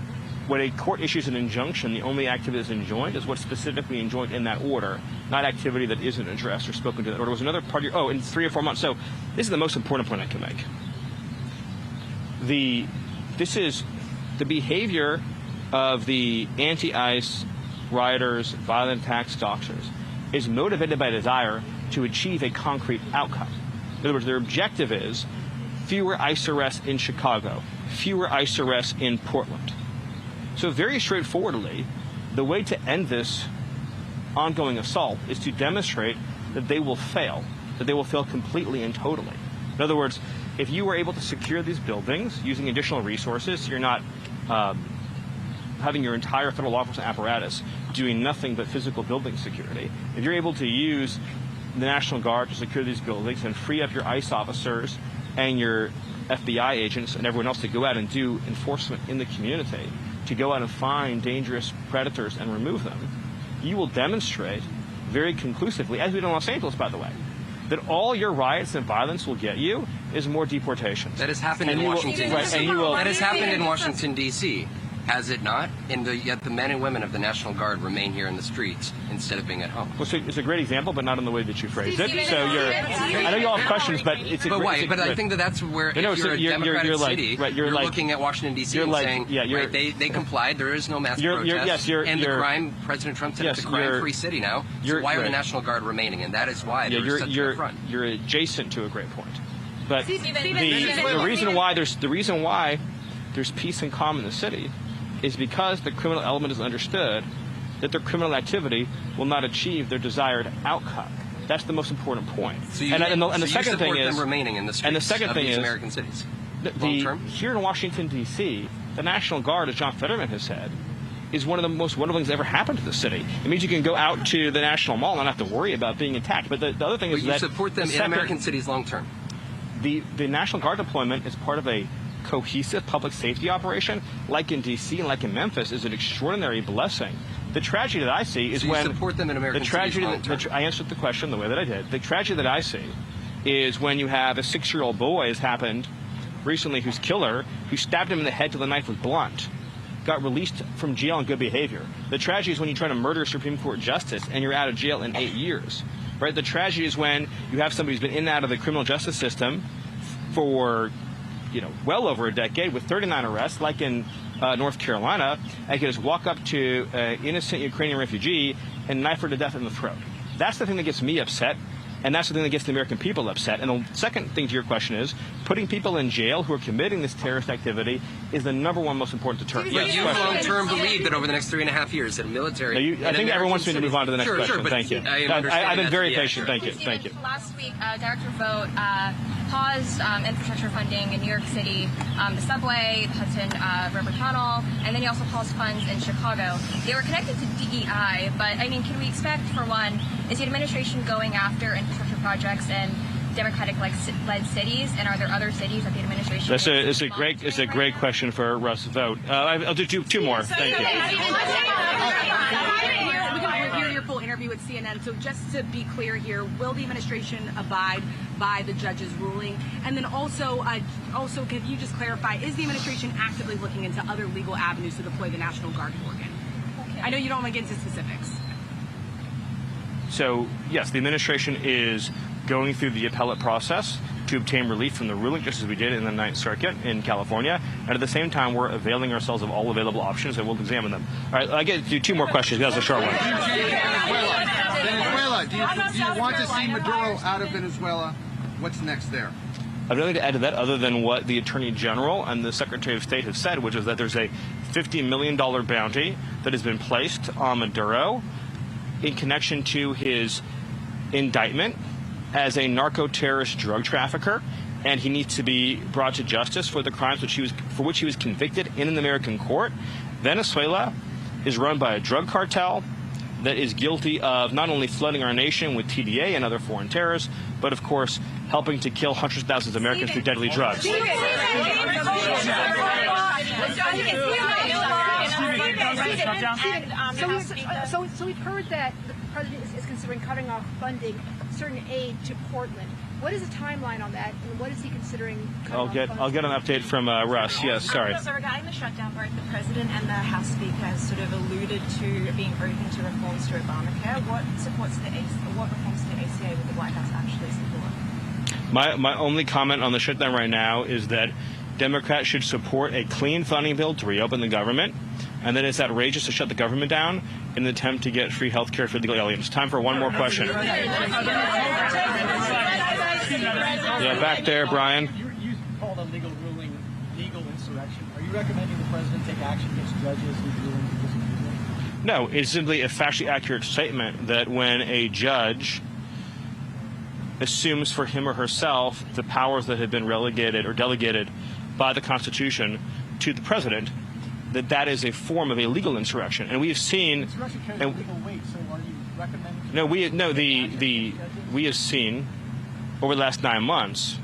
when a court issues an injunction, the only activity that's enjoined is what's specifically enjoined in that order, not activity that isn't addressed or spoken to that order. Was another part of in 3 or 4 months. So this is the most important point I can make. This is the behavior of the anti-ICE rioters, violent attack stalkers, is motivated by desire to achieve a concrete outcome. In other words, their objective is fewer ICE arrests in Chicago, fewer ICE arrests in Portland. So very straightforwardly, the way to end this ongoing assault is to demonstrate that they will fail completely and totally. In other words, if you were able to secure these buildings using additional resources, you're not having your entire federal law enforcement apparatus doing nothing but physical building security. If you're able to use the National Guard to secure these buildings and free up your ICE officers and your FBI agents and everyone else to go out and do enforcement in the community, to go out and find dangerous predators and remove them, you will demonstrate very conclusively, as we did in Los Angeles, by the way, that all your riots and violence will get you is more deportations. That has happened in Washington. That has happened in Washington, D.C., has it not? Yet the men and women of the National Guard remain here in the streets instead of being at home. Well, so it's a great example, but not in the way that you phrased it. So I know you all have questions, but it's a but great... why? But I think that's where, if you're a democratic city, you're looking at Washington, D.C. and saying, they complied, there is no mass protest, and the crime, President Trump said it's a crime-free city now, so why are the National Guard remaining? And that is why there's such a front. You're adjacent to a great point. But the reason why there's peace and calm in the city is because the criminal element is understood that their criminal activity will not achieve their desired outcome. That's the most important point. So you support them remaining in the streets of these American cities? Here in Washington, D.C., the National Guard, as John Fetterman has said, is one of the most wonderful things that ever happened to the city. It means you can go out to the National Mall and not have to worry about being attacked. But the other thing is that... you support them in American cities long term? The National Guard deployment is part of a cohesive public safety operation, like in D.C. and like in Memphis, is an extraordinary blessing. The tragedy that I see is when... you support them in American cities long term? I answered the question the way that I did. The tragedy that I see is when you have a 6-year-old boy, has happened recently, whose killer, who stabbed him in the head till the knife was blunt, got released from jail on good behavior. The tragedy is when you try to murder a Supreme Court justice and you're out of jail in 8 years. Right? The tragedy is when you have somebody who's been in and out of the criminal justice system for well over a decade with 39 arrests, like in North Carolina, and can just walk up to an innocent Ukrainian refugee and knife her to death in the throat. That's the thing that gets me upset, and that's the thing that gets the American people upset. And the second thing to your question is, putting people in jail who are committing this terrorist activity is the number one most important deterrent. But you long-term believe that over the next 3.5 years, that military... I think everyone wants me to move on to the next question. But thank you. I've been very patient. Thank you. Last week, Director Vogt paused infrastructure funding in New York City, the subway, the Hudson River Tunnel, and then he also paused funds in Chicago. They were connected to DEI, but can we expect, for one, is the administration going after infrastructure projects in Democratic-led cities? And are there other cities that the administration? It's a great question for Russ Vogt. I'll do two more. Thank you. We're hearing your full interview with CNN. So just to be clear here, will the administration abide by the judge's ruling? And then also, can you just clarify, is the administration actively looking into other legal avenues to deploy the National Guard in Oregon? Okay. I know you don't want to get into specifics. So, yes, the administration is going through the appellate process to obtain relief from the ruling, just as we did in the Ninth Circuit in California. And at the same time, we're availing ourselves of all available options, and we'll examine them. All right, I get to do two more questions. That's a short one. Venezuela. Do you want to see Maduro out of Venezuela? What's next there? I have nothing to add to that other than what the Attorney General and the Secretary of State have said, which is that there's a $50 million bounty that has been placed on Maduro in connection to his indictment as a narco-terrorist drug trafficker, and he needs to be brought to justice for the crimes for which he was convicted in an American court. Venezuela is run by a drug cartel that is guilty of not only flooding our nation with TDA and other foreign terrorists, but of course helping to kill hundreds of thousands of Americans through deadly drugs. So we've heard that the president is considering cutting off funding, certain aid to Portland. What is the timeline on that, and what is he considering? I'll get an update from Russ. Yes, sorry. So regarding the shutdown, both the president and the House Speaker has sort of alluded to being open to reforms to Obamacare. What reforms to the ACA would the White House actually support? My only comment on the shutdown right now is that Democrats should support a clean funding bill to reopen the government, and that it's outrageous to shut the government down in an attempt to get free health care for illegal aliens. Time for one more question. Yeah, back there, Brian. You called a legal ruling legal insurrection. Are you recommending the president take action against judges whose rulings he disagrees with? No, it's simply a factually accurate statement that when a judge assumes for him or herself the powers that have been relegated or delegated by the Constitution to the president, that is a form of a legal insurrection. And we have seen. Insurrection carries a legal weight, so are you recommending? No, we have seen over the last 9 months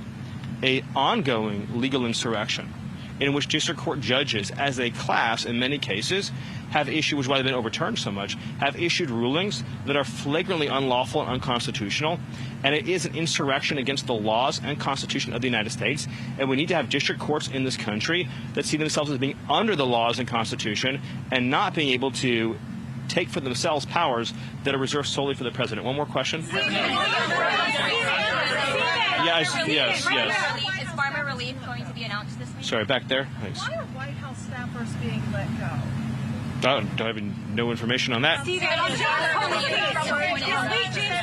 a ongoing legal insurrection in which district court judges, as a class, in many cases, have issued, which is why they've been overturned so much, have issued rulings that are flagrantly unlawful and unconstitutional. And it is an insurrection against the laws and Constitution of the United States. And we need to have district courts in this country that see themselves as being under the laws and Constitution and not being able to take for themselves powers that are reserved solely for the president. One more question? Yes. Is farmer relief going to be announced this week? Sorry, back there. Thanks. Why are White House staffers being let go? Don't have no information on that. Stephen, James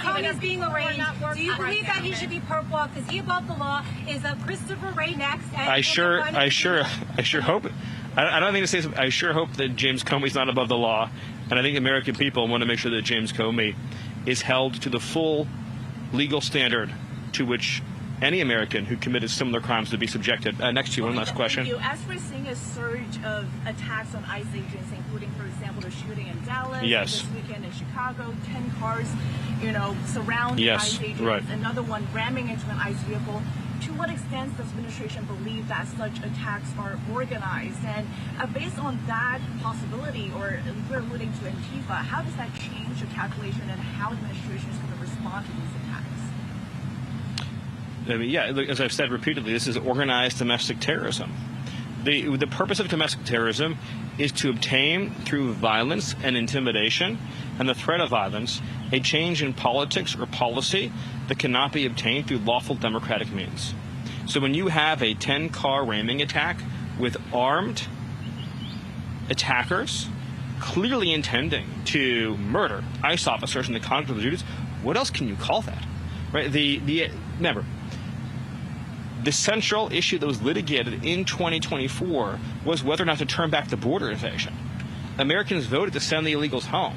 Comey's being arraigned. Do you believe that he should be perp walked? Is he above the law? Is Christopher Wray next? I sure hope. I don't think to say this. I sure hope that James Comey's not above the law, and I think American people want to make sure that James Comey is held to the full legal standard to which any American who committed similar crimes would be subjected. Next to you, one last question. Thank you. As we're seeing a surge of attacks on ICE agents, including, for example, the shooting in Dallas, yes, this weekend in Chicago, 10 cars, surround yes, ICE agents, right, another one ramming into an ICE vehicle. To what extent does the administration believe that such attacks are organized? And based on that possibility, or we're alluding to Antifa, how does that change the calculation and how the administration is going to respond to these attacks? I mean, yeah, as I've said repeatedly, this is organized domestic terrorism. The purpose of domestic terrorism is to obtain, through violence and intimidation and the threat of violence, a change in politics or policy that cannot be obtained through lawful democratic means. So when you have a 10-car ramming attack with armed attackers clearly intending to murder ICE officers in the conduct of their duties, what else can you call that? Right? Remember, the central issue that was litigated in 2024 was whether or not to turn back the border invasion. Americans voted to send the illegals home.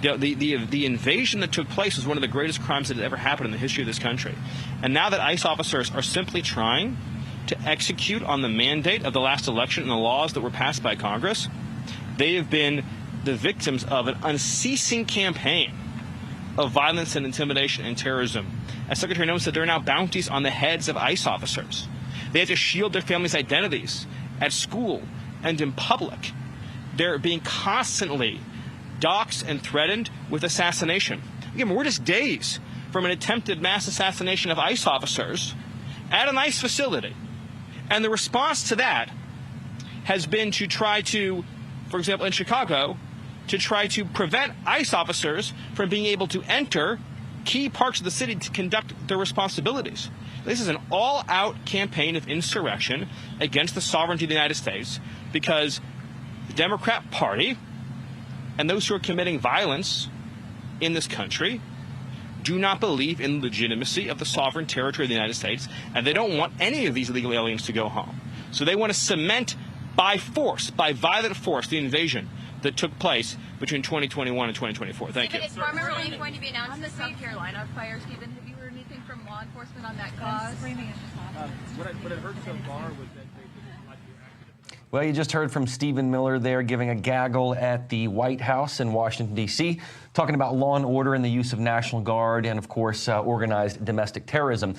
The invasion that took place was one of the greatest crimes that had ever happened in the history of this country. And now that ICE officers are simply trying to execute on the mandate of the last election and the laws that were passed by Congress, they have been the victims of an unceasing campaign of violence and intimidation and terrorism. As Secretary Noem said, there are now bounties on the heads of ICE officers. They have to shield their families' identities at school and in public. They're being constantly doxxed and threatened with assassination. Again, we're just days from an attempted mass assassination of ICE officers at an ICE facility. And the response to that has been to try to, for example, in Chicago, to try to prevent ICE officers from being able to enter key parts of the city to conduct their responsibilities. This is an all-out campaign of insurrection against the sovereignty of the United States because the Democrat Party and those who are committing violence in this country do not believe in the legitimacy of the sovereign territory of the United States, and they don't want any of these illegal aliens to go home. So they want to cement by force, by violent force, the invasion that took place between 2021 and 2024. Thank you. Is farmer relief going to be announced in the South Carolina fire, Stephen? Have you heard anything from law enforcement on that cause? What I heard so far was that Well, you just heard from Stephen Miller there giving a gaggle at the White House in Washington, D.C., talking about law and order and the use of National Guard and, of course, organized domestic terrorism.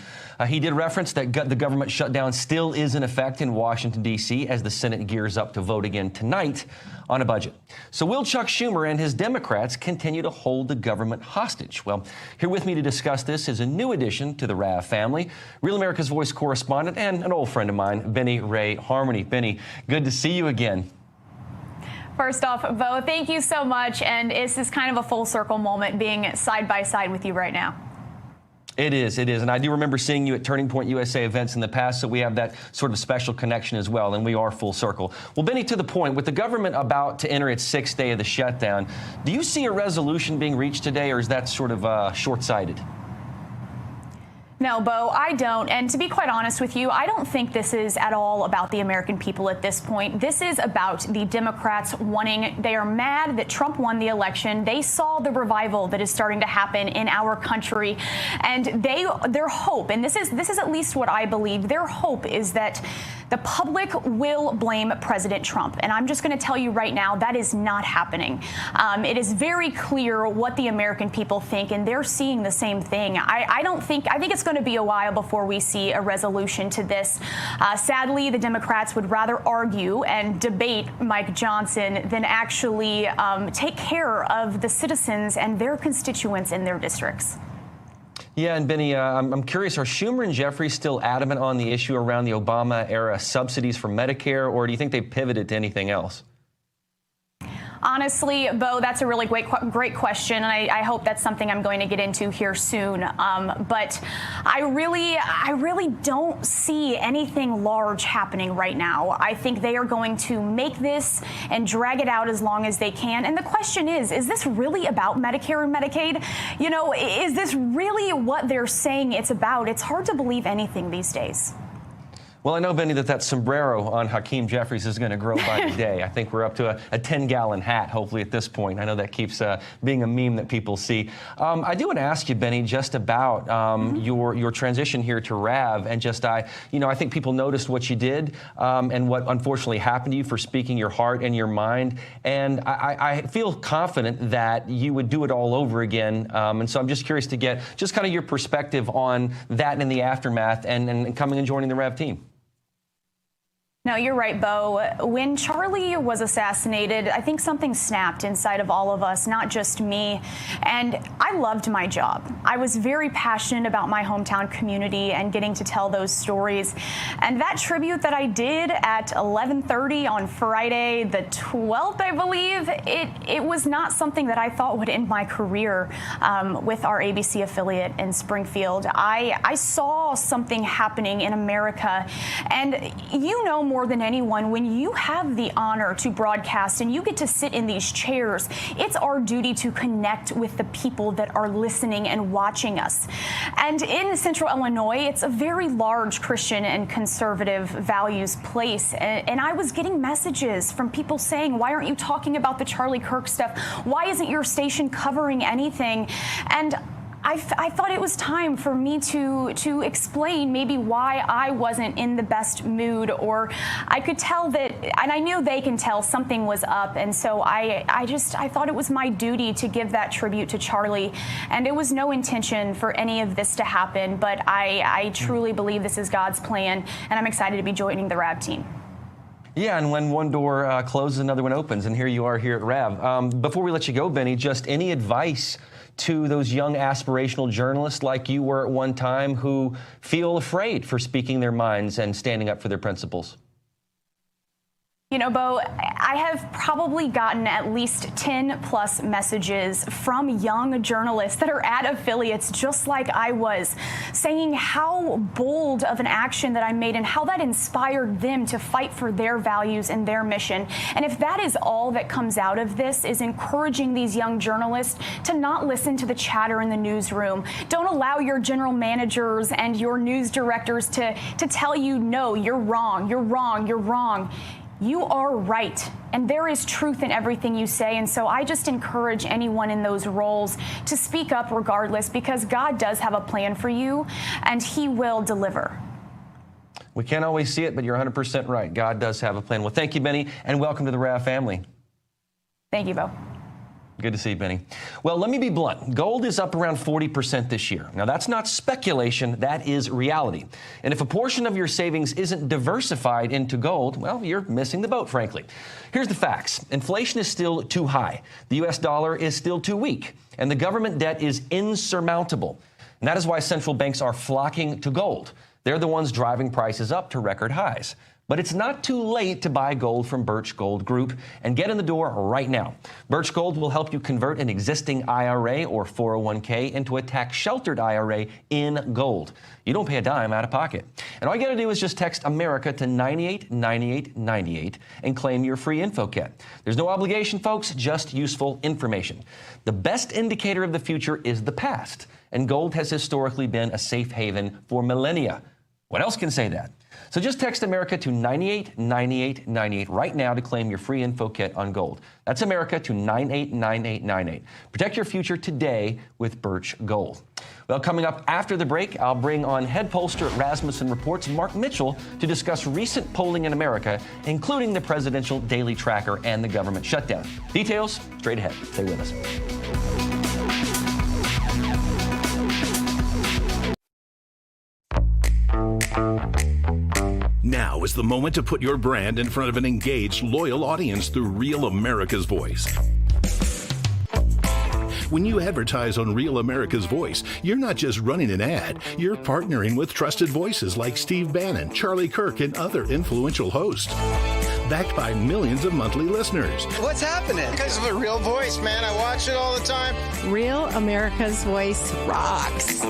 He did reference that the government shutdown still is in effect in Washington, D.C., as the Senate gears up to vote again tonight on a budget. So will Chuck Schumer and his Democrats continue to hold the government hostage? Well, here with me to discuss this is a new addition to the Rav family, Real America's Voice correspondent and an old friend of mine, Benny Ray Harmony. Benny, good to see you again. First off, Bo, thank you so much. And this is kind of a full circle moment being side by side with you right now. It is. And I do remember seeing you at Turning Point USA events in the past, so we have that sort of special connection as well, and we are full circle. Well, Benny, to the point, with the government about to enter its 6th day of the shutdown, do you see a resolution being reached today, or is that sort of short-sighted? No, Bo, I don't. And to be quite honest with you, I don't think this is at all about the American people at this point. This is about the Democrats they are mad that Trump won the election. They saw the revival that is starting to happen in our country. And their hope, and this is at least what I believe, their hope is that the public will blame President Trump. And I'm just going to tell you right now, that is not happening. It is very clear what the American people think, and they're seeing the same thing. I think it's going to be a while before we see a resolution to this. Sadly, the Democrats would rather argue and debate Mike Johnson than actually take care of the citizens and their constituents in their districts. Yeah, and Benny, I'm curious, are Schumer and Jeffries still adamant on the issue around the Obama-era subsidies for Medicare, or do you think they pivoted to anything else? Honestly, Bo, that's a really great question, and I hope that's something I'm going to get into here soon. But I really don't see anything large happening right now. I think they are going to make this and drag it out as long as they can. And the question is this really about Medicare and Medicaid? You know, is this really what they're saying it's about? It's hard to believe anything these days. Well, I know, Benny, that sombrero on Hakeem Jeffries is going to grow by the day. I think we're up to a 10-gallon hat, hopefully, at this point. I know that keeps being a meme that people see. I do want to ask you, Benny, just about your transition here to Rav, and just I think people noticed what you did and what unfortunately happened to you for speaking your heart and your mind. And I feel confident that you would do it all over again. And so I'm just curious to get just kind of your perspective on that in the aftermath and coming and joining the Rav team. No, you're right, Bo. When Charlie was assassinated, I think something snapped inside of all of us, not just me. And I loved my job. I was very passionate about my hometown community and getting to tell those stories. And that tribute that I did at 11:30 on Friday, the 12th, I believe, it was not something that I thought would end my career with our ABC affiliate in Springfield. I saw something happening in America. And you know more than anyone, when you have the honor to broadcast and you get to sit in these chairs, it's our duty to connect with the people that are listening and watching us. And in Central Illinois, it's a very large Christian and conservative values place. And I was getting messages from people saying, why aren't you talking about the Charlie Kirk stuff? Why isn't your station covering anything? And I thought it was time for me to explain maybe why I wasn't in the best mood, or I could tell that, and I knew they can tell something was up, and so I thought it was my duty to give that tribute to Charlie, and it was no intention for any of this to happen, but I truly believe this is God's plan, and I'm excited to be joining the RAV team. Yeah, and when one door closes, another one opens, and here you are here at RAV. Before we let you go, Benny, just any advice to those young aspirational journalists like you were at one time who feel afraid for speaking their minds and standing up for their principles? You know, Bo, I have probably gotten at least 10 plus messages from young journalists that are at affiliates just like I was, saying how bold of an action that I made and how that inspired them to fight for their values and their mission. And if that is all that comes out of this, is encouraging these young journalists to not listen to the chatter in the newsroom. Don't allow your general managers and your news directors to tell you, no, you're wrong, you're wrong, you're wrong. You are right, and there is truth in everything you say, and so I just encourage anyone in those roles to speak up regardless, because God does have a plan for you, and He will deliver. We can't always see it, but you're 100% right. God does have a plan. Well, thank you, Benny, and welcome to the RAV family. Thank you, Bo. Good to see you, Benny. Well, let me be blunt. Gold is up around 40% this year. Now, that's not speculation. That is reality. And if a portion of your savings isn't diversified into gold, well, you're missing the boat, frankly. Here's the facts. Inflation is still too high. The U.S. dollar is still too weak. And the government debt is insurmountable. And that is why central banks are flocking to gold. They're the ones driving prices up to record highs. But it's not too late to buy gold from Birch Gold Group and get in the door right now. Birch Gold will help you convert an existing IRA or 401k into a tax-sheltered IRA in gold. You don't pay a dime out of pocket. And all you got to do is just text America to 989898 and claim your free info kit. There's no obligation, folks, just useful information. The best indicator of the future is the past, and gold has historically been a safe haven for millennia. What else can say that? So just text America to 989898 right now to claim your free info kit on gold. That's America to 989898. Protect your future today with Birch Gold. Well, coming up after the break, I'll bring on head pollster at Rasmussen Reports, Mark Mitchell, to discuss recent polling in America, including the presidential daily tracker and the government shutdown. Details straight ahead. Stay with us. Now is the moment to put your brand in front of an engaged, loyal audience through Real America's Voice. When you advertise on Real America's Voice, you're not just running an ad, you're partnering with trusted voices like Steve Bannon, Charlie Kirk, and other influential hosts. Backed by millions of monthly listeners. What's happening? Because of a Real Voice, man. I watch it all the time. Real America's Voice rocks.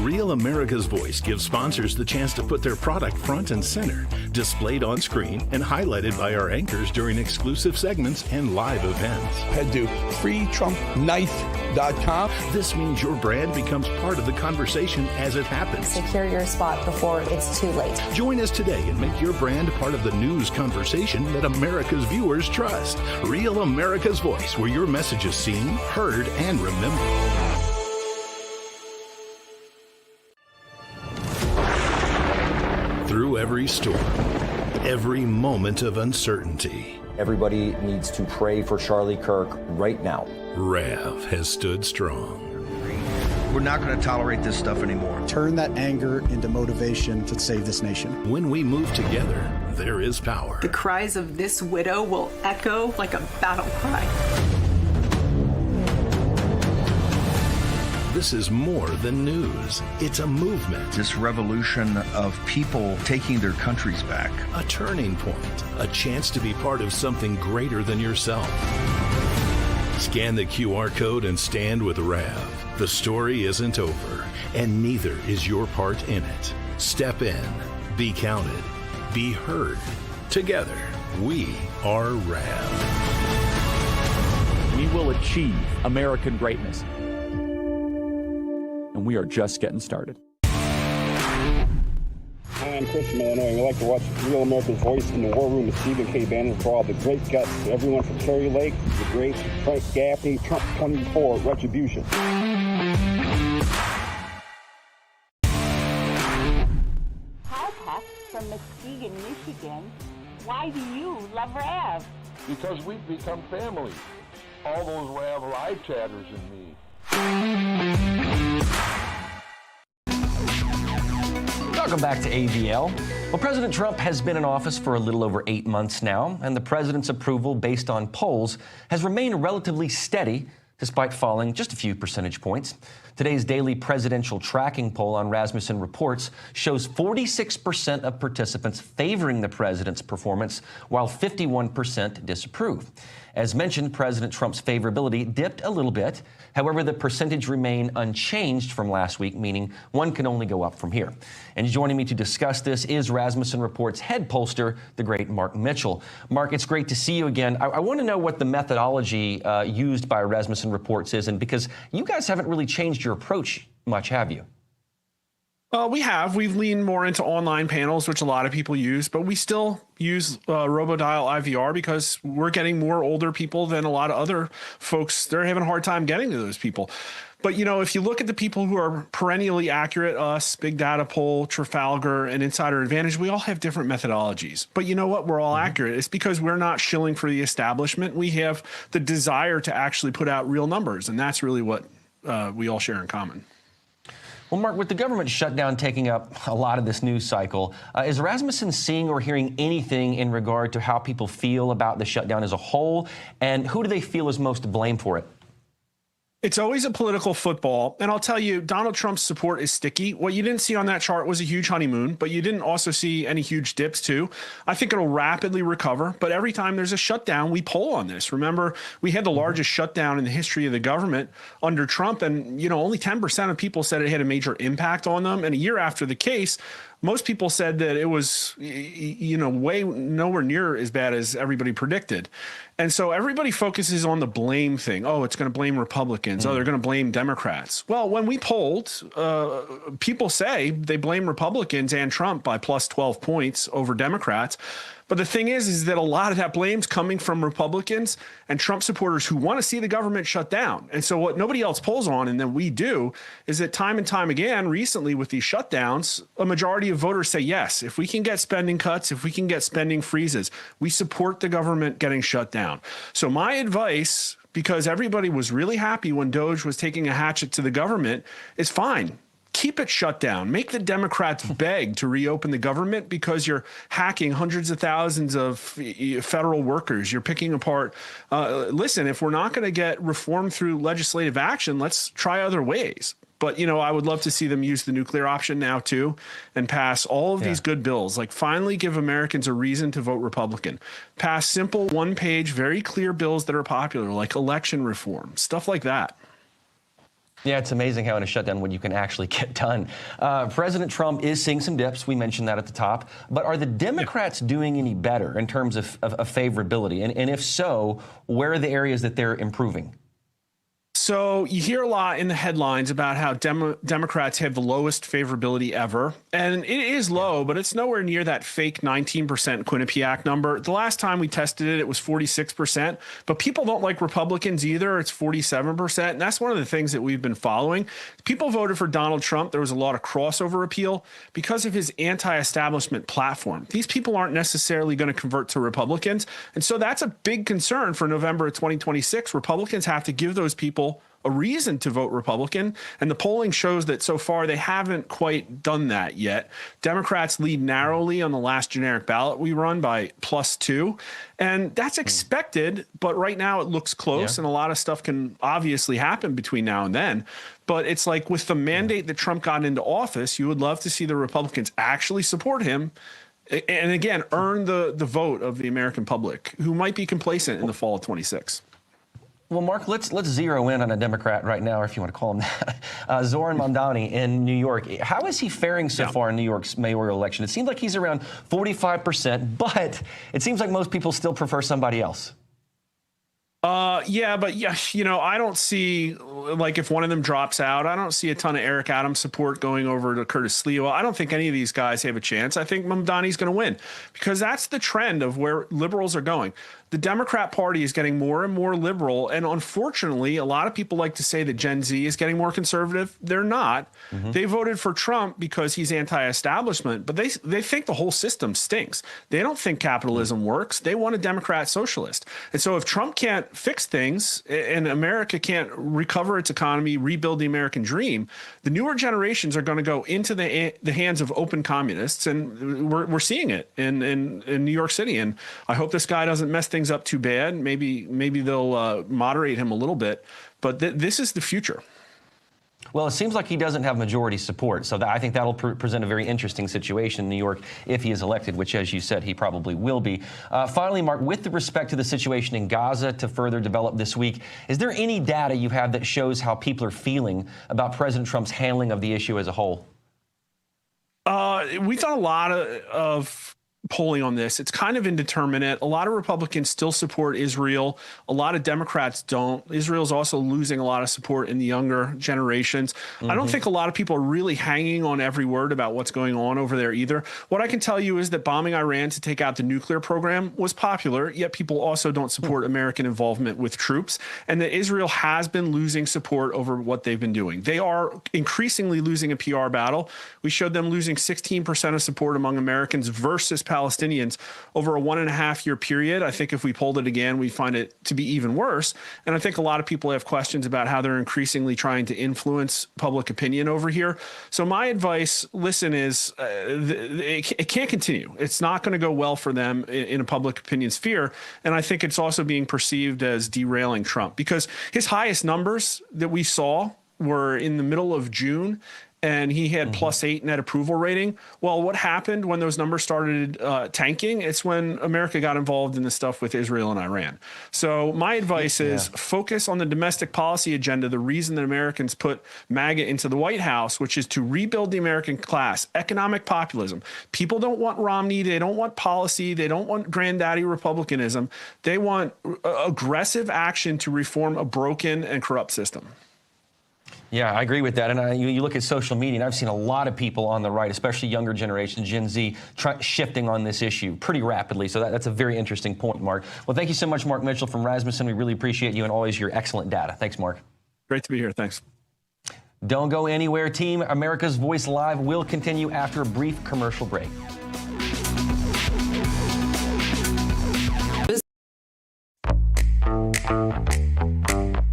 Real America's Voice gives sponsors the chance to put their product front and center, displayed on screen and highlighted by our anchors during exclusive segments and live events. Head to freetrumpknife.com. This means your brand becomes part of the conversation as it happens. Secure your spot before it's too late. Join us today and make your brand part of the news conversation that America's viewers trust. Real America's Voice, where your message is seen, heard, and remembered. Through every storm, every moment of uncertainty, everybody needs to pray for Charlie Kirk right now. RAV has stood strong. We're not going to tolerate this stuff anymore. Turn that anger into motivation to save this nation. When we move together, there is power. The cries of this widow will echo like a battle cry. This is more than news. It's a movement. This revolution of people taking their countries back. A turning point. A chance to be part of something greater than yourself. Scan the QR code and stand with RAV. The story isn't over, and neither is your part in it. Step in. Be counted. Be heard. Together, we are RAV. We will achieve American greatness. And we are just getting started. Hi, I'm Chris from Illinois, and we like to watch Real America's Voice in the War Room with Stephen K. Bannon for all the great guests. Everyone from Kerry Lake, the great Frank Gaffney, Trump 24, Retribution. Muskegon, Michigan. Why do you love Rav? Because we've become family. All those Rav live chatters and me. Welcome back to AVL. Well, President Trump has been in office for a little over 8 months now, and the president's approval based on polls has remained relatively steady despite falling just a few percentage points. Today's daily presidential tracking poll on Rasmussen Reports shows 46% of participants favoring the president's performance, while 51% disapprove. As mentioned, President Trump's favorability dipped a little bit. However, the percentage remained unchanged from last week, meaning one can only go up from here. And joining me to discuss this is Rasmussen Reports head pollster, the great Mark Mitchell. Mark, it's great to see you again. I want to know what the methodology used by Rasmussen Reports is, and because you guys haven't really changed your approach much, have you? We've leaned more into online panels, which a lot of people use, but we still use RoboDial IVR because we're getting more older people than a lot of other folks. They're having a hard time getting to those people. But, you know, if you look at the people who are perennially accurate, us, Big Data Poll, Trafalgar, and Insider Advantage, we all have different methodologies. But you know what? We're all accurate. It's because we're not shilling for the establishment. We have the desire to actually put out real numbers, and that's really what we all share in common. Well, Mark, with the government shutdown taking up a lot of this news cycle, is Rasmussen seeing or hearing anything in regard to how people feel about the shutdown as a whole, and who do they feel is most to blame for it? It's always a political football. And I'll tell you, Donald Trump's support is sticky. What you didn't see on that chart was a huge honeymoon, but you didn't also see any huge dips too. I think it'll rapidly recover. But every time there's a shutdown, we poll on this. Remember, we had the largest shutdown in the history of the government under Trump. And, you know, only 10% of people said it had a major impact on them. And a year after the case, most people said that it was, you know, nowhere near as bad as everybody predicted. And so everybody focuses on the blame thing. Oh, it's going to blame Republicans. Oh, they're going to blame Democrats. Well, when we polled, people say they blame Republicans and Trump by plus 12 points over Democrats. But the thing is that a lot of that blame's coming from Republicans and Trump supporters who want to see the government shut down. And so what nobody else polls on, and then we do, is that time and time again, recently with these shutdowns, a majority of voters say, yes, if we can get spending cuts, if we can get spending freezes, we support the government getting shut down. So my advice, because everybody was really happy when DOJ was taking a hatchet to the government, is fine. Keep it shut down. Make the Democrats beg to reopen the government because you're hacking hundreds of thousands of federal workers. You're picking apart. Listen, if we're not going to get reform through legislative action, let's try other ways. But, you know, I would love to see them use the nuclear option now, too, and pass all of these good bills. Like, finally give Americans a reason to vote Republican. Pass simple, one-page, very clear bills that are popular, like election reform, stuff like that. Yeah, it's amazing how in a shutdown what you can actually get done. President Trump is seeing some dips. We mentioned that at the top. But are the Democrats doing any better in terms of favorability? And if so, where are the areas that they're improving? So you hear a lot in the headlines about how Democrats have the lowest favorability ever. And it is low, but it's nowhere near that fake 19% Quinnipiac number. The last time we tested it, it was 46%. But people don't like Republicans either. It's 47%. And that's one of the things that we've been following. People voted for Donald Trump. There was a lot of crossover appeal because of his anti-establishment platform. These people aren't necessarily going to convert to Republicans. And so that's a big concern for November of 2026. Republicans have to give those people a reason to vote Republican, and the polling shows that so far they haven't quite done that yet. Democrats lead narrowly on the last generic ballot we run by +2, and that's expected, but right now it looks close, and a lot of stuff can obviously happen between now and then. But it's like with the mandate that Trump got into office, you would love to see the Republicans actually support him and, again, earn the vote of the American public, who might be complacent in the fall of 26. Well, Mark, let's zero in on a Democrat right now, or if you want to call him that. Zoran Mamdani in New York. How is he faring so far in New York's mayoral election? It seems like he's around 45%, but it seems like most people still prefer somebody else. Yeah, but you know, I don't see, like, if one of them drops out, I don't see a ton of Eric Adams support going over to Curtis Sliwa. I don't think any of these guys have a chance. I think Mamdani's going to win because that's the trend of where liberals are going. the Democrat Party is getting more and more liberal. And unfortunately, a lot of people like to say that Gen Z is getting more conservative. They're not. They voted for Trump because he's anti-establishment, but they think the whole system stinks. They don't think capitalism works. They want a Democrat socialist. And so if Trump can't fix things and America can't recover its economy, rebuild the American dream, the newer generations are going to go into the hands of open communists. And we're seeing it in New York City. And I hope this guy doesn't mess things up too bad. Maybe they'll moderate him a little bit. But this is the future. Well, it seems like he doesn't have majority support, so I think that'll present a very interesting situation in New York if he is elected, which, as you said, he probably will be. Finally, Mark, with respect to the situation in Gaza to further develop this week, is there any data you have that shows how people are feeling about President Trump's handling of the issue as a whole? We've done a lot of polling on this. It's kind of indeterminate. A lot of Republicans still support Israel. A lot of Democrats don't. Israel's also losing a lot of support in the younger generations. I don't think a lot of people are really hanging on every word about what's going on over there either. What I can tell you is that bombing Iran to take out the nuclear program was popular, yet people also don't support American involvement with troops, and that Israel has been losing support over what they've been doing. They are increasingly losing a PR battle. We showed them losing 16% of support among Americans versus Palestinians over a 1.5-year period. I think if we polled it again, we find it to be even worse. And I think a lot of people have questions about how they're increasingly trying to influence public opinion over here. So my advice, listen, is it can't continue. It's not going to go well for them in a public opinion sphere. And I think it's also being perceived as derailing Trump, because his highest numbers that we saw were in the middle of June, and he had +8 net approval rating. Well, what happened when those numbers started tanking? It's when America got involved in the stuff with Israel and Iran. So my advice is focus on the domestic policy agenda, the reason that Americans put MAGA into the White House, which is to rebuild the American class, economic populism. People don't want Romney. They don't want policy. They don't want granddaddy republicanism. They want aggressive action to reform a broken and corrupt system. Yeah, I agree with that. And you look at social media, and I've seen a lot of people on the right, especially younger generation, Gen Z, shifting on this issue pretty rapidly. So that's a very interesting point, Mark. Well, thank you so much, Mark Mitchell from Rasmussen. We really appreciate you and always your excellent data. Thanks, Mark. Great to be here. Thanks. Don't go anywhere, team. America's Voice Live will continue after a brief commercial break.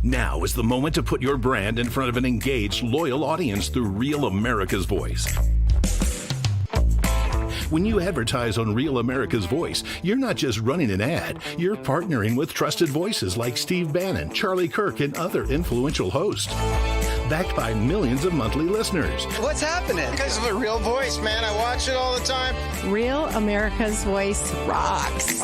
Now is the moment to put your brand in front of an engaged, loyal audience through Real America's Voice. When you advertise on Real America's Voice, you're not just running an ad, you're partnering with trusted voices like Steve Bannon, Charlie Kirk, and other influential hosts. Backed by millions of monthly listeners. What's happening? Because of a real voice, man. I watch it all the time. Real America's Voice rocks.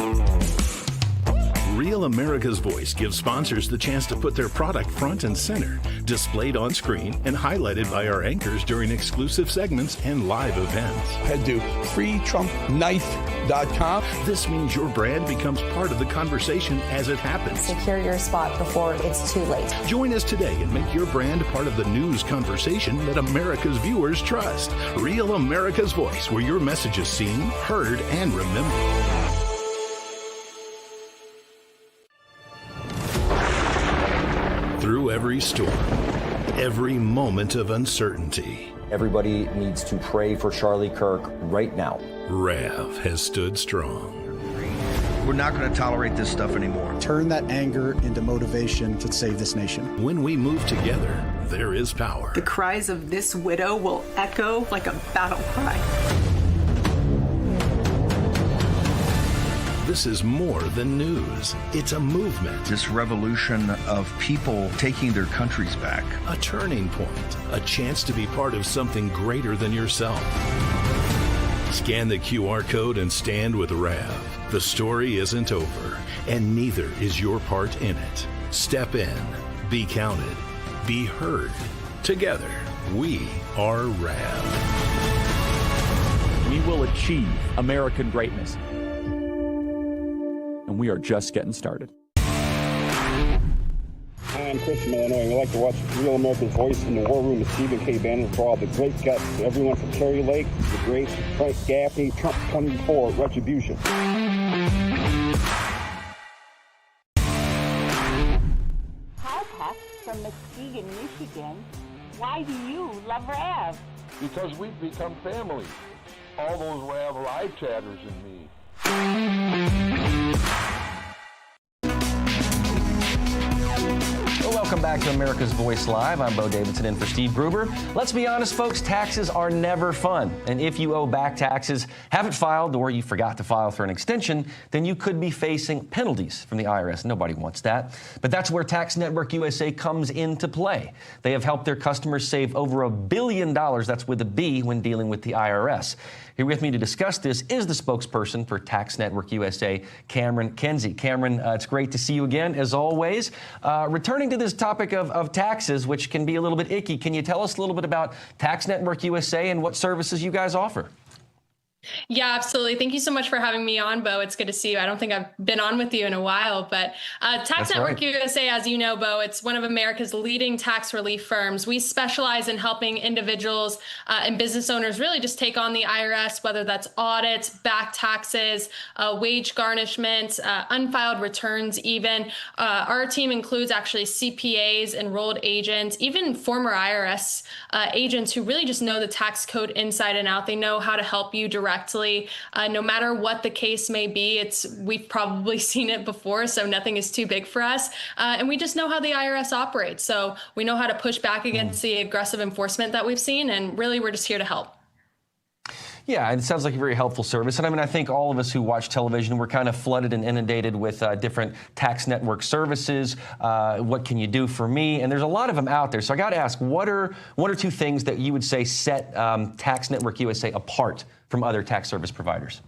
Real America's Voice gives sponsors the chance to put their product front and center, displayed on screen and highlighted by our anchors during exclusive segments and live events. Head to freetrumppknife.com. This means your brand becomes part of the conversation as it happens. Secure your spot before it's too late. Join us today and make your brand part of the news conversation that America's viewers trust. Real America's Voice, where your message is seen, heard, and remembered. Through every storm, every moment of uncertainty, everybody needs to pray for Charlie Kirk right now. Rav has stood strong. We're not going to tolerate this stuff anymore. Turn that anger into motivation to save this nation. When we move together, there is power. The cries of this widow will echo like a battle cry. This is more than news. It's a movement. This revolution of people taking their countries back. A turning point. A chance to be part of something greater than yourself. Scan the QR code and stand with Rav. The story isn't over, and neither is your part in it. Step in. Be counted. Be heard. Together, we are Rav. We will achieve American greatness. And we are just getting started. I'm Chris from Illinois, and we like to watch Real America's Voice in the War Room with Stephen K. Bannon for all the great guests. Everyone from Kerry Lake, the great Frank Gaffney, Trump 24, Retribution. weekend. Why do you love Rav? Because we've become family. All those Rav live chatters and me. Well, welcome back to America's Voice Live. I'm Bo Davidson in for Steve Gruber. Let's be honest, folks, taxes are never fun. And if you owe back taxes, haven't filed, or you forgot to file for an extension, then you could be facing penalties from the IRS. Nobody wants that. But that's where Tax Network USA comes into play. They have helped their customers save over $1 billion, that's with a B, when dealing with the IRS. Here with me to discuss this is the spokesperson for Tax Network USA, Cameron Kinsey. Cameron, it's great to see you again, as always. Returning to this topic of taxes, which can be a little bit icky, can you tell us a little bit about Tax Network USA and what services you guys offer? Yeah, absolutely. Thank you so much for having me on, Bo. It's good to see you. I don't think I've been on with you in a while, but Tax Network USA, as you know, Bo, it's one of America's leading tax relief firms. We specialize in helping individuals and business owners really just take on the IRS, whether that's audits, back taxes, wage garnishment, unfiled returns even. Our team includes actually CPAs, enrolled agents, even former IRS agents who really just know the tax code inside and out. They know how to help you directly. No matter what the case may be, we've probably seen it before, so nothing is too big for us. And we just know how the IRS operates. So we know how to push back against the aggressive enforcement that we've seen. And really, we're just here to help. Yeah, it sounds like a very helpful service. And I mean, I think all of us who watch television, we're kind of flooded and inundated with different tax network services. What can you do for me? And there's a lot of them out there. So I got to ask, what are one or two things that you would say set Tax Network USA apart from other tax service providers?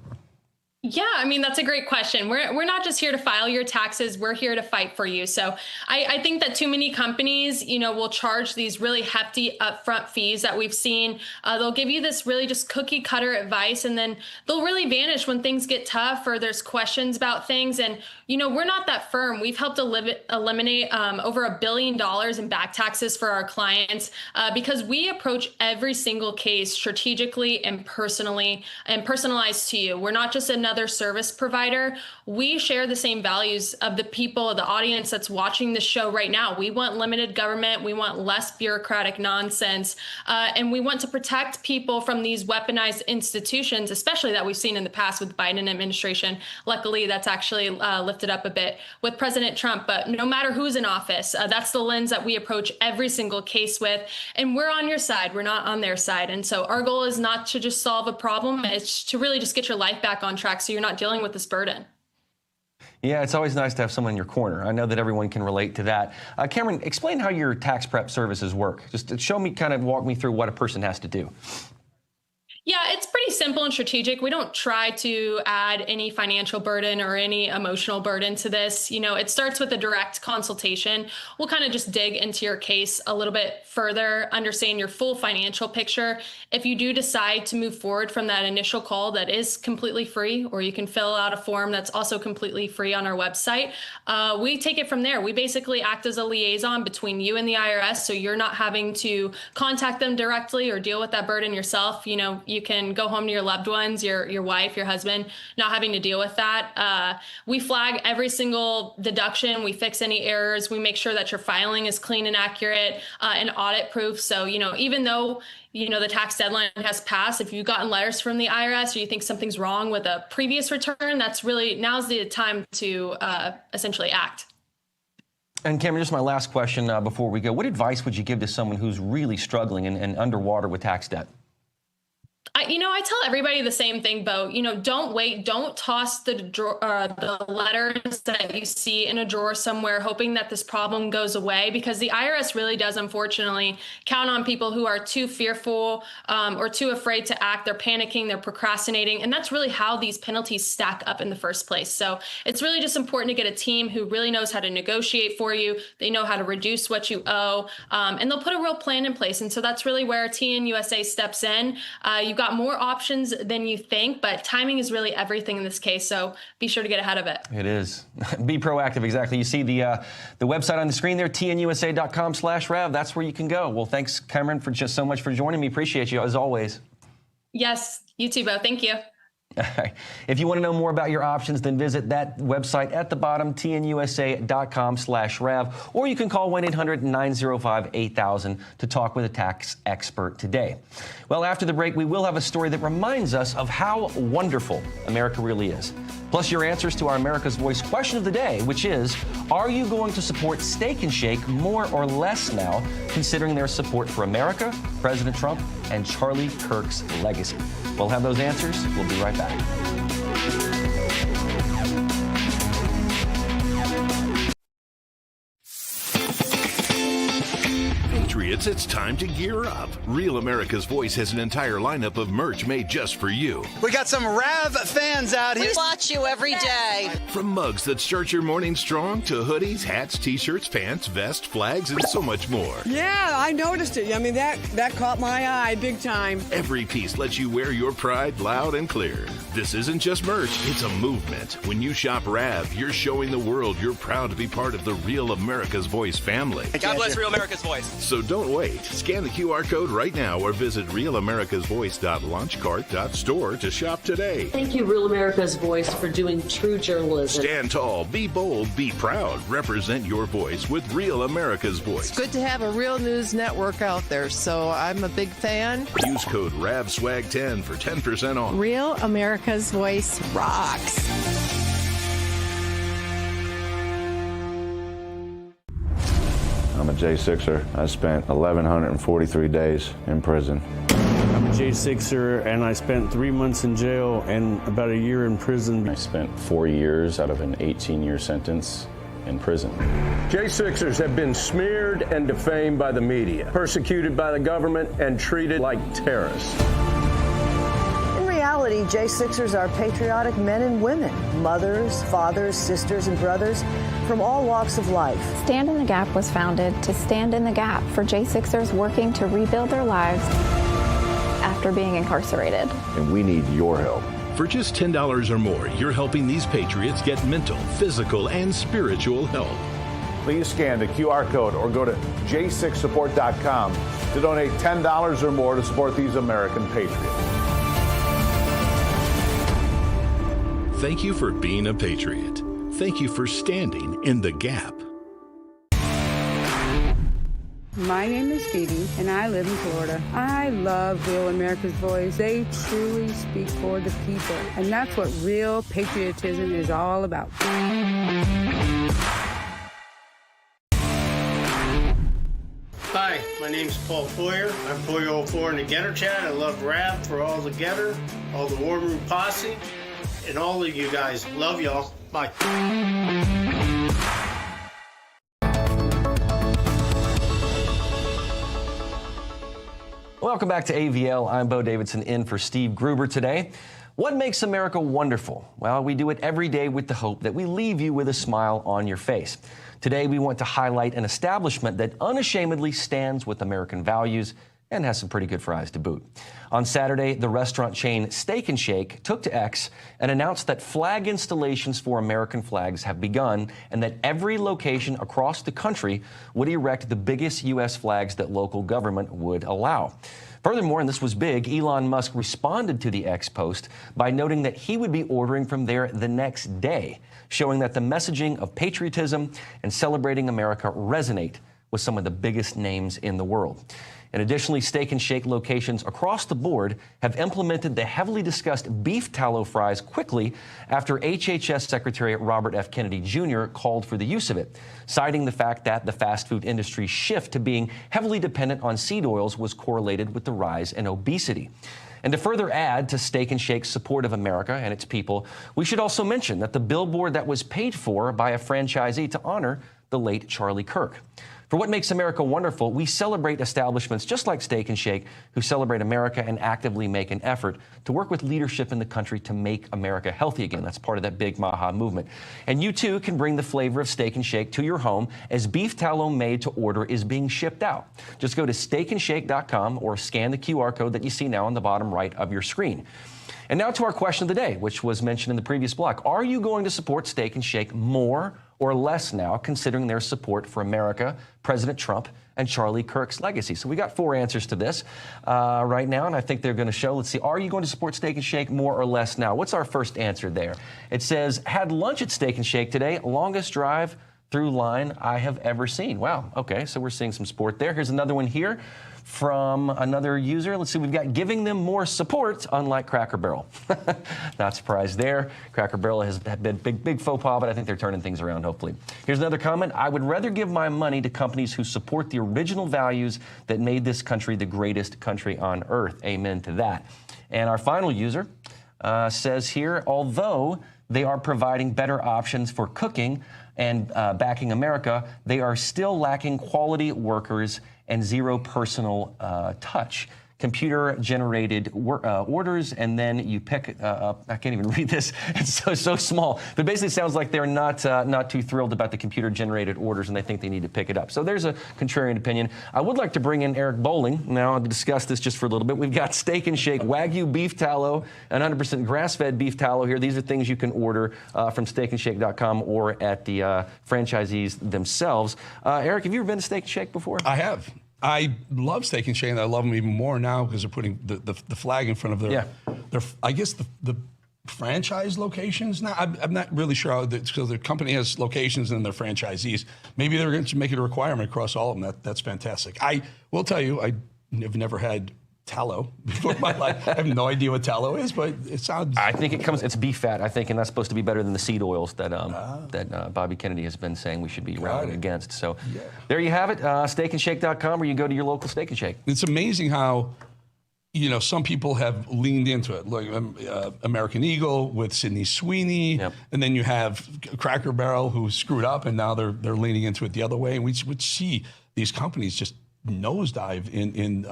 Yeah, I mean, that's a great question. We're not just here to file your taxes. We're here to fight for you. So I think that too many companies, will charge these really hefty upfront fees that we've seen. They'll give you this really just cookie cutter advice, and then they'll really vanish when things get tough or there's questions about things. And, we're not that firm. We've helped eliminate over $1 billion in back taxes for our clients because we approach every single case strategically and personally and personalized to you. We're not just another service provider. We share the same values of the people, the audience that's watching this show right now. We want limited government. We want less bureaucratic nonsense. And we want to protect people from these weaponized institutions, especially that we've seen in the past with the Biden administration. Luckily, that's actually lifted up a bit with President Trump. But no matter who's in office, that's the lens that we approach every single case with. And we're on your side. We're not on their side. And so our goal is not to just solve a problem. It's to really just get your life back on track so you're not dealing with this burden. Yeah, it's always nice to have someone in your corner. I know that everyone can relate to that. Cameron, explain how your tax prep services work. Just show me, walk me through what a person has to do. Yeah, it's pretty simple and strategic. We don't try to add any financial burden or any emotional burden to this. It starts with a direct consultation. We'll kind of just dig into your case a little bit further, understand your full financial picture. If you do decide to move forward from that initial call that is completely free, or you can fill out a form that's also completely free on our website, we take it from there. We basically act as a liaison between you and the IRS, so you're not having to contact them directly or deal with that burden yourself. You can go home to your loved ones, your wife, your husband, not having to deal with that. We flag every single deduction. We fix any errors. We make sure that your filing is clean and accurate and audit proof. So, even though the tax deadline has passed, if you've gotten letters from the IRS or you think something's wrong with a previous return, now's the time to essentially act. And Cameron, just my last question before we go. What advice would you give to someone who's really struggling and underwater with tax debt? I tell everybody the same thing, Bo. Don't wait. Don't toss the letters that you see in a drawer somewhere, hoping that this problem goes away, because the IRS really does, unfortunately, count on people who are too fearful or too afraid to act. They're panicking, they're procrastinating, and that's really how these penalties stack up in the first place. So it's really just important to get a team who really knows how to negotiate for you. They know how to reduce what you owe, and they'll put a real plan in place. And so that's really where TN USA steps in. You've got more options than you think, but timing is really everything in this case. So be sure to get ahead of it. It is. Be proactive. Exactly. You see the website on the screen there, tnusa.com/Rav. That's where you can go. Well, thanks, Cameron, for just so much for joining me. Appreciate you as always. Yes, you too, Bo. Thank you. If you want to know more about your options, then visit that website at the bottom, tnusa.com/RAV, or you can call 1-800-905-8000 to talk with a tax expert today. Well, after the break, we will have a story that reminds us of how wonderful America really is. Plus your answers to our America's Voice question of the day, which is, are you going to support Steak and Shake more or less now, considering their support for America, President Trump, and Charlie Kirk's legacy? We'll have those answers. We'll be right back. Patriots, it's time to gear up. Real America's Voice has an entire lineup of merch made just for you. We got some Rav fans out here. We watch you every day. From mugs that start your morning strong to hoodies, hats, t-shirts, pants, vests, flags, and so much more. Yeah, I noticed it. I mean, that caught my eye big time. Every piece lets you wear your pride loud and clear. This isn't just merch, it's a movement. When you shop Rav, you're showing the world you're proud to be part of the Real America's Voice family. God bless Real America's Voice. So don't wait. Scan the QR code right now or visit realamericasvoice.launchcart.store to shop today. Thank you, Real America's Voice, for doing true journalism. Stand tall, be bold, be proud. Represent your voice with Real America's Voice. It's good to have a real news network out there, so I'm a big fan. Use code RAVSWAG10 for 10% off. Real America's Voice rocks. I'm a J6er. I spent 1,143 days in prison. I'm a J6er, and I spent 3 months in jail and about a year in prison. I spent 4 years out of an 18-year sentence in prison. J6ers have been smeared and defamed by the media, persecuted by the government, and treated like terrorists. In reality, J6ers are patriotic men and women, mothers, fathers, sisters, and brothers from all walks of life. Stand in the Gap was founded to stand in the gap for J6ers working to rebuild their lives after being incarcerated. And we need your help. For just $10 or more, you're helping these patriots get mental, physical, and spiritual help. Please scan the QR code or go to j6support.com to donate $10 or more to support these American patriots. Thank you for being a patriot. Thank you for standing in the gap. My name is Phoebe, and I live in Florida. I love Real America's Voice. They truly speak for the people, and that's what real patriotism is all about. Hi, my name's Paul Foyer. I'm Foyer04 in the Getter Chat. I love rap for all the Getter, all the War Room Posse, and all of you guys. Love y'all. Bye. Welcome back to AVL. I'm Bo Davidson in for Steve Gruber today. What makes America wonderful? Well, we do it every day with the hope that we leave you with a smile on your face. Today, we want to highlight an establishment that unashamedly stands with American values and has some pretty good fries to boot. On Saturday, the restaurant chain Steak and Shake took to X and announced that flag installations for American flags have begun and that every location across the country would erect the biggest U.S. flags that local government would allow. Furthermore, and this was big, Elon Musk responded to the X post by noting that he would be ordering from there the next day, showing that the messaging of patriotism and celebrating America resonate with some of the biggest names in the world. And additionally, Steak and Shake locations across the board have implemented the heavily discussed beef tallow fries quickly after HHS Secretary Robert F. Kennedy Jr. called for the use of it, citing the fact that the fast food industry's shift to being heavily dependent on seed oils was correlated with the rise in obesity. And to further add to Steak and Shake's support of America and its people, we should also mention that the billboard that was paid for by a franchisee to honor the late Charlie Kirk. For what makes America wonderful, we celebrate establishments just like Steak and Shake who celebrate America and actively make an effort to work with leadership in the country to make America healthy again. That's part of that big MAHA movement. And you too can bring the flavor of Steak and Shake to your home as beef tallow made to order is being shipped out. Just go to steakandshake.com or scan the QR code that you see now on the bottom right of your screen. And now to our question of the day, which was mentioned in the previous block. Are you going to support Steak and Shake more or less now, considering their support for America, President Trump, and Charlie Kirk's legacy? So we got 4 answers to this right now, and I think they're going to show. Let's see. Are you going to support Steak and Shake more or less now? What's our first answer there? It says, had lunch at Steak and Shake today. Longest drive through line I have ever seen. Wow. Okay, so we're seeing some support there. Here's another one here from another user. Let's see, we've got giving them more support, unlike Cracker Barrel. Not surprised there. Cracker Barrel has been big faux pas, but I think they're turning things around, hopefully. Here's another comment. I would rather give my money to companies who support the original values that made this country the greatest country on earth. Amen to that. And our final user says here, although they are providing better options for cooking and backing America, they are still lacking quality workers and zero personal touch. Computer-generated orders, and then you pick up. I can't even read this. It's so small. But basically, it sounds like they're not too thrilled about the computer-generated orders, and they think they need to pick it up. So there's a contrarian opinion. I would like to bring in Eric Bowling now to discuss this just for a little bit. We've got Steak and Shake Wagyu beef tallow and 100% grass-fed beef tallow here. These are things you can order from steakandshake.com or at the franchisees themselves. Eric, have you ever been to Steak and Shake before? I have. I love Steak and Shake, and I love them even more now because they're putting the flag in front of their I guess the franchise locations now. I'm not really sure how so the company has locations and their franchisees. Maybe they're going to make it a requirement across all of them. That's fantastic. I will tell you, I have never had tallow before in my life. I have no idea what tallow is, but it sounds. I think it's beef fat, I think, and that's supposed to be better than the seed oils that Bobby Kennedy has been saying we should be rallying against. So there you have it, steakandshake.com, where you go to your local Steak and Shake. It's amazing how, some people have leaned into it, like American Eagle with Sydney Sweeney, and then you have Cracker Barrel who screwed up, and now they're leaning into it the other way. And we would see these companies just nosedive in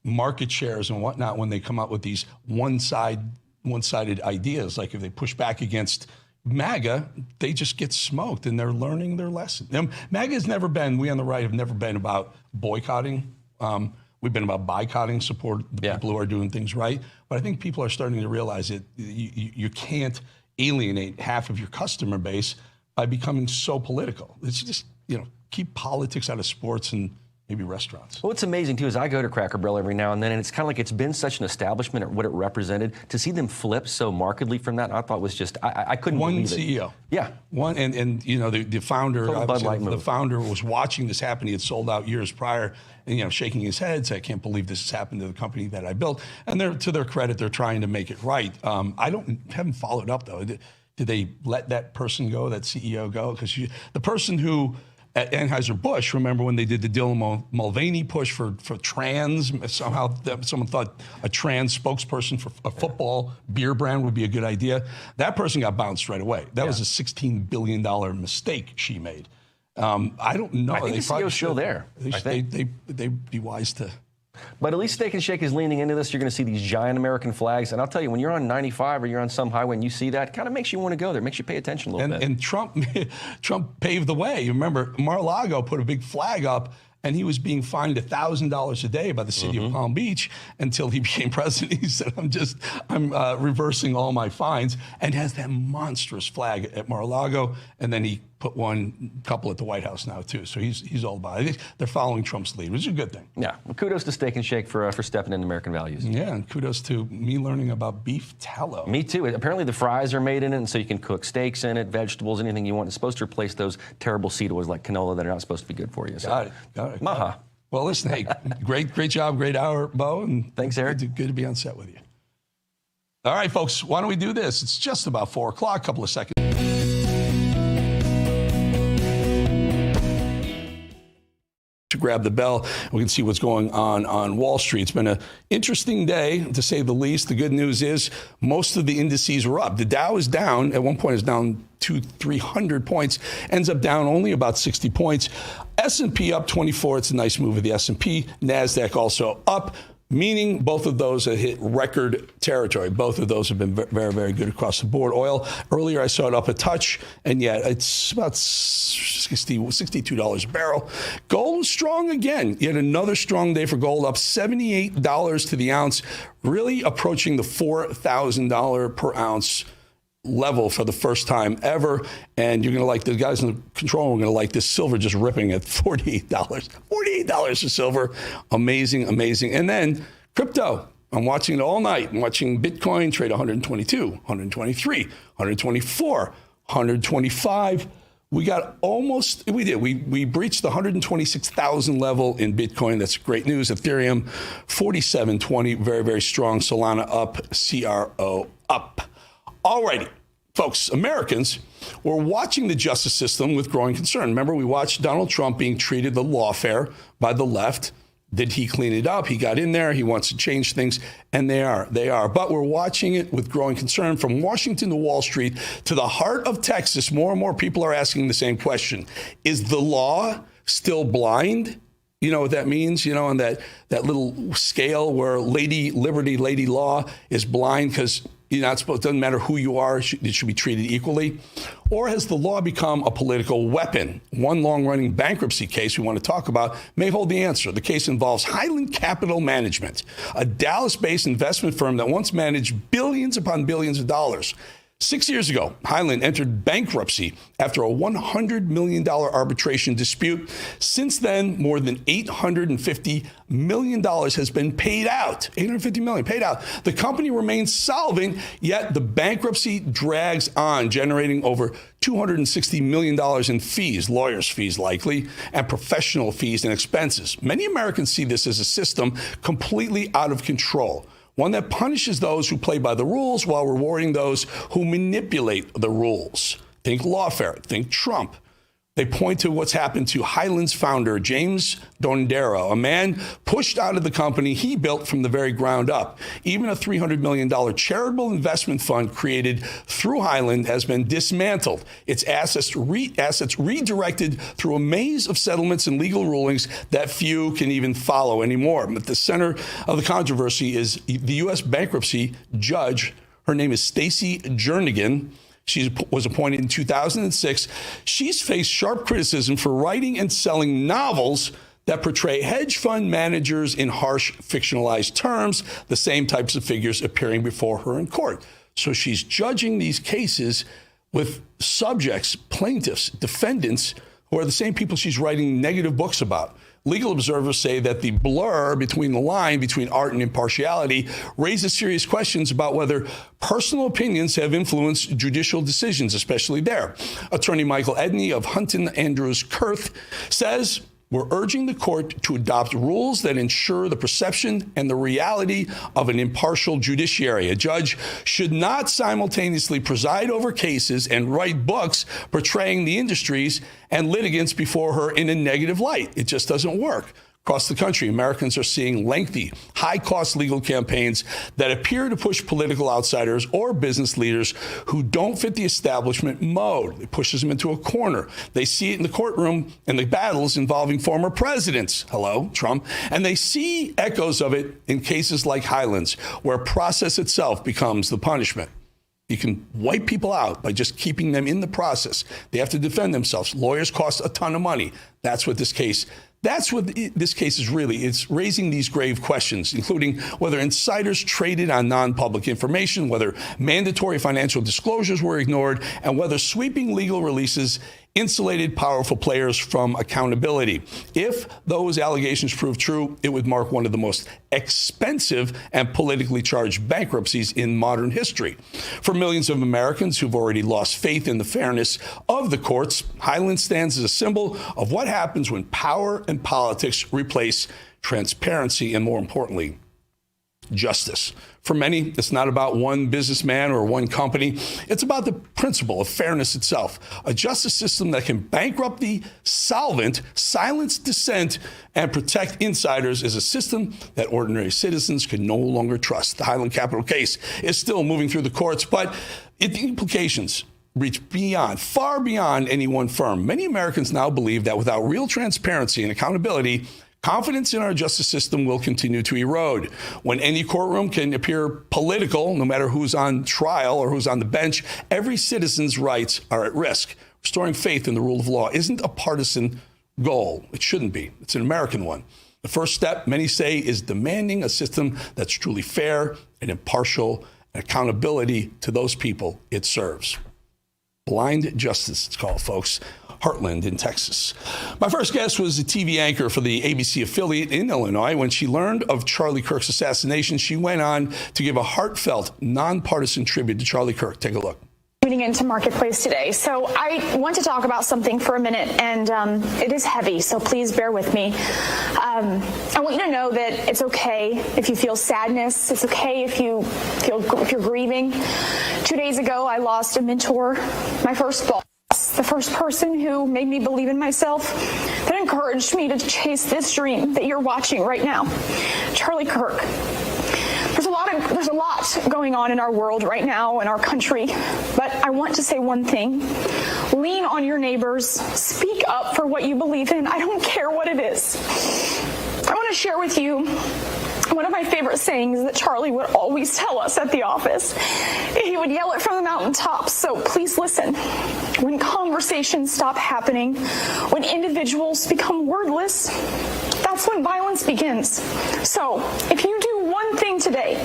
market shares and whatnot when they come out with these one-sided ideas. Like if they push back against MAGA, they just get smoked, and they're learning their lesson. MAGA has never been, we on the right have never been about boycotting. We've been about boycotting, support the people who are doing things right. But I think people are starting to realize that you can't alienate half of your customer base by becoming so political. It's just, keep politics out of sports and maybe restaurants. Well, what's amazing, too, is I go to Cracker Barrel every now and then, and it's kind of like it's been such an establishment at what it represented. To see them flip so markedly from that, I thought was just, I couldn't believe it. One CEO. Yeah. One, and the founder, the founder was watching this happen. He had sold out years prior, and, shaking his head, saying, I can't believe this has happened to the company that I built. And to their credit, they're trying to make it right. I haven't followed up, though. Did they let that person go, that CEO go? Because the person who, at Anheuser-Busch, remember when they did the Dylan Mulvaney push for trans? Somehow someone thought a trans spokesperson for a football beer brand would be a good idea. That person got bounced right away. That was a $16 billion mistake she made. I don't know. I think the CEO's still there. They'd be wise to. But at least Steak and Shake is leaning into this. You're going to see these giant American flags. And I'll tell you, when you're on 95 or you're on some highway and you see that, it kind of makes you want to go there. Makes you pay attention a little bit. And Trump paved the way. You remember, Mar-a-Lago put a big flag up, and he was being fined $1,000 a day by the city of Palm Beach until he became president. He said, I'm reversing all my fines, and has that monstrous flag at Mar-a-Lago. And then he put couple at the White House now, too. So he's all about it. I think they're following Trump's lead, which is a good thing. Yeah. Well, kudos to Steak and Shake for stepping into American values. Yeah, and kudos to me learning about beef tallow. Me, too. Apparently, the fries are made in it, and so you can cook steaks in it, vegetables, anything you want. It's supposed to replace those terrible seed oils like canola that are not supposed to be good for you. So. Got it. Maha. Well, listen, hey, great job, great hour, Bo. And thanks, Eric. Good to be on set with you. All right, folks, why don't we do this? It's just about 4 o'clock, couple of seconds. To grab the bell, we can see what's going on Wall Street. It's been an interesting day, to say the least. The good news is most of the indices are up. The Dow is down. At one point, it's down 200-300 points. Ends up down only about 60 points. S&P up 24. It's a nice move of the S&P. NASDAQ also up, meaning both of those have hit record territory. Both of those have been very, very good across the board. Oil, earlier I saw it up a touch, and yet it's about $62 a barrel. Gold is strong again. Yet another strong day for gold, up $78 to the ounce, really approaching the $4,000 per ounce level for the first time ever. And you're going to like the guys in the control room are going to like this silver just ripping at $48. $48 for silver. Amazing, amazing. And then crypto. I'm watching it all night. I'm watching Bitcoin trade 122, 123, 124, 125. We got almost, we breached the 126,000 level in Bitcoin. That's great news. Ethereum, 4720, very, very strong. Solana up, CRO up. All righty, folks, Americans, we're watching the justice system with growing concern. Remember, we watched Donald Trump being treated the lawfare by the left. Did he clean it up? He got in there. He wants to change things, and they are. But we're watching it with growing concern. From Washington to Wall Street to the heart of Texas, more and more people are asking the same question. Is the law still blind? You know what that means? You know, on that little scale where Lady Liberty, Lady Law is blind because you're not supposed, it doesn't matter who you are, it should be treated equally. Or has the law become a political weapon? One long-running bankruptcy case we want to talk about may hold the answer. The case involves Highland Capital Management, a Dallas-based investment firm that once managed billions upon billions of dollars. 6 years ago, Highland entered bankruptcy after a $100 million arbitration dispute. Since then, more than $850 million has been paid out. $850 million paid out. The company remains solvent, yet the bankruptcy drags on, generating over $260 million in fees, lawyers' fees likely, and professional fees and expenses. Many Americans see this as a system completely out of control. One that punishes those who play by the rules while rewarding those who manipulate the rules. Think lawfare, think Trump. They point to what's happened to Highland's founder, James Dondero, a man pushed out of the company he built from the very ground up. Even a $300 million charitable investment fund created through Highland has been dismantled. Its assets redirected through a maze of settlements and legal rulings that few can even follow anymore. At the center of the controversy is the U.S. bankruptcy judge. Her name is Stacey Jernigan. She was appointed in 2006. She's faced sharp criticism for writing and selling novels that portray hedge fund managers in harsh, fictionalized terms, the same types of figures appearing before her in court. So she's judging these cases with subjects, plaintiffs, defendants, who are the same people she's writing negative books about. Legal observers say that the blur between the line between art and impartiality raises serious questions about whether personal opinions have influenced judicial decisions, especially there. Attorney Michael Edney of Hunton Andrews Kurth says, we're urging the court to adopt rules that ensure the perception and the reality of an impartial judiciary. A judge should not simultaneously preside over cases and write books portraying the industries and litigants before her in a negative light. It just doesn't work. Across the country, Americans are seeing lengthy, high-cost legal campaigns that appear to push political outsiders or business leaders who don't fit the establishment mode. It pushes them into a corner. They see it in the courtroom and the battles involving former presidents. Hello, Trump. And they see echoes of it in cases like Highlands, where process itself becomes the punishment. You can wipe people out by just keeping them in the process. They have to defend themselves. Lawyers cost a ton of money. That's what this case is really. It's raising these grave questions, including whether insiders traded on non-public information, whether mandatory financial disclosures were ignored, and whether sweeping legal releases insulated powerful players from accountability. If those allegations prove true, it would mark one of the most expensive and politically charged bankruptcies in modern history. For millions of Americans who've already lost faith in the fairness of the courts, Highland stands as a symbol of what happens when power and politics replace transparency and, more importantly, justice. For many, it's not about one businessman or one company. It's about the principle of fairness itself. A justice system that can bankrupt the solvent, silence dissent, and protect insiders is a system that ordinary citizens can no longer trust. The Highland Capital case is still moving through the courts, but the implications reach far beyond any one firm. Many Americans now believe that without real transparency and accountability, confidence in our justice system will continue to erode. When any courtroom can appear political, no matter who's on trial or who's on the bench, every citizen's rights are at risk. Restoring faith in the rule of law isn't a partisan goal. It shouldn't be. It's an American one. The first step, many say, is demanding a system that's truly fair and impartial accountability to those people it serves. Blind justice, it's called, folks. Heartland in Texas. My first guest was a TV anchor for the ABC affiliate in Illinois. When she learned of Charlie Kirk's assassination, she went on to give a heartfelt, nonpartisan tribute to Charlie Kirk. Take a look. Tuning into Marketplace today. So I want to talk about something for a minute, and it is heavy, so please bear with me. I want you to know that it's okay if you feel sadness. It's okay if you're grieving. 2 days ago, I lost a mentor, my first boss, the first person who made me believe in myself, that encouraged me to chase this dream that you're watching right now. Charlie Kirk. There's a lot going on in our world right now, in our country, but I want to say one thing. Lean on your neighbors. Speak up for what you believe in. I don't care what it is. I want to share with you one of my favorite sayings that Charlie would always tell us at the office. He would yell it from the mountaintops, so please listen. When conversations stop happening, when individuals become wordless, that's when violence begins. So, if you do one thing today,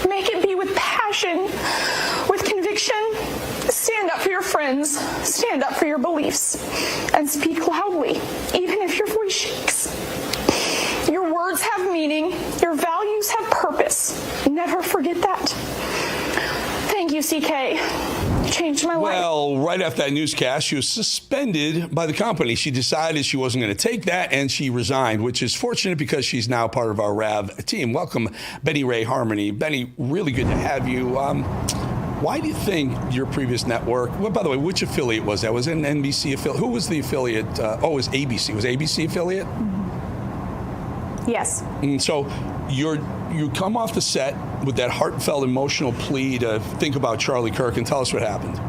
make it be with passion, with conviction. Stand up for your friends, stand up for your beliefs, and speak loudly, even if your voice shakes. Your words have meaning, your values have purpose. Never forget that. Thank you, CK. Changed my life. Well, right after that newscast, she was suspended by the company. She decided she wasn't going to take that, and she resigned, which is fortunate because she's now part of our RAV team. Welcome, Benny Ray Harmony. Benny, really good to have you. Why do you think your previous network, well, by the way, which affiliate was that? Was it an NBC affiliate? Who was the affiliate? It was ABC. Was ABC affiliate? Yes. And so you come off the set with that heartfelt, emotional plea to think about Charlie Kirk, and tell us what happened.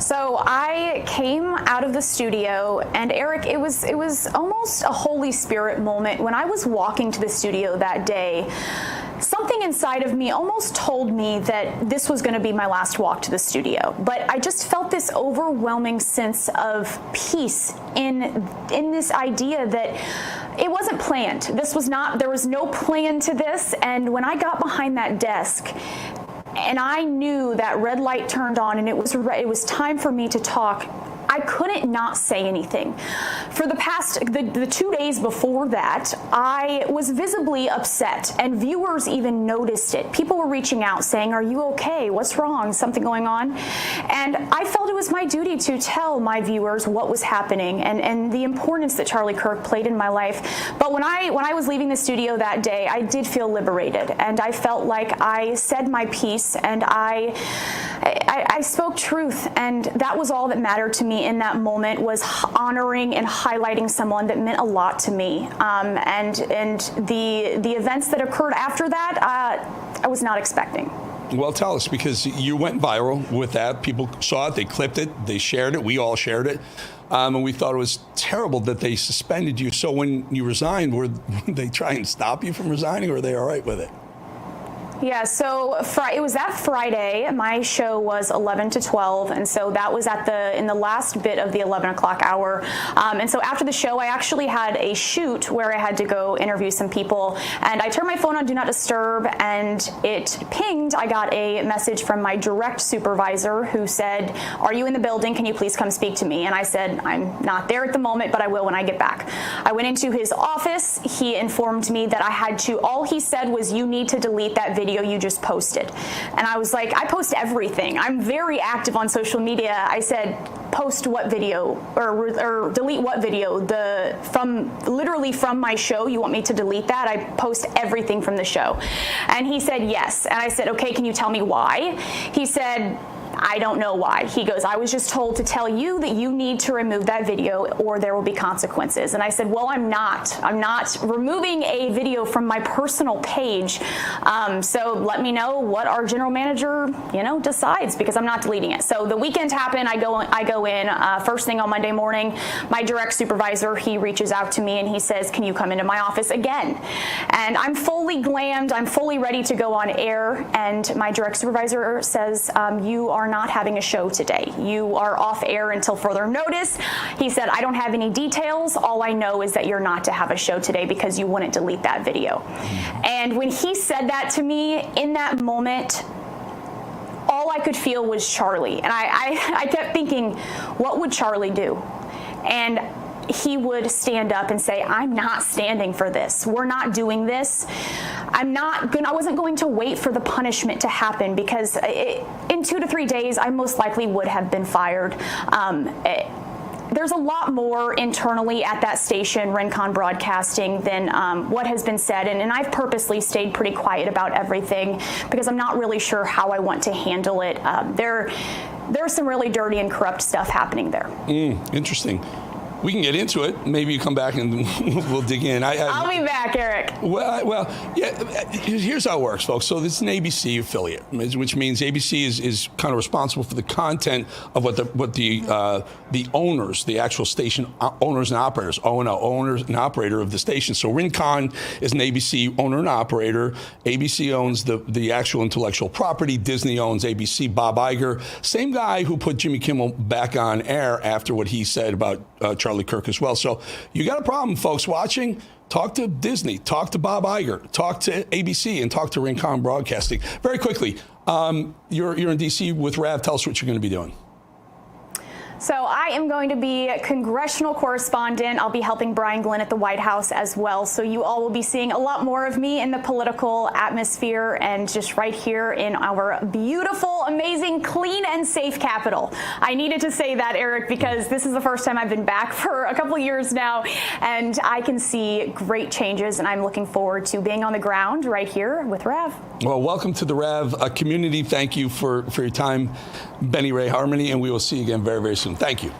So I came out of the studio, and Eric, it was almost a Holy Spirit moment. When I was walking to the studio that day, something inside of me almost told me that this was going to be my last walk to the studio. But I just felt this overwhelming sense of peace in this idea that it wasn't planned. There was no plan to this. And when I got behind that desk, and I knew that red light turned on and it was time for me to talk, I couldn't not say anything. For the 2 days before that, I was visibly upset, and viewers even noticed it. People were reaching out saying, "Are you okay? What's wrong? Something going on?" And I felt it was my duty to tell my viewers what was happening and the importance that Charlie Kirk played in my life. But when I was leaving the studio that day, I did feel liberated, and I felt like I said my piece, and I spoke truth, and that was all that mattered to me in that moment, was honoring and highlighting someone that meant a lot to me. And the events that occurred after that, I was not expecting. Well, tell us, because you went viral with that. People saw it, they clipped it, they shared it, we all shared it. And we thought it was terrible that they suspended you. So when you resigned, were they trying to stop you from resigning, or were they all right with it? Yeah, so it was that Friday. My show was 11 to 12, and so that was in the last bit of the 11 o'clock hour. And so after the show, I actually had a shoot where I had to go interview some people, and I turned my phone on Do Not Disturb, and it pinged. I got a message from my direct supervisor who said, "Are you in the building? Can you please come speak to me?" And I said, "I'm not there at the moment, but I will when I get back." I went into his office. He informed me that I had to, all he said was, "You need to delete that video you just posted." And I was like, I post everything. I'm very active on social media. I said, post what video, or delete what video? Literally from my show, you want me to delete that? I post everything from the show. And he said, yes. And I said, okay, can you tell me why? He said, I don't know why. He goes, I was just told to tell you that you need to remove that video or there will be consequences. And I said, well, I'm not removing a video from my personal page. So let me know what our general manager, decides, because I'm not deleting it. So the weekend happened. I go in first thing on Monday morning. My direct supervisor, he reaches out to me and he says, can you come into my office again? And I'm fully glammed. I'm fully ready to go on air. And my direct supervisor says, you are are not having a show today. You are off air until further notice. He said, I don't have any details. All I know is that you're not to have a show today because you wouldn't delete that video. And when he said that to me, in that moment, all I could feel was Charlie. And I kept thinking, what would Charlie do? And he would stand up and say, I'm not standing for this. We're not doing this. I wasn't going to wait for the punishment to happen, because in 2 to 3 days, I most likely would have been fired. There's a lot more internally at that station, Rincon Broadcasting, than what has been said. And I've purposely stayed pretty quiet about everything because I'm not really sure how I want to handle it. There's some really dirty and corrupt stuff happening there. Interesting. We can get into it. Maybe you come back and we'll dig in. I'll be back, Eric. Well, yeah. Here's how it works, folks. So this is an ABC affiliate, which means ABC is kind of responsible for the content of what the owners, the actual station owners and operators, owners and operator of the station. So Rincon is an ABC owner and operator. ABC owns the actual intellectual property. Disney owns ABC. Bob Iger, same guy who put Jimmy Kimmel back on air after what he said about Charlie Kirk as well. So you got a problem, folks watching. Talk to Disney, talk to Bob Iger, talk to ABC, and talk to Rincon Broadcasting. Very quickly, you're in D.C. with Rav. Tell us what you're going to be doing. So I am going to be a congressional correspondent. I'll be helping Brian Glenn at the White House as well. So you all will be seeing a lot more of me in the political atmosphere and just right here in our beautiful, amazing, clean, and safe Capitol. I needed to say that, Eric, because this is the first time I've been back for a couple years now, and I can see great changes, and I'm looking forward to being on the ground right here with Rav. Well, welcome to the Rav community. Thank you for your time, Benny Ray Harmony, and we will see you again very, very soon. Thank you.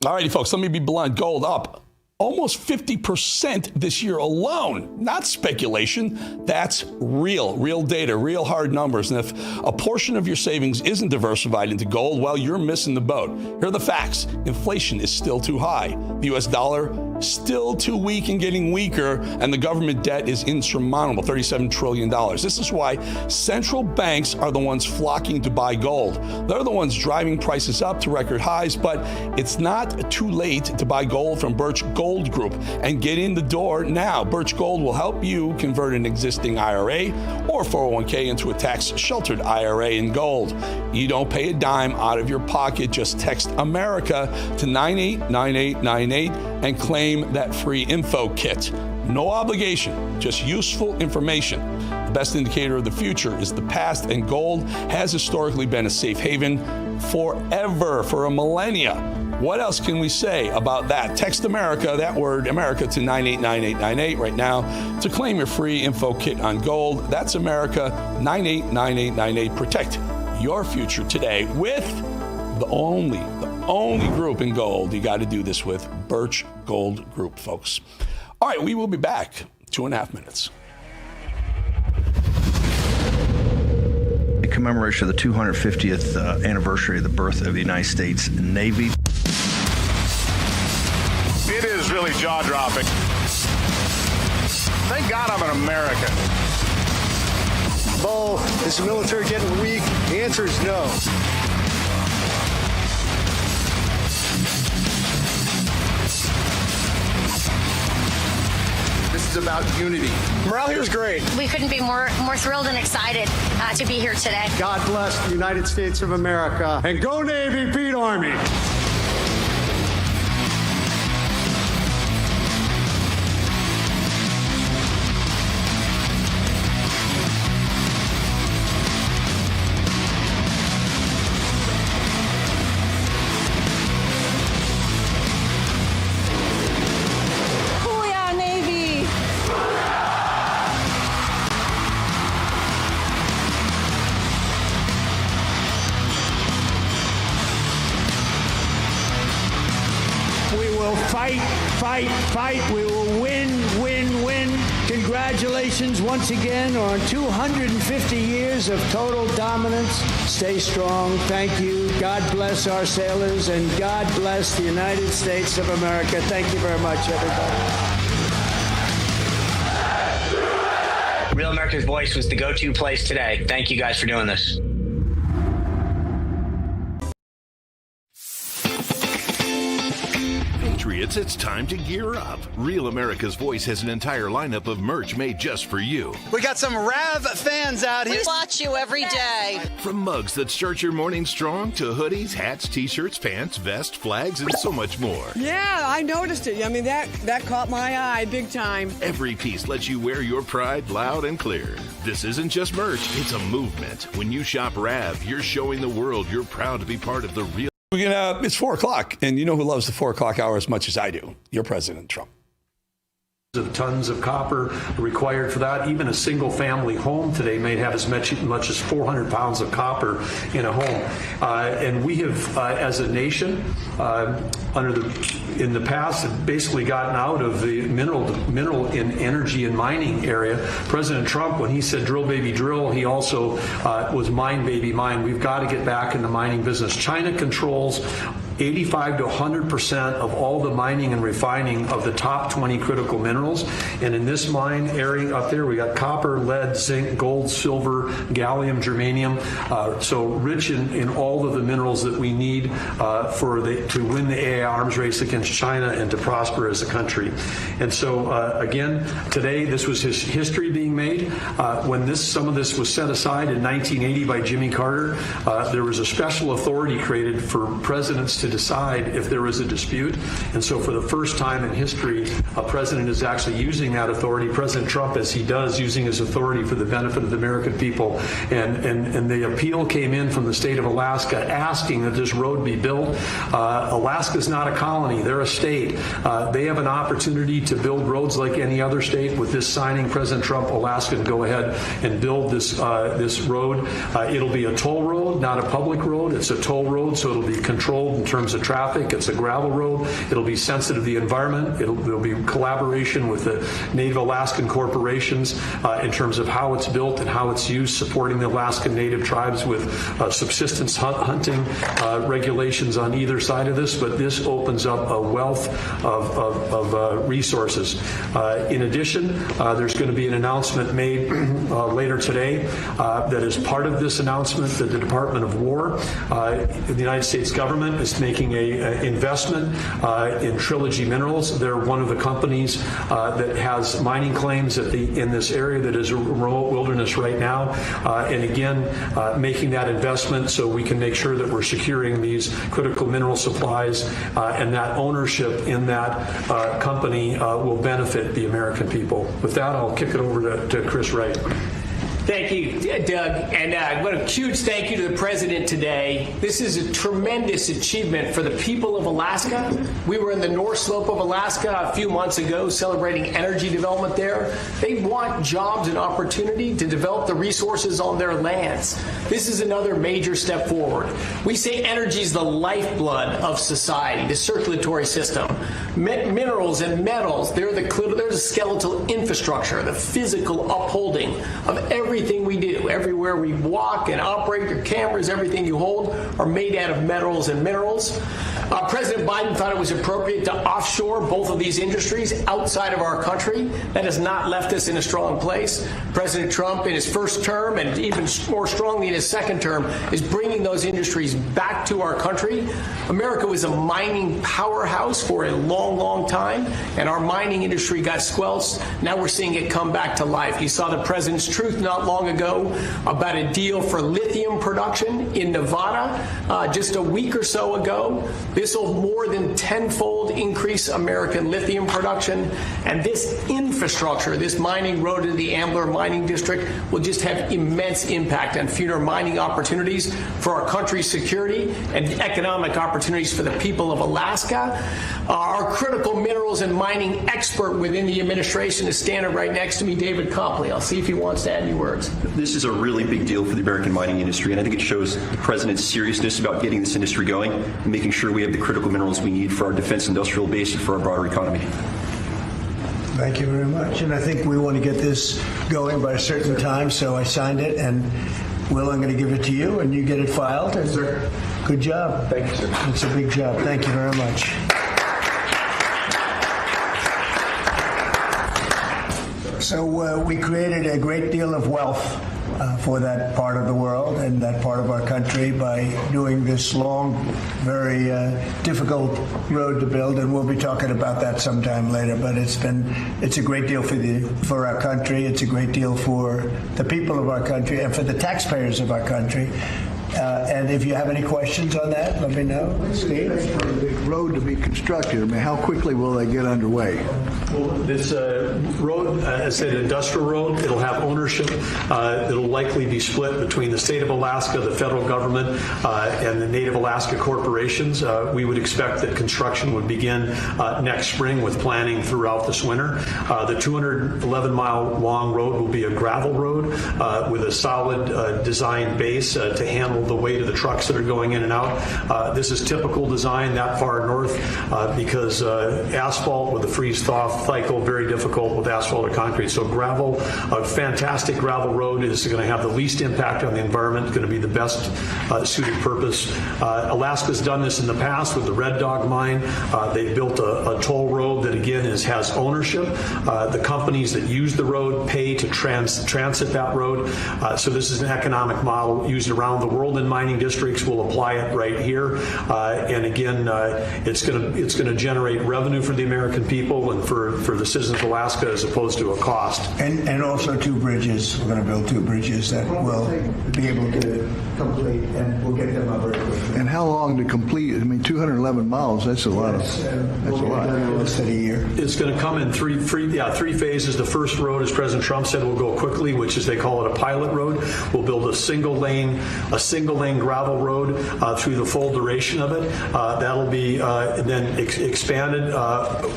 All righty, folks, let me be blunt. Gold up almost 50% this year alone. Not speculation. That's real data, real hard numbers. And if a portion of your savings isn't diversified into gold, well, you're missing the boat. Here are the facts. Inflation is still too high. The U.S. dollar still too weak and getting weaker, and the government debt is insurmountable, $37 trillion. This is why central banks are the ones flocking to buy gold. They're the ones driving prices up to record highs, but it's not too late to buy gold from Birch Gold Group and get in the door now. Birch Gold will help you convert an existing IRA or 401k into a tax-sheltered IRA in gold. You don't pay a dime out of your pocket. Just text America to 989898 and claim that free info kit. No obligation, just useful information. The best indicator of the future is the past, and gold has historically been a safe haven forever, for a millennia. What else can we say about that? Text America, that word America, to 989898 right now to claim your free info kit on gold. That's America, 989898. Protect your future today with the only group in gold you got to do this with, Birch Gold Group, folks. All right, we will be back 2.5 minutes. In commemoration of the 250th anniversary of the birth of the United States Navy. It is really jaw-dropping. Thank God I'm an American. Bo, is the military getting weak? The answer is no. This is about unity. Morale here is great. We couldn't be more thrilled and excited to be here today. God bless the United States of America. And go Navy, beat Army. Fight. We will win. Congratulations once again on 250 years of total dominance. Stay strong. Thank you. God bless our sailors, and God bless the United States of America. Thank you very much, everybody. Real America America's Voice was the go-to place today. Thank you guys for doing this. Patriots, it's time to gear up. Real America's Voice has an entire lineup of merch made just for you. We got some Rav fans out here. We watch you every day. From mugs that start your morning strong to hoodies, hats, t-shirts, pants, vests, flags, and so much more. Yeah, I noticed it. I mean, that caught my eye big time. Every piece lets you wear your pride loud and clear. This isn't just merch, it's a movement. When you shop Rav, you're showing the world you're proud to be part of the real. It's 4 o'clock, and you know who loves the 4 o'clock hour as much as I do? Your President Trump. Of tons of copper required for that. Even a single family home today may have as much as 400 pounds of copper in a home. And we have, as a nation, in the past, have basically gotten out of the mineral and energy and mining area. President Trump, when he said drill baby drill, he also was mine baby mine. We've got to get back in the mining business. China controls 85 to 100% of all the mining and refining of the top 20 critical minerals. And in this mine area up there, we got copper, lead, zinc, gold, silver, gallium, germanium. So rich in all of the minerals that we need to win the AI arms race against China and to prosper as a country. And so again, today, this was his history being made. When some of this was set aside in 1980 by Jimmy Carter, there was a special authority created for presidents to decide if there was a dispute. And so for the first time in history, a president is actually using that authority. President Trump, as he does, using his authority for the benefit of the American people. And the appeal came in from the state of Alaska asking that this road be built. Alaska is not a colony. They're a state. They have an opportunity to build roads like any other state. With this signing, President Trump, Alaska can go ahead and build this road. It'll be a toll road, not a public road. It's a toll road, so it'll be controlled in terms of traffic. It's a gravel road. It'll be sensitive to the environment. There'll be collaboration with the Native Alaskan corporations in terms of how it's built and how it's used, supporting the Alaskan Native tribes with subsistence hunting regulations on either side of this. But this opens up a wealth of resources. In addition, there's going to be an announcement made later today that is part of this announcement that the Department of War, the United States government, is making an investment in Trilogy Minerals. They're one of the companies that has mining claims in this area that is a remote wilderness right now. And again, making that investment so we can make sure that we're securing these critical mineral supplies and that ownership in that company will benefit the American people. With that, I'll kick it over to Chris Wright. Thank you, Doug. And what a huge thank you to the President today. This is a tremendous achievement for the people of Alaska. We were in the North Slope of Alaska a few months ago celebrating energy development there. They want jobs and opportunity to develop the resources on their lands. This is another major step forward. We say energy is the lifeblood of society, the circulatory system. Minerals and metals, they're the skeletal infrastructure, the physical upholding of everything we do. Everywhere we walk and operate, your cameras, everything you hold are made out of metals and minerals. President Biden thought it was appropriate to offshore both of these industries outside of our country. That has not left us in a strong place. President Trump, in his first term and even more strongly in his second term, is bringing those industries back to our country. America was a mining powerhouse for a long, long time, and our mining industry got squelched. Now we're seeing it come back to life. You saw the President's truth not long ago about a deal for lithium production in Nevada just a week or so ago. This will more than tenfold increase American lithium production. And this infrastructure, this mining road to the Ambler Mining District, will just have immense impact on future mining opportunities for our country's security and economic opportunities for the people of Alaska. Our critical minerals and mining expert within the administration is standing right next to me, David Copley. I'll see if he wants to add any words. This is a really big deal for the American mining industry, and I think it shows the President's seriousness about getting this industry going and making sure we have the critical minerals we need for our defense industrial base and for our broader economy. Thank you very much. And I think we want to get this going by a certain time, so I signed it. And Will, I'm going to give it to you, and you get it filed. Yes, sir. Good job. Thank you, sir. It's a big job. Thank you very much. So we created a great deal of wealth for that part of the world and that part of our country by doing this long, very difficult road to build, and we'll be talking about that sometime later. But it's a great deal for our country. It's a great deal for the people of our country and for the taxpayers of our country. And if you have any questions on that, let me know. Steve? For the big road to be constructed, I mean, how quickly will they get underway? Well, this road, as an industrial road, it'll have ownership. It'll likely be split between the state of Alaska, the federal government, and the Native Alaska corporations. We would expect that construction would begin next spring with planning throughout this winter. The 211-mile long road will be a gravel road with a solid design base to handle the weight of the trucks that are going in and out. This is typical design that far north because asphalt with a freeze-thaw cycle, very difficult with asphalt or concrete. So gravel, a fantastic gravel road is going to have the least impact on the environment, going to be the best suited purpose. Alaska's done this in the past with the Red Dog mine. They built a toll road that again has ownership. The companies that use the road pay to transit that road. So this is an economic model used around the world in mining districts. We'll apply it right here. And again, it's going to generate revenue for the American people and for the citizens of Alaska as opposed to a cost. And also 2 bridges. We're going to build 2 bridges that will be able to complete, and we'll get them up very quickly. And how long to complete? I mean, 211 miles, that's a lot. That's a lot. In less than a year. It's going to come in three phases. The first road, as President Trump said, will go quickly, which is they call it a pilot road. We'll build a single lane gravel road through the full duration of it. That'll be then expanded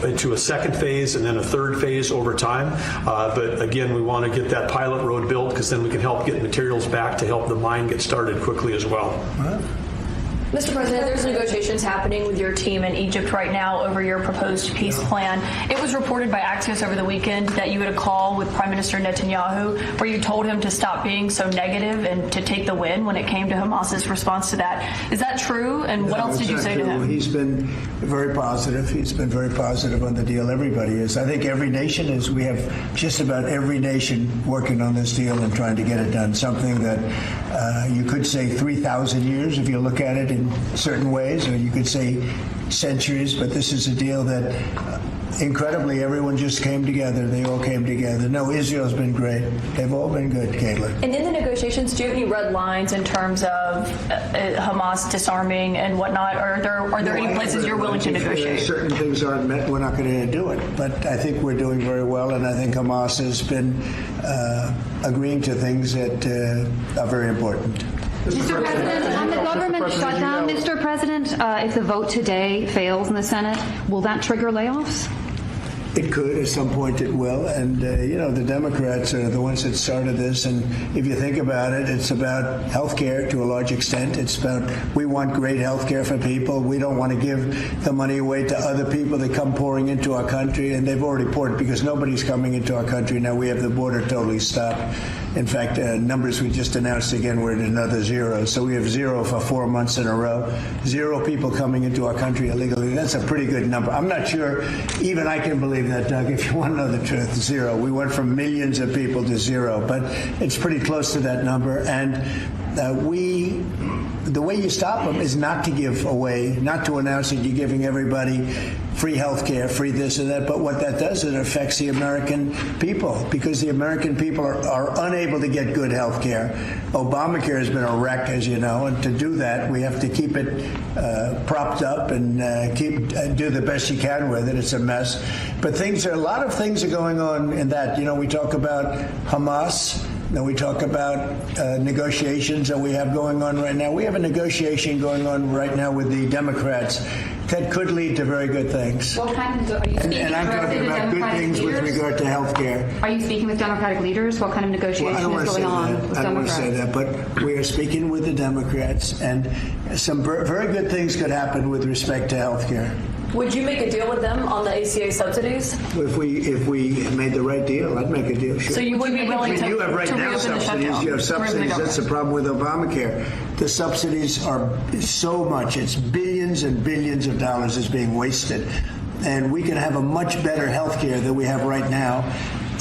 into a second phase and then a third phase over time. But again, we want to get that pilot road built because then we can help get materials back to help the mine get started quickly as well. Mr. President, there's negotiations happening with your team in Egypt right now over your proposed peace plan. It was reported by Axios over the weekend that you had a call with Prime Minister Netanyahu where you told him to stop being so negative and to take the win when it came to Hamas's response to that. Is that true? And what else did you say to him? He's been very positive. He's been very positive on the deal. Everybody is. I think every nation is. We have just about every nation working on this deal and trying to get it done. Something that you could say 3,000 years if you look at it in certain ways, or you could say centuries, but this is a deal that incredibly everyone just came together. They all came together. No, Israel's been great. They've all been good, Caitlin. And in the negotiations, do you have any red lines in terms of Hamas disarming and whatnot? Are there any places you're willing to negotiate? Certain things aren't met, we're not going to do it. But I think we're doing very well, and I think Hamas has been agreeing to things that are very important. Mr. President, on the government shutdown, Mr. President, if the vote today fails in the Senate, will that trigger layoffs? It could. At some point it will. And, the Democrats are the ones that started this. And if you think about it, it's about health care to a large extent. It's about we want great health care for people. We don't want to give the money away to other people that come pouring into our country. And they've already poured because nobody's coming into our country. Now we have the border totally stopped. In fact, numbers we just announced again, we're at another 0. So we have 0 for 4 months in a row. 0 people coming into our country illegally. That's a pretty good number. I'm not sure even I can believe that, Doug, if you want to know the truth. 0. We went from millions of people to 0, but it's pretty close to that number. And the way you stop them is not to give away, not to announce that you're giving everybody free health care, free this and that. But what that does is it affects the American people because the American people are unable to get good health care. Obamacare has been a wreck, as you know, and to do that, we have to keep it propped up and do the best you can with it. It's a mess. But a lot of things are going on in that. We talk about Hamas. Then we talk about negotiations that we have going on right now. We have a negotiation going on right now with the Democrats that could lead to very good things. What kind of, are you speaking and I'm talking about good things with regard to health care. Are you speaking with Democratic leaders? What kind of negotiation is going on with Democrats? I don't want to say that, but we are speaking with the Democrats, and some very good things could happen with respect to health care. Would you make a deal with them on the ACA subsidies? If we made the right deal, I'd make a deal. Sure. So you would be willing to? You have right now subsidies. You have subsidies. That's the problem with Obamacare. The subsidies are so much. It's billions and billions of dollars is being wasted. And we can have a much better health care than we have right now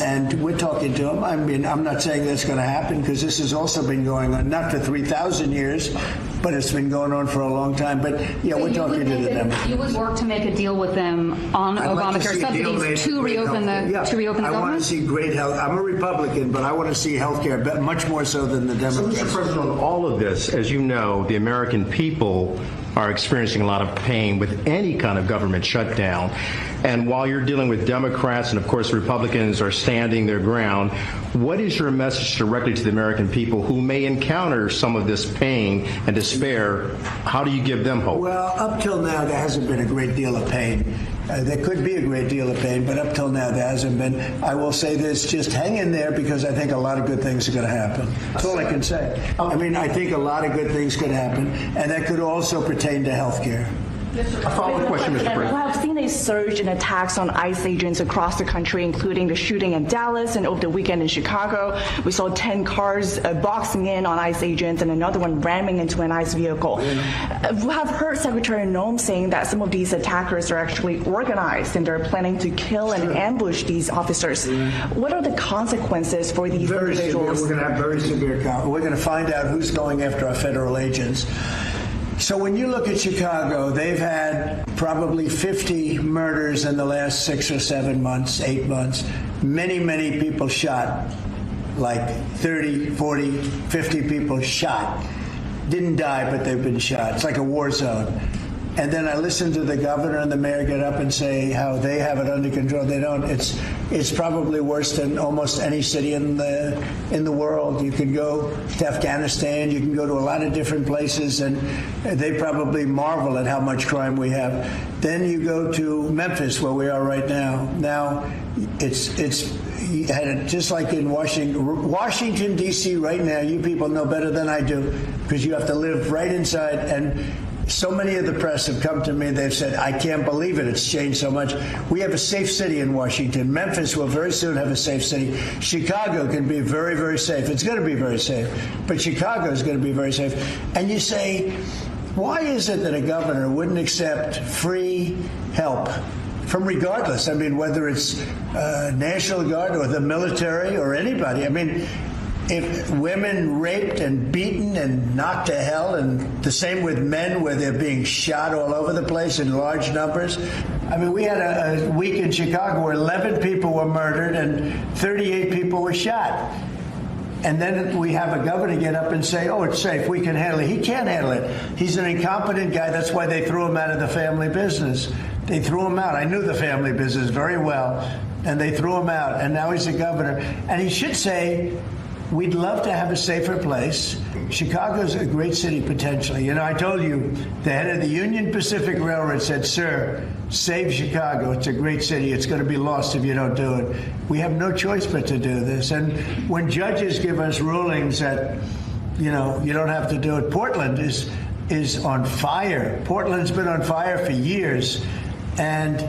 And we're talking to them. I mean, I'm not saying that's going to happen because this has also been going on, not for 3,000 years, but it's been going on for a long time. But yeah, we're talking to the Democrats. You would work to make a deal with them on Obamacare subsidies to reopen the government? I want to see great health. I'm a Republican, but I want to see health care much more so than the Democrats. So, Mr. President, on all of this, as you know, the American people are experiencing a lot of pain with any kind of government shutdown. And while you're dealing with Democrats and, of course, Republicans are standing their ground, what is your message directly to the American people who may encounter some of this pain and despair? How do you give them hope? Well, up till now, there hasn't been a great deal of pain. There could be a great deal of pain, but up till now, there hasn't been. I will say this, just hang in there because I think a lot of good things are going to happen. That's all I can say. I mean, I think a lot of good things could happen, and that could also pertain to health care. A follow-up question, Mr. President. We have seen a surge in attacks on ICE agents across the country, including the shooting in Dallas and over the weekend in Chicago. We saw 10 cars boxing in on ICE agents and another one ramming into an ICE vehicle. We have heard Secretary Noem saying that some of these attackers are actually organized and they're planning to kill and ambush these officers. What are the consequences for these individuals? We're going to have very severe consequences. We're going to find out who's going after our federal agents. So when you look at Chicago, they've had probably 50 murders in the last 6 or 7 months, 8 months. Many, many people shot, like 30, 40, 50 people shot. Didn't die, but they've been shot. It's like a war zone. And then I listen to the governor and the mayor get up and say how they have it under control. They don't. It's probably worse than almost any city in the world. You can go to Afghanistan. You can go to a lot of different places, and they probably marvel at how much crime we have. Then you go to Memphis, where we are right now. Now, it's just like in Washington, D.C. right now. You people know better than I do because you have to live right inside. And so many of the press have come to me. They've said, I can't believe it. It's changed so much. We have a safe city in Washington. Memphis will very soon have a safe city. Chicago can be very, very safe. It's going to be very safe. But Chicago is going to be very safe. And you say, why is it that a governor wouldn't accept free help from regardless? I mean, whether it's National Guard or the military or anybody. I mean, if women raped and beaten and knocked to hell, and the same with men where they're being shot all over the place in large numbers. I mean, we had a week in Chicago where 11 people were murdered and 38 people were shot. And then we have a governor get up and say, oh, it's safe, we can handle it. He can't handle it. He's an incompetent guy. That's why they threw him out of the family business. They threw him out. I knew the family business very well, and they threw him out. And now he's a governor. And he should say, we'd love to have a safer place. Chicago's a great city potentially. You know, I told you, the head of the Union Pacific Railroad said, sir, save Chicago. It's a great city. It's going to be lost if you don't do it. We have no choice but to do this. And when judges give us rulings that, you know, you don't have to do it, Portland is on fire. Portland's been on fire for years. And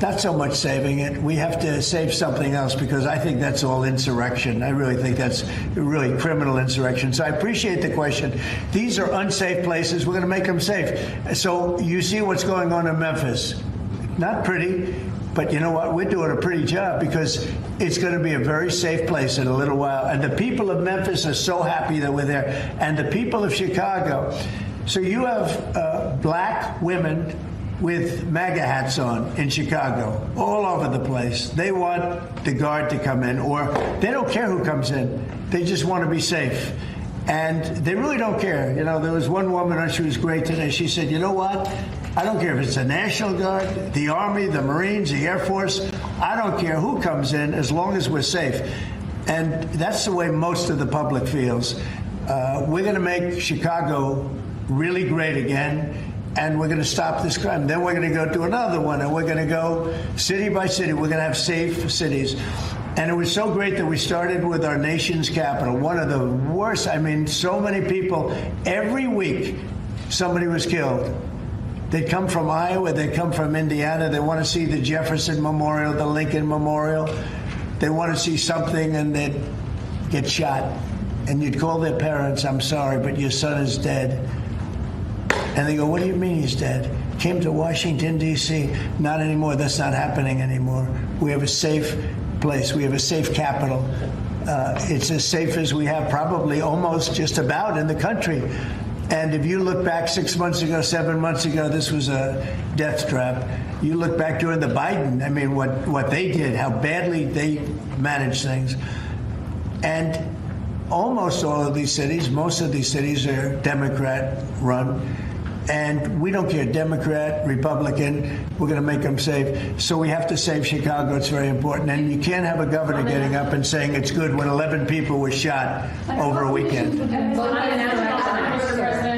not so much saving it. We have to save something else because I think that's all insurrection. I really think that's really criminal insurrection. So I appreciate the question. These are unsafe places. We're going to make them safe. So you see what's going on in Memphis. Not pretty, but you know what? We're doing a pretty job because it's going to be a very safe place in a little while. And the people of Memphis are so happy that we're there. And the people of Chicago. So you have black women with MAGA hats on in Chicago, all over the place. They want the guard to come in, or they don't care who comes in. They just want to be safe. And they really don't care. You know, there was one woman, she was great today. She said, you know what? I don't care if it's the National Guard, the Army, the Marines, the Air Force. I don't care who comes in as long as we're safe. And that's the way most of the public feels. We're going to make Chicago really great again. And we're going to stop this crime. Then we're going to go to another one, and we're going to go city by city. We're going to have safe cities. And it was so great that we started with our nation's capital, one of the worst. I mean, so many people. Every week, somebody was killed. They'd come from Iowa. They'd come from Indiana. They want to see the Jefferson Memorial, the Lincoln Memorial. They want to see something, and they'd get shot. And you'd call their parents, I'm sorry, but your son is dead. And they go, what do you mean he's dead? Came to Washington, D.C. Not anymore. That's not happening anymore. We have a safe place. We have a safe capital. It's as safe as we have probably almost just about in the country. And if you look back 6 months ago, 7 months ago, this was a death trap. You look back during the Biden, I mean, what they did, how badly they managed things. And almost all of these cities, most of these cities are Democrat run. And we don't care, Democrat, Republican, we're going to make them safe. So we have to save Chicago. It's very important. And you can't have a governor getting up and saying it's good when 11 people were shot over a weekend.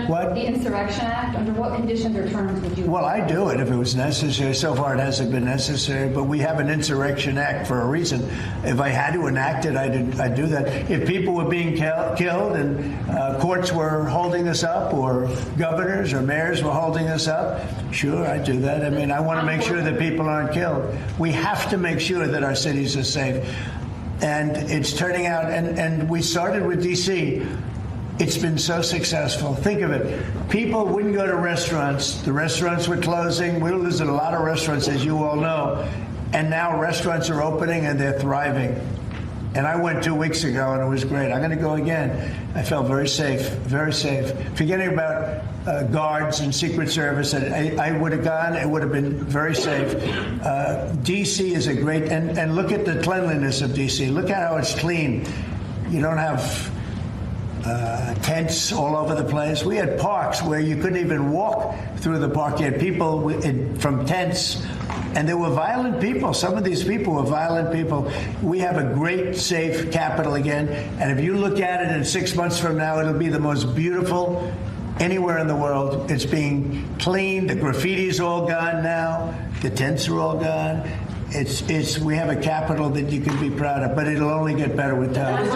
What? The Insurrection Act, under what conditions or terms would you? Well, I'd do it if it was necessary. So far, it hasn't been necessary, but we have an Insurrection Act for a reason. If I had to enact it, I'd do that. If people were being killed and courts were holding us up, or governors or mayors were holding us up, sure, I'd do that. I mean, I want to make sure that people aren't killed. We have to make sure that our cities are safe. And it's turning out, and we started with D.C., it's been so successful. Think of it. People wouldn't go to restaurants. The restaurants were closing. We're losing a lot of restaurants, as you all know. And now restaurants are opening and they're thriving. And I went 2 weeks ago and it was great. I'm going to go again. I felt very safe, very safe. Forgetting about guards and Secret Service, I would have gone. It would have been very safe. D.C. is a great, and look at the cleanliness of D.C. Look at how it's clean. You don't have tents all over the place. We had parks where you couldn't even walk through the park. You had people from tents, and there were violent people. Some of these people were violent people. We have a great, safe capital again, and if you look at it in 6 months from now, it'll be the most beautiful anywhere in the world. It's being cleaned. The graffiti's all gone now. The tents are all gone. We have a capital that you can be proud of, but it'll only get better with time.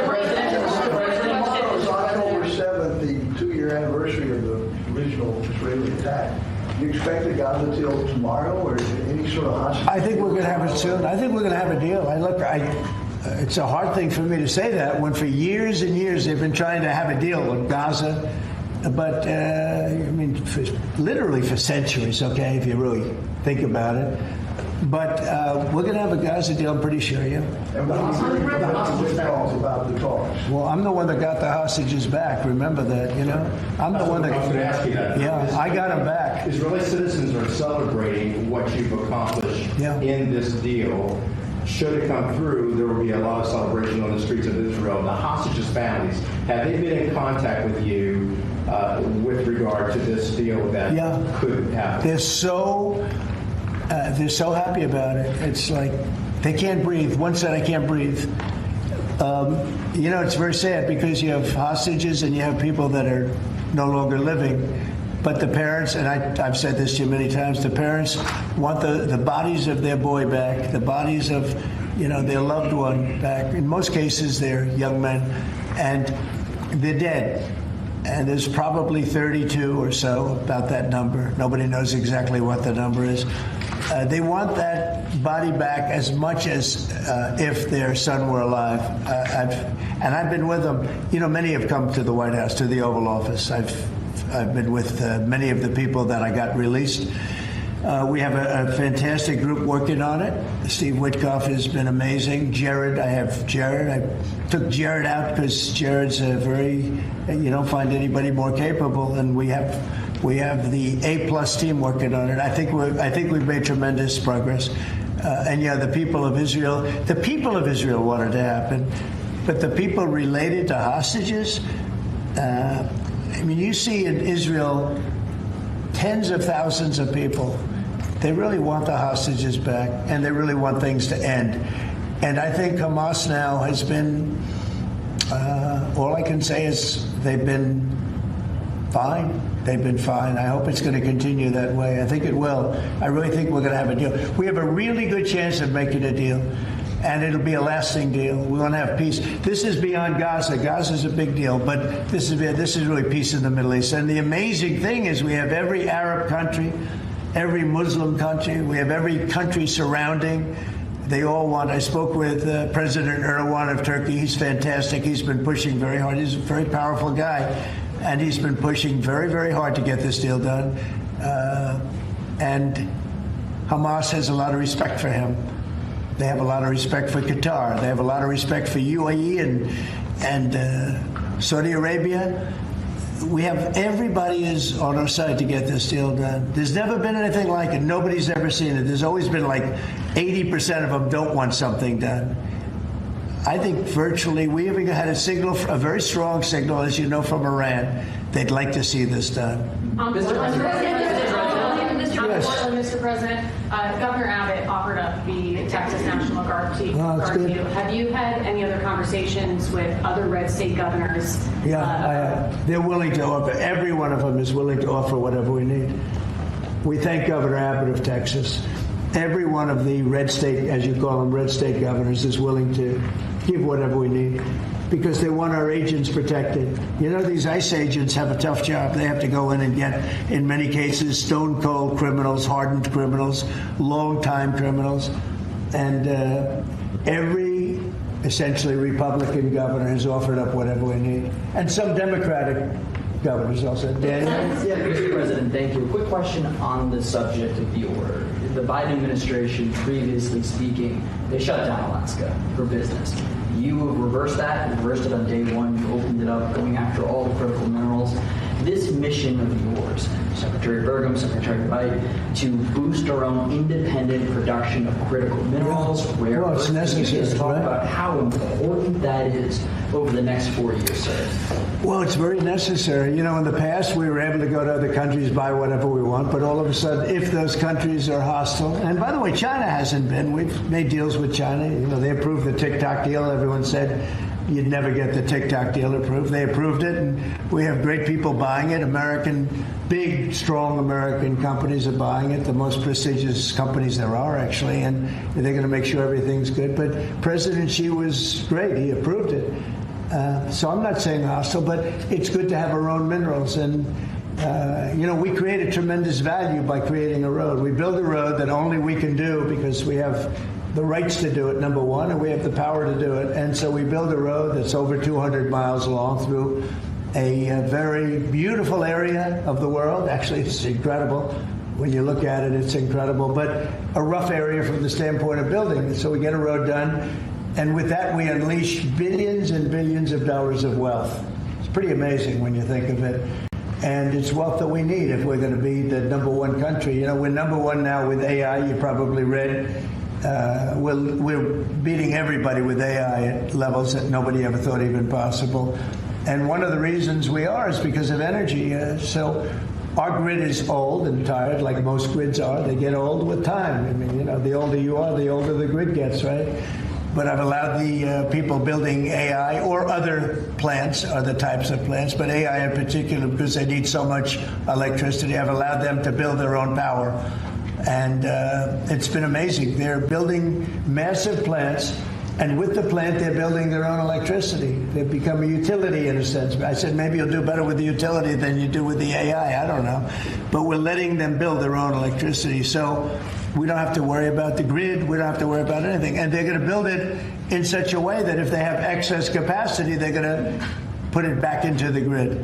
The 2-year anniversary of the original Israeli attack. Do you expect a Gaza deal tomorrow, or is there any sort of hostage? I think we're going to have it soon. I think we're going to have a deal. It's a hard thing for me to say that when for years and years they've been trying to have a deal with Gaza, but I mean, literally for centuries. Okay, if you really think about it. But we're going to have a Gaza deal, I'm pretty sure, yeah. And what do you think about the talks? Well, I'm the one that got the hostages back. Remember that, you know? I'm the one that. I was going to ask you that. Yeah, I got them back. Israeli citizens are celebrating what you've accomplished in this deal. Should it come through, there will be a lot of celebration on the streets of Israel. The hostages' families, have they been in contact with you with regard to this deal that could happen? They're so happy about it. It's like they can't breathe. One said, I can't breathe. You know, it's very sad because you have hostages and you have people that are no longer living. But the parents, and I've said this to you many times, the parents want the bodies of their boy back, the bodies of, you know, their loved one back. In most cases, they're young men, and they're dead. And there's probably 32 or so, about that number. Nobody knows exactly what the number is. They want that body back as much as if their son were alive. I've been with them. You know, many have come to the White House, to the Oval Office. I've been with many of the people that I got released. We have a fantastic group working on it. Steve Witkoff has been amazing. I have Jared. I took Jared out because Jared's you don't find anybody more capable, and we have the A+ team working on it. I think we've made tremendous progress. And the people of Israel wanted to happen, but the people related to hostages, I mean, you see in Israel tens of thousands of people. They really want the hostages back, and they really want things to end. And I think Hamas now has been, all I can say is they've been fine. They've been fine. I hope it's going to continue that way. I think it will. I really think we're going to have a deal. We have a really good chance of making a deal, and it'll be a lasting deal. We want to have peace. This is beyond Gaza. Gaza is a big deal, but this is really peace in the Middle East. And the amazing thing is we have every Arab country, every Muslim country. We have every country surrounding. They all want. I spoke with President Erdogan of Turkey. He's fantastic. He's been pushing very hard. He's a very powerful guy, and he's been pushing very, very hard to get this deal done. And Hamas has a lot of respect for him. They have a lot of respect for Qatar. They have a lot of respect for UAE and Saudi Arabia. Everybody is on our side to get this deal done. There's never been anything like it. Nobody's ever seen it. There's always been like 80% of them don't want something done. I think virtually we even had a very strong signal, as you know, from Iran. They'd like to see this done. Mr. President, Governor Abbott offered up the Texas National Guard to guard you. Have you had any other conversations with other red state governors? Yeah, I have. They're willing to offer. Every one of them is willing to offer whatever we need. We thank Governor Abbott of Texas. Every one of the red state, as you call them, red state governors is willing to give whatever we need because they want our agents protected. You know, these ICE agents have a tough job. They have to go in and get, in many cases, stone cold criminals, hardened criminals, long-time criminals. And every, essentially, Republican governor has offered up whatever we need. And some Democratic governors also. Daniel? Yeah, Mr. President, thank you. A quick question on the subject of the order. The Biden administration, previously speaking, they shut down Alaska for business. You have reversed that, reversed it on day one, you opened it up, going after all the critical minerals. This mission of yours, Secretary Burgum, Secretary Wright, to boost our own independent production of critical minerals, rare earths. It's necessary. Can you just talk about how important that is over the next 4 years, sir? Well, it's very necessary. You know, in the past, we were able to go to other countries, buy whatever we want, but all of a sudden, if those countries are hostile, and by the way, China hasn't been. We've made deals with China. You know, they approved the TikTok deal. Everyone said you'd never get the TikTok deal approved. They approved it, and we have great people buying it. Big, strong American companies are buying it, the most prestigious companies there are, actually, and they're going to make sure everything's good. But President Xi was great. He approved it. So I'm not saying hostile, but it's good to have our own minerals. And, you know, we created tremendous value by creating a road. We build a road that only we can do because we have the rights to do it, number one, and we have the power to do it. And so we build a road that's over 200 miles long through a very beautiful area of the world. Actually, it's incredible. When you look at it, it's incredible. But a rough area from the standpoint of building. So we get a road done. And with that, we unleash billions and billions of dollars of wealth. It's pretty amazing when you think of it. And it's wealth that we need if we're going to be the number one country. You know, we're number one now with AI. You probably read. We're beating everybody with AI at levels that nobody ever thought even possible. And one of the reasons we are is because of energy. So our grid is old and tired, like most grids are. They get old with time. I mean, you know, the older you are, the older the grid gets, right? But I've allowed the people building AI or other plants, other types of plants, but AI in particular, because they need so much electricity, I've allowed them to build their own power. And it's been amazing. They're building massive plants, and with the plant, they're building their own electricity. They've become a utility in a sense. I said, maybe you'll do better with the utility than you do with the AI. I don't know. But we're letting them build their own electricity. So we don't have to worry about the grid. We don't have to worry about anything. And they're going to build it in such a way that if they have excess capacity, they're going to put it back into the grid.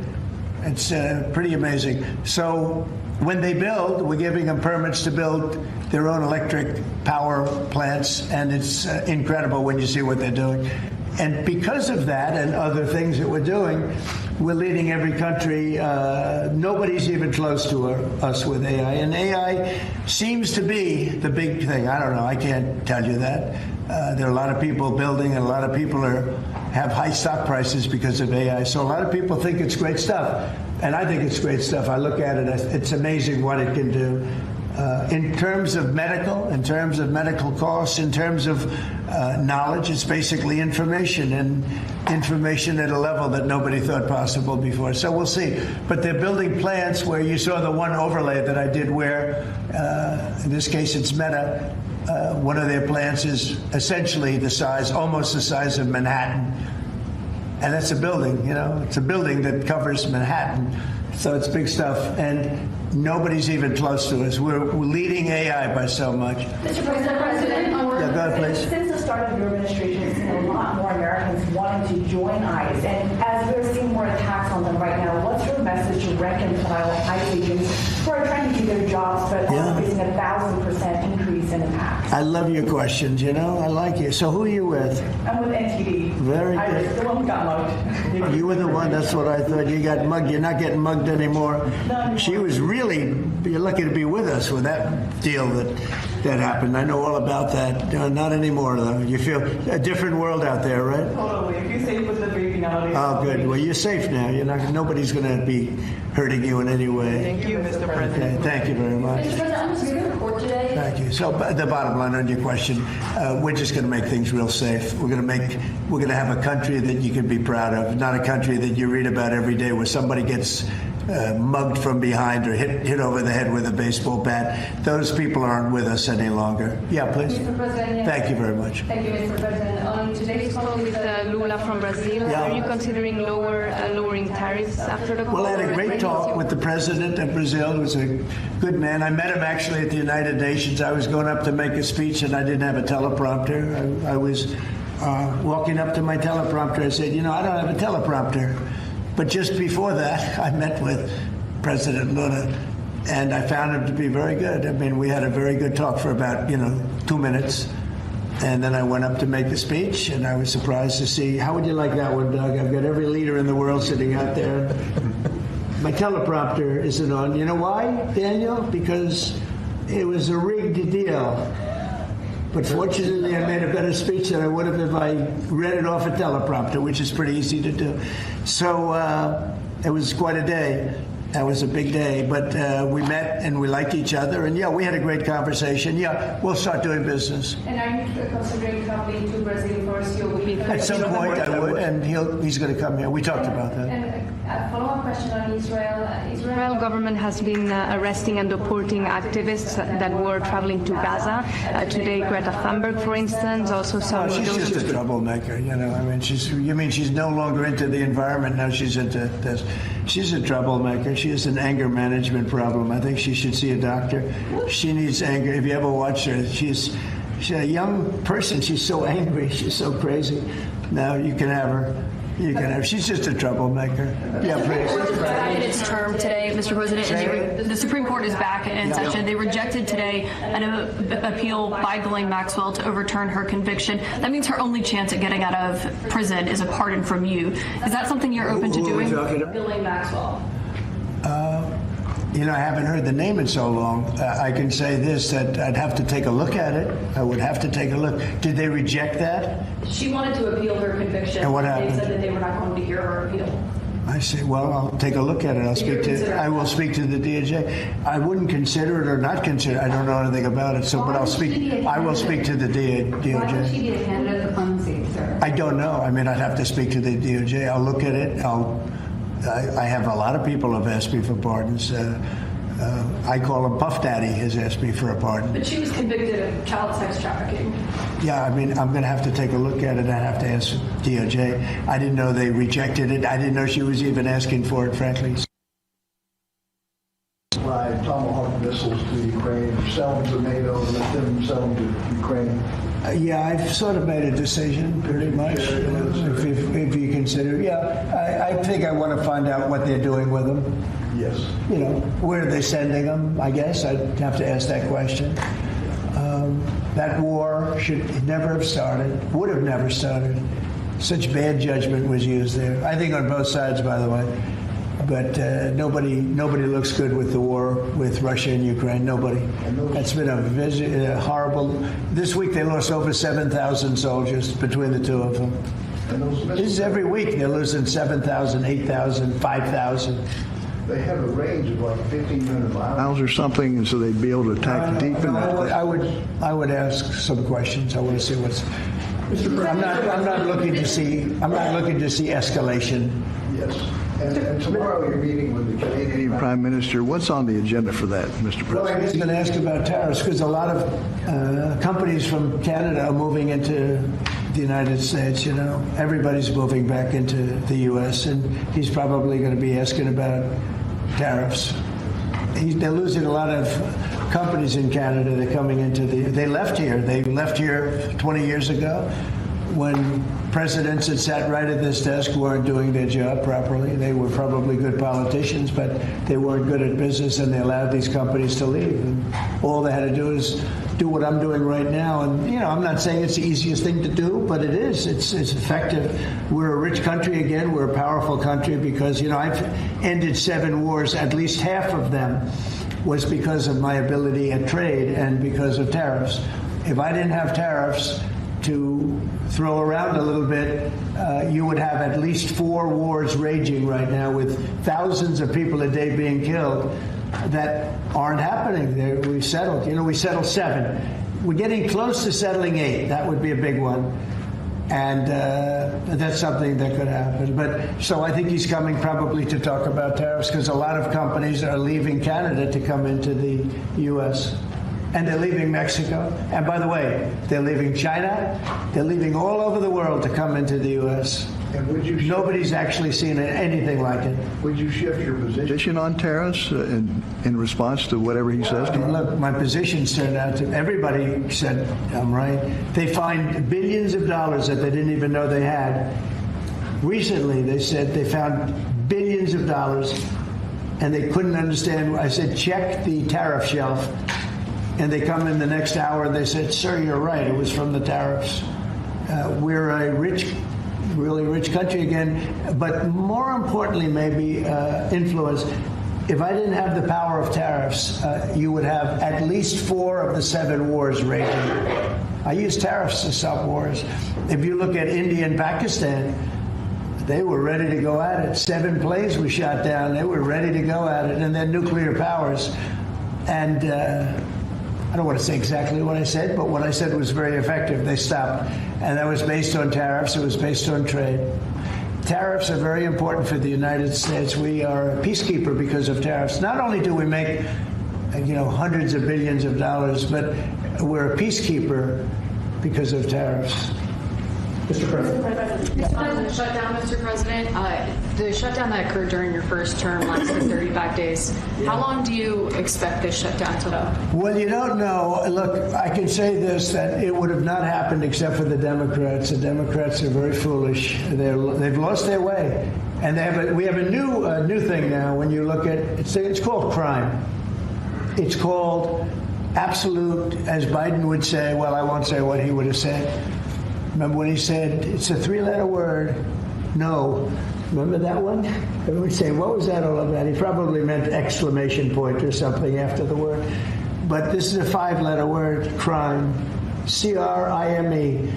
It's pretty amazing. So when they build, we're giving them permits to build their own electric power plants, and it's incredible when you see what they're doing. And because of that and other things that we're doing, we're leading every country. Nobody's even close to us with AI. And AI seems to be the big thing. I don't know. I can't tell you that. There are a lot of people building, and a lot of people have high stock prices because of AI. So a lot of people think it's great stuff. And I think it's great stuff. I look at it, it's amazing what it can do. In terms of medical costs, in terms of knowledge, it's basically information, and information at a level that nobody thought possible before. So we'll see. But they're building plants where you saw the one overlay that I did where, in this case, it's Meta. One of their plants is essentially almost the size of Manhattan. And that's a building, you know, it's a building that covers Manhattan. So it's big stuff. And nobody's even close to us. We're leading AI by so much. Mr. President, go ahead, please. Since the start of your administration, we've seen a lot more Americans wanting to join ICE. And as we're seeing more attacks on them right now, what's your message to rank and file ICE agents who are trying to do their jobs but are facing 1,000% increase in attacks? I love your questions, you know. I like you. So who are you with? I'm with NTD. Very I good. was the one who got mugged. You were the one, that's what I thought. You got mugged. You're not getting mugged anymore. She was really, you're lucky to be with us with that deal that happened. I know all about that. Not anymore, though. You feel a different world out there, right? Totally. If you're safe with the baby nowadays. Oh, good. Well, you're safe now. You're not. Nobody's going to be hurting you in any way. Thank you, Mr. President. Okay, thank you very much. Mr. President, I'm just here to report today. Thank you. So the bottom line on your question, we're just going to make things real safe. We're going to have a country that you can be proud of, not a country that you read about every day where somebody gets mugged from behind or hit over the head with a baseball bat. Those people aren't with us any longer. Yeah, please. Mr. President, yes. Thank you very much. Thank you, Mr. President. On today's call with Lula from Brazil, are you considering lowering tariffs after the call? Well, I had a great talk with the president of Brazil. He was a good man. I met him actually at the United Nations. I was going up to make a speech and I didn't have a teleprompter. I was walking up to my teleprompter. I said, I don't have a teleprompter. But just before that, I met with President Lula, and I found him to be very good. I mean, we had a very good talk for about, 2 minutes. And then I went up to make the speech, and I was surprised to see, how would you like that one, Doug? I've got every leader in the world sitting out there. My teleprompter isn't on. You know why, Daniel? Because it was a rigged deal. But fortunately, I made a better speech than I would have if I read it off a teleprompter, which is pretty easy to do. So it was quite a day. That was a big day. But we met and we liked each other. And, we had a great conversation. We'll start doing business. And are you considering traveling to Brazil first? You will be At some point, I would. And he's going to come here. We talked about that. And a follow-up question on Israel. Israel government has been arresting and deporting activists that were traveling to Gaza. Today, Greta Thunberg, for instance, also some. She's just a troublemaker, I mean, she's no longer into the environment, now she's into this. She's a troublemaker. She has an anger management problem. I think she should see a doctor. She needs anger. If you ever watch her, she's a young person. She's so angry. She's so crazy. Now you can have her. She's just a troublemaker. Yeah, please. Back in its term today, Mr. President, and the Supreme Court is back in session. They rejected today an appeal by Ghislaine Maxwell to overturn her conviction. That means her only chance at getting out of prison is a pardon from you. Is that something you're open to doing? Ghislaine Maxwell. I haven't heard the name in so long. I can say this, that I'd have to take a look at it. I would have to take a look. Did they reject that? She wanted to appeal her conviction. And what happened? They said that they were not going to hear her appeal. I say, well, I'll take a look at it. I will speak to the DOJ. I wouldn't consider it or not consider it. I don't know anything about it. So, but I will speak to the DOJ. Why would she be a candidate for clemency, sir? I don't know. I mean, I'd have to speak to the DOJ. I'll look at it. I have a lot of people have asked me for pardons. I call him Puff Daddy has asked me for a pardon. But she was convicted of child sex trafficking. Yeah, I mean, I'm going to have to take a look at it. I have to ask DOJ. I didn't know they rejected it. I didn't know she was even asking for it, frankly. By Tomahawk missiles to Ukraine, sell them to NATO, and let them sell them to Ukraine. Yeah, I've sort of made a decision, pretty much, if you consider. Yeah, I think I want to find out what they're doing with them. Yes. Where are they sending them, I guess. I'd have to ask that question. That war should never have started, would have never started. Such bad judgment was used there. I think on both sides, by the way. But nobody looks good with the war with Russia and Ukraine. Nobody. That's been a horrible. This week they lost over 7,000 soldiers between the two of them. This is every week they're losing 7,000, 8,000, 5,000. They have a range of like 1,500 miles Or something, and so they'd be able to attack deep in that. I would ask some questions. I want to see what's. I'm not looking to see escalation. Yes. And tomorrow you're meeting with the Canadian Prime Minister. What's on the agenda for that, Mr. President? Well, I was going to ask about tariffs because a lot of companies from Canada are moving into the United States. Everybody's moving back into the U.S. and he's probably going to be asking about tariffs. They're losing a lot of companies in Canada. They're coming into They left here. They left here 20 years ago when presidents that sat right at this desk weren't doing their job properly. They were probably good politicians, but they weren't good at business, and they allowed these companies to leave. And all they had to do is do what I'm doing right now. And, you know, I'm not saying it's the easiest thing to do, but it is. It's effective. We're a rich country again. We're a powerful country because, you know, I've ended 7 wars. At least half of them was because of my ability at trade and because of tariffs. If I didn't have tariffs to throw around a little bit, you would have at least 4 wars raging right now with thousands of people a day being killed that aren't happening. We've settled. You know, we settled 7. We're getting close to settling 8. That would be a big one. And that's something that could happen. But so I think he's coming probably to talk about tariffs because a lot of companies are leaving Canada to come into the U.S. And they're leaving Mexico. And by the way, they're leaving China. They're leaving all over the world to come into the U.S. And would you Nobody's actually seen anything like it. Would you shift your position on tariffs in response to whatever he says to you? Look, my positions turned out to, everybody said I'm right. They find billions of dollars that they didn't even know they had. Recently, they said they found billions of dollars and they couldn't understand. I said, check the tariff shelf. And they come in the next hour and they said, sir, you're right. It was from the tariffs. We're a really rich country again. But more importantly, maybe influence. If I didn't have the power of tariffs, you would have at least 4 of the 7 wars raging. I use tariffs to stop wars. If you look at India and Pakistan, they were ready to go at it. 7 planes were shot down. They were ready to go at it. And they're nuclear powers. And I don't want to say exactly what I said, but what I said was very effective. They stopped. And that was based on tariffs. It was based on trade. Tariffs are very important for the United States. We are a peacekeeper because of tariffs. Not only do we make, hundreds of billions of dollars, but we're a peacekeeper because of tariffs. Mr. President. Responding to the shutdown, Mr. President, the shutdown that occurred during your first term lasted 35 days. How long do you expect this shutdown to last? Well, you don't know. Look, I can say this, that it would have not happened except for the Democrats. The Democrats are very foolish. They've lost their way. And we have a new thing now. When you look at it's called crime. It's called absolute, as Biden would say. Well, I won't say what he would have said. Remember when he said, it's a 3-letter word, no. Remember that one? Everyone say, what was that all about? He probably meant exclamation point or something after the word. But this is a 5-letter word, crime, C-R-I-M-E.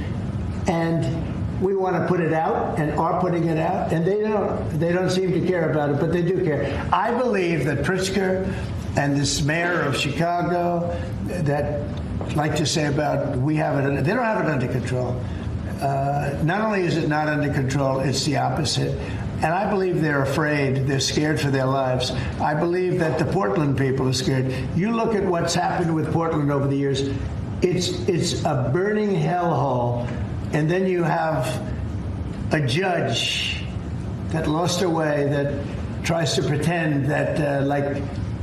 And we want to put it out and are putting it out, and they don't. They don't seem to care about it, but they do care. I believe that Pritzker and this mayor of Chicago that like to say about they don't have it under control. Not only is it not under control, it's the opposite. And I believe they're afraid. They're scared for their lives. I believe that the Portland people are scared. You look at what's happened with Portland over the years. It's a burning hellhole. And then you have a judge that lost her way, that tries to pretend that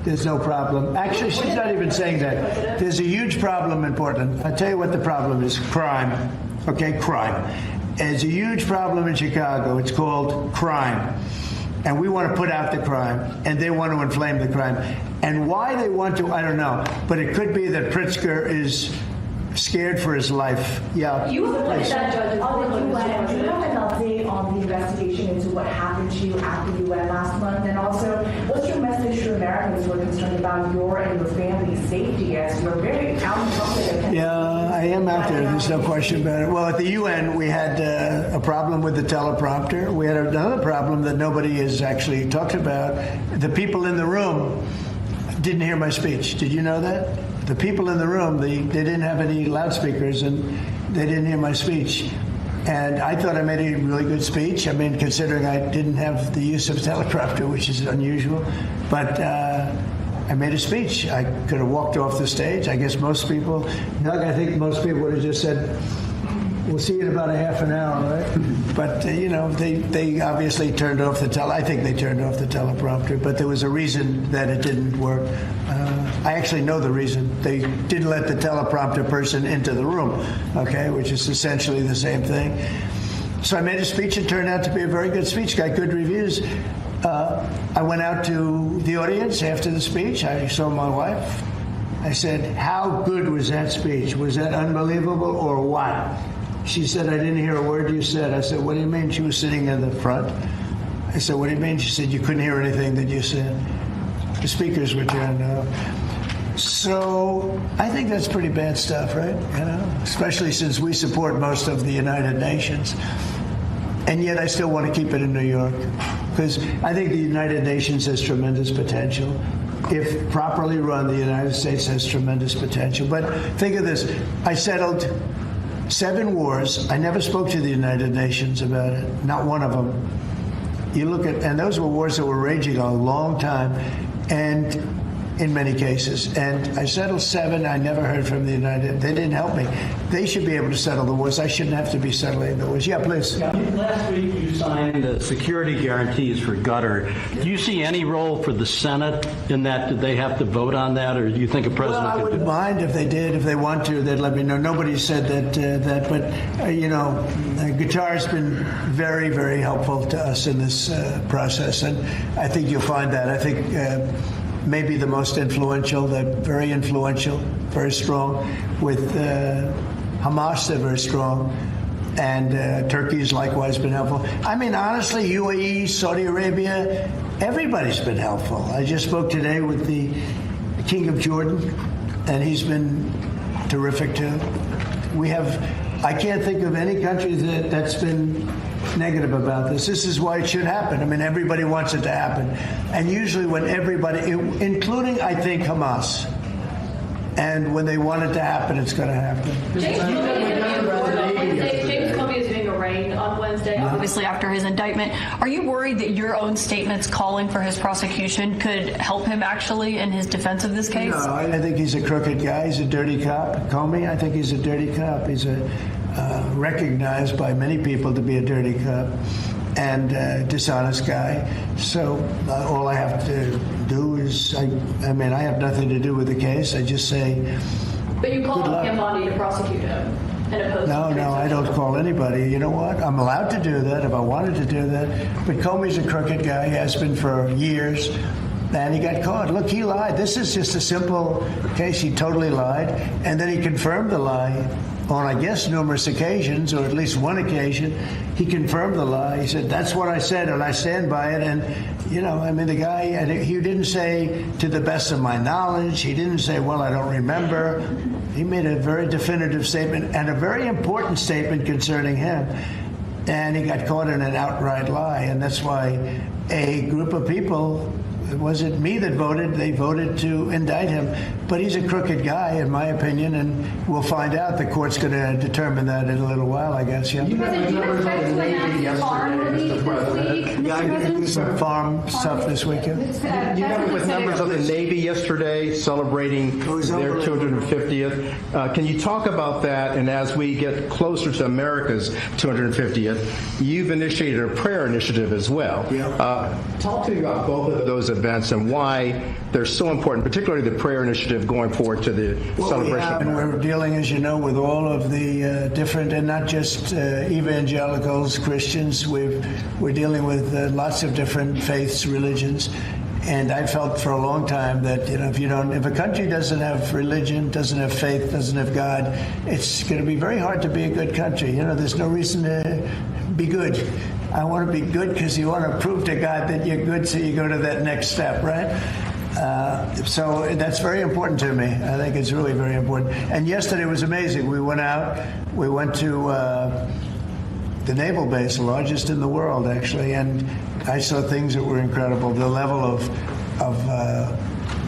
there's no problem. Actually, she's not even saying that. There's a huge problem in Portland. I'll tell you what the problem is. Crime. Okay, crime. There's a huge problem in Chicago. It's called crime. And we want to put out the crime. And they want to inflame the crime. And why they want to, I don't know. But it could be that Pritzker is scared for his life. Yeah. You appointed that judge on the UN. Do you have an update on the investigation into what happened to you at the UN last month? And also, what's your message to Americans who are concerned about your and your family's safety as you're very out in public? Yeah, I am out there. There's no question about it. Well, at the UN, we had a problem with the teleprompter. We had another problem that nobody has actually talked about. The people in the room didn't hear my speech. Did you know that? The people in the room, they didn't have any loudspeakers, and they didn't hear my speech. And I thought I made a really good speech. I mean, considering I didn't have the use of a teleprompter, which is unusual. But I made a speech. I could have walked off the stage. I guess most people, Doug, I think most people would have just said, we'll see you in about a half an hour, right? But, they obviously turned off I think they turned off the teleprompter, but there was a reason that it didn't work. I actually know the reason. They didn't let the teleprompter person into the room, okay, which is essentially the same thing. So I made a speech. It turned out to be a very good speech, got good reviews. I went out to the audience after the speech. I saw my wife. I said, how good was that speech? Was that unbelievable or what? She said, I didn't hear a word you said. I said, what do you mean? She was sitting in the front. I said, what do you mean? She said, you couldn't hear anything that you said. The speakers were turned off. So I think that's pretty bad stuff, right? You know, especially since we support most of the United Nations. And yet I still want to keep it in New York because I think the United Nations has tremendous potential. If properly run, the United States has tremendous potential. But think of this. I settled 7 wars. I never spoke to the United Nations about it. Not one of them. You look at, and those were wars that were raging a long time. And in many cases. And I settled 7. I never heard from the United. They didn't help me. They should be able to settle the wars. I shouldn't have to be settling the wars. Yeah, please. Last week you signed the security guarantees for Qatar. Do you see any role for the Senate in that? Did they have to vote on that, or do you think a president Well, I could do wouldn't that? mind if they did. If they want to, they'd let me know. Nobody said that, but Qatar's been very, very helpful to us in this process, and I think you'll find that. I think maybe the most influential, they're very influential, very strong. With Hamas, they're very strong. And Turkey's likewise been helpful. I mean, honestly, UAE, Saudi Arabia, everybody's been helpful. I just spoke today with the King of Jordan, and he's been terrific too. I can't think of any country that's been negative about this. This is why it should happen. I mean, everybody wants it to happen. And usually when everybody, including, I think, Hamas, and when they want it to happen, it's going to happen. James Comey is being arraigned on Wednesday, obviously after his indictment. Are you worried that your own statements calling for his prosecution could help him actually in his defense of this case? No, I think he's a crooked guy. He's a dirty cop. Comey, I think he's a dirty cop. He's recognized by many people to be a dirty cop and dishonest guy. So all I have to do is, I have nothing to do with the case. I just say, But you called on Pam Bondi to prosecute him and oppose him. No, I don't call anybody. You know what? I'm allowed to do that if I wanted to do that. But Comey's a crooked guy. He has been for years. And he got caught. Look, he lied. This is just a simple case. He totally lied. And then he confirmed the lie on, I guess, numerous occasions, or at least one occasion. He confirmed the lie. He said, that's what I said, and I stand by it. And, the guy, he didn't say, to the best of my knowledge. He didn't say, well, I don't remember. He made a very definitive statement and a very important statement concerning him. And he got caught in an outright lie. And that's why a group of people, it wasn't me that voted. They voted to indict him. But he's a crooked guy, in my opinion, and we'll find out. The court's going to determine that in a little while, I guess. Yeah. I do some farm stuff this weekend. You met with members of the Navy yesterday celebrating their 250th. Can you talk about that? And as we get closer to America's 250th, you've initiated a prayer initiative as well. Talk to me about both of those events and why they're so important, particularly the prayer initiative going forward to the celebration. And we're dealing, as you know, with all of the different, and not just evangelicals, Christians. We're dealing with lots of different faiths, religions. And I felt for a long time that, if a country doesn't have religion, doesn't have faith, doesn't have God, it's going to be very hard to be a good country. There's no reason to be good. I want to be good because you want to prove to God that you're good, so you go to that next step, right? So that's very important to me. I think it's really very important. And yesterday was amazing. We went to the naval base, the largest in the world, actually, and I saw things that were incredible. The level of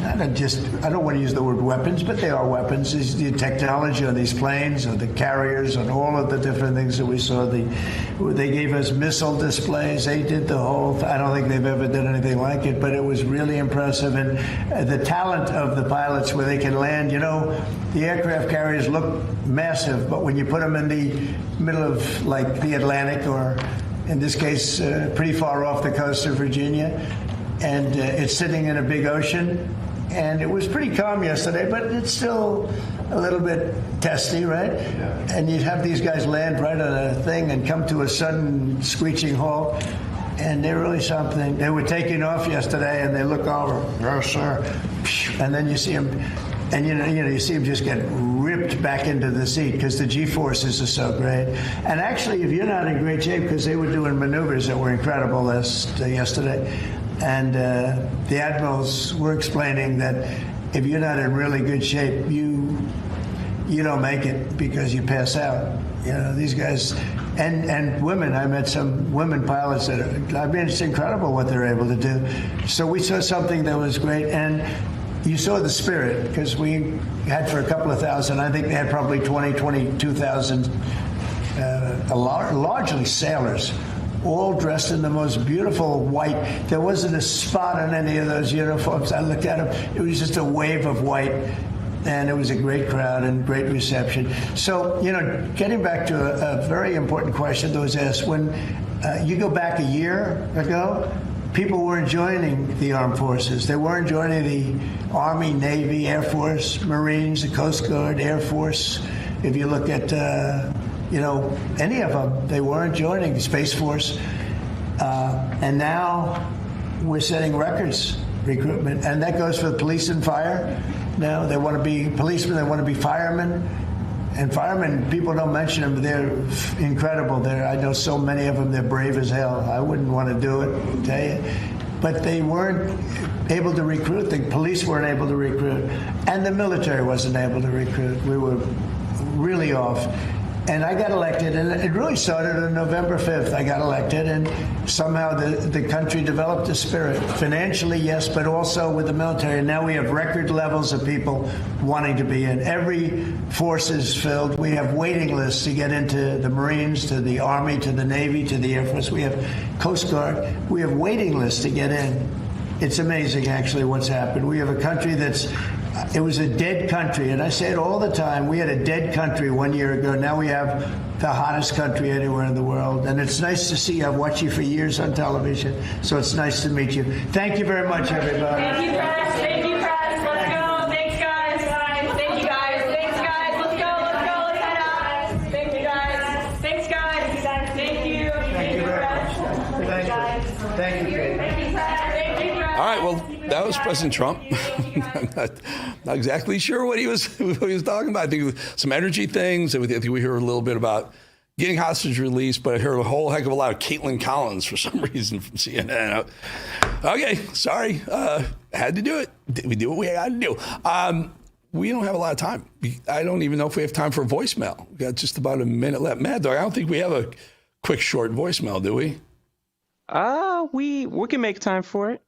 I don't want to use the word weapons, but they are weapons. The technology on these planes, or the carriers, and all of the different things that we saw. They gave us missile displays. They did the whole. I don't think they've ever done anything like it, but it was really impressive. And the talent of the pilots, where they can land. The aircraft carriers look massive, but when you put them in the middle of like the Atlantic, or in this case, pretty far off the coast of Virginia, and it's sitting in a big ocean. And it was pretty calm yesterday, but it's still a little bit testy, right? Yeah. And you'd have these guys land right on a thing and come to a sudden screeching halt. And they're really something. They were taking off yesterday, and they look over, yes, sir. And then you see them And you see him just get ripped back into the seat because the G-forces are so great. And actually, if you're not in great shape, because they were doing maneuvers that were incredible yesterday, and the admirals were explaining that if you're not in really good shape, you don't make it because you pass out. These guys, and women. I met some women pilots that it's incredible what they're able to do. So we saw something that was great, and you saw the spirit, because we had for a couple of thousand, I think they had probably 22,000, largely sailors, all dressed in the most beautiful white. There wasn't a spot on any of those uniforms. I looked at them, it was just a wave of white, and it was a great crowd and great reception. So, getting back to a very important question that was asked, when you go back a year ago, people weren't joining the armed forces. They weren't joining the Army, Navy, Air Force, Marines, the Coast Guard, Air Force. If you look at, any of them, they weren't joining the Space Force. And now we're setting records recruitment. And that goes for the police and fire. Now they want to be policemen, they want to be firemen. And firemen, people don't mention them, but they're incredible. I know so many of them, they're brave as hell. I wouldn't want to do it, I'll tell you. But they weren't able to recruit. The police weren't able to recruit. And the military wasn't able to recruit. We were really off. And I got elected, and it really started on November 5th. I got elected, and somehow the country developed a spirit. Financially, yes, but also with the military. And now we have record levels of people wanting to be in. Every force is filled. We have waiting lists to get into the Marines, to the Army, to the Navy, to the Air Force. We have Coast Guard. We have waiting lists to get in. It's amazing, actually, what's happened. We have a country it was a dead country, and I say it all the time. We had a dead country 1 year ago. Now we have the hottest country anywhere in the world, and it's nice to see you. I've watched you for years on television, so it's nice to meet you. Thank you very much, everybody. Thank you, Press. Thank you, Press. Let's go. Thanks, guys. Thank you, guys. Thanks, guys. Let's go. Let's head out. Thank you, guys. Thanks, guys. Thank you. Thank you very much. Thank you. Thank you. Thank you, Press. Thank you, Press. All right, well, that was President Trump. Not exactly sure what he was talking about. I think some energy things. I think we heard a little bit about getting hostage release, but I heard a whole heck of a lot of Caitlin Collins for some reason from CNN. Okay, sorry. Had to do it. We do what we had to do. We don't have a lot of time. I don't even know if we have time for a voicemail. We got just about a minute left. Mad Dog, I don't think we have a quick, short voicemail, do we? We can make time for it.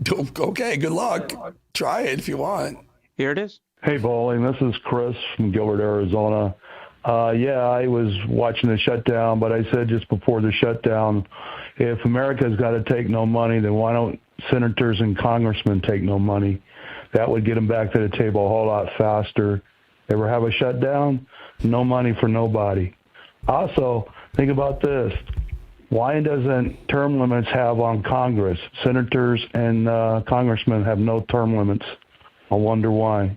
Okay, good luck. Try it if you want. Here it is. Hey, Bowling. This is Chris from Gilbert, Arizona. I was watching the shutdown, but I said just before the shutdown, if America's got to take no money, then why don't senators and congressmen take no money? That would get them back to the table a whole lot faster. Ever have a shutdown? No money for nobody. Also, think about this. Why doesn't term limits have on Congress? Senators and congressmen have no term limits. I wonder why.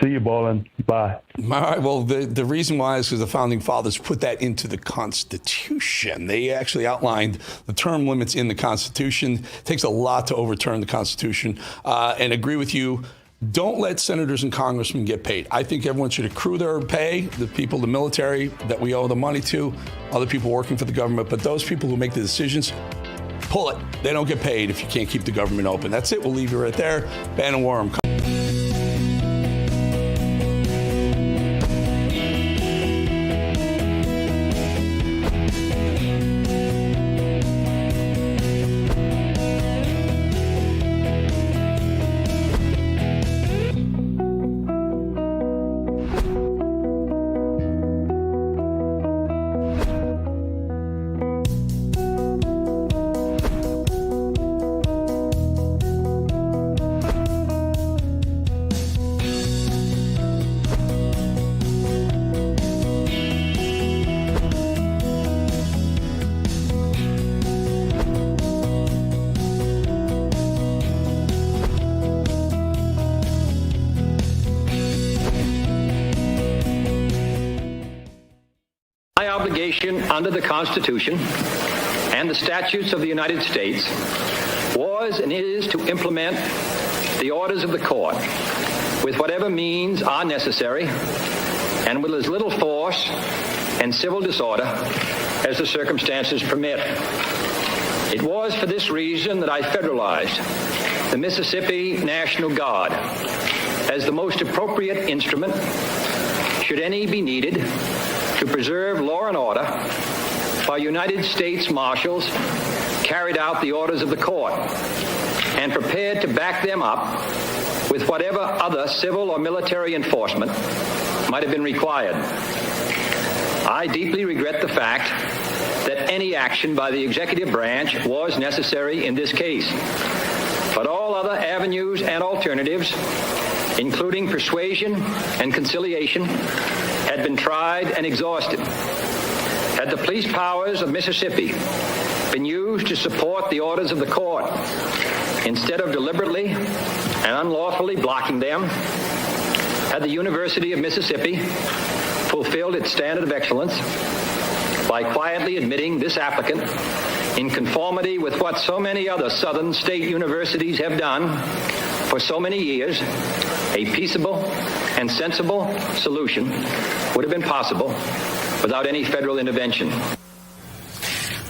See you, Bowling. Bye. All right. Well, the reason why is because the founding fathers put that into the Constitution. They actually outlined the term limits in the Constitution. It takes a lot to overturn the Constitution. And agree with you. Don't let senators and congressmen get paid. I think everyone should accrue their pay, the people, the military that we owe the money to, other people working for the government. But those people who make the decisions, pull it. They don't get paid if you can't keep the government open. That's it. We'll leave you right there. Bannon Warren. Under the Constitution and the statutes of the United States was and is to implement the orders of the court, with whatever means are necessary and with as little force and civil disorder as the circumstances permit. It was for this reason that I federalized the Mississippi National Guard as the most appropriate instrument, should any be needed, to preserve law and order while United States Marshals carried out the orders of the court and prepared to back them up with whatever other civil or military enforcement might have been required. I deeply regret the fact that any action by the executive branch was necessary in this case. But all other avenues and alternatives, including persuasion and conciliation, had been tried and exhausted. Had the police powers of Mississippi been used to support the orders of the court instead of deliberately and unlawfully blocking them, had the University of Mississippi fulfilled its standard of excellence by quietly admitting this applicant in conformity with what so many other southern state universities have done for so many years, a peaceable and sensible solution would have been possible without any federal intervention.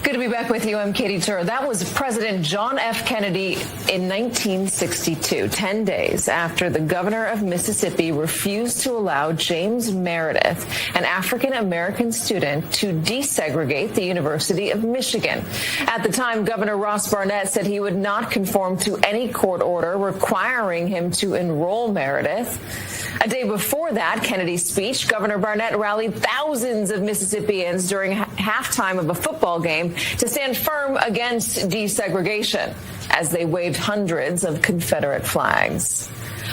Good to be back with you. I'm Katie Tur. That was President John F. Kennedy in 1962, 10 days after the governor of Mississippi refused to allow James Meredith, an African-American student, to desegregate the University of Michigan. At the time, Governor Ross Barnett said he would not conform to any court order requiring him to enroll Meredith. A day before that Kennedy's speech, Governor Barnett rallied thousands of Mississippians during halftime of a football game to stand firm against desegregation as they waved hundreds of Confederate flags.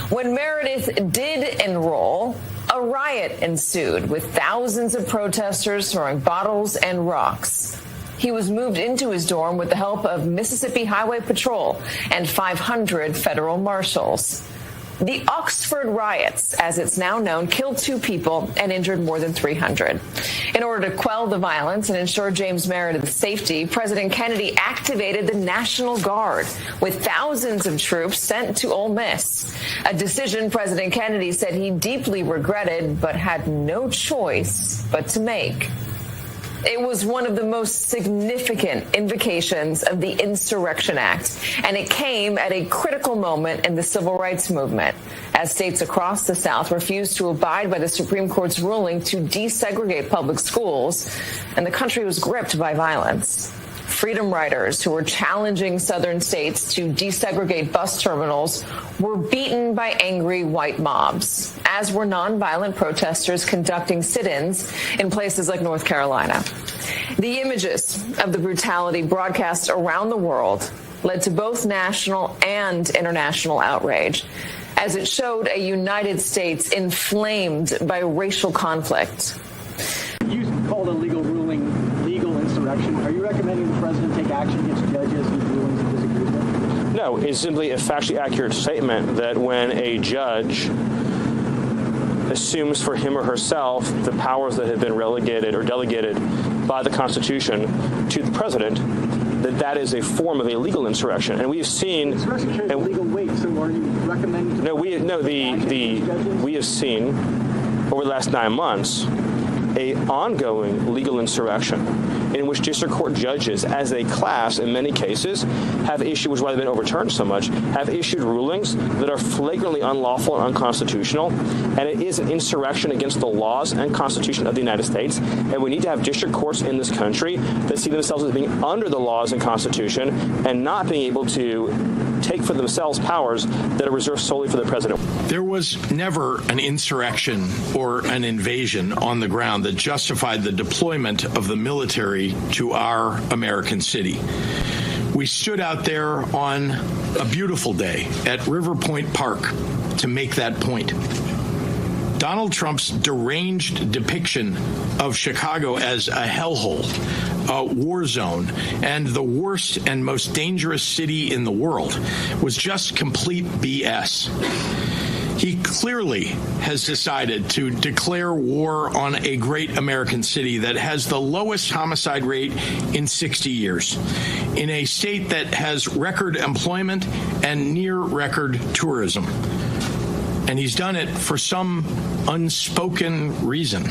When Meredith did enroll, a riot ensued with thousands of protesters throwing bottles and rocks. He was moved into his dorm with the help of Mississippi Highway Patrol and 500 federal marshals. The Oxford riots, as it's now known, killed 2 people and injured more than 300. In order to quell the violence and ensure James Meredith's safety, President Kennedy activated the National Guard with thousands of troops sent to Ole Miss, a decision President Kennedy said he deeply regretted but had no choice but to make. It was one of the most significant invocations of the Insurrection Act, and it came at a critical moment in the civil rights movement, as states across the South refused to abide by the Supreme Court's ruling to desegregate public schools, and the country was gripped by violence. Freedom riders who were challenging southern states to desegregate bus terminals were beaten by angry white mobs, as were nonviolent protesters conducting sit-ins in places like North Carolina. The images of the brutality broadcast around the world led to both national and international outrage, as it showed a United States inflamed by racial conflict. You called a legal ruling legal insurrection. Are you recommending the president take action against judges whose rulings he disagrees with? No, it's simply a factually accurate statement that when a judge assumes for him or herself the powers that have been relegated or delegated by the Constitution to the president, that is a form of a legal insurrection. And we've seen insurrection carries legal weight, so are you recommending we have seen over the last 9 months a ongoing legal insurrection in which district court judges, as a class, in many cases, have issued, which is why they've been overturned so much, have issued rulings that are flagrantly unlawful and unconstitutional, and it is an insurrection against the laws and Constitution of the United States, and we need to have district courts in this country that see themselves as being under the laws and Constitution and not being able to take for themselves powers that are reserved solely for the president. There was never an insurrection or an invasion on the ground that justified the deployment of the military to our American city. We stood out there on a beautiful day at River Point Park to make that point. Donald Trump's deranged depiction of Chicago as a hellhole, a war zone, and the worst and most dangerous city in the world was just complete BS. He clearly has decided to declare war on a great American city that has the lowest homicide rate in 60 years, in a state that has record employment and near record tourism. and he's done it for some unspoken reason.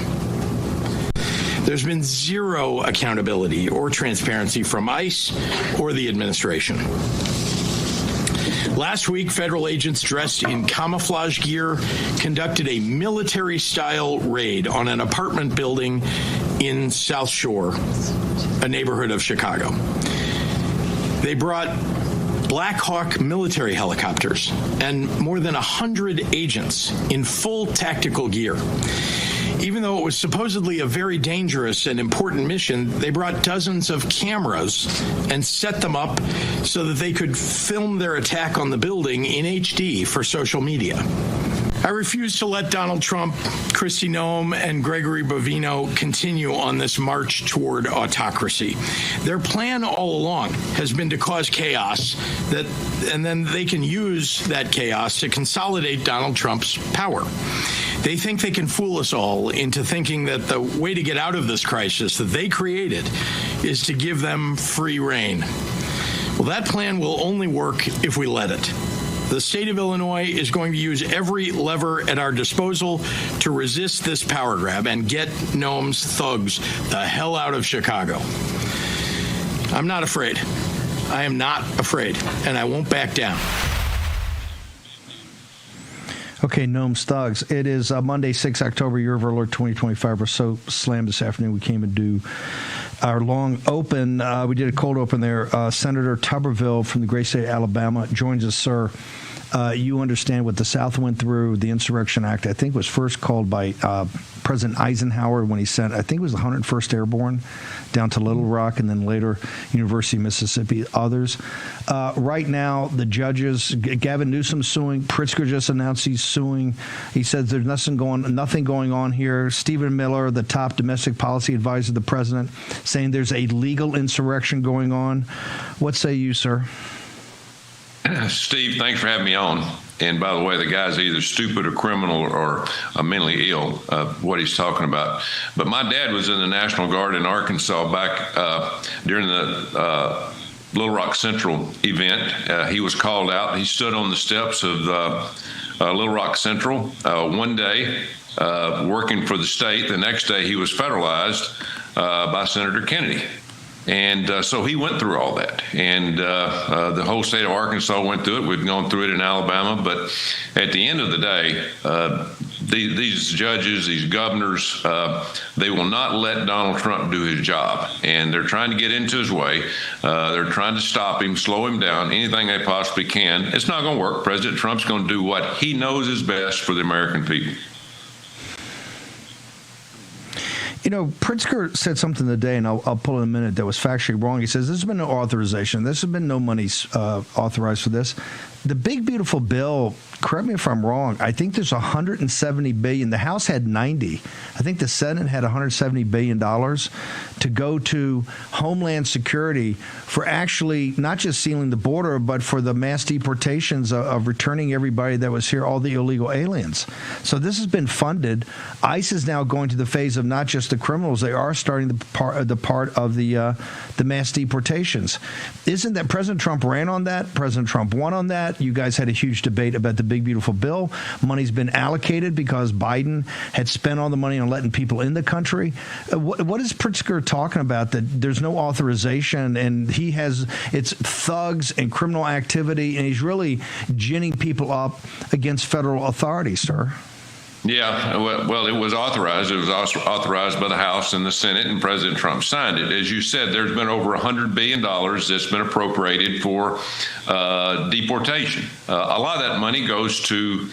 There's been zero accountability or transparency from ICE or the administration. Last week, federal agents dressed in camouflage gear conducted a military-style raid on an apartment building in South Shore, a neighborhood of Chicago. They brought Black Hawk military helicopters and more than 100 agents in full tactical gear. Even though it was supposedly a very dangerous and important mission, they brought dozens of cameras and set them up so that they could film their attack on the building in HD for social media. I refuse to let Donald Trump, Kristi Noem, and Gregory Bovino continue on this march toward autocracy. Their plan all along has been to cause chaos, and then they can use that chaos to consolidate Donald Trump's power. They think they can fool us all into thinking that the way to get out of this crisis that they created is to give them free rein. Well, that plan will only work if we let it. The state of Illinois is going to use every lever at our disposal to resist this power grab and get Noem's thugs the hell out of Chicago. I'm not afraid. I am not afraid, and I won't back down. Okay, Noem's thugs. It is Monday, 6 October, year of our Lord 2025. We're so slammed this afternoon we came and do our long open. We did a cold open there. Senator Tuberville from the great state of Alabama joins us, sir. You understand what the South went through. The Insurrection Act, I think, was first called by President Eisenhower when he sent, I think it was the 101st Airborne down to Little Rock, and then later University of Mississippi, others. Right now, the judges, Gavin Newsom suing. Pritzker just announced he's suing. He says there's nothing going on here. Stephen Miller, the top domestic policy advisor of the president, saying there's a legal insurrection going on. What say you, sir? Steve, thanks for having me on. And by the way, the guy's either stupid or criminal or mentally ill, what he's talking about. But my dad was in the National Guard in Arkansas back during the Little Rock Central event. He was called out. He stood on the steps of Little Rock Central one day working for the state. The next day he was federalized by Senator Kennedy. And so he went through all that, and the whole state of Arkansas went through it. We've gone through it in Alabama, but at the end of the day, these judges, these governors, they will not let Donald Trump do his job, and they're trying to get into his way. They're trying to stop him, slow him down, anything they possibly can. It's not going to work. President Trump's going to do what he knows is best for the American people. You know, Pritzker said something today, and I'll pull in a minute, that was factually wrong. He says there's been no authorization. There's been no money authorized for this. The big, beautiful bill, correct me if I'm wrong, I think there's $170 billion. The House had 90. I think the Senate had $170 billion to go to Homeland Security for actually not just sealing the border, but for the mass deportations of returning everybody that was here, all the illegal aliens. So this has been funded. ICE is now going to the phase of not just the criminals. They are starting the part of the mass deportations. Isn't that President Trump ran on that? President Trump won on that. You guys had a huge debate about the big, beautiful bill. Money's been allocated because Biden had spent all the money on letting people in the country. What is Pritzker talking about, that there's no authorization and it's thugs and criminal activity, and he's really ginning people up against federal authorities, sir? Yeah, well, it was authorized. It was authorized by the House and the Senate, and President Trump signed it. As you said, there's been over $100 billion that's been appropriated for deportation. A lot of that money goes to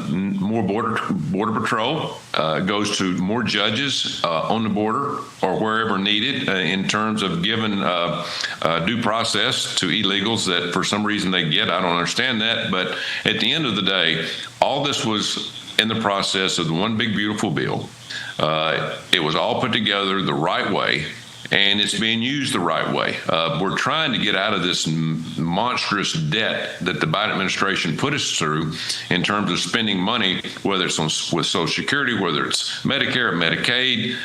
more border patrol, goes to more judges on the border or wherever needed in terms of giving due process to illegals that for some reason they get. I don't understand that. But at the end of the day, all this was in the process of the one big, beautiful bill. It was all put together the right way. and it's being used the right way. We're trying to get out of this monstrous debt that the Biden administration put us through in terms of spending money, whether it's with Social Security, whether it's Medicare, Medicaid,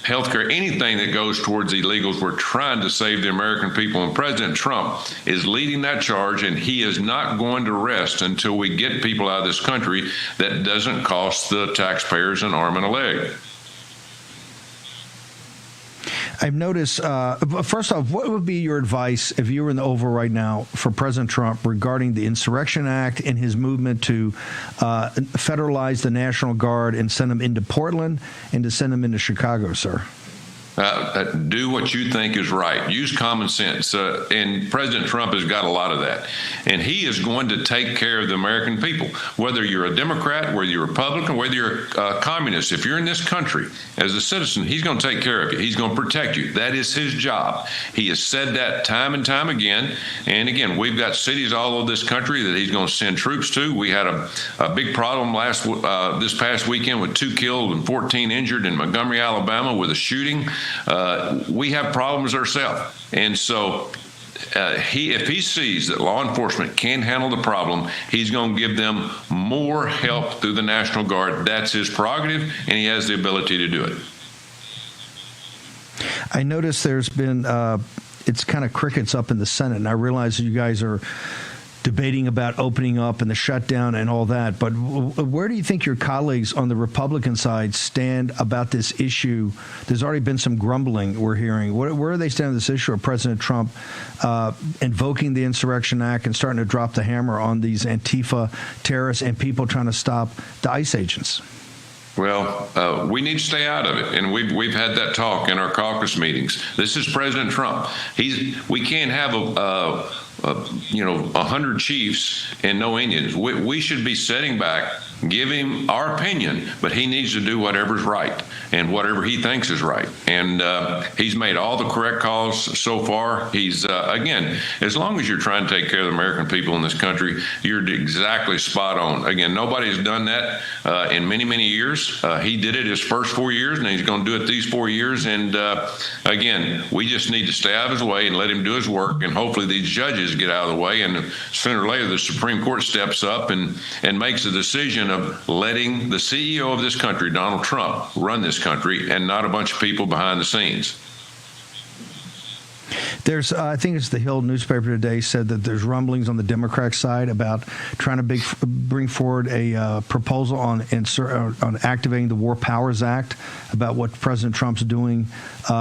healthcare, anything that goes towards illegals. We're trying to save the American people, and President Trump is leading that charge, and he is not going to rest until we get people out of this country that doesn't cost the taxpayers an arm and a leg. I've noticed, first off, what would be your advice if you were in the Oval right now for President Trump regarding the Insurrection Act and his movement to federalize the National Guard and send them into Portland and to send them into Chicago, sir? Do what you think is right. Use common sense. And President Trump has got a lot of that. And he is going to take care of the American people, whether you're a Democrat, whether you're a Republican, whether you're a communist. If you're in this country as a citizen, he's going to take care of you. He's going to protect you. That is his job. He has said that time and time again. And again, we've got cities all over this country that he's going to send troops to. We had a big problem this past weekend with 2 killed and 14 injured in Montgomery, Alabama with a shooting. We have problems ourselves. And so if he sees that law enforcement can handle the problem, he's going to give them more help through the National Guard. That's his prerogative, and he has the ability to do it. I noticed there's been, it's kind of crickets up in the Senate, and I realize you guys are debating about opening up and the shutdown and all that, but where do you think your colleagues on the Republican side stand about this issue? There's already been some grumbling we're hearing. Where do they stand on this issue of President Trump invoking the Insurrection Act and starting to drop the hammer on these Antifa terrorists and people trying to stop the ICE agents? Well, we need to stay out of it, and we've had that talk in our caucus meetings. This is President Trump. We can't have 100 chiefs and no Indians. We should be sitting back, give him our opinion, but he needs to do whatever's right and whatever he thinks is right. And he's made all the correct calls so far. He's, again, as long as you're trying to take care of the American people in this country, you're exactly spot on. Again, nobody's done that in many, many years. He did it his first 4 years, and he's going to do it these 4 years. And again, we just need to stay out of his way and let him do his work. And hopefully these judges get out of the way. And sooner or later, the Supreme Court steps up and makes a decision of letting the CEO of this country, Donald Trump, run this country and not a bunch of people behind the scenes. There's, I think it's the Hill newspaper today said that there's rumblings on the Democratic side about trying to bring forward a proposal on activating the War Powers Act about what President Trump's doing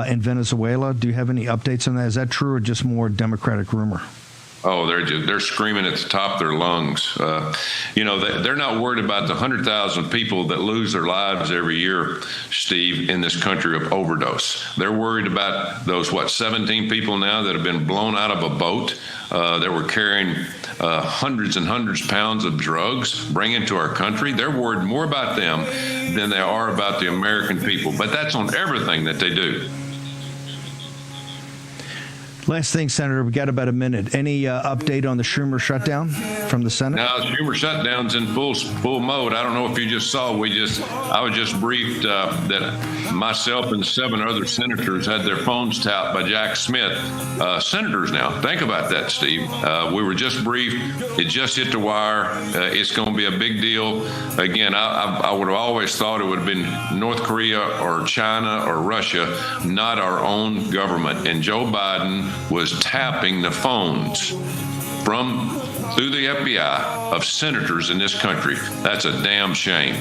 in Venezuela. Do you have any updates on that? Is that true or just more Democratic rumor? Oh, they're screaming at the top of their lungs. They're not worried about the 100,000 people that lose their lives every year, Steve, in this country of overdose. They're worried about those, 17 people now that have been blown out of a boat that were carrying hundreds and hundreds of pounds of drugs bringing to our country. They're worried more about them than they are about the American people. But that's on everything that they do. Last thing, Senator, we got about a minute. Any update on the Schumer shutdown from the Senate? Now, the Schumer shutdown's in full mode. I don't know if you just saw. I was just briefed that myself and 7 other senators had their phones tapped by Jack Smith. Senators now. Think about that, Steve. We were just briefed. It just hit the wire. It's going to be a big deal. Again, I would have always thought it would have been North Korea or China or Russia, not our own government. And Joe Biden was tapping the phones through the FBI of senators in this country. That's a damn shame.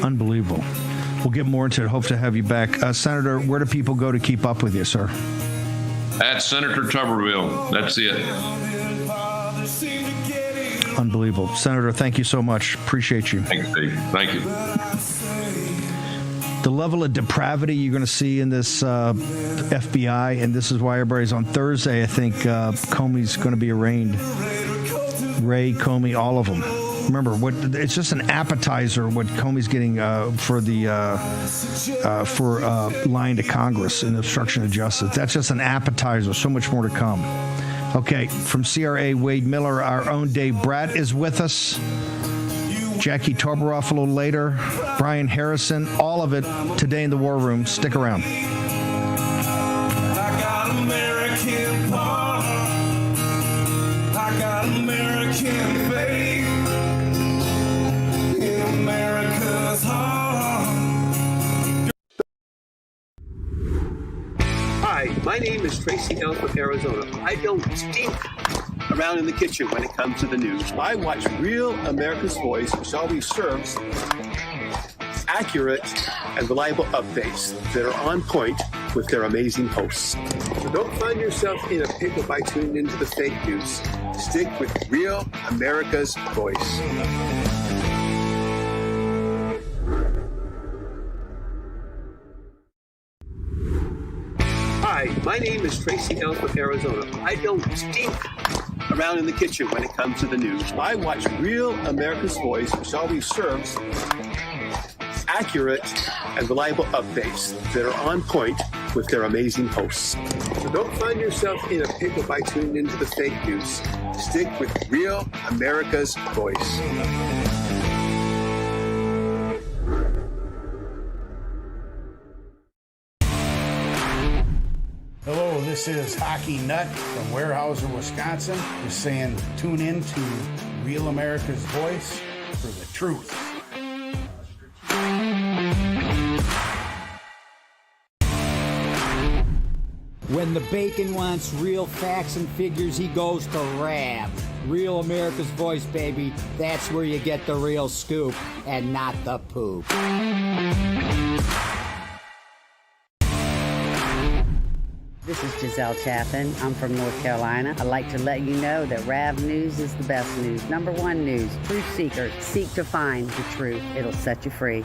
Unbelievable. We'll get more into it. Hope to have you back. Senator, where do people go to keep up with you, sir? At Senator Tuberville. That's it. Unbelievable. Senator, thank you so much. Appreciate you. Thanks, Steve. Thank you. The level of depravity you're going to see in this FBI, and this is why everybody's on Thursday. I think Comey's going to be arraigned. Ray, Comey, all of them. Remember, it's just an appetizer what Comey's getting for lying to Congress in obstruction of justice. That's just an appetizer. So much more to come. Okay, from CRA, Wade Miller, our own Dave Bratt is with us. Jackie Tarbaroff a little later, Brian Harrison, all of it today in the War Room. Stick around. I got American heart. I got American faith in America's heart. Hi, my name is Tracy L. from Arizona. I don't stink around in the kitchen when it comes to the news. I watch Real America's Voice, which always serves accurate and reliable updates that are on point with their amazing hosts. So don't find yourself in a pickle by tuning into the fake news. Stick with Real America's Voice. Hi, my name is Tracy L. from Arizona. I don't stink around in the kitchen when it comes to the news. I watch Real America's Voice, which always serves accurate and reliable updates that are on point with their amazing hosts. So don't find yourself in a pickle by tuning into the fake news. Stick with Real America's Voice. Hello, this is Hockey Nut from Weyerhaeuser, Wisconsin. Just saying, tune in to Real America's Voice for the truth. When the bacon wants real facts and figures, he goes to RAV. Real America's Voice, baby. That's where you get the real scoop and not the poop. This is Giselle Chaffin. I'm from North Carolina. I'd like to let you know that RAV News is the best news. Number one news. Truth seekers seek to find the truth. It'll set you free.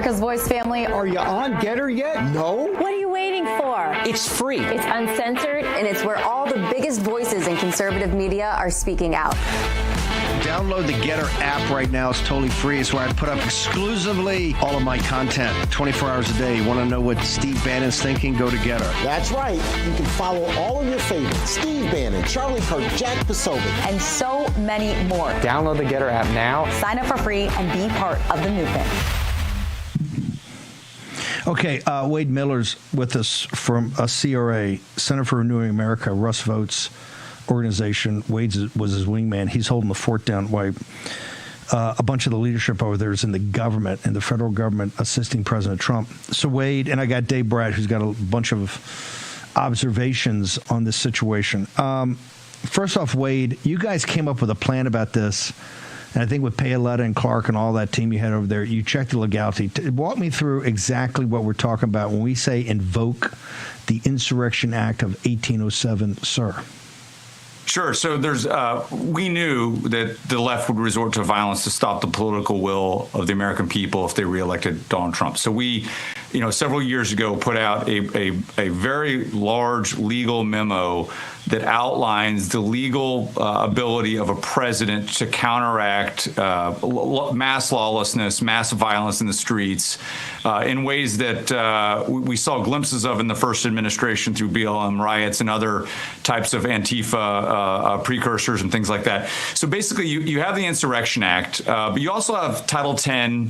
America's Voice family. Are you on Getter yet? No? What are you waiting for? It's free. It's uncensored, and it's where all the biggest voices in conservative media are speaking out. Download the Getter app right now. It's totally free. It's where I put up exclusively all of my content 24 hours a day. You want to know what Steve Bannon's thinking? Go to Getter. That's right. You can follow all of your favorites. Steve Bannon, Charlie Kirk, Jack Posobiec. And so many more. Download the Getter app now. Sign up for free and be part of the movement. Okay, Wade Miller's with us from CRA, Center for Renewing America, Russ Vogt's organization. Wade was his wingman. He's holding the fort down while a bunch of the leadership over there is in the government, in the federal government, assisting President Trump. So Wade, and I got Dave Bratt, who's got a bunch of observations on this situation. First off, Wade, you guys came up with a plan about this. And I think with Paoletta and Clark and all that team you had over there, you checked the legality. Walk me through exactly what we're talking about when we say invoke the Insurrection Act of 1807, sir. Sure. So we knew that the left would resort to violence to stop the political will of the American people if they reelected Donald Trump. So we, several years ago put out a very large legal memo that outlines the legal ability of a president to counteract mass lawlessness, mass violence in the streets in ways that we saw glimpses of in the first administration through BLM riots and other types of Antifa precursors and things like that. So basically, you have the Insurrection Act, but you also have Title 10,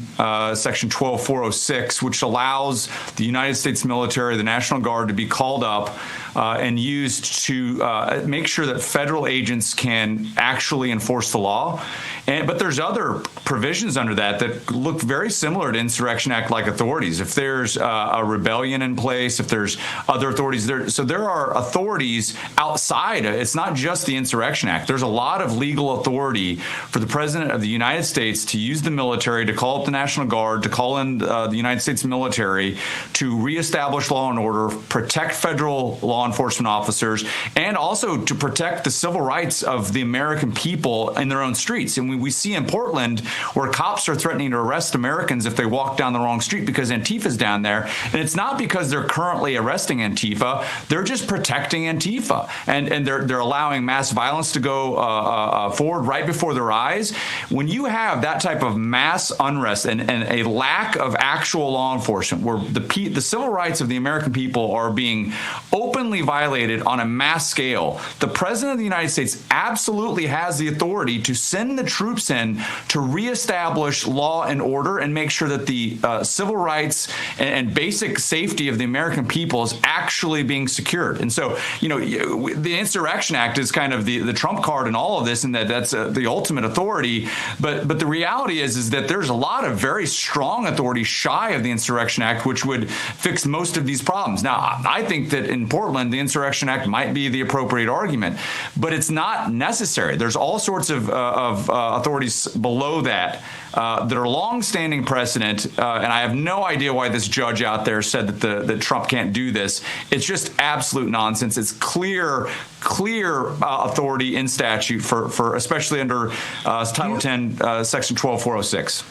Section 12406, which allows the United States military, the National Guard, to be called up and used to make sure that federal agents can actually enforce the law. But there's other provisions under that look very similar to Insurrection Act-like authorities. If there's a rebellion in place, if there's other authorities there, so there are authorities outside. It's not just the Insurrection Act. There's a lot of legal authority for the President of the United States to use the military, to call up the National Guard, to call in the United States military to reestablish law and order, protect federal law enforcement officers, and also to protect the civil rights of the American people in their own streets. And we see in Portland where cops are threatening to arrest Americans if they walk down the wrong street because Antifa's down there. And it's not because they're currently arresting Antifa. They're just protecting Antifa. And they're allowing mass violence to go forward right before their eyes. When you have that type of mass unrest and a lack of actual law enforcement where the civil rights of the American people are being openly violated on a mass scale, the President of the United States absolutely has the authority to send the troops in to reestablish law and order and make sure that the civil rights and basic safety of the American people is actually being secured. And so, the Insurrection Act is kind of the trump card in all of this, and that's the ultimate authority. But the reality is that there's a lot of very strong authority shy of the Insurrection Act, which would fix most of these problems. Now, I think that in Portland, the Insurrection Act might be the appropriate argument, but it's not necessary. There's all sorts of authorities below that that are long-standing precedent, and I have no idea why this judge out there said that Trump can't do this. It's just absolute nonsense. It's clear authority in statute for especially under Title 10, Section 12406.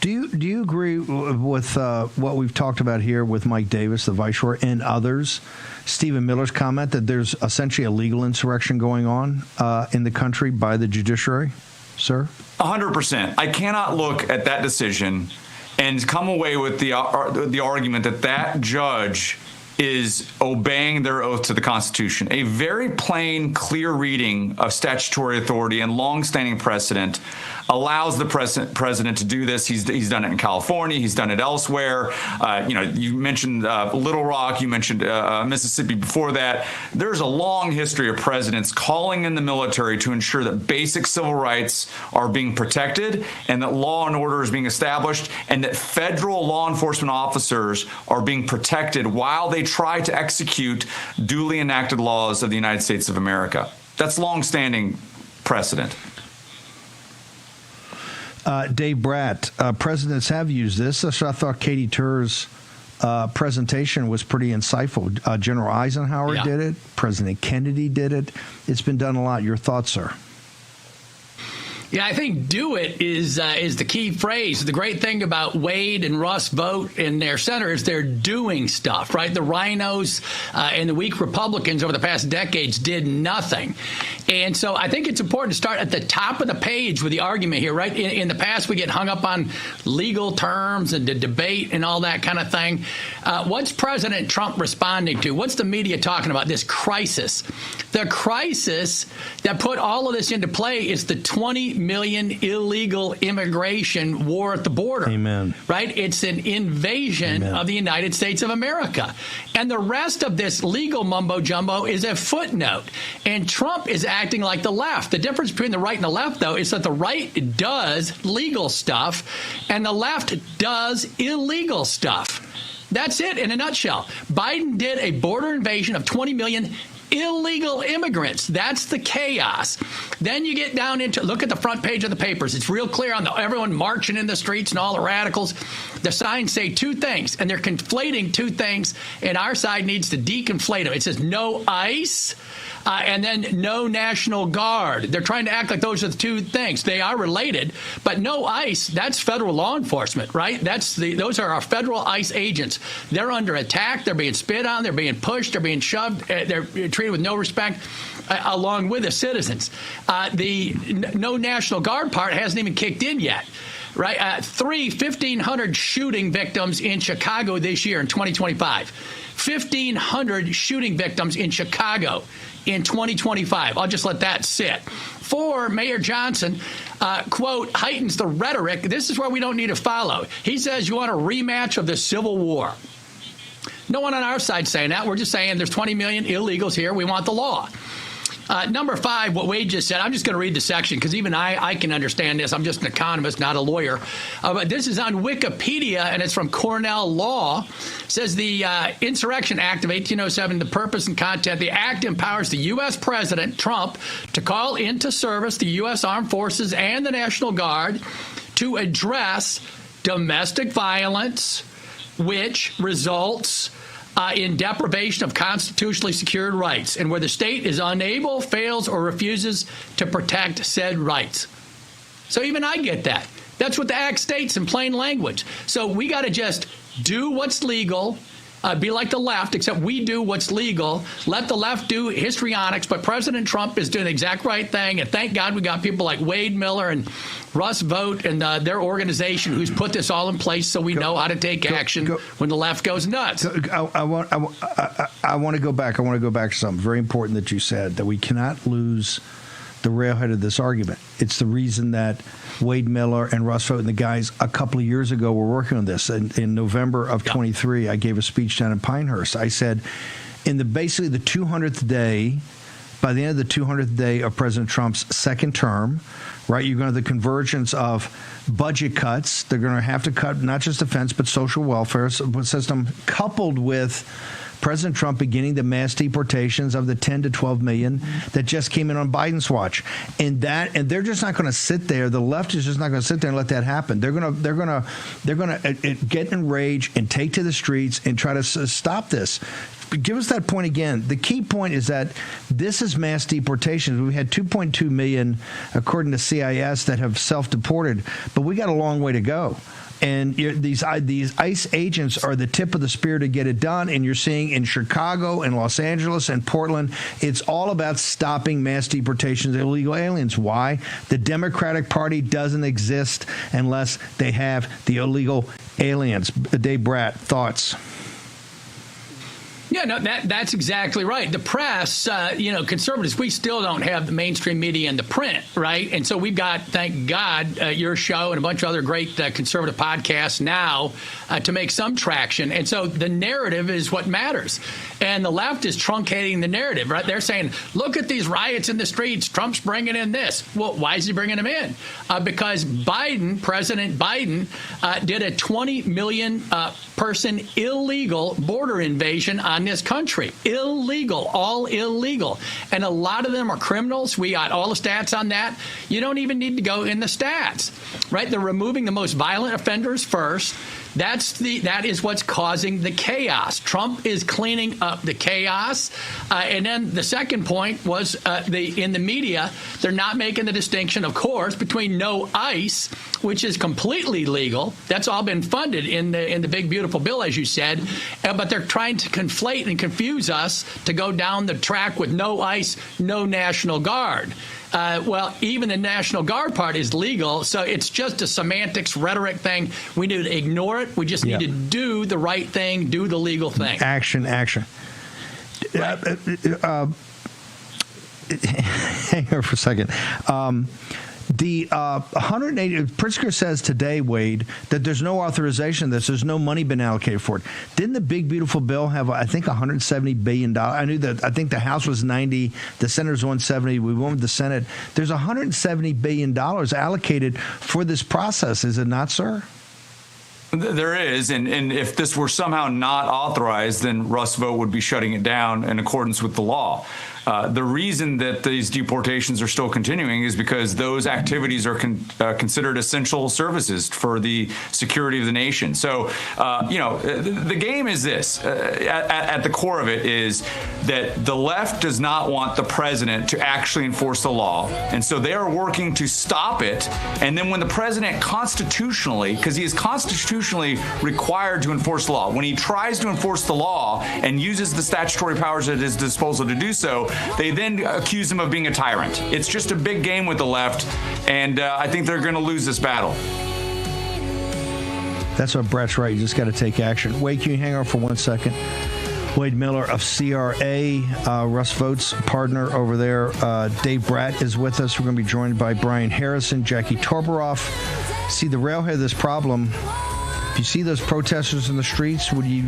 Do you agree with what we've talked about here with Mike Davis, the viceroy, and others? Stephen Miller's comment that there's essentially a legal insurrection going on in the country by the judiciary, sir? 100%. I cannot look at that decision and come away with the argument that judge is obeying their oath to the Constitution. A very plain, clear reading of statutory authority and longstanding precedent allows the president to do this. He's done it in California. He's done it elsewhere. You mentioned Little Rock. You mentioned Mississippi before that. There's a long history of presidents calling in the military to ensure that basic civil rights are being protected and that law and order is being established and that federal law enforcement officers are being protected while they try to execute duly enacted laws of the United States of America. That's longstanding precedent. Dave Bratt, presidents have used this. So I thought Katie Tur's presentation was pretty insightful. General Eisenhower did it. President Kennedy did it. It's been done a lot. Your thoughts, sir? Yeah, I think "do it" is the key phrase. The great thing about Wade and Russ Vogt and their center is they're doing stuff, right? The rhinos and the weak Republicans over the past decades did nothing. And so I think it's important to start at the top of the page with the argument here, right? In the past, we get hung up on legal terms and the debate and all that kind of thing. What's President Trump responding to? What's the media talking about? This crisis. The crisis that put all of this into play is the 20 million illegal immigration war at the border. Amen. Right? It's an invasion of the United States of America. And the rest of this legal mumbo jumbo is a footnote. And Trump is acting like the left. The difference between the right and the left, though, is that the right does legal stuff and the left does illegal stuff. That's it in a nutshell. Biden did a border invasion of 20 million illegal immigrants. That's the chaos. Then you get down into, look at the front page of the papers. It's real clear on everyone marching in the streets and all the radicals. The signs say two things, and they're conflating two things, and our side needs to deconflate them. It says no ICE. And then no National Guard. They're trying to act like those are the two things. They are related, but no ICE, that's federal law enforcement, right? Those are our federal ICE agents. They're under attack. They're being spit on. They're being pushed. They're being shoved. They're treated with no respect, along with the citizens. The no National Guard part hasn't even kicked in yet. Right, 1,500 shooting victims in Chicago this year in 2025. 1,500 shooting victims in Chicago in 2025. I'll just let that sit. 4, Mayor Johnson, quote, heightens the rhetoric. This is where we don't need to follow. He says you want a rematch of the Civil War. No one on our side saying that. We're just saying there's 20 million illegals here. We want the law. Number 5, what Wade just said, I'm just going to read the section because even I can understand this. I'm just an economist, not a lawyer. But this is on Wikipedia, and it's from Cornell Law. It says the Insurrection Act of 1807, the purpose and content. The act empowers the U.S. President, Trump, to call into service the U.S. Armed Forces and the National Guard to address domestic violence, which results in deprivation of constitutionally secured rights, and where the state is unable, fails, or refuses to protect said rights. So even I get that. That's what the act states in plain language. So we got to just do what's legal, be like the left, except we do what's legal. Let the left do histrionics, but President Trump is doing the exact right thing, and thank God we got people like Wade Miller and Russ Vought and their organization who's put this all in place so we know how to take action when the left goes nuts. I want to go back. I want to go back to something very important that you said, that we cannot lose the railhead of this argument. It's the reason that Wade Miller and Russ Vought and the guys a couple of years ago were working on this. In November of 23, I gave a speech down in Pinehurst. I said, basically the 200th day, by the end of the 200th day of President Trump's second term, right, you're going to have the convergence of budget cuts. They're going to have to cut not just defense, but social welfare system, coupled with President Trump beginning the mass deportations of the 10 to 12 million that just came in on Biden's watch, and they're just not going to sit there. The left is just not going to sit there and let that happen. They're going to get enraged and take to the streets and try to stop this. Give us that point again. The key point is that this is mass deportations. We had 2.2 million, according to CIS, that have self-deported, but we got a long way to go. And these ICE agents are the tip of the spear to get it done. And you're seeing in Chicago and Los Angeles and Portland, it's all about stopping mass deportations of illegal aliens. Why? The Democratic Party doesn't exist unless they have the illegal aliens. Dave Bratt, thoughts? Yeah, no, that's exactly right. The press, conservatives, we still don't have the mainstream media and the print, right? And so we've got, thank God, your show and a bunch of other great conservative podcasts now to make some traction. And so the narrative is what matters. And the left is truncating the narrative, right? They're saying, look at these riots in the streets. Trump's bringing in this. Well, why is he bringing them in? Because President Biden, did a 20 million person illegal border invasion on this country. Illegal, all illegal. And a lot of them are criminals. We got all the stats on that. You don't even need to go in the stats, right? They're removing the most violent offenders first. That is what's causing the chaos. Trump is cleaning up the chaos. And then the second point was in the media, they're not making the distinction, of course, between no ICE, which is completely legal. That's all been funded in the big, beautiful bill, as you said. But they're trying to conflate and confuse us to go down the track with no ICE, no National Guard. Well, even the National Guard part is legal, so it's just a semantics rhetoric thing. We need to ignore it. We just need to do the right thing, do the legal thing. Action. Right. Hang on for a second. The 180, Pritzker says today, Wade, that there's no authorization of this. There's no money been allocated for it. Didn't the big, beautiful bill have, I think, $170 billion? I think the House was 90, the Senate's 170. We went with the Senate. There's $170 billion allocated for this process, is it not, sir? There is, and if this were somehow not authorized, then Russ Vought would be shutting it down in accordance with the law. The reason that these deportations are still continuing is because those activities are considered essential services for the security of the nation. So, the game is this. At the core of it is that the left does not want the president to actually enforce the law. And so they are working to stop it. And then when the president constitutionally, because he is constitutionally required to enforce the law, when he tries to enforce the law and uses the statutory powers at his disposal to do so, they then accuse him of being a tyrant. It's just a big game with the left, and I think they're going to lose this battle. That's what Brett's right. You just got to take action. Wade, can you hang on for 1 second? Wade Miller of CRA, Russ Vought's partner over there. Dave Bratt is with us. We're going to be joined by Brian Harrison, Jackie Torbaroff. See, the railhead of this problem, if you see those protesters in the streets, would you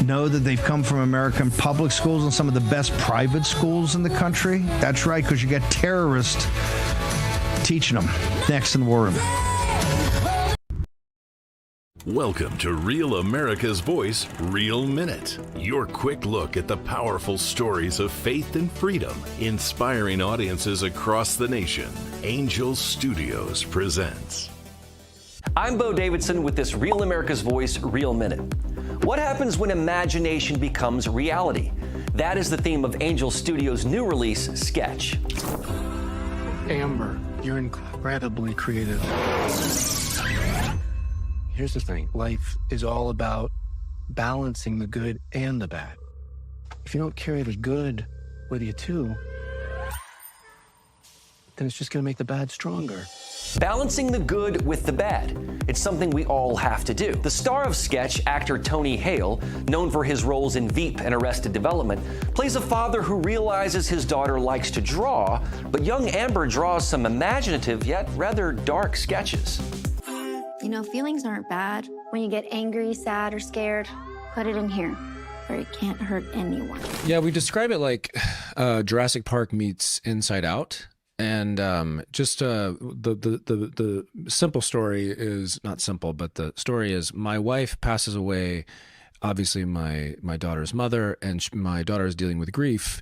know that they've come from American public schools and some of the best private schools in the country? That's right, because you got terrorists teaching them. Next in the War Room. Welcome to Real America's Voice, Real Minute. Your quick look at the powerful stories of faith and freedom, inspiring audiences across the nation. Angel Studios presents. I'm Bo Davidson with this Real America's Voice, Real Minute. What happens when imagination becomes reality? That is the theme of Angel Studios' new release, Sketch. Amber, you're incredibly creative. Here's the thing. Life is all about balancing the good and the bad. If you don't carry the good with you too, then it's just going to make the bad stronger. Balancing the good with the bad. It's something we all have to do. The star of Sketch, actor Tony Hale, known for his roles in Veep and Arrested Development, plays a father who realizes his daughter likes to draw, but young Amber draws some imaginative yet rather dark sketches. You know, feelings aren't bad. When you get angry, sad, or scared, put it in here, where it can't hurt anyone. Yeah, we describe it like Jurassic Park meets Inside Out. And just the simple story is not simple, but the story is my wife passes away, obviously my daughter's mother, and my daughter is dealing with grief,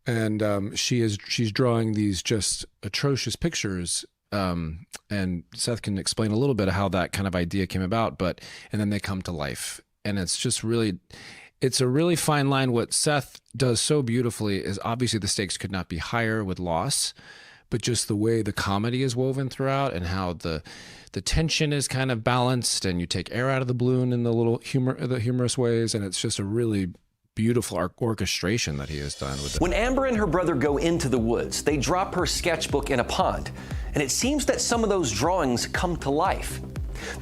and she's drawing these just atrocious pictures. And Seth can explain a little bit of how that kind of idea came about, and then they come to life, and it's just really. It's a really fine line. What Seth does so beautifully is obviously the stakes could not be higher with loss, but just the way the comedy is woven throughout and how the tension is kind of balanced, and you take air out of the balloon in the humorous ways, and it's just a really beautiful orchestration that he has done with it. When Amber and her brother go into the woods, they drop her sketchbook in a pond, and it seems that some of those drawings come to life.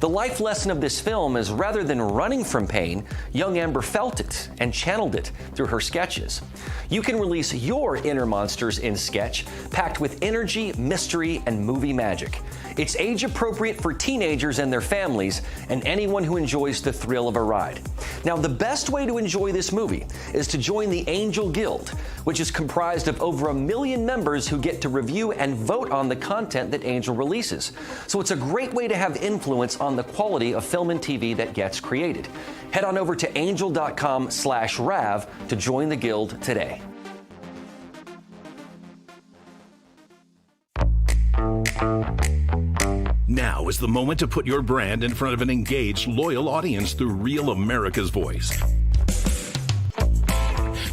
The life lesson of this film is rather than running from pain, young Amber felt it and channeled it through her sketches. You can release your inner monsters in Sketch, packed with energy, mystery, and movie magic. It's age appropriate for teenagers and their families, and anyone who enjoys the thrill of a ride. Now, the best way to enjoy this movie is to join the Angel Guild, which is comprised of over 1 million members who get to review and vote on the content that Angel releases. So it's a great way to have influence on the quality of film and TV that gets created. Head on over to angel.com/RAV to join the Guild today. Now is the moment to put your brand in front of an engaged, loyal audience through Real America's Voice.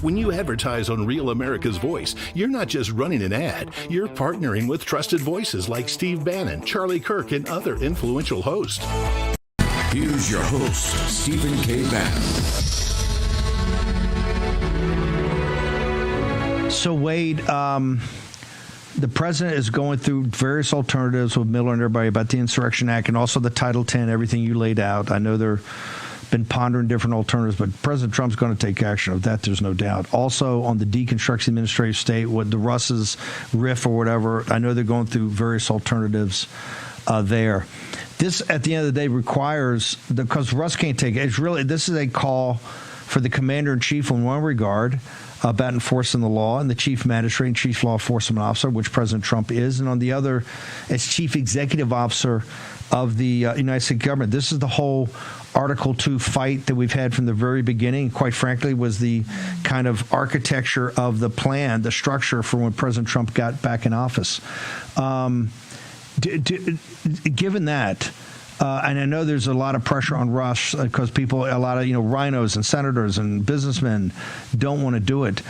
When you advertise on Real America's Voice, you're not just running an ad, you're partnering with trusted voices like Steve Bannon, Charlie Kirk, and other influential hosts. Here's your host, Stephen K. Bannon. So, Wade, the president is going through various alternatives with Miller and everybody about the Insurrection Act and also the Title X, everything you laid out. I know they're been pondering different alternatives, but President Trump's going to take action of that. There's no doubt. Also, on the deconstruction administrative state, with the Russ's riff or whatever, I know they're going through various alternatives there. This, at the end of the day, requires, because Russ can't take it, this is a call for the commander-in-chief in one regard about enforcing the law, and the chief magistrate and chief law enforcement officer, which President Trump is, and on the other, as chief executive officer of the United States government. This is the whole Article 2 fight that we've had from the very beginning, quite frankly, was the kind of architecture of the plan, the structure for when President Trump got back in office. Given that, and I know there's a lot of pressure on Russ because a lot of rhinos and senators and businessmen don't want to do it.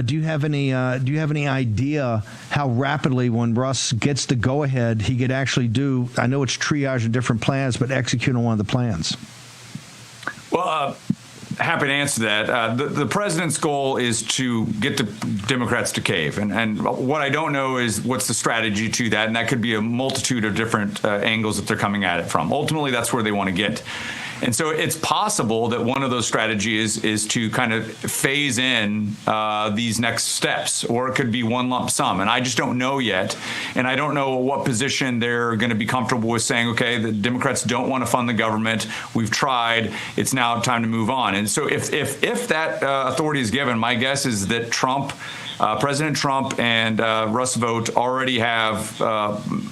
Do you have any idea how rapidly, when Russ gets the go ahead, he could actually do? I know it's triage of different plans, but execute on one of the plans. Well, happy to answer that. The president's goal is to get the Democrats to cave. And what I don't know is what's the strategy to that. And that could be a multitude of different angles that they're coming at it from. Ultimately, that's where they want to get. And so it's possible that one of those strategies is to kind of phase in these next steps, or it could be one lump sum. And I just don't know yet. And I don't know what position they're going to be comfortable with saying, okay, the Democrats don't want to fund the government. We've tried. It's now time to move on. And so if that authority is given, my guess is that President Trump and Russ Vought already have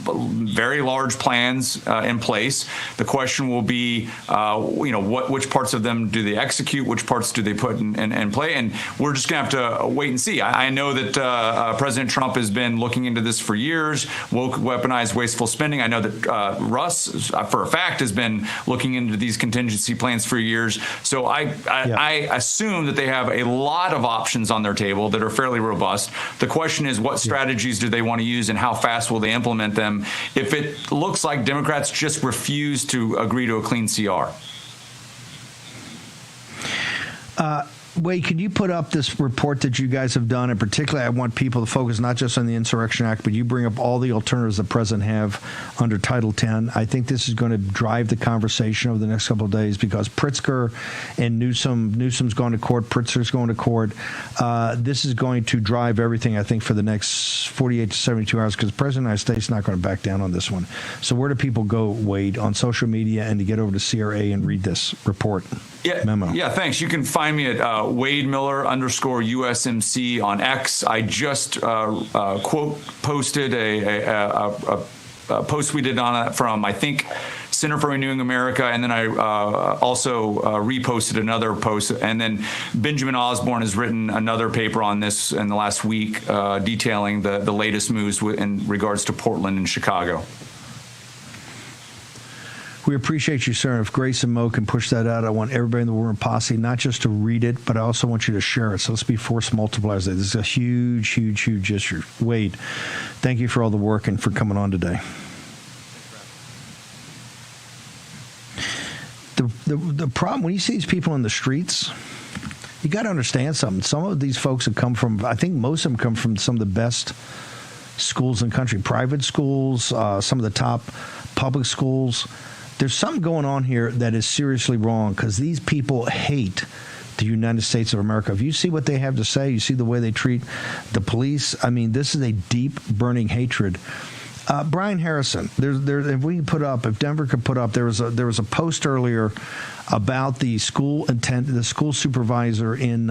very large plans in place. The question will be, which parts of them do they execute? Which parts do they put in play? And we're just going to have to wait and see. I know that President Trump has been looking into this for years, woke, weaponized, wasteful spending. I know that Russ, for a fact, has been looking into these contingency plans for years. So I assume that they have a lot of options on their table that are fairly robust. The question is, what strategies do they want to use and how fast will they implement them if it looks like Democrats just refuse to agree to a clean CR? Wade, could you put up this report that you guys have done? And particularly, I want people to focus not just on the Insurrection Act, but you bring up all the alternatives the president have under Title 10. I think this is going to drive the conversation over the next couple of days because Pritzker and Newsom's going to court, Pritzker's going to court. This is going to drive everything, I think, for the next 48 to 72 hours because the president of the United States is not going to back down on this one. So where do people go, Wade, on social media and to get over to CRA and read this report? Memo. Yeah, thanks. You can find me at Wade Miller _USMC on X. I just posted a post we did on it from, I think, Center for Renewing America, and then I also reposted another post. And then Benjamin Osborne has written another paper on this in the last week detailing the latest moves in regards to Portland and Chicago. We appreciate you, sir. If Grace and Mo can push that out, I want everybody in the War Room Posse not just to read it, but I also want you to share it. So let's be force multipliers. This is a huge, huge, huge issue. Wade, thank you for all the work and for coming on today. The problem, when you see these people in the streets, you got to understand something. Some of these folks have come from, I think most of them come from some of the best schools in the country, private schools, some of the top public schools. There's something going on here that is seriously wrong because these people hate the United States of America. If you see what they have to say, you see the way they treat the police. I mean, this is a deep, burning hatred. Brian Harrison, if we can put up, if Denver could put up, there was a post earlier about the school supervisor in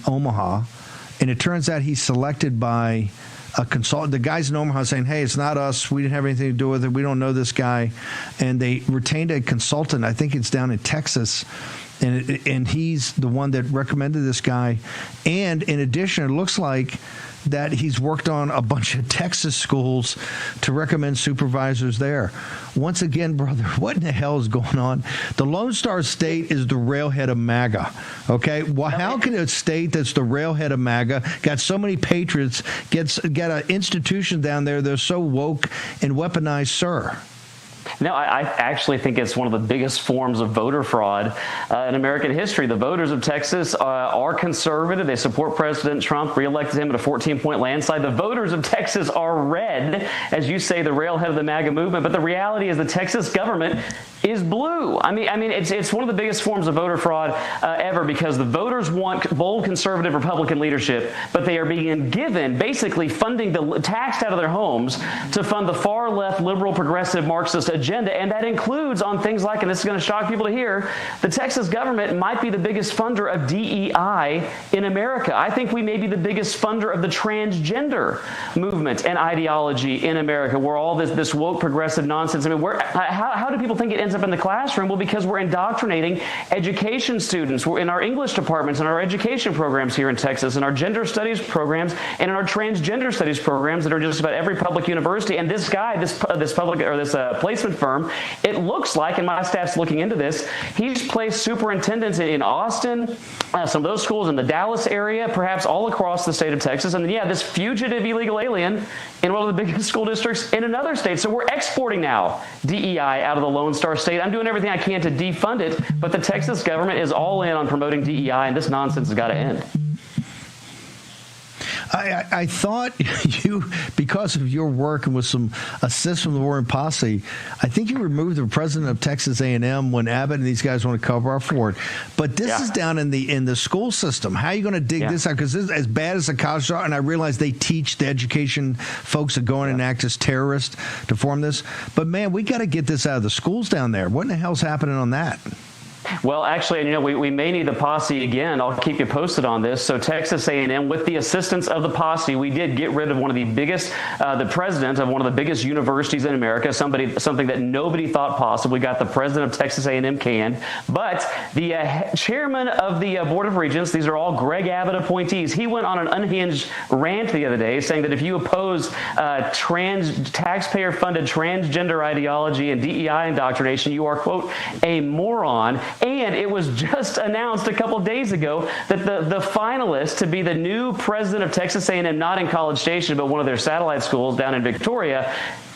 Omaha, and it turns out he's selected by a consultant. The guys in Omaha saying, hey, it's not us. We didn't have anything to do with it. We don't know this guy. And they retained a consultant. I think it's down in Texas. And he's the one that recommended this guy. And in addition, it looks like that he's worked on a bunch of Texas schools to recommend supervisors there. Once again, brother, what in the hell is going on? The Lone Star State is the railhead of MAGA, okay? Well, how can a state that's the railhead of MAGA, got so many patriots, get an institution down there that's so woke and weaponized, sir? No, I actually think it's one of the biggest forms of voter fraud in American history. The voters of Texas are conservative. They support President Trump, reelected him at a 14-point landslide. The voters of Texas are red, as you say, the railhead of the MAGA movement. But the reality is the Texas government is blue. I mean, it's one of the biggest forms of voter fraud ever, because the voters want bold conservative Republican leadership, but they are being given basically funding taxed out of their homes to fund the far left liberal progressive Marxist agenda, and that includes on things like, and this is going to shock people to hear, the Texas government might be the biggest funder of DEI in America. I think we may be the biggest funder of the transgender movement and ideology in America, where all this woke progressive nonsense. I mean, how do people think it ends up in the classroom? Well, because we're indoctrinating education students. We're in our English departments and our education programs here in Texas, and our gender studies programs, and in our transgender studies programs that are just about every public university. And this guy, this placement firm, it looks like, and my staff's looking into this, he's placed superintendents in Austin, some of those schools in the Dallas area, perhaps all across the state of Texas. And yeah, this fugitive illegal alien in one of the biggest school districts in another state. So we're exporting now DEI out of the Lone Star State. I'm doing everything I can to defund it, but the Texas government is all in on promoting DEI, and this nonsense has got to end. I thought you, because of your work and with some assist from the Warren Posse, I think you removed the president of Texas A&M when Abbott and these guys want to cover up for it. But this is down in the school system. How are you going to dig this out? Because this is as bad as the college are, and I realize they teach the education folks that go in and act as terrorists to form this. But man, we got to get this out of the schools down there. What in the hell's happening on that? Well, actually, we may need the posse again. I'll keep you posted on this. So Texas A&M, with the assistance of the posse, we did get rid of one of the biggest, the president of one of the biggest universities in America, something that nobody thought possible. We got the president of Texas A&M canned. But the chairman of the Board of Regents, these are all Greg Abbott appointees, he went on an unhinged rant the other day saying that if you oppose taxpayer-funded transgender ideology and DEI indoctrination, you are, quote, a moron. And it was just announced a couple days ago that the finalist to be the new president of Texas A&M, not in College Station, but one of their satellite schools down in Victoria,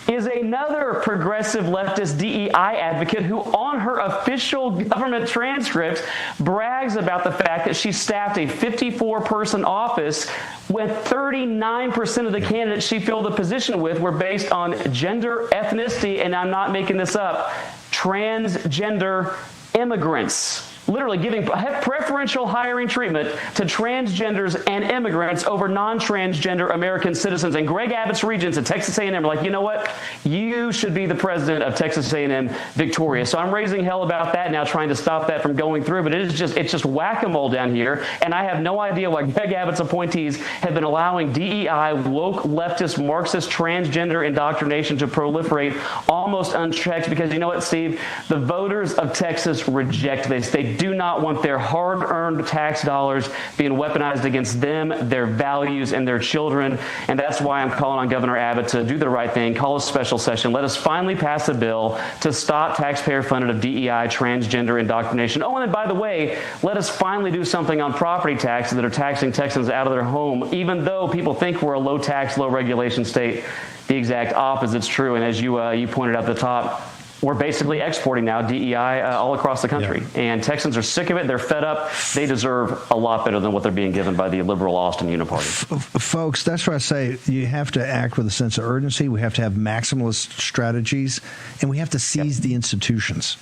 is another progressive leftist DEI advocate who, on her official government transcripts, brags about the fact that she staffed a 54-person office with 39% of the candidates she filled the position with were based on gender, ethnicity, and I'm not making this up, transgender immigrants. Literally giving preferential hiring treatment to transgenders and immigrants over non-transgender American citizens. And Greg Abbott's regents at Texas A&M are like, you know what? You should be the president of Texas A&M Victoria. So I'm raising hell about that now, trying to stop that from going through. But it's just whack-a-mole down here. And I have no idea why Greg Abbott's appointees have been allowing DEI, woke, leftist, Marxist, transgender indoctrination to proliferate almost unchecked. Because you know what, Steve? The voters of Texas reject this. They do not want their hard-earned tax dollars being weaponized against them, their values, and their children. And that's why I'm calling on Governor Abbott to do the right thing, call a special session. Let us finally pass a bill to stop taxpayer-funded of DEI, transgender indoctrination. Oh, and then, by the way, let us finally do something on property taxes that are taxing Texans out of their home, even though people think we're a low-tax, low-regulation state. The exact opposite's true. And as you pointed out at the top, we're basically exporting now DEI all across the country. Yeah. And Texans are sick of it. They're fed up. They deserve a lot better than what they're being given by the liberal Austin Uniparty. Folks, that's why I say you have to act with a sense of urgency. We have to have maximalist strategies, and we have to seize the institutions.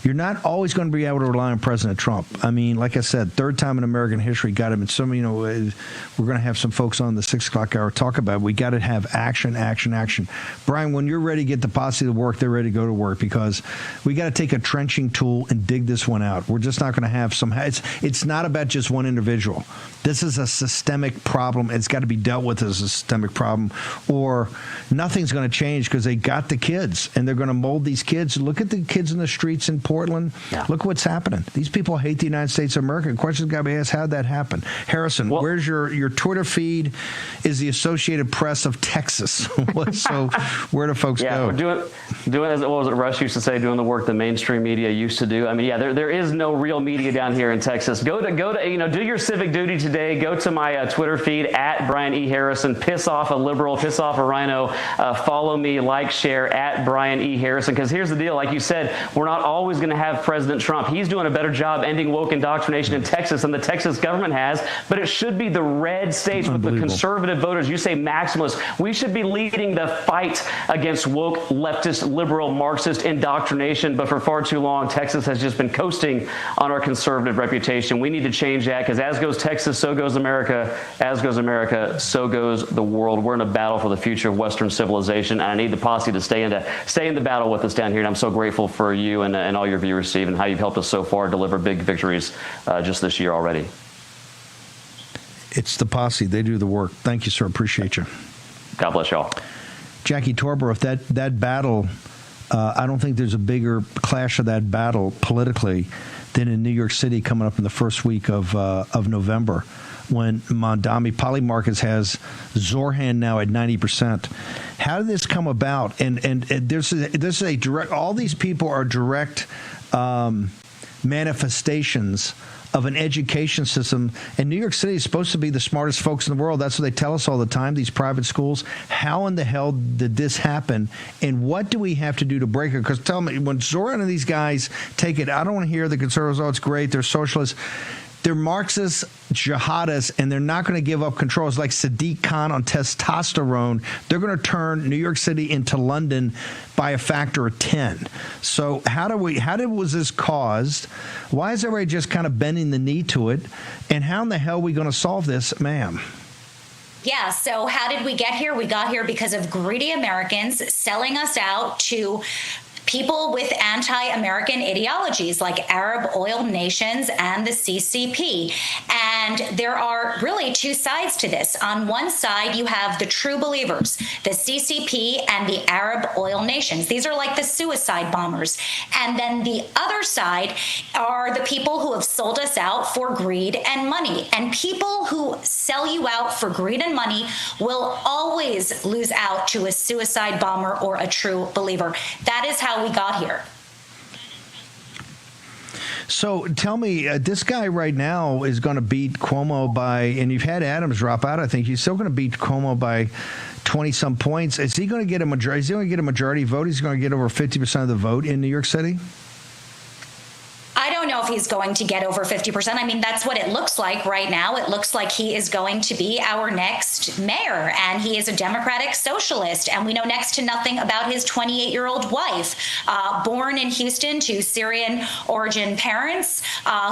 You're not always going to be able to rely on President Trump. I mean, like I said, third time in American history, got him in some, we're going to have some folks on the 6 o'clock hour talk about it. We got to have action, action, action. Brian, when you're ready to get the posse to work, they're ready to go to work, because we got to take a trenching tool and dig this one out. We're just not going to have it's not about just one individual. This is a systemic problem. It's got to be dealt with as a systemic problem, or nothing's going to change, because they got the kids and they're going to mold these kids. Look at the kids in the streets in Portland. Yeah. Look what's happening. These people hate the United States of America. Questions got to be asked, how'd that happen? Harrison, where's your Twitter feed? Is the Associated Press of Texas. So where do folks go? We're doing as Rush used to say, doing the work the mainstream media used to do. I mean, there is no real media down here in Texas. Go to do your civic duty today. Go to my Twitter feed at Brian E. Harrison. Piss off a liberal, piss off a rhino. Follow me, like, share at Brian E. Harrison. Because here's the deal, like you said, we're not always going to have President Trump. He's doing a better job ending woke indoctrination in Texas than the Texas government has, but it should be the red states with the conservative voters. You say maximalists. We should be leading the fight against woke, leftist, liberal, Marxist indoctrination, but for far too long, Texas has just been coasting on our conservative reputation. We need to change that, because as goes Texas, so goes America. As goes America, so goes the world. We're in a battle for the future of Western civilization, and I need the posse to stay in the battle with us down here, and I'm so grateful for you and all your viewers, Steve, and how you've helped us so far deliver big victories just this year already. It's the posse. They do the work. Thank you, sir. Appreciate you. God bless y'all. Jackie Torborough, that battle, I don't think there's a bigger clash of that battle politically than in New York City coming up in the first week of November, when Mamdani Polymarkets has Zorhan now at 90%. How did this come about? And this is a direct. All these people are direct manifestations of an education system. And New York City is supposed to be the smartest folks in the world. That's what they tell us all the time, these private schools. How in the hell did this happen? And what do we have to do to break it? Because tell me, when Zoran and these guys take it, I don't want to hear the conservatives, oh, it's great, they're socialists. They're Marxist jihadists, and they're not going to give up control. It's like Sadiq Khan on testosterone. They're going to turn New York City into London by a factor of 10. So was this caused? Why is everybody just kind of bending the knee to it? And how in the hell are we going to solve this, ma'am? Yeah, so how did we get here? We got here because of greedy Americans selling us out to people with anti-American ideologies like Arab oil nations and the CCP. And there are really two sides to this. On one side, you have the true believers, the CCP and the Arab oil nations. These are like the suicide bombers. And then the other side are the people who have sold us out for greed and money. And people who sell you out for greed and money will always lose out to a suicide bomber or a true believer. That is how we got here. So tell me, this guy right now is going to beat Cuomo by, and you've had Adams drop out, I think. He's still going to beat Cuomo by 20-some points. Is he going to get a majority? Is he going to get a majority vote? He's going to get over 50% of the vote in New York City? I don't know if he's going to get over 50%. I mean, that's what it looks like right now. It looks like he is going to be our next mayor, and he is a Democratic socialist. And we know next to nothing about his 28-year-old wife, born in Houston to Syrian origin parents,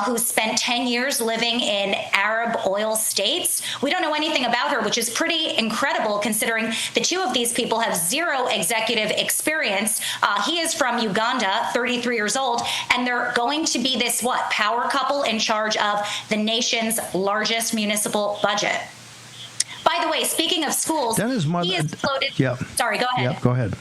who spent 10 years living in Arab oil states. We don't know anything about her, which is pretty incredible considering the two of these people have zero executive experience. He is from Uganda, 33 years old, and they're going to be this power couple in charge of the nation's largest municipal budget. By the way, speaking of schools, he has floated. Yep. Sorry, go ahead. Yep, go ahead.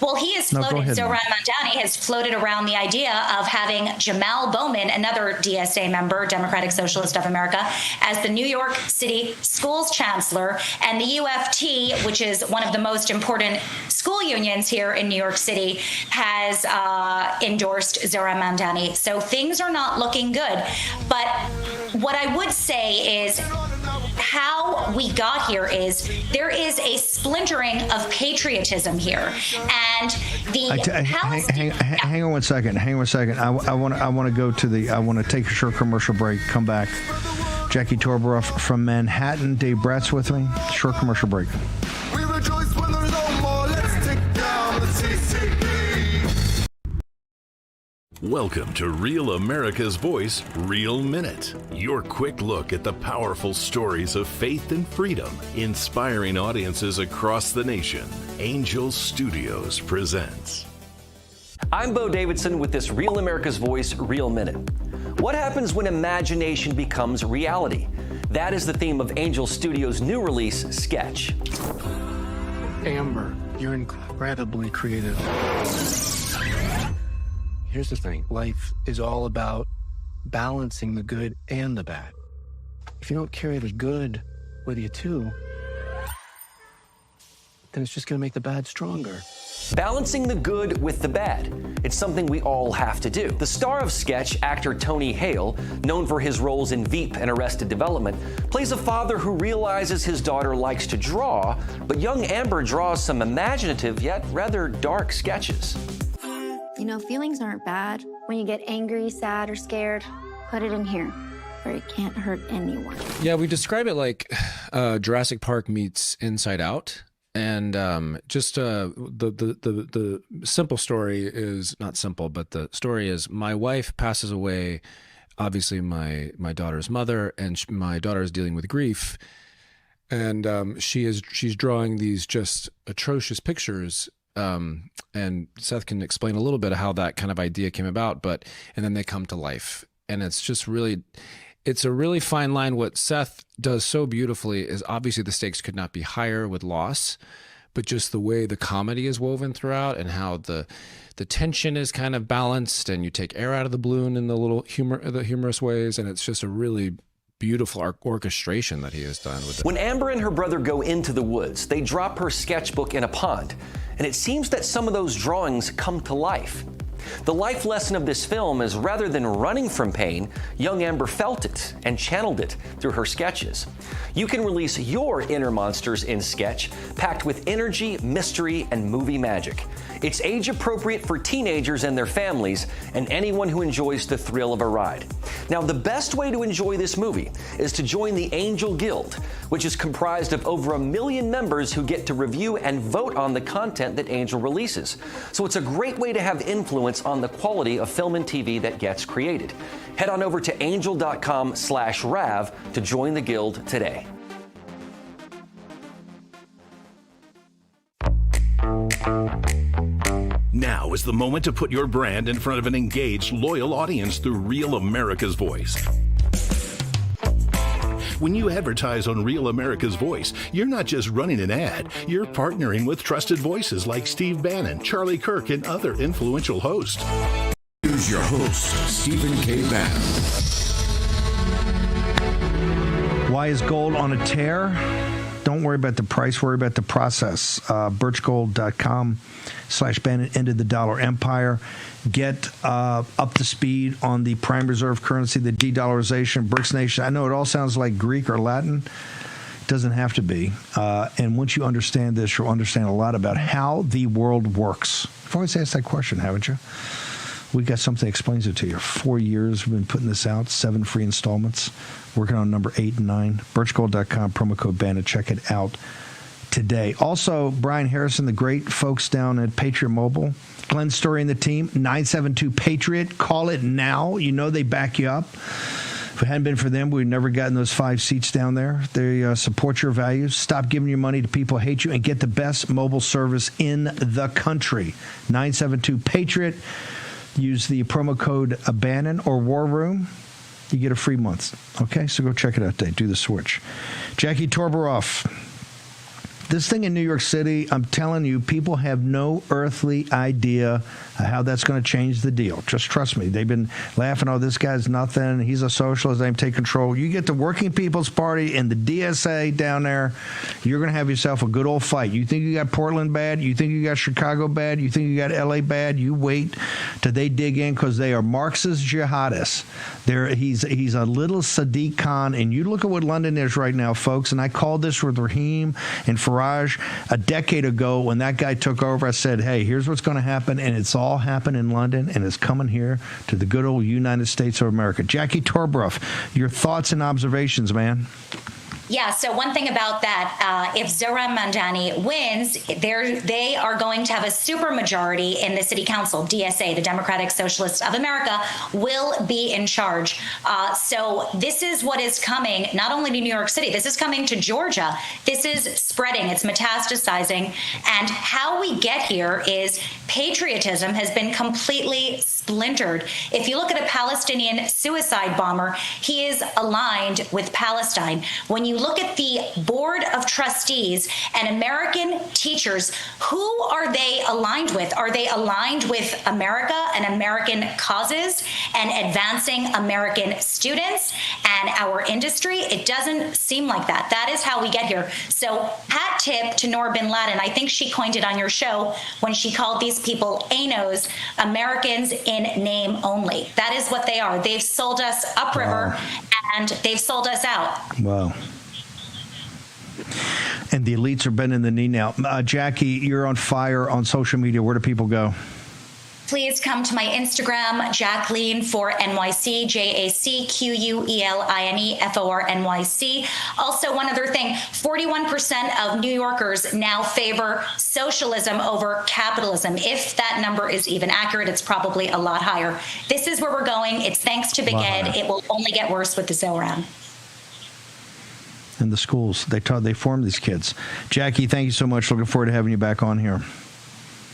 Well, he has floated, Zoran Mamdani has floated around the idea of having Jamal Bowman, another DSA member, Democratic Socialist of America, as the New York City schools chancellor, and the UFT, which is one of the most important school unions here in New York City, has endorsed Zoran Mamdani. So things are not looking good. But what I would say is how we got here is there is a splintering of patriotism here. And hang on one second. I want to go to I want to take a short commercial break. Come back. Jackie Torborough from Manhattan. Dave Bratz with me. Short commercial break. We rejoice when there's no more. Let's take down the CCP. Welcome to Real America's Voice, Real Minute. Your quick look at the powerful stories of faith and freedom, inspiring audiences across the nation. Angel Studios presents. I'm Bo Davidson with this Real America's Voice, Real Minute. What happens when imagination becomes reality? That is the theme of Angel Studios' new release, Sketch. Amber, you're incredibly creative. Here's the thing. Life is all about balancing the good and the bad. If you don't carry the good with you too, then it's just going to make the bad stronger. Balancing the good with the bad. It's something we all have to do. The star of Sketch, actor Tony Hale, known for his roles in Veep and Arrested Development, plays a father who realizes his daughter likes to draw, but young Amber draws some imaginative yet rather dark sketches. You know, feelings aren't bad. When you get angry, sad, or scared, put it in here, where it can't hurt anyone. Yeah, we describe it like Jurassic Park meets Inside Out. And just the simple story is not simple, but the story is my wife passes away, obviously my daughter's mother, and my daughter is dealing with grief. And she's drawing these just atrocious pictures. And Seth can explain a little bit of how that kind of idea came about, and then they come to life. And it's just really, it's a really fine line. What Seth does so beautifully is obviously the stakes could not be higher with loss, but just the way the comedy is woven throughout and how the tension is kind of balanced, and you take air out of the balloon in the humorous ways. And it's just a really beautiful orchestration that he has done with it. When Amber and her brother go into the woods, they drop her sketchbook in a pond, and it seems that some of those drawings come to life. The life lesson of this film is rather than running from pain, young Amber felt it and channeled it through her sketches. You can release your inner monsters in Sketch, packed with energy, mystery, and movie magic. It's age appropriate for teenagers and their families, and anyone who enjoys the thrill of a ride. Now, the best way to enjoy this movie is to join the Angel Guild, which is comprised of over 1 million members who get to review and vote on the content that Angel releases. So it's a great way to have influence on the quality of film and TV that gets created. Head on over to angel.com/Rav to join the guild today. Now is the moment to put your brand in front of an engaged, loyal audience through Real America's Voice. When you advertise on Real America's Voice, you're not just running an ad, you're partnering with trusted voices like Steve Bannon, Charlie Kirk, and other influential hosts. Here's your host, Stephen K. Bannon. Why is gold on a tear? Don't worry about the price, worry about the process. Birchgold.com/Bannon ended the dollar empire. Get up to speed on the prime reserve currency, the de-dollarization, BRICS nation. I know it all sounds like Greek or Latin. It doesn't have to be. And once you understand this, you'll understand a lot about how the world works. You've always asked that question, haven't you? We got something that explains it to you. 4 years we've been putting this out, 7 free installments. Working on number 8 and 9. Birchgold.com, promo code Bannon. Check it out today. Also, Brian Harrison, the great folks down at Patriot Mobile. Glenn Story and the team, 972-PATRIOT. Call it now. You know they back you up. If it hadn't been for them, we'd never gotten those 5 seats down there. They support your values. Stop giving your money to people who hate you and get the best mobile service in the country. 972-PATRIOT. Use the promo code Bannon or War Room. You get a free month. Okay, so go check it out today. Do the switch. Jackie Torboroff. This thing in New York City, I'm telling you, people have no earthly idea how that's going to change the deal. Just trust me. They've been laughing, oh, this guy's nothing. He's a socialist. They take control. You get the Working People's Party and the DSA down there, you're going to have yourself a good old fight. You think you got Portland bad? You think you got Chicago bad? You think you got L.A. bad? You wait till they dig in, because they are Marxist jihadists. He's a little Sadiq Khan, and you look at what London is right now, folks, and I called this with Raheem and Farage a decade ago when that guy took over. I said, hey, here's what's going to happen, and it's all happened in London, and it's coming here to the good old United States of America. Jackie Torboroff, your thoughts and observations, man. Yeah, so one thing about that, if Zohran Mamdani wins, they are going to have a supermajority in the city council. DSA, the Democratic Socialists of America, will be in charge. So this is what is coming, not only to New York City, this is coming to Georgia. This is spreading, it's metastasizing. And how we get here is patriotism has been completely splintered. If you look at a Palestinian suicide bomber, he is aligned with Palestine. When you look at the board of trustees and American teachers, who are they aligned with? Are they aligned with America and American causes and advancing American students and our industry? It doesn't seem like that. That is how we get here. So hat tip to Noor bin Laden. I think she coined it on your show when she called these people ANOs, Americans in name only. That is what they are. They've sold us upriver and they've sold us out. Wow. And the elites are bending the knee now. Jackie, you're on fire on social media. Where do people go? Please come to my Instagram, Jacqueline for NYC, JACQUELINE Also, one other thing, 41% of New Yorkers now favor socialism over capitalism. If that number is even accurate, it's probably a lot higher. This is where we're going. It's thanks to Big Ed. It will only get worse with the Zoran. In the schools, they form these kids. Jackie, thank you so much. Looking forward to having you back on here.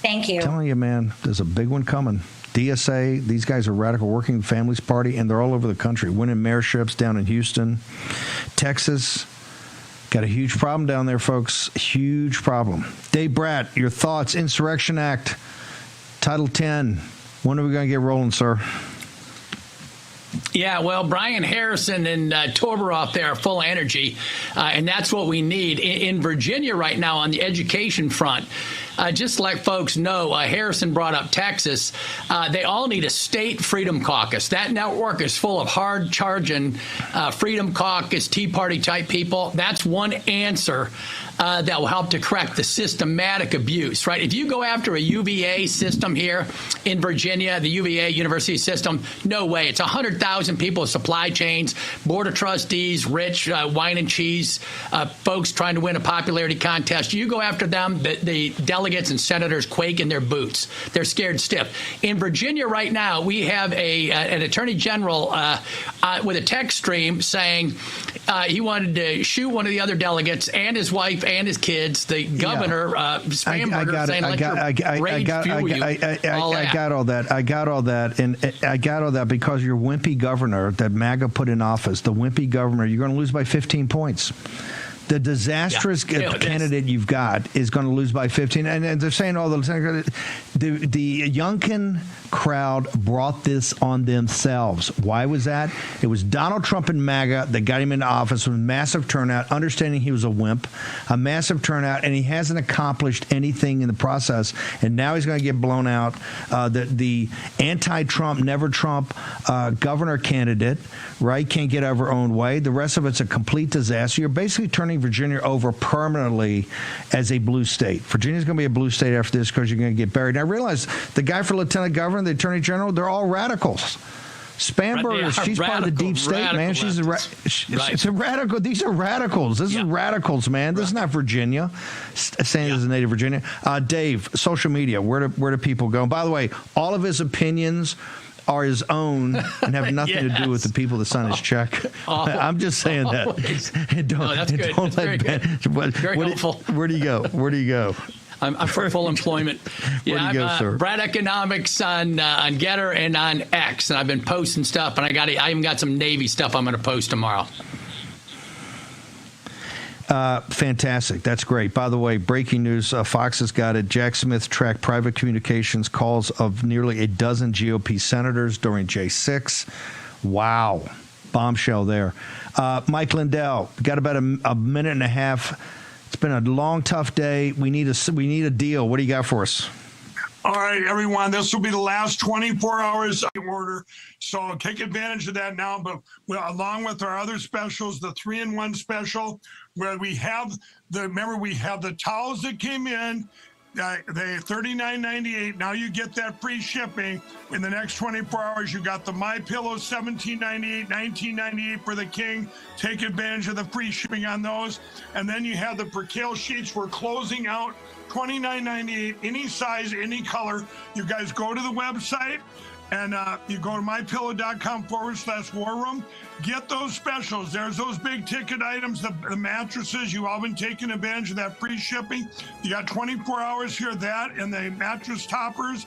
Thank you. I'm telling you, man, there's a big one coming. DSA, these guys are Radical Working Families Party, and they're all over the country, winning mayorships down in Houston. Texas, got a huge problem down there, folks. Huge problem. Dave Bratt, your thoughts, Insurrection Act, Title 10. When are we going to get rolling, sir? Yeah, well, Brian Harrison and Toberoff there are full of energy, and that's what we need. In Virginia right now on the education front, just like folks know, Harrison brought up Texas. They all need a state freedom caucus. That network is full of hard-charging freedom caucus, Tea Party-type people. That's one answer that will help to correct the systematic abuse, right? If you go after a UVA system here in Virginia, the UVA university system, no way. It's 100,000 people, supply chains, board of trustees, rich wine and cheese folks trying to win a popularity contest. You go after them, the delegates and senators quake in their boots. They're scared stiff. In Virginia right now, we have an attorney general with a text stream saying he wanted to shoot one of the other delegates and his wife and his kids. The governor, Spamberger, saying, "Let your rage fuel you." I got all that. I got all that. And I got all that because your wimpy governor that MAGA put in office, the wimpy governor, you're going to lose by 15 points. The disastrous candidate you've got is going to lose by 15. And they're saying all the Youngkin crowd brought this on themselves. Why was that? It was Donald Trump and MAGA that got him into office with massive turnout, understanding he was a wimp, a massive turnout, and he hasn't accomplished anything in the process. And now he's going to get blown out. The anti-Trump, never Trump governor candidate, right, can't get out of her own way. The rest of it's a complete disaster. You're basically turning Virginia over permanently as a blue state. Virginia's going to be a blue state after this because you're going to get buried. And I realize the guy for lieutenant governor, the attorney general, they're all radicals. Spamberger, she's part of the deep state, man. She's it's a radical. These are radicals. This is radicals, man. This is not Virginia. Saying this is native Virginia. Dave, social media, where do people go? And by the way, all of his opinions are his own and have nothing to do with the people that sign his check. I'm just saying that. That's good. That's very good. Very helpful. Where do you go? Where do you go? I'm for full employment. Where do you go, sir? Brad Economics on Getter and on X, and I've been posting stuff, and I even got some Navy stuff I'm going to post tomorrow. Fantastic. That's great. By the way, breaking news, Fox has got it. Jack Smith tracked private communications calls of nearly a dozen GOP senators during J6. Wow. Bombshell there. Mike Lindell, got about a minute and a half. It's been a long, tough day. We need a deal. What do you got for us? All right, everyone, this will be the last 24 hours order, so take advantage of that now. But along with our other specials, the 3-in-1 special, where we have we have the towels that came in, they $39.98. Now you get that free shipping in the next 24 hours. You got the MyPillow $17.98, $19.98 for the king. Take advantage of the free shipping on those. And then you have the Percale sheets. We're closing out $29.98, any size, any color. You guys go to the website and you go to mypillow.com/war room. Get those specials. There's those big ticket items, the mattresses. You've all been taking advantage of that free shipping. You got 24 hours here, that and the mattress toppers.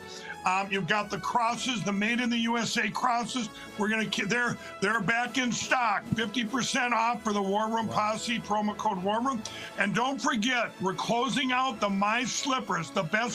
You've got the crosses, the Made in the USA crosses. They're back in stock. 50% off for the War Room Posse, promo code War Room. And don't forget, we're closing out the My Slippers, the best